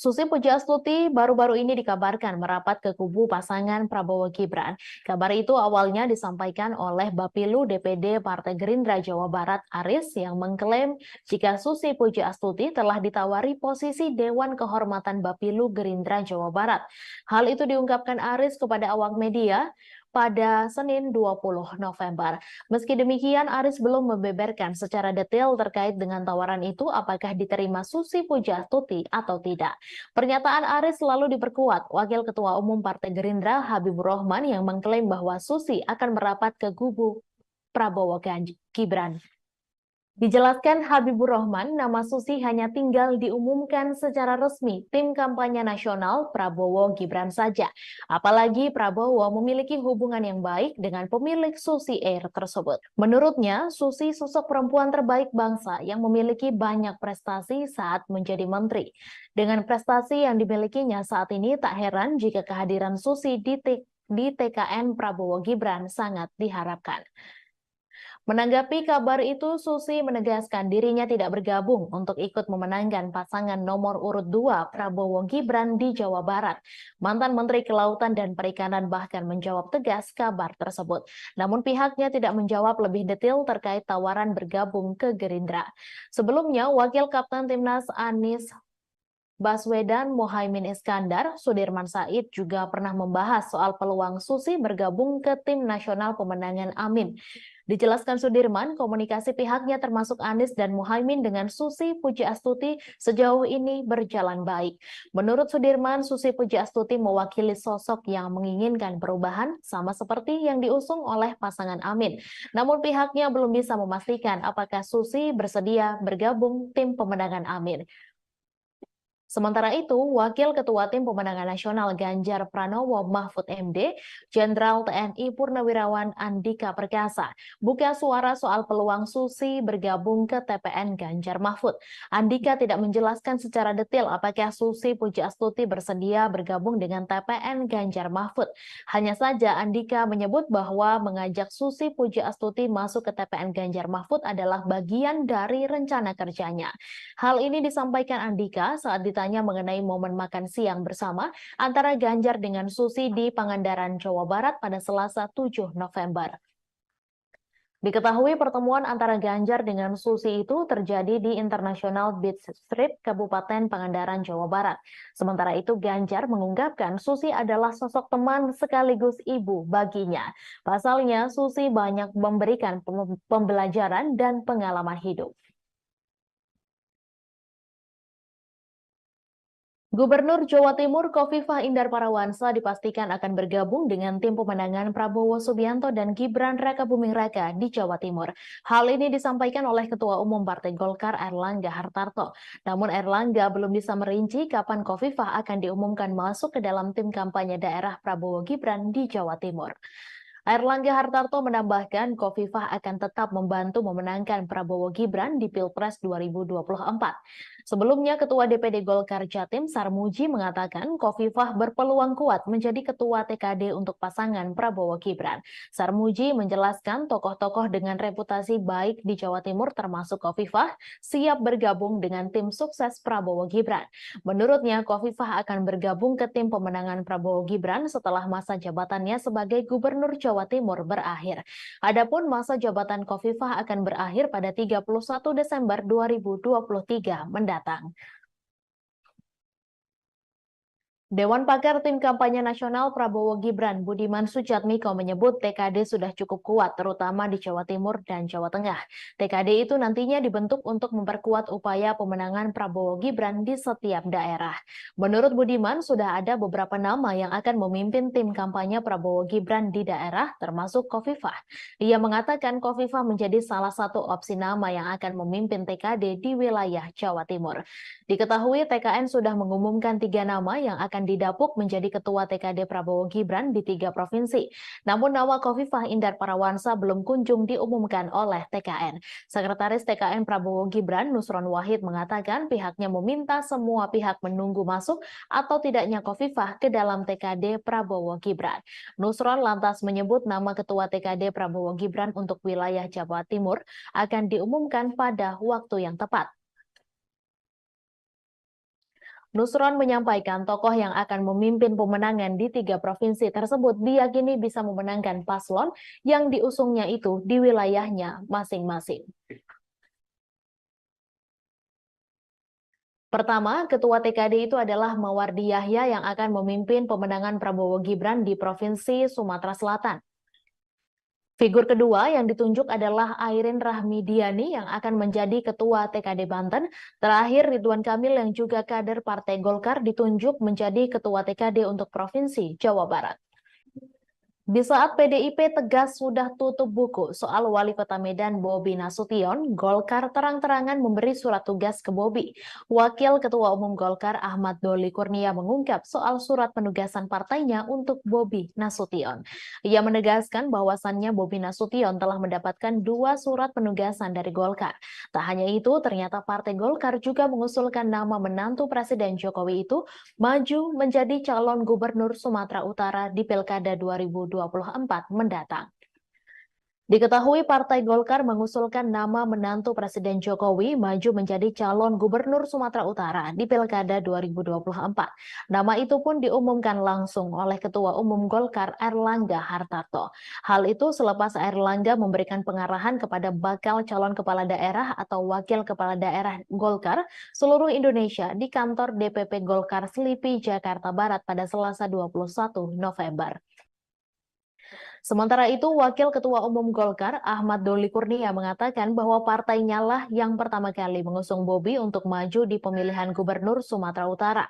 A: Susi Pujiastuti baru-baru ini dikabarkan merapat ke kubu pasangan Prabowo Gibran. Kabar itu awalnya disampaikan oleh Bapilu DPD Partai Gerindra Jawa Barat Aris yang mengklaim jika Susi Pujiastuti telah ditawari posisi Dewan Kehormatan Bapilu Gerindra Jawa Barat. Hal itu diungkapkan Aris kepada awak media pada Senin 20 November. Meski demikian, Aris belum membeberkan secara detail terkait dengan tawaran itu apakah diterima Susi Pujiastuti atau tidak. Pernyataan Aris selalu diperkuat Wakil Ketua Umum Partai Gerindra Habibur Rahman yang mengklaim bahwa Susi akan merapat ke kubu Prabowo Gibran. Dijelaskan Habibur Rahman, nama Susi hanya tinggal diumumkan secara resmi tim kampanye nasional Prabowo Gibran saja. Apalagi Prabowo memiliki hubungan yang baik dengan pemilik Susi Air tersebut. Menurutnya, Susi sosok perempuan terbaik bangsa yang memiliki banyak prestasi saat menjadi menteri. Dengan prestasi yang dimilikinya saat ini, tak heran jika kehadiran Susi di TKN Prabowo Gibran sangat diharapkan. Menanggapi kabar itu, Susi menegaskan dirinya tidak bergabung untuk ikut memenangkan pasangan nomor urut 2 Prabowo Gibran di Jawa Barat. Mantan Menteri Kelautan dan Perikanan bahkan menjawab tegas kabar tersebut. Namun pihaknya tidak menjawab lebih detail terkait tawaran bergabung ke Gerindra. Sebelumnya, Wakil Kapten Timnas Anies Baswedan, Muhaimin Iskandar, Sudirman Said juga pernah membahas soal peluang Susi bergabung ke tim nasional pemenangan Amin. Dijelaskan Sudirman, komunikasi pihaknya termasuk Anies dan Muhaimin dengan Susi Pujiastuti sejauh ini berjalan baik. Menurut Sudirman, Susi Pujiastuti mewakili sosok yang menginginkan perubahan sama seperti yang diusung oleh pasangan Amin. Namun pihaknya belum bisa memastikan apakah Susi bersedia bergabung tim pemenangan Amin. Sementara itu, Wakil Ketua Tim Pemenangan Nasional Ganjar Pranowo Mahfud MD, Jenderal TNI Purnawirawan Andika Perkasa, buka suara soal peluang Susi bergabung ke TPN Ganjar Mahfud. Andika tidak menjelaskan secara detail apakah Susi Pujiastuti bersedia bergabung dengan TPN Ganjar Mahfud. Hanya saja Andika menyebut bahwa mengajak Susi Pujiastuti masuk ke TPN Ganjar Mahfud adalah bagian dari rencana kerjanya. Hal ini disampaikan Andika saat ditanya mengenai momen makan siang bersama antara Ganjar dengan Susi di Pangandaran, Jawa Barat pada Selasa 7 November. Diketahui pertemuan antara Ganjar dengan Susi itu terjadi di International Beach Street, Kabupaten Pangandaran, Jawa Barat. Sementara itu Ganjar mengungkapkan Susi adalah sosok teman sekaligus ibu baginya. Pasalnya Susi banyak memberikan pembelajaran dan pengalaman hidup. Gubernur Jawa Timur Khofifah Indar Parawansa dipastikan akan bergabung dengan tim pemenangan Prabowo Subianto dan Gibran Rakabuming Raka di Jawa Timur. Hal ini disampaikan oleh Ketua Umum Partai Golkar Airlangga Hartarto. Namun Airlangga belum bisa merinci kapan Khofifah akan diumumkan masuk ke dalam tim kampanye daerah Prabowo Gibran di Jawa Timur. Airlangga Hartarto menambahkan Khofifah akan tetap membantu memenangkan Prabowo Gibran di Pilpres 2024. Sebelumnya, Ketua DPD Golkar Jatim Sarmuji mengatakan Khofifah berpeluang kuat menjadi Ketua TKD untuk pasangan Prabowo Gibran. Sarmuji menjelaskan tokoh-tokoh dengan reputasi baik di Jawa Timur termasuk Khofifah siap bergabung dengan tim sukses Prabowo Gibran. Menurutnya, Khofifah akan bergabung ke tim pemenangan Prabowo Gibran setelah masa jabatannya sebagai Gubernur Jawa Timur berakhir. Adapun masa jabatan Khofifah akan berakhir pada 31 Desember 2023 mendatang. Dewan Pakar Tim Kampanye Nasional Prabowo Gibran Budiman Sujatmiko menyebut TKD sudah cukup kuat terutama di Jawa Timur dan Jawa Tengah. TKD itu nantinya dibentuk untuk memperkuat upaya pemenangan Prabowo Gibran di setiap daerah. Menurut Budiman sudah ada beberapa nama yang akan memimpin tim kampanye Prabowo Gibran di daerah termasuk Khofifah. Ia mengatakan Khofifah menjadi salah satu opsi nama yang akan memimpin TKD di wilayah Jawa Timur. Diketahui TKN sudah mengumumkan 3 nama yang akan didapuk menjadi Ketua TKD Prabowo Gibran di 3 provinsi. Namun nama Khofifah Indar Parawansa belum kunjung diumumkan oleh TKN. Sekretaris TKN Prabowo Gibran Nusron Wahid mengatakan pihaknya meminta semua pihak menunggu masuk atau tidaknya Khofifah ke dalam TKD Prabowo Gibran. Nusron lantas menyebut nama Ketua TKD Prabowo Gibran untuk wilayah Jawa Timur akan diumumkan pada waktu yang tepat. Nusron menyampaikan tokoh yang akan memimpin pemenangan di 3 provinsi tersebut diyakini bisa memenangkan paslon yang diusungnya itu di wilayahnya masing-masing. Pertama, Ketua TKD itu adalah Mawardi Yahya yang akan memimpin pemenangan Prabowo Gibran di Provinsi Sumatera Selatan. Figur kedua yang ditunjuk adalah Airin Rahmidiani yang akan menjadi Ketua TKD Banten. Terakhir, Ridwan Kamil yang juga kader Partai Golkar ditunjuk menjadi Ketua TKD untuk Provinsi Jawa Barat. Di saat PDIP tegas sudah tutup buku soal Wali Kota Medan Bobi Nasution, Golkar terang-terangan memberi surat tugas ke Bobi. Wakil Ketua Umum Golkar Ahmad Doli Kurnia mengungkap soal surat penugasan partainya untuk Bobi Nasution. Ia menegaskan bahwasannya Bobi Nasution telah mendapatkan 2 surat penugasan dari Golkar. Tak hanya itu, ternyata Partai Golkar juga mengusulkan nama menantu Presiden Jokowi itu maju menjadi calon Gubernur Sumatera Utara di Pilkada 2024 mendatang. Diketahui Partai Golkar mengusulkan nama menantu Presiden Jokowi maju menjadi calon gubernur Sumatera Utara di Pilkada 2024. Nama itu pun diumumkan langsung oleh Ketua Umum Golkar Airlangga Hartarto. Hal itu selepas Airlangga memberikan pengarahan kepada bakal calon kepala daerah atau wakil kepala daerah Golkar seluruh Indonesia di kantor DPP Golkar Selipi, Jakarta Barat pada Selasa 21 November. Sementara itu, Wakil Ketua Umum Golkar, Ahmad Doli Kurnia, mengatakan bahwa partainya lah yang pertama kali mengusung Bobi untuk maju di pemilihan gubernur Sumatera Utara.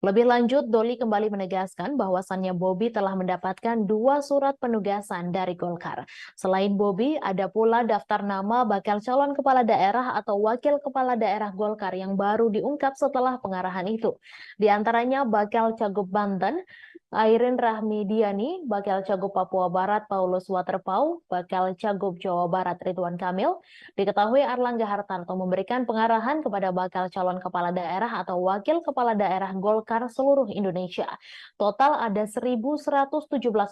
A: Lebih lanjut, Doli kembali menegaskan bahwasannya Bobi telah mendapatkan 2 surat penugasan dari Golkar. Selain Bobi, ada pula daftar nama bakal calon kepala daerah atau wakil kepala daerah Golkar yang baru diungkap setelah pengarahan itu. Di antaranya bakal Cagup Banten, Airin Rahmidiani, bakal Cagup Papua Barat Paulus Waterpau, bakal Cagup Jawa Barat Ridwan Kamil. Diketahui Airlangga Hartarto memberikan pengarahan kepada bakal calon kepala daerah atau wakil kepala daerah Golkar seluruh Indonesia. Total ada 1.117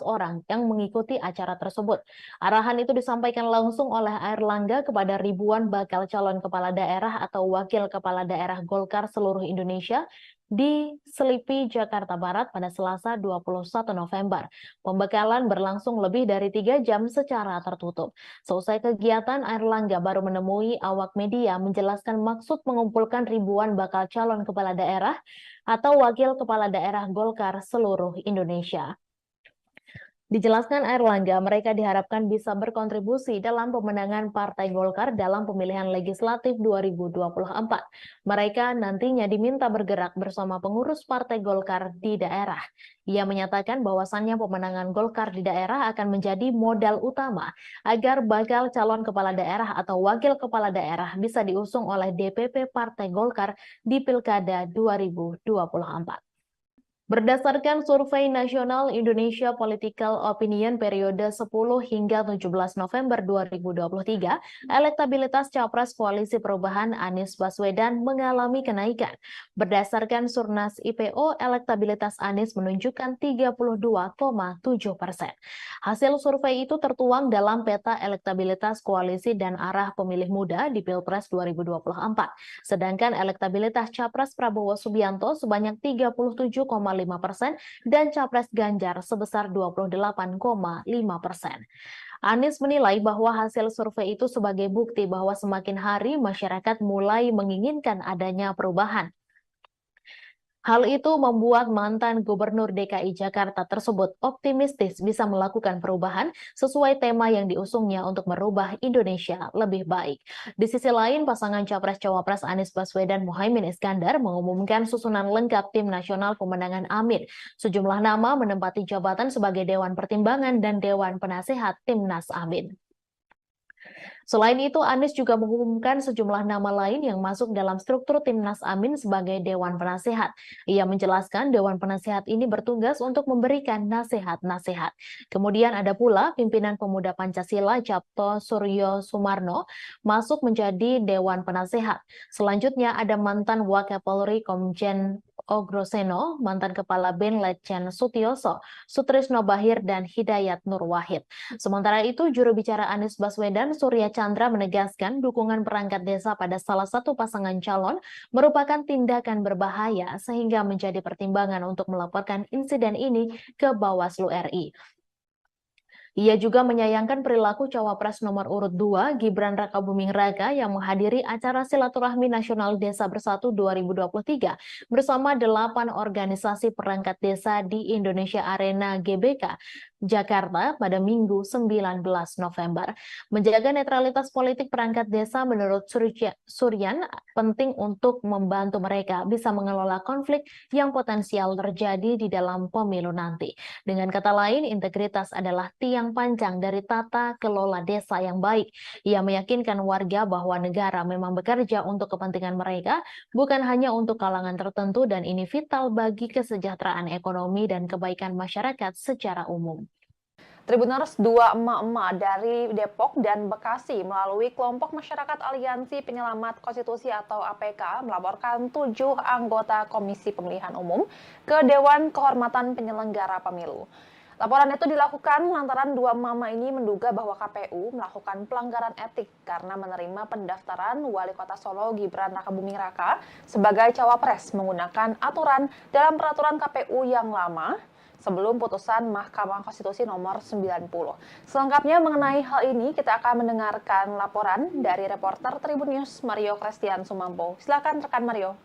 A: orang yang mengikuti acara tersebut. Arahan itu disampaikan langsung oleh Airlangga kepada ribuan bakal calon kepala daerah atau wakil kepala daerah Golkar seluruh Indonesia di Selipi, Jakarta Barat pada Selasa 21 November. Pembekalan berlangsung lebih dari 3 jam secara tertutup. Selesai kegiatan, Airlangga baru menemui awak media menjelaskan maksud mengumpulkan ribuan bakal calon kepala daerah atau wakil kepala daerah Golkar seluruh Indonesia. Dijelaskan Airlangga, mereka diharapkan bisa berkontribusi dalam pemenangan Partai Golkar dalam pemilihan legislatif 2024. Mereka nantinya diminta bergerak bersama pengurus Partai Golkar di daerah. Ia menyatakan bahwasannya pemenangan Golkar di daerah akan menjadi modal utama agar bakal calon kepala daerah atau wakil kepala daerah bisa diusung oleh DPP Partai Golkar di Pilkada 2024. Berdasarkan Survei Nasional Indonesia Political Opinion periode 10 hingga 17 November 2023, elektabilitas Capres Koalisi Perubahan Anies Baswedan mengalami kenaikan. Berdasarkan Surnas IPO, elektabilitas Anies menunjukkan 32,7%. Hasil survei itu tertuang dalam peta elektabilitas koalisi dan arah pemilih muda di Pilpres 2024. Sedangkan elektabilitas Capres Prabowo Subianto sebanyak 37,5% dan Capres Ganjar sebesar 28,5%. Anies menilai bahwa hasil survei itu sebagai bukti bahwa semakin hari masyarakat mulai menginginkan adanya perubahan. Hal itu membuat mantan Gubernur DKI Jakarta tersebut optimistis bisa melakukan perubahan sesuai tema yang diusungnya untuk merubah Indonesia lebih baik. Di sisi lain, pasangan Capres-Cawapres Anies Baswedan Muhaimin Iskandar mengumumkan susunan lengkap Tim Nasional Pemenangan Amin. Sejumlah nama menempati jabatan sebagai Dewan Pertimbangan dan Dewan Penasehat Timnas Amin. Selain itu, Anies juga mengumumkan sejumlah nama lain yang masuk dalam struktur Timnas Amin sebagai Dewan Penasehat. Ia menjelaskan Dewan Penasehat ini bertugas untuk memberikan nasihat-nasihat. Kemudian ada pula pimpinan Pemuda Pancasila Capto Suryo Sumarno masuk menjadi Dewan Penasehat. Selanjutnya ada mantan Wakapolri Komjen Ogroseno, mantan Kepala BIN Letjen Sutioso, Sutrisno Bahir, dan Hidayat Nur Wahid. Sementara itu, juru bicara Anies Baswedan, Surya Chandra, menegaskan dukungan perangkat desa pada salah satu pasangan calon merupakan tindakan berbahaya sehingga menjadi pertimbangan untuk melaporkan insiden ini ke Bawaslu RI. Ia juga menyayangkan perilaku Cawapres nomor urut 2 Gibran Rakabuming Raka yang menghadiri acara Silaturahmi Nasional Desa Bersatu 2023 bersama 8 organisasi perangkat desa di Indonesia Arena GBK Jakarta pada Minggu 19 November. Menjaga netralitas politik perangkat desa menurut Suryan penting untuk membantu mereka bisa mengelola konflik yang potensial terjadi di dalam pemilu nanti. Dengan kata lain, integritas adalah tiang panjang dari tata kelola desa yang baik. Ia meyakinkan warga bahwa negara memang bekerja untuk kepentingan mereka, bukan hanya untuk kalangan tertentu, dan ini vital bagi kesejahteraan ekonomi dan kebaikan masyarakat secara umum.
B: Tribuners, 2 emak-emak dari Depok dan Bekasi melalui kelompok masyarakat Aliansi Penyelamat Konstitusi atau APK melaporkan 7 anggota Komisi Pemilihan Umum ke Dewan Kehormatan Penyelenggara Pemilu. Laporan itu dilakukan lantaran dua mama ini menduga bahwa KPU melakukan pelanggaran etik karena menerima pendaftaran Wali Kota Solo Gibran Rakabuming Raka sebagai cawapres menggunakan aturan dalam peraturan KPU yang lama sebelum putusan Mahkamah Konstitusi nomor 90. Selengkapnya mengenai hal ini kita akan mendengarkan laporan dari reporter Tribun News Mario Christian Sumampo. Silakan rekan Mario.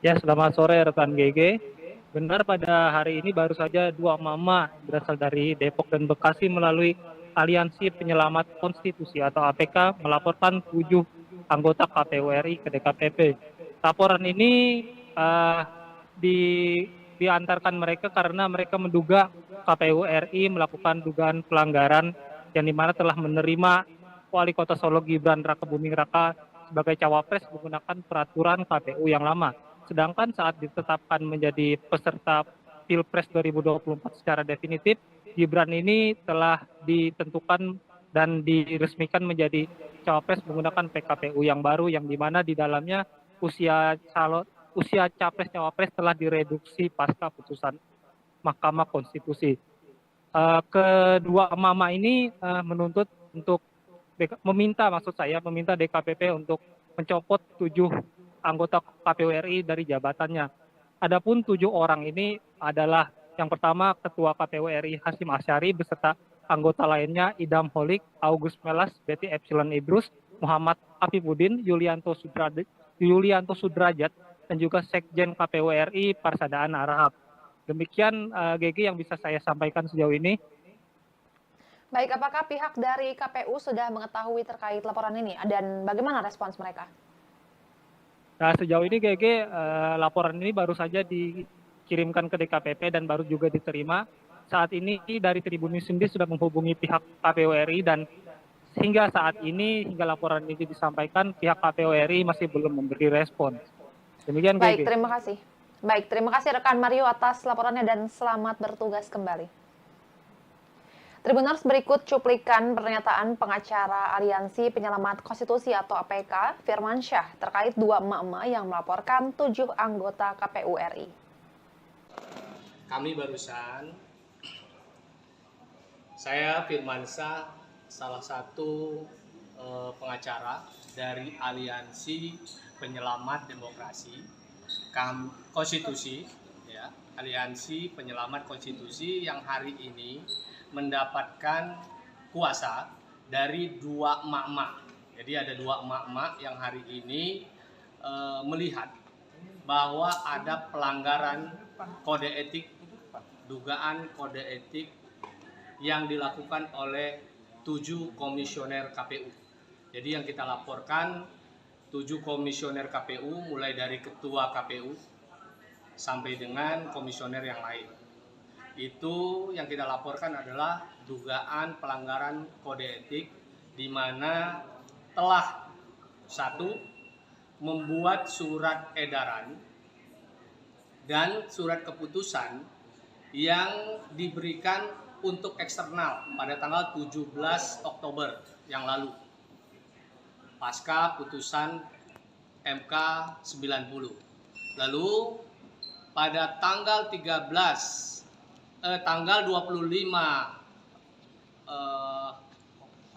C: Ya, selamat sore rekan GG. Benar, pada hari ini baru saja dua mama berasal dari Depok dan Bekasi melalui Aliansi Penyelamat Konstitusi atau APK melaporkan 7 anggota KPU RI ke DKPP. Laporan ini diantarkan mereka karena mereka menduga KPU RI melakukan dugaan pelanggaran yang dimana telah menerima Wali Kota Solo Gibran Rakabuming Raka sebagai cawapres menggunakan peraturan KPU yang lama. Sedangkan saat ditetapkan menjadi peserta Pilpres 2024 secara definitif, Gibran ini telah ditentukan dan diresmikan menjadi cawapres menggunakan PKPU yang baru, yang dimana di dalamnya usia capres cawapres telah direduksi pasca putusan Mahkamah Konstitusi. Kedua mama ini menuntut untuk meminta DKPP untuk mencopot 7 anggota KPU RI dari jabatannya. Adapun 7 orang ini adalah yang pertama Ketua KPU RI Hasyim Asyari beserta anggota lainnya Idam Holik, August Melas, Betty Epsilon Idrus, Muhammad Afifuddin, Yulianto Sudrajat, dan juga Sekjen KPU RI Parsadaan Arahap. Demikian GG yang bisa saya sampaikan sejauh ini.
B: Baik, apakah pihak dari KPU sudah mengetahui terkait laporan ini dan bagaimana respons mereka?
C: Nah, sejauh ini GG laporan ini baru saja dikirimkan ke DKPP dan baru juga diterima. Saat ini dari Tribun News sendiri sudah menghubungi pihak KPU RI dan hingga saat ini, hingga laporan ini disampaikan, pihak KPU RI masih belum memberi respon. Demikian GG.
B: Baik, terima kasih rekan Mario atas laporannya dan selamat bertugas kembali. Tribuners, berikut cuplikan pernyataan pengacara Aliansi Penyelamat Konstitusi atau APK, Firman Syah, terkait dua emak-emak yang melaporkan 7 anggota KPU RI.
D: Kami barusan, saya Firman Syah, salah satu pengacara dari Aliansi Penyelamat Demokrasi Konstitusi, ya, Aliansi Penyelamat Konstitusi yang hari ini mendapatkan kuasa dari 2 emak-emak. Jadi ada 2 emak-emak yang hari ini melihat bahwa ada pelanggaran kode etik, dugaan kode etik yang dilakukan oleh 7 komisioner KPU. Jadi yang kita laporkan 7 komisioner KPU, mulai dari ketua KPU sampai dengan komisioner yang lain. Itu yang kita laporkan adalah dugaan pelanggaran kode etik di mana telah 1. Membuat surat edaran dan surat keputusan yang diberikan untuk eksternal pada tanggal 17 Oktober yang lalu pasca putusan MK 90. Lalu pada tanggal 25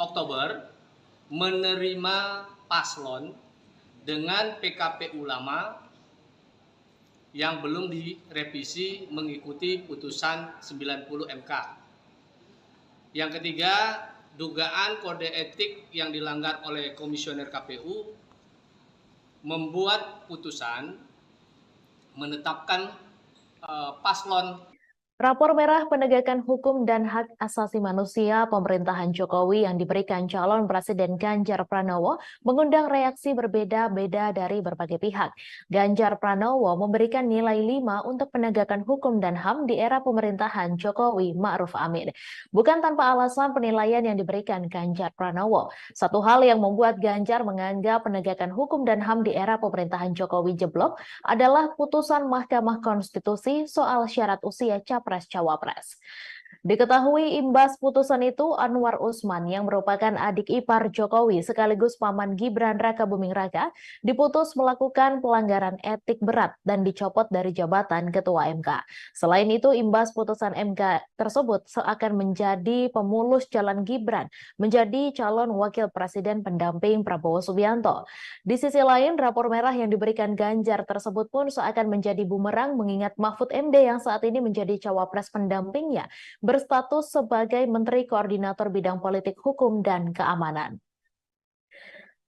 D: Oktober menerima paslon dengan PKPU lama yang belum direvisi mengikuti putusan 90 MK. Yang ketiga, dugaan kode etik yang dilanggar oleh komisioner KPU membuat putusan menetapkan paslon.
A: Rapor merah penegakan hukum dan hak asasi manusia pemerintahan Jokowi yang diberikan calon Presiden Ganjar Pranowo mengundang reaksi berbeda-beda dari berbagai pihak. Ganjar Pranowo memberikan nilai 5 untuk penegakan hukum dan HAM di era pemerintahan Jokowi Ma'ruf Amin. Bukan tanpa alasan penilaian yang diberikan Ganjar Pranowo. Satu hal yang membuat Ganjar menganggap penegakan hukum dan HAM di era pemerintahan Jokowi jeblok adalah putusan Mahkamah Konstitusi soal syarat usia Capres-Cawapres. Diketahui imbas putusan itu, Anwar Usman yang merupakan adik ipar Jokowi sekaligus paman Gibran Rakabuming Raka diputus melakukan pelanggaran etik berat dan dicopot dari jabatan Ketua MK. Selain itu, imbas putusan MK tersebut seakan menjadi pemulus jalan Gibran menjadi calon wakil presiden pendamping Prabowo Subianto. Di sisi lain, rapor merah yang diberikan Ganjar tersebut pun seakan menjadi bumerang mengingat Mahfud MD yang saat ini menjadi cawapres pendampingnya berstatus sebagai Menteri Koordinator Bidang Politik Hukum dan Keamanan.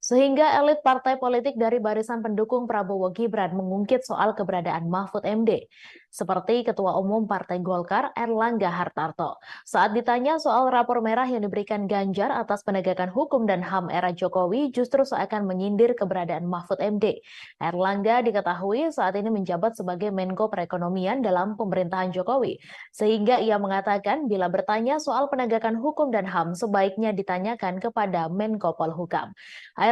A: Sehingga elit partai politik dari barisan pendukung Prabowo Gibran mengungkit soal keberadaan Mahfud MD. Seperti Ketua Umum Partai Golkar Erlangga Hartarto. Saat ditanya soal rapor merah yang diberikan Ganjar atas penegakan hukum dan HAM era Jokowi justru seakan menyindir keberadaan Mahfud MD. Erlangga diketahui saat ini menjabat sebagai Menko Perekonomian dalam pemerintahan Jokowi. Sehingga ia mengatakan bila bertanya soal penegakan hukum dan HAM sebaiknya ditanyakan kepada Menko Polhukam.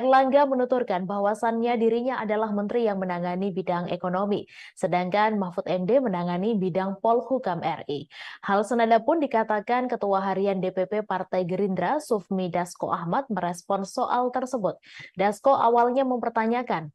A: Erlangga menuturkan bahwasannya dirinya adalah menteri yang menangani bidang ekonomi, sedangkan Mahfud MD menangani bidang Polhukam RI. Hal senada pun dikatakan Ketua Harian DPP Partai Gerindra Sufmi Dasko Ahmad merespons soal tersebut. Dasko awalnya mempertanyakan,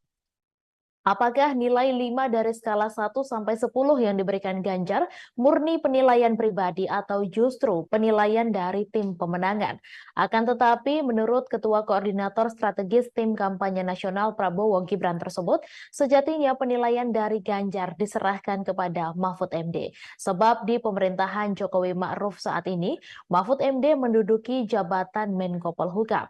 A: apakah nilai 5 dari skala 1 sampai 10 yang diberikan Ganjar murni penilaian pribadi atau justru penilaian dari tim pemenangan? Akan tetapi menurut Ketua Koordinator Strategis Tim Kampanye Nasional Prabowo Gibran tersebut, sejatinya penilaian dari Ganjar diserahkan kepada Mahfud MD. Sebab di pemerintahan Jokowi Ma'ruf saat ini, Mahfud MD menduduki jabatan Menko Polhukam.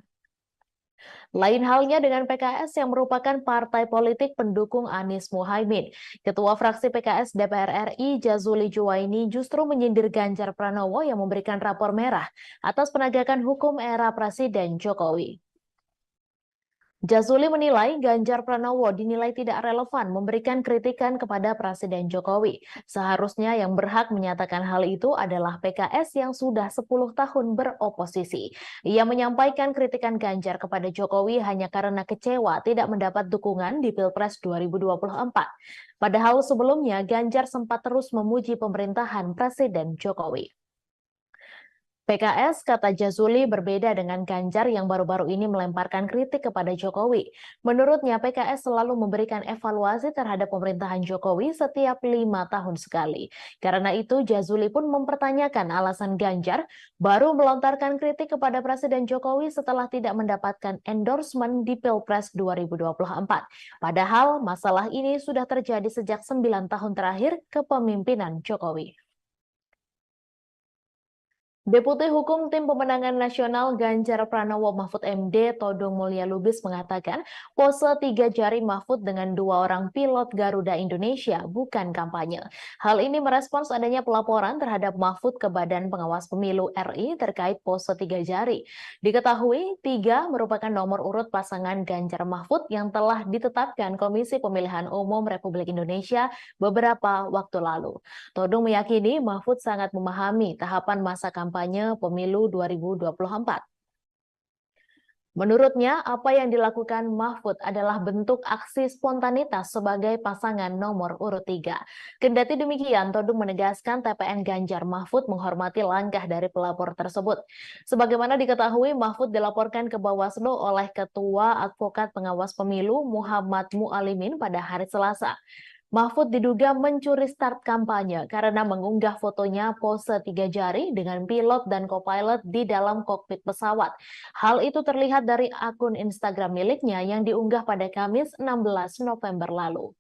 A: Lain halnya dengan PKS yang merupakan partai politik pendukung Anies Muhaimin. Ketua fraksi PKS DPR RI Jazuli Juwaini justru menyindir Ganjar Pranowo yang memberikan rapor merah atas penegakan hukum era Presiden Jokowi. Jazuli menilai Ganjar Pranowo dinilai tidak relevan memberikan kritikan kepada Presiden Jokowi. Seharusnya yang berhak menyatakan hal itu adalah PKS yang sudah 10 tahun beroposisi. Ia menyampaikan kritikan Ganjar kepada Jokowi hanya karena kecewa tidak mendapat dukungan di Pilpres 2024. Padahal sebelumnya Ganjar sempat terus memuji pemerintahan Presiden Jokowi. PKS, kata Jazuli, berbeda dengan Ganjar yang baru-baru ini melemparkan kritik kepada Jokowi. Menurutnya, PKS selalu memberikan evaluasi terhadap pemerintahan Jokowi setiap 5 tahun sekali. Karena itu, Jazuli pun mempertanyakan alasan Ganjar baru melontarkan kritik kepada Presiden Jokowi setelah tidak mendapatkan endorsement di Pilpres 2024. Padahal masalah ini sudah terjadi sejak 9 tahun terakhir kepemimpinan Jokowi. Deputi Hukum Tim Pemenangan Nasional Ganjar Pranowo Mahfud MD Todung Mulya Lubis mengatakan pose 3 jari Mahfud dengan 2 orang pilot Garuda Indonesia bukan kampanye. Hal ini merespons adanya pelaporan terhadap Mahfud ke Badan Pengawas Pemilu RI terkait pose 3 jari. Diketahui 3 merupakan nomor urut pasangan Ganjar Mahfud yang telah ditetapkan Komisi Pemilihan Umum Republik Indonesia beberapa waktu lalu. Todung meyakini Mahfud sangat memahami tahapan masa kampanye pemilu 2024. Menurutnya, apa yang dilakukan Mahfud adalah bentuk aksi spontanitas sebagai pasangan nomor urut 3. Kendati demikian, Todung menegaskan TPN Ganjar Mahfud menghormati langkah dari pelapor tersebut. Sebagaimana diketahui, Mahfud dilaporkan ke Bawaslu oleh Ketua Advokat Pengawas Pemilu Muhammad Mualimin pada hari Selasa. Mahfud diduga mencuri start kampanye karena mengunggah fotonya pose 3 jari dengan pilot dan co-pilot di dalam kokpit pesawat. Hal itu terlihat dari akun Instagram miliknya yang diunggah pada Kamis 16 November lalu.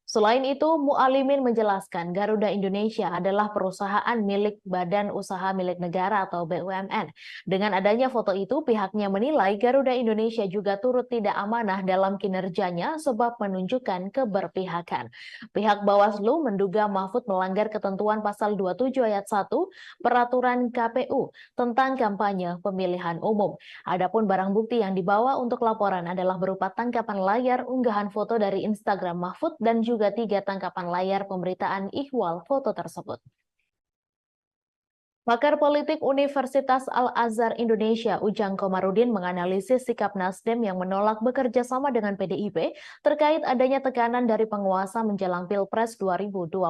A: Selain itu, Mualimin menjelaskan Garuda Indonesia adalah perusahaan milik Badan Usaha Milik Negara atau BUMN. Dengan adanya foto itu, pihaknya menilai Garuda Indonesia juga turut tidak amanah dalam kinerjanya sebab menunjukkan keberpihakan. Pihak Bawaslu menduga Mahfud melanggar ketentuan pasal 27 ayat 1 Peraturan KPU tentang kampanye pemilihan umum. Adapun barang bukti yang dibawa untuk laporan adalah berupa tangkapan layar unggahan foto dari Instagram Mahfud dan juga 3 tangkapan layar pemberitaan ihwal foto tersebut. Pakar politik Universitas Al-Azhar Indonesia, Ujang Komarudin, menganalisis sikap Nasdem yang menolak bekerja sama dengan PDIP terkait adanya tekanan dari penguasa menjelang Pilpres 2024.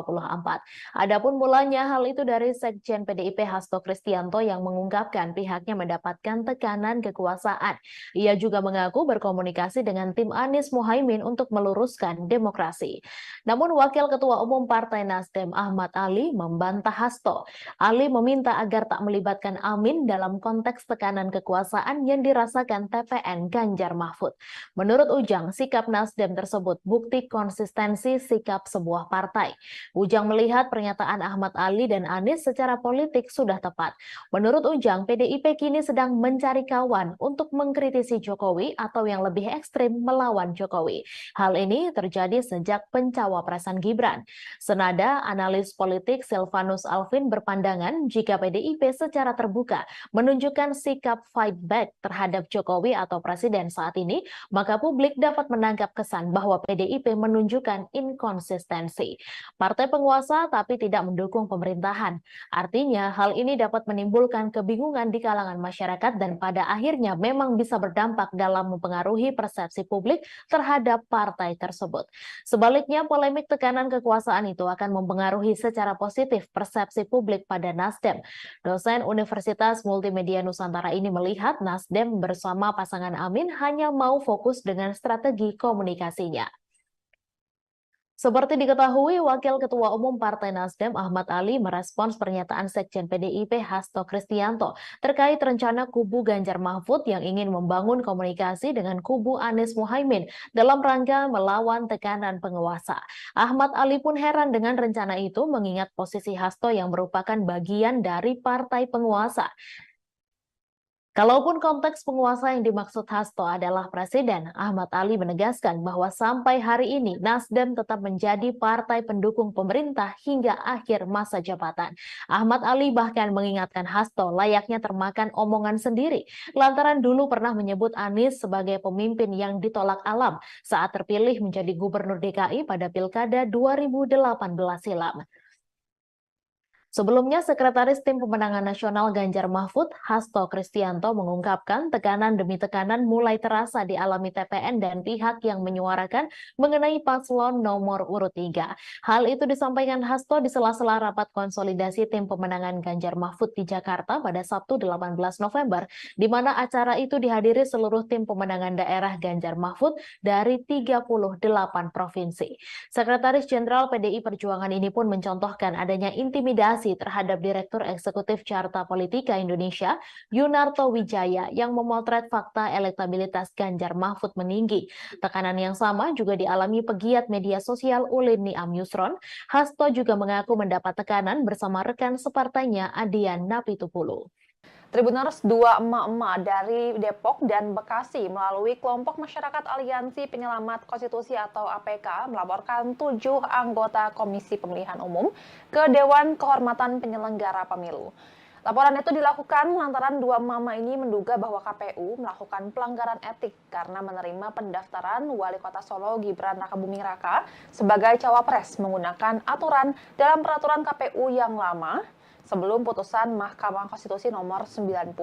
A: Adapun mulanya hal itu dari Sekjen PDIP Hasto Kristianto yang mengungkapkan pihaknya mendapatkan tekanan kekuasaan. Ia juga mengaku berkomunikasi dengan tim Anies Mohaimin untuk meluruskan demokrasi. Namun Wakil Ketua Umum Partai Nasdem Ahmad Ali membantah Hasto. Ali meminta agar tak melibatkan Amin dalam konteks tekanan kekuasaan yang dirasakan TPN Ganjar Mahfud. Menurut Ujang, sikap Nasdem tersebut bukti konsistensi sikap sebuah partai. Ujang melihat pernyataan Ahmad Ali dan Anies secara politik sudah tepat. Menurut Ujang, PDIP kini sedang mencari kawan untuk mengkritisi Jokowi atau yang lebih ekstrim melawan Jokowi. Hal ini terjadi sejak pencawapresan Gibran. Senada, analis politik Silvanus Alvin berpandangan jika PDIP secara terbuka menunjukkan sikap fight back terhadap Jokowi atau Presiden saat ini, maka publik dapat menangkap kesan bahwa PDIP menunjukkan inkonsistensi. Partai penguasa tapi tidak mendukung pemerintahan. Artinya, hal ini dapat menimbulkan kebingungan di kalangan masyarakat dan pada akhirnya memang bisa berdampak dalam mempengaruhi persepsi publik terhadap partai tersebut. Sebaliknya, polemik tekanan kekuasaan itu akan mempengaruhi secara positif persepsi publik pada Nasdem. Dosen Universitas Multimedia Nusantara ini melihat Nasdem bersama pasangan Amin hanya mau fokus dengan strategi komunikasinya. Seperti diketahui, Wakil Ketua Umum Partai Nasdem Ahmad Ali merespons pernyataan Sekjen PDIP Hasto Kristianto terkait rencana kubu Ganjar Mahfud yang ingin membangun komunikasi dengan kubu Anies Mohaimin dalam rangka melawan tekanan penguasa. Ahmad Ali pun heran dengan rencana itu mengingat posisi Hasto yang merupakan bagian dari partai penguasa. Kalaupun konteks penguasa yang dimaksud Hasto adalah presiden, Ahmad Ali menegaskan bahwa sampai hari ini Nasdem tetap menjadi partai pendukung pemerintah hingga akhir masa jabatan. Ahmad Ali bahkan mengingatkan Hasto layaknya termakan omongan sendiri, lantaran dulu pernah menyebut Anies sebagai pemimpin yang ditolak alam saat terpilih menjadi gubernur DKI pada Pilkada 2018 silam. Sebelumnya, Sekretaris Tim Pemenangan Nasional Ganjar Mahfud, Hasto Kristianto, mengungkapkan tekanan demi tekanan mulai terasa dialami TPN dan pihak yang menyuarakan mengenai paslon nomor urut 3. Hal itu disampaikan Hasto di sela-sela rapat konsolidasi Tim Pemenangan Ganjar Mahfud di Jakarta pada Sabtu 18 November, di mana acara itu dihadiri seluruh tim pemenangan daerah Ganjar Mahfud dari 38 provinsi. Sekretaris Jenderal PDI Perjuangan ini pun mencontohkan adanya intimidasi terhadap Direktur Eksekutif Carta Politika Indonesia, Yunarto Wijaya, yang memotret fakta elektabilitas Ganjar Mahfud meninggi. Tekanan yang sama juga dialami pegiat media sosial Ulin Niam Yusron. Hasto juga mengaku mendapat tekanan bersama rekan separtainya Adian Napitupulu.
B: Tribuners, dua emak-emak dari Depok dan Bekasi melalui kelompok masyarakat Aliansi Penyelamat Konstitusi atau APK melaporkan 7 anggota Komisi Pemilihan Umum ke Dewan Kehormatan Penyelenggara Pemilu. Laporan itu dilakukan lantaran dua mama ini menduga bahwa KPU melakukan pelanggaran etik karena menerima pendaftaran Wali Kota Solo Gibran Rakabuming Raka sebagai cawapres menggunakan aturan dalam peraturan KPU yang lama sebelum putusan Mahkamah Konstitusi nomor 90.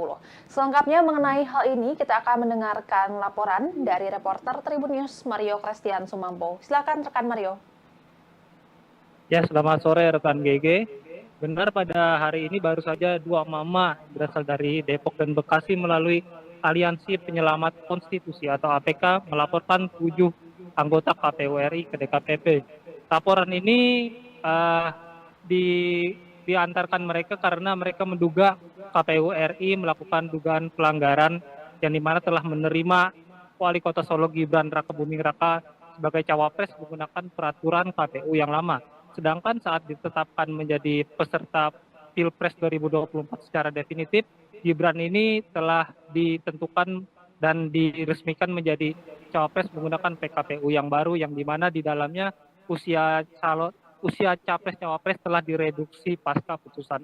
B: Selengkapnya mengenai hal ini, kita akan mendengarkan laporan dari reporter Tribun News Mario Christian Sumampo. Silakan rekan Mario.
C: Ya, selamat sore rekan GG. Benar, pada hari ini baru saja dua mama berasal dari Depok dan Bekasi melalui Aliansi Penyelamat Konstitusi atau APK melaporkan 7 anggota KPU RI ke DKPP. Laporan ini diantarkan mereka karena mereka menduga KPU RI melakukan dugaan pelanggaran yang dimana telah menerima Wali Kota Solo Gibran Rakabuming Raka sebagai cawapres menggunakan peraturan KPU yang lama. Sedangkan saat ditetapkan menjadi peserta Pilpres 2024 secara definitif, Gibran ini telah ditentukan dan diresmikan menjadi cawapres menggunakan PKPU yang baru yang dimana di dalamnya usia capres-cawapres telah direduksi pasca putusan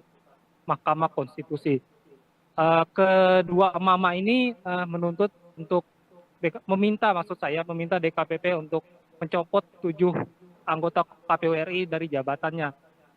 C: Mahkamah Konstitusi. Kedua mama ini menuntut untuk meminta DKPP untuk mencopot 7 anggota KPU RI dari jabatannya.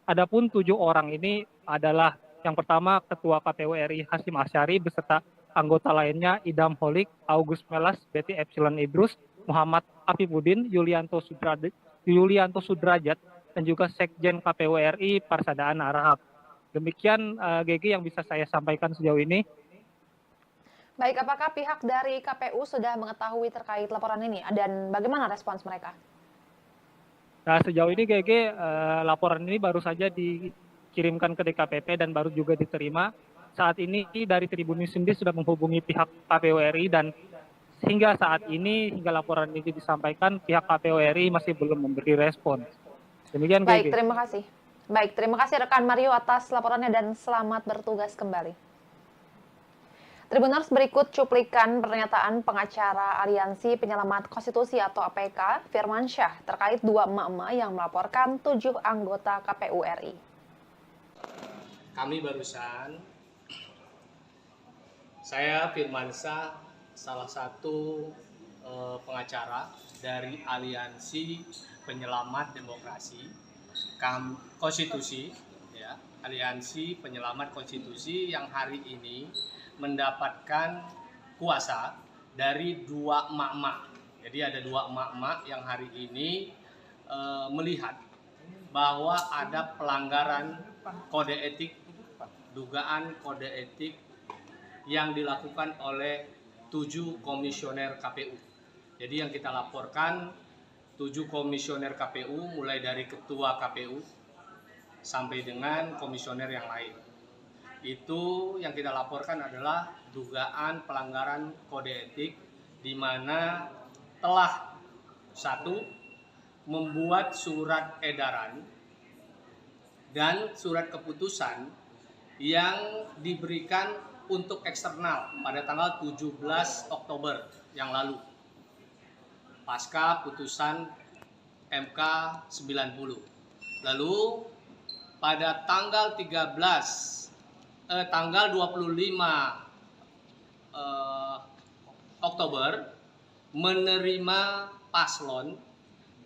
C: Adapun 7 orang ini adalah Yang pertama, Ketua KPU RI Hasyim Asyari beserta anggota lainnya Idam Holik, August Melas, Betty Epsilon Idrus, Muhammad Afifuddin, Yulianto Sudrajat, dan juga Sekjen KPU RI Parsadaan Arahap. Demikian GG yang bisa saya sampaikan sejauh ini.
B: Baik, apakah pihak dari KPU sudah mengetahui terkait laporan ini dan bagaimana respons mereka?
C: Nah, sejauh ini GG laporan ini baru saja dikirimkan ke DKPP dan baru juga diterima. Saat ini dari Tribun News sendiri sudah menghubungi pihak KPU RI dan hingga saat ini, hingga laporan ini disampaikan, pihak KPU RI masih belum memberi respon. Demikian
B: Baik,
C: GG.
B: terima kasih. Baik, terima kasih rekan Mario atas laporannya dan selamat bertugas kembali. Tribuners, berikut cuplikan pernyataan pengacara Aliansi Penyelamat Konstitusi atau APK, Firman Syah, terkait dua emak-emak yang melaporkan 7 anggota KPU RI.
D: Kami barusan, saya Firman Syah, salah satu pengacara dari Aliansi Penyelamat Demokrasi, Konstitusi, ya, Aliansi Penyelamat Konstitusi yang hari ini mendapatkan kuasa dari dua emak-emak. Jadi ada dua emak-emak yang hari ini melihat bahwa ada pelanggaran kode etik, dugaan kode etik yang dilakukan oleh 7 komisioner KPU. Jadi yang kita laporkan 7 komisioner KPU mulai dari ketua KPU sampai dengan komisioner yang lain. Itu yang kita laporkan adalah dugaan pelanggaran kode etik di mana telah 1. Membuat surat edaran dan surat keputusan yang diberikan untuk eksternal pada tanggal 17 Oktober yang lalu pasca putusan MK 90. Lalu pada tanggal 25 Oktober menerima paslon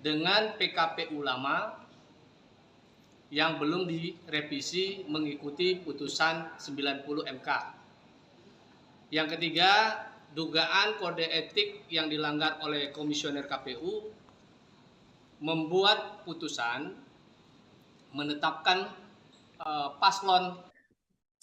D: dengan PKPU lama yang belum direvisi mengikuti putusan 90 MK. Yang ketiga, dugaan kode etik yang dilanggar oleh komisioner KPU membuat putusan menetapkan paslon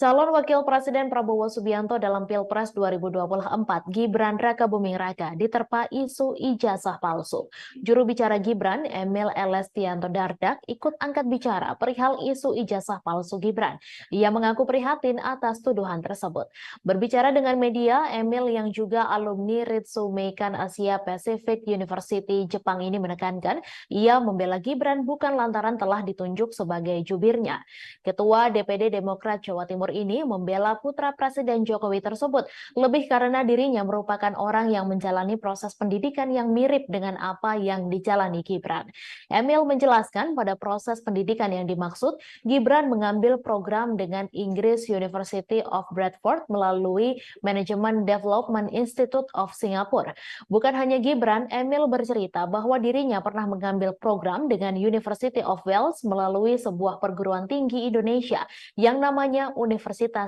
A: Calon Wakil Presiden Prabowo Subianto dalam Pilpres 2024, Gibran Rakabuming Raka, diterpa isu ijazah palsu. Juru bicara Gibran, Emil Elestianto Dardak, ikut angkat bicara perihal isu ijazah palsu Gibran. Ia mengaku prihatin atas tuduhan tersebut. Berbicara dengan media, Emil yang juga alumni Ritsumeikan Asia Pacific University Jepang ini menekankan, ia membela Gibran bukan lantaran telah ditunjuk sebagai jubirnya. Ketua DPD Demokrat Jawa Timur ini membela putra Presiden Jokowi tersebut lebih karena dirinya merupakan orang yang menjalani proses pendidikan yang mirip dengan apa yang dijalani Gibran. Emil menjelaskan pada proses pendidikan yang dimaksud, Gibran mengambil program dengan Inggris University of Bradford melalui Management Development Institute of Singapore. Bukan hanya Gibran, Emil bercerita bahwa dirinya pernah mengambil program dengan University of Wales melalui sebuah perguruan tinggi Indonesia yang namanya Universitas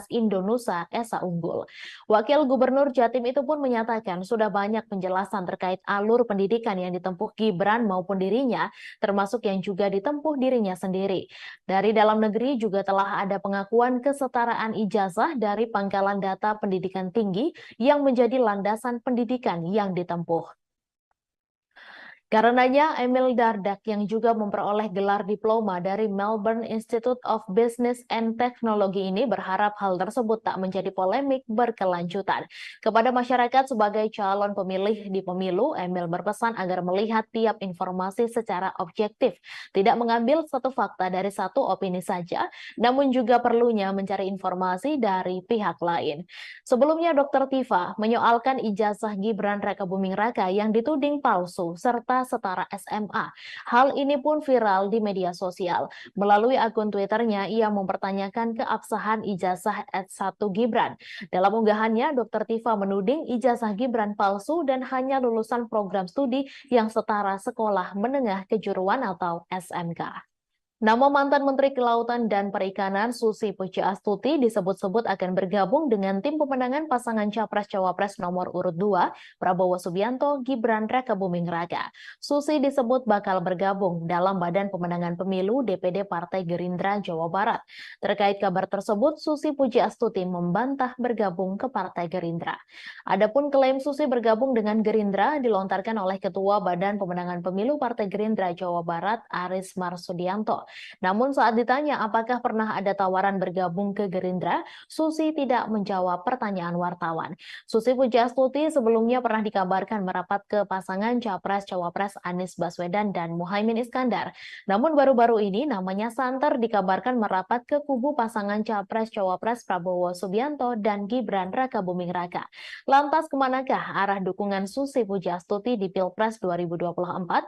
A: Indonesia Esa Unggul. Wakil Gubernur Jatim itu pun menyatakan sudah banyak penjelasan terkait alur pendidikan yang ditempuh Gibran maupun dirinya, termasuk yang juga ditempuh dirinya sendiri. Dari dalam negeri juga telah ada pengakuan kesetaraan ijazah dari Pangkalan Data Pendidikan Tinggi yang menjadi landasan pendidikan yang ditempuh. Karenanya, Emil Dardak yang juga memperoleh gelar diploma dari Melbourne Institute of Business and Technology ini berharap hal tersebut tak menjadi polemik berkelanjutan. Kepada masyarakat sebagai calon pemilih di pemilu, Emil berpesan agar melihat tiap informasi secara objektif, tidak mengambil satu fakta dari satu opini saja, namun juga perlunya mencari informasi dari pihak lain. Sebelumnya, Dr. Tifa menyoalkan ijazah Gibran Rakabuming Raka yang dituding palsu serta setara SMA. Hal ini pun viral di media sosial. Melalui akun Twitternya, ia mempertanyakan keabsahan ijazah S1 Gibran. Dalam unggahannya, Dr. Tifa menuding ijazah Gibran palsu dan hanya lulusan program studi yang setara sekolah menengah kejuruan atau SMK. Nama mantan Menteri Kelautan dan Perikanan Susi Pujiastuti disebut-sebut akan bergabung dengan tim pemenangan pasangan Capres-Cawapres nomor urut 2, Prabowo Subianto, Gibran Rakabuming Raka. Susi disebut bakal bergabung dalam Badan Pemenangan Pemilu DPD Partai Gerindra Jawa Barat. Terkait kabar tersebut, Susi Pujiastuti membantah bergabung ke Partai Gerindra. Adapun klaim Susi bergabung dengan Gerindra dilontarkan oleh Ketua Badan Pemenangan Pemilu Partai Gerindra Jawa Barat, Aris Marsudianto. Namun saat ditanya apakah pernah ada tawaran bergabung ke Gerindra, Susi tidak menjawab pertanyaan wartawan. Susi Pujiastuti sebelumnya pernah dikabarkan merapat ke pasangan Capres-Cawapres Anies Baswedan dan Muhaimin Iskandar. Namun baru-baru ini namanya santer dikabarkan merapat ke kubu pasangan Capres-Cawapres Prabowo Subianto dan Gibran Rakabuming Raka. Lantas kemanakah arah dukungan Susi Pujiastuti di Pilpres 2024?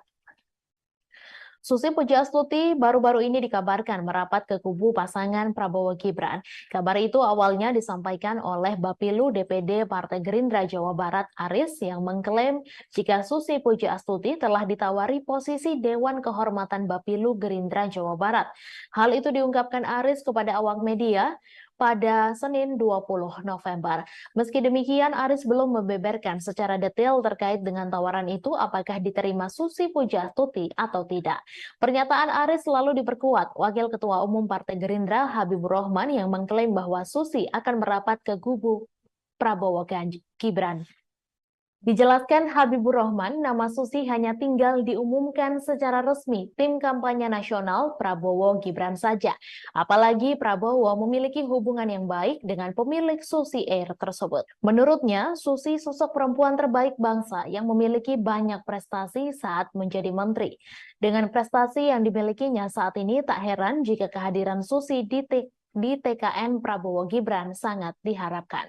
A: Susi Pujiastuti baru-baru ini dikabarkan merapat ke kubu pasangan Prabowo Gibran. Kabar itu awalnya disampaikan oleh Bapilu DPD Partai Gerindra Jawa Barat Aris yang mengklaim jika Susi Pujiastuti telah ditawari posisi Dewan Kehormatan Bapilu Gerindra Jawa Barat. Hal itu diungkapkan Aris kepada awak media pada Senin 20 November. Meski demikian, Aris belum membeberkan secara detail terkait dengan tawaran itu apakah diterima Susi Pujiastuti atau tidak. Pernyataan Aris selalu diperkuat Wakil Ketua Umum Partai Gerindra Habibur Rahman yang mengklaim bahwa Susi akan merapat ke kubu Prabowo Gibran. Dijelaskan Habibur Rahman, nama Susi hanya tinggal diumumkan secara resmi tim kampanye nasional Prabowo Gibran saja. Apalagi Prabowo memiliki hubungan yang baik dengan pemilik Susi Air tersebut. Menurutnya, Susi sosok perempuan terbaik bangsa yang memiliki banyak prestasi saat menjadi menteri. Dengan prestasi yang dimilikinya saat ini, tak heran jika kehadiran Susi di TKN Prabowo Gibran sangat diharapkan.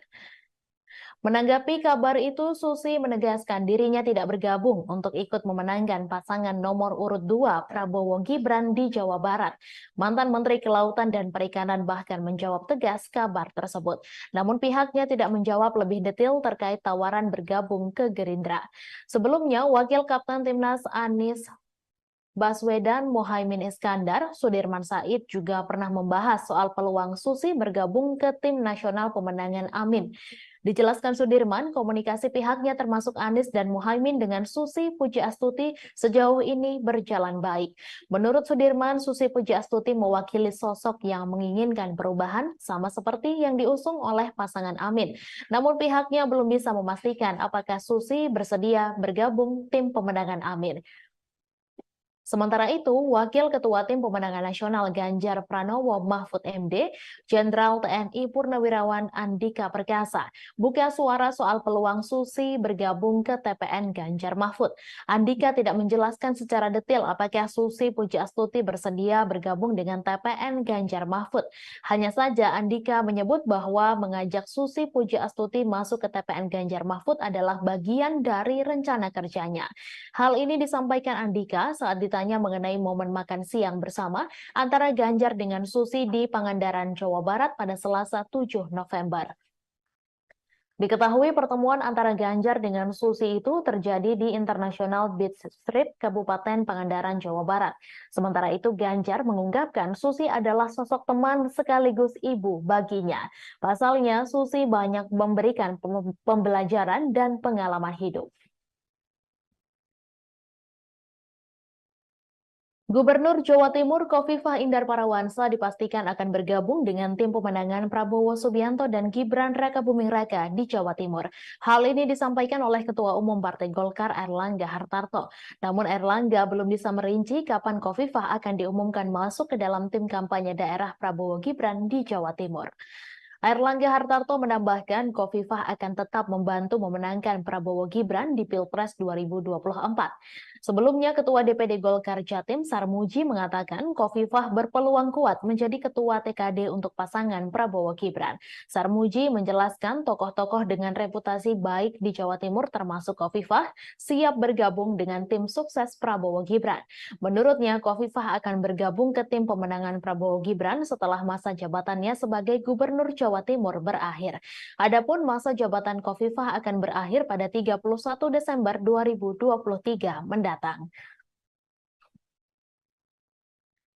A: Menanggapi kabar itu, Susi menegaskan dirinya tidak bergabung untuk ikut memenangkan pasangan nomor urut 2 Prabowo Gibran di Jawa Barat. Mantan Menteri Kelautan dan Perikanan bahkan menjawab tegas kabar tersebut. Namun pihaknya tidak menjawab lebih detail terkait tawaran bergabung ke Gerindra. Sebelumnya, Wakil Kapten Timnas Anies Baswedan Muhaimin Iskandar, Sudirman Said juga pernah membahas soal peluang Susi bergabung ke Tim Nasional Pemenangan Amin. Dijelaskan Sudirman, komunikasi pihaknya termasuk Anies dan Muhaimin dengan Susi Pujiastuti sejauh ini berjalan baik. Menurut Sudirman, Susi Pujiastuti mewakili sosok yang menginginkan perubahan sama seperti yang diusung oleh pasangan Amin. Namun pihaknya belum bisa memastikan apakah Susi bersedia bergabung tim pemenangan Amin. Sementara itu, Wakil Ketua Tim Pemenangan Nasional Ganjar Pranowo Mahfud MD, Jenderal TNI Purnawirawan Andika Perkasa, buka suara soal peluang Susi bergabung ke TPN Ganjar Mahfud. Andika tidak menjelaskan secara detail apakah Susi Pujiastuti bersedia bergabung dengan TPN Ganjar Mahfud. Hanya saja Andika menyebut bahwa mengajak Susi Pujiastuti masuk ke TPN Ganjar Mahfud adalah bagian dari rencana kerjanya. Hal ini disampaikan Andika saat ditanya mengenai momen makan siang bersama antara Ganjar dengan Susi di Pangandaran, Jawa Barat pada Selasa 7 November. Diketahui pertemuan antara Ganjar dengan Susi itu terjadi di International Beach Street, Kabupaten Pangandaran, Jawa Barat. Sementara itu Ganjar mengungkapkan Susi adalah sosok teman sekaligus ibu baginya. Pasalnya Susi banyak memberikan pembelajaran dan pengalaman hidup. Gubernur Jawa Timur Khofifah Indar Parawansa dipastikan akan bergabung dengan tim pemenangan Prabowo Subianto dan Gibran Rakabuming Raka di Jawa Timur. Hal ini disampaikan oleh Ketua Umum Partai Golkar Airlangga Hartarto. Namun Airlangga belum bisa merinci kapan Khofifah akan diumumkan masuk ke dalam tim kampanye daerah Prabowo Gibran di Jawa Timur. Airlangga Hartarto menambahkan Khofifah akan tetap membantu memenangkan Prabowo Gibran di Pilpres 2024. Sebelumnya, Ketua DPD Golkar Jatim Sarmuji mengatakan Khofifah berpeluang kuat menjadi Ketua TKD untuk pasangan Prabowo Gibran. Sarmuji menjelaskan tokoh-tokoh dengan reputasi baik di Jawa Timur termasuk Khofifah siap bergabung dengan tim sukses Prabowo Gibran. Menurutnya, Khofifah akan bergabung ke tim pemenangan Prabowo Gibran setelah masa jabatannya sebagai Gubernur Jawa Timur berakhir. Adapun masa jabatan Khofifah akan berakhir pada 31 Desember 2023 mendatang.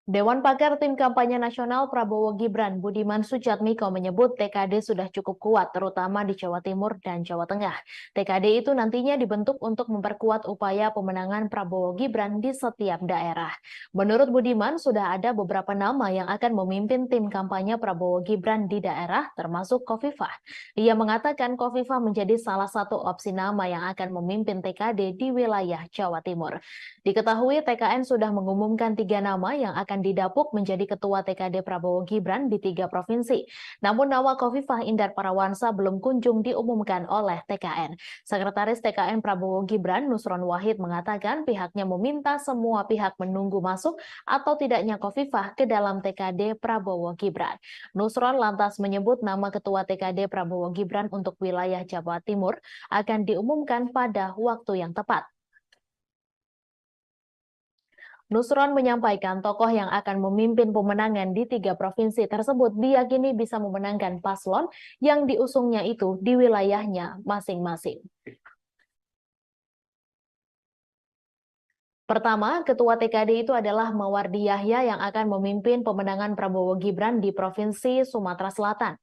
A: Dewan Pakar Tim Kampanye Nasional Prabowo Gibran Budiman Sujatmiko menyebut TKD sudah cukup kuat, terutama di Jawa Timur dan Jawa Tengah. TKD itu nantinya dibentuk untuk memperkuat upaya pemenangan Prabowo Gibran di setiap daerah. Menurut Budiman, sudah ada beberapa nama yang akan memimpin tim kampanye Prabowo Gibran di daerah, termasuk Khofifah. Ia mengatakan Khofifah menjadi salah satu opsi nama yang akan memimpin TKD di wilayah Jawa Timur. Diketahui TKN sudah mengumumkan 3 nama yang akan didapuk menjadi ketua TKD Prabowo Gibran di 3 provinsi. Namun nama Khofifah Indar Parawansa belum kunjung diumumkan oleh TKN. Sekretaris TKN Prabowo Gibran Nusron Wahid mengatakan pihaknya meminta semua pihak menunggu masuk atau tidaknya Khofifah ke dalam TKD Prabowo Gibran. Nusron lantas menyebut nama ketua TKD Prabowo Gibran untuk wilayah Jawa Timur akan diumumkan pada waktu yang tepat. Nusron menyampaikan tokoh yang akan memimpin pemenangan di 3 provinsi tersebut diyakini bisa memenangkan paslon yang diusungnya itu di wilayahnya masing-masing. Pertama, ketua TKD itu adalah Mawardi Yahya yang akan memimpin pemenangan Prabowo Gibran di Provinsi Sumatera Selatan.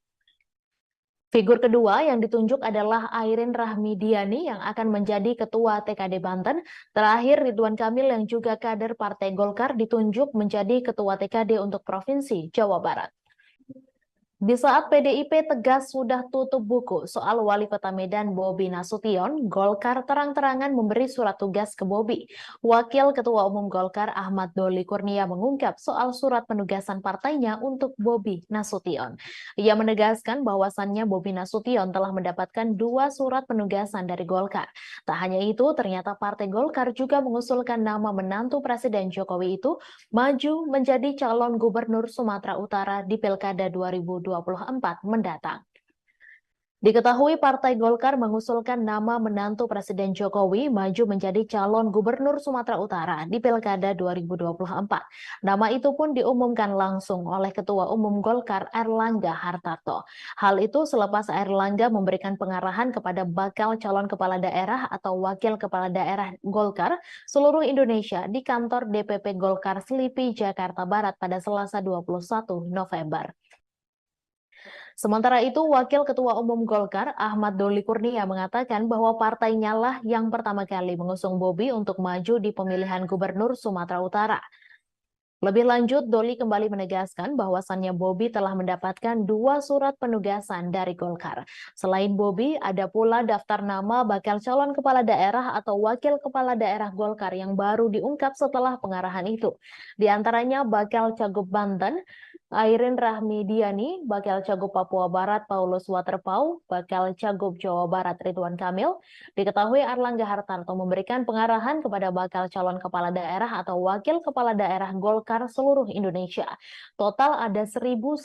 A: Figur kedua yang ditunjuk adalah Airin Rahmidiani yang akan menjadi ketua TKD Banten. Terakhir, Ridwan Kamil yang juga kader Partai Golkar ditunjuk menjadi ketua TKD untuk Provinsi Jawa Barat. Di saat PDIP tegas sudah tutup buku soal Wali Kota Medan Bobi Nasution, Golkar terang-terangan memberi surat tugas ke Bobi. Wakil Ketua Umum Golkar Ahmad Doli Kurnia mengungkap soal surat penugasan partainya untuk Bobi Nasution. Ia menegaskan bahwasannya Bobi Nasution telah mendapatkan 2 surat penugasan dari Golkar. Tak hanya itu, ternyata Partai Golkar juga mengusulkan nama menantu Presiden Jokowi itu maju menjadi calon gubernur Sumatera Utara di Pilkada 2024 mendatang. Diketahui Partai Golkar mengusulkan nama menantu Presiden Jokowi maju menjadi calon gubernur Sumatera Utara di Pilkada 2024. Nama itu pun diumumkan langsung oleh Ketua Umum Golkar Airlangga Hartarto. Hal itu selepas Airlangga memberikan pengarahan kepada bakal calon kepala daerah atau wakil kepala daerah Golkar seluruh Indonesia di kantor DPP Golkar Selipi, Jakarta Barat pada Selasa 21 November. Sementara itu, Wakil Ketua Umum Golkar Ahmad Doli Kurnia mengatakan bahwa partainya lah yang pertama kali mengusung Bobi untuk maju di pemilihan gubernur Sumatera Utara. Lebih lanjut, Doli kembali menegaskan bahwasannya Bobi telah mendapatkan 2 surat penugasan dari Golkar. Selain Bobi, ada pula daftar nama bakal calon kepala daerah atau wakil kepala daerah Golkar yang baru diungkap setelah pengarahan itu. Di antaranya bakal Cagup Banten, Airin Rahmidiani, bakal Cagup Papua Barat Paulus Waterpau, bakal Cagup Jawa Barat Ridwan Kamil. Diketahui Airlangga Hartarto memberikan pengarahan kepada bakal calon kepala daerah atau wakil kepala daerah Golkar seluruh Indonesia. Total ada 1.117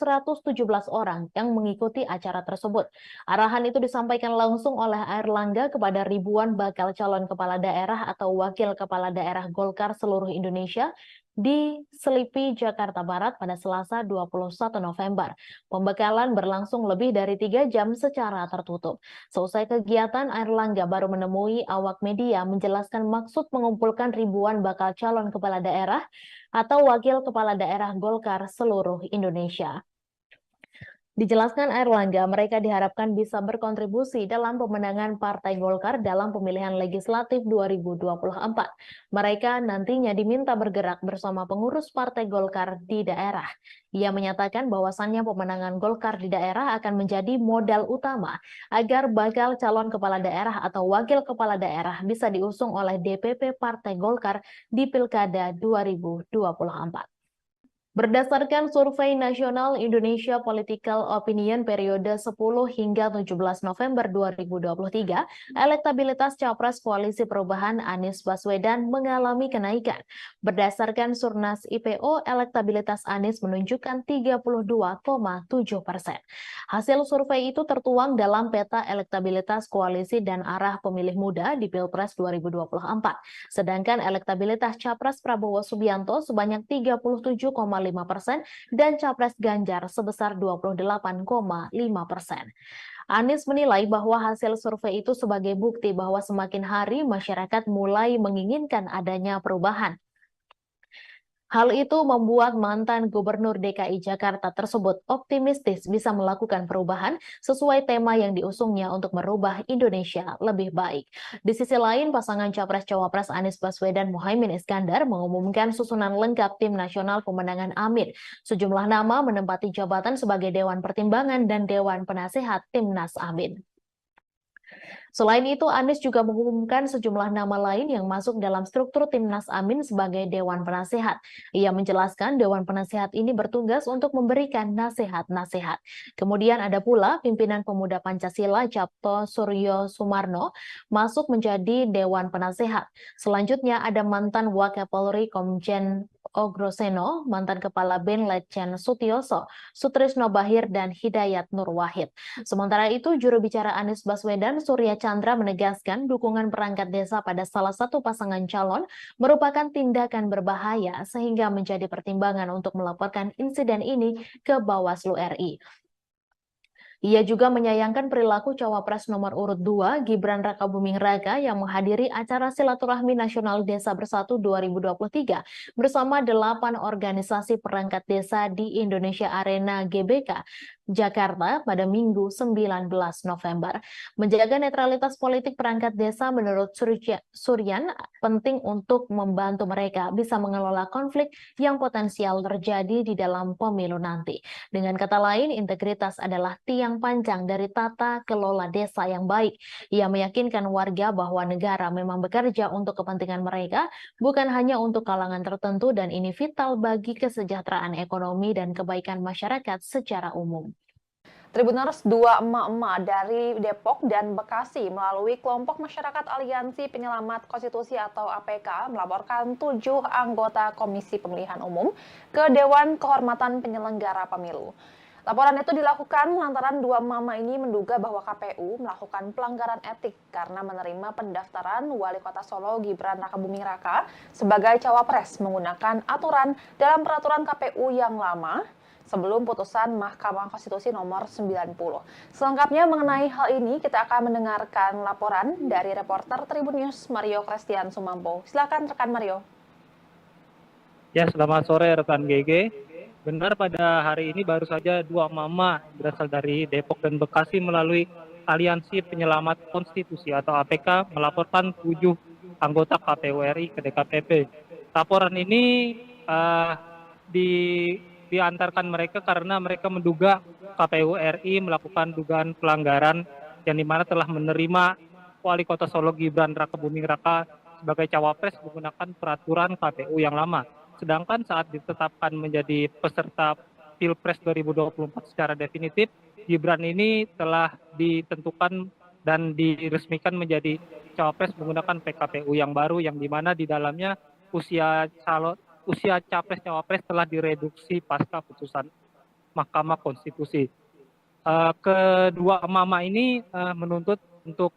A: orang yang mengikuti acara tersebut. Arahan itu disampaikan langsung oleh Airlangga kepada ribuan bakal calon kepala daerah atau wakil kepala daerah Golkar seluruh Indonesia di Selipi, Jakarta Barat pada Selasa 21 November. Pembekalan berlangsung lebih dari 3 jam secara tertutup. Selesai kegiatan, Airlangga baru menemui awak media menjelaskan maksud mengumpulkan ribuan bakal calon kepala daerah atau wakil kepala daerah Golkar seluruh Indonesia. Dijelaskan Airlangga, mereka diharapkan bisa berkontribusi dalam pemenangan Partai Golkar dalam pemilihan legislatif 2024. Mereka nantinya diminta bergerak bersama pengurus Partai Golkar di daerah. Ia menyatakan bahwasannya pemenangan Golkar di daerah akan menjadi modal utama agar bakal calon kepala daerah atau wakil kepala daerah bisa diusung oleh DPP Partai Golkar di Pilkada 2024. Berdasarkan Survei Nasional Indonesia Political Opinion periode 10 hingga 17 November 2023, elektabilitas Capres Koalisi Perubahan Anies Baswedan mengalami kenaikan. Berdasarkan Surnas IPO, elektabilitas Anies menunjukkan 32,7%. Hasil survei itu tertuang dalam peta elektabilitas koalisi dan arah pemilih muda di Pilpres 2024. Sedangkan elektabilitas Capres Prabowo Subianto sebanyak 37,5% dan Capres Ganjar sebesar 28,5%. Anies menilai bahwa hasil survei itu sebagai bukti bahwa semakin hari masyarakat mulai menginginkan adanya perubahan. Hal itu membuat mantan Gubernur DKI Jakarta tersebut optimistis bisa melakukan perubahan sesuai tema yang diusungnya untuk merubah Indonesia lebih baik. Di sisi lain, pasangan Capres-Cawapres Anies Baswedan Muhaimin Iskandar mengumumkan susunan lengkap Tim Nasional Pemenangan Amin. Sejumlah nama menempati jabatan sebagai Dewan Pertimbangan dan Dewan Penasehat Timnas Amin. Selain itu, Anies juga mengumumkan sejumlah nama lain yang masuk dalam struktur Timnas Amin sebagai Dewan Penasehat. Ia menjelaskan Dewan Penasehat ini bertugas untuk memberikan nasihat-nasihat. Kemudian ada pula pimpinan Pemuda Pancasila Capto Suryo Sumarno masuk menjadi Dewan Penasehat. Selanjutnya ada mantan Wakapolri Komjen Ogroseno, mantan Kepala BIN Letjen Sutioso, Sutrisno Bahir, dan Hidayat Nur Wahid. Sementara itu, juru bicara Anies Baswedan, Surya Chandra, menegaskan dukungan perangkat desa pada salah satu pasangan calon merupakan tindakan berbahaya sehingga menjadi pertimbangan untuk melaporkan insiden ini ke Bawaslu RI. Ia juga menyayangkan perilaku Cawapres nomor urut 2 Gibran Rakabuming Raka yang menghadiri acara Silaturahmi Nasional Desa Bersatu 2023 bersama 8 organisasi perangkat desa di Indonesia Arena GBK Jakarta pada Minggu 19 November. Menjaga netralitas politik perangkat desa menurut Suryan penting untuk membantu mereka bisa mengelola konflik yang potensial terjadi di dalam pemilu nanti. Dengan kata lain, integritas adalah tiang panjang dari tata kelola desa yang baik. Ia meyakinkan warga bahwa negara memang bekerja untuk kepentingan mereka, bukan hanya untuk kalangan tertentu, dan ini vital bagi kesejahteraan ekonomi dan kebaikan masyarakat secara umum.
B: Tribuners, dua emak-emak dari Depok dan Bekasi melalui kelompok masyarakat Aliansi Penyelamat Konstitusi atau APK melaporkan 7 anggota Komisi Pemilihan Umum ke Dewan Kehormatan Penyelenggara Pemilu. Laporan itu dilakukan lantaran dua mama ini menduga bahwa KPU melakukan pelanggaran etik karena menerima pendaftaran Wali Kota Solo Gibran Rakabuming Raka sebagai cawapres menggunakan aturan dalam peraturan KPU yang lama sebelum putusan Mahkamah Konstitusi nomor 90. Selengkapnya mengenai hal ini, kita akan mendengarkan laporan dari reporter Tribun News Mario Christian Sumampo. Silakan rekan Mario.
C: Ya, selamat sore rekan GG. Benar, pada hari ini baru saja dua mama berasal dari Depok dan Bekasi melalui Aliansi Penyelamat Konstitusi atau APK melaporkan 7 anggota KPU RI ke DKPP. Laporan ini diantarkan mereka karena mereka menduga KPU RI melakukan dugaan pelanggaran yang dimana telah menerima Wali Kota Solo Gibran Rakabuming Raka sebagai cawapres menggunakan peraturan KPU yang lama. Sedangkan saat ditetapkan menjadi peserta Pilpres 2024 secara definitif, Gibran ini telah ditentukan dan diresmikan menjadi cawapres menggunakan PKPU yang baru, yang dimana di dalamnya usia capres cawapres telah direduksi pasca putusan Mahkamah Konstitusi. Kedua mama ini menuntut untuk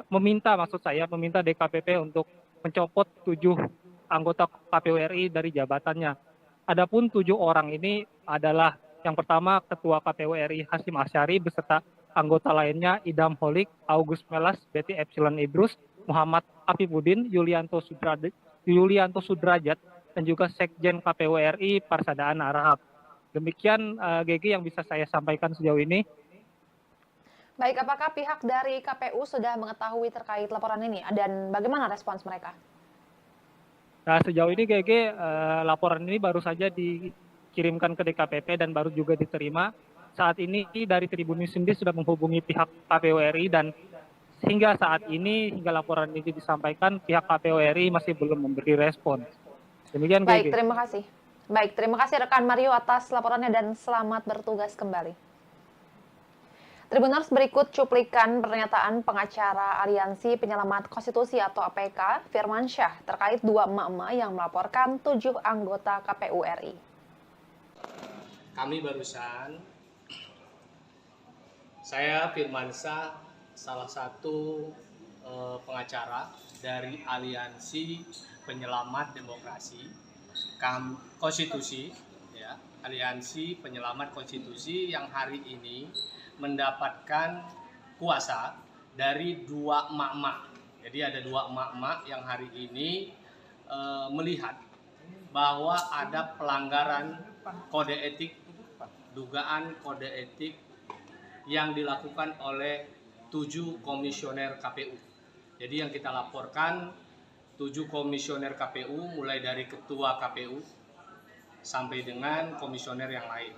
C: meminta DKPP untuk mencopot 7 anggota KPU RI dari jabatannya. Adapun 7 orang ini adalah yang pertama Ketua KPU RI Hasyim Asyari beserta anggota lainnya Idam Holik, August Melas, Betty Epsilon Idrus, Muhammad Afifuddin, Yulianto Sudrajat, dan juga Sekjen KPU RI Parsadaan Arahap. Demikian GG yang bisa saya sampaikan sejauh ini.
B: Baik, apakah pihak dari KPU sudah mengetahui terkait laporan ini dan bagaimana respons mereka?
C: Nah, sejauh ini GG laporan ini baru saja dikirimkan ke DKPP dan baru juga diterima. Saat ini dari Tribun News sendiri sudah menghubungi pihak KPU RI dan hingga saat ini, hingga laporan ini disampaikan, pihak KPU RI masih belum memberi respon. Demikian GG.
B: Baik, terima kasih rekan Mario atas laporannya dan selamat bertugas kembali. Tribuners, berikut cuplikan pernyataan pengacara Aliansi Penyelamat Konstitusi atau APK, Firman Syah, terkait dua emak-emak yang melaporkan 7 anggota KPU RI.
D: Kami barusan, saya Firman Syah, salah satu pengacara dari Aliansi Penyelamat Demokrasi, Konstitusi, ya, Aliansi Penyelamat Konstitusi yang hari ini mendapatkan kuasa dari 2 emak-emak. Jadi ada 2 emak-emak yang hari ini melihat bahwa ada pelanggaran kode etik, dugaan kode etik yang dilakukan oleh 7 komisioner KPU. Jadi yang kita laporkan 7 komisioner KPU mulai dari ketua KPU sampai dengan komisioner yang lain.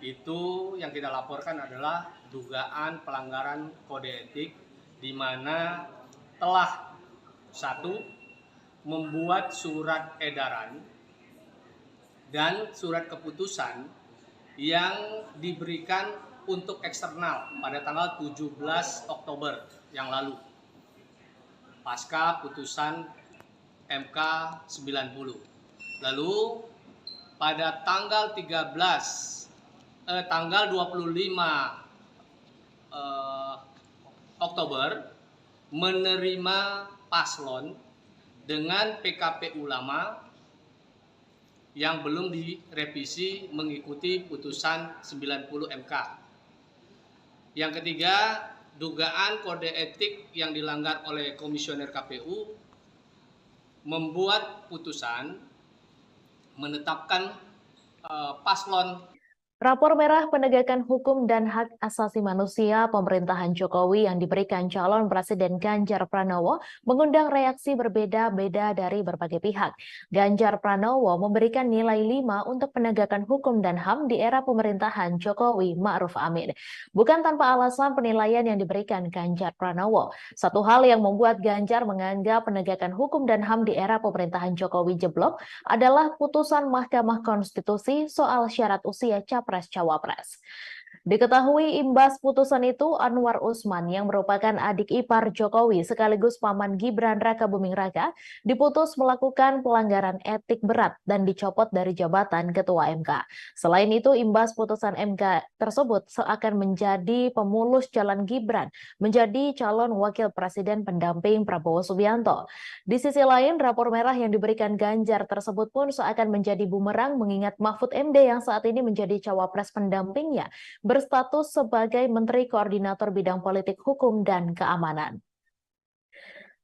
D: Itu yang kita laporkan adalah dugaan pelanggaran kode etik di mana telah satu membuat surat edaran dan surat keputusan yang diberikan untuk eksternal pada tanggal 17 Oktober yang lalu pasca putusan MK 90. Lalu pada tanggal 25 Oktober menerima paslon dengan PKPU lama yang belum direvisi mengikuti putusan 90 MK. Yang ketiga, dugaan kode etik yang dilanggar oleh komisioner KPU membuat putusan menetapkan paslon.
A: Rapor merah penegakan hukum dan hak asasi manusia pemerintahan Jokowi yang diberikan calon Presiden Ganjar Pranowo mengundang reaksi berbeda-beda dari berbagai pihak. Ganjar Pranowo memberikan nilai 5 untuk penegakan hukum dan HAM di era pemerintahan Jokowi Ma'ruf Amin. Bukan tanpa alasan penilaian yang diberikan Ganjar Pranowo. Satu hal yang membuat Ganjar menganggap penegakan hukum dan HAM di era pemerintahan Jokowi jeblok adalah putusan Mahkamah Konstitusi soal syarat usia Capres-Cawapres. Diketahui imbas putusan itu, Anwar Usman yang merupakan adik ipar Jokowi sekaligus paman Gibran Rakabuming Raka diputus melakukan pelanggaran etik berat dan dicopot dari jabatan Ketua MK. Selain itu, imbas putusan MK tersebut seakan menjadi pemulus jalan Gibran menjadi calon wakil presiden pendamping Prabowo Subianto. Di sisi lain, rapor merah yang diberikan Ganjar tersebut pun seakan menjadi bumerang mengingat Mahfud MD yang saat ini menjadi cawapres pendampingnya berstatus sebagai Menteri Koordinator Bidang Politik Hukum dan Keamanan.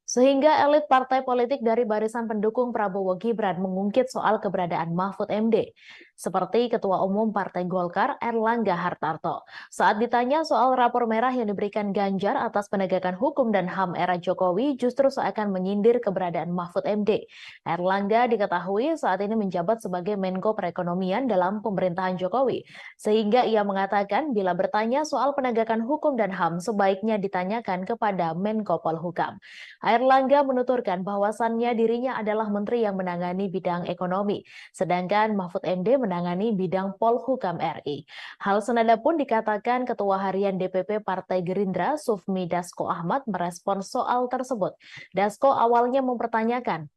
A: Sehingga elit partai politik dari barisan pendukung Prabowo Gibran mengungkit soal keberadaan Mahfud MD. Seperti Ketua Umum Partai Golkar Erlangga Hartarto. Saat ditanya soal rapor merah yang diberikan Ganjar atas penegakan hukum dan HAM era Jokowi justru seakan menyindir keberadaan Mahfud MD. Erlangga diketahui saat ini menjabat sebagai Menko Perekonomian dalam pemerintahan Jokowi. Sehingga ia mengatakan bila bertanya soal penegakan hukum dan HAM sebaiknya ditanyakan kepada Menko Polhukam. Erlangga menuturkan bahwasannya dirinya adalah menteri yang menangani bidang ekonomi, sedangkan Mahfud MD menangani bidang Polhukam RI. Hal senada pun dikatakan Ketua Harian DPP Partai Gerindra Sufmi Dasko Ahmad merespons soal tersebut. Dasko awalnya mempertanyakan,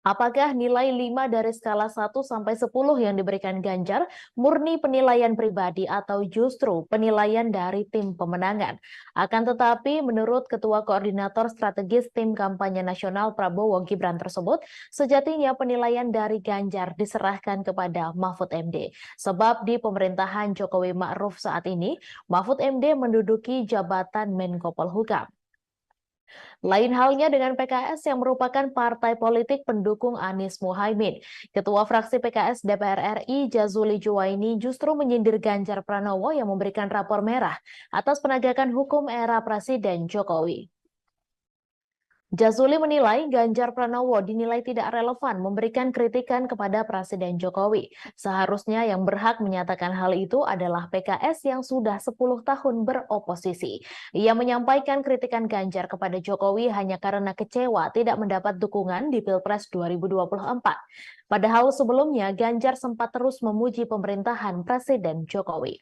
A: apakah nilai 5 dari skala 1 sampai 10 yang diberikan Ganjar murni penilaian pribadi atau justru penilaian dari tim pemenangan? Akan tetapi menurut Ketua Koordinator Strategis Tim Kampanye Nasional Prabowo Gibran tersebut, sejatinya penilaian dari Ganjar diserahkan kepada Mahfud MD. Sebab di pemerintahan Jokowi Ma'ruf saat ini, Mahfud MD menduduki jabatan Menko Polhukam. Lain halnya dengan PKS yang merupakan partai politik pendukung Anies Muhaimin. Ketua fraksi PKS DPR RI Jazuli Juwaini justru menyindir Ganjar Pranowo yang memberikan rapor merah atas penegakan hukum era Presiden Jokowi. Jazuli menilai Ganjar Pranowo dinilai tidak relevan memberikan kritikan kepada Presiden Jokowi. Seharusnya yang berhak menyatakan hal itu adalah PKS yang sudah 10 tahun beroposisi. Ia menyampaikan kritikan Ganjar kepada Jokowi hanya karena kecewa tidak mendapat dukungan di Pilpres 2024. Padahal sebelumnya Ganjar sempat terus memuji pemerintahan Presiden Jokowi.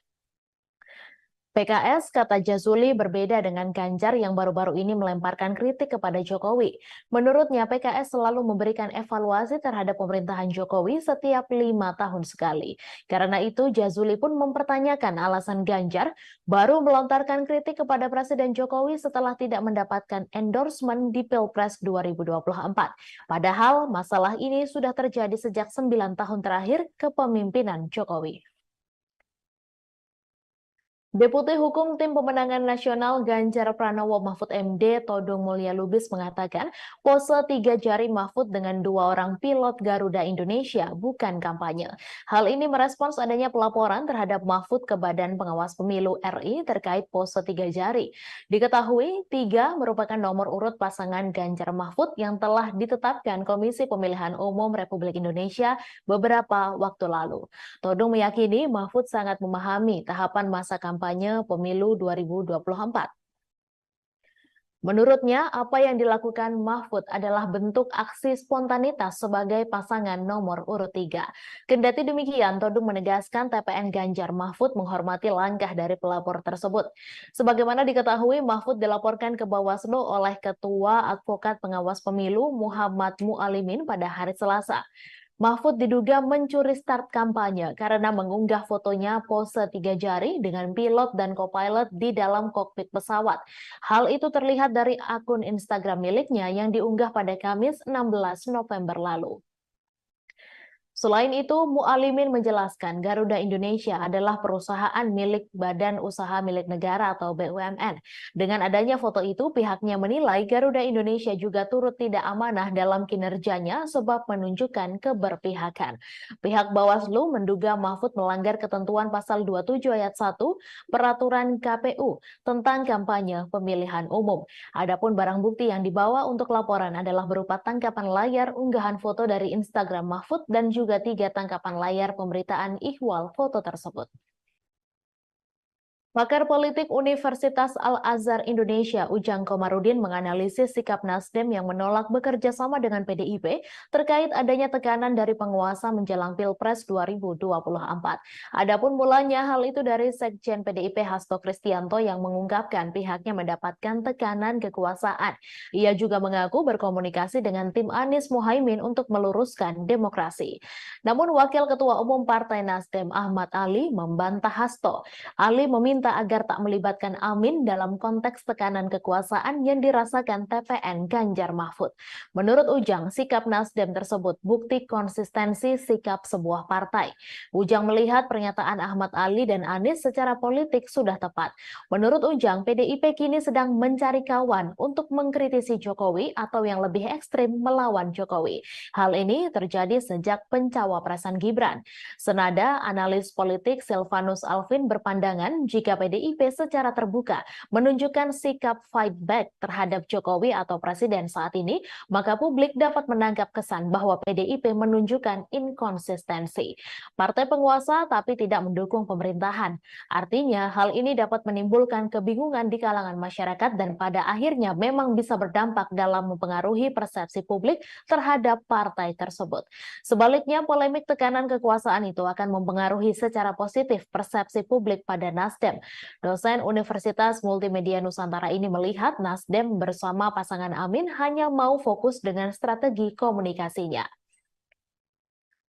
A: PKS, kata Jazuli, berbeda dengan Ganjar yang baru-baru ini melemparkan kritik kepada Jokowi. Menurutnya, PKS selalu memberikan evaluasi terhadap pemerintahan Jokowi setiap 5 tahun sekali. Karena itu, Jazuli pun mempertanyakan alasan Ganjar baru melontarkan kritik kepada Presiden Jokowi setelah tidak mendapatkan endorsement di Pilpres 2024. Padahal, masalah ini sudah terjadi sejak 9 tahun terakhir kepemimpinan Jokowi. Deputi Hukum Tim Pemenangan Nasional Ganjar Pranowo Mahfud MD Todung Mulya Lubis mengatakan pose 3 jari Mahfud dengan 2 orang pilot Garuda Indonesia bukan kampanye. Hal ini merespons adanya pelaporan terhadap Mahfud ke Badan Pengawas Pemilu RI terkait pose 3 jari. Diketahui 3 merupakan nomor urut pasangan Ganjar Mahfud yang telah ditetapkan Komisi Pemilihan Umum Republik Indonesia beberapa waktu lalu. Todung meyakini Mahfud sangat memahami tahapan masa kampanye pemilu 2024. Menurutnya, apa yang dilakukan Mahfud adalah bentuk aksi spontanitas sebagai pasangan nomor urut 3. Kendati demikian, Todung menegaskan TPN Ganjar Mahfud menghormati langkah dari pelapor tersebut. Sebagaimana diketahui, Mahfud dilaporkan ke Bawaslu oleh Ketua Advokat Pengawas Pemilu Muhammad Mualimin pada hari Selasa. Mahfud diduga mencuri start kampanye karena mengunggah fotonya pose 3 jari dengan pilot dan co-pilot di dalam kokpit pesawat. Hal itu terlihat dari akun Instagram miliknya yang diunggah pada Kamis 16 November lalu. Selain itu, Mualimin menjelaskan Garuda Indonesia adalah perusahaan milik Badan Usaha Milik Negara atau BUMN. Dengan adanya foto itu, pihaknya menilai Garuda Indonesia juga turut tidak amanah dalam kinerjanya sebab menunjukkan keberpihakan. Pihak Bawaslu menduga Mahfud melanggar ketentuan pasal 27 ayat 1 Peraturan KPU tentang kampanye pemilihan umum. Adapun barang bukti yang dibawa untuk laporan adalah berupa tangkapan layar unggahan foto dari Instagram Mahfud dan juga 3 tangkapan layar pemberitaan ihwal foto tersebut. Pakar politik Universitas Al-Azhar Indonesia, Ujang Komarudin, menganalisis sikap Nasdem yang menolak bekerja sama dengan PDIP terkait adanya tekanan dari penguasa menjelang Pilpres 2024. Adapun mulanya hal itu dari Sekjen PDIP Hasto Kristianto yang mengungkapkan pihaknya mendapatkan tekanan kekuasaan. Ia juga mengaku berkomunikasi dengan tim Anies Muhaimin untuk meluruskan demokrasi. Namun Wakil Ketua Umum Partai Nasdem Ahmad Ali membantah Hasto. Ali meminta agar tak melibatkan Amin dalam konteks tekanan kekuasaan yang dirasakan TPN Ganjar Mahfud. Menurut Ujang, sikap Nasdem tersebut bukti konsistensi sikap sebuah partai. Ujang melihat pernyataan Ahmad Ali dan Anies secara politik sudah tepat. Menurut Ujang, PDIP kini sedang mencari kawan untuk mengkritisi Jokowi atau yang lebih ekstrim melawan Jokowi. Hal ini terjadi sejak pencawapresan Gibran. Senada, analis politik Silvanus Alvin berpandangan jika PDIP secara terbuka menunjukkan sikap fight back terhadap Jokowi atau Presiden saat ini, maka publik dapat menangkap kesan bahwa PDIP menunjukkan inkonsistensi. Partai penguasa tapi tidak mendukung pemerintahan. Artinya, hal ini dapat menimbulkan kebingungan di kalangan masyarakat dan pada akhirnya memang bisa berdampak dalam mempengaruhi persepsi publik terhadap partai tersebut. Sebaliknya, polemik tekanan kekuasaan itu akan mempengaruhi secara positif persepsi publik pada Nasdem. Dosen Universitas Multimedia Nusantara ini melihat Nasdem bersama pasangan Amin hanya mau fokus dengan strategi komunikasinya.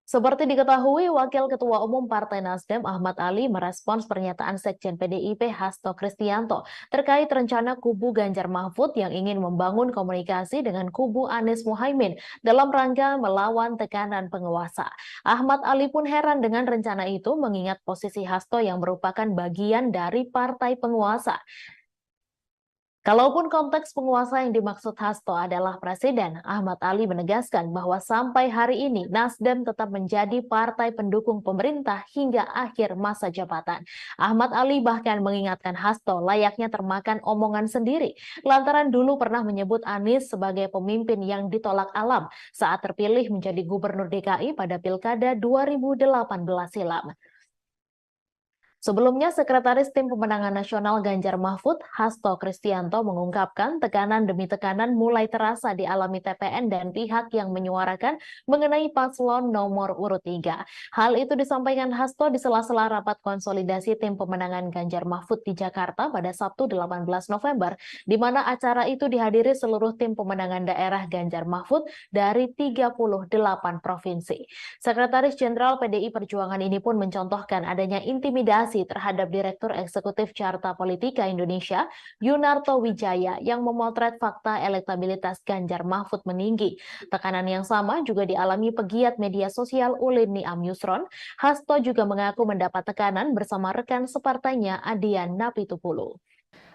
A: Seperti diketahui, Wakil Ketua Umum Partai Nasdem Ahmad Ali merespons pernyataan Sekjen PDIP Hasto Kristianto terkait rencana kubu Ganjar Mahfud yang ingin membangun komunikasi dengan kubu Anies Muhaimin dalam rangka melawan tekanan penguasa. Ahmad Ali pun heran dengan rencana itu mengingat posisi Hasto yang merupakan bagian dari partai penguasa. Kalaupun konteks penguasa yang dimaksud Hasto adalah presiden, Ahmad Ali menegaskan bahwa sampai hari ini Nasdem tetap menjadi partai pendukung pemerintah hingga akhir masa jabatan. Ahmad Ali bahkan mengingatkan Hasto layaknya termakan omongan sendiri, lantaran dulu pernah menyebut Anies sebagai pemimpin yang ditolak alam saat terpilih menjadi gubernur DKI pada Pilkada 2018 silam. Sebelumnya, Sekretaris Tim Pemenangan Nasional Ganjar Mahfud, Hasto Kristianto, mengungkapkan tekanan demi tekanan mulai terasa dialami TPN dan pihak yang menyuarakan mengenai paslon nomor urut 3. Hal itu disampaikan Hasto di sela-sela rapat konsolidasi Tim Pemenangan Ganjar Mahfud di Jakarta pada Sabtu 18 November, di mana acara itu dihadiri seluruh tim pemenangan daerah Ganjar Mahfud dari 38 provinsi. Sekretaris Jenderal PDI Perjuangan ini pun mencontohkan adanya intimidasi investigasi terhadap Direktur Eksekutif Carta Politika Indonesia, Yunarto Wijaya, yang memotret fakta elektabilitas Ganjar Mahfud meninggi. Tekanan yang sama juga dialami pegiat media sosial Ulin Niam Yusron. Hasto juga mengaku mendapat tekanan bersama rekan separtainya Adian Napitupulu.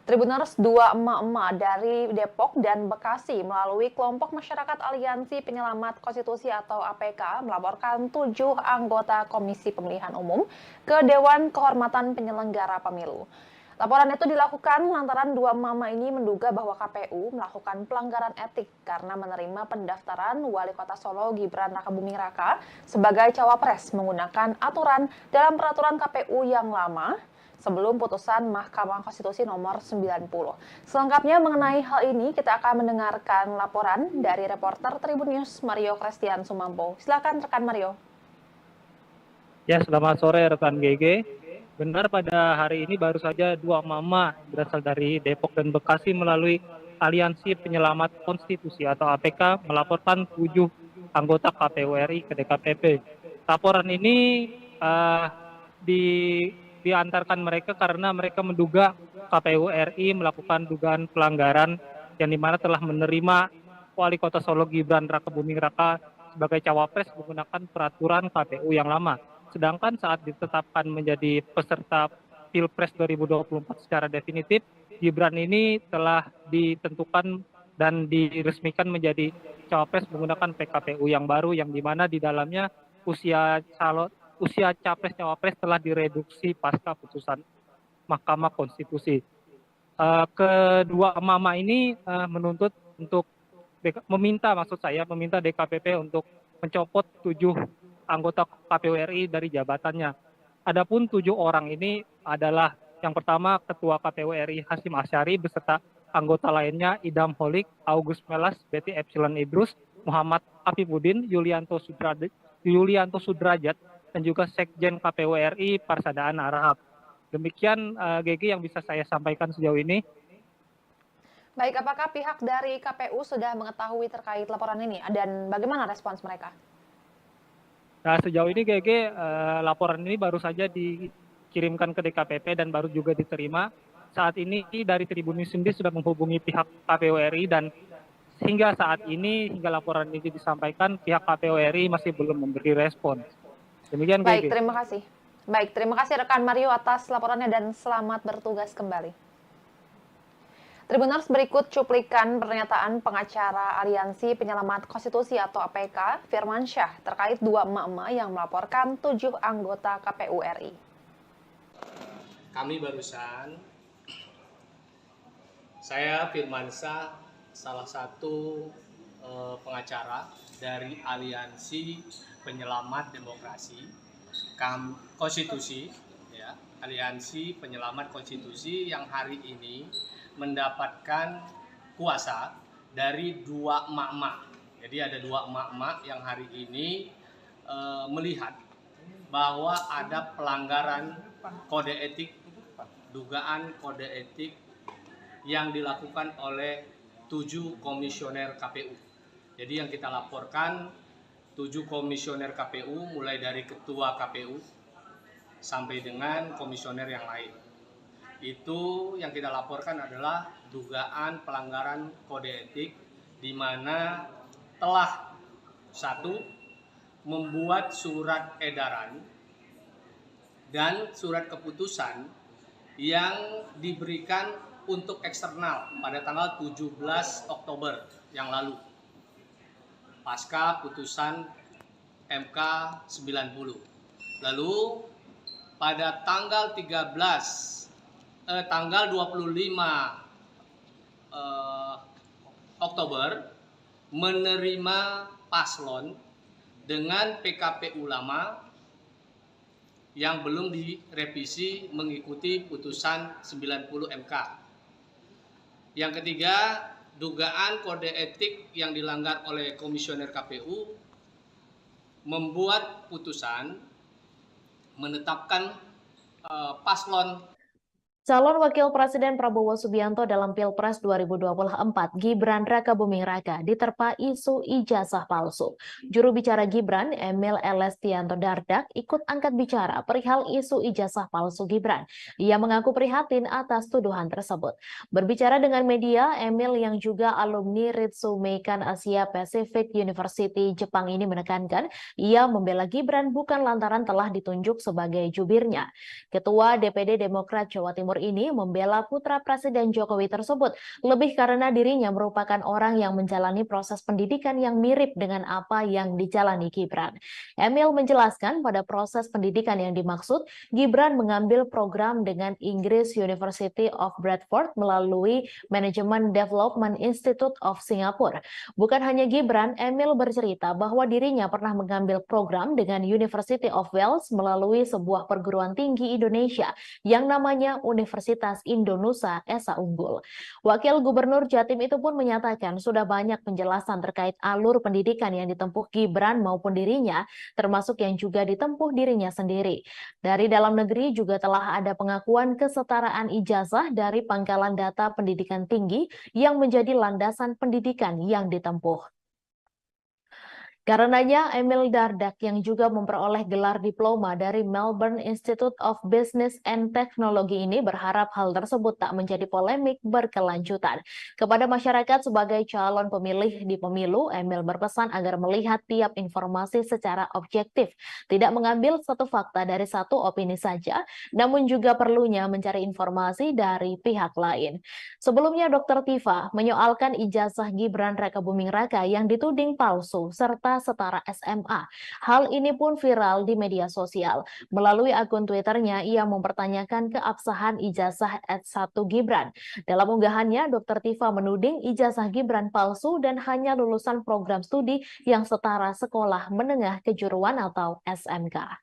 B: Tribuners, dua emak-emak dari Depok dan Bekasi melalui kelompok masyarakat Aliansi Penyelamat Konstitusi atau APK melaporkan 7 anggota Komisi Pemilihan Umum ke Dewan Kehormatan Penyelenggara Pemilu. Laporan itu dilakukan lantaran dua mama ini menduga bahwa KPU melakukan pelanggaran etik karena menerima pendaftaran Wali Kota Solo Gibran Rakabuming Raka sebagai cawapres menggunakan aturan dalam peraturan KPU yang lama sebelum putusan Mahkamah Konstitusi nomor 90. Selengkapnya mengenai hal ini, kita akan mendengarkan laporan dari reporter Tribun News Mario Christian Sumampo. Silakan rekan Mario.
C: Ya, selamat sore rekan GG. Benar, pada hari ini baru saja dua mama berasal dari Depok dan Bekasi melalui Aliansi Penyelamat Konstitusi atau APK melaporkan 7 anggota KPU RI ke DKPP. Laporan ini diantarkan mereka karena mereka menduga KPU RI melakukan dugaan pelanggaran yang dimana telah menerima Wali Kota Solo Gibran Rakabuming Raka sebagai cawapres menggunakan peraturan KPU yang lama. Sedangkan saat ditetapkan menjadi peserta Pilpres 2024 secara definitif, Gibran ini telah ditentukan dan diresmikan menjadi cawapres menggunakan PKPU yang baru, yang dimana di dalamnya usia capres-cawapres telah direduksi pasca putusan Mahkamah Konstitusi. Kedua mama ini menuntut untuk meminta DKPP untuk mencopot 7 anggota KPU RI dari jabatannya. Adapun 7 orang ini adalah yang pertama Ketua KPU RI Hasyim Asyari beserta anggota lainnya Idam Holik, August Melas, Betty Epsilon Idrus, Muhammad Afifuddin, Yulianto Sudrajat, dan juga Sekjen KPU RI Parsadaan Arahap. Demikian GG yang bisa saya sampaikan sejauh ini.
B: Baik, apakah pihak dari KPU sudah mengetahui terkait laporan ini dan bagaimana respons mereka?
C: Nah, sejauh ini GG laporan ini baru saja dikirimkan ke DKPP dan baru juga diterima. Saat ini dari Tribun News sendiri sudah menghubungi pihak KPU RI dan hingga saat ini, hingga laporan ini disampaikan, pihak KPU RI masih belum memberi respon. Demikian,
B: Baik,
C: GG.
B: terima kasih. Baik, terima kasih rekan Mario atas laporannya dan selamat bertugas kembali. Tribuners, berikut cuplikan pernyataan pengacara Aliansi Penyelamat Konstitusi atau APK, Firman Syah, terkait dua emak-emak yang melaporkan 7 anggota KPU RI.
D: Kami barusan, saya Firman Syah, salah satu pengacara dari Aliansi Penyelamat Demokrasi Konstitusi, ya, Aliansi Penyelamat Konstitusi yang hari ini mendapatkan kuasa dari dua emak-emak. Jadi ada dua emak-emak yang hari ini melihat bahwa ada pelanggaran kode etik, dugaan kode etik yang dilakukan oleh 7 komisioner KPU. Jadi yang kita laporkan 7 komisioner KPU, mulai dari ketua KPU sampai dengan komisioner yang lain. Itu yang kita laporkan adalah dugaan pelanggaran kode etik di mana telah 1. Membuat surat edaran dan surat keputusan yang diberikan untuk eksternal pada tanggal 17 Oktober yang lalu pasca putusan MK 90. Lalu pada tanggal 25 Oktober menerima paslon dengan PKPU lama yang belum direvisi mengikuti putusan 90 MK. Yang ketiga, dugaan kode etik yang dilanggar oleh komisioner KPU membuat putusan menetapkan paslon
A: Calon Wakil Presiden Prabowo Subianto dalam Pilpres 2024, Gibran Rakabuming Raka, diterpa isu ijazah palsu. Juru bicara Gibran, Emil Elestianto Dardak, ikut angkat bicara perihal isu ijazah palsu Gibran. Ia mengaku prihatin atas tuduhan tersebut. Berbicara dengan media, Emil yang juga alumni Ritsumeikan Asia Pacific University Jepang ini menekankan, ia membela Gibran bukan lantaran telah ditunjuk sebagai jubirnya. Ketua DPD Demokrat Jawa Timur ini membela putra Presiden Jokowi tersebut lebih karena dirinya merupakan orang yang menjalani proses pendidikan yang mirip dengan apa yang dijalani Gibran. Emil menjelaskan pada proses pendidikan yang dimaksud, Gibran mengambil program dengan Inggris University of Bradford melalui Management Development Institute of Singapore. Bukan hanya Gibran, Emil bercerita bahwa dirinya pernah mengambil program dengan University of Wales melalui sebuah perguruan tinggi Indonesia yang namanya Universitas Indonesia Esa Unggul. Wakil Gubernur Jatim itu pun menyatakan sudah banyak penjelasan terkait alur pendidikan yang ditempuh Gibran maupun dirinya, termasuk yang juga ditempuh dirinya sendiri. Dari dalam negeri juga telah ada pengakuan kesetaraan ijazah dari Pangkalan Data Pendidikan Tinggi yang menjadi landasan pendidikan yang ditempuh. Karenanya, Emil Dardak yang juga memperoleh gelar diploma dari Melbourne Institute of Business and Technology ini berharap hal tersebut tak menjadi polemik berkelanjutan. Kepada masyarakat sebagai calon pemilih di pemilu, Emil berpesan agar melihat tiap informasi secara objektif, tidak mengambil satu fakta dari satu opini saja, namun juga perlunya mencari informasi dari pihak lain. Sebelumnya, Dr. Tifa menyoalkan ijazah Gibran Rakabuming Raka yang dituding palsu serta setara SMA. Hal ini pun viral di media sosial. Melalui akun Twitternya, ia mempertanyakan keabsahan ijazah S1 Gibran. Dalam unggahannya, Dr. Tifa menuding ijazah Gibran palsu dan hanya lulusan program studi yang setara sekolah menengah kejuruan atau SMK.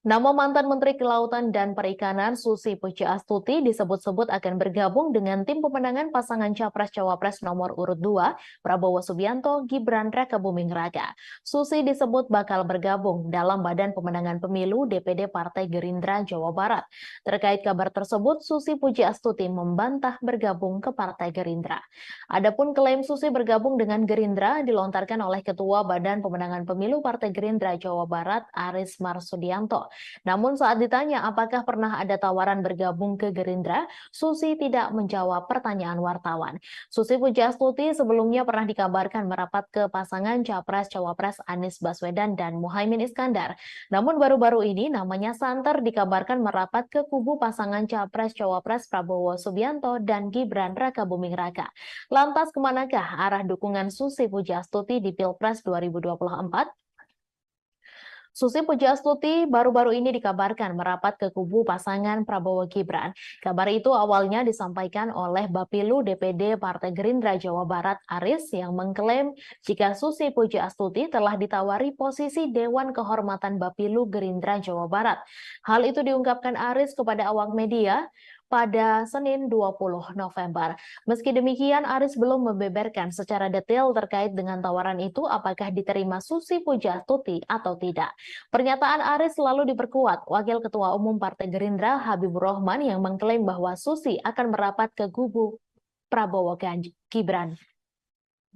A: Nama mantan Menteri Kelautan dan Perikanan Susi Pujiastuti disebut-sebut akan bergabung dengan tim pemenangan pasangan Capres-Cawapres nomor urut 2, Prabowo Subianto, Gibran Rakabuming Raka. Susi disebut bakal bergabung dalam Badan Pemenangan Pemilu DPD Partai Gerindra Jawa Barat. Terkait kabar tersebut, Susi Pujiastuti membantah bergabung ke Partai Gerindra. Adapun klaim Susi bergabung dengan Gerindra dilontarkan oleh Ketua Badan Pemenangan Pemilu Partai Gerindra Jawa Barat, Aris Marsudianto. Namun saat ditanya apakah pernah ada tawaran bergabung ke Gerindra, Susi tidak menjawab pertanyaan wartawan. Susi Pujiastuti sebelumnya pernah dikabarkan merapat ke pasangan Capres-Cawapres Anies Baswedan dan Muhaimin Iskandar. Namun baru-baru ini namanya santer dikabarkan merapat ke kubu pasangan Capres-Cawapres Prabowo Subianto dan Gibran Rakabuming Raka. Lantas kemanakah arah dukungan Susi Pujiastuti di Pilpres 2024? Susi Pujiastuti baru-baru ini dikabarkan merapat ke kubu pasangan Prabowo Gibran. Kabar itu awalnya disampaikan oleh Bapilu DPD Partai Gerindra Jawa Barat Aris yang mengklaim jika Susi Pujiastuti telah ditawari posisi Dewan Kehormatan Bapilu Gerindra Jawa Barat. Hal itu diungkapkan Aris kepada awak media pada Senin 20 November. Meski demikian, Aris belum membeberkan secara detail terkait dengan tawaran itu apakah diterima Susi Pujiastuti atau tidak. Pernyataan Aris selalu diperkuat Wakil Ketua Umum Partai Gerindra Habibur Rahman yang mengklaim bahwa Susi akan merapat ke kubu Prabowo Gibran.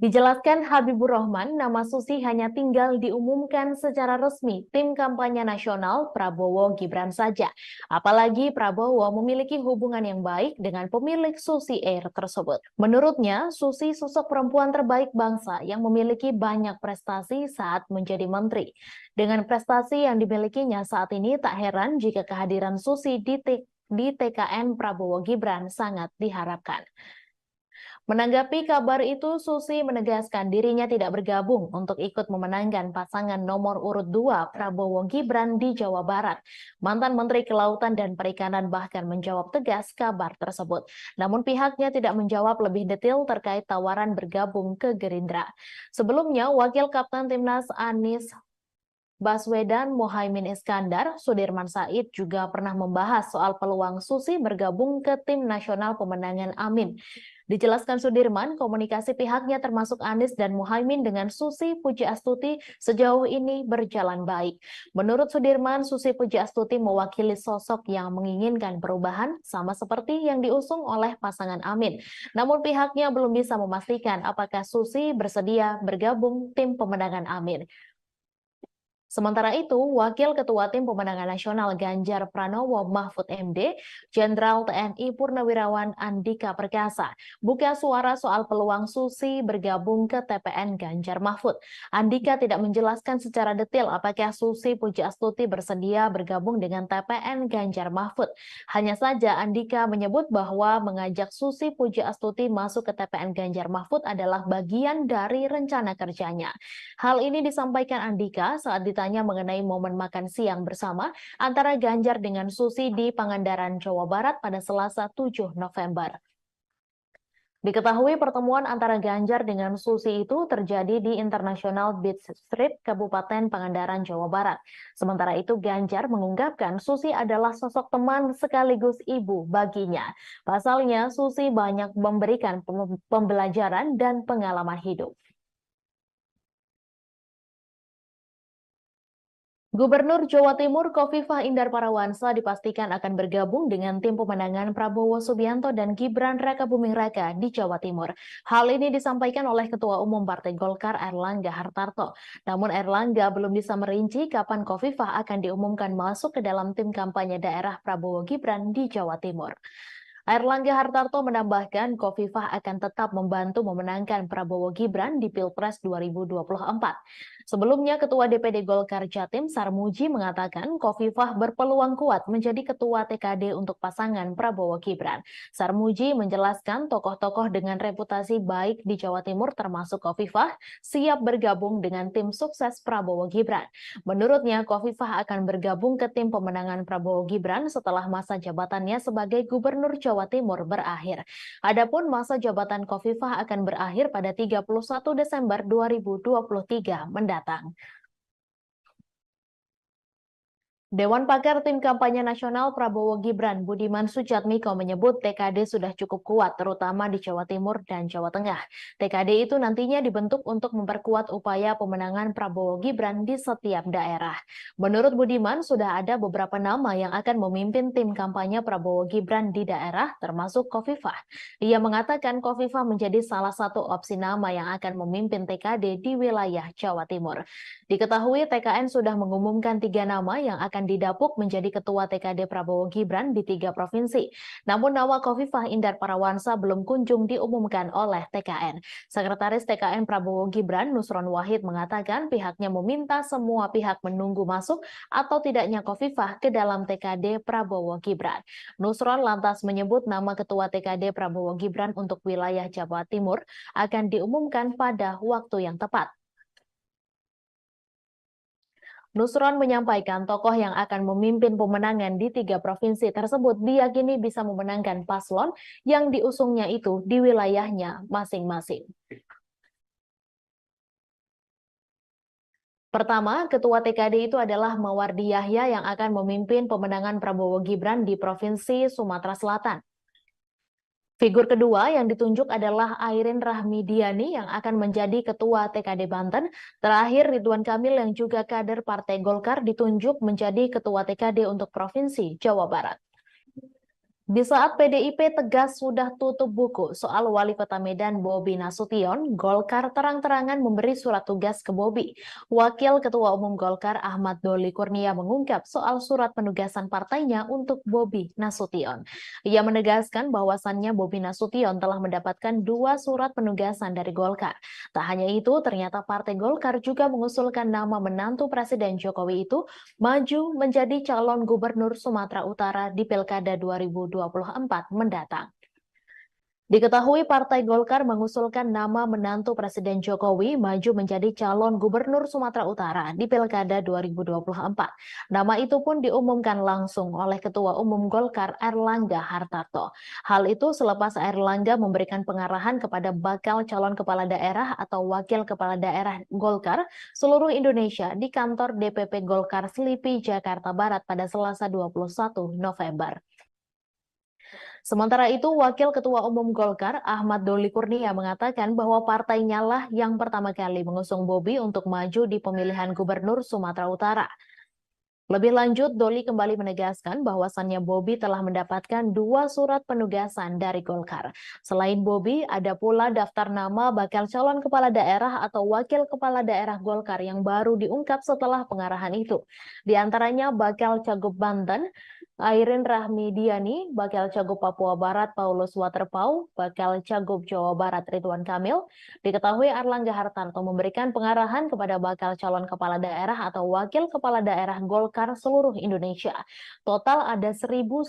A: Dijelaskan Habibur Rahman, nama Susi hanya tinggal diumumkan secara resmi tim kampanye nasional Prabowo Gibran saja. Apalagi Prabowo memiliki hubungan yang baik dengan pemilik Susi Air tersebut. Menurutnya, Susi sosok perempuan terbaik bangsa yang memiliki banyak prestasi saat menjadi menteri. Dengan prestasi yang dimilikinya saat ini, tak heran jika kehadiran Susi di TKN Prabowo Gibran sangat diharapkan. Menanggapi kabar itu, Susi menegaskan dirinya tidak bergabung untuk ikut memenangkan pasangan nomor urut 2 Prabowo Gibran di Jawa Barat. Mantan Menteri Kelautan dan Perikanan bahkan menjawab tegas kabar tersebut. Namun pihaknya tidak menjawab lebih detail terkait tawaran bergabung ke Gerindra. Sebelumnya, Wakil Kapten Timnas Anies Baswedan, Muhaimin Iskandar, Sudirman Said juga pernah membahas soal peluang Susi bergabung ke tim nasional pemenangan Amin. Dijelaskan Sudirman, komunikasi pihaknya termasuk Anies dan Muhaimin dengan Susi Pujiastuti sejauh ini berjalan baik. Menurut Sudirman, Susi Pujiastuti mewakili sosok yang menginginkan perubahan sama seperti yang diusung oleh pasangan Amin. Namun pihaknya belum bisa memastikan apakah Susi bersedia bergabung tim pemenangan Amin. Sementara itu, Wakil Ketua Tim Pemenangan Nasional Ganjar Pranowo Mahfud MD, Jenderal TNI Purnawirawan Andika Perkasa, buka suara soal peluang Susi bergabung ke TPN Ganjar Mahfud. Andika tidak menjelaskan secara detail apakah Susi Pujiastuti bersedia bergabung dengan TPN Ganjar Mahfud. Hanya saja Andika menyebut bahwa mengajak Susi Pujiastuti masuk ke TPN Ganjar Mahfud adalah bagian dari rencana kerjanya. Hal ini disampaikan Andika saat ditanya mengenai momen makan siang bersama antara Ganjar dengan Susi di Pangandaran, Jawa Barat pada Selasa 7 November. Diketahui pertemuan antara Ganjar dengan Susi itu terjadi di International Beach Street, Kabupaten Pangandaran, Jawa Barat. Sementara itu Ganjar mengungkapkan Susi adalah sosok teman sekaligus ibu baginya. Pasalnya Susi banyak memberikan pembelajaran dan pengalaman hidup. Gubernur Jawa Timur Khofifah Indar Parawansa dipastikan akan bergabung dengan tim pemenangan Prabowo Subianto dan Gibran Rakabuming Raka di Jawa Timur. Hal ini disampaikan oleh Ketua Umum Partai Golkar Airlangga Hartarto. Namun Airlangga belum bisa merinci kapan Khofifah akan diumumkan masuk ke dalam tim kampanye daerah Prabowo Gibran di Jawa Timur. Airlangga Hartarto menambahkan Khofifah akan tetap membantu memenangkan Prabowo Gibran di Pilpres 2024. Sebelumnya, Ketua DPD Golkar Jatim Sarmuji mengatakan Khofifah berpeluang kuat menjadi Ketua TKD untuk pasangan Prabowo Gibran. Sarmuji menjelaskan tokoh-tokoh dengan reputasi baik di Jawa Timur termasuk Khofifah siap bergabung dengan tim sukses Prabowo Gibran. Menurutnya, Khofifah akan bergabung ke tim pemenangan Prabowo Gibran setelah masa jabatannya sebagai Gubernur Jawa Timur berakhir. Adapun masa jabatan Khofifah akan berakhir pada 31 Desember 2023 mendatang. Dewan Pakar Tim Kampanye Nasional Prabowo Gibran Budiman Sujatmiko menyebut TKD sudah cukup kuat terutama di Jawa Timur dan Jawa Tengah. TKD itu nantinya dibentuk untuk memperkuat upaya pemenangan Prabowo Gibran di setiap daerah. Menurut Budiman sudah ada beberapa nama yang akan memimpin tim kampanye Prabowo Gibran di daerah termasuk Khofifah. Ia mengatakan Khofifah menjadi salah satu opsi nama yang akan memimpin TKD di wilayah Jawa Timur. Diketahui TKN sudah mengumumkan 3 nama yang akan didapuk menjadi Ketua TKD Prabowo Gibran di 3 provinsi. Namun nama Khofifah Indar Parawansa belum kunjung diumumkan oleh TKN. Sekretaris TKN Prabowo Gibran Nusron Wahid mengatakan pihaknya meminta semua pihak menunggu masuk atau tidaknya Khofifah ke dalam TKD Prabowo Gibran. Nusron lantas menyebut nama Ketua TKD Prabowo Gibran untuk wilayah Jawa Timur akan diumumkan pada waktu yang tepat. Nusron menyampaikan tokoh yang akan memimpin pemenangan di 3 provinsi tersebut diyakini bisa memenangkan paslon yang diusungnya itu di wilayahnya masing-masing. Pertama, Ketua TKD itu adalah Mawardi Yahya yang akan memimpin pemenangan Prabowo Gibran di Provinsi Sumatera Selatan. Figur kedua yang ditunjuk adalah Airin Rahmidiani yang akan menjadi Ketua TKD Banten. Terakhir, Ridwan Kamil yang juga kader Partai Golkar ditunjuk menjadi Ketua TKD untuk Provinsi Jawa Barat. Di saat PDIP tegas sudah tutup buku soal Wali Kota Medan Bobi Nasution, Golkar terang-terangan memberi surat tugas ke Bobi. Wakil Ketua Umum Golkar Ahmad Doli Kurnia mengungkap soal surat penugasan partainya untuk Bobi Nasution. Ia menegaskan bahwasannya Bobi Nasution telah mendapatkan 2 surat penugasan dari Golkar. Tak hanya itu, ternyata Partai Golkar juga mengusulkan nama menantu Presiden Jokowi itu maju menjadi calon Gubernur Sumatera Utara di Pilkada 2024 mendatang. Diketahui Partai Golkar mengusulkan nama menantu Presiden Jokowi maju menjadi calon gubernur Sumatera Utara di Pilkada 2024. Nama itu pun diumumkan langsung oleh Ketua Umum Golkar Airlangga Hartarto. Hal itu selepas Airlangga memberikan pengarahan kepada bakal calon kepala daerah atau wakil kepala daerah Golkar seluruh Indonesia di kantor DPP Golkar Selipi, Jakarta Barat pada Selasa 21 November. Sementara itu, Wakil Ketua Umum Golkar Ahmad Doli Kurnia mengatakan bahwa partainya lah yang pertama kali mengusung Bobi untuk maju di pemilihan gubernur Sumatera Utara. Lebih lanjut, Doli kembali menegaskan bahwasannya Bobi telah mendapatkan 2 surat penugasan dari Golkar. Selain Bobi, ada pula daftar nama bakal calon kepala daerah atau wakil kepala daerah Golkar yang baru diungkap setelah pengarahan itu. Di antaranya bakal Cagup Banten, Airin Rahmidiani, bakal Cagup Papua Barat Paulus Waterpau, bakal Cagup Jawa Barat Ridwan Kamil. Diketahui Airlangga Hartarto memberikan pengarahan kepada bakal calon kepala daerah atau wakil kepala daerah Golkar seluruh Indonesia. Total ada 1.117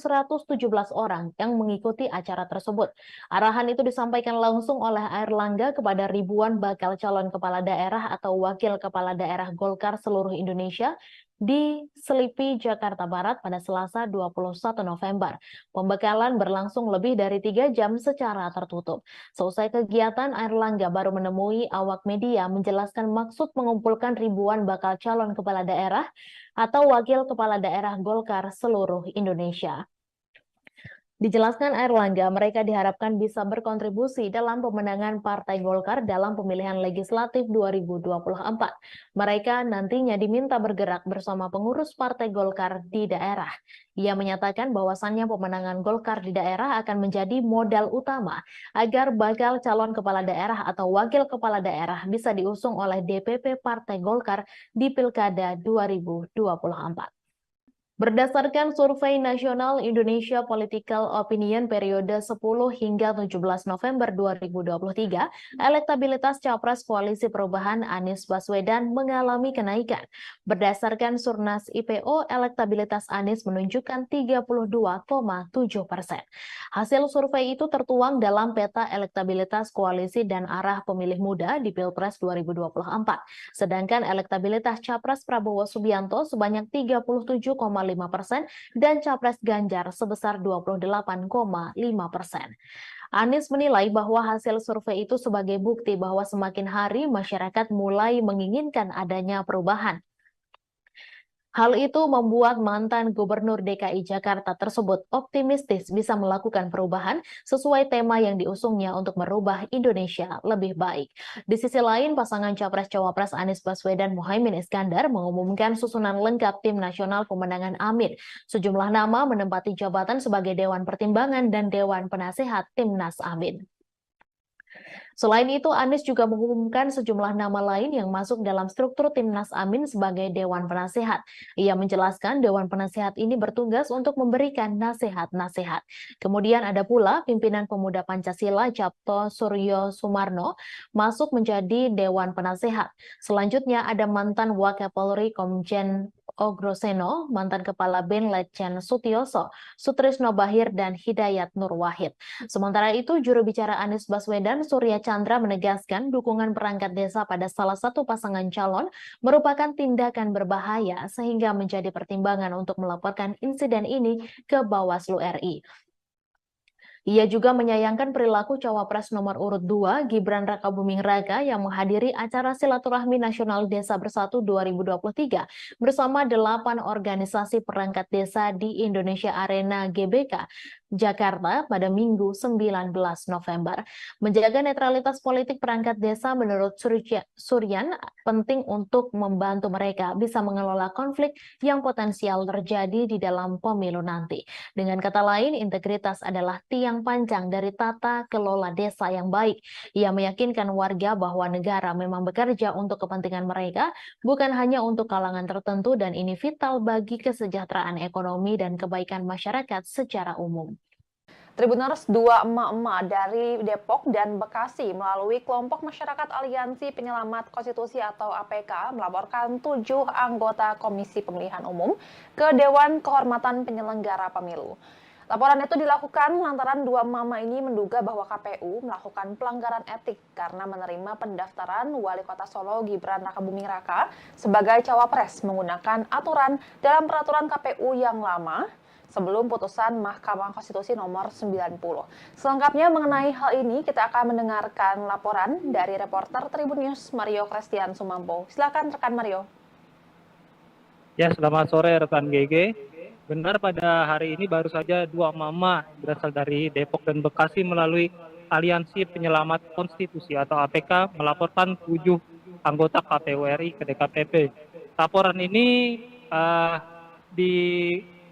A: orang yang mengikuti acara tersebut. Arahan itu disampaikan langsung oleh Airlangga kepada ribuan bakal calon kepala daerah atau wakil kepala daerah Golkar seluruh Indonesia di Selipi, Jakarta Barat pada Selasa 21 November. Pembekalan berlangsung lebih dari 3 jam secara tertutup. Selesai kegiatan, Airlangga baru menemui awak media menjelaskan maksud mengumpulkan ribuan bakal calon kepala daerah atau wakil kepala daerah Golkar seluruh Indonesia. Dijelaskan Airlangga, mereka diharapkan bisa berkontribusi dalam pemenangan Partai Golkar dalam pemilihan legislatif 2024. Mereka nantinya diminta bergerak bersama pengurus Partai Golkar di daerah. Ia menyatakan bahwasannya pemenangan Golkar di daerah akan menjadi modal utama agar bakal calon kepala daerah atau wakil kepala daerah bisa diusung oleh DPP Partai Golkar di Pilkada 2024. Berdasarkan Survei Nasional Indonesia Political Opinion periode 10 hingga 17 November 2023, elektabilitas Capres Koalisi Perubahan Anies Baswedan mengalami kenaikan. Berdasarkan Surnas IPO, elektabilitas Anies menunjukkan 32,7%. Hasil survei itu tertuang dalam peta elektabilitas koalisi dan arah pemilih muda di Pilpres 2024. Sedangkan elektabilitas Capres Prabowo Subianto sebanyak 37,5% dan Capres Ganjar sebesar 28,5%. Anies menilai bahwa hasil survei itu sebagai bukti bahwa semakin hari masyarakat mulai menginginkan adanya perubahan. Hal itu membuat mantan Gubernur DKI Jakarta tersebut optimistis bisa melakukan perubahan sesuai tema yang diusungnya untuk merubah Indonesia lebih baik. Di sisi lain, pasangan Capres-Cawapres Anies Baswedan Muhaimin Iskandar mengumumkan susunan lengkap Tim Nasional Pemenangan Amin. Sejumlah nama menempati jabatan sebagai Dewan Pertimbangan dan Dewan Penasehat Timnas Amin. Selain itu, Anies juga mengumumkan sejumlah nama lain yang masuk dalam struktur Timnas Amin sebagai Dewan Penasehat. Ia menjelaskan Dewan Penasehat ini bertugas untuk memberikan nasihat-nasihat. Kemudian ada pula pimpinan Pemuda Pancasila Capto Suryo Sumarno masuk menjadi Dewan Penasehat. Selanjutnya ada mantan Wakapolri Komjen Ogroseno, mantan Kepala BIN Letjen Sutioso, Sutrisno Bahir, dan Hidayat Nur Wahid. Sementara itu, juru bicara Anies Baswedan, Surya Chandra, menegaskan dukungan perangkat desa pada salah satu pasangan calon merupakan tindakan berbahaya sehingga menjadi pertimbangan untuk melaporkan insiden ini ke Bawaslu RI. Ia juga menyayangkan perilaku Cawapres nomor urut 2 Gibran Rakabuming Raka yang menghadiri acara Silaturahmi Nasional Desa Bersatu 2023 bersama 8 organisasi perangkat desa di Indonesia Arena GBK Jakarta pada Minggu 19 November. Menjaga netralitas politik perangkat desa menurut Suryan penting untuk membantu mereka bisa mengelola konflik yang potensial terjadi di dalam pemilu nanti. Dengan kata lain, integritas adalah tiang panjang dari tata kelola desa yang baik. Ia meyakinkan warga bahwa negara memang bekerja untuk kepentingan mereka, bukan hanya untuk kalangan tertentu, dan ini vital bagi kesejahteraan ekonomi dan kebaikan masyarakat secara umum.
B: Tribuners, 2 emak-emak dari Depok dan Bekasi melalui kelompok masyarakat Aliansi Penyelamat Konstitusi atau APK melaporkan 7 anggota Komisi Pemilihan Umum ke Dewan Kehormatan Penyelenggara Pemilu. Laporan itu dilakukan lantaran dua mama ini menduga bahwa KPU melakukan pelanggaran etik karena menerima pendaftaran Wali Kota Solo Gibran Rakabuming Raka sebagai cawapres menggunakan aturan dalam peraturan KPU yang lama sebelum putusan Mahkamah Konstitusi nomor 90. Selengkapnya mengenai hal ini kita akan mendengarkan laporan dari reporter Tribun News Mario Christian Sumampo. Silakan rekan Mario.
C: Ya, selamat sore rekan GG. Benar, pada hari ini baru saja dua mama berasal dari Depok dan Bekasi melalui Aliansi Penyelamat Konstitusi atau APK melaporkan 7 anggota KPU RI ke DKPP. Laporan ini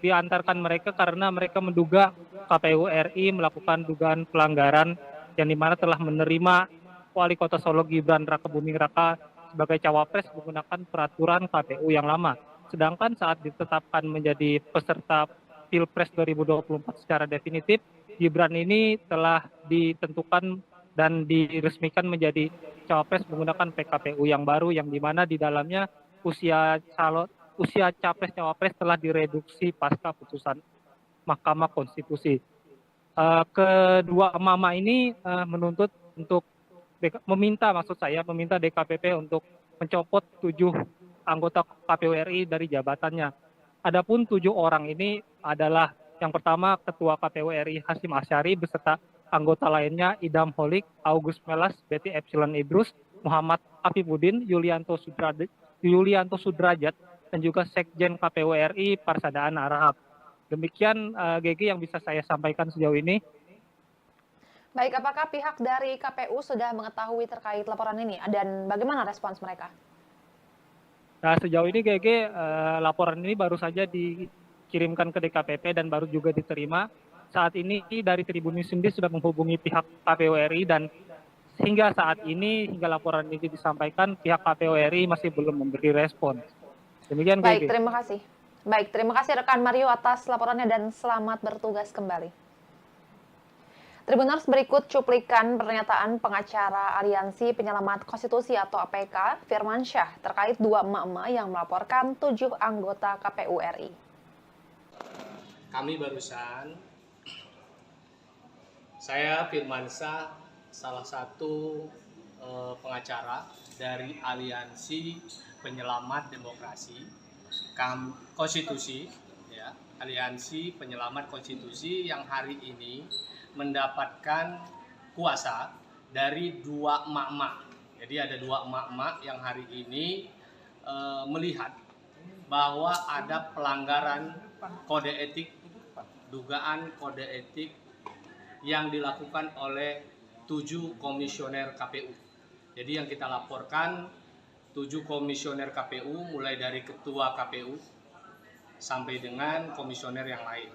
C: diantarkan mereka karena mereka menduga KPU RI melakukan dugaan pelanggaran yang dimana telah menerima Wali Kota Solo Gibran Rakabuming Raka sebagai cawapres menggunakan peraturan KPU yang lama. Sedangkan saat ditetapkan menjadi peserta Pilpres 2024 secara definitif, Gibran ini telah ditentukan dan diresmikan menjadi cawapres menggunakan PKPU yang baru, yang dimana di dalamnya usia capres cawapres telah direduksi pasca putusan Mahkamah Konstitusi. Kedua mama ini menuntut untuk meminta DKPP untuk mencopot 7 anggota KPU RI dari jabatannya. Adapun 7 orang ini adalah yang pertama Ketua KPU RI Hasyim Asyari beserta anggota lainnya Idam Holik, August Melas, Betty Epsilon Idrus, Muhammad Afifuddin, Yulianto Sudrajat, dan juga Sekjen KPU RI Parsadaan Arahap. Demikian GG yang bisa saya sampaikan sejauh ini.
B: Baik, apakah pihak dari KPU sudah mengetahui terkait laporan ini dan bagaimana respons mereka?
C: Nah, sejauh ini GG laporan ini baru saja dikirimkan ke DKPP dan baru juga diterima. Saat ini dari Tribun News sendiri sudah menghubungi pihak KPU RI dan hingga saat ini, hingga laporan ini disampaikan, pihak KPU RI masih belum memberi respon. Demikian
B: Baik,
C: GG.
B: terima kasih. Baik, terima kasih rekan Mario atas laporannya dan selamat bertugas kembali. Tribuners, berikut cuplikan pernyataan pengacara Aliansi Penyelamat Konstitusi atau APK, Firman Syah, terkait dua emak-emak yang melaporkan 7 anggota KPU RI.
D: Kami barusan, saya Firman Syah, salah satu pengacara dari Aliansi Penyelamat Demokrasi, Konstitusi, ya, Aliansi Penyelamat Konstitusi yang hari ini mendapatkan kuasa dari 2 emak-emak. Jadi ada 2 emak-emak yang hari ini melihat bahwa ada pelanggaran kode etik, dugaan kode etik yang dilakukan oleh 7 komisioner KPU. Jadi yang kita laporkan 7 komisioner KPU mulai dari ketua KPU sampai dengan komisioner yang lain.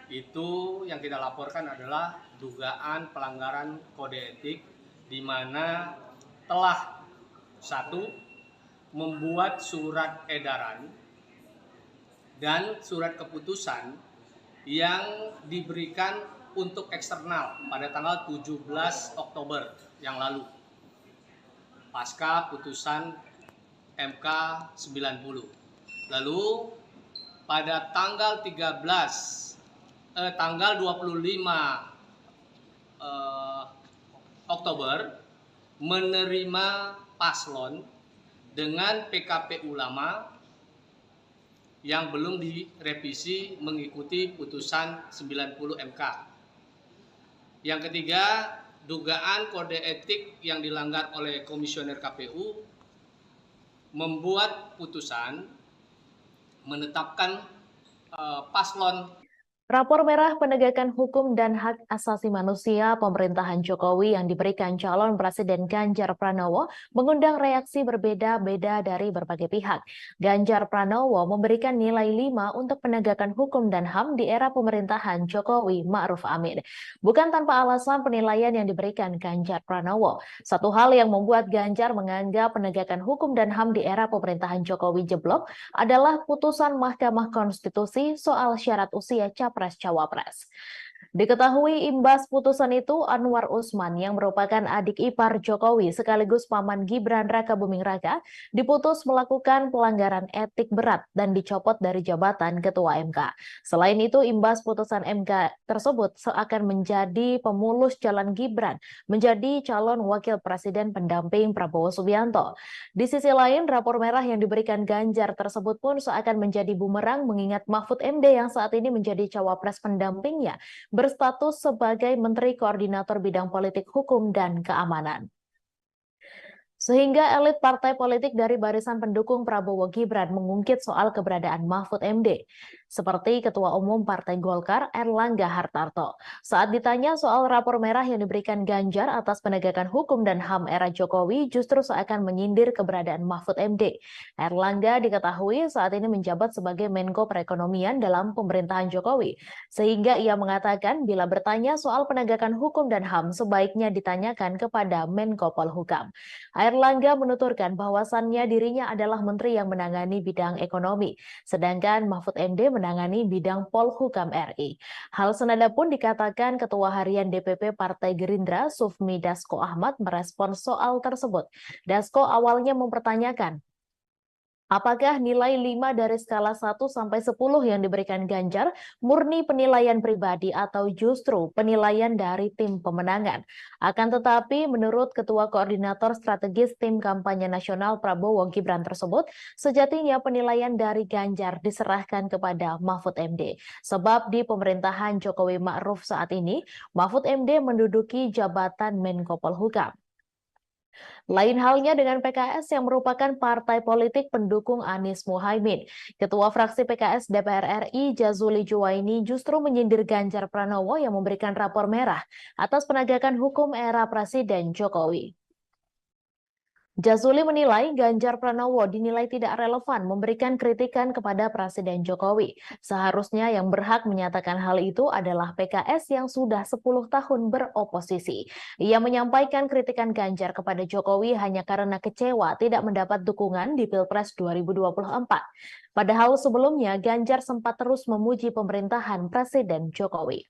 D: Itu yang kita laporkan adalah dugaan pelanggaran kode etik di mana telah 1 membuat surat edaran dan surat keputusan yang diberikan untuk eksternal pada tanggal 17 Oktober yang lalu pasca putusan MK 90. Lalu pada tanggal 25 Oktober menerima paslon dengan PKPU lama yang belum direvisi mengikuti putusan 90 MK. Yang ketiga, dugaan kode etik yang dilanggar oleh komisioner KPU membuat putusan menetapkan paslon.
A: Rapor merah penegakan hukum dan hak asasi manusia pemerintahan Jokowi yang diberikan calon Presiden Ganjar Pranowo mengundang reaksi berbeda-beda dari berbagai pihak. Ganjar Pranowo memberikan nilai 5 untuk penegakan hukum dan HAM di era pemerintahan Jokowi Ma'ruf Amin. Bukan tanpa alasan penilaian yang diberikan Ganjar Pranowo. Satu hal yang membuat Ganjar menganggap penegakan hukum dan HAM di era pemerintahan Jokowi jeblok adalah putusan Mahkamah Konstitusi soal syarat usia Capres-Cawapres. Diketahui imbas putusan itu, Anwar Usman yang merupakan adik ipar Jokowi sekaligus paman Gibran Rakabuming Raka diputus melakukan pelanggaran etik berat dan dicopot dari jabatan Ketua MK. Selain itu, imbas putusan MK tersebut seakan menjadi pemulus jalan Gibran menjadi calon wakil presiden pendamping Prabowo Subianto. Di sisi lain, rapor merah yang diberikan Ganjar tersebut pun seakan menjadi bumerang mengingat Mahfud MD yang saat ini menjadi cawapres pendampingnya berstatus sebagai Menteri Koordinator Bidang Politik Hukum dan Keamanan. Sehingga elit partai politik dari barisan pendukung Prabowo Gibran mengungkit soal keberadaan Mahfud MD, seperti Ketua Umum Partai Golkar Erlangga Hartarto. Saat ditanya soal rapor merah yang diberikan Ganjar atas penegakan hukum dan HAM era Jokowi justru seakan menyindir keberadaan Mahfud MD. Erlangga diketahui saat ini menjabat sebagai Menko Perekonomian dalam pemerintahan Jokowi, sehingga ia mengatakan bila bertanya soal penegakan hukum dan HAM sebaiknya ditanyakan kepada Menko Polhukam. Erlangga menuturkan bahwasannya dirinya adalah menteri yang menangani bidang ekonomi, sedangkan Mahfud MD menangani bidang Polhukam RI. Hal senada pun dikatakan Ketua Harian DPP Partai Gerindra Sufmi Dasko Ahmad merespons soal tersebut. Dasko awalnya mempertanyakan, apakah nilai 5 dari skala 1 sampai 10 yang diberikan Ganjar murni penilaian pribadi atau justru penilaian dari tim pemenangan? Akan tetapi, menurut Ketua Koordinator Strategis Tim Kampanye Nasional Prabowo Gibran tersebut, sejatinya penilaian dari Ganjar diserahkan kepada Mahfud MD. Sebab di pemerintahan Jokowi Ma'ruf saat ini, Mahfud MD menduduki jabatan Menko Polhukam. Lain halnya dengan PKS yang merupakan partai politik pendukung Anies Muhaimin. Ketua fraksi PKS DPR RI Jazuli Juwaini justru menyindir Ganjar Pranowo yang memberikan rapor merah atas penegakan hukum era Presiden Jokowi. Jazuli menilai Ganjar Pranowo dinilai tidak relevan memberikan kritikan kepada Presiden Jokowi. Seharusnya yang berhak menyatakan hal itu adalah PKS yang sudah 10 tahun beroposisi. Ia menyampaikan kritikan Ganjar kepada Jokowi hanya karena kecewa tidak mendapat dukungan di Pilpres 2024. Padahal sebelumnya Ganjar sempat terus memuji pemerintahan Presiden Jokowi.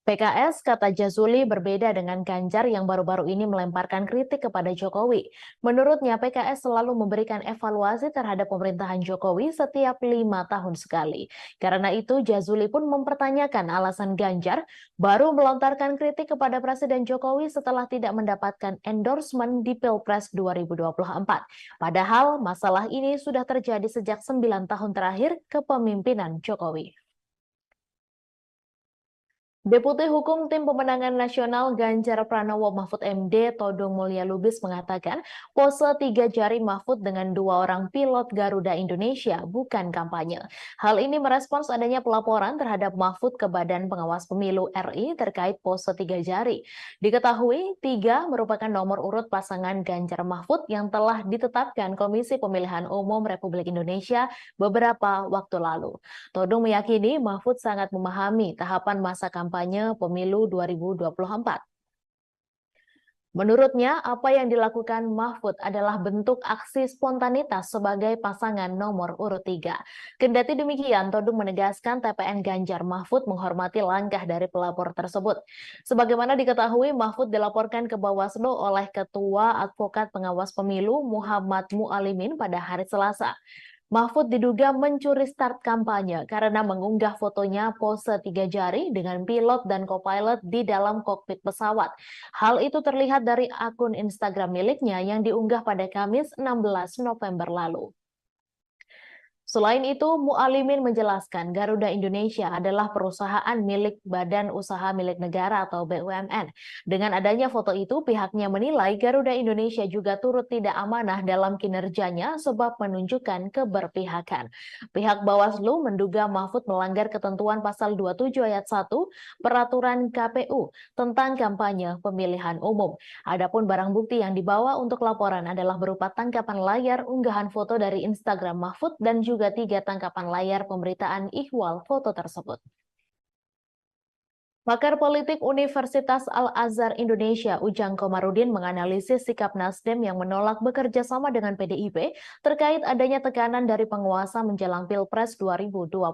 A: PKS, kata Jazuli, berbeda dengan Ganjar yang baru-baru ini melemparkan kritik kepada Jokowi. Menurutnya, PKS selalu memberikan evaluasi terhadap pemerintahan Jokowi setiap 5 tahun sekali. Karena itu, Jazuli pun mempertanyakan alasan Ganjar baru melontarkan kritik kepada Presiden Jokowi setelah tidak mendapatkan endorsement di Pilpres 2024. Padahal, masalah ini sudah terjadi sejak 9 tahun terakhir kepemimpinan Jokowi. Deputi Hukum Tim Pemenangan Nasional Ganjar Pranowo Mahfud MD Todung Mulya Lubis mengatakan pose 3 jari Mahfud dengan 2 orang pilot Garuda Indonesia bukan kampanye. Hal ini merespons adanya pelaporan terhadap Mahfud ke Badan Pengawas Pemilu RI terkait pose 3 jari. Diketahui 3 merupakan nomor urut pasangan Ganjar Mahfud yang telah ditetapkan Komisi Pemilihan Umum Republik Indonesia beberapa waktu lalu. Todung meyakini Mahfud sangat memahami tahapan masa kampanye pemilu 2024. Menurutnya, apa yang dilakukan Mahfud adalah bentuk aksi spontanitas sebagai pasangan nomor urut 3. Kendati demikian, Todung menegaskan TPN Ganjar Mahfud menghormati langkah dari pelapor tersebut. Sebagaimana diketahui, Mahfud dilaporkan ke Bawaslu oleh Ketua Advokat Pengawas Pemilu Muhammad Mualimin pada hari Selasa. Mahfud diduga mencuri start kampanye karena mengunggah fotonya pose 3 jari dengan pilot dan co-pilot di dalam kokpit pesawat. Hal itu terlihat dari akun Instagram miliknya yang diunggah pada Kamis 16 November lalu. Selain itu, Mualimin menjelaskan Garuda Indonesia adalah perusahaan milik Badan Usaha Milik Negara atau BUMN. Dengan adanya foto itu, pihaknya menilai Garuda Indonesia juga turut tidak amanah dalam kinerjanya sebab menunjukkan keberpihakan. Pihak Bawaslu menduga Mahfud melanggar ketentuan pasal 27 ayat 1 Peraturan KPU tentang kampanye pemilihan umum. Adapun barang bukti yang dibawa untuk laporan adalah berupa tangkapan layar unggahan foto dari Instagram Mahfud dan juga 3 tangkapan layar pemberitaan ihwal foto tersebut. Pakar politik Universitas Al-Azhar Indonesia, Ujang Komarudin, menganalisis sikap Nasdem yang menolak bekerja sama dengan PDIP terkait adanya tekanan dari penguasa menjelang Pilpres 2024.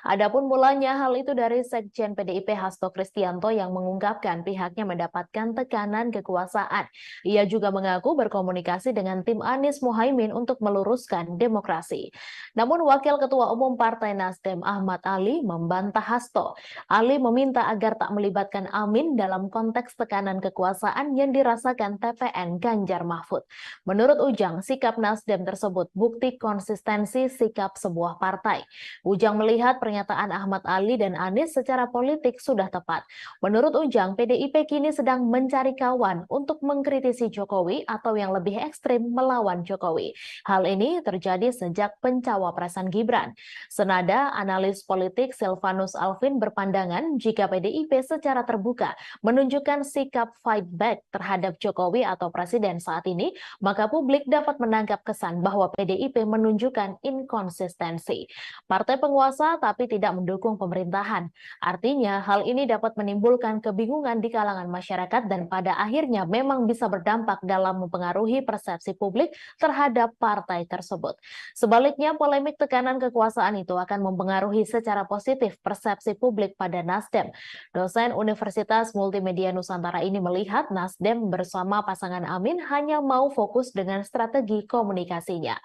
A: Adapun mulanya hal itu dari Sekjen PDIP Hasto Kristianto yang mengungkapkan pihaknya mendapatkan tekanan kekuasaan. Ia juga mengaku berkomunikasi dengan tim Anies Mohaimin untuk meluruskan demokrasi. Namun Wakil Ketua Umum Partai Nasdem Ahmad Ali membantah Hasto. Ali meminta agar tak melibatkan Amin dalam konteks tekanan kekuasaan yang dirasakan TPN Ganjar Mahfud. Menurut Ujang, sikap Nasdem tersebut bukti konsistensi sikap sebuah partai. Ujang melihat pernyataan Ahmad Ali dan Anies secara politik sudah tepat. Menurut Ujang, PDIP kini sedang mencari kawan untuk mengkritisi Jokowi atau yang lebih ekstrim melawan Jokowi. Hal ini terjadi sejak pencawapresan Gibran. Senada, analis politik Silvanus Alvin berpandangan jika PDIP secara terbuka menunjukkan sikap fight back terhadap Jokowi atau Presiden saat ini, maka publik dapat menangkap kesan bahwa PDIP menunjukkan inkonsistensi. Partai penguasa tapi tidak mendukung pemerintahan. Artinya, hal ini dapat menimbulkan kebingungan di kalangan masyarakat dan pada akhirnya memang bisa berdampak dalam mempengaruhi persepsi publik terhadap partai tersebut. Sebaliknya, polemik tekanan kekuasaan itu akan mempengaruhi secara positif persepsi publik pada Nasdem. Dosen Universitas Multimedia Nusantara ini melihat Nasdem bersama pasangan Amin hanya mau fokus dengan strategi komunikasinya.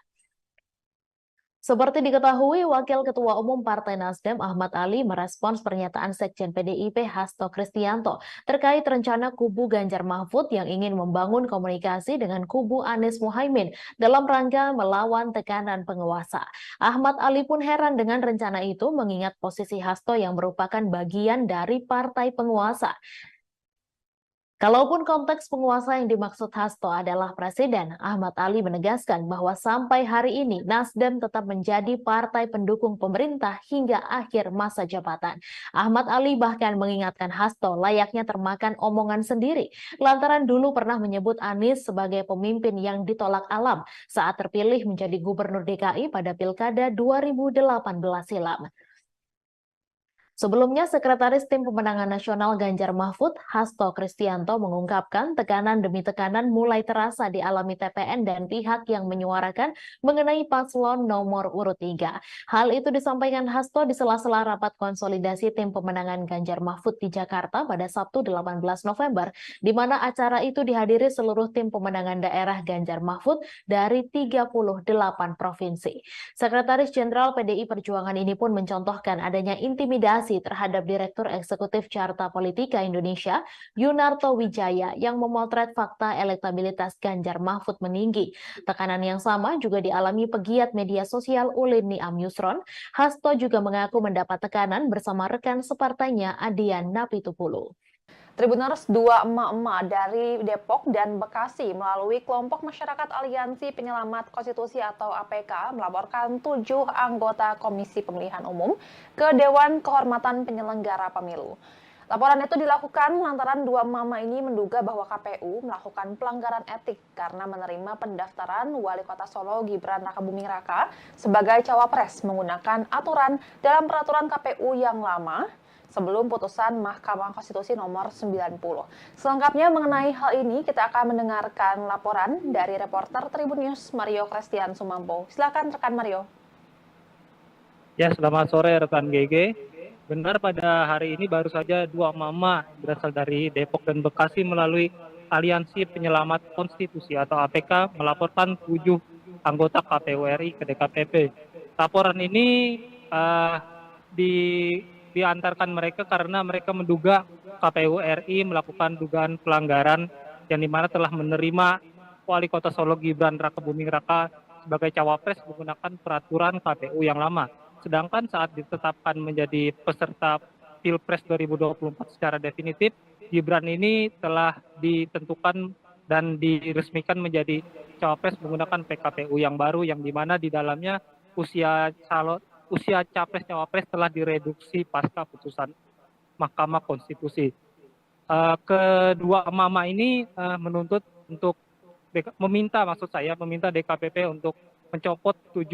A: Seperti diketahui, Wakil Ketua Umum Partai Nasdem Ahmad Ali merespons pernyataan Sekjen PDIP Hasto Kristianto terkait rencana kubu Ganjar Mahfud yang ingin membangun komunikasi dengan kubu Anies Mohaimin dalam rangka melawan tekanan penguasa. Ahmad Ali pun heran dengan rencana itu mengingat posisi Hasto yang merupakan bagian dari partai penguasa. Kalaupun konteks penguasa yang dimaksud Hasto adalah presiden, Ahmad Ali menegaskan bahwa sampai hari ini Nasdem tetap menjadi partai pendukung pemerintah hingga akhir masa jabatan. Ahmad Ali bahkan mengingatkan Hasto layaknya termakan omongan sendiri, lantaran dulu pernah menyebut Anies sebagai pemimpin yang ditolak alam saat terpilih menjadi gubernur DKI pada Pilkada 2018 silam. Sebelumnya, Sekretaris Tim Pemenangan Nasional Ganjar Mahfud, Hasto Kristianto, mengungkapkan tekanan demi tekanan mulai terasa dialami TPN dan pihak yang menyuarakan mengenai paslon nomor urut 3. Hal itu disampaikan Hasto di sela-sela rapat konsolidasi Tim Pemenangan Ganjar Mahfud di Jakarta pada Sabtu 18 November, di mana acara itu dihadiri seluruh tim pemenangan daerah Ganjar Mahfud dari 38 provinsi. Sekretaris Jenderal PDI Perjuangan ini pun mencontohkan adanya intimidasi terhadap Direktur Eksekutif Carta Politika Indonesia, Yunarto Wijaya, yang memotret fakta elektabilitas Ganjar Mahfud meninggi. Tekanan yang sama juga dialami pegiat media sosial Ulin Niam Yusron. Hasto juga mengaku mendapat tekanan bersama rekan separtainya Adian Napitupulu.
B: Tribuners, dua emak-emak dari Depok dan Bekasi melalui kelompok masyarakat Aliansi Penyelamat Konstitusi atau APK melaporkan 7 anggota Komisi Pemilihan Umum ke Dewan Kehormatan Penyelenggara Pemilu. Laporan itu dilakukan lantaran dua mama ini menduga bahwa KPU melakukan pelanggaran etik karena menerima pendaftaran Wali Kota Solo Gibran Rakabuming Raka sebagai cawapres menggunakan aturan dalam peraturan KPU yang lama sebelum putusan Mahkamah Konstitusi nomor 90. Selengkapnya mengenai hal ini, kita akan mendengarkan laporan dari reporter Tribun News Mario Christian Sumampo. Silakan rekan Mario.
C: Ya, selamat sore rekan GG. Benar, pada hari ini baru saja dua mama berasal dari Depok dan Bekasi melalui Aliansi Penyelamat Konstitusi atau APK melaporkan 7 anggota KPU RI ke DKPP. Laporan ini diantarkan mereka karena mereka menduga KPU RI melakukan dugaan pelanggaran yang dimana telah menerima Wali Kota Solo Gibran Rakabuming Raka sebagai cawapres menggunakan peraturan KPU yang lama. Sedangkan saat ditetapkan menjadi peserta Pilpres 2024 secara definitif, Gibran ini telah ditentukan dan diresmikan menjadi cawapres menggunakan PKPU yang baru yang dimana di dalamnya usia capres-cawapres telah direduksi pasca putusan Mahkamah Konstitusi. Kedua mama ini menuntut untuk meminta DKPP untuk mencopot 7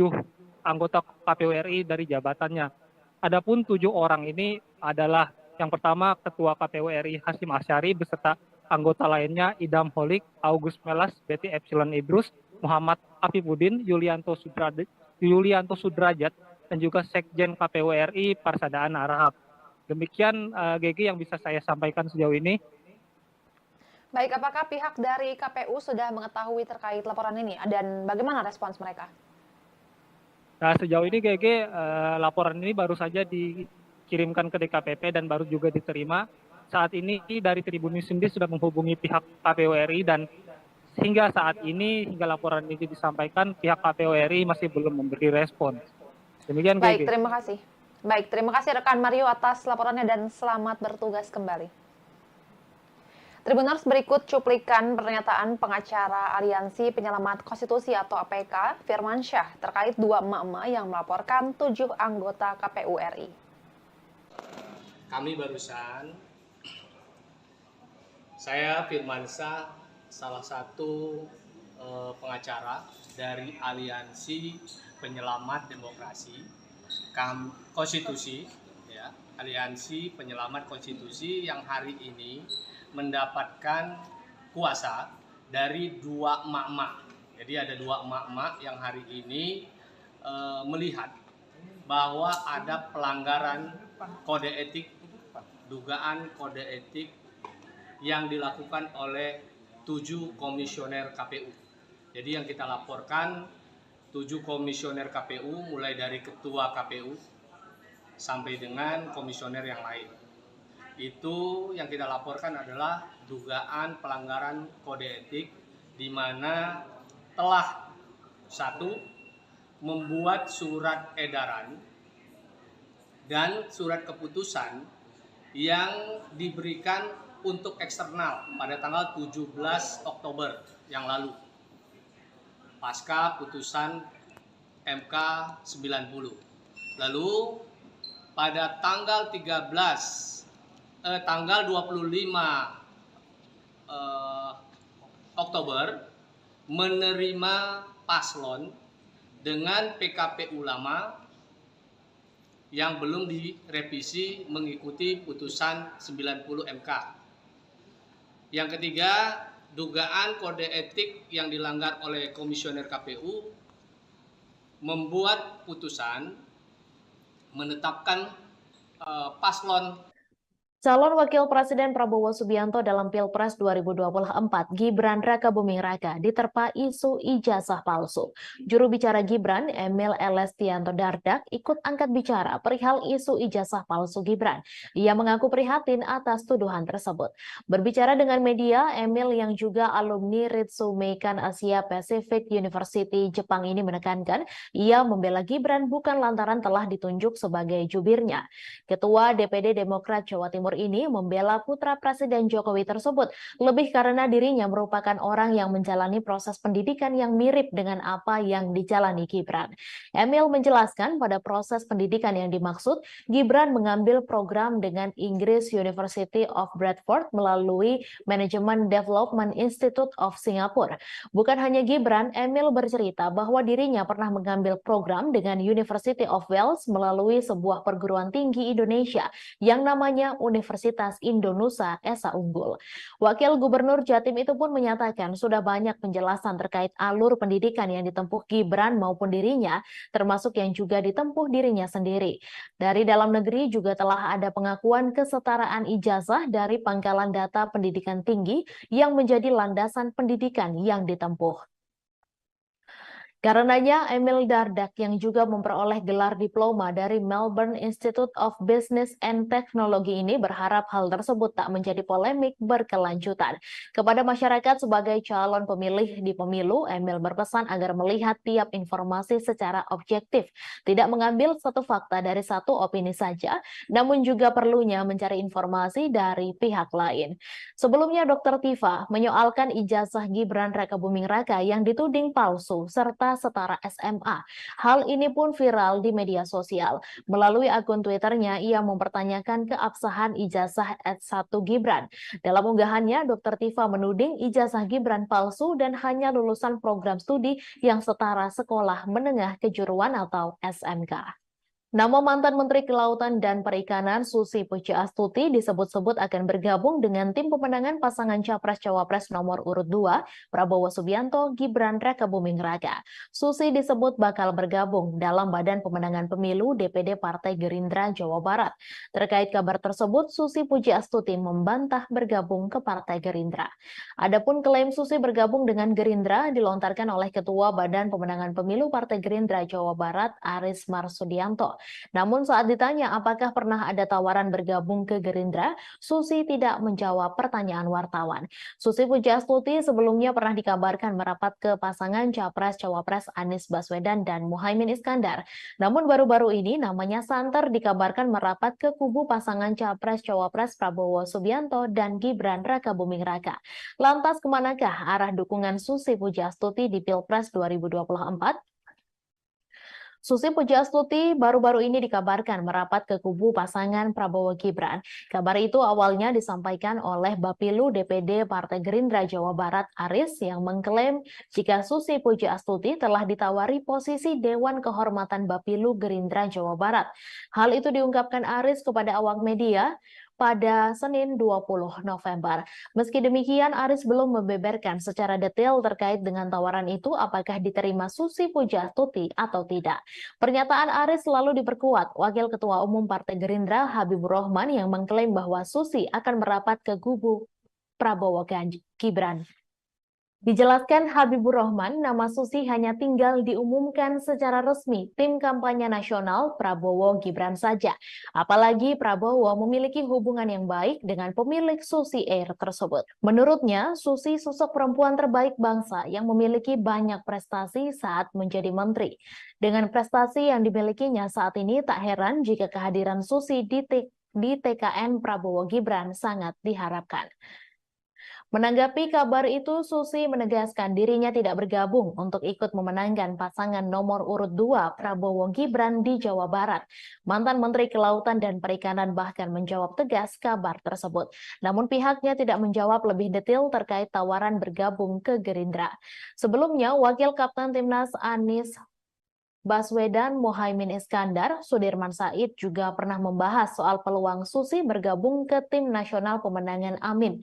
C: anggota KPU RI dari jabatannya. Adapun 7 orang ini adalah Yang pertama, Ketua KPU RI Hasyim Asyari beserta anggota lainnya Idam Holik, August Melas, Betty Epsilon Idrus, Muhammad Afifuddin, Yulianto Sudrajat, dan juga Sekjen KPU RI Parsadaan Arahap. Demikian GG yang bisa saya sampaikan sejauh ini.
B: Baik, apakah pihak dari KPU sudah mengetahui terkait laporan ini dan bagaimana respons mereka?
C: Nah, sejauh ini GG laporan ini baru saja dikirimkan ke DKPP dan baru juga diterima. Saat ini dari Tribun News sendiri sudah menghubungi pihak KPU RI dan hingga saat ini, hingga laporan ini disampaikan, pihak KPU RI masih belum memberi respon. Demikian
B: Baik,
C: GG.
B: terima kasih. Baik, terima kasih rekan Mario atas laporannya dan selamat bertugas kembali. Tribuners, berikut cuplikan pernyataan pengacara Aliansi Penyelamat Konstitusi atau APK, Firman Syah, terkait dua emak-emak yang melaporkan 7 anggota KPU RI.
D: Kami barusan, saya Firman Syah, salah satu pengacara dari Aliansi Penyelamat Demokrasi Konstitusi, ya, Aliansi Penyelamat Konstitusi yang hari ini mendapatkan kuasa dari dua emak-emak. Jadi ada dua emak-emak yang hari ini melihat bahwa ada pelanggaran kode etik, dugaan kode etik yang dilakukan oleh 7 komisioner KPU. Jadi yang kita laporkan 7 komisioner KPU mulai dari ketua KPU sampai dengan komisioner yang lain. Itu yang kita laporkan adalah dugaan pelanggaran kode etik di mana telah 1. Membuat surat edaran dan surat keputusan yang diberikan untuk eksternal pada tanggal 17 Oktober yang lalu pasca putusan MK 90. Lalu pada tanggal 25 Oktober menerima paslon dengan PKPU lama yang belum direvisi mengikuti putusan 90 MK. Yang ketiga, dugaan kode etik yang dilanggar oleh komisioner KPU membuat putusan menetapkan paslon
A: Calon Wakil Presiden Prabowo Subianto dalam Pilpres 2024, Gibran Rakabuming Raka, diterpa isu ijazah palsu. Juru bicara Gibran, Emil Elestianto Dardak, ikut angkat bicara perihal isu ijazah palsu Gibran. Ia mengaku prihatin atas tuduhan tersebut. Berbicara dengan media, Emil yang juga alumni Ritsumeikan Asia Pacific University Jepang ini menekankan, ia membela Gibran bukan lantaran telah ditunjuk sebagai jubirnya. Ketua DPD Demokrat Jawa Timur ini membela putra Presiden Jokowi tersebut lebih karena dirinya merupakan orang yang menjalani proses pendidikan yang mirip dengan apa yang dijalani Gibran. Emil menjelaskan pada proses pendidikan yang dimaksud, Gibran mengambil program dengan Inggris University of Bradford melalui Management Development Institute of Singapore. Bukan hanya Gibran, Emil bercerita bahwa dirinya pernah mengambil program dengan University of Wales melalui sebuah perguruan tinggi Indonesia yang namanya Universitas Indonesia Esa Unggul. Wakil Gubernur Jatim itu pun menyatakan sudah banyak penjelasan terkait alur pendidikan yang ditempuh Gibran maupun dirinya, termasuk yang juga ditempuh dirinya sendiri. Dari dalam negeri juga telah ada pengakuan kesetaraan ijazah dari Pangkalan Data Pendidikan Tinggi yang menjadi landasan pendidikan yang ditempuh. Karenanya, Emil Dardak yang juga memperoleh gelar diploma dari Melbourne Institute of Business and Technology ini berharap hal tersebut tak menjadi polemik berkelanjutan. Kepada masyarakat sebagai calon pemilih di pemilu, Emil berpesan agar melihat tiap informasi secara objektif, tidak mengambil satu fakta dari satu opini saja, namun juga perlunya mencari informasi dari pihak lain. Sebelumnya, Dr. Tifa menyoalkan ijazah Gibran Rakabuming Raka yang dituding palsu serta setara SMA. Hal ini pun viral di media sosial. Melalui akun Twitternya, ia mempertanyakan keabsahan ijazah S1 Gibran. Dalam unggahannya, Dr. Tifa menuding ijazah Gibran palsu dan hanya lulusan program studi yang setara sekolah menengah kejuruan atau SMK. Nama mantan Menteri Kelautan dan Perikanan Susi Pujiastuti disebut-sebut akan bergabung dengan tim pemenangan pasangan Capres-Cawapres nomor urut 2, Prabowo Subianto, Gibran Rakabuming Raka. Susi disebut bakal bergabung dalam Badan Pemenangan Pemilu DPD Partai Gerindra Jawa Barat. Terkait kabar tersebut, Susi Pujiastuti membantah bergabung ke Partai Gerindra. Adapun klaim Susi bergabung dengan Gerindra dilontarkan oleh Ketua Badan Pemenangan Pemilu Partai Gerindra Jawa Barat, Aris Marsudianto. Namun saat ditanya apakah pernah ada tawaran bergabung ke Gerindra, Susi tidak menjawab pertanyaan wartawan. Susi Pujiastuti sebelumnya pernah dikabarkan merapat ke pasangan Capres-Cawapres Anies Baswedan dan Muhaimin Iskandar. Namun baru-baru ini namanya santer dikabarkan merapat ke kubu pasangan Capres-Cawapres Prabowo Subianto dan Gibran Rakabuming Raka. Lantas kemanakah arah dukungan Susi Pujiastuti di Pilpres 2024? Susi Pujiastuti baru-baru ini dikabarkan merapat ke kubu pasangan Prabowo Gibran. Kabar itu awalnya disampaikan oleh Bapilu DPD Partai Gerindra Jawa Barat Aris yang mengklaim jika Susi Pujiastuti telah ditawari posisi Dewan Kehormatan Bapilu Gerindra Jawa Barat. Hal itu diungkapkan Aris kepada awak media pada Senin 20 November. Meski demikian, Aris belum membeberkan secara detail terkait dengan tawaran itu apakah diterima Susi Pujiastuti atau tidak. Pernyataan Aris selalu diperkuat Wakil Ketua Umum Partai Gerindra Habibur Rahman yang mengklaim bahwa Susi akan merapat ke kubu Prabowo Gibran. Dijelaskan Habibur Rahman, nama Susi hanya tinggal diumumkan secara resmi tim kampanye nasional Prabowo Gibran saja. Apalagi Prabowo memiliki hubungan yang baik dengan pemilik Susi Air tersebut. Menurutnya, Susi sosok perempuan terbaik bangsa yang memiliki banyak prestasi saat menjadi menteri. Dengan prestasi yang dimilikinya saat ini, tak heran jika kehadiran Susi di TKN Prabowo Gibran sangat diharapkan. Menanggapi kabar itu, Susi menegaskan dirinya tidak bergabung untuk ikut memenangkan pasangan nomor urut 2 Prabowo Gibran di Jawa Barat. Mantan Menteri Kelautan dan Perikanan bahkan menjawab tegas kabar tersebut. Namun pihaknya tidak menjawab lebih detail terkait tawaran bergabung ke Gerindra. Sebelumnya, Wakil Kapten Timnas Anies Baswedan Muhaimin Iskandar, Sudirman Said juga pernah membahas soal peluang Susi bergabung ke tim nasional pemenangan Amin.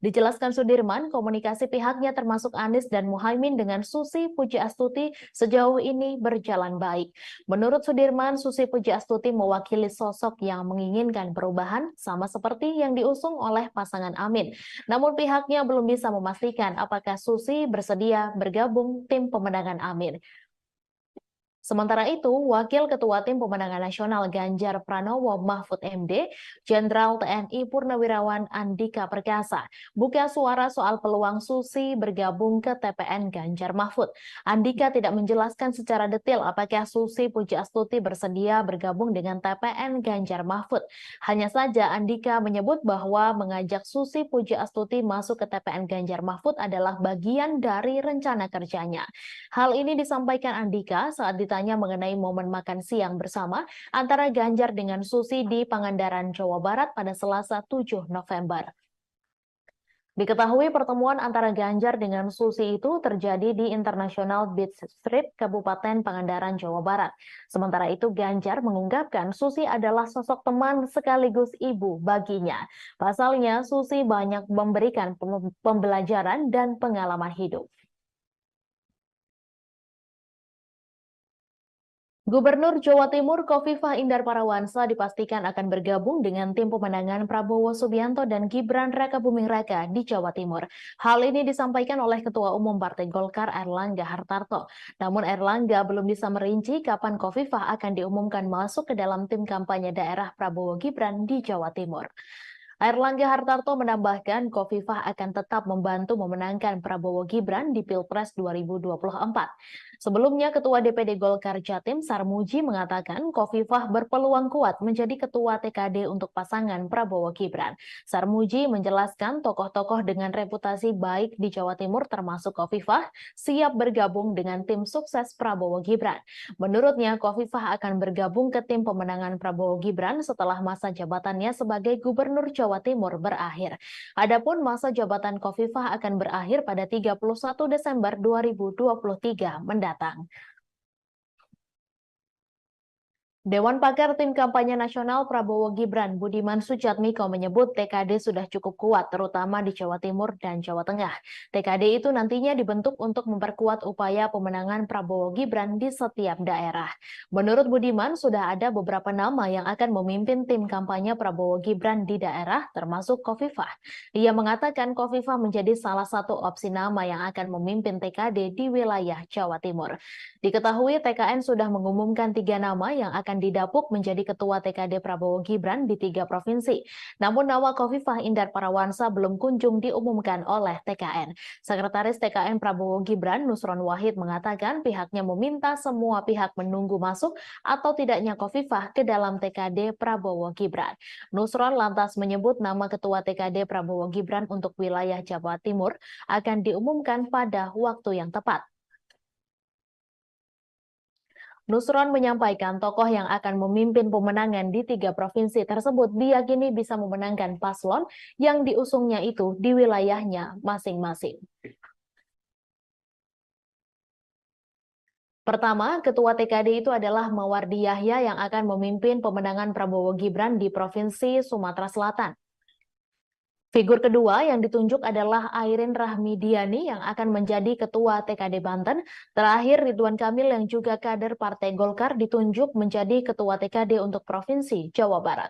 A: Dijelaskan Sudirman, komunikasi pihaknya termasuk Anies dan Muhaimin dengan Susi Pujiastuti sejauh ini berjalan baik. Menurut Sudirman, Susi Pujiastuti mewakili sosok yang menginginkan perubahan sama seperti yang diusung oleh pasangan Amin. Namun pihaknya belum bisa memastikan apakah Susi bersedia bergabung tim pemenangan Amin. Sementara itu, Wakil Ketua Tim Pemenangan Nasional Ganjar Pranowo Mahfud MD, Jenderal TNI Purnawirawan Andika Perkasa, buka suara soal peluang Susi bergabung ke TPN Ganjar Mahfud. Andika tidak menjelaskan secara detail apakah Susi Pujiastuti bersedia bergabung dengan TPN Ganjar Mahfud. Hanya saja Andika menyebut bahwa mengajak Susi Pujiastuti masuk ke TPN Ganjar Mahfud adalah bagian dari rencana kerjanya. Hal ini disampaikan Andika saat ditanya mengenai momen makan siang bersama antara Ganjar dengan Susi di Pangandaran, Jawa Barat pada Selasa 7 November. Diketahui pertemuan antara Ganjar dengan Susi itu terjadi di International Beach Street, Kabupaten Pangandaran, Jawa Barat. Sementara itu Ganjar mengungkapkan Susi adalah sosok teman sekaligus ibu baginya. Pasalnya Susi banyak memberikan pembelajaran dan pengalaman hidup. Gubernur Jawa Timur Khofifah Indar Parawansa dipastikan akan bergabung dengan tim pemenangan Prabowo Subianto dan Gibran Rakabuming Raka di Jawa Timur. Hal ini disampaikan oleh Ketua Umum Partai Golkar Airlangga Hartarto. Namun Airlangga belum bisa merinci kapan Khofifah akan diumumkan masuk ke dalam tim kampanye daerah Prabowo Gibran di Jawa Timur. Airlangga Hartarto menambahkan Khofifah akan tetap membantu memenangkan Prabowo Gibran di Pilpres 2024. Sebelumnya, Ketua DPD Golkar Jatim Sarmuji mengatakan Khofifah berpeluang kuat menjadi Ketua TKD untuk pasangan Prabowo Gibran. Sarmuji menjelaskan tokoh-tokoh dengan reputasi baik di Jawa Timur termasuk Khofifah siap bergabung dengan tim sukses Prabowo Gibran. Menurutnya, Khofifah akan bergabung ke tim pemenangan Prabowo Gibran setelah masa jabatannya sebagai Gubernur Jawa Timur berakhir. Adapun masa jabatan Khofifah akan berakhir pada 31 Desember 2023 mendatang. Dewan Pakar Tim Kampanye Nasional Prabowo Gibran Budiman Sujatmiko menyebut TKD sudah cukup kuat, terutama di Jawa Timur dan Jawa Tengah. TKD itu nantinya dibentuk untuk memperkuat upaya pemenangan Prabowo Gibran di setiap daerah. Menurut Budiman, sudah ada beberapa nama yang akan memimpin tim kampanye Prabowo Gibran di daerah, termasuk Khofifah. Ia mengatakan Khofifah menjadi salah satu opsi nama yang akan memimpin TKD di wilayah Jawa Timur. Diketahui TKN sudah mengumumkan 3 nama yang akan didapuk menjadi ketua TKD Prabowo Gibran di 3 provinsi. Namun nama Khofifah Indar Parawansa belum kunjung diumumkan oleh TKN. Sekretaris TKN Prabowo Gibran Nusron Wahid mengatakan pihaknya meminta semua pihak menunggu masuk atau tidaknya Khofifah ke dalam TKD Prabowo Gibran. Nusron lantas menyebut nama ketua TKD Prabowo Gibran untuk wilayah Jawa Timur akan diumumkan pada waktu yang tepat. Nusron menyampaikan tokoh yang akan memimpin pemenangan di 3 provinsi tersebut diyakini bisa memenangkan paslon yang diusungnya itu di wilayahnya masing-masing. Pertama, ketua TKD itu adalah Mawardi Yahya yang akan memimpin pemenangan Prabowo Gibran di Provinsi Sumatera Selatan. Figur kedua yang ditunjuk adalah Airin Rahmidiani yang akan menjadi ketua TKD Banten. Terakhir, Ridwan Kamil yang juga kader Partai Golkar ditunjuk menjadi ketua TKD untuk Provinsi Jawa Barat.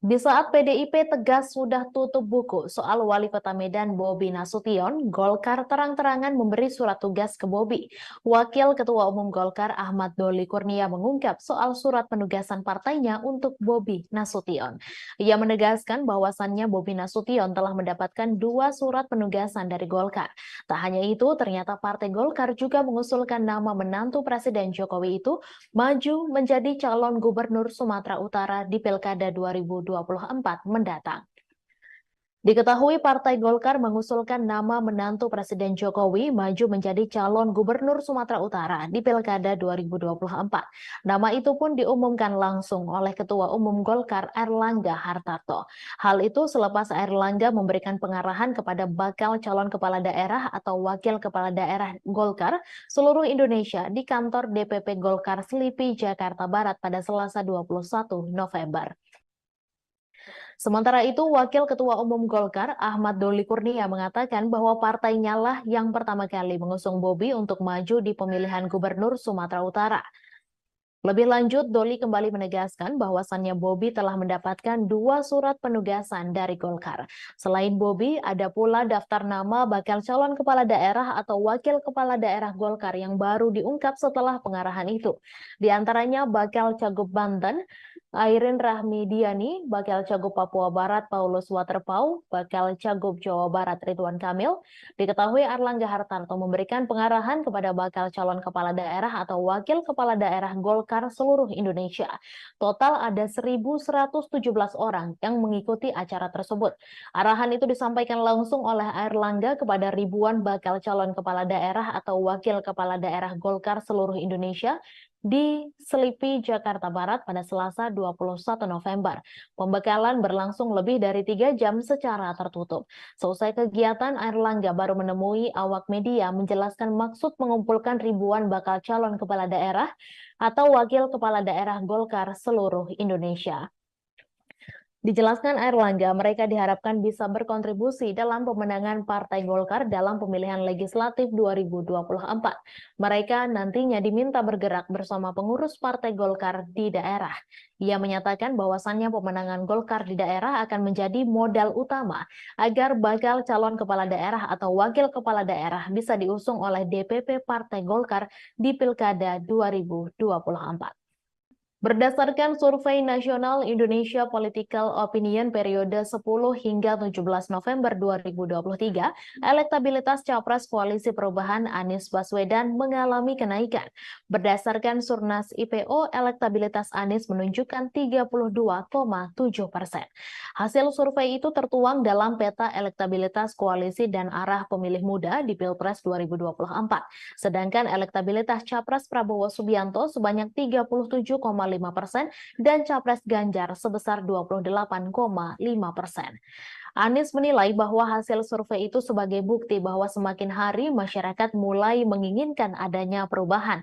A: Di saat PDIP tegas sudah tutup buku soal Wali Kota Medan Bobi Nasution, Golkar terang-terangan memberi surat tugas ke Bobi. Wakil Ketua Umum Golkar Ahmad Doli Kurnia mengungkap soal surat penugasan partainya untuk Bobi Nasution. Ia menegaskan bahwasannya Bobi Nasution telah mendapatkan 2 surat penugasan dari Golkar. Tak hanya itu, ternyata Partai Golkar juga mengusulkan nama menantu Presiden Jokowi itu maju menjadi calon gubernur Sumatera Utara di Pilkada 2024 mendatang. Diketahui Partai Golkar mengusulkan nama menantu Presiden Jokowi maju menjadi calon gubernur Sumatera Utara di Pilkada 2024. Nama itu pun diumumkan langsung oleh Ketua Umum Golkar Airlangga Hartarto. Hal itu selepas Airlangga memberikan pengarahan kepada bakal calon kepala daerah atau wakil kepala daerah Golkar seluruh Indonesia di kantor DPP Golkar Selipi, Jakarta Barat pada Selasa 21 November. Sementara itu, Wakil Ketua Umum Golkar Ahmad Doli Kurnia mengatakan bahwa partainya lah yang pertama kali mengusung Bobi untuk maju di pemilihan gubernur Sumatera Utara. Lebih lanjut, Doli kembali menegaskan bahwasannya Bobi telah mendapatkan 2 surat penugasan dari Golkar. Selain Bobi, ada pula daftar nama bakal calon kepala daerah atau wakil kepala daerah Golkar yang baru diungkap setelah pengarahan itu. Di antaranya bakal Cagup Banten, Airin Rahmidiani, bakal Cagup Papua Barat Paulus Waterpau, bakal Cagup Jawa Barat Ridwan Kamil. Diketahui Airlangga Hartarto memberikan pengarahan kepada bakal calon kepala daerah atau wakil kepala daerah Golkar seluruh Indonesia. Total ada 1.117 orang yang mengikuti acara tersebut. Arahan itu disampaikan langsung oleh Airlangga kepada ribuan bakal calon kepala daerah atau wakil kepala daerah Golkar seluruh Indonesia di Selipi, Jakarta Barat pada Selasa 21 November. Pembekalan berlangsung lebih dari 3 jam secara tertutup. Selesai kegiatan, Airlangga baru menemui awak media menjelaskan maksud mengumpulkan ribuan bakal calon kepala daerah atau wakil kepala daerah Golkar seluruh Indonesia. Dijelaskan Airlangga, mereka diharapkan bisa berkontribusi dalam pemenangan Partai Golkar dalam pemilihan legislatif 2024. Mereka nantinya diminta bergerak bersama pengurus Partai Golkar di daerah. Ia menyatakan bahwasannya pemenangan Golkar di daerah akan menjadi modal utama agar bakal calon kepala daerah atau wakil kepala daerah bisa diusung oleh DPP Partai Golkar di Pilkada 2024. Berdasarkan Survei Nasional Indonesia Political Opinion periode 10 hingga 17 November 2023, elektabilitas Capres Koalisi Perubahan Anies Baswedan mengalami kenaikan. Berdasarkan Surnas IPO, elektabilitas Anies menunjukkan 32,7%. Hasil survei itu tertuang dalam peta elektabilitas koalisi dan arah pemilih muda di Pilpres 2024. Sedangkan elektabilitas Capres Prabowo Subianto sebanyak 37,5% dan Capres Ganjar sebesar 28,5%. Anies menilai bahwa hasil survei itu sebagai bukti bahwa semakin hari masyarakat mulai menginginkan adanya perubahan.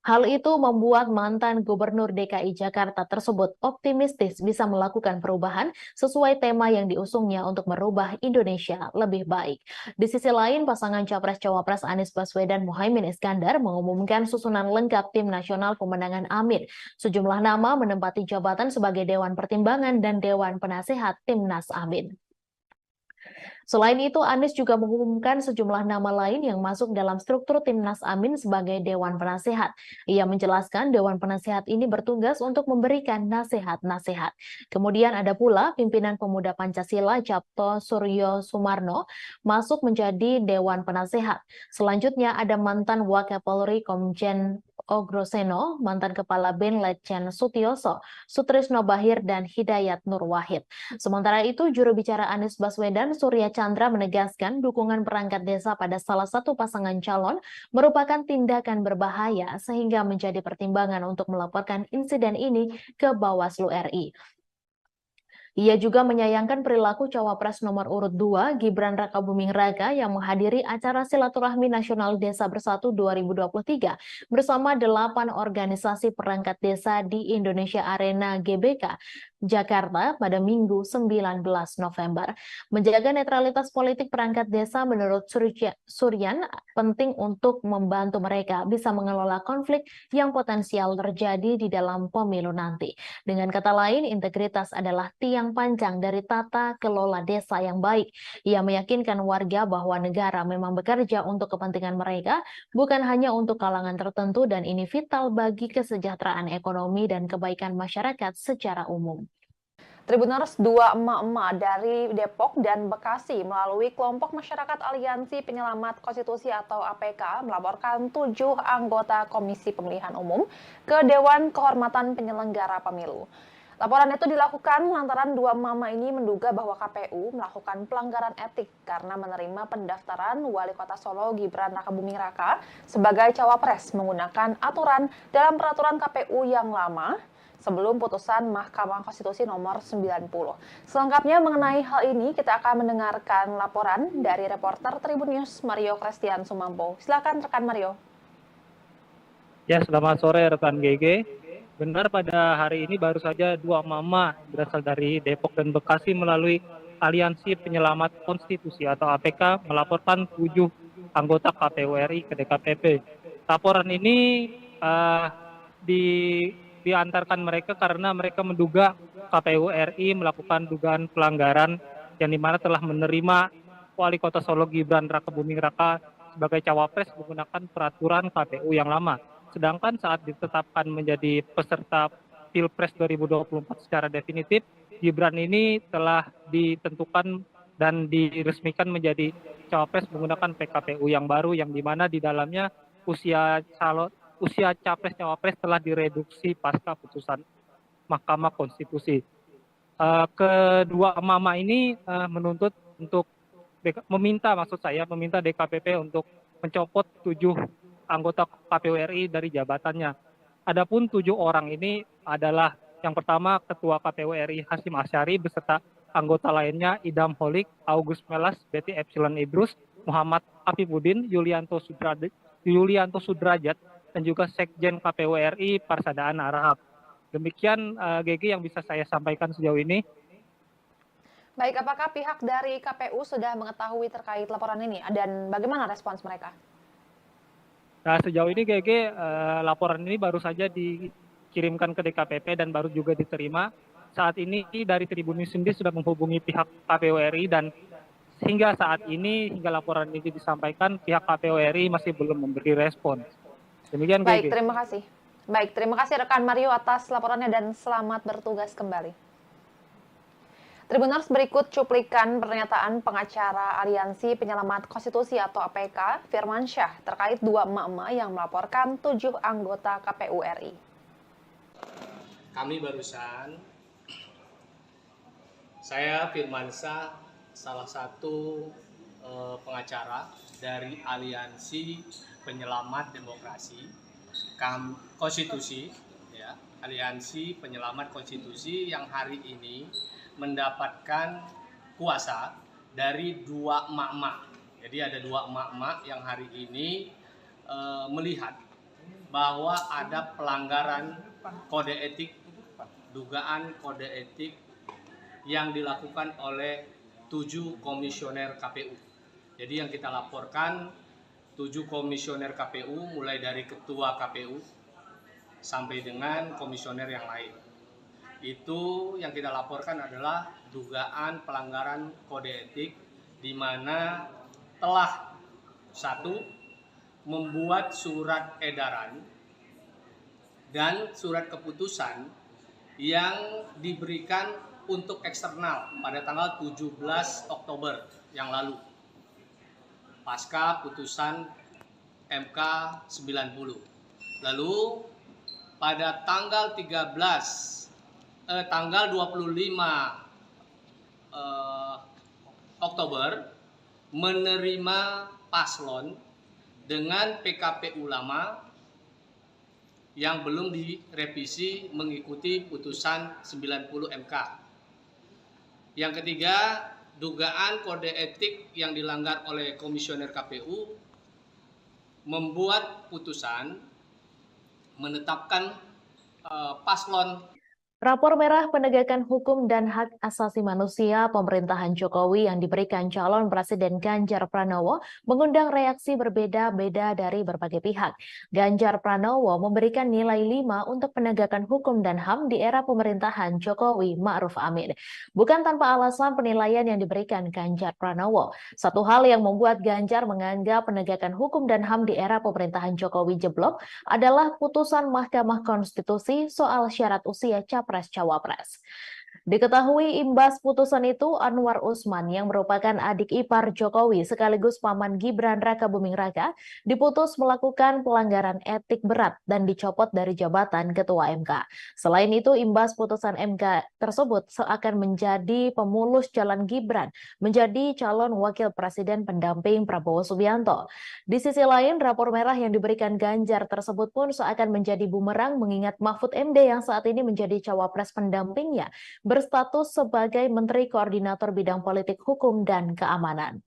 A: Hal itu membuat mantan Gubernur DKI Jakarta tersebut optimistis bisa melakukan perubahan sesuai tema yang diusungnya untuk merubah Indonesia lebih baik. Di sisi lain, pasangan Capres-Cawapres Anies Baswedan Muhaimin Iskandar mengumumkan susunan lengkap Tim Nasional Pemenangan Amin. Sejumlah nama menempati jabatan sebagai Dewan Pertimbangan dan Dewan Penasehat Timnas Amin. Selain itu, Anies juga mengumumkan sejumlah nama lain yang masuk dalam struktur Timnas Amin sebagai Dewan Penasehat. Ia menjelaskan Dewan Penasehat ini bertugas untuk memberikan nasihat-nasihat. Kemudian ada pula pimpinan Pemuda Pancasila Capto Suryo Sumarno masuk menjadi Dewan Penasehat. Selanjutnya ada mantan Wakapolri Komjen Ogroseno, mantan Kepala BIN Letjen Sutioso, Sutrisno Bahir, dan Hidayat Nur Wahid. Sementara itu, juru bicara Anies Baswedan, Surya Chandra, menegaskan dukungan perangkat desa pada salah satu pasangan calon merupakan tindakan berbahaya sehingga menjadi pertimbangan untuk melaporkan insiden ini ke Bawaslu RI. Ia juga menyayangkan perilaku Cawapres nomor urut 2, Gibran Rakabuming Raka, yang menghadiri acara Silaturahmi Nasional Desa Bersatu 2023 bersama 8 organisasi perangkat desa di Indonesia Arena GBK, Jakarta pada Minggu 19 November. Menjaga netralitas politik perangkat desa menurut Suryan penting untuk membantu mereka bisa mengelola konflik yang potensial terjadi di dalam pemilu nanti. Dengan kata lain, integritas adalah tiang panjang dari tata kelola desa yang baik. Ia meyakinkan warga bahwa negara memang bekerja untuk kepentingan mereka, bukan hanya untuk kalangan tertentu, dan ini vital bagi kesejahteraan ekonomi dan kebaikan masyarakat secara umum.
B: Tribuners, dua emak-emak dari Depok dan Bekasi melalui kelompok masyarakat Aliansi Penyelamat Konstitusi atau APK melaporkan 7 anggota Komisi Pemilihan Umum ke Dewan Kehormatan Penyelenggara Pemilu. Laporan itu dilakukan lantaran dua mama ini menduga bahwa KPU melakukan pelanggaran etik karena menerima pendaftaran Wali Kota Solo Gibran Rakabuming Raka sebagai cawapres menggunakan aturan dalam peraturan KPU yang lama sebelum putusan Mahkamah Konstitusi nomor 90. Selengkapnya mengenai hal ini, kita akan mendengarkan laporan dari reporter Tribun News Mario Christian Sumampo. Silakan rekan Mario.
C: Ya, selamat sore rekan GG. Benar, pada hari ini baru saja dua mama berasal dari Depok dan Bekasi melalui Aliansi Penyelamat Konstitusi atau APK melaporkan 7 anggota KPU RI ke DKPP. Laporan ini diantarkan mereka karena mereka menduga KPU RI melakukan dugaan pelanggaran yang dimana telah menerima Wali Kota Solo Gibran Rakabuming Raka sebagai cawapres menggunakan peraturan KPU yang lama. Sedangkan saat ditetapkan menjadi peserta Pilpres 2024 secara definitif, Gibran ini telah ditentukan dan diresmikan menjadi cawapres menggunakan PKPU yang baru, yang dimana di dalamnya usia capres cawapres telah direduksi pasca putusan Mahkamah Konstitusi. Kedua mama ini menuntut untuk meminta DKPP untuk mencopot 7 anggota KPU RI dari jabatannya. Adapun 7 orang ini adalah yang pertama Ketua KPU RI Hasyim Asyari beserta anggota lainnya Idam Holik, August Melas, Betty Epsilon Idrus, Muhammad Afifuddin, Yulianto Sudrajat, dan juga Sekjen KPU RI Parsadaan Arahap. Demikian GG yang bisa saya sampaikan sejauh ini.
B: Baik, apakah pihak dari KPU sudah mengetahui terkait laporan ini dan bagaimana respons mereka?
C: Nah, sejauh ini GG laporan ini baru saja dikirimkan ke DKPP dan baru juga diterima. Saat ini dari Tribun News sendiri sudah menghubungi pihak KPU RI dan hingga saat ini, hingga laporan ini disampaikan, pihak KPU RI masih belum memberi respon. Demikian GG.
B: Baik, terima kasih rekan Mario atas laporannya dan selamat bertugas kembali. Tribuners, berikut cuplikan pernyataan pengacara Aliansi Penyelamat Konstitusi atau APK, Firman Syah, terkait dua emak-emak yang melaporkan 7 anggota KPU RI.
D: Kami barusan, saya Firman Syah, salah satu pengacara dari Aliansi Penyelamat Demokrasi, Konstitusi, ya, Aliansi Penyelamat Konstitusi yang hari ini mendapatkan kuasa dari 2 emak-emak. Jadi ada 2 emak-emak yang hari ini melihat bahwa ada pelanggaran kode etik, dugaan kode etik yang dilakukan oleh 7 komisioner KPU. Jadi yang kita laporkan 7 komisioner KPU mulai dari ketua KPU sampai dengan komisioner yang lain. Itu yang kita laporkan adalah dugaan pelanggaran kode etik di mana telah satu membuat surat edaran dan surat keputusan yang diberikan untuk eksternal pada tanggal 17 Oktober yang lalu pasca putusan MK 90. Lalu pada tanggal 25 Oktober menerima paslon dengan PKPU lama yang belum direvisi mengikuti putusan 90 MK. Yang ketiga, dugaan kode etik yang dilanggar oleh komisioner KPU membuat putusan menetapkan paslon.
A: Rapor merah penegakan hukum dan hak asasi manusia pemerintahan Jokowi yang diberikan calon Presiden Ganjar Pranowo mengundang reaksi berbeda-beda dari berbagai pihak. Ganjar Pranowo memberikan nilai 5 untuk penegakan hukum dan HAM di era pemerintahan Jokowi Ma'ruf Amin. Bukan tanpa alasan penilaian yang diberikan Ganjar Pranowo. Satu hal yang membuat Ganjar menganggap penegakan hukum dan HAM di era pemerintahan Jokowi jeblok adalah putusan Mahkamah Konstitusi soal syarat usia Capres-Cawapres. Diketahui imbas putusan itu, Anwar Usman yang merupakan adik ipar Jokowi sekaligus paman Gibran Rakabuming Raka diputus melakukan pelanggaran etik berat dan dicopot dari jabatan Ketua MK. Selain itu, imbas putusan MK tersebut seakan menjadi pemulus jalan Gibran menjadi calon wakil presiden pendamping Prabowo Subianto. Di sisi lain, rapor merah yang diberikan Ganjar tersebut pun seakan menjadi bumerang mengingat Mahfud MD yang saat ini menjadi cawapres pendampingnya berstatus sebagai Menteri Koordinator Bidang Politik Hukum dan Keamanan.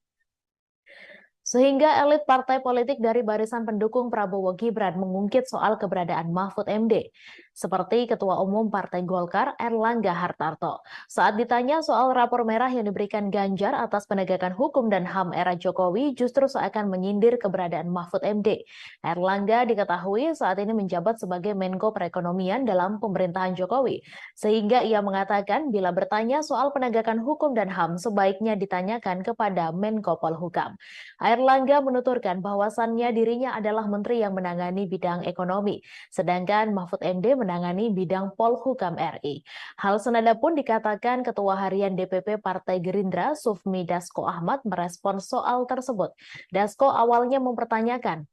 A: Sehingga elit partai politik dari barisan pendukung Prabowo Gibran mengungkit soal keberadaan Mahfud MD, seperti Ketua Umum Partai Golkar Erlangga Hartarto. Saat ditanya soal rapor merah yang diberikan Ganjar atas penegakan hukum dan HAM era Jokowi justru seakan menyindir keberadaan Mahfud MD. Erlangga diketahui saat ini menjabat sebagai Menko Perekonomian dalam pemerintahan Jokowi, sehingga ia mengatakan bila bertanya soal penegakan hukum dan HAM sebaiknya ditanyakan kepada Menko Polhukam. Erlangga menuturkan bahwasannya dirinya adalah menteri yang menangani bidang ekonomi, sedangkan Mahfud MD menangani bidang Polhukam RI. Hal senada pun dikatakan Ketua Harian DPP Partai Gerindra Sufmi Dasko Ahmad merespon soal tersebut. Dasko awalnya mempertanyakan,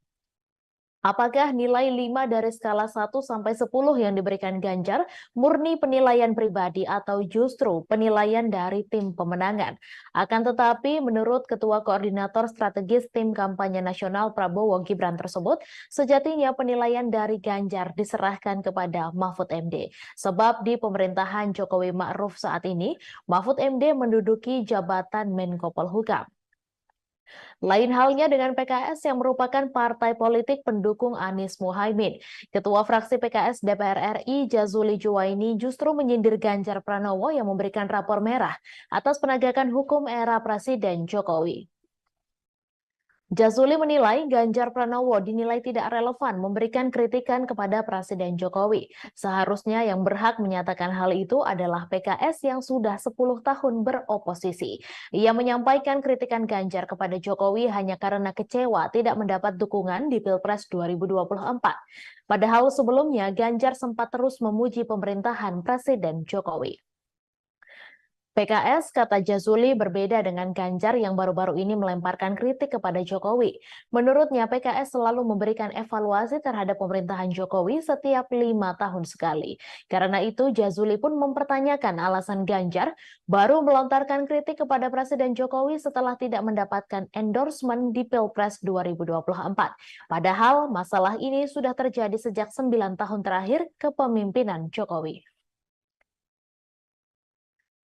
A: apakah nilai 5 dari skala 1 sampai 10 yang diberikan Ganjar murni penilaian pribadi atau justru penilaian dari tim pemenangan? Akan tetapi menurut Ketua Koordinator Strategis Tim Kampanye Nasional Prabowo Gibran tersebut, sejatinya penilaian dari Ganjar diserahkan kepada Mahfud MD. Sebab di pemerintahan Jokowi Ma'ruf saat ini, Mahfud MD menduduki jabatan Menko Polhukam. Lain halnya dengan PKS yang merupakan partai politik pendukung Anies Muhaimin. Ketua fraksi PKS DPR RI Jazuli Juwaini justru menyindir Ganjar Pranowo yang memberikan rapor merah atas penegakan hukum era Presiden Jokowi. Jazuli menilai Ganjar Pranowo dinilai tidak relevan memberikan kritikan kepada Presiden Jokowi. Seharusnya yang berhak menyatakan hal itu adalah PKS yang sudah 10 tahun beroposisi. Ia menyampaikan kritikan Ganjar kepada Jokowi hanya karena kecewa tidak mendapat dukungan di Pilpres 2024. Padahal sebelumnya Ganjar sempat terus memuji pemerintahan Presiden Jokowi. PKS, kata Jazuli, berbeda dengan Ganjar yang baru-baru ini melemparkan kritik kepada Jokowi. Menurutnya, PKS selalu memberikan evaluasi terhadap pemerintahan Jokowi setiap 5 tahun sekali. Karena itu, Jazuli pun mempertanyakan alasan Ganjar baru melontarkan kritik kepada Presiden Jokowi setelah tidak mendapatkan endorsement di Pilpres 2024. Padahal masalah ini sudah terjadi sejak 9 tahun terakhir kepemimpinan Jokowi.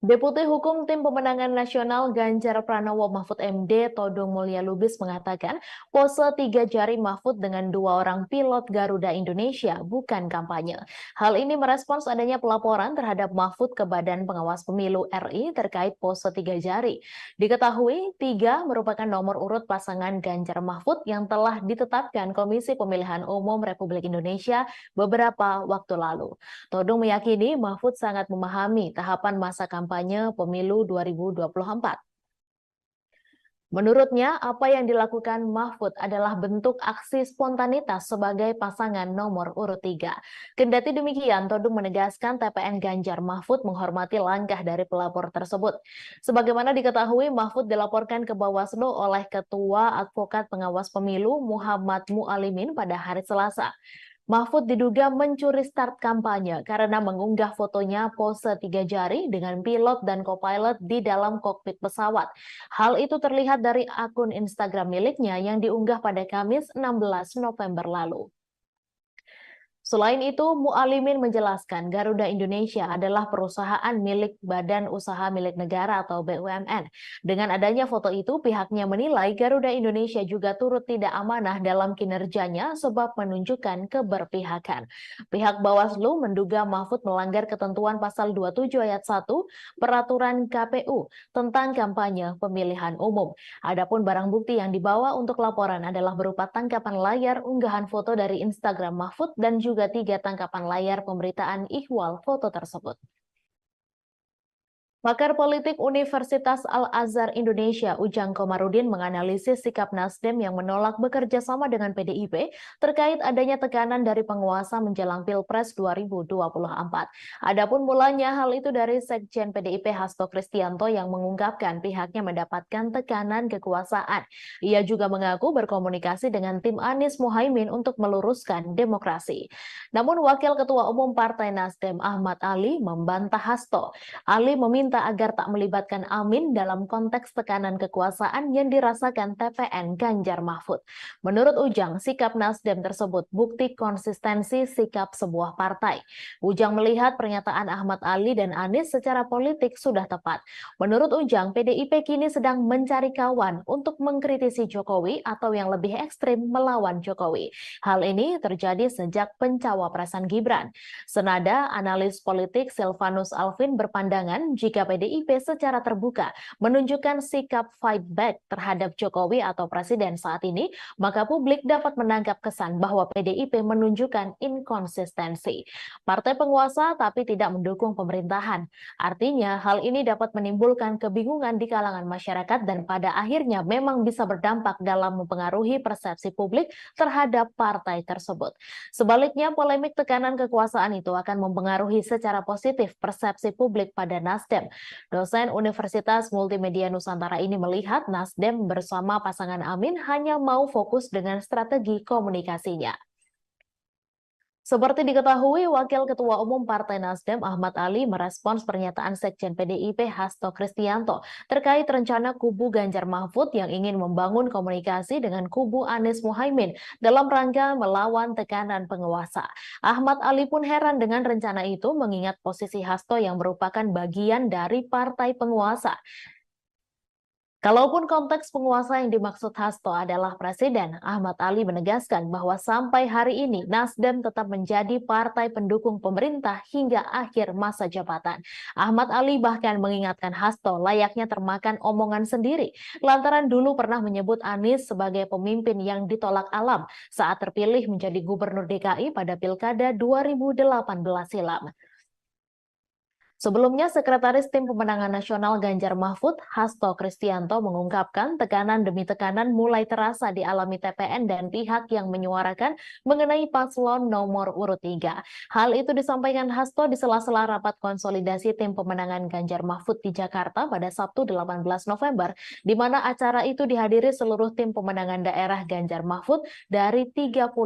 A: Deputi Hukum Tim Pemenangan Nasional Ganjar Pranowo Mahfud MD Todung Mulya Lubis mengatakan pose 3 jari Mahfud dengan 2 orang pilot Garuda Indonesia bukan kampanye. Hal ini merespons adanya pelaporan terhadap Mahfud ke Badan Pengawas Pemilu RI terkait pose 3 jari. Diketahui 3 merupakan nomor urut pasangan Ganjar Mahfud yang telah ditetapkan Komisi Pemilihan Umum Republik Indonesia beberapa waktu lalu. Todung meyakini Mahfud sangat memahami tahapan masa kampanye pemilu 2024. Menurutnya, apa yang dilakukan Mahfud adalah bentuk aksi spontanitas sebagai pasangan nomor urut 3. Kendati demikian, Todung menegaskan TPN Ganjar Mahfud menghormati langkah dari pelapor tersebut. Sebagaimana diketahui, Mahfud dilaporkan ke Bawaslu oleh Ketua Advokat Pengawas Pemilu Muhammad Mualimin pada hari Selasa. Mahfud diduga mencuri start kampanye karena mengunggah fotonya pose 3 jari dengan pilot dan co-pilot di dalam kokpit pesawat. Hal itu terlihat dari akun Instagram miliknya yang diunggah pada Kamis 16 November lalu. Selain itu, Mualimin menjelaskan Garuda Indonesia adalah perusahaan milik Badan Usaha Milik Negara atau BUMN. Dengan adanya foto itu, pihaknya menilai Garuda Indonesia juga turut tidak amanah dalam kinerjanya sebab menunjukkan keberpihakan. Pihak Bawaslu menduga Mahfud melanggar ketentuan pasal 27 ayat 1 Peraturan KPU tentang kampanye pemilihan umum. Adapun barang bukti yang dibawa untuk laporan adalah berupa tangkapan layar unggahan foto dari Instagram Mahfud dan juga 3 tangkapan layar pemberitaan ihwal foto tersebut. Pakar politik Universitas Al-Azhar Indonesia, Ujang Komarudin, menganalisis sikap Nasdem yang menolak bekerja sama dengan PDIP terkait adanya tekanan dari penguasa menjelang Pilpres 2024. Adapun mulanya hal itu dari Sekjen PDIP Hasto Kristianto yang mengungkapkan pihaknya mendapatkan tekanan kekuasaan. Ia juga mengaku berkomunikasi dengan tim Anies Muhaimin untuk meluruskan demokrasi. Namun Wakil Ketua Umum Partai Nasdem Ahmad Ali membantah Hasto. Ali meminta agar tak melibatkan Amin dalam konteks tekanan kekuasaan yang dirasakan TPN Ganjar Mahfud. Menurut Ujang, sikap Nasdem tersebut bukti konsistensi sikap sebuah partai. Ujang melihat pernyataan Ahmad Ali dan Anies secara politik sudah tepat. Menurut Ujang, PDIP kini sedang mencari kawan untuk mengkritisi Jokowi atau yang lebih ekstrim melawan Jokowi. Hal ini terjadi sejak pencawapresan Gibran. Senada, analis politik Silvanus Alvin berpandangan jika PDIP secara terbuka menunjukkan sikap fight back terhadap Jokowi atau Presiden saat ini, maka publik dapat menangkap kesan bahwa PDIP menunjukkan inkonsistensi. Partai penguasa tapi tidak mendukung pemerintahan. Artinya, hal ini dapat menimbulkan kebingungan di kalangan masyarakat dan pada akhirnya memang bisa berdampak dalam mempengaruhi persepsi publik terhadap partai tersebut. Sebaliknya, polemik tekanan kekuasaan itu akan mempengaruhi secara positif persepsi publik pada Nasdem. Dosen Universitas Multimedia Nusantara ini melihat Nasdem bersama pasangan Amin hanya mau fokus dengan strategi komunikasinya. Seperti diketahui, Wakil Ketua Umum Partai Nasdem Ahmad Ali merespons pernyataan Sekjen PDIP Hasto Kristianto terkait rencana kubu Ganjar Mahfud yang ingin membangun komunikasi dengan kubu Anies Muhaimin dalam rangka melawan tekanan penguasa. Ahmad Ali pun heran dengan rencana itu mengingat posisi Hasto yang merupakan bagian dari partai penguasa. Kalaupun konteks penguasa yang dimaksud Hasto adalah presiden, Ahmad Ali menegaskan bahwa sampai hari ini Nasdem tetap menjadi partai pendukung pemerintah hingga akhir masa jabatan. Ahmad Ali bahkan mengingatkan Hasto layaknya termakan omongan sendiri, lantaran dulu pernah menyebut Anies sebagai pemimpin yang ditolak alam saat terpilih menjadi gubernur DKI pada Pilkada 2018 silam. Sebelumnya, Sekretaris Tim Pemenangan Nasional Ganjar Mahfud, Hasto Kristianto, mengungkapkan tekanan demi tekanan mulai terasa dialami TPN dan pihak yang menyuarakan mengenai paslon nomor urut 3. Hal itu disampaikan Hasto di sela-sela rapat konsolidasi Tim Pemenangan Ganjar Mahfud di Jakarta pada Sabtu 18 November, di mana acara itu dihadiri seluruh tim pemenangan daerah Ganjar Mahfud dari 38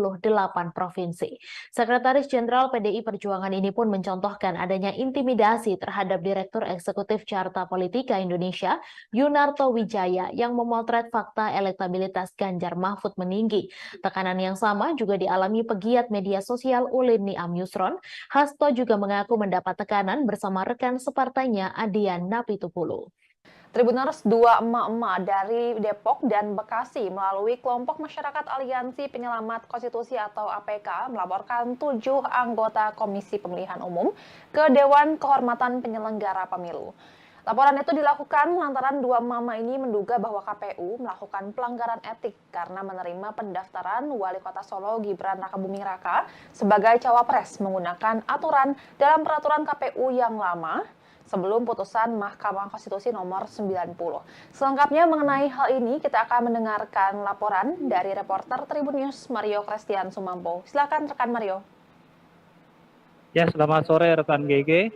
A: provinsi. Sekretaris Jenderal PDI Perjuangan ini pun mencontohkan adanya intimidasi investigasi terhadap Direktur Eksekutif Carta Politika Indonesia, Yunarto Wijaya, yang memotret fakta elektabilitas Ganjar Mahfud meninggi. Tekanan yang sama juga dialami pegiat media sosial Ulin Niam Yusron. Hasto juga mengaku mendapat tekanan bersama rekan separtainya Adian Napitupulu.
B: Tribuners, dua emak-emak dari Depok dan Bekasi melalui kelompok masyarakat Aliansi Penyelamat Konstitusi atau APK melaporkan 7 anggota Komisi Pemilihan Umum ke Dewan Kehormatan Penyelenggara Pemilu. Laporan itu dilakukan lantaran dua mama ini menduga bahwa KPU melakukan pelanggaran etik karena menerima pendaftaran Wali Kota Solo Gibran Rakabuming Raka sebagai cawapres menggunakan aturan dalam peraturan KPU yang lama sebelum putusan Mahkamah Konstitusi nomor 90. Selengkapnya mengenai hal ini, kita akan mendengarkan laporan dari reporter Tribun News Mario Christian Sumampo. Silakan rekan Mario.
C: Ya, selamat sore rekan GG.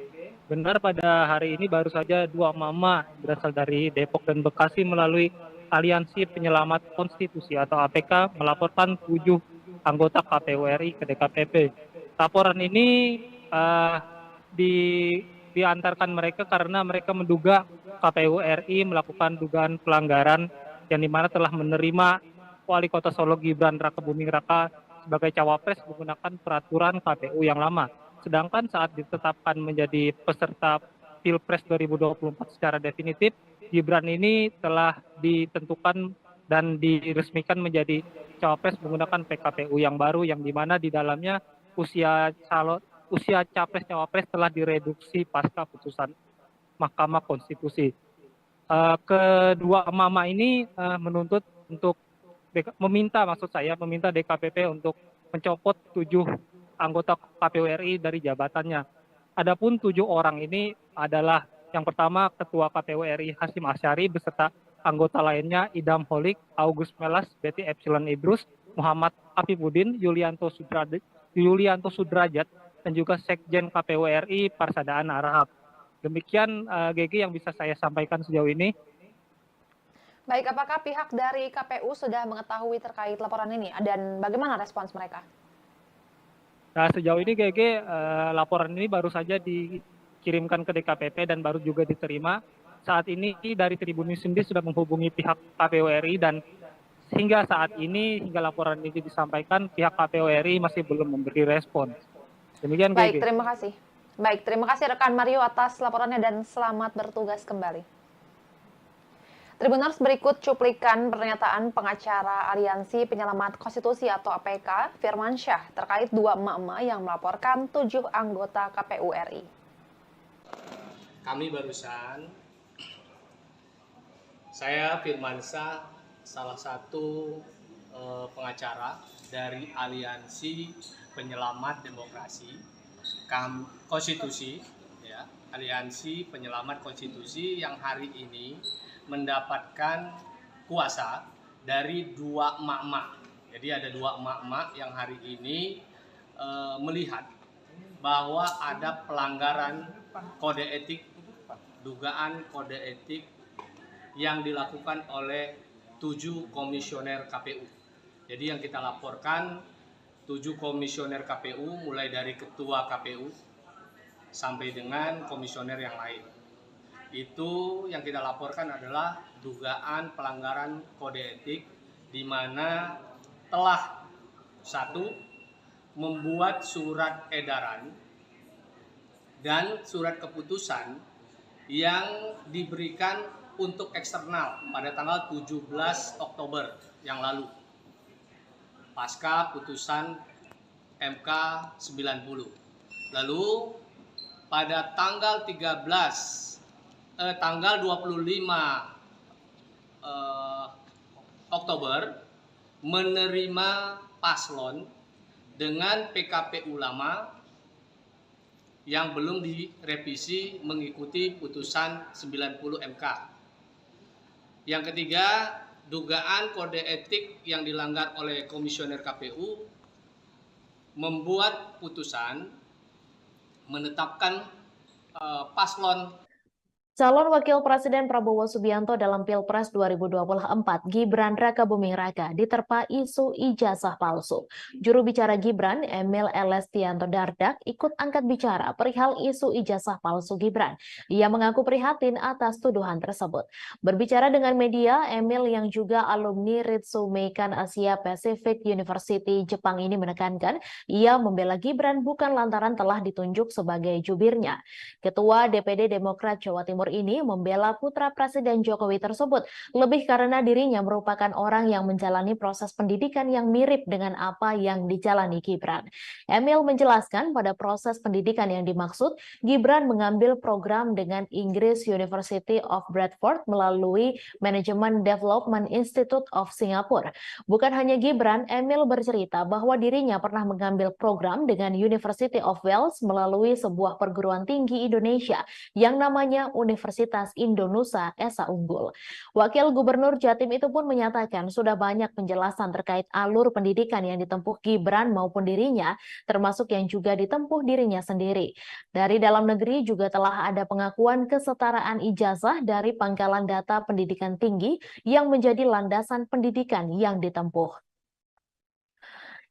C: Benar, pada hari ini baru saja dua mama berasal dari Depok dan Bekasi melalui Aliansi Penyelamat Konstitusi atau APK melaporkan 7 anggota KPU RI ke DKPP. Laporan ini diantarkan mereka karena mereka menduga KPU RI melakukan dugaan pelanggaran yang dimana telah menerima Wali Kota Solo Gibran Rakabuming Raka sebagai cawapres menggunakan peraturan KPU yang lama. Sedangkan saat ditetapkan menjadi peserta Pilpres 2024 secara definitif, Gibran ini telah ditentukan dan diresmikan menjadi cawapres menggunakan PKPU yang baru, yang dimana di dalamnya usia capres-cawapres telah direduksi pasca putusan Mahkamah Konstitusi. Kedua emak-emak ini menuntut untuk meminta DKPP untuk mencopot 7 anggota KPU RI dari jabatannya. Adapun 7 orang ini adalah yang pertama Ketua KPU RI Hasyim Asyari beserta anggota lainnya Idam Holik, August Melas, Betty Epsilon Idrus, Muhammad Afifuddin, Yulianto Sudrajat, dan juga Sekjen KPU RI Parsadaan Arahap. Demikian GG yang bisa saya sampaikan sejauh ini.
B: Baik, apakah pihak dari KPU sudah mengetahui terkait laporan ini dan bagaimana respons mereka?
C: Nah, sejauh ini GG laporan ini baru saja dikirimkan ke DKPP dan baru juga diterima. Saat ini dari Tribun News sendiri sudah menghubungi pihak KPU RI dan hingga saat ini, hingga laporan ini disampaikan, pihak KPU RI masih belum memberi respon. Demikian,
B: Baik,
C: GG.
B: terima kasih. Baik, terima kasih rekan Mario atas laporannya dan selamat bertugas kembali. Tribuners, berikut cuplikan pernyataan pengacara Aliansi Penyelamat Konstitusi atau APK, Firman Syah, terkait dua emak-emak yang melaporkan 7 anggota KPU RI.
D: Kami barusan, saya Firman Syah, salah satu pengacara dari Aliansi Penyelamat Demokrasi Konstitusi, ya, Aliansi Penyelamat Konstitusi yang hari ini mendapatkan kuasa dari dua emak-emak. Jadi ada dua emak-emak yang hari ini melihat bahwa ada pelanggaran kode etik, dugaan kode etik yang dilakukan oleh 7 komisioner KPU. Jadi yang kita laporkan 7 komisioner KPU, mulai dari ketua KPU sampai dengan komisioner yang lain. Itu yang kita laporkan adalah dugaan pelanggaran kode etik di mana telah 1. Membuat surat edaran dan surat keputusan yang diberikan untuk eksternal pada tanggal 17 Oktober yang lalu pasca putusan MK 90. Lalu pada tanggal 25 Oktober menerima paslon dengan PKPU lama yang belum direvisi mengikuti putusan 90 MK. Yang ketiga, dugaan kode etik yang dilanggar oleh komisioner KPU membuat putusan menetapkan paslon
A: Calon Wakil Presiden Prabowo Subianto dalam Pilpres 2024, Gibran Rakabuming Raka, diterpa isu ijazah palsu. Juru bicara Gibran, Emil Elestianto Dardak, ikut angkat bicara perihal isu ijazah palsu Gibran. Ia mengaku prihatin atas tuduhan tersebut. Berbicara dengan media, Emil yang juga alumni Ritsumeikan Asia Pacific University Jepang ini menekankan, ia membela Gibran bukan lantaran telah ditunjuk sebagai jubirnya. Ketua DPD Demokrat Jawa Timur ini membela putra Presiden Jokowi tersebut lebih karena dirinya merupakan orang yang menjalani proses pendidikan yang mirip dengan apa yang dijalani Gibran. Emil menjelaskan pada proses pendidikan yang dimaksud, Gibran mengambil program dengan Inggris University of Bradford melalui Management Development Institute of Singapore. Bukan hanya Gibran, Emil bercerita bahwa dirinya pernah mengambil program dengan University of Wales melalui sebuah perguruan tinggi Indonesia yang namanya Universitas Indonesia Esa Unggul. Wakil Gubernur Jatim itu pun menyatakan sudah banyak penjelasan terkait alur pendidikan yang ditempuh Gibran maupun dirinya, termasuk yang juga ditempuh dirinya sendiri. Dari dalam negeri juga telah ada pengakuan kesetaraan ijazah dari Pangkalan Data Pendidikan Tinggi yang menjadi landasan pendidikan yang ditempuh.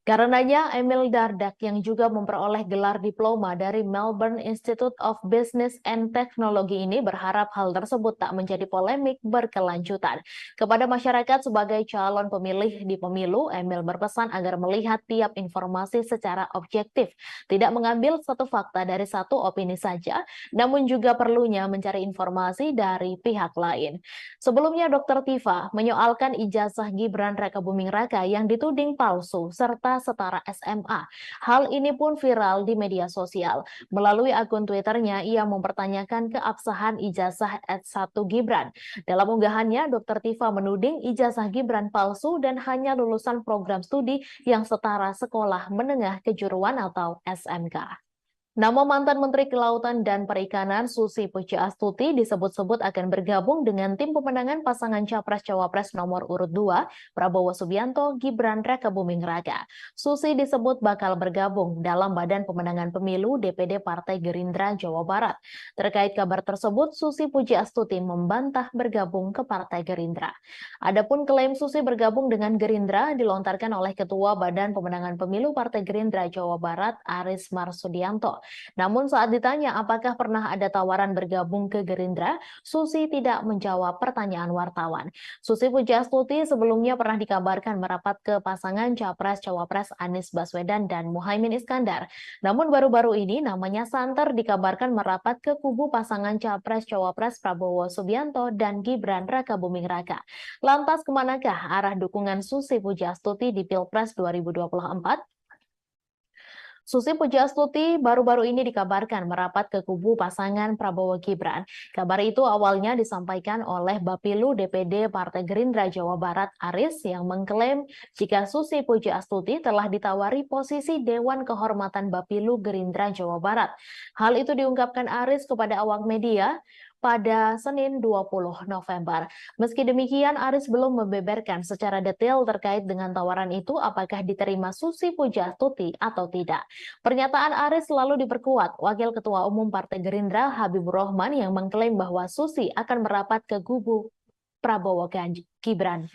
A: Karenanya, Emil Dardak yang juga memperoleh gelar diploma dari Melbourne Institute of Business and Technology ini berharap hal tersebut tak menjadi polemik berkelanjutan. Kepada masyarakat sebagai calon pemilih di pemilu, Emil berpesan agar melihat tiap informasi secara objektif, tidak mengambil satu fakta dari satu opini saja, namun juga perlunya mencari informasi dari pihak lain. Sebelumnya, Dr. Tifa menyoalkan ijazah Gibran Rakabuming Raka yang dituding palsu serta setara SMA. Hal ini pun viral di media sosial. Melalui akun Twitternya, ia mempertanyakan keabsahan ijazah S1 Gibran. Dalam unggahannya, Dr. Tifa menuding ijazah Gibran palsu dan hanya lulusan program studi yang setara sekolah menengah kejuruan atau SMK. Nama mantan Menteri Kelautan dan Perikanan Susi Pujiastuti disebut-sebut akan bergabung dengan tim pemenangan pasangan Capres-Cawapres nomor urut 2, Prabowo Subianto, Gibran Rakabuming Raka. Susi disebut bakal bergabung dalam Badan Pemenangan Pemilu DPD Partai Gerindra Jawa Barat. Terkait kabar tersebut, Susi Pujiastuti membantah bergabung ke Partai Gerindra. Adapun klaim Susi bergabung dengan Gerindra dilontarkan oleh Ketua Badan Pemenangan Pemilu Partai Gerindra Jawa Barat, Aris Marsudianto. Namun saat ditanya apakah pernah ada tawaran bergabung ke Gerindra, Susi tidak menjawab pertanyaan wartawan. Susi Pujiastuti sebelumnya pernah dikabarkan merapat ke pasangan Capres-Cawapres Anies Baswedan dan Muhaimin Iskandar. Namun baru-baru ini namanya santer dikabarkan merapat ke kubu pasangan Capres-Cawapres Prabowo Subianto dan Gibran Rakabuming Raka. Lantas kemanakah arah dukungan Susi Pujiastuti di Pilpres 2024? Susi Pujiastuti baru-baru ini dikabarkan merapat ke kubu pasangan Prabowo Gibran. Kabar itu awalnya disampaikan oleh Bapilu DPD Partai Gerindra Jawa Barat Aris yang mengklaim jika Susi Pujiastuti telah ditawari posisi Dewan Kehormatan Bapilu Gerindra Jawa Barat. Hal itu diungkapkan Aris kepada awak media pada Senin 20 November. Meski demikian, Aris belum membeberkan secara detail terkait dengan tawaran itu apakah diterima Susi Pujiastuti atau tidak. Pernyataan Aris selalu diperkuat Wakil Ketua Umum Partai Gerindra Habibur Rahman yang mengklaim bahwa Susi akan merapat ke kubu Prabowo Gibran.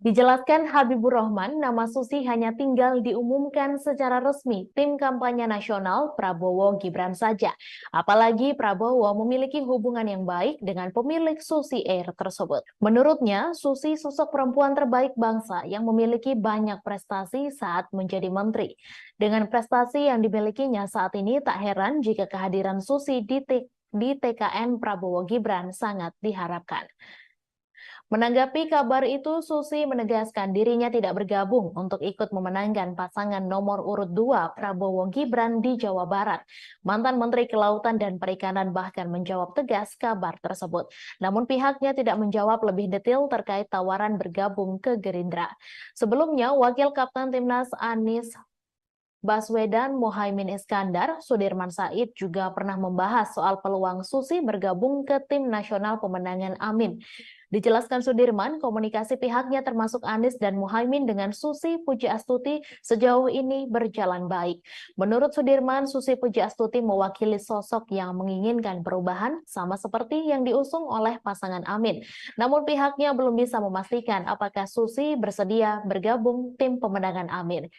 A: Dijelaskan Habibur Rahman, nama Susi hanya tinggal diumumkan secara resmi tim kampanye nasional Prabowo Gibran saja. Apalagi Prabowo memiliki hubungan yang baik dengan pemilik Susi Air tersebut. Menurutnya, Susi sosok perempuan terbaik bangsa yang memiliki banyak prestasi saat menjadi menteri. Dengan prestasi yang dimilikinya saat ini, tak heran jika kehadiran Susi di TKN Prabowo Gibran sangat diharapkan. Menanggapi kabar itu, Susi menegaskan dirinya tidak bergabung untuk ikut memenangkan pasangan nomor urut 2 Prabowo Gibran di Jawa Barat. Mantan Menteri Kelautan dan Perikanan bahkan menjawab tegas kabar tersebut. Namun pihaknya tidak menjawab lebih detail terkait tawaran bergabung ke Gerindra. Sebelumnya, Wakil Kapten Timnas Anies Baswedan, Muhaimin Iskandar, Sudirman Said juga pernah membahas soal peluang Susi bergabung ke tim nasional pemenangan Amin. Dijelaskan Sudirman, komunikasi pihaknya termasuk Anies dan Muhaimin dengan Susi Pujiastuti sejauh ini berjalan baik. Menurut Sudirman, Susi Pujiastuti mewakili sosok yang menginginkan perubahan sama seperti yang diusung oleh pasangan Amin. Namun pihaknya belum bisa memastikan apakah Susi bersedia bergabung tim pemenangan Amin.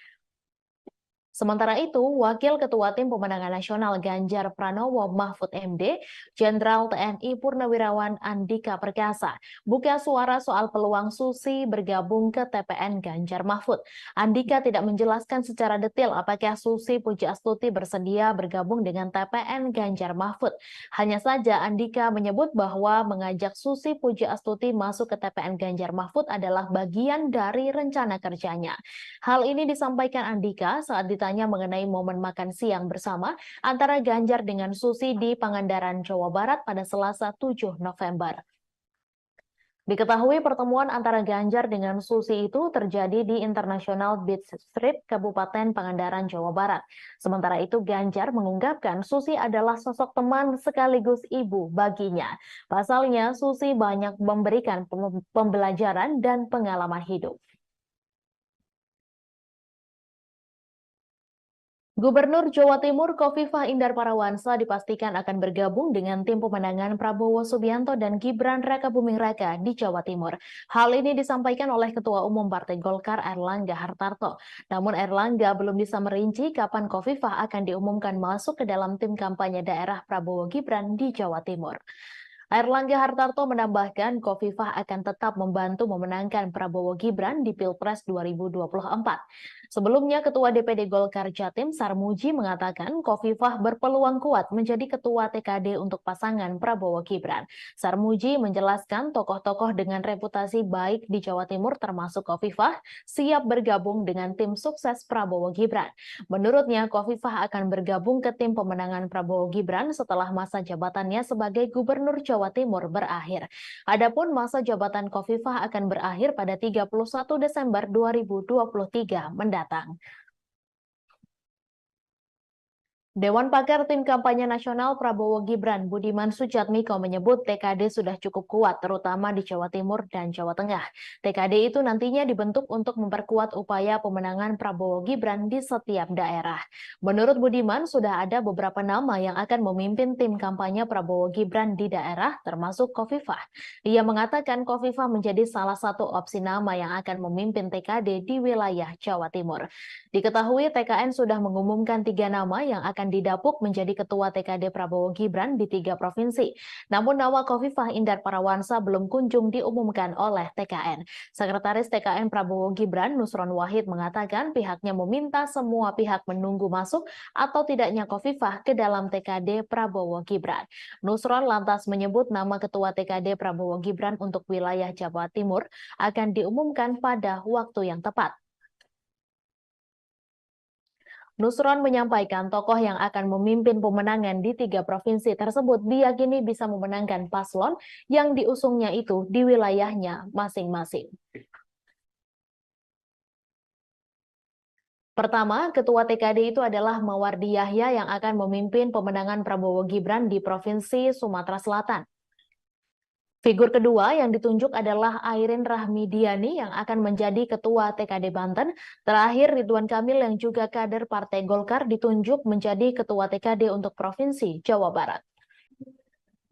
A: Sementara itu, Wakil Ketua Tim Pemenangan Nasional Ganjar Pranowo Mahfud MD, Jenderal TNI Purnawirawan Andika Perkasa, buka suara soal peluang Susi bergabung ke TPN Ganjar Mahfud. Andika tidak menjelaskan secara detail apakah Susi Pujiastuti bersedia bergabung dengan TPN Ganjar Mahfud. Hanya saja Andika menyebut bahwa mengajak Susi Pujiastuti masuk ke TPN Ganjar Mahfud adalah bagian dari rencana kerjanya. Hal ini disampaikan Andika saat ditanya mengenai momen makan siang bersama antara Ganjar dengan Susi di Pangandaran, Jawa Barat pada Selasa 7 November. Diketahui pertemuan antara Ganjar dengan Susi itu terjadi di International Beach Street, Kabupaten Pangandaran, Jawa Barat. Sementara itu Ganjar mengungkapkan Susi adalah sosok teman sekaligus ibu baginya. Pasalnya Susi banyak memberikan pembelajaran dan pengalaman hidup. Gubernur Jawa Timur Khofifah Indar Parawansa dipastikan akan bergabung dengan tim pemenangan Prabowo Subianto dan Gibran Rakabuming Raka di Jawa Timur. Hal ini disampaikan oleh Ketua Umum Partai Golkar Airlangga Hartarto. Namun Airlangga belum bisa merinci kapan Khofifah akan diumumkan masuk ke dalam tim kampanye daerah Prabowo Gibran di Jawa Timur. Airlangga Hartarto menambahkan Khofifah akan tetap membantu memenangkan Prabowo Gibran di Pilpres 2024. Sebelumnya, Ketua DPD Golkar Jatim Sarmuji mengatakan Khofifah berpeluang kuat menjadi Ketua TKD untuk pasangan Prabowo Gibran. Sarmuji menjelaskan tokoh-tokoh dengan reputasi baik di Jawa Timur termasuk Khofifah siap bergabung dengan tim sukses Prabowo Gibran. Menurutnya, Khofifah akan bergabung ke tim pemenangan Prabowo Gibran setelah masa jabatannya sebagai Gubernur Jawa Timur berakhir. Adapun masa jabatan Khofifah akan berakhir pada 31 Desember 2023 mendatang. Dewan Pakar Tim Kampanye Nasional Prabowo Gibran Budiman Sujatmiko menyebut TKD sudah cukup kuat terutama di Jawa Timur dan Jawa Tengah. TKD itu nantinya dibentuk untuk memperkuat upaya pemenangan Prabowo Gibran di setiap daerah. Menurut Budiman sudah ada beberapa nama yang akan memimpin tim kampanye Prabowo Gibran di daerah termasuk Khofifah. Ia mengatakan Khofifah menjadi salah satu opsi nama yang akan memimpin TKD di wilayah Jawa Timur. Diketahui TKN sudah mengumumkan 3 nama yang akan didapuk menjadi Ketua TKD Prabowo Gibran di 3 provinsi. Namun nama Khofifah Indar Parawansa belum kunjung diumumkan oleh TKN. Sekretaris TKN Prabowo Gibran Nusron Wahid mengatakan pihaknya meminta semua pihak menunggu masuk atau tidaknya Khofifah ke dalam TKD Prabowo Gibran. Nusron lantas menyebut nama Ketua TKD Prabowo Gibran untuk wilayah Jawa Timur akan diumumkan pada waktu yang tepat. Nusron menyampaikan tokoh yang akan memimpin pemenangan di 3 provinsi tersebut diyakini bisa memenangkan paslon yang diusungnya itu di wilayahnya masing-masing. Pertama, Ketua TKD itu adalah Mawardi Yahya yang akan memimpin pemenangan Prabowo Gibran di Provinsi Sumatera Selatan. Figur kedua yang ditunjuk adalah Airin Rahmidiani yang akan menjadi Ketua TKD Banten. Terakhir, Ridwan Kamil yang juga kader Partai Golkar ditunjuk menjadi Ketua TKD untuk Provinsi Jawa Barat.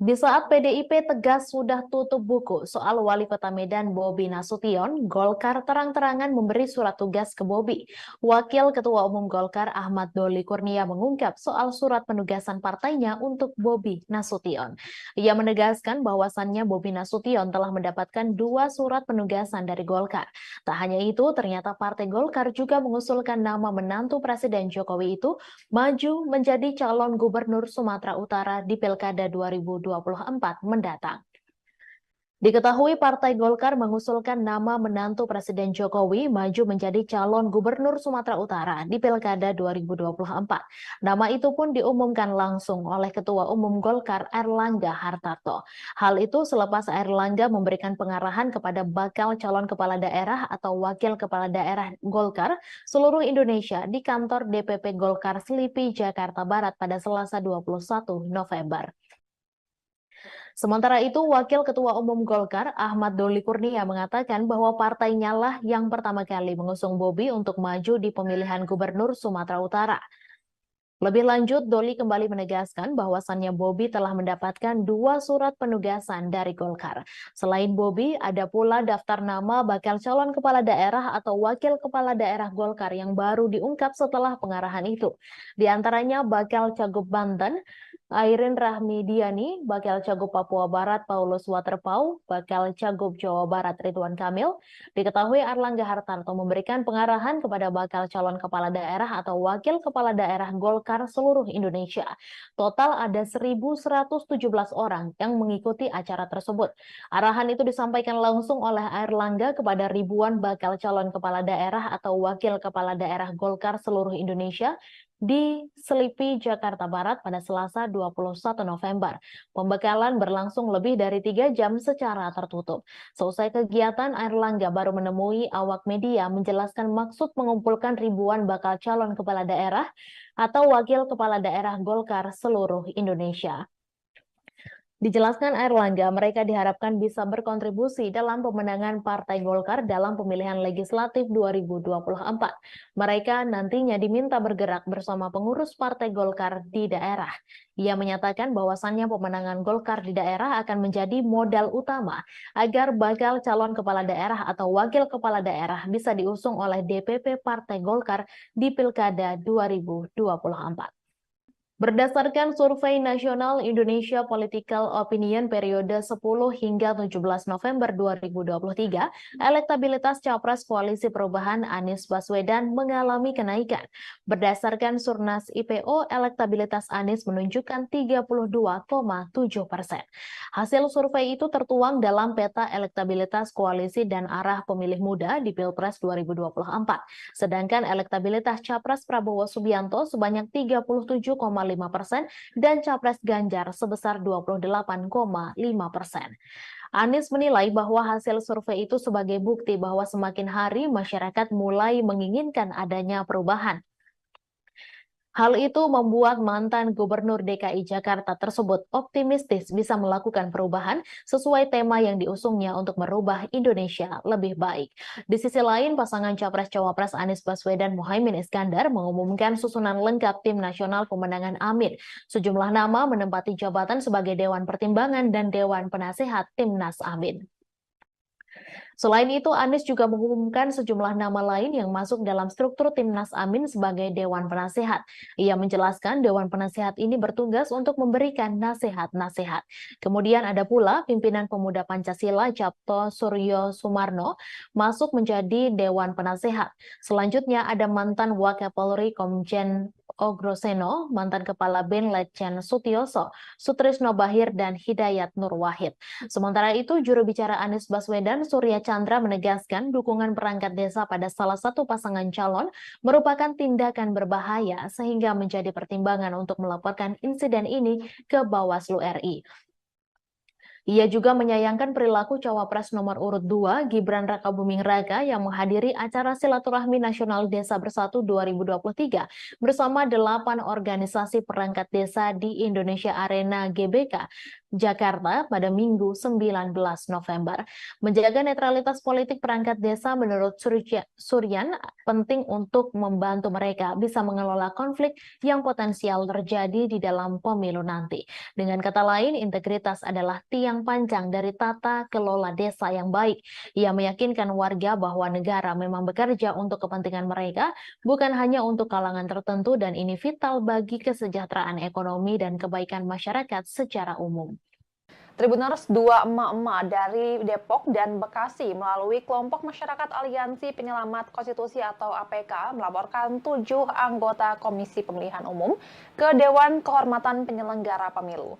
A: Di saat PDIP tegas sudah tutup buku soal Wali Kota Medan Bobi Nasution, Golkar terang-terangan memberi surat tugas ke Bobi. Wakil Ketua Umum Golkar Ahmad Doli Kurnia mengungkap soal surat penugasan partainya untuk Bobi Nasution. Ia menegaskan bahwasannya Bobi Nasution telah mendapatkan 2 surat penugasan dari Golkar. Tak hanya itu, ternyata Partai Golkar juga mengusulkan nama menantu Presiden Jokowi itu maju menjadi calon Gubernur Sumatera Utara di Pilkada 2024 mendatang. Diketahui Partai Golkar mengusulkan nama menantu Presiden Jokowi maju menjadi calon gubernur Sumatera Utara di Pilkada 2024. Nama itu pun diumumkan langsung oleh Ketua Umum Golkar Airlangga Hartarto. Hal itu selepas Airlangga memberikan pengarahan kepada bakal calon kepala daerah atau wakil kepala daerah Golkar seluruh Indonesia di kantor DPP Golkar Selipi, Jakarta Barat pada Selasa 21 November. Sementara itu, Wakil Ketua Umum Golkar Ahmad Doli Kurnia mengatakan bahwa partainya lah yang pertama kali mengusung Bobi untuk maju di pemilihan gubernur Sumatera Utara. Lebih lanjut, Doli kembali menegaskan bahwasannya Bobi telah mendapatkan 2 surat penugasan dari Golkar. Selain Bobi, ada pula daftar nama bakal calon kepala daerah atau wakil kepala daerah Golkar yang baru diungkap setelah pengarahan itu. Di antaranya bakal Cagup Banten, Airin Rahmidiani, bakal Cagup Papua Barat Paulus Waterpau, bakal Cagup Jawa Barat Ridwan Kamil. Diketahui Airlangga Hartarto memberikan pengarahan kepada bakal calon kepala daerah atau wakil kepala daerah Golkar seluruh Indonesia. Total ada 1.117 orang yang mengikuti acara tersebut. Arahan itu disampaikan langsung oleh Airlangga kepada ribuan bakal calon kepala daerah atau wakil kepala daerah Golkar seluruh Indonesia di Selipi, Jakarta Barat pada Selasa 21 November. Pembekalan berlangsung lebih dari 3 jam secara tertutup. Selesai kegiatan, Airlangga baru menemui awak media menjelaskan maksud mengumpulkan ribuan bakal calon kepala daerah atau wakil kepala daerah Golkar seluruh Indonesia. Dijelaskan Airlangga, mereka diharapkan bisa berkontribusi dalam pemenangan Partai Golkar dalam pemilihan legislatif 2024. Mereka nantinya diminta bergerak bersama pengurus Partai Golkar di daerah. Ia menyatakan bahwasannya pemenangan Golkar di daerah akan menjadi modal utama agar bakal calon kepala daerah atau wakil kepala daerah bisa diusung oleh DPP Partai Golkar di Pilkada 2024. Berdasarkan Survei Nasional Indonesia Political Opinion periode 10 hingga 17 November 2023, elektabilitas Capres Koalisi Perubahan Anies Baswedan mengalami kenaikan. Berdasarkan Surnas IPO, elektabilitas Anies menunjukkan 32,7%. Hasil survei itu tertuang dalam peta elektabilitas koalisi dan arah pemilih muda di Pilpres 2024. Sedangkan elektabilitas Capres Prabowo Subianto sebanyak 37,5% dan Capres Ganjar sebesar 28,5%. Anies menilai bahwa hasil survei itu sebagai bukti bahwa semakin hari masyarakat mulai menginginkan adanya perubahan. Hal itu membuat mantan Gubernur DKI Jakarta tersebut optimistis bisa melakukan perubahan sesuai tema yang diusungnya untuk merubah Indonesia lebih baik. Di sisi lain, pasangan Capres-Cawapres Anies Baswedan Muhaimin Iskandar mengumumkan susunan lengkap Tim Nasional Pemenangan Amin. Sejumlah nama menempati jabatan sebagai Dewan Pertimbangan dan Dewan Penasehat Timnas Amin. Selain itu, Anies juga mengumumkan sejumlah nama lain yang masuk dalam struktur Timnas Amin sebagai Dewan Penasehat. Ia menjelaskan Dewan Penasehat ini bertugas untuk memberikan nasihat-nasihat. Kemudian ada pula pimpinan Pemuda Pancasila Capto Suryo Sumarno masuk menjadi Dewan Penasehat. Selanjutnya ada mantan Wakapolri Komjen Ogroseno, mantan Kepala BIN Letjen Sutioso, Sutrisno Bahir, dan Hidayat Nur Wahid. Sementara itu, juru bicara Anies Baswedan, Surya Chandra, menegaskan dukungan perangkat desa pada salah satu pasangan calon merupakan tindakan berbahaya sehingga menjadi pertimbangan untuk melaporkan insiden ini ke Bawaslu RI. Ia juga menyayangkan perilaku Cawapres nomor urut 2 Gibran Rakabuming Raka yang menghadiri acara Silaturahmi Nasional Desa Bersatu 2023 bersama 8 organisasi perangkat desa di Indonesia Arena GBK Jakarta pada Minggu 19 November. Menjaga netralitas politik perangkat desa menurut Suryan penting untuk membantu mereka bisa mengelola konflik yang potensial terjadi di dalam pemilu nanti. Dengan kata lain, integritas adalah tiang panjang dari tata kelola desa yang baik. Ia meyakinkan warga bahwa negara memang bekerja untuk kepentingan mereka, bukan hanya untuk kalangan tertentu, dan ini vital bagi kesejahteraan ekonomi dan kebaikan masyarakat secara umum.
B: Tribuners, 2 emak-emak dari Depok dan Bekasi melalui kelompok masyarakat Aliansi Penyelamat Konstitusi atau APK melaporkan 7 anggota Komisi Pemilihan Umum ke Dewan Kehormatan Penyelenggara Pemilu.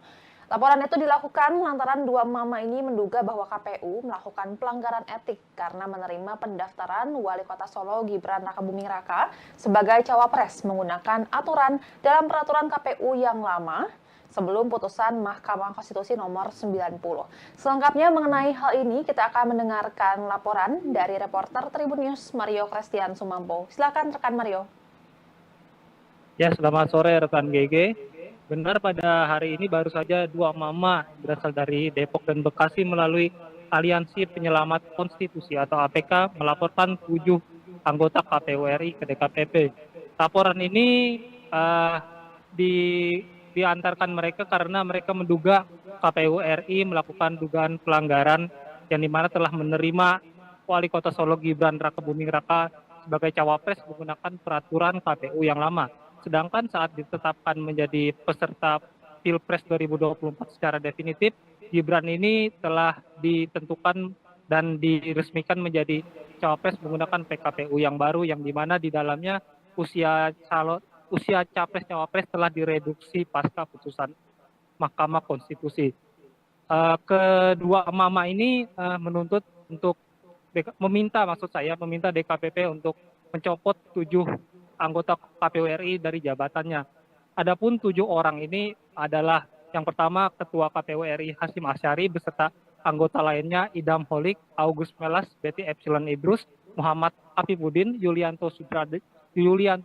B: Laporan itu dilakukan lantaran dua mama ini menduga bahwa KPU melakukan pelanggaran etik karena menerima pendaftaran Wali Kota Solo Gibran Rakabuming Raka sebagai cawapres menggunakan aturan dalam peraturan KPU yang lama sebelum putusan Mahkamah Konstitusi nomor 90. Selengkapnya mengenai hal ini kita akan mendengarkan laporan dari reporter Tribun News Mario Christian Sumampo. Silakan rekan Mario.
C: Ya, selamat sore rekan GG. Benar, pada hari ini baru saja dua mama berasal dari Depok dan Bekasi melalui Aliansi Penyelamat Konstitusi atau APK melaporkan 7 anggota KPU RI ke DKPP. Laporan ini diantarkan mereka karena mereka menduga KPU RI melakukan dugaan pelanggaran yang dimana telah menerima Wali Kota Solo Gibran Rakabuming Raka sebagai cawapres menggunakan peraturan KPU yang lama. Sedangkan saat ditetapkan menjadi peserta Pilpres 2024 secara definitif, Gibran ini telah ditentukan dan diresmikan menjadi cawapres menggunakan PKPU yang baru, yang dimana di dalamnya usia capres cawapres telah direduksi pasca putusan Mahkamah Konstitusi. Kedua mama ini menuntut untuk meminta DKPP untuk mencopot 7 anggota KPU RI dari jabatannya. Adapun 7 orang ini adalah yang pertama Ketua KPU RI Hasyim Asyari beserta anggota lainnya Idam Holik, August Melas, Betty Epsilon Idrus, Muhammad Afifuddin, Yulianto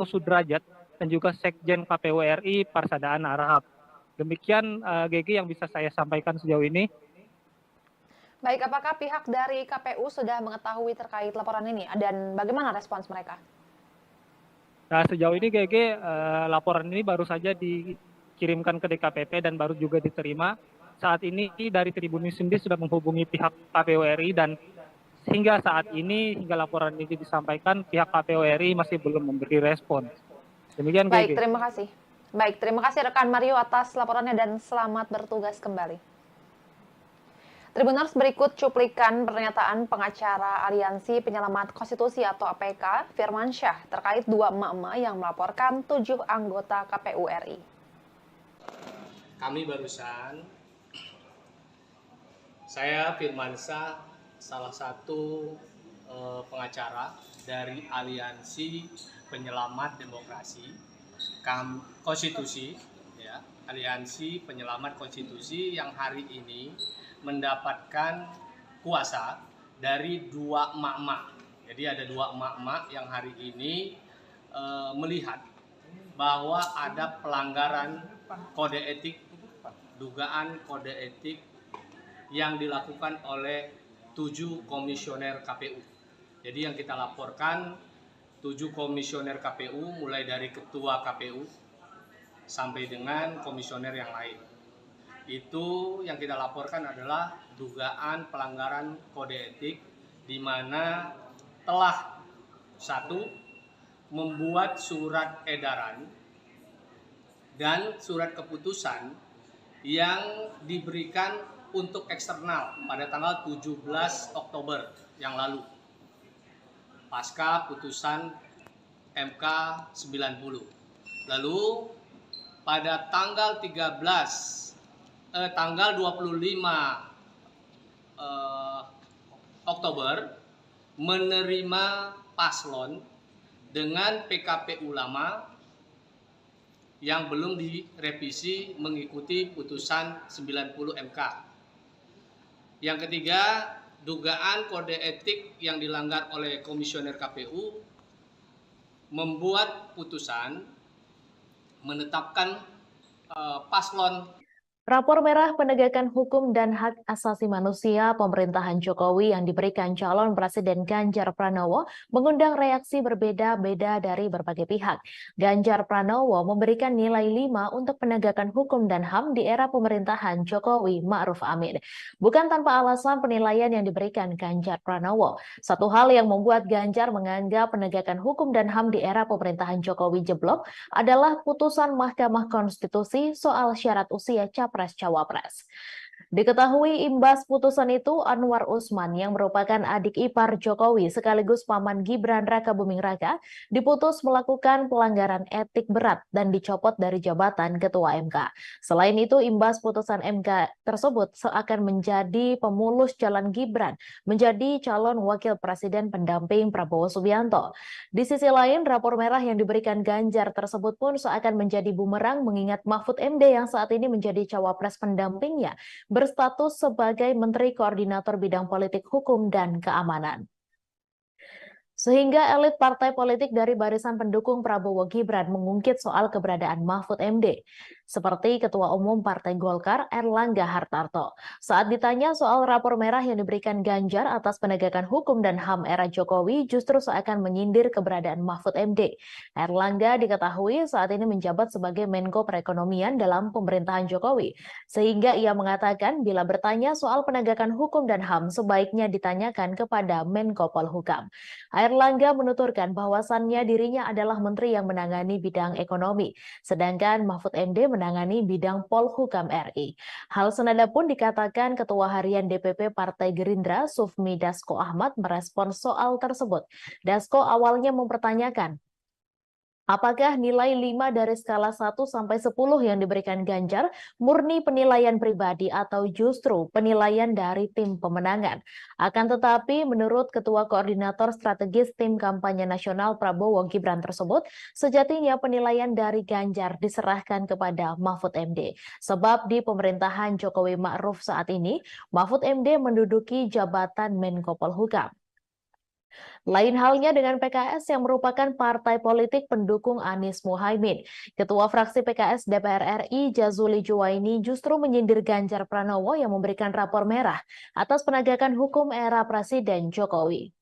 C: Sudrajat, dan juga Sekjen KPU RI Parsadaan Arahap. Demikian GG yang bisa saya sampaikan sejauh ini.
B: Baik, apakah pihak dari KPU sudah mengetahui terkait laporan ini dan bagaimana respons mereka?
C: Nah, sejauh ini GG laporan ini baru saja dikirimkan ke DKPP dan baru juga diterima. Saat ini dari Tribun News sendiri sudah menghubungi pihak KPU RI dan hingga saat ini, hingga laporan ini disampaikan, pihak KPU RI masih belum memberi respon. Demikian GG.
B: Baik, terima kasih rekan Mario atas laporannya dan selamat bertugas kembali. Tribuners, berikut cuplikan pernyataan pengacara Aliansi Penyelamat Konstitusi atau APK, Firman Syah, terkait dua emak-emak yang melaporkan 7 anggota KPU RI.
D: Kami barusan, saya Firman Syah, salah satu pengacara dari Aliansi Penyelamat Demokrasi, Konstitusi, ya, Aliansi Penyelamat Konstitusi yang hari ini mendapatkan kuasa dari 2 emak-emak. Jadi ada 2 emak-emak yang hari ini melihat bahwa ada pelanggaran kode etik, dugaan kode etik yang dilakukan oleh 7 komisioner KPU. Jadi yang kita laporkan 7 komisioner KPU mulai dari ketua KPU sampai dengan komisioner yang lain. Itu yang kita laporkan adalah dugaan pelanggaran kode etik di mana telah 1 membuat surat edaran dan surat keputusan yang diberikan untuk eksternal pada tanggal 17 Oktober yang lalu pasca putusan MK 90. Lalu pada tanggal 25 Oktober menerima paslon dengan PKPU lama yang belum direvisi mengikuti putusan 90 MK. Yang ketiga, dugaan kode etik yang dilanggar oleh komisioner KPU membuat putusan menetapkan paslon.
A: Rapor merah penegakan hukum dan hak asasi manusia pemerintahan Jokowi yang diberikan calon Presiden Ganjar Pranowo mengundang reaksi berbeda-beda dari berbagai pihak. Ganjar Pranowo memberikan nilai 5 untuk penegakan hukum dan HAM di era pemerintahan Jokowi Ma'ruf Amin. Bukan tanpa alasan penilaian yang diberikan Ganjar Pranowo. Satu hal yang membuat Ganjar menganggap penegakan hukum dan HAM di era pemerintahan Jokowi jeblok adalah putusan Mahkamah Konstitusi soal syarat usia Capres-Cawapres. Diketahui imbas putusan itu, Anwar Usman yang merupakan adik ipar Jokowi sekaligus paman Gibran Rakabuming Raka diputus melakukan pelanggaran etik berat dan dicopot dari jabatan Ketua MK. Selain itu, imbas putusan MK tersebut seakan menjadi pemulus jalan Gibran menjadi calon wakil presiden pendamping Prabowo Subianto. Di sisi lain, rapor merah yang diberikan Ganjar tersebut pun seakan menjadi bumerang mengingat Mahfud MD yang saat ini menjadi cawapres pendampingnya berstatus sebagai Menteri Koordinator Bidang Politik Hukum dan Keamanan. Sehingga elit partai politik dari barisan pendukung Prabowo Gibran mengungkit soal keberadaan Mahfud MD, seperti Ketua Umum Partai Golkar Erlangga Hartarto. Saat ditanya soal rapor merah yang diberikan Ganjar atas penegakan hukum dan HAM era Jokowi justru seakan menyindir keberadaan Mahfud MD. Erlangga diketahui saat ini menjabat sebagai Menko Perekonomian dalam pemerintahan Jokowi, sehingga ia mengatakan bila bertanya soal penegakan hukum dan HAM sebaiknya ditanyakan kepada Menko Polhukam. Erlangga menuturkan bahwasannya dirinya adalah menteri yang menangani bidang ekonomi, sedangkan Mahfud MD menangani bidang Polhukam RI. Hal senada pun dikatakan Ketua Harian DPP Partai Gerindra Sufmi Dasko Ahmad merespons soal tersebut. Dasko awalnya mempertanyakan, apakah nilai 5 dari skala 1 sampai 10 yang diberikan Ganjar murni penilaian pribadi atau justru penilaian dari tim pemenangan? Akan tetapi, menurut Ketua Koordinator Strategis Tim Kampanye Nasional Prabowo Gibran tersebut, sejatinya penilaian dari Ganjar diserahkan kepada Mahfud MD. Sebab di pemerintahan Jokowi Ma'ruf saat ini, Mahfud MD menduduki jabatan Menko Polhukam. Lain halnya dengan PKS yang merupakan partai politik pendukung Anies Muhaimin. Ketua fraksi PKS DPR RI Jazuli Juwaini justru menyindir Ganjar Pranowo yang memberikan rapor merah atas penegakan hukum era Presiden Jokowi.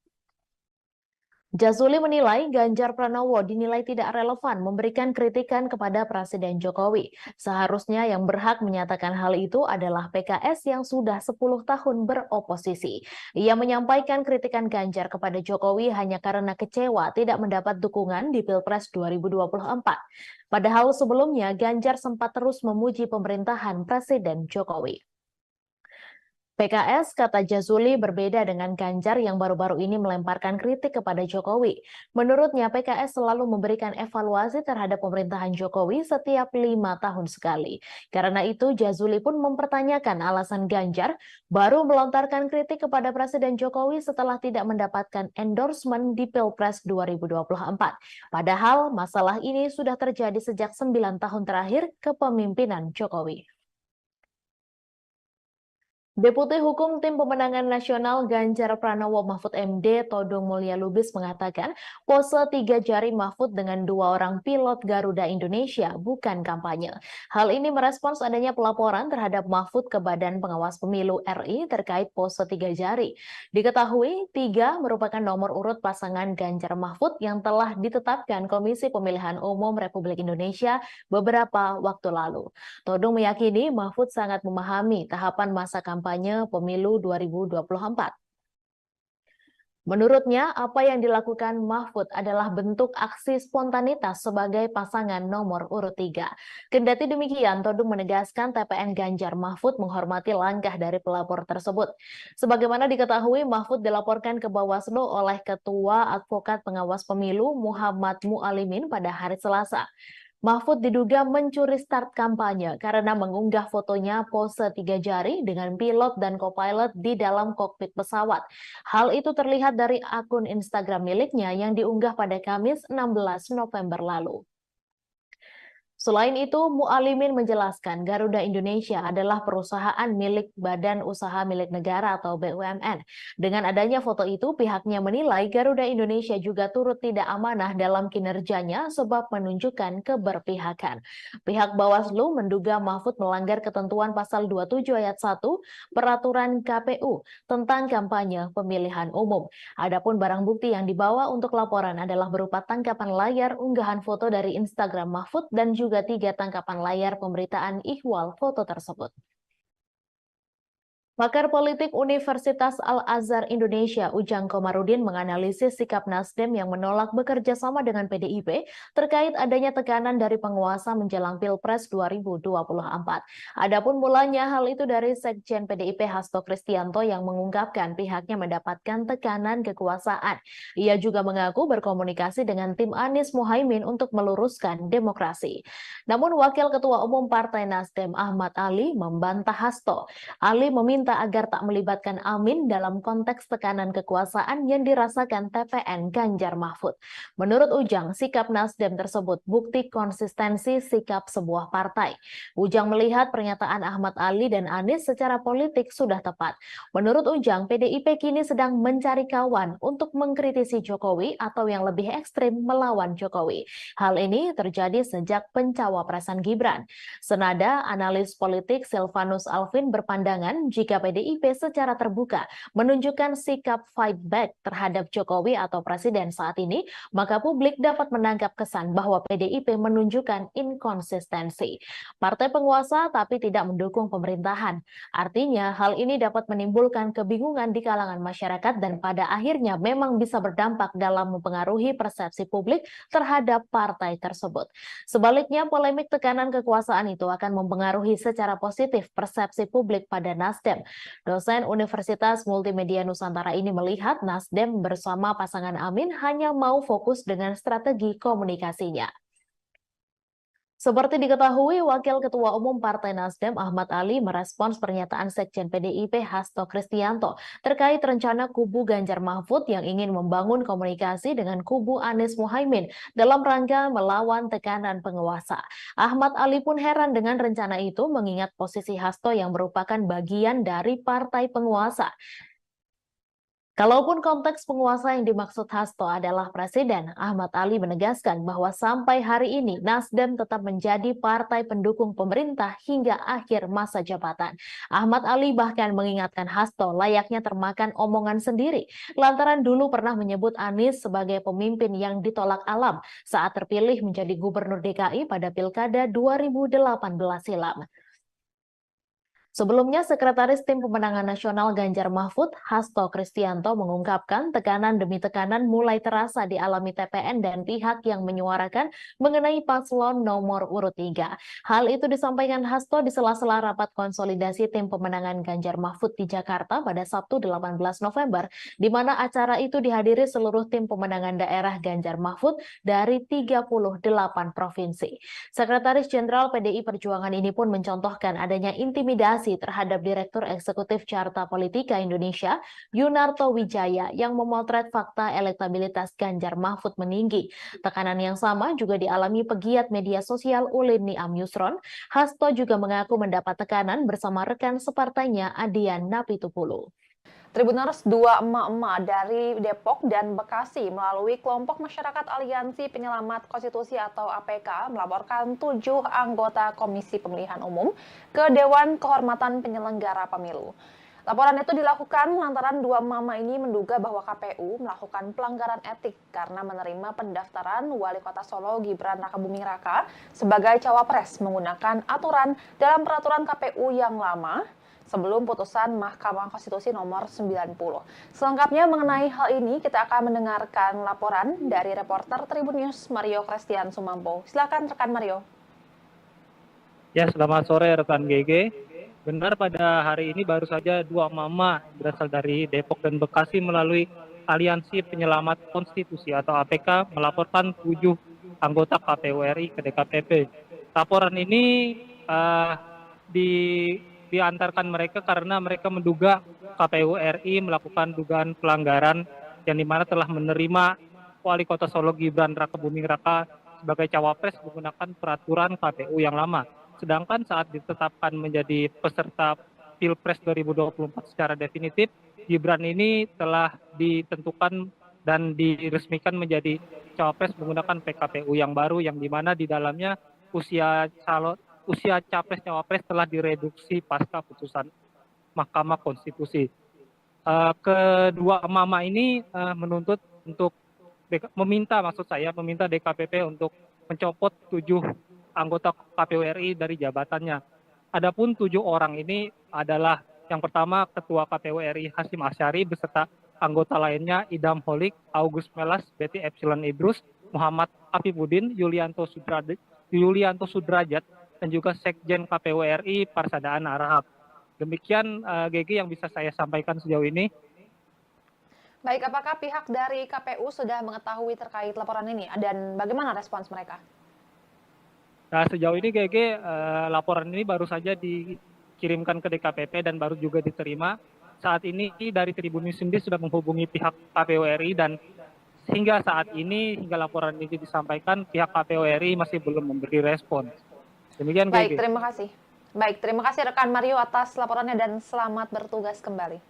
A: Jazuli menilai Ganjar Pranowo dinilai tidak relevan memberikan kritikan kepada Presiden Jokowi. Seharusnya yang berhak menyatakan hal itu adalah PKS yang sudah 10 tahun beroposisi. Ia menyampaikan kritikan Ganjar kepada Jokowi hanya karena kecewa tidak mendapat dukungan di Pilpres 2024. Padahal sebelumnya Ganjar sempat terus memuji pemerintahan Presiden Jokowi. PKS, kata Jazuli, berbeda dengan Ganjar yang baru-baru ini melemparkan kritik kepada Jokowi. Menurutnya, PKS selalu memberikan evaluasi terhadap pemerintahan Jokowi setiap 5 tahun sekali. Karena itu, Jazuli pun mempertanyakan alasan Ganjar baru melontarkan kritik kepada Presiden Jokowi setelah tidak mendapatkan endorsement di Pilpres 2024. Padahal, masalah ini sudah terjadi sejak 9 tahun terakhir kepemimpinan Jokowi. Deputi Hukum Tim Pemenangan Nasional Ganjar Pranowo Mahfud MD Todung Mulya Lubis mengatakan pose 3 jari Mahfud dengan 2 orang pilot Garuda Indonesia bukan kampanye. Hal ini merespons adanya pelaporan terhadap Mahfud ke Badan Pengawas Pemilu RI terkait pose 3 jari. Diketahui 3 merupakan nomor urut pasangan Ganjar Mahfud yang telah ditetapkan Komisi Pemilihan Umum Republik Indonesia beberapa waktu lalu. Todung meyakini Mahfud sangat memahami tahapan masa kampanye pemilu 2024. Menurutnya, apa yang dilakukan Mahfud adalah bentuk aksi spontanitas sebagai pasangan nomor urut 3. Kendati demikian, Todung menegaskan TPN Ganjar Mahfud menghormati langkah dari pelapor tersebut. Sebagaimana diketahui, Mahfud dilaporkan ke Bawaslu oleh Ketua Advokat Pengawas Pemilu Muhammad Mualimin pada hari Selasa. Mahfud diduga mencuri start kampanye karena mengunggah fotonya pose 3 jari dengan pilot dan co-pilot di dalam kokpit pesawat. Hal itu terlihat dari akun Instagram miliknya yang diunggah pada Kamis 16 November lalu. Selain itu, Mualimin menjelaskan Garuda Indonesia adalah perusahaan milik Badan Usaha Milik Negara atau BUMN. Dengan adanya foto itu, pihaknya menilai Garuda Indonesia juga turut tidak amanah dalam kinerjanya sebab menunjukkan keberpihakan. Pihak Bawaslu menduga Mahfud melanggar ketentuan pasal 27 ayat 1 Peraturan KPU tentang kampanye pemilihan umum. Adapun barang bukti yang dibawa untuk laporan adalah berupa tangkapan layar unggahan foto dari Instagram Mahfud dan juga 3 tangkapan layar pemberitaan ihwal foto tersebut. Pakar politik Universitas Al-Azhar Indonesia, Ujang Komarudin, menganalisis sikap Nasdem yang menolak bekerja sama dengan PDIP terkait adanya tekanan dari penguasa menjelang Pilpres 2024. Adapun mulanya hal itu dari Sekjen PDIP Hasto Kristianto yang mengungkapkan pihaknya mendapatkan tekanan kekuasaan. Ia juga mengaku berkomunikasi dengan tim Anies Muhaimin untuk meluruskan demokrasi. Namun Wakil Ketua Umum Partai Nasdem Ahmad Ali membantah Hasto. Ali meminta agar tak melibatkan Amin dalam konteks tekanan kekuasaan yang dirasakan TPN Ganjar Mahfud. Menurut Ujang, sikap Nasdem tersebut bukti konsistensi sikap sebuah partai. Ujang melihat pernyataan Ahmad Ali dan Anies secara politik sudah tepat. Menurut Ujang, PDIP kini sedang mencari kawan untuk mengkritisi Jokowi atau yang lebih ekstrim melawan Jokowi. Hal ini terjadi sejak pencawapresan Gibran. Senada, analis politik Silvanus Alvin berpandangan jika PDIP secara terbuka menunjukkan sikap fight back terhadap Jokowi atau Presiden saat ini, maka publik dapat menangkap kesan bahwa PDIP menunjukkan inkonsistensi. Partai penguasa tapi tidak mendukung pemerintahan. Artinya, hal ini dapat menimbulkan kebingungan di kalangan masyarakat dan pada akhirnya memang bisa berdampak dalam mempengaruhi persepsi publik terhadap partai tersebut. Sebaliknya, polemik tekanan kekuasaan itu akan mempengaruhi secara positif persepsi publik pada Nasdem. Dosen Universitas Multimedia Nusantara ini melihat Nasdem bersama pasangan Amin hanya mau fokus dengan strategi komunikasinya. Seperti diketahui, Wakil Ketua Umum Partai Nasdem Ahmad Ali merespons pernyataan Sekjen PDIP Hasto Kristianto terkait rencana kubu Ganjar Mahfud yang ingin membangun komunikasi dengan kubu Anies Muhaimin dalam rangka melawan tekanan penguasa. Ahmad Ali pun heran dengan rencana itu mengingat posisi Hasto yang merupakan bagian dari partai penguasa. Kalaupun konteks penguasa yang dimaksud Hasto adalah presiden, Ahmad Ali menegaskan bahwa sampai hari ini Nasdem tetap menjadi partai pendukung pemerintah hingga akhir masa jabatan. Ahmad Ali bahkan mengingatkan Hasto layaknya termakan omongan sendiri, lantaran dulu pernah menyebut Anies sebagai pemimpin yang ditolak alam saat terpilih menjadi gubernur DKI pada Pilkada 2018 silam. Sebelumnya, Sekretaris Tim Pemenangan Nasional Ganjar Mahfud, Hasto Kristianto, mengungkapkan tekanan demi tekanan mulai terasa dialami TPN dan pihak yang menyuarakan mengenai paslon nomor urut 3. Hal itu disampaikan Hasto di sela-sela rapat konsolidasi Tim Pemenangan Ganjar Mahfud di Jakarta pada Sabtu 18 November, di mana acara itu dihadiri seluruh tim pemenangan daerah Ganjar Mahfud dari 38 provinsi. Sekretaris Jenderal PDI Perjuangan ini pun mencontohkan adanya intimidasi terhadap Direktur Eksekutif Carta Politika Indonesia, Yunarto Wijaya, yang memotret fakta elektabilitas Ganjar Mahfud meninggi. Tekanan yang sama juga dialami pegiat media sosial Ulin Niam Yusron. Hasto juga mengaku mendapat tekanan bersama rekan separtainya Adian Napitupulu.
B: Tribuners, dua emak-emak dari Depok dan Bekasi melalui kelompok masyarakat Aliansi Penyelamat Konstitusi atau APK melaporkan 7 anggota Komisi Pemilihan Umum ke Dewan Kehormatan Penyelenggara Pemilu. Laporan itu dilakukan lantaran dua mama ini menduga bahwa KPU melakukan pelanggaran etik karena menerima pendaftaran Wali Kota Solo Gibran Rakabuming Raka sebagai cawapres menggunakan aturan dalam peraturan KPU yang lama sebelum putusan Mahkamah Konstitusi nomor 90. Selengkapnya mengenai hal ini, kita akan mendengarkan laporan dari reporter Tribun News Mario Christian Sumampo. Silakan rekan Mario.
C: Ya, selamat sore rekan GG. Benar, pada hari ini baru saja dua mama berasal dari Depok dan Bekasi melalui Aliansi Penyelamat Konstitusi atau APK melaporkan 7 anggota KPU RI ke DKPP. Laporan ini diantarkan mereka karena mereka menduga KPU RI melakukan dugaan pelanggaran yang dimana telah menerima Wali Kota Solo Gibran Rakabuming Raka sebagai cawapres menggunakan peraturan KPU yang lama. Sedangkan saat ditetapkan menjadi peserta Pilpres 2024 secara definitif, Gibran ini telah ditentukan dan diresmikan menjadi cawapres menggunakan PKPU yang baru yang dimana di dalamnya usia capres-cawapres telah direduksi pasca putusan Mahkamah Konstitusi. Kedua mama ini menuntut untuk meminta DKPP untuk mencopot 7 anggota KPU RI dari jabatannya. Adapun 7 orang ini adalah Yang pertama, Ketua KPU RI Hasyim Asyari beserta anggota lainnya Idam Holik, August Melas, Betty Epsilon Idrus, Muhammad Afifuddin, Yulianto Sudrajat, dan juga Sekjen KPU RI Parsadaan Arahap. Demikian GG yang bisa saya sampaikan sejauh ini.
B: Baik, apakah pihak dari KPU sudah mengetahui terkait laporan ini dan bagaimana respons mereka?
C: Nah, sejauh ini GG laporan ini baru saja dikirimkan ke DKPP dan baru juga diterima. Saat ini dari Tribun News sendiri sudah menghubungi pihak KPU RI dan hingga saat ini, hingga laporan ini disampaikan, pihak KPU RI masih belum memberi respon. Demikian
B: Baik,
C: GG.
B: terima kasih. Baik, terima kasih rekan Mario atas laporannya dan selamat bertugas kembali.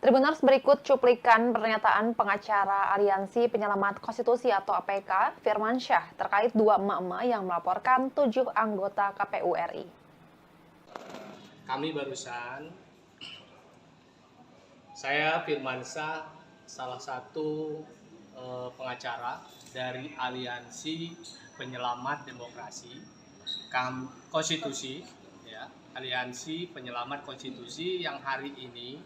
B: Tribuners, berikut cuplikan pernyataan pengacara Aliansi Penyelamat Konstitusi atau APK, Firman Syah, terkait dua emak-emak yang melaporkan 7 anggota KPU RI.
D: Kami barusan, saya Firman Syah, salah satu pengacara dari Aliansi Penyelamat Demokrasi Konstitusi, ya, Aliansi Penyelamat Konstitusi yang hari ini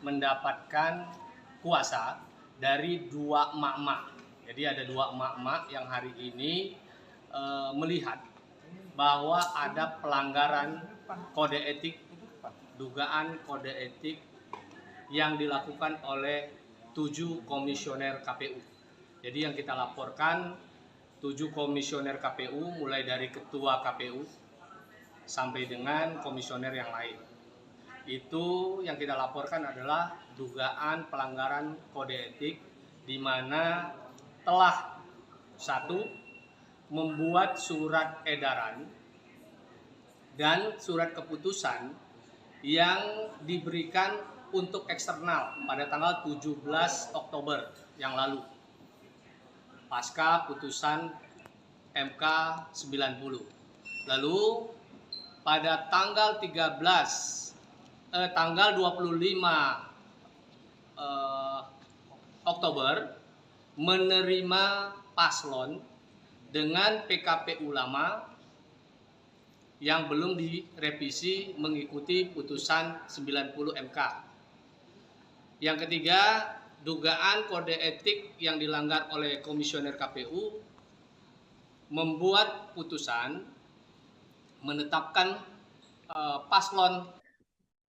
D: mendapatkan kuasa dari dua emak-emak. Jadi ada dua emak-emak yang hari ini melihat bahwa ada pelanggaran kode etik, dugaan kode etik yang dilakukan oleh 7 komisioner KPU. Jadi yang kita laporkan 7 komisioner KPU, mulai dari ketua KPU sampai dengan komisioner yang lain. Itu yang kita laporkan adalah dugaan pelanggaran kode etik di mana telah 1. Membuat surat edaran dan surat keputusan yang diberikan untuk eksternal pada tanggal 17 Oktober yang lalu pasca putusan MK 90. Lalu pada tanggal 25 Oktober menerima paslon dengan PKPU lama yang belum direvisi mengikuti putusan 90 MK. Yang ketiga, dugaan kode etik yang dilanggar oleh komisioner KPU membuat putusan menetapkan paslon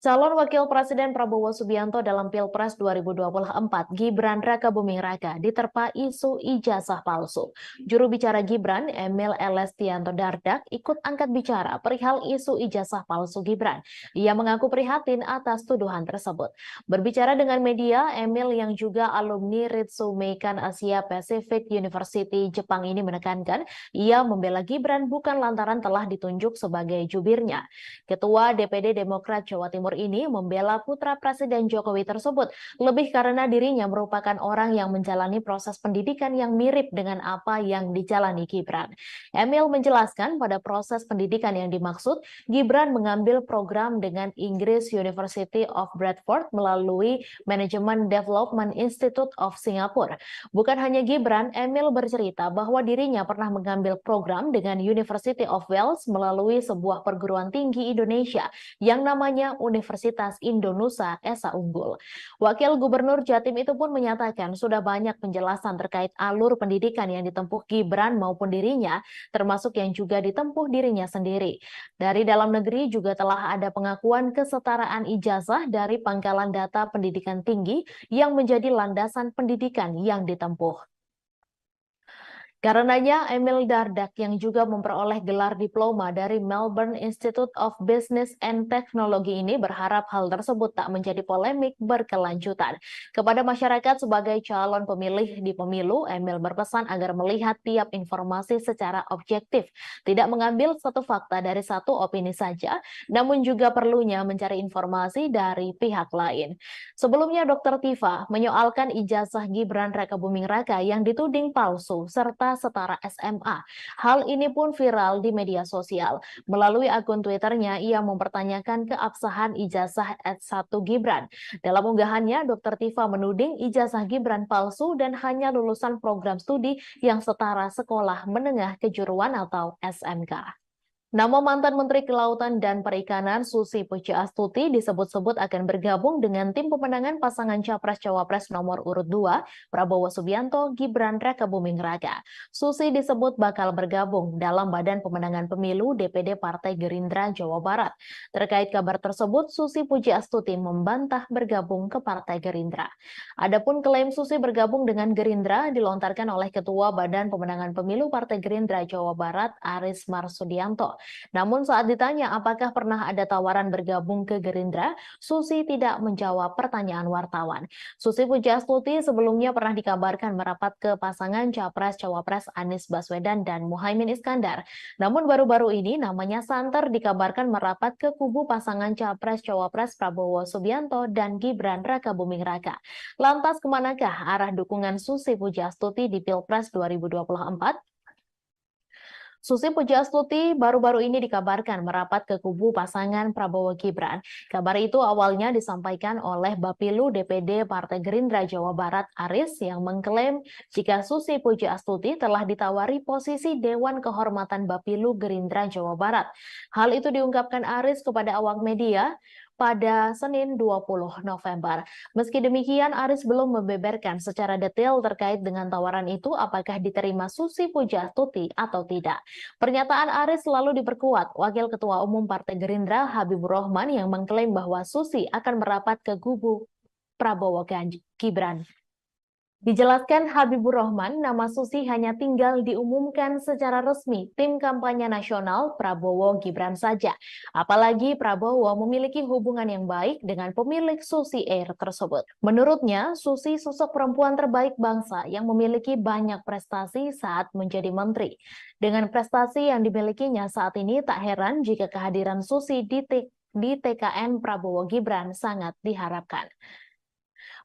A: Calon Wakil Presiden Prabowo Subianto dalam Pilpres 2024, Gibran Rakabuming Raka, diterpa isu ijazah palsu. Juru bicara Gibran, Emil Elestianto Dardak, ikut angkat bicara perihal isu ijazah palsu Gibran. Ia mengaku prihatin atas tuduhan tersebut. Berbicara dengan media, Emil yang juga alumni Ritsumeikan Asia Pacific University Jepang ini menekankan, ia membela Gibran bukan lantaran telah ditunjuk sebagai jubirnya. Ketua DPD Demokrat Jawa Timur ini membela putra Presiden Jokowi tersebut lebih karena dirinya merupakan orang yang menjalani proses pendidikan yang mirip dengan apa yang dijalani Gibran. Emil menjelaskan pada proses pendidikan yang dimaksud, Gibran mengambil program dengan Inggris University of Bradford melalui Management Development Institute of Singapore. Bukan hanya Gibran, Emil bercerita bahwa dirinya pernah mengambil program dengan University of Wales melalui sebuah perguruan tinggi Indonesia yang namanya Universitas Indonesia Esa Unggul. Wakil Gubernur Jatim itu pun menyatakan sudah banyak penjelasan terkait alur pendidikan yang ditempuh Gibran maupun dirinya, termasuk yang juga ditempuh dirinya sendiri. Dari dalam negeri juga telah ada pengakuan kesetaraan ijazah dari Pangkalan Data Pendidikan Tinggi yang menjadi landasan pendidikan yang ditempuh. Karenanya, Emil Dardak yang juga memperoleh gelar diploma dari Melbourne Institute of Business and Technology ini berharap hal tersebut tak menjadi polemik berkelanjutan. Kepada masyarakat sebagai calon pemilih di pemilu, Emil berpesan agar melihat tiap informasi secara objektif, tidak mengambil satu fakta dari satu opini saja, namun juga perlunya mencari informasi dari pihak lain. Sebelumnya, Dr. Tifa menyoalkan ijazah Gibran Rakabuming Raka yang dituding palsu serta setara SMA. Hal ini pun viral di media sosial. Melalui akun Twitternya, ia mempertanyakan keabsahan ijazah S1 Gibran. Dalam unggahannya, Dr. Tifa menuding ijazah Gibran palsu dan hanya lulusan program studi yang setara sekolah menengah kejuruan atau SMK. Nama mantan Menteri Kelautan dan Perikanan Susi Pujiastuti disebut-sebut akan bergabung dengan tim pemenangan pasangan Capres-Cawapres nomor urut 2, Prabowo Subianto, Gibran Rakabuming Raka. Susi disebut bakal bergabung dalam Badan Pemenangan Pemilu DPD Partai Gerindra Jawa Barat. Terkait kabar tersebut, Susi Pujiastuti membantah bergabung ke Partai Gerindra. Adapun klaim Susi bergabung dengan Gerindra dilontarkan oleh Ketua Badan Pemenangan Pemilu Partai Gerindra Jawa Barat, Aris Marsudianto. Namun saat ditanya apakah pernah ada tawaran bergabung ke Gerindra, Susi tidak menjawab pertanyaan wartawan. Susi Pujiastuti sebelumnya pernah dikabarkan merapat ke pasangan Capres-Cawapres Anies Baswedan dan Muhaimin Iskandar. Namun baru-baru ini namanya santer dikabarkan merapat ke kubu pasangan Capres-Cawapres Prabowo Subianto dan Gibran Rakabuming Raka. Lantas kemanakah arah dukungan Susi Pujiastuti di Pilpres 2024? Susi Pujiastuti baru-baru ini dikabarkan merapat ke kubu pasangan Prabowo Gibran. Kabar itu awalnya disampaikan oleh Bapilu DPD Partai Gerindra Jawa Barat Aris yang mengklaim jika Susi Pujiastuti telah ditawari posisi Dewan Kehormatan Bapilu Gerindra Jawa Barat. Hal itu diungkapkan Aris kepada awak media pada Senin 20 November. Meski demikian, Aris belum membeberkan secara detail terkait dengan tawaran itu apakah diterima Susi Pujiastuti atau tidak. Pernyataan Aris selalu diperkuat Wakil Ketua Umum Partai Gerindra Habibur Rahman yang mengklaim bahwa Susi akan merapat ke kubu Prabowo Gibran. Dijelaskan Habibur Rahman, nama Susi hanya tinggal diumumkan secara resmi tim kampanye nasional Prabowo Gibran saja. Apalagi Prabowo memiliki hubungan yang baik dengan pemilik Susi Air tersebut. Menurutnya, Susi sosok perempuan terbaik bangsa yang memiliki banyak prestasi saat menjadi menteri. Dengan prestasi yang dimilikinya saat ini, tak heran jika kehadiran Susi di TKN Prabowo Gibran sangat diharapkan.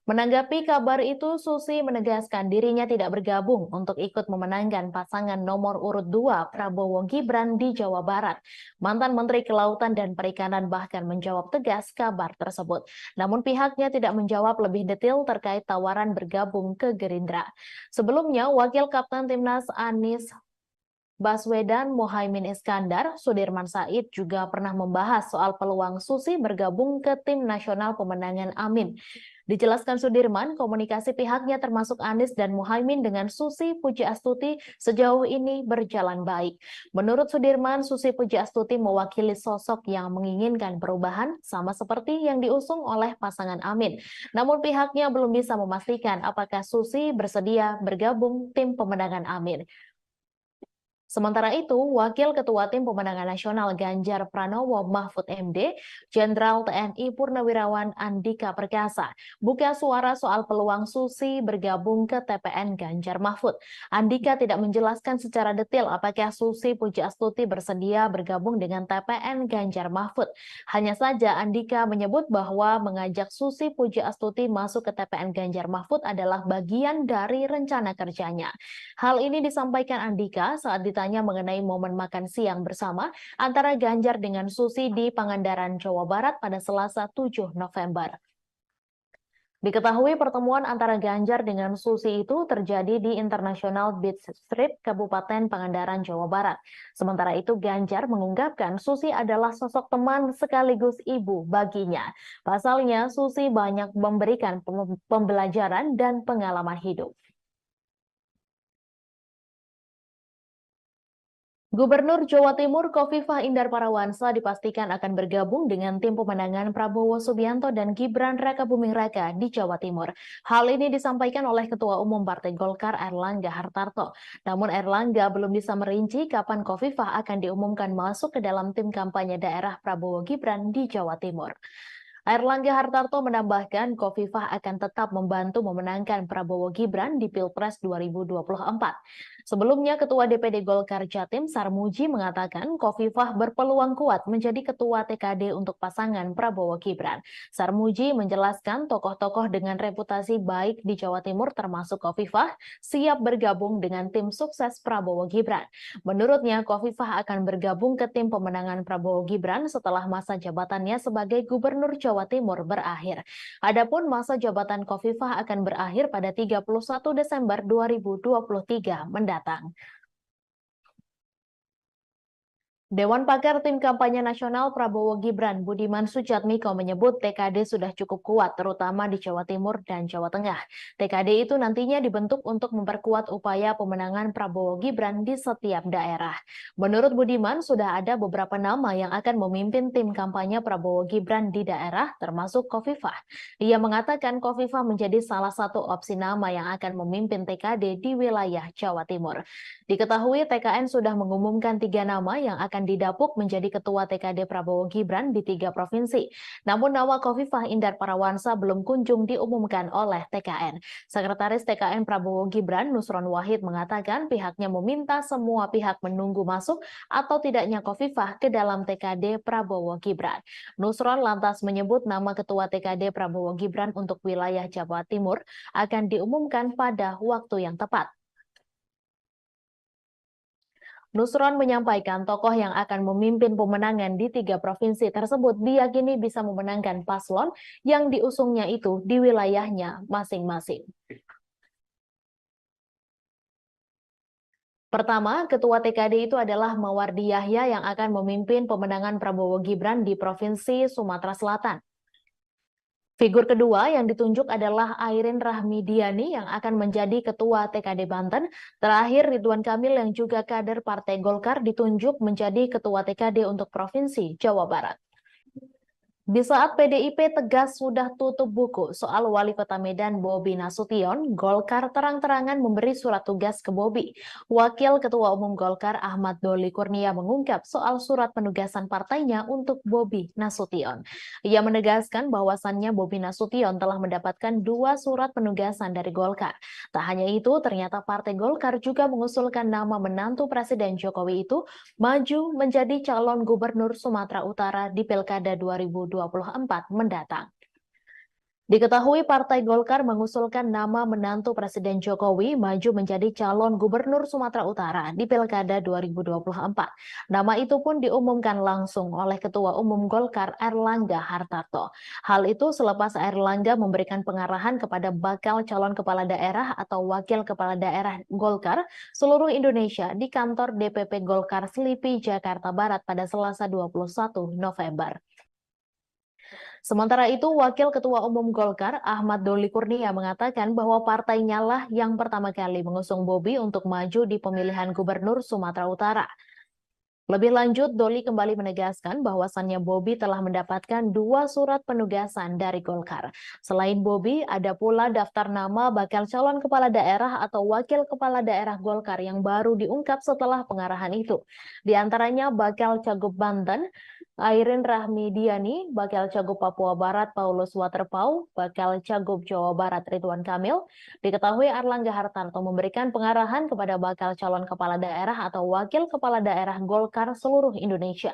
A: Menanggapi kabar itu, Susi menegaskan dirinya tidak bergabung untuk ikut memenangkan pasangan nomor urut 2 Prabowo Gibran di Jawa Barat. Mantan Menteri Kelautan dan Perikanan bahkan menjawab tegas kabar tersebut. Namun pihaknya tidak menjawab lebih detail terkait tawaran bergabung ke Gerindra. Sebelumnya, Wakil Kapten Timnas Anies Baswedan Muhaimin Iskandar, Sudirman Said juga pernah membahas soal peluang Susi bergabung ke tim nasional pemenangan Amin. Dijelaskan Sudirman, komunikasi pihaknya termasuk Anies dan Muhaimin dengan Susi Pujiastuti sejauh ini berjalan baik. Menurut Sudirman, Susi Pujiastuti mewakili sosok yang menginginkan perubahan sama seperti yang diusung oleh pasangan Amin. Namun pihaknya belum bisa memastikan apakah Susi bersedia bergabung tim pemenangan Amin. Sementara itu, Wakil Ketua Tim Pemenangan Nasional Ganjar Pranowo Mahfud MD, Jenderal TNI Purnawirawan Andika Perkasa, buka suara soal peluang Susi bergabung ke TPN Ganjar Mahfud. Andika tidak menjelaskan secara detail apakah Susi Pujiastuti bersedia bergabung dengan TPN Ganjar Mahfud. Hanya saja Andika menyebut bahwa mengajak Susi Pujiastuti masuk ke TPN Ganjar Mahfud adalah bagian dari rencana kerjanya. Hal ini disampaikan Andika saat ditanya mengenai momen makan siang bersama antara Ganjar dengan Susi di Pangandaran, Jawa Barat pada Selasa 7 November. Diketahui pertemuan antara Ganjar dengan Susi itu terjadi di International Beach Street, Kabupaten Pangandaran, Jawa Barat. Sementara itu Ganjar mengungkapkan Susi adalah sosok teman sekaligus ibu baginya. Pasalnya Susi banyak memberikan pembelajaran dan pengalaman hidup. Gubernur Jawa Timur Khofifah Indar Parawansa dipastikan akan bergabung dengan tim pemenangan Prabowo Subianto dan Gibran Rakabuming Raka di Jawa Timur. Hal ini disampaikan oleh Ketua Umum Partai Golkar Airlangga Hartarto. Namun Airlangga belum bisa merinci kapan Khofifah akan diumumkan masuk ke dalam tim kampanye daerah Prabowo Gibran di Jawa Timur. Airlangga Hartarto menambahkan Khofifah akan tetap membantu memenangkan Prabowo Gibran di Pilpres 2024. Sebelumnya, Ketua DPD Golkar Jatim Sarmuji mengatakan Khofifah berpeluang kuat menjadi Ketua TKD untuk pasangan Prabowo Gibran. Sarmuji menjelaskan tokoh-tokoh dengan reputasi baik di Jawa Timur termasuk Khofifah siap bergabung dengan tim sukses Prabowo Gibran. Menurutnya, Khofifah akan bergabung ke tim pemenangan Prabowo Gibran setelah masa jabatannya sebagai Gubernur Jawa Timur berakhir. Adapun masa jabatan Khofifah akan berakhir pada 31 Desember 2023 mendatang. Dewan Pakar Tim Kampanye Nasional Prabowo Gibran Budiman Sujatmiko menyebut TKD sudah cukup kuat, terutama di Jawa Timur dan Jawa Tengah. TKD itu nantinya dibentuk untuk memperkuat upaya pemenangan Prabowo Gibran di setiap daerah. Menurut Budiman, sudah ada beberapa nama yang akan memimpin tim kampanye Prabowo Gibran di daerah, termasuk Khofifah. Ia mengatakan Khofifah menjadi salah satu opsi nama yang akan memimpin TKD di wilayah Jawa Timur. Diketahui TKN sudah mengumumkan 3 nama yang akan didapuk menjadi ketua TKD Prabowo Gibran di 3 provinsi. Namun nama Khofifah Indar Parawansa belum kunjung diumumkan oleh TKN. Sekretaris TKN Prabowo Gibran Nusron Wahid mengatakan pihaknya meminta semua pihak menunggu masuk atau tidaknya Khofifah ke dalam TKD Prabowo Gibran. Nusron lantas menyebut nama ketua TKD Prabowo Gibran untuk wilayah Jawa Timur akan diumumkan pada waktu yang tepat. Nusron menyampaikan tokoh yang akan memimpin pemenangan di 3 provinsi tersebut diyakini bisa memenangkan paslon yang diusungnya itu di wilayahnya masing-masing. Pertama, ketua TKD itu adalah Mawardi Yahya yang akan memimpin pemenangan Prabowo Gibran di Provinsi Sumatera Selatan. Figur kedua yang ditunjuk adalah Airin Rahmidiani yang akan menjadi ketua TKD Banten. Terakhir, Ridwan Kamil yang juga kader Partai Golkar ditunjuk menjadi ketua TKD untuk Provinsi Jawa Barat. Di saat PDIP tegas sudah tutup buku soal Wali Kota Medan Bobi Nasution, Golkar terang-terangan memberi surat tugas ke Bobi. Wakil Ketua Umum Golkar Ahmad Doli Kurnia mengungkap soal surat penugasan partainya untuk Bobi Nasution. Ia menegaskan bahwasannya Bobi Nasution telah mendapatkan 2 surat penugasan dari Golkar. Tak hanya itu, ternyata Partai Golkar juga mengusulkan nama menantu Presiden Jokowi itu maju menjadi calon gubernur Sumatera Utara di Pilkada 2024 mendatang. Diketahui Partai Golkar mengusulkan nama menantu Presiden Jokowi maju menjadi calon gubernur Sumatera Utara di Pilkada 2024. Nama itu pun diumumkan langsung oleh Ketua Umum Golkar Airlangga Hartarto. Hal itu selepas Airlangga memberikan pengarahan kepada bakal calon kepala daerah atau wakil kepala daerah Golkar seluruh Indonesia di kantor DPP Golkar Selipi, Jakarta Barat pada Selasa 21 November. Sementara itu, Wakil Ketua Umum Golkar Ahmad Doli Kurnia mengatakan bahwa partainya lah yang pertama kali mengusung Bobi untuk maju di pemilihan gubernur Sumatera Utara. Lebih lanjut, Doli kembali menegaskan bahwasannya Bobi telah mendapatkan 2 surat penugasan dari Golkar. Selain Bobi, ada pula daftar nama bakal calon kepala daerah atau wakil kepala daerah Golkar yang baru diungkap setelah pengarahan itu. Di antaranya bakal Cagup Banten, Airin Rahmidiani, bakal Cagup Papua Barat Paulus Waterpau, bakal Cagup Jawa Barat Ridwan Kamil. Diketahui Airlangga Hartarto memberikan pengarahan kepada bakal calon kepala daerah atau wakil kepala daerah Golkar seluruh Indonesia.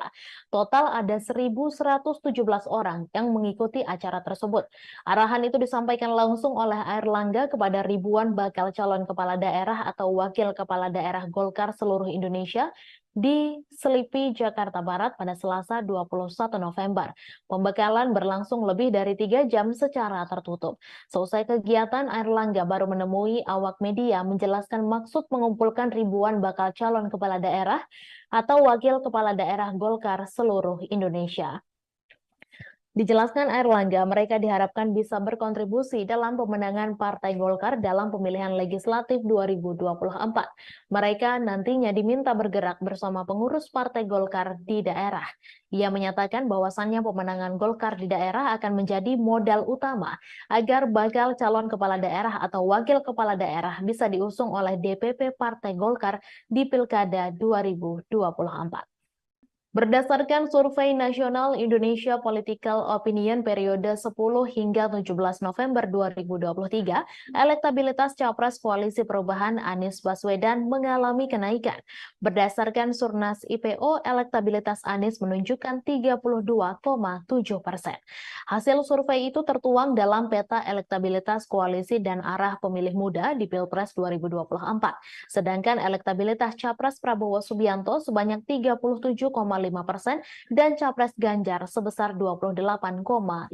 A: Total ada 1.117 orang yang mengikuti acara tersebut. Arahan itu disampaikan langsung oleh Airlangga kepada ribuan bakal calon kepala daerah atau wakil kepala daerah Golkar seluruh Indonesia di Selipi, Jakarta Barat pada Selasa 21 November. Pembekalan berlangsung lebih dari 3 jam secara tertutup. Selesai kegiatan, Airlangga baru menemui awak media menjelaskan maksud mengumpulkan ribuan bakal calon kepala daerah atau wakil kepala daerah Golkar seluruh Indonesia. Dijelaskan Airlangga, mereka diharapkan bisa berkontribusi dalam pemenangan Partai Golkar dalam pemilihan legislatif 2024. Mereka nantinya diminta bergerak bersama pengurus Partai Golkar di daerah. Ia menyatakan bahwasannya pemenangan Golkar di daerah akan menjadi modal utama agar bakal calon kepala daerah atau wakil kepala daerah bisa diusung oleh DPP Partai Golkar di Pilkada 2024. Berdasarkan Survei Nasional Indonesia Political Opinion periode 10 hingga 17 November 2023, elektabilitas Capres Koalisi Perubahan Anies Baswedan mengalami kenaikan. Berdasarkan Surnas IPO, elektabilitas Anies menunjukkan 32,7%. Hasil survei itu tertuang dalam peta elektabilitas koalisi dan arah pemilih muda di Pilpres 2024. Sedangkan elektabilitas Capres Prabowo Subianto sebanyak 37,5% dan Capres Ganjar sebesar 28,5%.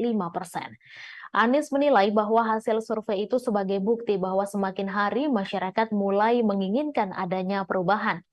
A: Anies menilai bahwa hasil survei itu sebagai bukti bahwa semakin hari masyarakat mulai menginginkan adanya perubahan.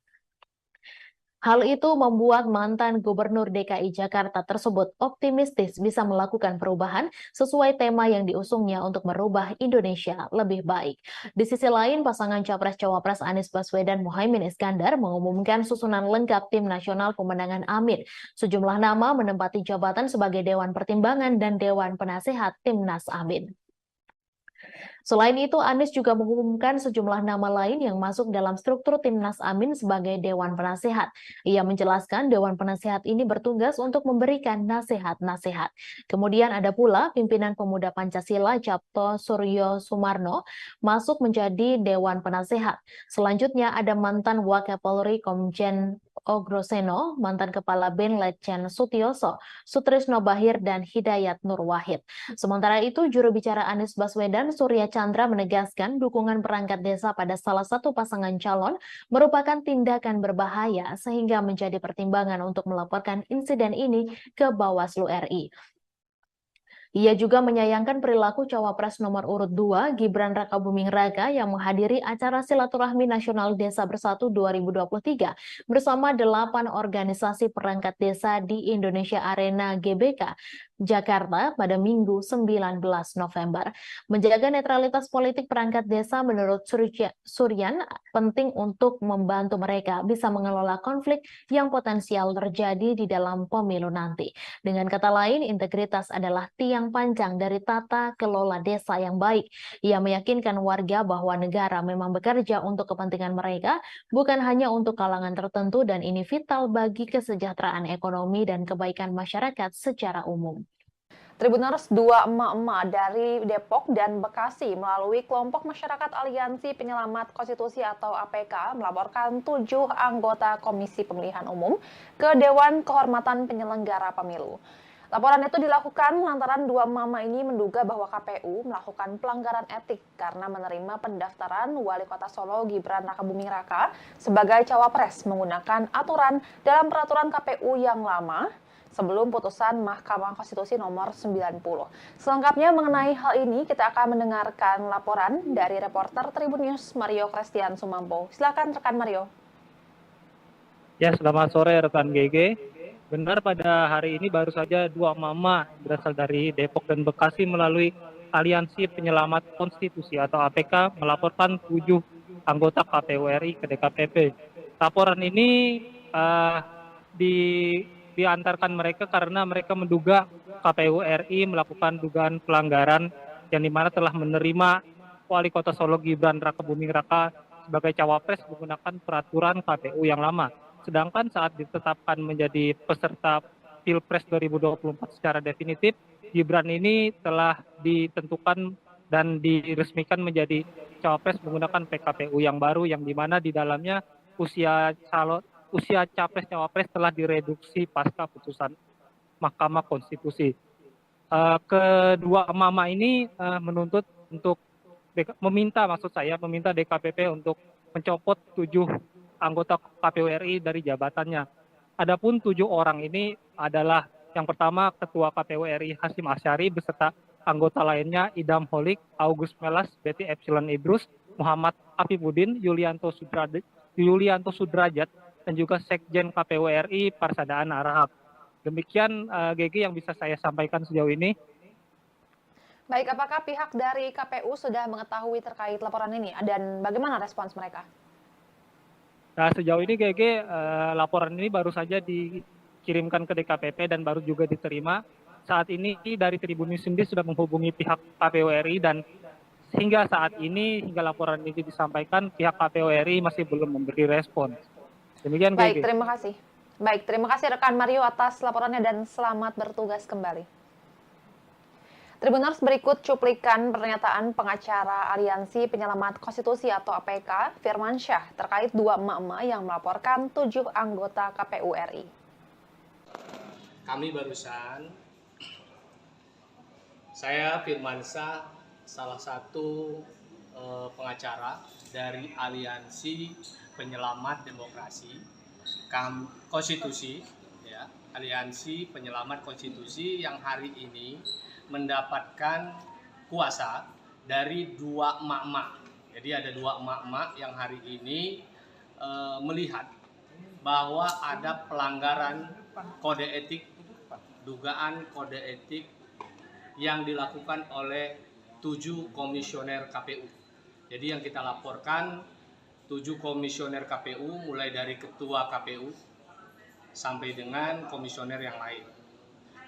A: Hal itu membuat mantan Gubernur DKI Jakarta tersebut optimistis bisa melakukan perubahan sesuai tema yang diusungnya untuk merubah Indonesia lebih baik. Di sisi lain, pasangan Capres-Cawapres Anies Baswedan Muhaimin Iskandar mengumumkan susunan lengkap Tim Nasional Pemenangan Amin. Sejumlah nama menempati jabatan sebagai Dewan Pertimbangan dan Dewan Penasehat Timnas Amin. Selain itu, Anies juga mengumumkan sejumlah nama lain yang masuk dalam struktur Timnas Amin sebagai Dewan Penasehat. Ia menjelaskan Dewan Penasehat ini bertugas untuk memberikan nasihat-nasihat. Kemudian ada pula pimpinan Pemuda Pancasila Capto Suryo Sumarno masuk menjadi Dewan Penasehat. Selanjutnya ada mantan Wakapolri Komjen Ogroseno, mantan Kepala BIN Letjen Sutioso, Sutrisno Bahir, dan Hidayat Nur Wahid. Sementara itu, juru bicara Anies Baswedan, Surya Chandra, menegaskan dukungan perangkat desa pada salah satu pasangan calon merupakan tindakan berbahaya sehingga menjadi pertimbangan untuk melaporkan insiden ini ke Bawaslu RI. Ia juga menyayangkan perilaku Cawapres nomor urut 2, Gibran Rakabuming Raka, yang menghadiri acara Silaturahmi Nasional Desa Bersatu 2023 bersama 8 organisasi perangkat desa di Indonesia Arena GBK, Jakarta pada Minggu 19 November. Menjaga netralitas politik perangkat desa menurut Suryan penting untuk membantu mereka bisa mengelola konflik yang potensial terjadi di dalam pemilu nanti. Dengan kata lain, integritas adalah tiang panjang dari tata kelola desa yang baik. Ia meyakinkan warga bahwa negara memang bekerja untuk kepentingan mereka, bukan hanya untuk kalangan tertentu, dan ini vital bagi kesejahteraan ekonomi dan kebaikan masyarakat secara umum.
B: Tribuners, dua emak-emak dari Depok dan Bekasi melalui kelompok masyarakat Aliansi Penyelamat Konstitusi atau APK melaporkan 7 anggota Komisi Pemilihan Umum ke Dewan Kehormatan Penyelenggara Pemilu. Laporan itu dilakukan lantaran dua mama ini menduga bahwa KPU melakukan pelanggaran etik karena menerima pendaftaran Wali Kota Solo Gibran Rakabuming Raka sebagai cawapres menggunakan aturan dalam peraturan KPU yang lama sebelum putusan Mahkamah Konstitusi nomor 90. Selengkapnya mengenai hal ini, kita akan mendengarkan laporan dari reporter Tribun News Mario Christian Sumampo. Silakan rekan Mario.
C: Ya, selamat sore rekan GG. Benar, pada hari ini baru saja dua mama berasal dari Depok dan Bekasi melalui Aliansi Penyelamat Konstitusi atau APK melaporkan 7 anggota KPU RI ke DKPP. Laporan ini diantarkan mereka karena mereka menduga KPU RI melakukan dugaan pelanggaran yang dimana telah menerima Wali Kota Solo Gibran Rakabuming Raka sebagai cawapres menggunakan peraturan KPU yang lama. Sedangkan saat ditetapkan menjadi peserta Pilpres 2024 secara definitif, Gibran ini telah ditentukan dan diresmikan menjadi cawapres menggunakan PKPU yang baru, yang dimana di dalamnya usia capres-cawapres telah direduksi pasca putusan Mahkamah Konstitusi. Kedua mama ini menuntut untuk meminta DKPP untuk mencopot 7 anggota KPU RI dari jabatannya. Adapun 7 orang ini adalah yang pertama Ketua KPU RI Hasyim Asyari beserta anggota lainnya Idam Holik, August Melas, Betty Epsilon Idrus, Muhammad Afifuddin, Yulianto Sudrajat, dan juga Sekjen KPU RI Parsadaan Arahap. Demikian GG yang bisa saya sampaikan sejauh ini.
B: Baik, apakah pihak dari KPU sudah mengetahui terkait laporan ini dan bagaimana respons mereka?
C: Nah, sejauh ini GG laporan ini baru saja dikirimkan ke DKPP dan baru juga diterima. Saat ini dari Tribun News sendiri sudah menghubungi pihak KPU RI dan hingga saat ini, hingga laporan ini disampaikan, pihak KPU RI masih belum memberi respon. Demikian,
B: Baik,
C: GG.
B: terima kasih. Baik, terima kasih rekan Mario atas laporannya dan selamat bertugas kembali. Tribuners, berikut cuplikan pernyataan pengacara Aliansi Penyelamat Konstitusi atau APK, Firmansyah, terkait dua emak-emak yang melaporkan 7 anggota KPU RI.
D: Kami barusan, saya Firmansyah, salah satu pengacara dari Aliansi Penyelamat Demokrasi Konstitusi, ya, Aliansi Penyelamat Konstitusi yang hari ini mendapatkan kuasa dari 2 emak-emak. Jadi ada 2 emak-emak yang hari ini melihat bahwa ada pelanggaran kode etik, dugaan kode etik yang dilakukan oleh 7 komisioner KPU. Jadi yang kita laporkan 7 komisioner KPU mulai dari ketua KPU sampai dengan komisioner yang lain.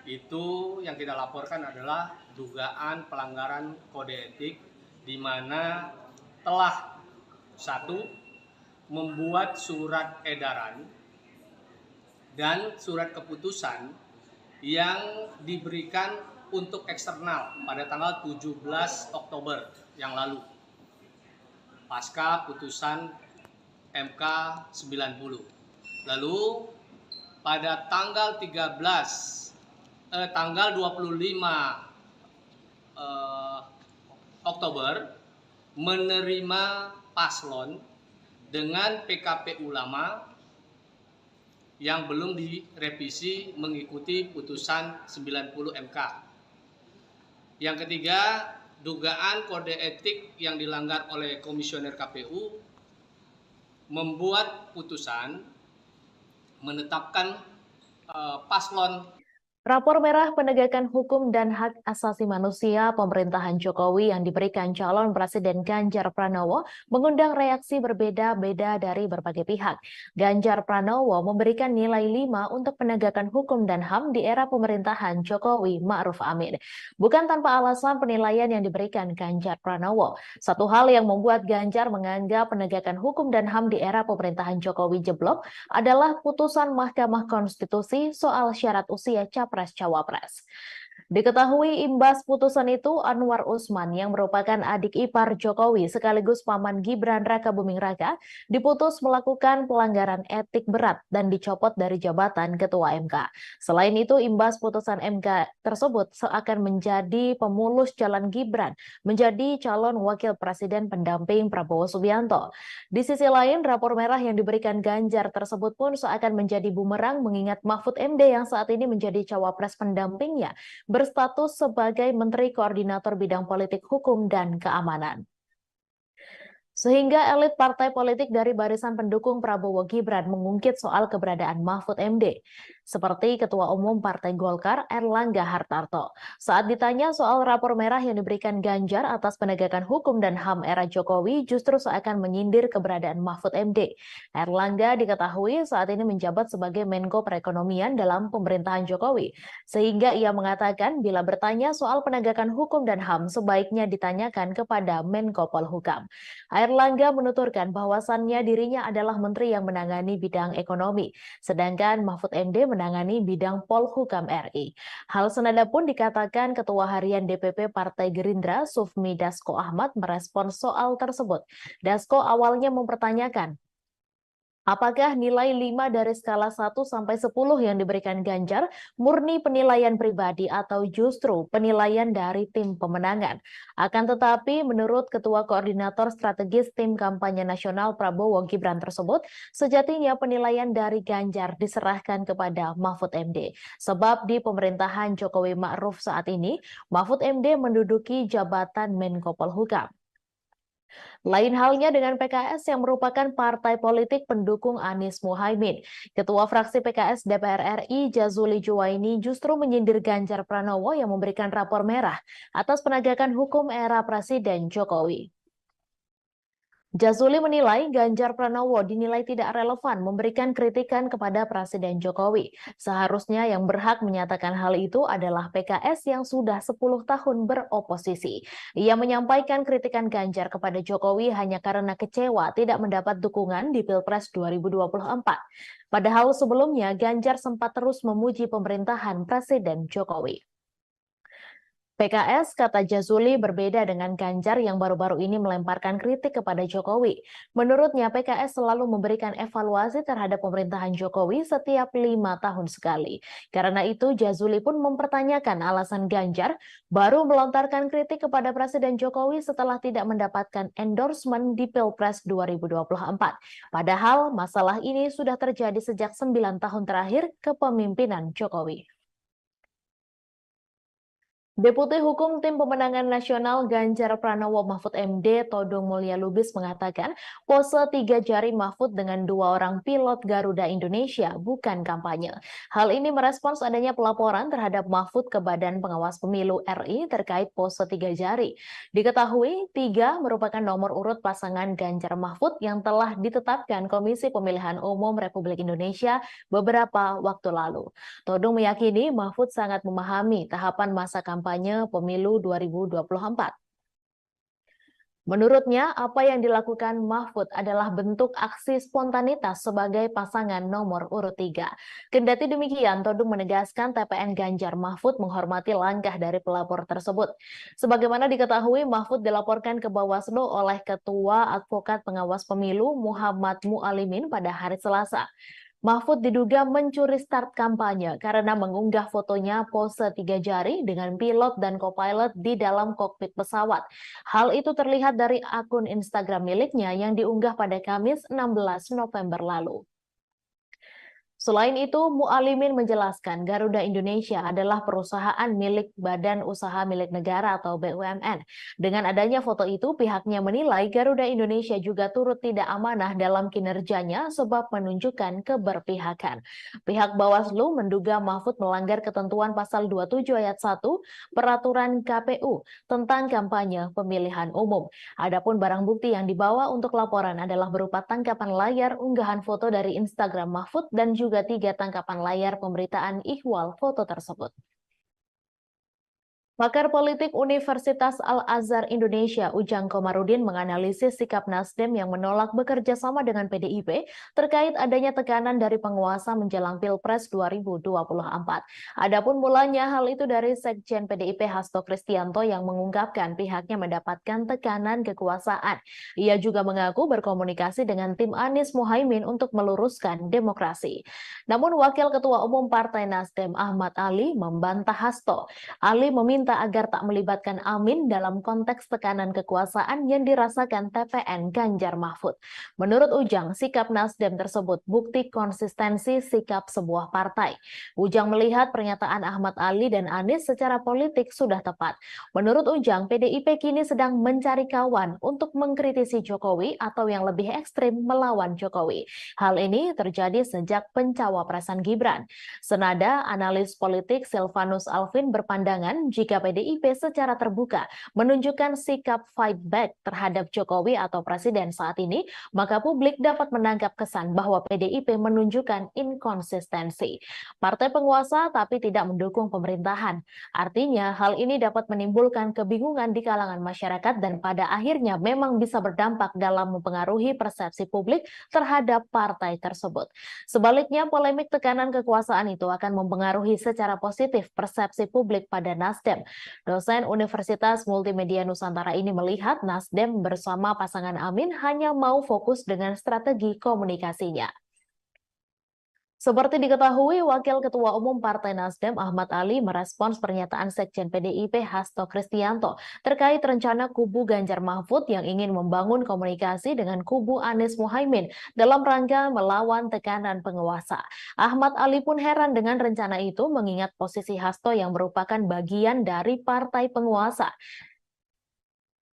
D: Itu yang kita laporkan adalah dugaan pelanggaran kode etik di mana telah satu membuat surat edaran dan surat keputusan yang diberikan untuk eksternal pada tanggal 17 Oktober yang lalu pasca putusan MK 90. Lalu pada tanggal 25 Oktober menerima paslon dengan PKPU lama yang belum direvisi mengikuti putusan 90 MK. Yang ketiga, dugaan kode etik yang dilanggar oleh komisioner KPU membuat putusan menetapkan paslon.
A: Rapor merah penegakan hukum dan hak asasi manusia pemerintahan Jokowi yang diberikan calon Presiden Ganjar Pranowo mengundang reaksi berbeda-beda dari berbagai pihak. Ganjar Pranowo memberikan nilai 5 untuk penegakan hukum dan HAM di era pemerintahan Jokowi Ma'ruf Amin. Bukan tanpa alasan penilaian yang diberikan Ganjar Pranowo. Satu hal yang membuat Ganjar menganggap penegakan hukum dan HAM di era pemerintahan Jokowi jeblok adalah putusan Mahkamah Konstitusi soal syarat usia Capres-Cawapres. Diketahui imbas putusan itu, Anwar Usman yang merupakan adik ipar Jokowi sekaligus paman Gibran Rakabuming Raka diputus melakukan pelanggaran etik berat dan dicopot dari jabatan Ketua MK. Selain itu, imbas putusan MK tersebut seakan menjadi pemulus jalan Gibran menjadi calon wakil presiden pendamping Prabowo Subianto. Di sisi lain, rapor merah yang diberikan Ganjar tersebut pun seakan menjadi bumerang mengingat Mahfud MD yang saat ini menjadi cawapres pendampingnya berstatus sebagai Menteri Koordinator Bidang Politik Hukum dan Keamanan. Sehingga elit partai politik dari barisan pendukung Prabowo Gibran mengungkit soal keberadaan Mahfud MD, seperti Ketua Umum Partai Golkar Erlangga Hartarto. Saat ditanya soal rapor merah yang diberikan Ganjar atas penegakan hukum dan HAM era Jokowi justru seakan menyindir keberadaan Mahfud MD. Erlangga diketahui saat ini menjabat sebagai Menko Perekonomian dalam pemerintahan Jokowi, sehingga ia mengatakan bila bertanya soal penegakan hukum dan HAM sebaiknya ditanyakan kepada Menko Polhukam. Erlangga menuturkan bahwasannya dirinya adalah menteri yang menangani bidang ekonomi, sedangkan Mahfud MD menangani bidang Polhukam RI. Hal senada pun dikatakan Ketua Harian DPP Partai Gerindra Sufmi Dasko Ahmad merespons soal tersebut. Dasko awalnya mempertanyakan, apakah nilai 5 dari skala 1 sampai 10 yang diberikan Ganjar murni penilaian pribadi atau justru penilaian dari tim pemenangan? Akan tetapi menurut Ketua Koordinator Strategis Tim Kampanye Nasional Prabowo Gibran tersebut, sejatinya penilaian dari Ganjar diserahkan kepada Mahfud MD. Sebab di pemerintahan Jokowi Ma'ruf saat ini, Mahfud MD menduduki jabatan Menko Polhukam. Lain halnya dengan PKS yang merupakan partai politik pendukung Anies Muhaimin. Ketua fraksi PKS DPR RI Jazuli Juwaini justru menyindir Ganjar Pranowo yang memberikan rapor merah atas penegakan hukum era Presiden Jokowi. Jazuli menilai Ganjar Pranowo dinilai tidak relevan memberikan kritikan kepada Presiden Jokowi. Seharusnya yang berhak menyatakan hal itu adalah PKS yang sudah 10 tahun beroposisi. Ia menyampaikan kritikan Ganjar kepada Jokowi hanya karena kecewa tidak mendapat dukungan di Pilpres 2024. Padahal sebelumnya Ganjar sempat terus memuji pemerintahan Presiden Jokowi. PKS, kata Jazuli, berbeda dengan Ganjar yang baru-baru ini melemparkan kritik kepada Jokowi. Menurutnya, PKS selalu memberikan evaluasi terhadap pemerintahan Jokowi setiap 5 tahun sekali. Karena itu, Jazuli pun mempertanyakan alasan Ganjar baru melontarkan kritik kepada Presiden Jokowi setelah tidak mendapatkan endorsement di Pilpres 2024. Padahal, masalah ini sudah terjadi sejak 9 tahun terakhir kepemimpinan Jokowi. Deputi Hukum Tim Pemenangan Nasional Ganjar Pranowo Mahfud MD Todung Mulya Lubis mengatakan pose 3 jari Mahfud dengan 2 orang pilot Garuda Indonesia bukan kampanye. Hal ini merespons adanya pelaporan terhadap Mahfud ke Badan Pengawas Pemilu RI terkait pose 3 jari. Diketahui 3 merupakan nomor urut pasangan Ganjar Mahfud yang telah ditetapkan Komisi Pemilihan Umum Republik Indonesia beberapa waktu lalu. Todung meyakini Mahfud sangat memahami tahapan masa kampanye pemilu 2024. Menurutnya, apa yang dilakukan Mahfud adalah bentuk aksi spontanitas sebagai pasangan nomor urut 3. Kendati demikian, Todung menegaskan TPN Ganjar Mahfud menghormati langkah dari pelapor tersebut. Sebagaimana diketahui, Mahfud dilaporkan ke Bawaslu oleh Ketua Advokat Pengawas Pemilu Muhammad Mualimin pada hari Selasa. Mahfud diduga mencuri start kampanye karena mengunggah fotonya pose 3 jari dengan pilot dan co-pilot di dalam kokpit pesawat. Hal itu terlihat dari akun Instagram miliknya yang diunggah pada Kamis 16 November lalu. Selain itu, Mualimin menjelaskan Garuda Indonesia adalah perusahaan milik Badan Usaha Milik Negara atau BUMN. Dengan adanya foto itu, pihaknya menilai Garuda Indonesia juga turut tidak amanah dalam kinerjanya sebab menunjukkan keberpihakan. Pihak Bawaslu menduga Mahfud melanggar ketentuan pasal 27 ayat 1 Peraturan KPU tentang kampanye pemilihan umum. Adapun barang bukti yang dibawa untuk laporan adalah berupa tangkapan layar unggahan foto dari Instagram Mahfud dan juga 3 tangkapan layar pemberitaan ihwal foto tersebut. Pakar politik Universitas Al-Azhar Indonesia, Ujang Komarudin, menganalisis sikap Nasdem yang menolak bekerja sama dengan PDIP terkait adanya tekanan dari penguasa menjelang Pilpres 2024. Adapun mulanya hal itu dari Sekjen PDIP Hasto Kristianto yang mengungkapkan pihaknya mendapatkan tekanan kekuasaan. Ia juga mengaku berkomunikasi dengan tim Anies Muhaimin untuk meluruskan demokrasi. Namun Wakil Ketua Umum Partai Nasdem Ahmad Ali membantah Hasto. Ali meminta agar tak melibatkan Amin dalam konteks tekanan kekuasaan yang dirasakan TPN Ganjar Mahfud. Menurut Ujang, sikap Nasdem tersebut bukti konsistensi sikap sebuah partai. Ujang melihat pernyataan Ahmad Ali dan Anies secara politik sudah tepat. Menurut Ujang, PDIP kini sedang mencari kawan untuk mengkritisi Jokowi atau yang lebih ekstrim melawan Jokowi. Hal ini terjadi sejak pencawapresan Gibran. Senada, analis politik Silvanus Alvin berpandangan jika PDIP secara terbuka menunjukkan sikap fight back terhadap Jokowi atau Presiden saat ini, maka publik dapat menangkap kesan bahwa PDIP menunjukkan inkonsistensi. Partai penguasa tapi tidak mendukung pemerintahan. Artinya, hal ini dapat menimbulkan kebingungan di kalangan masyarakat dan pada akhirnya memang bisa berdampak dalam mempengaruhi persepsi publik terhadap partai tersebut. Sebaliknya, polemik tekanan kekuasaan itu akan mempengaruhi secara positif persepsi publik pada Nasdem. Dosen Universitas Multimedia Nusantara ini melihat Nasdem bersama pasangan Amin hanya mau fokus dengan strategi komunikasinya. Seperti diketahui, Wakil Ketua Umum Partai Nasdem Ahmad Ali merespons pernyataan Sekjen PDIP Hasto Kristianto terkait rencana kubu Ganjar Mahfud yang ingin membangun komunikasi dengan kubu Anies Muhaimin dalam rangka melawan tekanan penguasa. Ahmad Ali pun heran dengan rencana itu mengingat posisi Hasto yang merupakan bagian dari partai penguasa.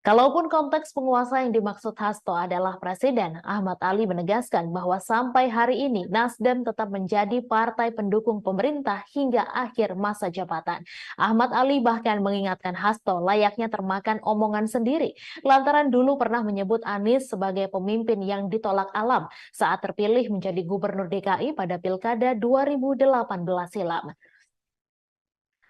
A: Kalaupun konteks penguasa yang dimaksud Hasto adalah presiden, Ahmad Ali menegaskan bahwa sampai hari ini Nasdem tetap menjadi partai pendukung pemerintah hingga akhir masa jabatan. Ahmad Ali bahkan mengingatkan Hasto layaknya termakan omongan sendiri, lantaran dulu pernah menyebut Anies sebagai pemimpin yang ditolak alam saat terpilih menjadi gubernur DKI pada Pilkada 2018 silam.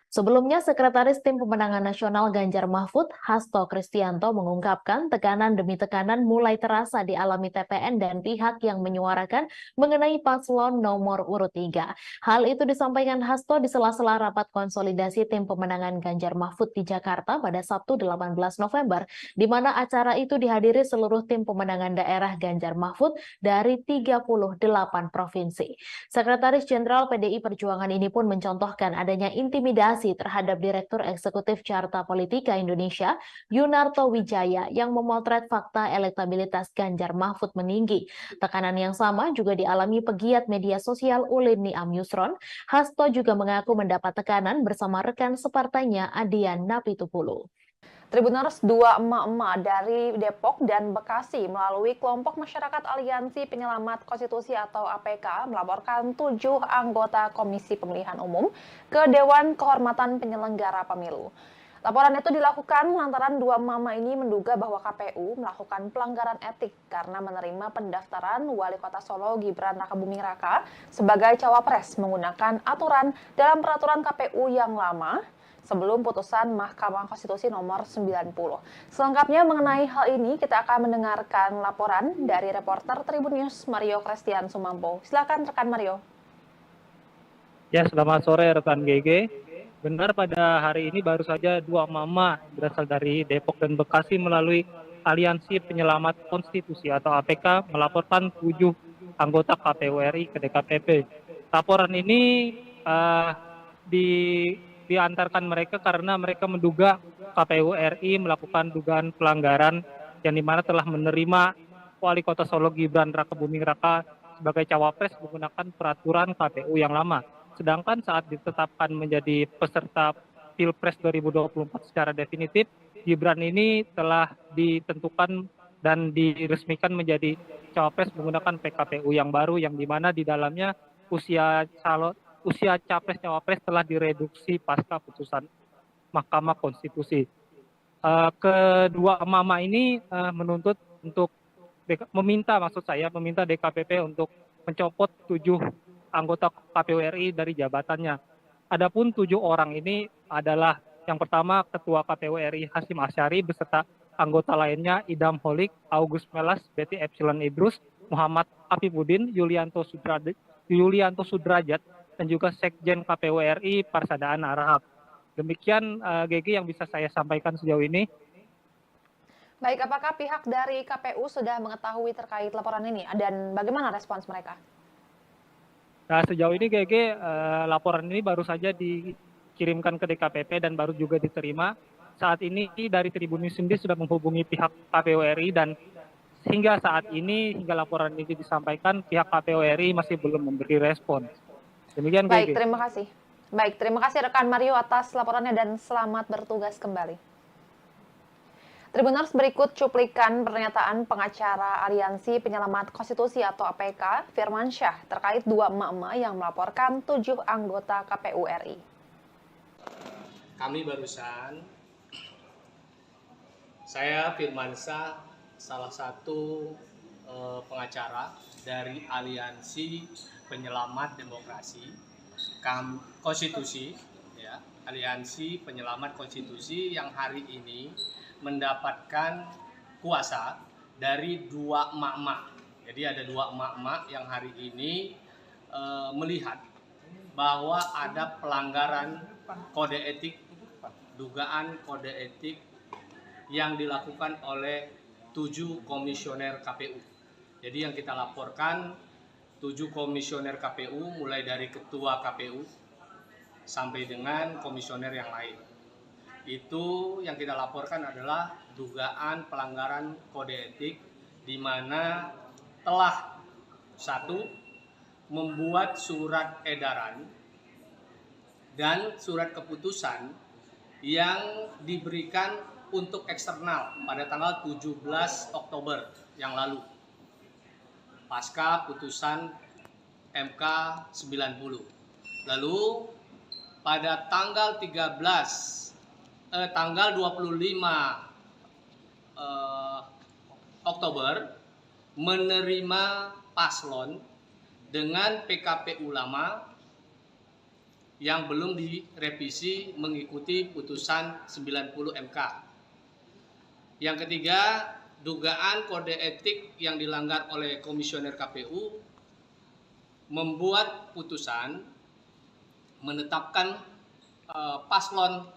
A: Sebelumnya, Sekretaris Tim Pemenangan Nasional Ganjar Mahfud, Hasto Kristianto, mengungkapkan tekanan demi tekanan mulai terasa dialami TPN dan pihak yang menyuarakan mengenai paslon nomor urut 3. Hal itu disampaikan Hasto di sela-sela rapat konsolidasi Tim Pemenangan Ganjar Mahfud di Jakarta pada Sabtu 18 November, di mana acara itu dihadiri seluruh tim pemenangan daerah Ganjar Mahfud dari 38 provinsi. Sekretaris Jenderal PDI Perjuangan ini pun mencontohkan adanya intimidasi investigasi terhadap Direktur Eksekutif Carta Politika Indonesia, Yunarto Wijaya, yang memotret fakta elektabilitas Ganjar Mahfud meninggi. Tekanan yang sama juga dialami pegiat media sosial Ulin Niam Yusron. Hasto juga mengaku mendapat tekanan bersama rekan separtainya Adian Napitupulu.
B: Tribuners, dua emak-emak dari Depok dan Bekasi melalui kelompok masyarakat Aliansi Penyelamat Konstitusi atau APK melaporkan 7 anggota Komisi Pemilihan Umum ke Dewan Kehormatan Penyelenggara Pemilu. Laporan itu dilakukan lantaran dua mama ini menduga bahwa KPU melakukan pelanggaran etik karena menerima pendaftaran Wali Kota Solo Gibran Rakabuming Raka sebagai cawapres menggunakan aturan dalam peraturan KPU yang lama sebelum putusan Mahkamah Konstitusi nomor 90. Selengkapnya mengenai hal ini, kita akan mendengarkan laporan dari reporter Tribun News Mario Christian Sumampo. Silakan rekan Mario.
C: Ya, selamat sore rekan GG. Benar, pada hari ini baru saja dua mama berasal dari Depok dan Bekasi melalui Aliansi Penyelamat Konstitusi atau APK melaporkan 7 anggota KPU RI ke DKPP. Laporan ini diantarkan mereka karena mereka menduga KPU RI melakukan dugaan pelanggaran yang dimana telah menerima Wali Kota Solo Gibran Rakabuming Raka sebagai cawapres menggunakan peraturan KPU yang lama. Sedangkan saat ditetapkan menjadi peserta Pilpres 2024 secara definitif, Gibran ini telah ditentukan dan diresmikan menjadi cawapres menggunakan PKPU yang baru, yang dimana di dalamnya usia capres-cawapres telah direduksi pasca putusan Mahkamah Konstitusi. Kedua mama ini menuntut untuk meminta DKPP untuk mencopot 7 anggota KPU RI dari jabatannya. Adapun 7 orang ini adalah yang pertama Ketua KPU RI Hasyim Asyari beserta anggota lainnya Idam Holik, August Melas, Betty Epsilon Idrus, Muhammad Afifuddin, Yulianto Sudrajat, dan juga Sekjen KPU RI Parsadaan Arahap. Demikian GG yang bisa saya sampaikan sejauh ini.
B: Baik, apakah pihak dari KPU sudah mengetahui terkait laporan ini dan bagaimana respons mereka?
C: Nah, sejauh ini GG laporan ini baru saja dikirimkan ke DKPP dan baru juga diterima. Saat ini dari Tribun News sendiri sudah menghubungi pihak KPU RI dan hingga saat ini, hingga laporan ini disampaikan, pihak KPU RI masih belum memberi respon. Demikian,
B: Baik,
C: GG.
B: terima kasih. Baik, terima kasih rekan Mario atas laporannya dan selamat bertugas kembali. Tribuners, berikut cuplikan pernyataan pengacara Aliansi Penyelamat Konstitusi atau APK, Firman Syah, terkait dua emak-emak yang melaporkan 7 anggota KPU RI.
D: Kami barusan, saya Firman Syah, salah satu pengacara dari Aliansi Penyelamat Demokrasi Konstitusi, ya, Aliansi Penyelamat Konstitusi yang hari ini mendapatkan kuasa dari 2 emak-emak. Jadi ada 2 emak-emak yang hari ini melihat bahwa ada pelanggaran kode etik, dugaan kode etik yang dilakukan oleh 7 komisioner KPU. Jadi yang kita laporkan 7 komisioner KPU, mulai dari ketua KPU sampai dengan komisioner yang lain. Itu yang kita laporkan adalah dugaan pelanggaran kode etik di mana telah 1. membuat surat edaran dan surat keputusan yang diberikan untuk eksternal pada tanggal 17 Oktober yang lalu pasca putusan MK 90. Lalu pada tanggal 25 Oktober menerima paslon dengan PKPU lama yang belum direvisi mengikuti putusan 90 MK. Yang ketiga, dugaan kode etik yang dilanggar oleh komisioner KPU membuat putusan menetapkan paslon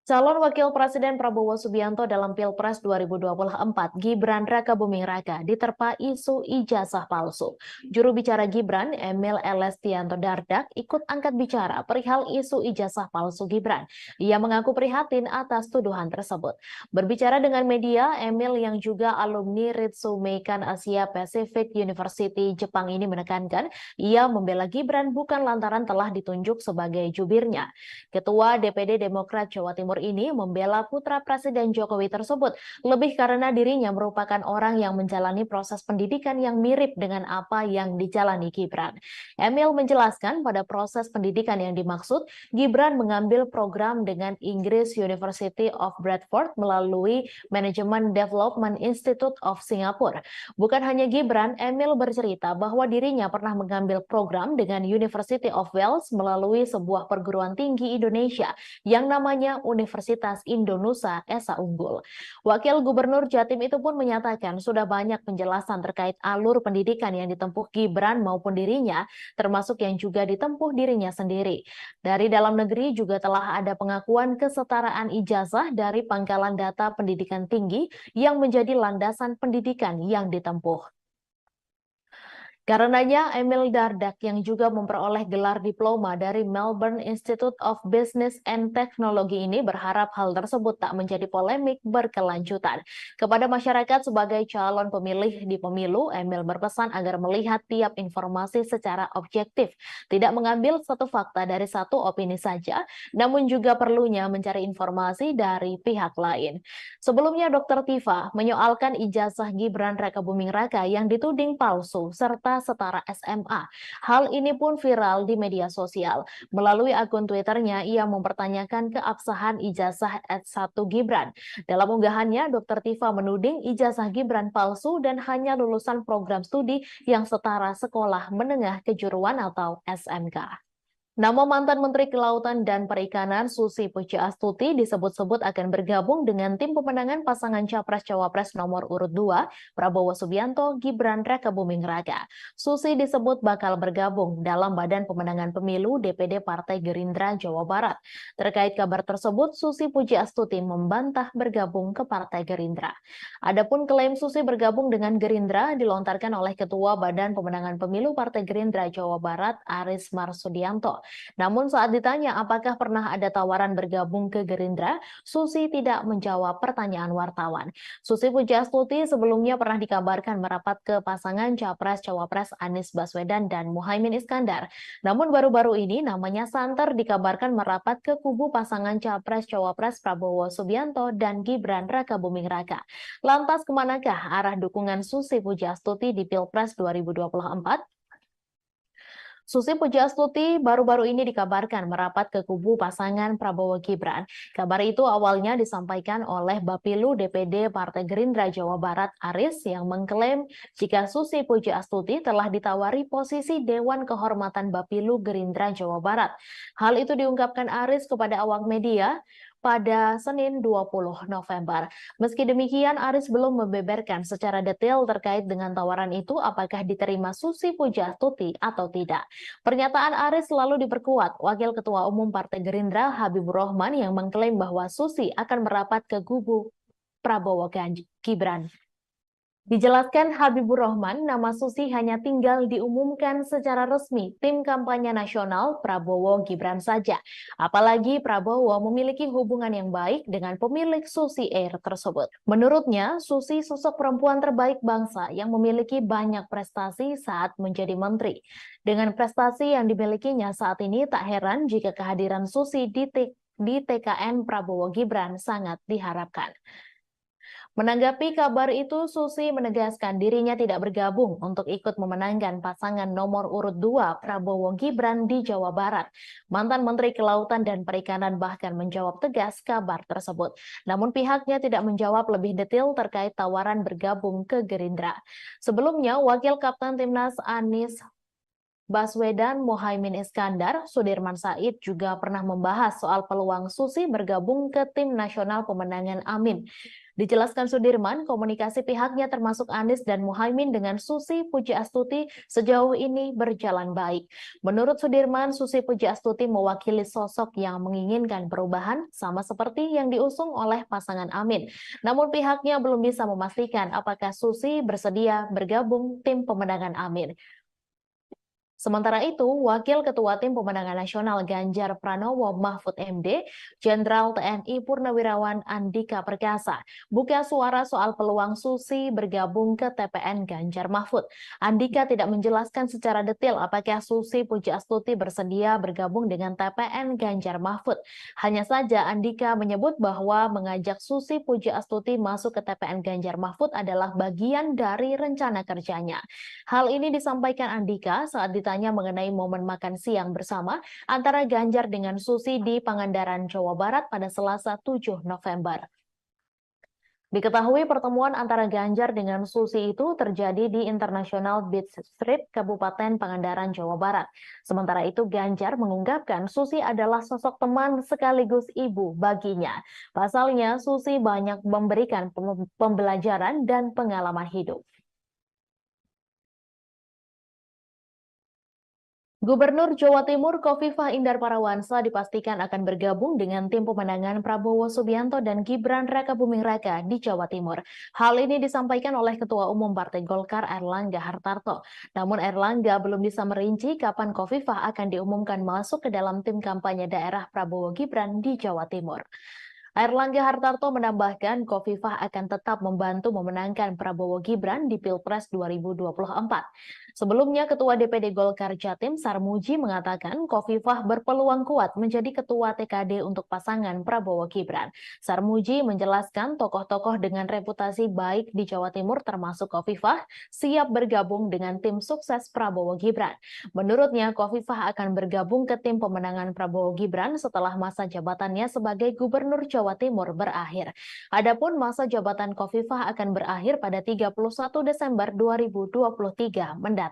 A: Calon Wakil Presiden Prabowo Subianto dalam Pilpres 2024, Gibran Rakabuming Raka, diterpa isu ijazah palsu. Juru bicara Gibran, Emil Elestianto Dardak, ikut angkat bicara perihal isu ijazah palsu Gibran. Ia mengaku prihatin atas tuduhan tersebut. Berbicara dengan media, Emil yang juga alumni Ritsumeikan Asia Pacific University Jepang ini menekankan, ia membela Gibran bukan lantaran telah ditunjuk sebagai jubirnya. Ketua DPD Demokrat Jawa Timur ini membela putra Presiden Jokowi tersebut, lebih karena dirinya merupakan orang yang menjalani proses pendidikan yang mirip dengan apa yang dijalani Gibran. Emil menjelaskan pada proses pendidikan yang dimaksud, Gibran mengambil program dengan Inggris University of Bradford melalui Management Development Institute of Singapore. Bukan hanya Gibran, Emil bercerita bahwa dirinya pernah mengambil program dengan University of Wales melalui sebuah perguruan tinggi Indonesia yang namanya Universitas Indonesia Esa Unggul. Wakil Gubernur Jatim itu pun menyatakan sudah banyak penjelasan terkait alur pendidikan yang ditempuh Gibran maupun dirinya, termasuk yang juga ditempuh dirinya sendiri. Dari dalam negeri juga telah ada pengakuan kesetaraan ijazah dari Pangkalan Data Pendidikan Tinggi yang menjadi landasan pendidikan yang ditempuh. Karenanya, Emil Dardak yang juga memperoleh gelar diploma dari Melbourne Institute of Business and Technology ini berharap hal tersebut tak menjadi polemik berkelanjutan. Kepada masyarakat sebagai calon pemilih di pemilu, Emil berpesan agar melihat tiap informasi secara objektif, tidak mengambil satu fakta dari satu opini saja, namun juga perlunya mencari informasi dari pihak lain. Sebelumnya, Dr. Tifa menyoalkan ijazah Gibran Rakabuming Raka yang dituding palsu serta setara SMA. Hal ini pun viral di media sosial. Melalui akun Twitternya, ia mempertanyakan keabsahan ijazah S1 Gibran. Dalam unggahannya, Dr. Tifa menuding ijazah Gibran palsu dan hanya lulusan program studi yang setara sekolah menengah kejuruan atau SMK. Nama mantan Menteri Kelautan dan Perikanan Susi Pujiastuti disebut-sebut akan bergabung dengan tim pemenangan pasangan Capres-Cawapres nomor urut 2, Prabowo Subianto, Gibran Rakabuming Raka. Susi disebut bakal bergabung dalam Badan Pemenangan Pemilu DPD Partai Gerindra Jawa Barat. Terkait kabar tersebut, Susi Pujiastuti membantah bergabung ke Partai Gerindra. Adapun klaim Susi bergabung dengan Gerindra dilontarkan oleh Ketua Badan Pemenangan Pemilu Partai Gerindra Jawa Barat, Aris Marsudianto. Namun saat ditanya apakah pernah ada tawaran bergabung ke Gerindra, Susi tidak menjawab pertanyaan wartawan. Susi Pujiastuti sebelumnya pernah dikabarkan merapat ke pasangan Capres-Cawapres Anies Baswedan dan Muhaimin Iskandar. Namun baru-baru ini namanya santer dikabarkan merapat ke kubu pasangan Capres-Cawapres Prabowo Subianto dan Gibran Rakabuming Raka. Lantas kemanakah arah dukungan Susi Pujiastuti di Pilpres 2024? Susi Pujiastuti baru-baru ini dikabarkan merapat ke kubu pasangan Prabowo Gibran. Kabar itu awalnya disampaikan oleh Bapilu DPD Partai Gerindra Jawa Barat Aris yang mengklaim jika Susi Pujiastuti telah ditawari posisi Dewan Kehormatan Bapilu Gerindra Jawa Barat. Hal itu diungkapkan Aris kepada awak media pada Senin 20 November. Meski demikian, Aris belum membeberkan secara detail terkait dengan tawaran itu apakah diterima Susi Pujiastuti atau tidak. Pernyataan Aris selalu diperkuat Wakil Ketua Umum Partai Gerindra Habibur Rahman yang mengklaim bahwa Susi akan merapat ke kubu Prabowo Gibran. Dijelaskan Habibur Rahman, nama Susi hanya tinggal diumumkan secara resmi tim kampanye nasional Prabowo Gibran saja. Apalagi Prabowo memiliki hubungan yang baik dengan pemilik Susi Air tersebut. Menurutnya, Susi sosok perempuan terbaik bangsa yang memiliki banyak prestasi saat menjadi menteri. Dengan prestasi yang dimilikinya saat ini, tak heran jika kehadiran Susi di TKN Prabowo Gibran sangat diharapkan. Menanggapi kabar itu, Susi menegaskan dirinya tidak bergabung untuk ikut memenangkan pasangan nomor urut 2 Prabowo Gibran di Jawa Barat. Mantan Menteri Kelautan dan Perikanan bahkan menjawab tegas kabar tersebut. Namun pihaknya tidak menjawab lebih detail terkait tawaran bergabung ke Gerindra. Sebelumnya, Wakil Kapten Timnas Anies Baswedan, Muhaimin Iskandar, Sudirman Said juga pernah membahas soal peluang Susi bergabung ke tim nasional pemenangan Amin. Dijelaskan Sudirman, komunikasi pihaknya termasuk Anies dan Muhaimin dengan Susi Pujiastuti sejauh ini berjalan baik. Menurut Sudirman, Susi Pujiastuti mewakili sosok yang menginginkan perubahan sama seperti yang diusung oleh pasangan Amin. Namun pihaknya belum bisa memastikan apakah Susi bersedia bergabung tim pemenangan Amin. Sementara itu, Wakil Ketua Tim Pemenangan Nasional Ganjar Pranowo Mahfud MD, Jenderal TNI Purnawirawan Andika Perkasa, buka suara soal peluang Susi bergabung ke TPN Ganjar Mahfud. Andika tidak menjelaskan secara detail apakah Susi Pujiastuti bersedia bergabung dengan TPN Ganjar Mahfud. Hanya saja Andika menyebut bahwa mengajak Susi Pujiastuti masuk ke TPN Ganjar Mahfud adalah bagian dari rencana kerjanya. Hal ini disampaikan Andika saat ditanya mengenai momen makan siang bersama antara Ganjar dengan Susi di Pangandaran, Jawa Barat pada Selasa 7 November. Diketahui pertemuan antara Ganjar dengan Susi itu terjadi di International Beach Street, Kabupaten Pangandaran, Jawa Barat. Sementara itu Ganjar mengungkapkan Susi adalah sosok teman sekaligus ibu baginya. Pasalnya Susi banyak memberikan pembelajaran dan pengalaman hidup. Gubernur Jawa Timur Khofifah Indar Parawansa dipastikan akan bergabung dengan tim pemenangan Prabowo Subianto dan Gibran Rakabuming Raka di Jawa Timur. Hal ini disampaikan oleh Ketua Umum Partai Golkar Airlangga Hartarto. Namun Airlangga belum bisa merinci kapan Khofifah akan diumumkan masuk ke dalam tim kampanye daerah Prabowo Gibran di Jawa Timur. Airlangga Hartarto menambahkan Khofifah akan tetap membantu memenangkan Prabowo Gibran di Pilpres 2024. Sebelumnya, Ketua DPD Golkar Jatim Sarmuji mengatakan Khofifah berpeluang kuat menjadi Ketua TKD untuk pasangan Prabowo Gibran. Sarmuji menjelaskan tokoh-tokoh dengan reputasi baik di Jawa Timur termasuk Khofifah siap bergabung dengan tim sukses Prabowo Gibran. Menurutnya, Khofifah akan bergabung ke tim pemenangan Prabowo Gibran setelah masa jabatannya sebagai Gubernur Jawa Timur berakhir. Adapun masa jabatan Khofifah akan berakhir pada 31 Desember 2023 mendatang.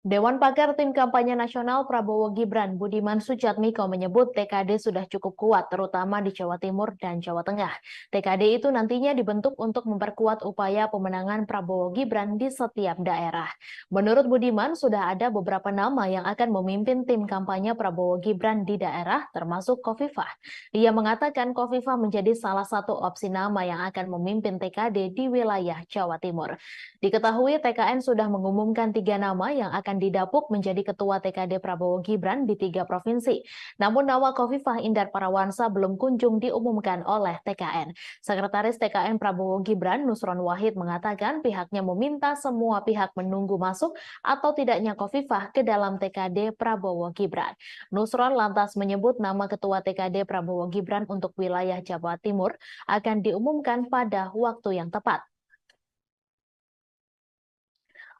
A: Dewan Pakar Tim Kampanye Nasional Prabowo Gibran Budiman Sujatmiko menyebut TKD sudah cukup kuat terutama di Jawa Timur dan Jawa Tengah. TKD itu nantinya dibentuk untuk memperkuat upaya pemenangan Prabowo Gibran di setiap daerah. Menurut Budiman sudah ada beberapa nama yang akan memimpin tim kampanye Prabowo Gibran di daerah termasuk Khofifah. Ia mengatakan Khofifah menjadi salah satu opsi nama yang akan memimpin TKD di wilayah Jawa Timur. Diketahui TKN sudah mengumumkan 3 nama yang akan didapuk menjadi Ketua TKD Prabowo Gibran di 3 provinsi. Namun nama Khofifah Indar Parawansa belum kunjung diumumkan oleh TKN. Sekretaris TKN Prabowo Gibran Nusron Wahid mengatakan pihaknya meminta semua pihak menunggu masuk atau tidaknya Khofifah ke dalam TKD Prabowo Gibran. Nusron lantas menyebut nama Ketua TKD Prabowo Gibran untuk wilayah Jawa Timur akan diumumkan pada waktu yang tepat.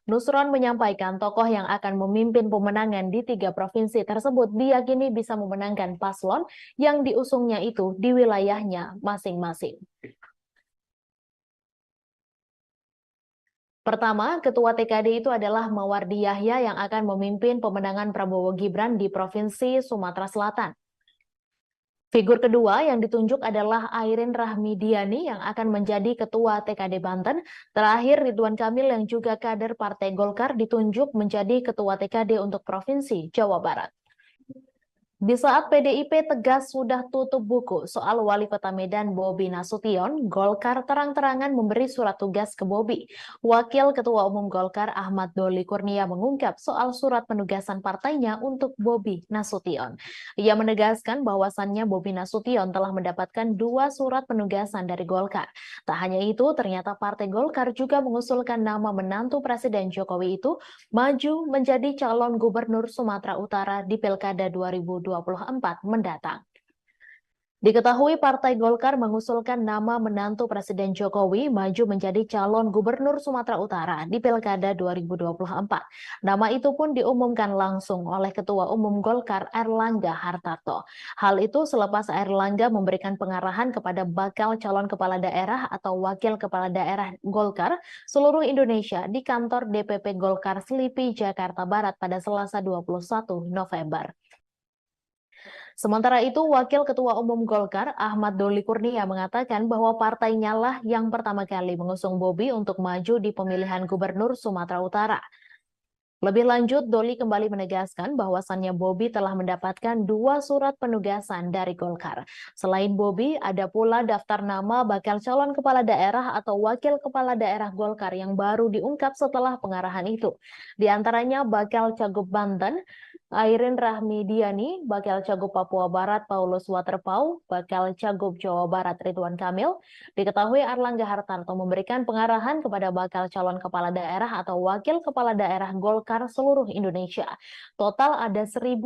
A: Nusron menyampaikan tokoh yang akan memimpin pemenangan di 3 provinsi tersebut diyakini bisa memenangkan paslon yang diusungnya itu di wilayahnya masing-masing. Pertama, Ketua TKD itu adalah Mawardi Yahya yang akan memimpin pemenangan Prabowo Gibran di Provinsi Sumatera Selatan. Figur kedua yang ditunjuk adalah Airin Rahmidiani yang akan menjadi Ketua TKD Banten. Terakhir, Ridwan Kamil yang juga kader Partai Golkar ditunjuk menjadi Ketua TKD untuk Provinsi Jawa Barat. Di saat PDIP tegas sudah tutup buku soal Wali Kota Medan Bobi Nasution, Golkar terang-terangan memberi surat tugas ke Bobi. Wakil Ketua Umum Golkar Ahmad Doli Kurnia mengungkap soal surat penugasan partainya untuk Bobi Nasution. Ia menegaskan bahwasannya Bobi Nasution telah mendapatkan 2 surat penugasan dari Golkar. Tak hanya itu, ternyata Partai Golkar juga mengusulkan nama menantu Presiden Jokowi itu maju menjadi calon Gubernur Sumatera Utara di Pilkada 2024 mendatang. Diketahui Partai Golkar mengusulkan nama menantu Presiden Jokowi maju menjadi calon gubernur Sumatera Utara di Pilkada 2024. Nama itu pun diumumkan langsung oleh Ketua Umum Golkar Airlangga Hartarto. Hal itu selepas Airlangga memberikan pengarahan kepada bakal calon kepala daerah atau wakil kepala daerah Golkar seluruh Indonesia di kantor DPP Golkar Selipi, Jakarta Barat pada Selasa 21 November. Sementara itu, Wakil Ketua Umum Golkar Ahmad Doli Kurnia mengatakan bahwa partainya lah yang pertama kali mengusung Bobi untuk maju di pemilihan Gubernur Sumatera Utara. Lebih lanjut, Doli kembali menegaskan bahwasannya Bobi telah mendapatkan 2 surat penugasan dari Golkar. Selain Bobi, ada pula daftar nama bakal calon kepala daerah atau wakil kepala daerah Golkar yang baru diungkap setelah pengarahan itu. Di antaranya bakal Cagup Banten, Airin Rahmidiani, bakal Cagup Papua Barat Paulus Waterpau, bakal Cagup Jawa Barat Ridwan Kamil. Diketahui Airlangga Hartarto memberikan pengarahan kepada bakal calon kepala daerah atau wakil kepala daerah Golkar seluruh Indonesia. Total ada 1.117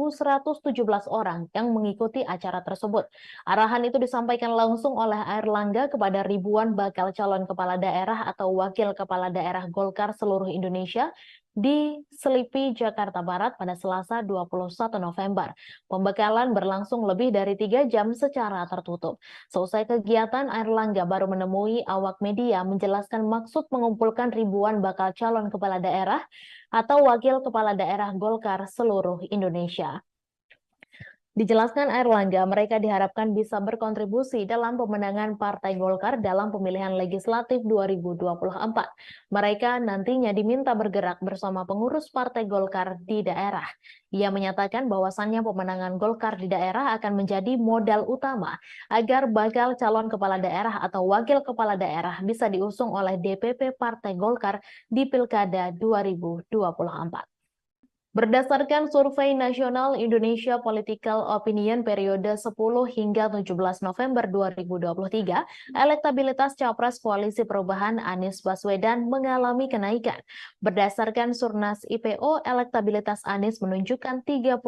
A: orang yang mengikuti acara tersebut. Arahan itu disampaikan langsung oleh Airlangga kepada ribuan bakal calon kepala daerah atau wakil kepala daerah Golkar seluruh Indonesia di Selipi, Jakarta Barat pada Selasa 21 November. Pembekalan berlangsung lebih dari 3 jam secara tertutup. Selesai kegiatan, Airlangga baru menemui awak media menjelaskan maksud mengumpulkan ribuan bakal calon kepala daerah atau wakil kepala daerah Golkar seluruh Indonesia. Dijelaskan Airlangga, mereka diharapkan bisa berkontribusi dalam pemenangan Partai Golkar dalam pemilihan legislatif 2024. Mereka nantinya diminta bergerak bersama pengurus Partai Golkar di daerah. Ia menyatakan bahwasannya pemenangan Golkar di daerah akan menjadi modal utama agar bakal calon kepala daerah atau wakil kepala daerah bisa diusung oleh DPP Partai Golkar di Pilkada 2024. Berdasarkan Survei Nasional Indonesia Political Opinion periode 10 hingga 17 November 2023, elektabilitas Capres Koalisi Perubahan Anies Baswedan mengalami kenaikan. Berdasarkan Surnas IPO, elektabilitas Anies menunjukkan 32,7%.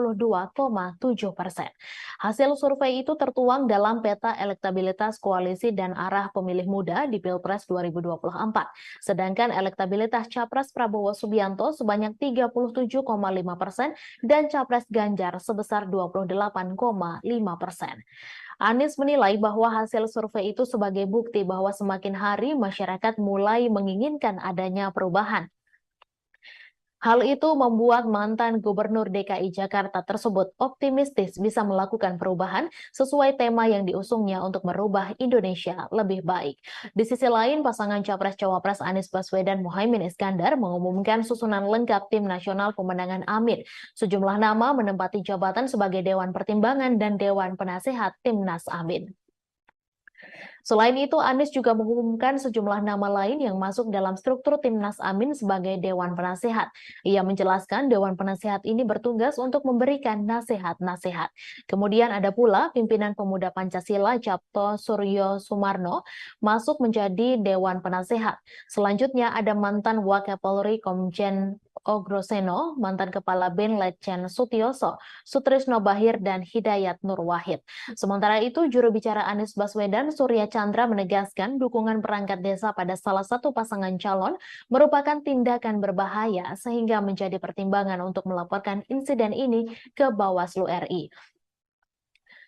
A: Hasil survei itu tertuang dalam peta elektabilitas koalisi dan arah pemilih muda di Pilpres 2024. Sedangkan elektabilitas Capres Prabowo Subianto sebanyak 37,5% dan Capres Ganjar sebesar 28,5%. Anies menilai bahwa hasil survei itu sebagai bukti bahwa semakin hari masyarakat mulai menginginkan adanya perubahan. Hal itu membuat mantan Gubernur DKI Jakarta tersebut optimistis bisa melakukan perubahan sesuai tema yang diusungnya untuk merubah Indonesia lebih baik. Di sisi lain, pasangan Capres-Cawapres Anies Baswedan Muhaimin Iskandar mengumumkan susunan lengkap Tim Nasional Pemenangan Amin. Sejumlah nama menempati jabatan sebagai Dewan Pertimbangan dan Dewan Penasehat Timnas Amin. Selain itu, Anies juga mengumumkan sejumlah nama lain yang masuk dalam struktur Timnas Amin sebagai Dewan Penasehat. Ia menjelaskan Dewan Penasehat ini bertugas untuk memberikan nasihat-nasihat. Kemudian ada pula pimpinan Pemuda Pancasila Capto Suryo Sumarno masuk menjadi Dewan Penasehat. Selanjutnya ada mantan Wakapolri Komjen Ogroseno, mantan Kepala BIN Letjen Sutioso, Sutrisno Bahir, dan Hidayat Nur Wahid. Sementara itu, juru bicara Anies Baswedan, Surya Chandra menegaskan dukungan perangkat desa pada salah satu pasangan calon merupakan tindakan berbahaya sehingga menjadi pertimbangan untuk melaporkan insiden ini ke Bawaslu RI.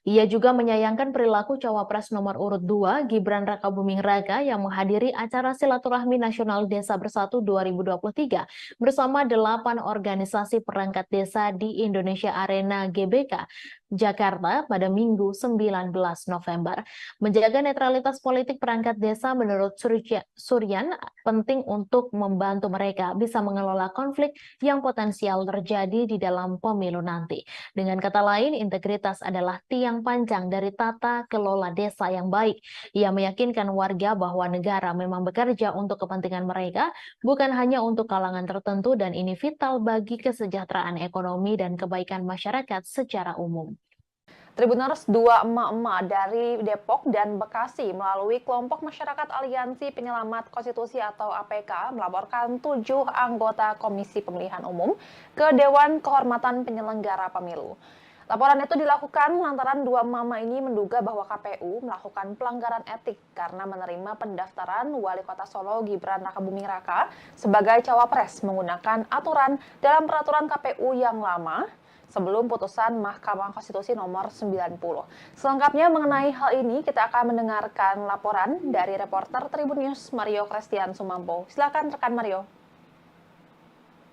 A: Ia juga menyayangkan perilaku Cawapres nomor urut 2 Gibran Rakabuming Raka yang menghadiri acara Silaturahmi Nasional Desa Bersatu 2023 bersama 8 organisasi perangkat desa di Indonesia Arena GBK Jakarta pada Minggu 19 November. Menjaga netralitas politik perangkat desa menurut Suryan penting untuk membantu mereka bisa mengelola konflik yang potensial terjadi di dalam pemilu nanti. Dengan kata lain, integritas adalah tiang panjang dari tata kelola desa yang baik. Ia meyakinkan warga bahwa negara memang bekerja untuk kepentingan mereka, bukan hanya untuk kalangan tertentu, dan ini vital bagi kesejahteraan ekonomi dan kebaikan masyarakat secara umum.
B: Tribuners, 2 emak-emak dari Depok dan Bekasi melalui kelompok masyarakat Aliansi Penyelamat Konstitusi atau APK melaporkan 7 anggota Komisi Pemilihan Umum ke Dewan Kehormatan Penyelenggara Pemilu. Laporan itu dilakukan lantaran dua mama ini menduga bahwa KPU melakukan pelanggaran etik karena menerima pendaftaran Wali Kota Solo Gibran Rakabuming Raka sebagai cawapres menggunakan aturan dalam peraturan KPU yang lama sebelum putusan Mahkamah Konstitusi nomor 90. Selengkapnya mengenai hal ini kita akan mendengarkan laporan dari reporter Tribun News Mario Christian Sumampo. Silakan rekan Mario.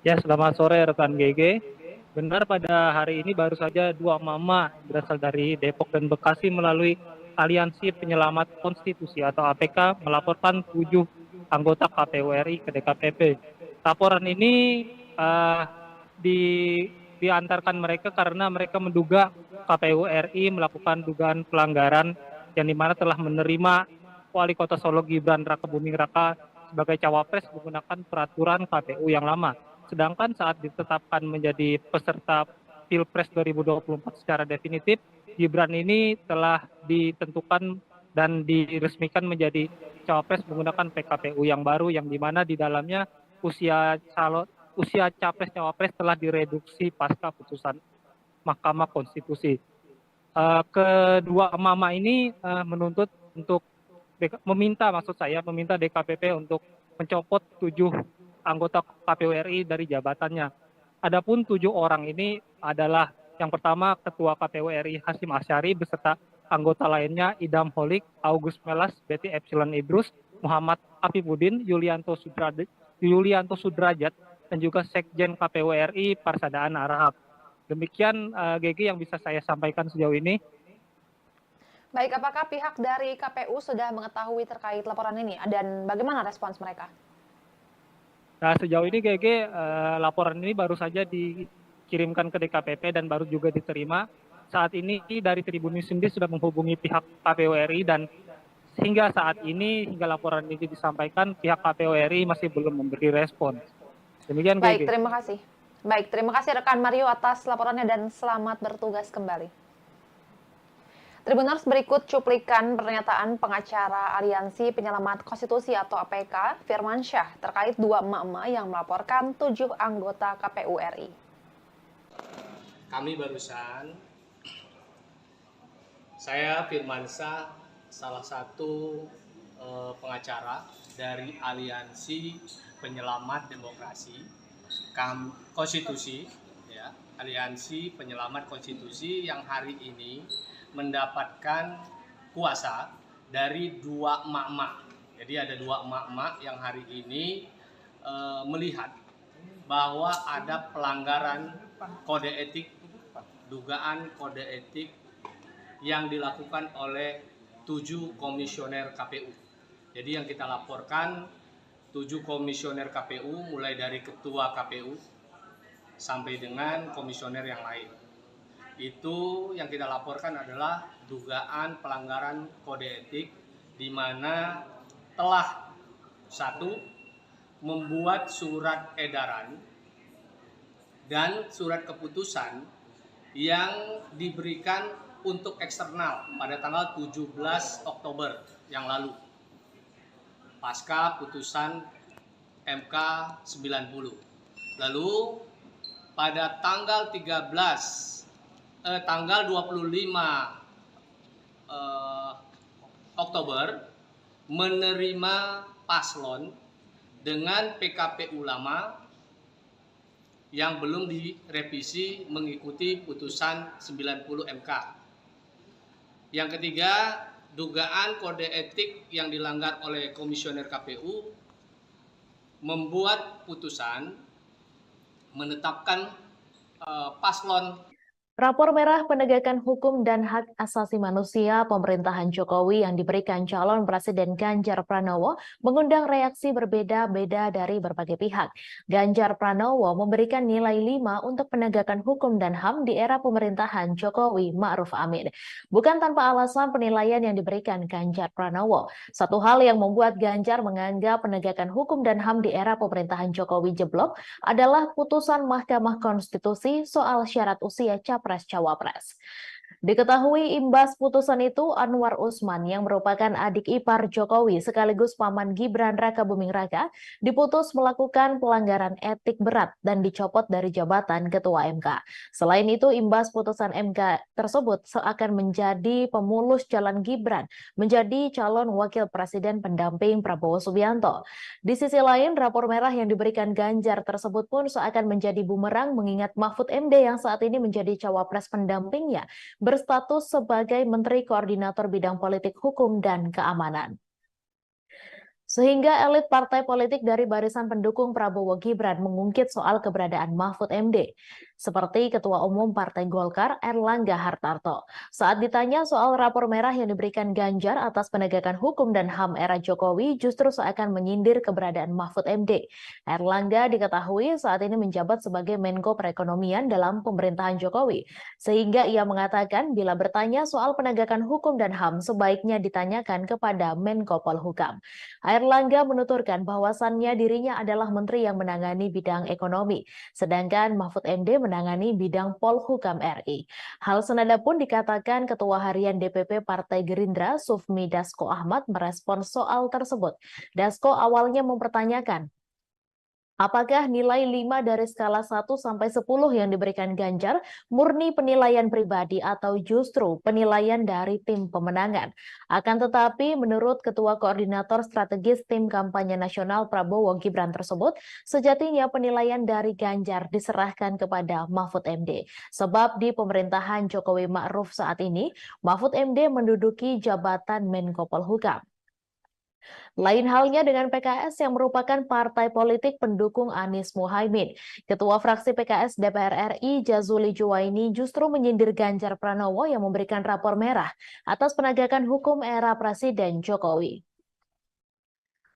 C: Ya, selamat sore rekan GG. Benar, pada hari ini baru saja dua mama berasal dari Depok dan Bekasi melalui Aliansi Penyelamat Konstitusi atau APK melaporkan 7 anggota KPU RI ke DKPP. Laporan ini diantarkan mereka karena mereka menduga KPU RI melakukan dugaan pelanggaran yang dimana telah menerima Wali Kota Solo Gibran Rakabuming Raka sebagai cawapres menggunakan peraturan KPU yang lama. Sedangkan saat ditetapkan menjadi peserta Pilpres 2024 secara definitif, Gibran ini telah ditentukan dan diresmikan menjadi cawapres menggunakan PKPU yang baru, yang dimana di dalamnya usia capres cawapres telah direduksi pasca putusan Mahkamah Konstitusi. Kedua mama ini menuntut untuk meminta DKPP untuk mencopot 7 anggota KPU RI dari jabatannya. Adapun 7 orang ini adalah yang pertama Ketua KPU RI Hasyim Asyari beserta anggota lainnya Idam Holik, August Melas, Betty Epsilon Idrus, Muhammad Afifuddin, Yulianto Sudrajat, dan juga Sekjen KPU RI Parsadaan Arahap. Demikian GG yang bisa saya sampaikan sejauh ini.
B: Baik, apakah pihak dari KPU sudah mengetahui terkait laporan ini dan bagaimana respons mereka?
C: Nah, sejauh ini GG laporan ini baru saja dikirimkan ke DKPP dan baru juga diterima. Saat ini dari Tribun News sendiri sudah menghubungi pihak KPU RI dan hingga saat ini, hingga laporan ini disampaikan, pihak KPU RI masih belum memberi respon. Demikian GG.
B: Baik, terima kasih. Baik, terima kasih rekan Mario atas laporannya dan selamat bertugas kembali. Tribuners, berikut cuplikan pernyataan pengacara Aliansi Penyelamat Konstitusi atau APK, Firman Syah, terkait dua emak-emak yang melaporkan 7 anggota KPU RI.
D: Kami barusan, saya Firman Syah, salah satu pengacara dari Aliansi Penyelamat Demokrasi, Konstitusi, ya, Aliansi Penyelamat Konstitusi yang hari ini mendapatkan kuasa dari 2 emak-emak. Jadi ada 2 emak-emak yang hari ini melihat bahwa ada pelanggaran kode etik, dugaan kode etik yang dilakukan oleh 7 komisioner KPU. Jadi yang kita laporkan 7 komisioner KPU mulai dari ketua KPU sampai dengan komisioner yang lain. Itu yang kita laporkan adalah dugaan pelanggaran kode etik di mana telah 1 membuat surat edaran dan surat keputusan yang diberikan untuk eksternal pada tanggal 17 Oktober yang lalu pasca putusan MK 90. Lalu pada tanggal 25 Oktober menerima paslon dengan PKPU lama yang belum direvisi mengikuti putusan 90 MK. Yang ketiga, dugaan kode etik yang dilanggar oleh komisioner KPU membuat putusan menetapkan paslon.
A: Rapor merah penegakan hukum dan hak asasi manusia pemerintahan Jokowi yang diberikan calon Presiden Ganjar Pranowo mengundang reaksi berbeda-beda dari berbagai pihak. Ganjar Pranowo memberikan nilai 5 untuk penegakan hukum dan HAM di era pemerintahan Jokowi Ma'ruf Amin. Bukan tanpa alasan penilaian yang diberikan Ganjar Pranowo. Satu hal yang membuat Ganjar menganggap penegakan hukum dan HAM di era pemerintahan Jokowi jeblok adalah putusan Mahkamah Konstitusi soal syarat usia Capres-Cawapres. Diketahui imbas putusan itu, Anwar Usman yang merupakan adik ipar Jokowi sekaligus paman Gibran Rakabuming Raka diputus melakukan pelanggaran etik berat dan dicopot dari jabatan Ketua MK. Selain itu, imbas putusan MK tersebut seakan menjadi pemulus jalan Gibran menjadi calon wakil presiden pendamping Prabowo Subianto. Di sisi lain, rapor merah yang diberikan Ganjar tersebut pun seakan menjadi bumerang mengingat Mahfud MD yang saat ini menjadi cawapres pendampingnya berstatus sebagai Menteri Koordinator Bidang Politik Hukum dan Keamanan. Sehingga elit partai politik dari barisan pendukung Prabowo Gibran mengungkit soal keberadaan Mahfud MD, seperti Ketua Umum Partai Golkar Erlangga Hartarto. Saat ditanya soal rapor merah yang diberikan Ganjar atas penegakan hukum dan HAM era Jokowi justru seakan menyindir keberadaan Mahfud MD. Erlangga diketahui saat ini menjabat sebagai Menko Perekonomian dalam pemerintahan Jokowi, sehingga ia mengatakan bila bertanya soal penegakan hukum dan HAM sebaiknya ditanyakan kepada Menko Polhukam. Erlangga menuturkan bahwasannya dirinya adalah menteri yang menangani bidang ekonomi, sedangkan Mahfud MD menangani bidang Polhukam RI. Hal senada pun dikatakan Ketua Harian DPP Partai Gerindra Sufmi Dasko Ahmad merespons soal tersebut. Dasko awalnya mempertanyakan, apakah nilai 5 dari skala 1 sampai 10 yang diberikan Ganjar murni penilaian pribadi atau justru penilaian dari tim pemenangan? Akan tetapi, menurut Ketua Koordinator Strategis Tim Kampanye Nasional Prabowo Gibran tersebut, sejatinya penilaian dari Ganjar diserahkan kepada Mahfud MD. Sebab di pemerintahan Jokowi Ma'ruf saat ini, Mahfud MD menduduki jabatan Menko Polhukam. Lain halnya dengan PKS yang merupakan partai politik pendukung Anies Muhaimin. Ketua fraksi PKS DPR RI Jazuli Juwaini justru menyindir Ganjar Pranowo yang memberikan rapor merah atas penegakan hukum era Presiden Jokowi.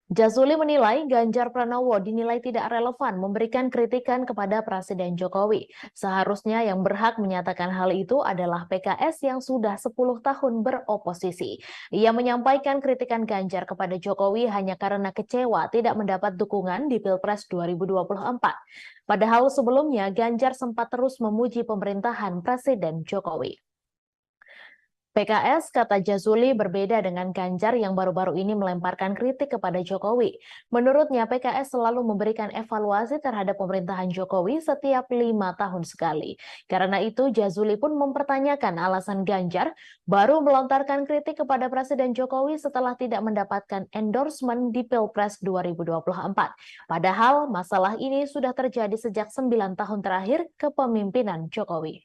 A: Jazuli menilai Ganjar Pranowo dinilai tidak relevan memberikan kritikan kepada Presiden Jokowi. Seharusnya yang berhak menyatakan hal itu adalah PKS yang sudah 10 tahun beroposisi. Ia menyampaikan kritikan Ganjar kepada Jokowi hanya karena kecewa tidak mendapat dukungan di Pilpres 2024. Padahal sebelumnya Ganjar sempat terus memuji pemerintahan Presiden Jokowi. PKS, kata Jazuli, berbeda dengan Ganjar yang baru-baru ini melemparkan kritik kepada Jokowi. Menurutnya, PKS selalu memberikan evaluasi terhadap pemerintahan Jokowi setiap 5 tahun sekali. Karena itu, Jazuli pun mempertanyakan alasan Ganjar baru melontarkan kritik kepada Presiden Jokowi setelah tidak mendapatkan endorsement di Pilpres 2024. Padahal, masalah ini sudah terjadi sejak 9 tahun terakhir kepemimpinan Jokowi.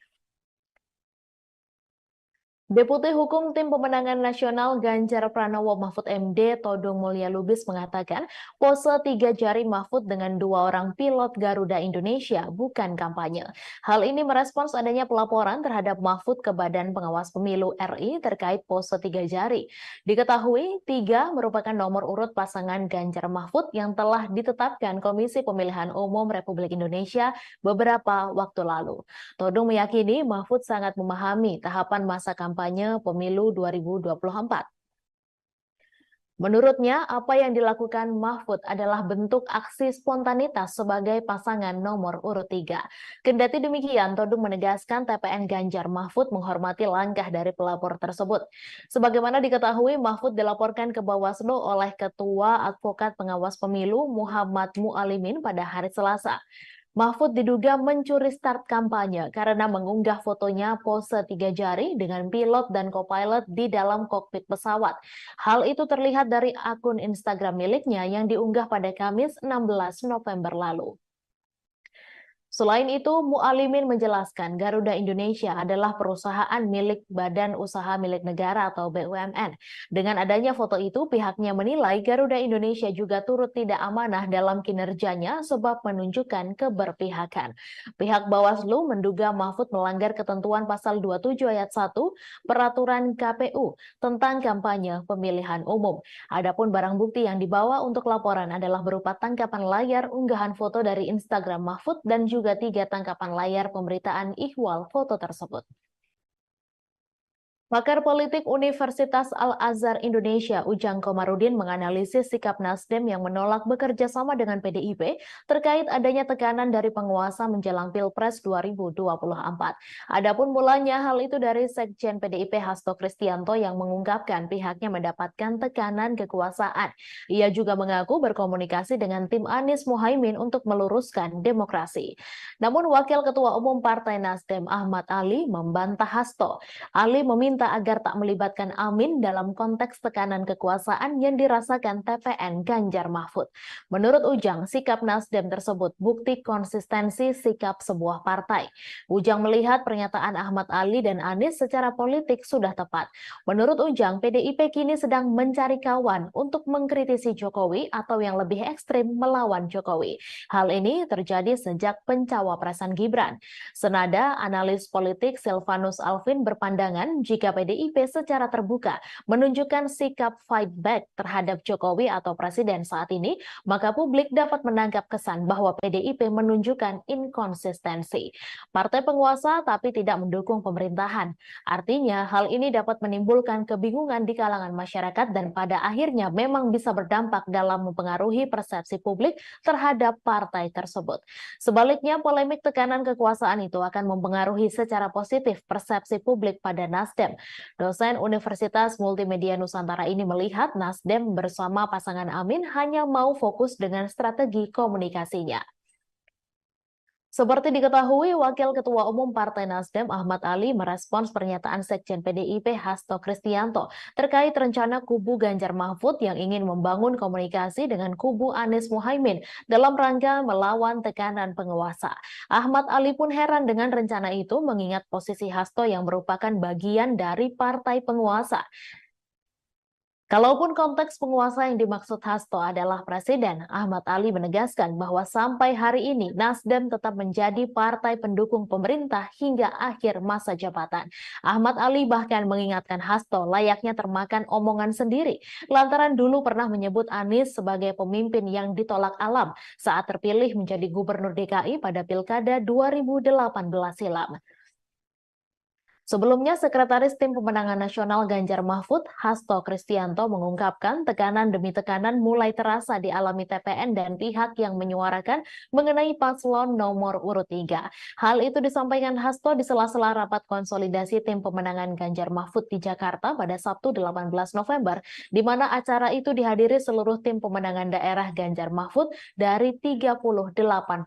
A: Deputi Hukum Tim Pemenangan Nasional Ganjar Pranowo Mahfud MD Todung Mulya Lubis mengatakan pose 3 jari Mahfud dengan 2 orang pilot Garuda Indonesia bukan kampanye. Hal ini merespons adanya pelaporan terhadap Mahfud ke Badan Pengawas Pemilu RI terkait pose 3 jari. Diketahui 3 merupakan nomor urut pasangan Ganjar Mahfud yang telah ditetapkan Komisi Pemilihan Umum Republik Indonesia beberapa waktu lalu. Todung meyakini Mahfud sangat memahami tahapan masa kampanye pemilu 2024. Menurutnya, apa yang dilakukan Mahfud adalah bentuk aksi spontanitas sebagai pasangan nomor urut 3. Kendati demikian, Todung menegaskan TPN Ganjar Mahfud menghormati langkah dari pelapor tersebut. Sebagaimana diketahui, Mahfud dilaporkan ke Bawaslu oleh Ketua Advokat Pengawas Pemilu Muhammad Mualimin pada hari Selasa. Mahfud diduga mencuri start kampanye karena mengunggah fotonya pose 3 jari dengan pilot dan co-pilot di dalam kokpit pesawat. Hal itu terlihat dari akun Instagram miliknya yang diunggah pada Kamis 16 November lalu. Selain itu, Mualimin menjelaskan Garuda Indonesia adalah perusahaan milik Badan Usaha Milik Negara atau BUMN. Dengan adanya foto itu, pihaknya menilai Garuda Indonesia juga turut tidak amanah dalam kinerjanya sebab menunjukkan keberpihakan. Pihak Bawaslu menduga Mahfud melanggar ketentuan pasal 27 ayat 1 Peraturan KPU tentang kampanye pemilihan umum. Adapun barang bukti yang dibawa untuk laporan adalah berupa tangkapan layar unggahan foto dari Instagram Mahfud dan juga 3 tangkapan layar pemberitaan ihwal foto tersebut. Pakar politik Universitas Al-Azhar Indonesia, Ujang Komarudin, menganalisis sikap Nasdem yang menolak bekerja sama dengan PDIP terkait adanya tekanan dari penguasa menjelang Pilpres 2024. Adapun mulanya hal itu dari Sekjen PDIP Hasto Kristianto yang mengungkapkan pihaknya mendapatkan tekanan kekuasaan. Ia juga mengaku berkomunikasi dengan tim Anies Muhaimin untuk meluruskan demokrasi. Namun Wakil Ketua Umum Partai Nasdem Ahmad Ali membantah Hasto. Ali meminta agar tak melibatkan Amin dalam konteks tekanan kekuasaan yang dirasakan TPN Ganjar Mahfud. Menurut Ujang, sikap Nasdem tersebut bukti konsistensi sikap sebuah partai. Ujang melihat pernyataan Ahmad Ali dan Anies secara politik sudah tepat. Menurut Ujang, PDIP kini sedang mencari kawan untuk mengkritisi Jokowi atau yang lebih ekstrim melawan Jokowi. Hal ini terjadi sejak pencawapresan Gibran. Senada, analis politik Silvanus Alvin berpandangan jika PDIP secara terbuka menunjukkan sikap fight back terhadap Jokowi atau Presiden saat ini, maka publik dapat menangkap kesan bahwa PDIP menunjukkan inkonsistensi. Partai penguasa tapi tidak mendukung pemerintahan. Artinya, hal ini dapat menimbulkan kebingungan di kalangan masyarakat dan pada akhirnya memang bisa berdampak dalam mempengaruhi persepsi publik terhadap partai tersebut. Sebaliknya, polemik tekanan kekuasaan itu akan mempengaruhi secara positif persepsi publik pada Nasdem. Dosen Universitas Multimedia Nusantara ini melihat Nasdem bersama pasangan Amin hanya mau fokus dengan strategi komunikasinya. Seperti diketahui, Wakil Ketua Umum Partai Nasdem Ahmad Ali merespons pernyataan Sekjen PDIP Hasto Kristianto terkait rencana kubu Ganjar Mahfud yang ingin membangun komunikasi dengan kubu Anies Muhaimin dalam rangka melawan tekanan penguasa. Ahmad Ali pun heran dengan rencana itu mengingat posisi Hasto yang merupakan bagian dari partai penguasa. Kalaupun konteks penguasa yang dimaksud Hasto adalah presiden, Ahmad Ali menegaskan bahwa sampai hari ini Nasdem tetap menjadi partai pendukung pemerintah hingga akhir masa jabatan. Ahmad Ali bahkan mengingatkan Hasto layaknya termakan omongan sendiri, lantaran dulu pernah menyebut Anies sebagai pemimpin yang ditolak alam saat terpilih menjadi gubernur DKI pada Pilkada 2018 silam. Sebelumnya, Sekretaris Tim Pemenangan Nasional Ganjar Mahfud, Hasto Kristianto, mengungkapkan tekanan demi tekanan mulai terasa dialami TPN dan pihak yang menyuarakan mengenai paslon nomor urut 3. Hal itu disampaikan Hasto di sela-sela rapat konsolidasi Tim Pemenangan Ganjar Mahfud di Jakarta pada Sabtu 18 November, di mana acara itu dihadiri seluruh tim pemenangan daerah Ganjar Mahfud dari 38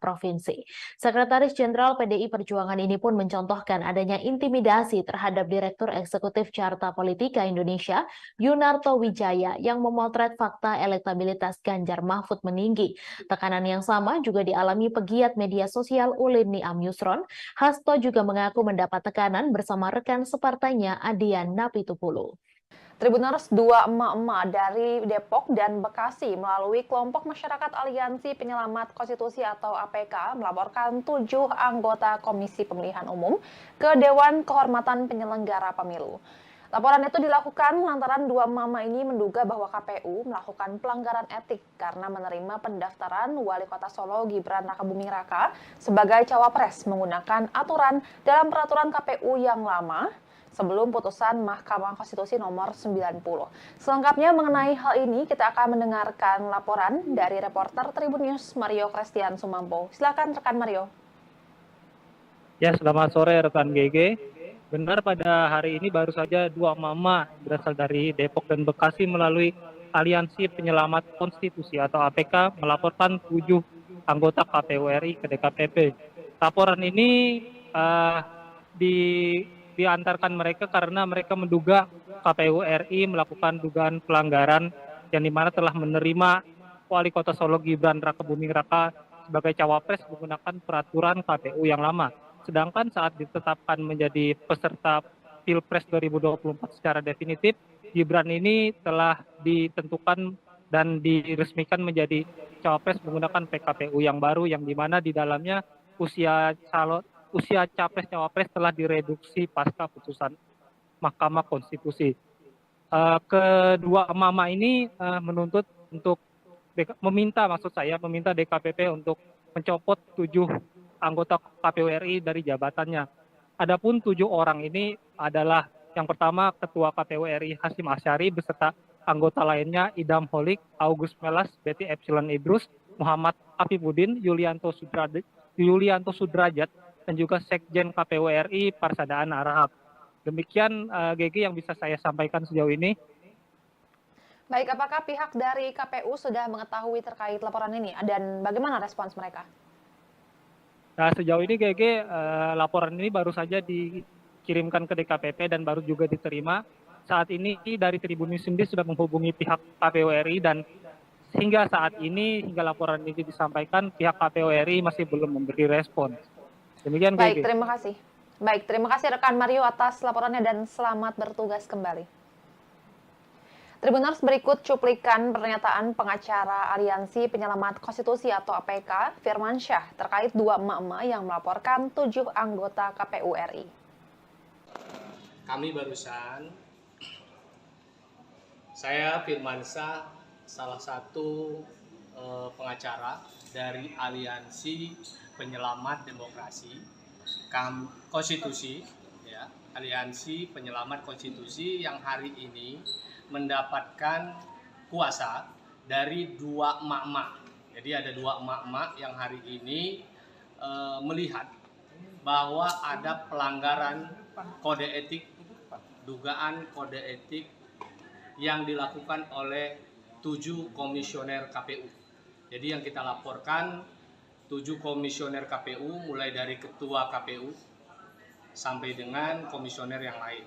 A: provinsi. Sekretaris Jenderal PDI Perjuangan ini pun mencontohkan adanya intimidasi terhadap Direktur Eksekutif Carta Politika Indonesia, Yunarto Wijaya, yang memotret fakta elektabilitas Ganjar Mahfud meninggi. Tekanan yang sama juga dialami pegiat media sosial Ulin Niam Yusron. Hasto juga mengaku mendapat tekanan bersama rekan separtainya Adian Napitupulu.
B: Tribuners, dua emak-emak dari Depok dan Bekasi melalui kelompok masyarakat Aliansi Penyelamat Konstitusi atau APK melaporkan 7 anggota Komisi Pemilihan Umum ke Dewan Kehormatan Penyelenggara Pemilu. Laporan itu dilakukan lantaran dua mama ini menduga bahwa KPU melakukan pelanggaran etik karena menerima pendaftaran Wali Kota Solo Gibran Rakabuming Raka sebagai cawapres menggunakan aturan dalam peraturan KPU yang lama sebelum putusan Mahkamah Konstitusi nomor 90. Selengkapnya mengenai hal ini, kita akan mendengarkan laporan dari reporter Tribun News Mario Christian Sumampo. Silakan rekan Mario.
C: Ya, selamat sore rekan GG. Benar, pada hari ini baru saja dua mama berasal dari Depok dan Bekasi melalui Aliansi Penyelamat Konstitusi atau APK melaporkan 7 anggota KPU RI ke DKPP. Laporan ini diantarkan mereka karena mereka menduga KPU RI melakukan dugaan pelanggaran yang dimana telah menerima Wali Kota Solo Gibran Rakabuming Raka sebagai cawapres menggunakan peraturan KPU yang lama. Sedangkan saat ditetapkan menjadi peserta Pilpres 2024 secara definitif, Gibran ini telah ditentukan dan diresmikan menjadi cawapres menggunakan PKPU yang baru, yang dimana di dalamnya usia capres-cawapres telah direduksi pasca putusan Mahkamah Konstitusi. Kedua mama ini menuntut untuk meminta DKPP untuk mencopot 7 anggota KPU RI dari jabatannya. Adapun 7 orang ini adalah Yang pertama, Ketua KPU RI Hasyim Asyari beserta anggota lainnya Idam Holik, August Melas, Betty Epsilon Idrus, Muhammad Afifuddin, Yulianto Sudrajat, dan juga Sekjen KPU RI Parsadaan Arahap. Demikian GG yang bisa saya sampaikan sejauh ini.
B: Baik, apakah pihak dari KPU sudah mengetahui terkait laporan ini dan bagaimana respons mereka?
C: Nah, sejauh ini GG laporan ini baru saja dikirimkan ke DKPP dan baru juga diterima. Saat ini dari Tribun News sendiri sudah menghubungi pihak KPU RI dan hingga saat ini, hingga laporan ini disampaikan, pihak KPU RI masih belum memberi respon. Demikian
B: Baik,
C: GG.
B: terima kasih. Baik, terima kasih rekan Mario atas laporannya dan selamat bertugas kembali. Tribuners, berikut cuplikan pernyataan pengacara Aliansi Penyelamat Konstitusi atau APK, Firman Syah, terkait dua emak-emak yang melaporkan 7 anggota KPU RI.
D: Kami barusan, saya Firman Syah, salah satu pengacara dari Aliansi Penyelamat Demokrasi Konstitusi, ya, Aliansi Penyelamat Konstitusi yang hari ini mendapatkan kuasa dari dua emak-emak. Jadi ada dua emak-emak yang hari ini melihat bahwa ada pelanggaran kode etik, dugaan kode etik yang dilakukan oleh 7 komisioner KPU. Jadi yang kita laporkan 7 komisioner KPU, mulai dari ketua KPU sampai dengan komisioner yang lain.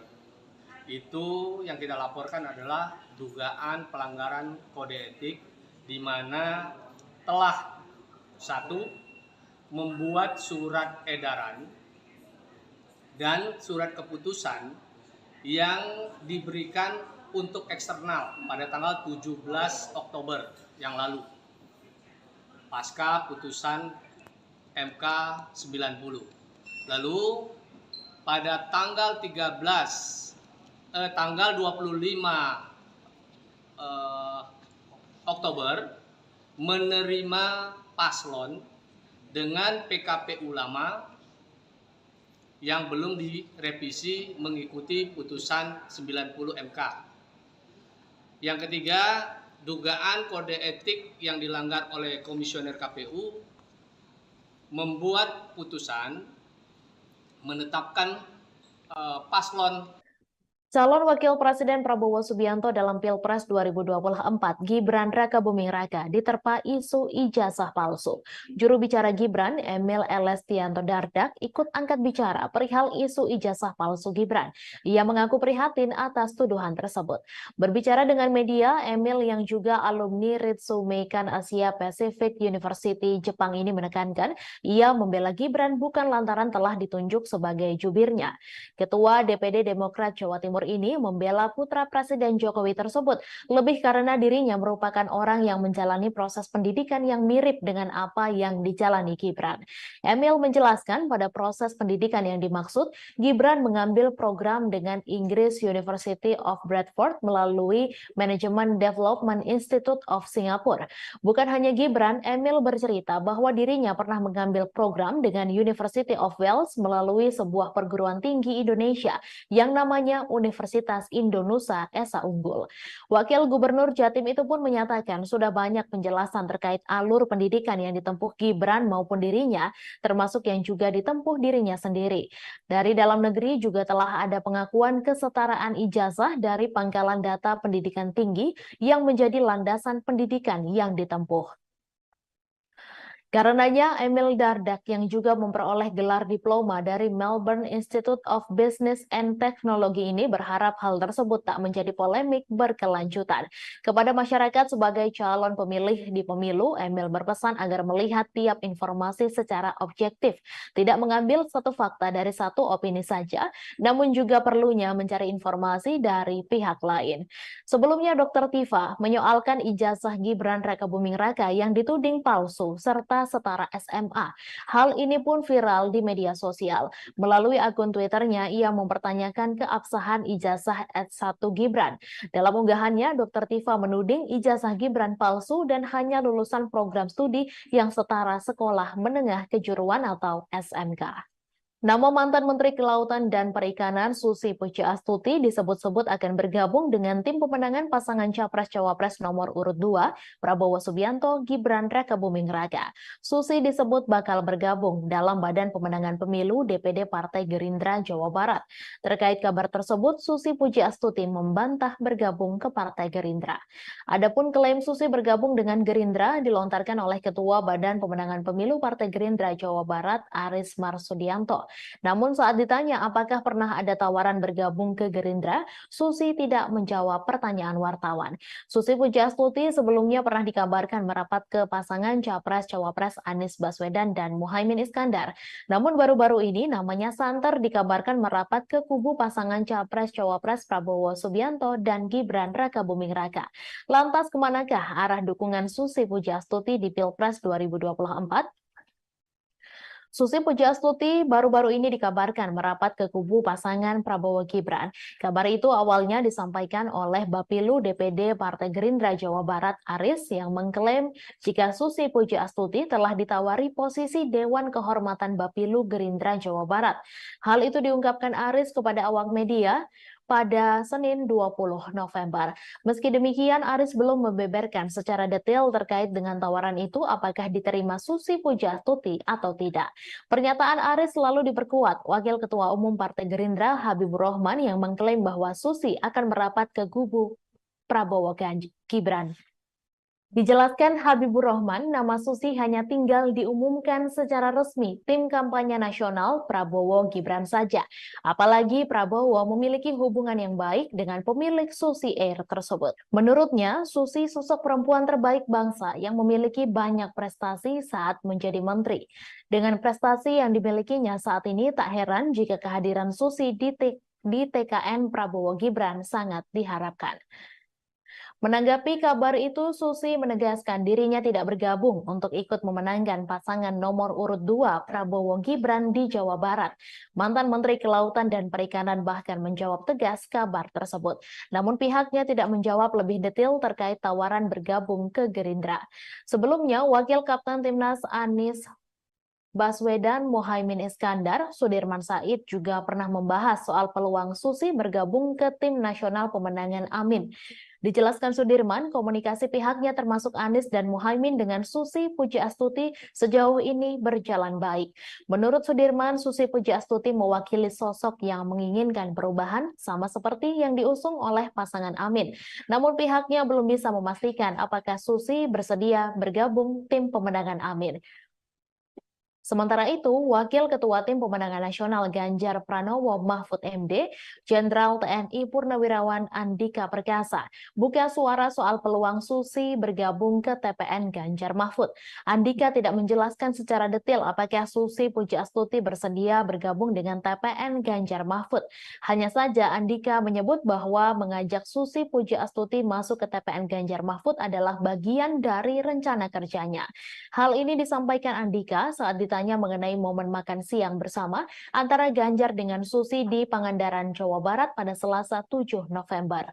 D: Itu yang kita laporkan adalah dugaan pelanggaran kode etik di mana telah 1. Membuat surat edaran dan surat keputusan yang diberikan untuk eksternal pada tanggal 17 Oktober yang lalu pasca putusan MK 90. Lalu pada tanggal 25 Oktober menerima paslon dengan PKPU lama yang belum direvisi mengikuti putusan 90 MK. Yang ketiga, dugaan kode etik yang dilanggar oleh komisioner KPU membuat putusan menetapkan paslon
A: Calon Wakil Presiden Prabowo Subianto dalam Pilpres 2024, Gibran Rakabuming Raka, diterpa isu ijazah palsu. Juru bicara Gibran, Emil Elestianto Dardak, ikut angkat bicara perihal isu ijazah palsu Gibran. Ia mengaku prihatin atas tuduhan tersebut. Berbicara dengan media, Emil yang juga alumni Ritsumeikan Asia Pacific University Jepang ini menekankan, ia membela Gibran bukan lantaran telah ditunjuk sebagai jubirnya. Ketua DPD Demokrat Jawa Timur ini membela putra Presiden Jokowi tersebut lebih karena dirinya merupakan orang yang menjalani proses pendidikan yang mirip dengan apa yang dijalani Gibran. Emil menjelaskan pada proses pendidikan yang dimaksud, Gibran mengambil program dengan Inggris University of Bradford melalui Management Development Institute of Singapore. Bukan hanya Gibran, Emil bercerita bahwa dirinya pernah mengambil program dengan University of Wales melalui sebuah perguruan tinggi Indonesia yang namanya Universitas Indonesia Esa Unggul. Wakil Gubernur Jatim itu pun menyatakan sudah banyak penjelasan terkait alur pendidikan yang ditempuh Gibran maupun dirinya, termasuk yang juga ditempuh dirinya sendiri. Dari dalam negeri juga telah ada pengakuan kesetaraan ijazah dari Pangkalan Data Pendidikan Tinggi yang menjadi landasan pendidikan yang ditempuh. Karenanya, Emil Dardak yang juga memperoleh gelar diploma dari Melbourne Institute of Business and Technology ini berharap hal tersebut tak menjadi polemik berkelanjutan. Kepada masyarakat sebagai calon pemilih di pemilu, Emil berpesan agar melihat tiap informasi secara objektif, tidak mengambil satu fakta dari satu opini saja, namun juga perlunya mencari informasi dari pihak lain. Sebelumnya, Dr. Tifa menyoalkan ijazah Gibran Rakabuming Raka yang dituding palsu serta setara SMA. Hal ini pun viral di media sosial. Melalui akun Twitternya, ia mempertanyakan keabsahan ijazah S1 Gibran. Dalam unggahannya, Dr. Tifa menuding ijazah Gibran palsu dan hanya lulusan program studi yang setara sekolah menengah kejuruan atau SMK. Nama mantan Menteri Kelautan dan Perikanan Susi Pujiastuti disebut-sebut akan bergabung dengan tim pemenangan pasangan Capres-Cawapres nomor urut 2, Prabowo Subianto, Gibran Rakabuming Raka. Susi disebut bakal bergabung dalam Badan Pemenangan Pemilu DPD Partai Gerindra Jawa Barat. Terkait kabar tersebut, Susi Pujiastuti membantah bergabung ke Partai Gerindra. Adapun klaim Susi bergabung dengan Gerindra dilontarkan oleh Ketua Badan Pemenangan Pemilu Partai Gerindra Jawa Barat, Aris Marsudianto. Namun saat ditanya apakah pernah ada tawaran bergabung ke Gerindra, Susi tidak menjawab pertanyaan wartawan. Susi Pujiastuti sebelumnya pernah dikabarkan merapat ke pasangan Capres-Cawapres Anies Baswedan dan Muhaimin Iskandar. Namun baru-baru ini namanya santer dikabarkan merapat ke kubu pasangan Capres-Cawapres Prabowo Subianto dan Gibran Rakabuming Raka. Lantas kemanakah arah dukungan Susi Pujiastuti di Pilpres 2024? Susi Pujiastuti baru-baru ini dikabarkan merapat ke kubu pasangan Prabowo Gibran. Kabar itu awalnya disampaikan oleh Bapilu DPD Partai Gerindra Jawa Barat Aris yang mengklaim jika Susi Pujiastuti telah ditawari posisi Dewan Kehormatan Bapilu Gerindra Jawa Barat. Hal itu diungkapkan Aris kepada awak media pada Senin 20 November. Meski demikian, Aris belum membeberkan secara detail terkait dengan tawaran itu apakah diterima Susi Pujiastuti atau tidak. Pernyataan Aris selalu diperkuat Wakil Ketua Umum Partai Gerindra Habibur Rahman yang mengklaim bahwa Susi akan merapat ke kubu Prabowo Gibran. Dijelaskan Habibur Rahman, nama Susi hanya tinggal diumumkan secara resmi tim kampanye nasional Prabowo Gibran saja. Apalagi Prabowo memiliki hubungan yang baik dengan pemilik Susi Air tersebut. Menurutnya, Susi sosok perempuan terbaik bangsa yang memiliki banyak prestasi saat menjadi menteri. Dengan prestasi yang dimilikinya saat ini, tak heran jika kehadiran Susi di TKN Prabowo Gibran sangat diharapkan. Menanggapi kabar itu, Susi menegaskan dirinya tidak bergabung untuk ikut memenangkan pasangan nomor urut 2 Prabowo Gibran di Jawa Barat. Mantan Menteri Kelautan dan Perikanan bahkan menjawab tegas kabar tersebut. Namun pihaknya tidak menjawab lebih detail terkait tawaran bergabung ke Gerindra. Sebelumnya, Wakil Kapten Timnas Anies Baswedan Muhaimin Iskandar, Sudirman Said juga pernah membahas soal peluang Susi bergabung ke tim nasional pemenangan Amin. Dijelaskan Sudirman, komunikasi pihaknya termasuk Anies dan Muhaimin dengan Susi Pujiastuti sejauh ini berjalan baik. Menurut Sudirman, Susi Pujiastuti mewakili sosok yang menginginkan perubahan sama seperti yang diusung oleh pasangan Amin. Namun pihaknya belum bisa memastikan apakah Susi bersedia bergabung tim pemenangan Amin. Sementara itu, Wakil Ketua Tim Pemenangan Nasional Ganjar Pranowo Mahfud MD, Jenderal TNI Purnawirawan Andika Perkasa, buka suara soal peluang Susi bergabung ke TPN Ganjar Mahfud. Andika tidak menjelaskan secara detail apakah Susi Pujiastuti bersedia bergabung dengan TPN Ganjar Mahfud. Hanya saja Andika menyebut bahwa mengajak Susi Pujiastuti masuk ke TPN Ganjar Mahfud adalah bagian dari rencana kerjanya. Hal ini disampaikan Andika saat ditanya mengenai momen makan siang bersama antara Ganjar dengan Susi di Pangandaran, Jawa Barat pada Selasa 7 November.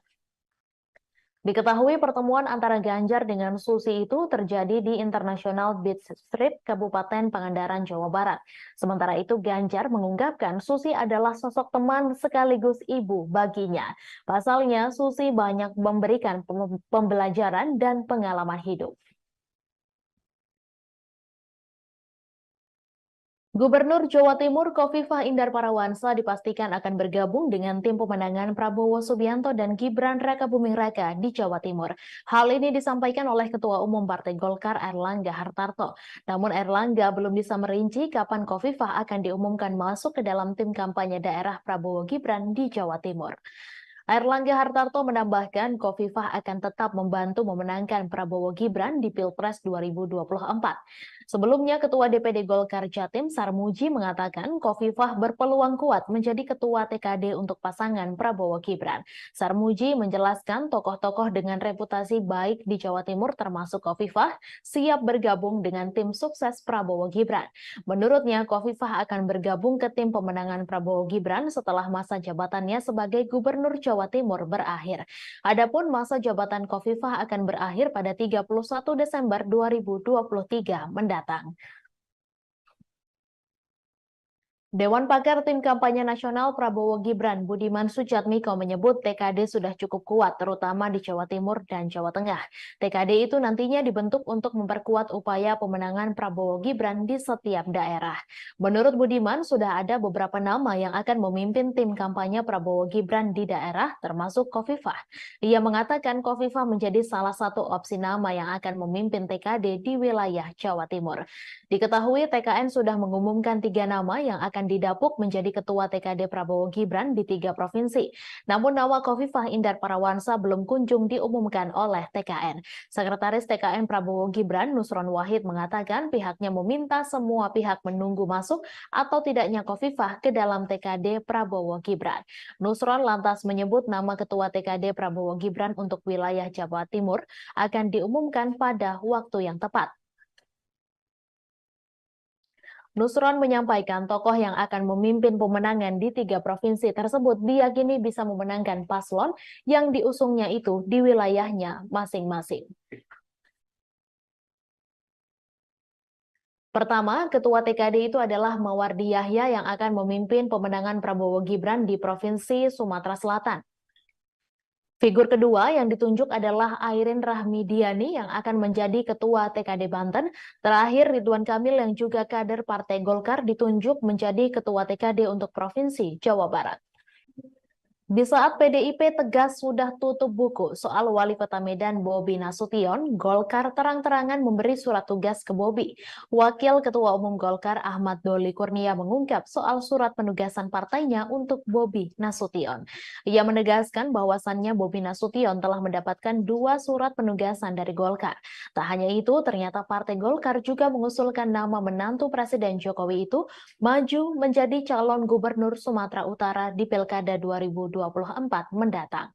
A: Diketahui pertemuan antara Ganjar dengan Susi itu terjadi di International Beach Street, Kabupaten Pangandaran, Jawa Barat. Sementara itu Ganjar mengungkapkan Susi adalah sosok teman sekaligus ibu baginya. Pasalnya Susi banyak memberikan pembelajaran dan pengalaman hidup. Gubernur Jawa Timur Khofifah Indar Parawansa dipastikan akan bergabung dengan tim pemenangan Prabowo Subianto dan Gibran Rakabuming Raka di Jawa Timur. Hal ini disampaikan oleh Ketua Umum Partai Golkar Airlangga Hartarto. Namun Airlangga belum bisa merinci kapan Khofifah akan diumumkan masuk ke dalam tim kampanye daerah Prabowo Gibran di Jawa Timur. Airlangga Hartarto menambahkan Khofifah akan tetap membantu memenangkan Prabowo Gibran di Pilpres 2024. Sebelumnya, Ketua DPD Golkar Jatim Sarmuji mengatakan Khofifah berpeluang kuat menjadi Ketua TKD untuk pasangan Prabowo Gibran. Sarmuji menjelaskan tokoh-tokoh dengan reputasi baik di Jawa Timur termasuk Khofifah siap bergabung dengan tim sukses Prabowo Gibran. Menurutnya, Khofifah akan bergabung ke tim pemenangan Prabowo Gibran setelah masa jabatannya sebagai Gubernur Jawa Timur berakhir. Adapun masa jabatan Khofifah akan berakhir pada 31 Desember 2023 mendatang. Dewan Pakar Tim Kampanye Nasional Prabowo Gibran Budiman Sujatmiko menyebut TKD sudah cukup kuat, terutama di Jawa Timur dan Jawa Tengah. TKD itu nantinya dibentuk untuk memperkuat upaya pemenangan Prabowo Gibran di setiap daerah. Menurut Budiman, sudah ada beberapa nama yang akan memimpin tim kampanye Prabowo Gibran di daerah, termasuk Khofifah. Ia mengatakan Khofifah menjadi salah satu opsi nama yang akan memimpin TKD di wilayah Jawa Timur. Diketahui TKN sudah mengumumkan 3 nama yang akan didapuk menjadi ketua TKD Prabowo Gibran di 3 provinsi. Namun nama Khofifah Indar Parawansa belum kunjung diumumkan oleh TKN. Sekretaris TKN Prabowo Gibran Nusron Wahid mengatakan pihaknya meminta semua pihak menunggu masuk atau tidaknya Khofifah ke dalam TKD Prabowo Gibran. Nusron lantas menyebut nama ketua TKD Prabowo Gibran untuk wilayah Jawa Timur akan diumumkan pada waktu yang tepat. Nusron menyampaikan tokoh yang akan memimpin pemenangan di 3 provinsi tersebut diyakini bisa memenangkan paslon yang diusungnya itu di wilayahnya masing-masing. Pertama, Ketua TKD itu adalah Mawardi Yahya yang akan memimpin pemenangan Prabowo Gibran di Provinsi Sumatera Selatan. Figur kedua yang ditunjuk adalah Airin Rahmidiani yang akan menjadi Ketua TKD Banten. Terakhir, Ridwan Kamil yang juga kader Partai Golkar ditunjuk menjadi Ketua TKD untuk Provinsi Jawa Barat. Di saat PDIP tegas sudah tutup buku soal Wali Kota Medan Bobi Nasution, Golkar terang-terangan memberi surat tugas ke Bobi. Wakil Ketua Umum Golkar Ahmad Doli Kurnia mengungkap soal surat penugasan partainya untuk Bobi Nasution. Ia menegaskan bahwasannya Bobi Nasution telah mendapatkan 2 surat penugasan dari Golkar. Tak hanya itu, ternyata Partai Golkar juga mengusulkan nama menantu Presiden Jokowi itu maju menjadi calon gubernur Sumatera Utara di Pilkada 2024 mendatang.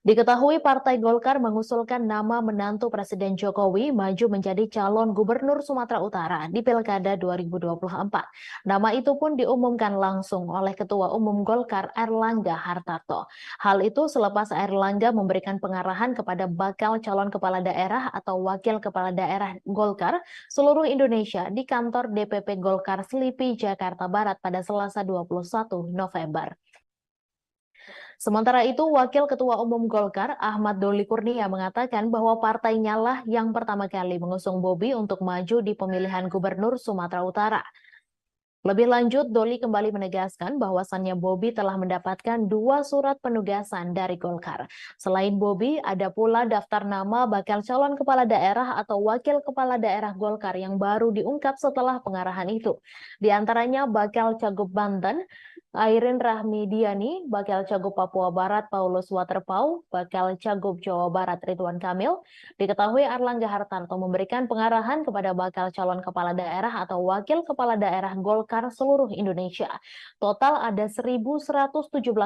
A: Diketahui Partai Golkar mengusulkan nama menantu Presiden Jokowi maju menjadi calon gubernur Sumatera Utara di Pilkada 2024. Nama itu pun diumumkan langsung oleh Ketua Umum Golkar Airlangga Hartarto. Hal itu selepas Airlangga memberikan pengarahan kepada bakal calon kepala daerah atau wakil kepala daerah Golkar seluruh Indonesia di kantor DPP Golkar Selipi, Jakarta Barat pada Selasa 21 November. Sementara itu, Wakil Ketua Umum Golkar Ahmad Doli Kurnia mengatakan bahwa partainya lah yang pertama kali mengusung Bobi untuk maju di pemilihan gubernur Sumatera Utara. Lebih lanjut, Doli kembali menegaskan bahwasannya Bobi telah mendapatkan 2 surat penugasan dari Golkar. Selain Bobi, ada pula daftar nama bakal calon kepala daerah atau wakil kepala daerah Golkar yang baru diungkap setelah pengarahan itu. Di antaranya bakal Cagup Banten, Airin Rahmidiani, bakal Cagup Papua Barat Paulus Waterpau, bakal Cagup Jawa Barat Ridwan Kamil. Diketahui Airlangga Hartarto memberikan pengarahan kepada bakal calon kepala daerah atau wakil kepala daerah Golkar seluruh Indonesia. Total ada 1.117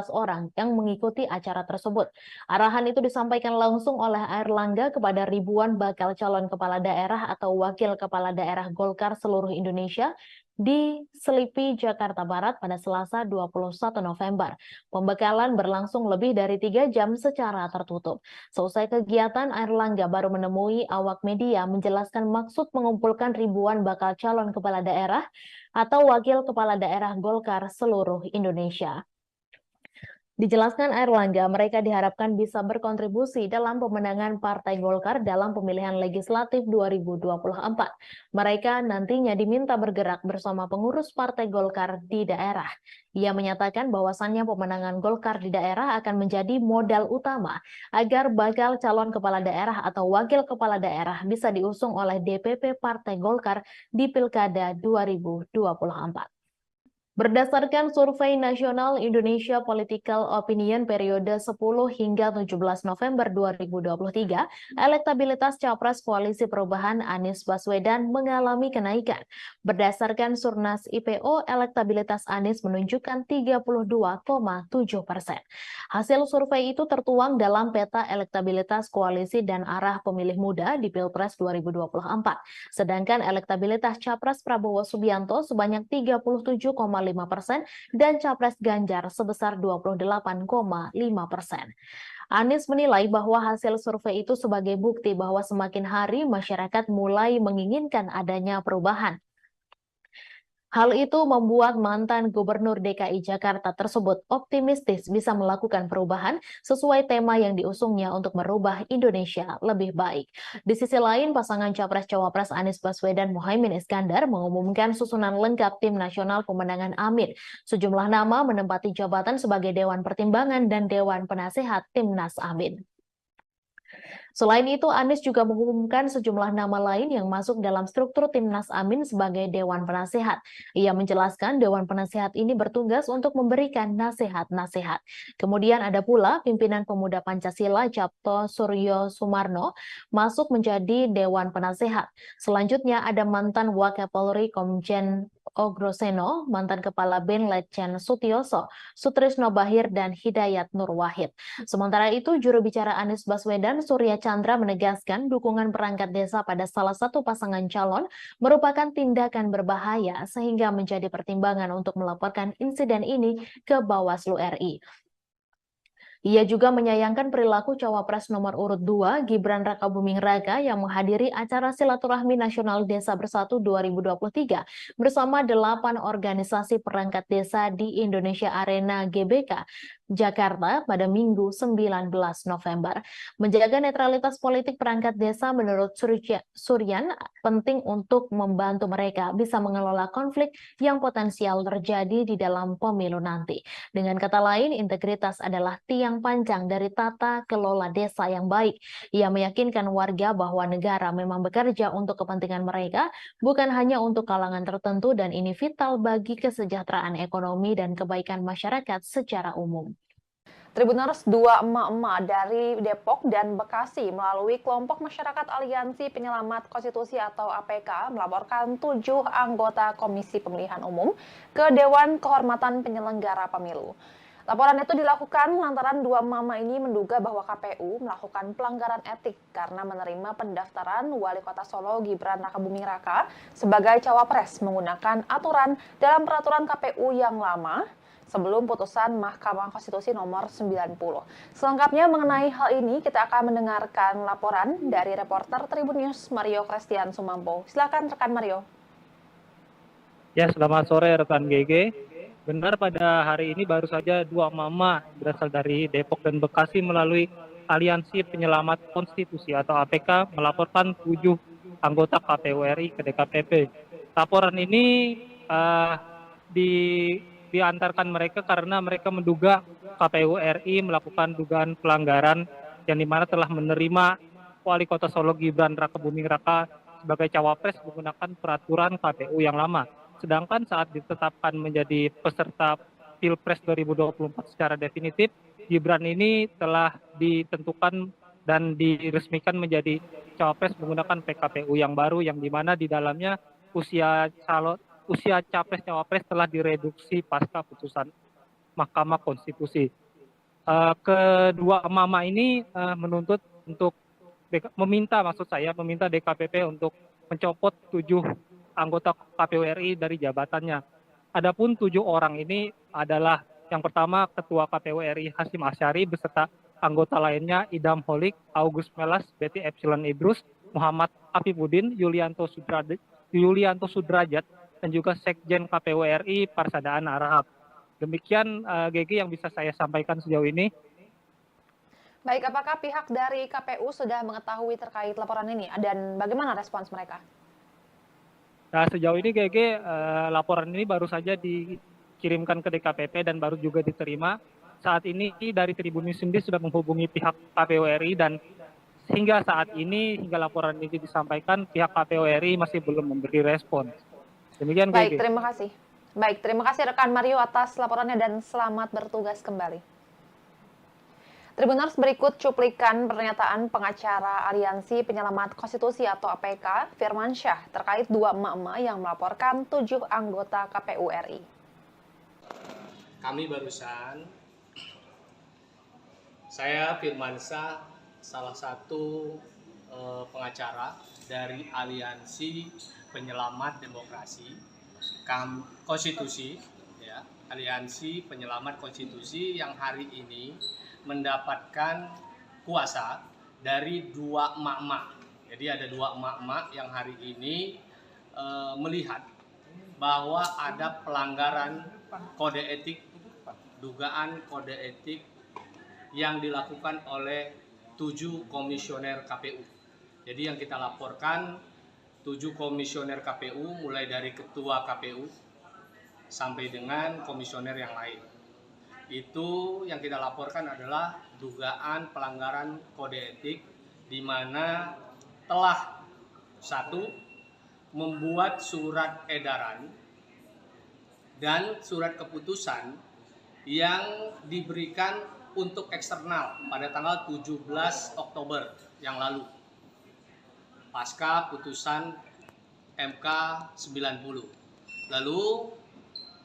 A: orang yang mengikuti acara tersebut. Arahan itu disampaikan langsung oleh Airlangga kepada ribuan bakal calon kepala daerah atau wakil kepala daerah Golkar seluruh Indonesia di Selipi, Jakarta Barat pada Selasa 21 November. Pembekalan berlangsung lebih dari 3 jam secara tertutup. Selesai kegiatan, Airlangga baru menemui awak media menjelaskan maksud mengumpulkan ribuan bakal calon kepala daerah atau wakil kepala daerah Golkar seluruh Indonesia. Dijelaskan Airlangga, mereka diharapkan bisa berkontribusi dalam pemenangan Partai Golkar dalam pemilihan legislatif 2024. Mereka nantinya diminta bergerak bersama pengurus Partai Golkar di daerah. Ia menyatakan bahwasannya pemenangan Golkar di daerah akan menjadi modal utama agar bakal calon kepala daerah atau wakil kepala daerah bisa diusung oleh DPP Partai Golkar di Pilkada 2024. Berdasarkan Survei Nasional Indonesia Political Opinion periode 10 hingga 17 November 2023, elektabilitas Capres Koalisi Perubahan Anies Baswedan mengalami kenaikan. Berdasarkan Surnas IPO, elektabilitas Anies menunjukkan 32,7%. Hasil survei itu tertuang dalam peta elektabilitas koalisi dan arah pemilih muda di Pilpres 2024. Sedangkan elektabilitas Capres Prabowo Subianto sebanyak 37,5% dan Capres Ganjar sebesar 28,5%. Anies menilai bahwa hasil survei itu sebagai bukti bahwa semakin hari masyarakat mulai menginginkan adanya perubahan. Hal itu membuat mantan Gubernur DKI Jakarta tersebut optimistis bisa melakukan perubahan sesuai tema yang diusungnya untuk merubah Indonesia lebih baik. Di sisi lain, pasangan Capres-Cawapres Anies Baswedan Muhaimin Iskandar mengumumkan susunan lengkap Tim Nasional Pemenangan Amin. Sejumlah nama menempati jabatan sebagai Dewan Pertimbangan dan Dewan Penasehat Timnas Amin. Selain itu, Anies juga mengumumkan sejumlah nama lain yang masuk dalam struktur Timnas Amin sebagai Dewan Penasehat. Ia menjelaskan Dewan Penasehat ini bertugas untuk memberikan nasihat-nasihat. Kemudian ada pula pimpinan Pemuda Pancasila Capto Suryo Sumarno masuk menjadi Dewan Penasehat. Selanjutnya ada mantan Wakapolri Komjen Ogroseno, mantan Kepala BIN Letjen Sutioso, Sutrisno Bahir, dan Hidayat Nur Wahid. Sementara itu, juru bicara Anies Baswedan, Surya Chandra menegaskan dukungan perangkat desa pada salah satu pasangan calon merupakan tindakan berbahaya sehingga menjadi pertimbangan untuk melaporkan insiden ini ke Bawaslu RI. Ia juga menyayangkan perilaku Cawapres nomor urut 2 Gibran Rakabuming Raka yang menghadiri acara Silaturahmi Nasional Desa Bersatu 2023 bersama 8 organisasi perangkat desa di Indonesia Arena GBK Jakarta pada Minggu 19 November. Menjaga netralitas politik perangkat desa menurut Suryan penting untuk membantu mereka bisa mengelola konflik yang potensial terjadi di dalam pemilu nanti. Dengan kata lain, integritas adalah tiang panjang dari tata kelola desa yang baik. Ia meyakinkan warga bahwa negara memang bekerja untuk kepentingan mereka, bukan hanya untuk kalangan tertentu, dan ini vital bagi kesejahteraan ekonomi dan kebaikan masyarakat secara umum.
B: Tribuners, dua emak-emak dari Depok dan Bekasi melalui kelompok masyarakat Aliansi Penyelamat Konstitusi atau APK melaporkan 7 anggota Komisi Pemilihan Umum ke Dewan Kehormatan Penyelenggara Pemilu. Laporan itu dilakukan lantaran dua mama ini menduga bahwa KPU melakukan pelanggaran etik karena menerima pendaftaran Wali Kota Solo Gibran Rakabuming Raka sebagai cawapres menggunakan aturan dalam peraturan KPU yang lama sebelum putusan Mahkamah Konstitusi nomor 90. Selengkapnya mengenai hal ini, kita akan mendengarkan laporan dari reporter Tribun News Mario Christian Sumampo. Silakan rekan Mario.
C: Ya, selamat sore rekan GG. Benar, pada hari ini baru saja dua mama berasal dari Depok dan Bekasi melalui Aliansi Penyelamat Konstitusi atau APK melaporkan 7 anggota KPU RI ke DKPP. Laporan ini diantarkan mereka karena mereka menduga KPU RI melakukan dugaan pelanggaran yang dimana telah menerima Wali Kota Solo Gibran Rakabuming Raka sebagai cawapres menggunakan peraturan KPU yang lama. Sedangkan saat ditetapkan menjadi peserta Pilpres 2024 secara definitif, Gibran ini telah ditentukan dan diresmikan menjadi cawapres menggunakan PKPU yang baru, yang dimana di dalamnya usia capres-cawapres telah direduksi pasca putusan Mahkamah Konstitusi. Kedua mama ini menuntut untuk meminta DKPP untuk mencopot 7 anggota KPU RI dari jabatannya. Adapun 7 orang ini adalah yang pertama Ketua KPU RI Hasyim Asyari beserta anggota lainnya Idam Holik, August Melas, Betty Epsilon Idrus, Muhammad Afifuddin, Yulianto Sudrajat, dan juga Sekjen KPU RI Parsadaan Arahap. Demikian GG yang bisa saya sampaikan sejauh ini.
B: Baik, apakah pihak dari KPU sudah mengetahui terkait laporan ini dan bagaimana respons mereka?
C: Nah, sejauh ini GG laporan ini baru saja dikirimkan ke DKPP dan baru juga diterima. Saat ini dari Tribun News sendiri sudah menghubungi pihak KPU RI dan hingga saat ini, hingga laporan ini disampaikan, pihak KPU RI masih belum memberi respon. Demikian,
B: Baik,
C: GG.
B: terima kasih. Baik, terima kasih rekan Mario atas laporannya dan selamat bertugas kembali. Tribuners, berikut cuplikan pernyataan pengacara Aliansi Penyelamat Konstitusi atau APK, Firmansyah, terkait dua emak-emak yang melaporkan 7 anggota KPU RI.
D: Kami barusan, saya Firmansyah, salah satu pengacara dari Aliansi Penyelamat Demokrasi Konstitusi, ya, Aliansi Penyelamat Konstitusi yang hari ini mendapatkan kuasa dari 2 emak-emak. Jadi ada 2 emak-emak yang hari ini melihat bahwa ada pelanggaran kode etik, dugaan kode etik yang dilakukan oleh 7 komisioner KPU. Jadi yang kita laporkan 7 komisioner KPU mulai dari ketua KPU sampai dengan komisioner yang lain. Itu yang kita laporkan adalah dugaan pelanggaran kode etik di mana telah satu membuat surat edaran dan surat keputusan yang diberikan untuk eksternal pada tanggal 17 Oktober yang lalu pasca putusan MK 90. Lalu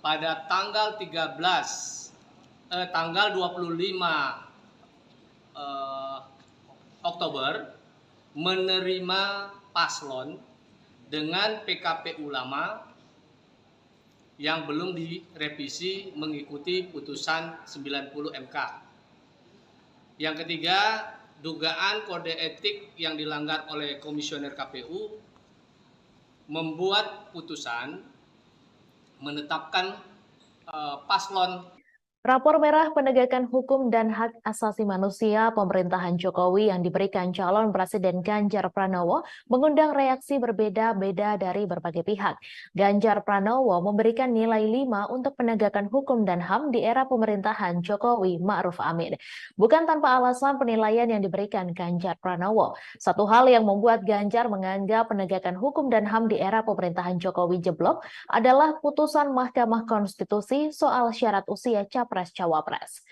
D: pada tanggal 25 Oktober menerima paslon dengan PKPU lama yang belum direvisi mengikuti putusan 90 MK. Yang ketiga, dugaan kode etik yang dilanggar oleh komisioner KPU membuat putusan menetapkan paslon.
A: Rapor merah penegakan hukum dan hak asasi manusia pemerintahan Jokowi yang diberikan calon Presiden Ganjar Pranowo mengundang reaksi berbeda-beda dari berbagai pihak. Ganjar Pranowo memberikan nilai 5 untuk penegakan hukum dan HAM di era pemerintahan Jokowi Ma'ruf Amin. Bukan tanpa alasan penilaian yang diberikan Ganjar Pranowo. Satu hal yang membuat Ganjar menganggap penegakan hukum dan HAM di era pemerintahan Jokowi jeblok adalah putusan Mahkamah Konstitusi soal syarat usia Capres-Cawapres.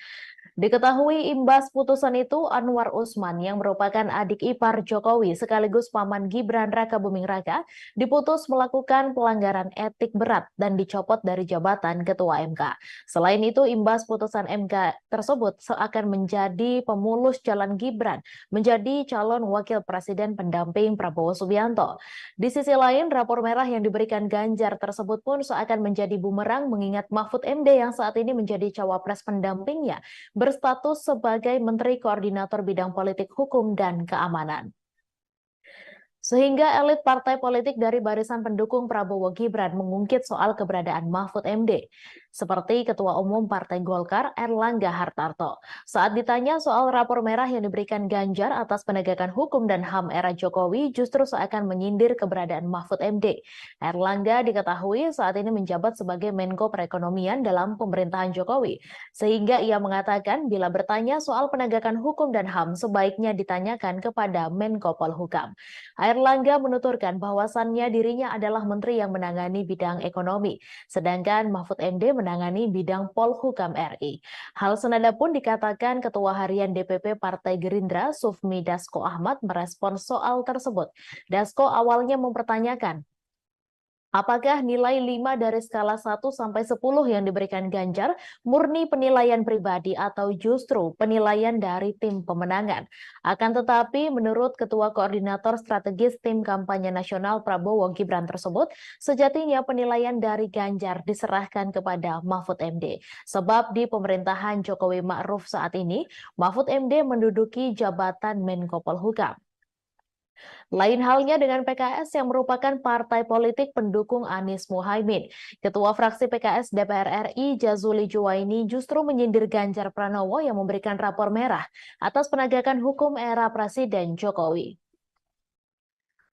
A: Diketahui imbas putusan itu, Anwar Usman yang merupakan adik ipar Jokowi sekaligus paman Gibran Rakabuming Raka diputus melakukan pelanggaran etik berat dan dicopot dari jabatan Ketua MK. Selain itu, imbas putusan MK tersebut seakan menjadi pemulus jalan Gibran menjadi calon wakil presiden pendamping Prabowo Subianto. Di sisi lain, rapor merah yang diberikan Ganjar tersebut pun seakan menjadi bumerang mengingat Mahfud MD yang saat ini menjadi cawapres pendampingnya berstatus sebagai Menteri Koordinator Bidang Politik Hukum dan Keamanan. Sehingga elit partai politik dari barisan pendukung Prabowo Gibran mengungkit soal keberadaan Mahfud MD, seperti Ketua Umum Partai Golkar Erlangga Hartarto. Saat ditanya soal rapor merah yang diberikan Ganjar atas penegakan hukum dan HAM era Jokowi justru seakan menyindir keberadaan Mahfud MD. Erlangga diketahui saat ini menjabat sebagai Menko Perekonomian dalam pemerintahan Jokowi, sehingga ia mengatakan bila bertanya soal penegakan hukum dan HAM sebaiknya ditanyakan kepada Menko Polhukam. Erlangga menuturkan bahwasannya dirinya adalah menteri yang menangani bidang ekonomi, sedangkan Mahfud MD menangani bidang Polhukam RI. Hal senada pun dikatakan Ketua Harian DPP Partai Gerindra Sufmi Dasko Ahmad merespons soal tersebut. Dasko awalnya mempertanyakan, apakah nilai 5 dari skala 1 sampai 10 yang diberikan Ganjar murni penilaian pribadi atau justru penilaian dari tim pemenangan? Akan tetapi menurut Ketua Koordinator Strategis Tim Kampanye Nasional Prabowo Gibran tersebut, sejatinya penilaian dari Ganjar diserahkan kepada Mahfud MD. Sebab di pemerintahan Jokowi Ma'ruf saat ini, Mahfud MD menduduki jabatan Menko Polhukam. Lain halnya dengan PKS yang merupakan partai politik pendukung Anies Muhaimin. Ketua fraksi PKS DPR RI Jazuli Juwaini justru menyindir Ganjar Pranowo yang memberikan rapor merah atas penegakan hukum era Presiden Jokowi.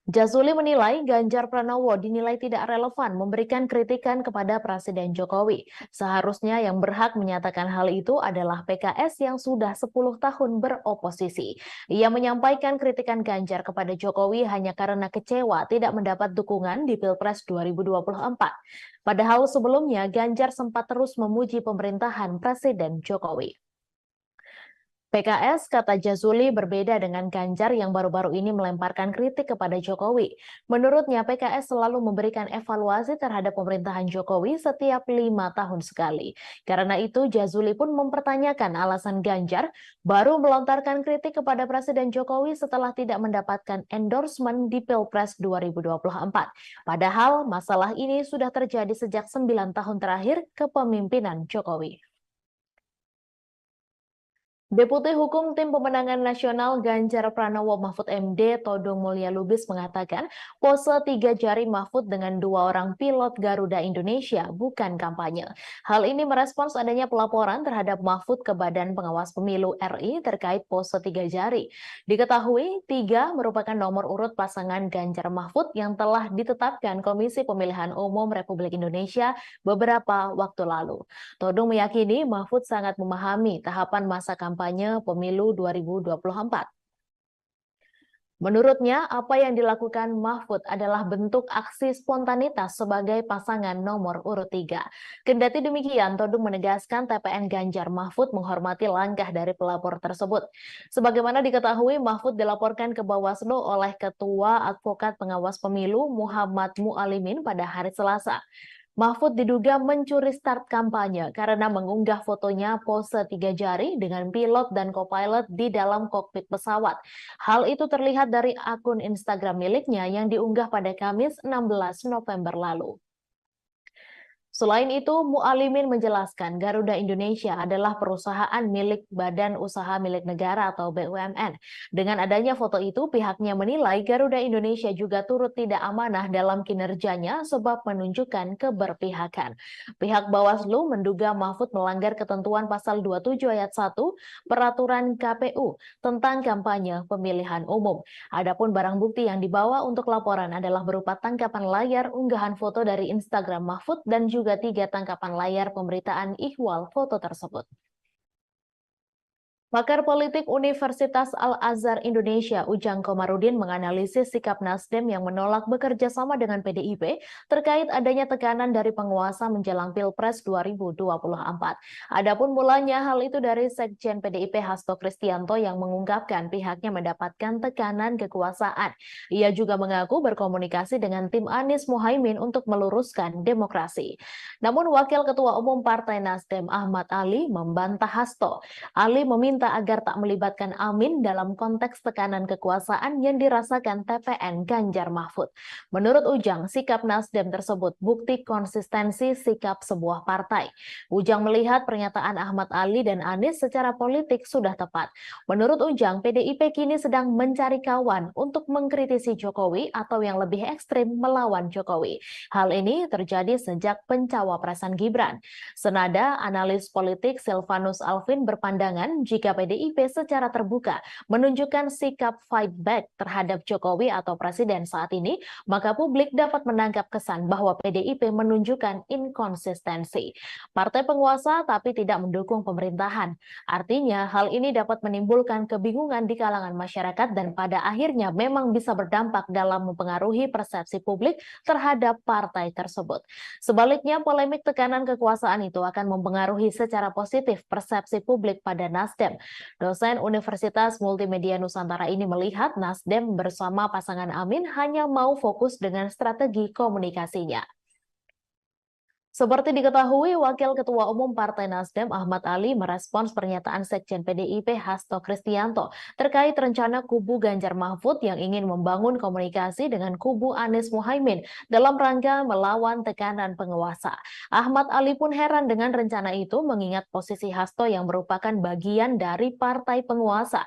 A: Jazuli menilai Ganjar Pranowo dinilai tidak relevan memberikan kritikan kepada Presiden Jokowi. Seharusnya yang berhak menyatakan hal itu adalah PKS yang sudah 10 tahun beroposisi. Ia menyampaikan kritikan Ganjar kepada Jokowi hanya karena kecewa tidak mendapat dukungan di Pilpres 2024. Padahal sebelumnya Ganjar sempat terus memuji pemerintahan Presiden Jokowi. PKS, kata Jazuli, berbeda dengan Ganjar yang baru-baru ini melemparkan kritik kepada Jokowi. Menurutnya, PKS selalu memberikan evaluasi terhadap pemerintahan Jokowi setiap 5 tahun sekali. Karena itu, Jazuli pun mempertanyakan alasan Ganjar baru melontarkan kritik kepada Presiden Jokowi setelah tidak mendapatkan endorsement di Pilpres 2024. Padahal, masalah ini sudah terjadi sejak 9 tahun terakhir kepemimpinan Jokowi. Deputi Hukum Tim Pemenangan Nasional Ganjar Pranowo Mahfud MD Todung Mulya Lubis mengatakan pose 3 jari Mahfud dengan 2 orang pilot Garuda Indonesia bukan kampanye. Hal ini merespons adanya pelaporan terhadap Mahfud ke Badan Pengawas Pemilu RI terkait pose 3 jari. Diketahui 3 merupakan nomor urut pasangan Ganjar Mahfud yang telah ditetapkan Komisi Pemilihan Umum Republik Indonesia beberapa waktu lalu. Todung meyakini Mahfud sangat memahami tahapan masa kampanye pemilu 2024. Menurutnya, apa yang dilakukan Mahfud adalah bentuk aksi spontanitas sebagai pasangan nomor urut 3. Kendati demikian, Todung menegaskan TPN Ganjar Mahfud menghormati langkah dari pelapor tersebut. Sebagaimana diketahui, Mahfud dilaporkan ke Bawaslu oleh Ketua Advokat Pengawas Pemilu Muhammad Mualimin pada hari Selasa. Mahfud diduga mencuri start kampanye karena mengunggah fotonya pose 3 jari dengan pilot dan co-pilot di dalam kokpit pesawat. Hal itu terlihat dari akun Instagram miliknya yang diunggah pada Kamis 16 November lalu. Selain itu, Mualimin menjelaskan Garuda Indonesia adalah perusahaan milik Badan Usaha Milik Negara atau BUMN. Dengan adanya foto itu, pihaknya menilai Garuda Indonesia juga turut tidak amanah dalam kinerjanya sebab menunjukkan keberpihakan. Pihak Bawaslu menduga Mahfud melanggar ketentuan pasal 27 ayat 1 Peraturan KPU tentang kampanye pemilihan umum. Adapun barang bukti yang dibawa untuk laporan adalah berupa tangkapan layar unggahan foto dari Instagram Mahfud dan juga 3 tangkapan layar pemberitaan ihwal foto tersebut. Pakar politik Universitas Al-Azhar Indonesia, Ujang Komarudin, menganalisis sikap Nasdem yang menolak bekerja sama dengan PDIP terkait adanya tekanan dari penguasa menjelang Pilpres 2024. Adapun mulanya hal itu dari Sekjen PDIP Hasto Kristianto yang mengungkapkan pihaknya mendapatkan tekanan kekuasaan. Ia juga mengaku berkomunikasi dengan tim Anies Muhaimin untuk meluruskan demokrasi. Namun Wakil Ketua Umum Partai Nasdem Ahmad Ali membantah Hasto. Ali meminta agar tak melibatkan Amin dalam konteks tekanan kekuasaan yang dirasakan TPN Ganjar Mahfud. Menurut Ujang, sikap Nasdem tersebut bukti konsistensi sikap sebuah partai. Ujang melihat pernyataan Ahmad Ali dan Anies secara politik sudah tepat. Menurut Ujang, PDIP kini sedang mencari kawan untuk mengkritisi Jokowi atau yang lebih ekstrim melawan Jokowi. Hal ini terjadi sejak pencawapresan Gibran. Senada, analis politik Silvanus Alvin berpandangan jika PDIP secara terbuka menunjukkan sikap fight back terhadap Jokowi atau Presiden saat ini, maka publik dapat menangkap kesan bahwa PDIP menunjukkan inkonsistensi. Partai penguasa tapi tidak mendukung pemerintahan. Artinya, hal ini dapat menimbulkan kebingungan di kalangan masyarakat dan pada akhirnya memang bisa berdampak dalam mempengaruhi persepsi publik terhadap partai tersebut. Sebaliknya, polemik tekanan kekuasaan itu akan mempengaruhi secara positif persepsi publik pada Nasdem. Dosen Universitas Multimedia Nusantara ini melihat Nasdem bersama pasangan Amin hanya mau fokus dengan strategi komunikasinya. Seperti diketahui, Wakil Ketua Umum Partai Nasdem Ahmad Ali merespons pernyataan Sekjen PDIP Hasto Kristianto terkait rencana kubu Ganjar Mahfud yang ingin membangun komunikasi dengan kubu Anies Muhaimin dalam rangka melawan tekanan penguasa. Ahmad Ali pun heran dengan rencana itu mengingat posisi Hasto yang merupakan bagian dari partai penguasa.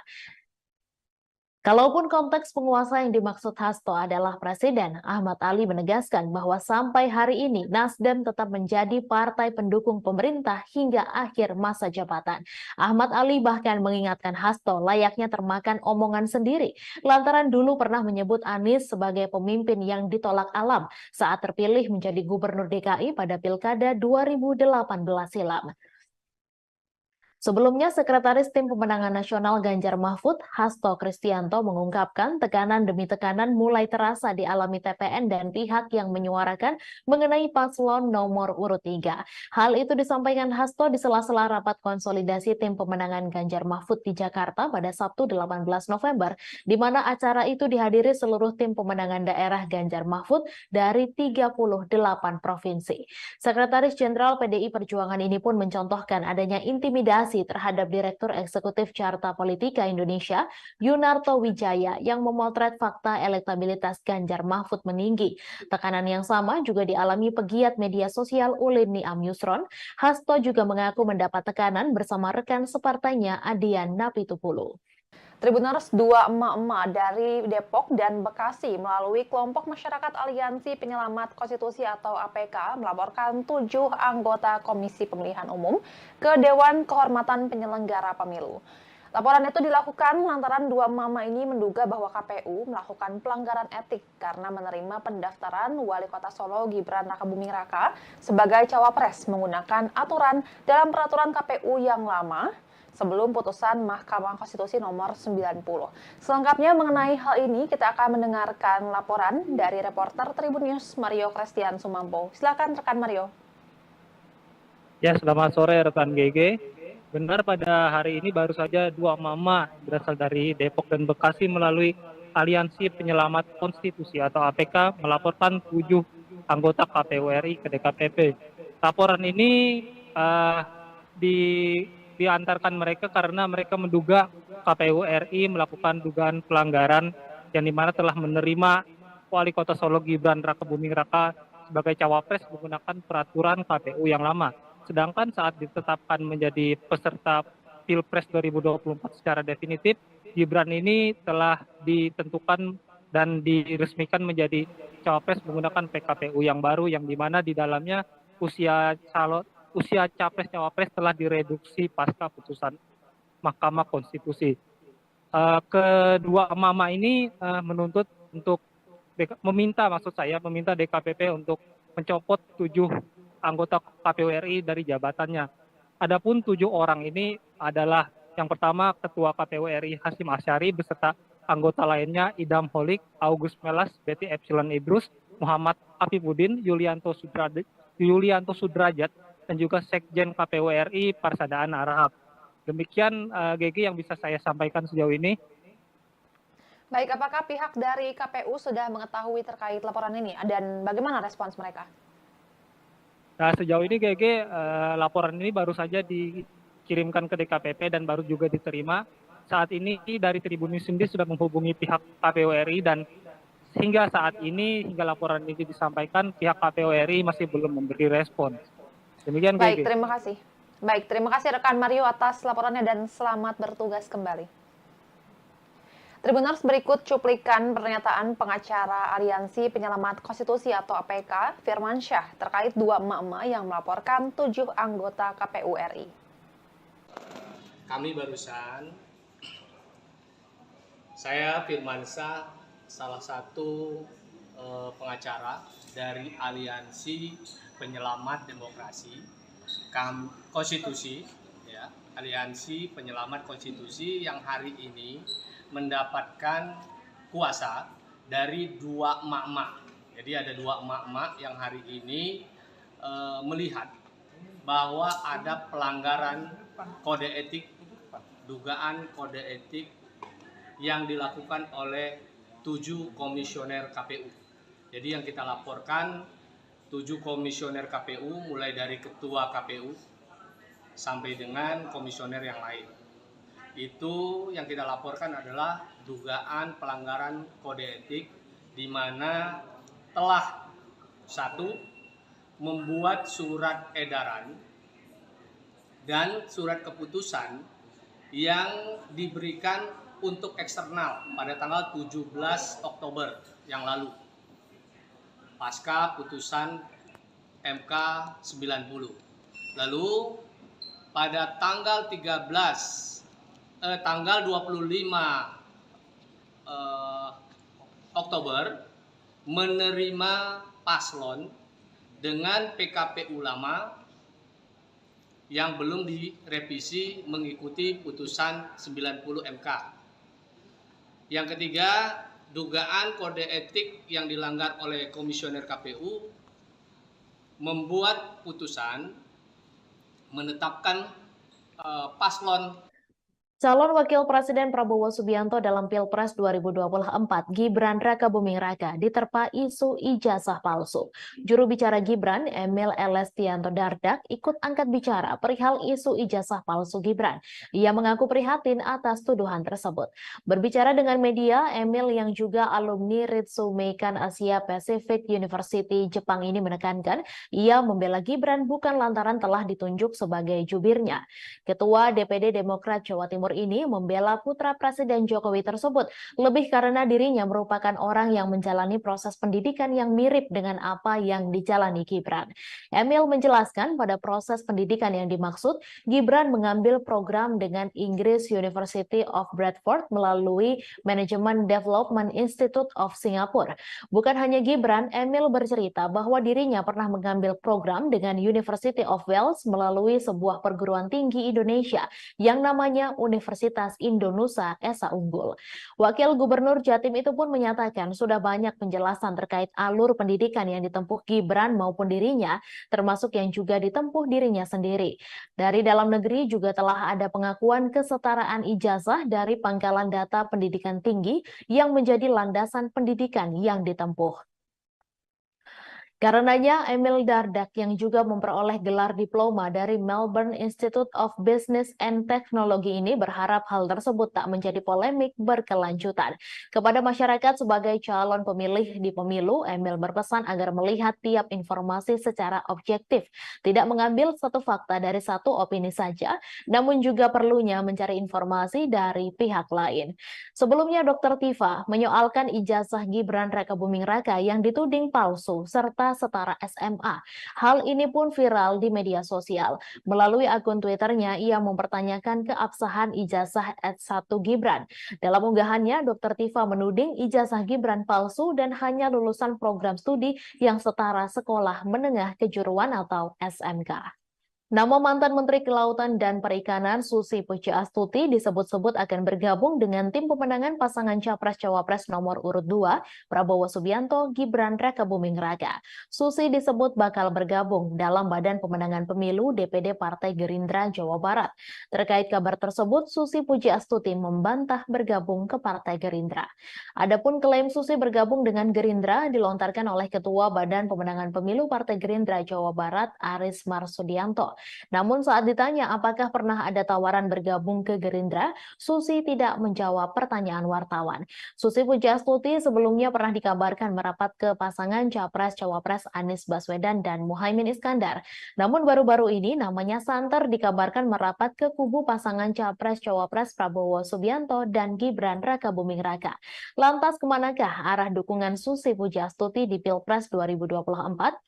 A: Kalaupun konteks penguasa yang dimaksud Hasto adalah presiden, Ahmad Ali menegaskan bahwa sampai hari ini Nasdem tetap menjadi partai pendukung pemerintah hingga akhir masa jabatan. Ahmad Ali bahkan mengingatkan Hasto layaknya termakan omongan sendiri, lantaran dulu pernah menyebut Anies sebagai pemimpin yang ditolak alam saat terpilih menjadi gubernur DKI pada Pilkada 2018 silam. Sebelumnya, Sekretaris Tim Pemenangan Nasional Ganjar Mahfud, Hasto Kristianto, mengungkapkan tekanan demi tekanan mulai terasa dialami TPN dan pihak yang menyuarakan mengenai paslon nomor urut 3. Hal itu disampaikan Hasto di sela-sela rapat konsolidasi Tim Pemenangan Ganjar Mahfud di Jakarta pada Sabtu 18 November, di mana acara itu dihadiri seluruh tim pemenangan daerah Ganjar Mahfud dari 38 provinsi. Sekretaris Jenderal PDI Perjuangan ini pun mencontohkan adanya intimidasi intimidasi terhadap Direktur Eksekutif Carta Politika Indonesia, Yunarto Wijaya, yang memotret fakta elektabilitas Ganjar Mahfud meninggi. Tekanan yang sama juga dialami pegiat media sosial Ulin Niam Yusron. Hasto juga mengaku mendapat tekanan bersama rekan separtainya Adian Napitupulu.
B: Tribuners, dua emak-emak dari Depok dan Bekasi melalui kelompok masyarakat Aliansi Penyelamat Konstitusi atau APK melaporkan 7 anggota Komisi Pemilihan Umum ke Dewan Kehormatan Penyelenggara Pemilu. Laporan itu dilakukan lantaran dua mama ini menduga bahwa KPU melakukan pelanggaran etik karena menerima pendaftaran Wali Kota Solo Gibran Rakabuming Raka sebagai cawapres menggunakan aturan dalam peraturan KPU yang lama sebelum putusan Mahkamah Konstitusi nomor 90. Selengkapnya mengenai hal ini, kita akan mendengarkan laporan dari reporter Tribun News Mario Christian Sumampo. Silakan rekan Mario.
C: Ya, selamat sore rekan GG. Benar, pada hari ini baru saja dua mama berasal dari Depok dan Bekasi melalui Aliansi Penyelamat Konstitusi atau APK melaporkan 7 anggota KPU RI ke DKPP. Laporan ini diantarkan mereka karena mereka menduga KPU RI melakukan dugaan pelanggaran yang dimana telah menerima Wali Kota Solo Gibran Rakabuming Raka sebagai cawapres menggunakan peraturan KPU yang lama. Sedangkan saat ditetapkan menjadi peserta Pilpres 2024 secara definitif, Gibran ini telah ditentukan dan diresmikan menjadi cawapres menggunakan PKPU yang baru, yang dimana di dalamnya usia capres-cawapres telah direduksi pasca putusan Mahkamah Konstitusi. Kedua mama ini menuntut untuk meminta DKPP untuk mencopot 7 anggota KPU RI dari jabatannya. Adapun 7 orang ini adalah yang pertama Ketua KPU RI Hasyim Asyari beserta anggota lainnya Idam Holik, August Melas, Betty Epsilon Idrus, Muhammad Afifuddin, Yulianto Sudrajat, dan juga Sekjen KPU RI Parsadaan Arahap. Demikian GG yang bisa saya sampaikan sejauh ini.
B: Baik, apakah pihak dari KPU sudah mengetahui terkait laporan ini dan bagaimana respons mereka?
C: Nah, sejauh ini GG laporan ini baru saja dikirimkan ke DKPP dan baru juga diterima. Saat ini dari Tribun News sendiri sudah menghubungi pihak KPU RI dan hingga saat ini, hingga laporan ini disampaikan, pihak KPU RI masih belum memberi respon. Demikian,
B: Baik,
C: GG.
B: terima kasih rekan Mario atas laporannya dan selamat bertugas kembali. Tribuners, berikut cuplikan pernyataan pengacara Aliansi Penyelamat Konstitusi atau APK, Firman Syah, terkait dua emak-emak yang melaporkan 7 anggota KPU RI.
D: Kami barusan, saya Firman Syah, salah satu pengacara dari Aliansi Penyelamat Demokrasi Konstitusi, ya, Aliansi Penyelamat Konstitusi yang hari ini mendapatkan kuasa dari 2 emak-emak. Jadi ada 2 emak-emak yang hari ini melihat bahwa ada pelanggaran kode etik, dugaan kode etik yang dilakukan oleh 7 komisioner KPU. Jadi yang kita laporkan 7 komisioner KPU, mulai dari ketua KPU sampai dengan komisioner yang lain. Itu yang kita laporkan adalah dugaan pelanggaran kode etik di mana telah 1. Membuat surat edaran dan surat keputusan yang diberikan untuk eksternal pada tanggal 17 Oktober yang lalu pasca putusan MK 90. Lalu pada tanggal 25 Oktober menerima paslon dengan PKPU lama yang belum direvisi mengikuti putusan 90 MK. Yang ketiga, dugaan kode etik yang dilanggar oleh komisioner KPU membuat putusan menetapkan paslon
A: Calon Wakil Presiden Prabowo Subianto dalam Pilpres 2024, Gibran Rakabuming Raka, diterpa isu ijazah palsu. Juru bicara Gibran, Emil Elestianto Dardak, ikut angkat bicara perihal isu ijazah palsu Gibran. Ia mengaku prihatin atas tuduhan tersebut. Berbicara dengan media, Emil yang juga alumni Ritsumeikan Asia Pacific University Jepang ini menekankan, ia membela Gibran bukan lantaran telah ditunjuk sebagai jubirnya. Ketua DPD Demokrat Jawa Timur ini membela putra Presiden Jokowi tersebut lebih karena dirinya merupakan orang yang menjalani proses pendidikan yang mirip dengan apa yang dijalani Gibran. Emil menjelaskan pada proses pendidikan yang dimaksud, Gibran mengambil program dengan Inggris University of Bradford melalui Management Development Institute of Singapore. Bukan hanya Gibran, Emil bercerita bahwa dirinya pernah mengambil program dengan University of Wales melalui sebuah perguruan tinggi Indonesia yang namanya Universitas Indonesia Esa Unggul. Wakil Gubernur Jatim itu pun menyatakan sudah banyak penjelasan terkait alur pendidikan yang ditempuh Gibran maupun dirinya, termasuk yang juga ditempuh dirinya sendiri. Dari dalam negeri juga telah ada pengakuan kesetaraan ijazah dari Pangkalan Data Pendidikan Tinggi yang menjadi landasan pendidikan yang ditempuh. Karenanya, Emil Dardak yang juga memperoleh gelar diploma dari Melbourne Institute of Business and Technology ini berharap hal tersebut tak menjadi polemik berkelanjutan. Kepada masyarakat sebagai calon pemilih di pemilu, Emil berpesan agar melihat tiap informasi secara objektif, tidak mengambil satu fakta dari satu opini saja, namun juga perlunya mencari informasi dari pihak lain. Sebelumnya, Dr. Tifa menyoalkan ijazah Gibran Rakabuming Raka yang dituding palsu serta setara SMA. Hal ini pun viral di media sosial. Melalui akun Twitternya, ia mempertanyakan keabsahan ijazah S1 Gibran. Dalam unggahannya, Dr. Tifa menuding ijazah Gibran palsu dan hanya lulusan program studi yang setara sekolah menengah kejuruan atau SMK. Nama mantan Menteri Kelautan dan Perikanan Susi Pujiastuti disebut-sebut akan bergabung dengan tim pemenangan pasangan Capres-Cawapres nomor urut 2, Prabowo Subianto, Gibran Rakabuming Raka. Susi disebut bakal bergabung dalam Badan Pemenangan Pemilu DPD Partai Gerindra Jawa Barat. Terkait kabar tersebut, Susi Pujiastuti membantah bergabung ke Partai Gerindra. Adapun klaim Susi bergabung dengan Gerindra dilontarkan oleh Ketua Badan Pemenangan Pemilu Partai Gerindra Jawa Barat, Aris Marsudianto. Namun saat ditanya apakah pernah ada tawaran bergabung ke Gerindra, Susi tidak menjawab pertanyaan wartawan. Susi Pujiastuti sebelumnya pernah dikabarkan merapat ke pasangan Capres-Cawapres Anies Baswedan dan Muhaimin Iskandar. Namun baru-baru ini namanya santer dikabarkan merapat ke kubu pasangan Capres-Cawapres Prabowo Subianto dan Gibran Rakabuming Raka. Lantas kemanakah arah dukungan Susi Pujiastuti di Pilpres 2024?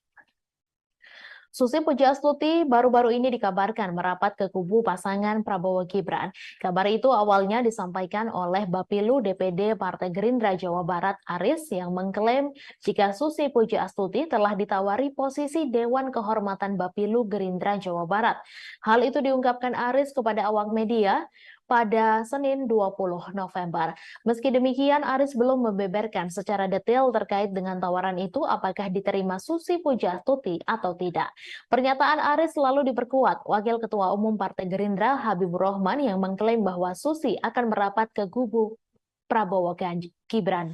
A: Susi Pujiastuti baru-baru ini dikabarkan merapat ke kubu pasangan Prabowo Gibran. Kabar itu awalnya disampaikan oleh Bapilu DPD Partai Gerindra Jawa Barat Aris yang mengklaim jika Susi Pujiastuti telah ditawari posisi Dewan Kehormatan Bapilu Gerindra Jawa Barat. Hal itu diungkapkan Aris kepada awak media pada Senin 20 November. Meski demikian, Aris belum membeberkan secara detail terkait dengan tawaran itu apakah diterima Susi Pujiastuti atau tidak. Pernyataan Aris selalu diperkuat Wakil Ketua Umum Partai Gerindra Habibur Rahman yang mengklaim bahwa Susi akan merapat ke kubu Prabowo Gibran.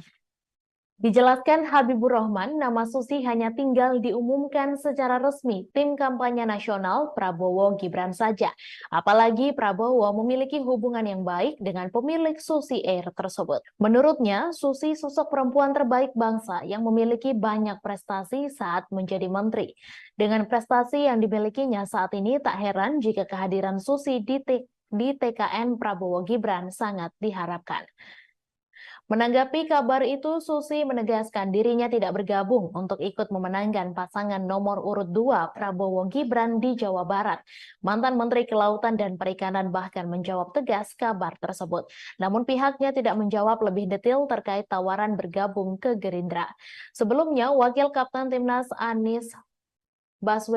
A: Dijelaskan Habibur Rahman, nama Susi hanya tinggal diumumkan secara resmi tim kampanye nasional Prabowo Gibran saja. Apalagi Prabowo memiliki hubungan yang baik dengan pemilik Susi Air tersebut. Menurutnya, Susi sosok perempuan terbaik bangsa yang memiliki banyak prestasi saat menjadi menteri. Dengan prestasi yang dimilikinya saat ini, tak heran jika kehadiran Susi di TKN Prabowo Gibran sangat diharapkan. Menanggapi kabar itu, Susi menegaskan dirinya tidak bergabung untuk ikut memenangkan pasangan nomor urut 2 Prabowo Gibran di Jawa Barat. Mantan Menteri Kelautan dan Perikanan bahkan menjawab tegas kabar tersebut. Namun pihaknya tidak menjawab lebih detail terkait tawaran bergabung ke Gerindra. Sebelumnya, Wakil Kapten Timnas Anies Baswedan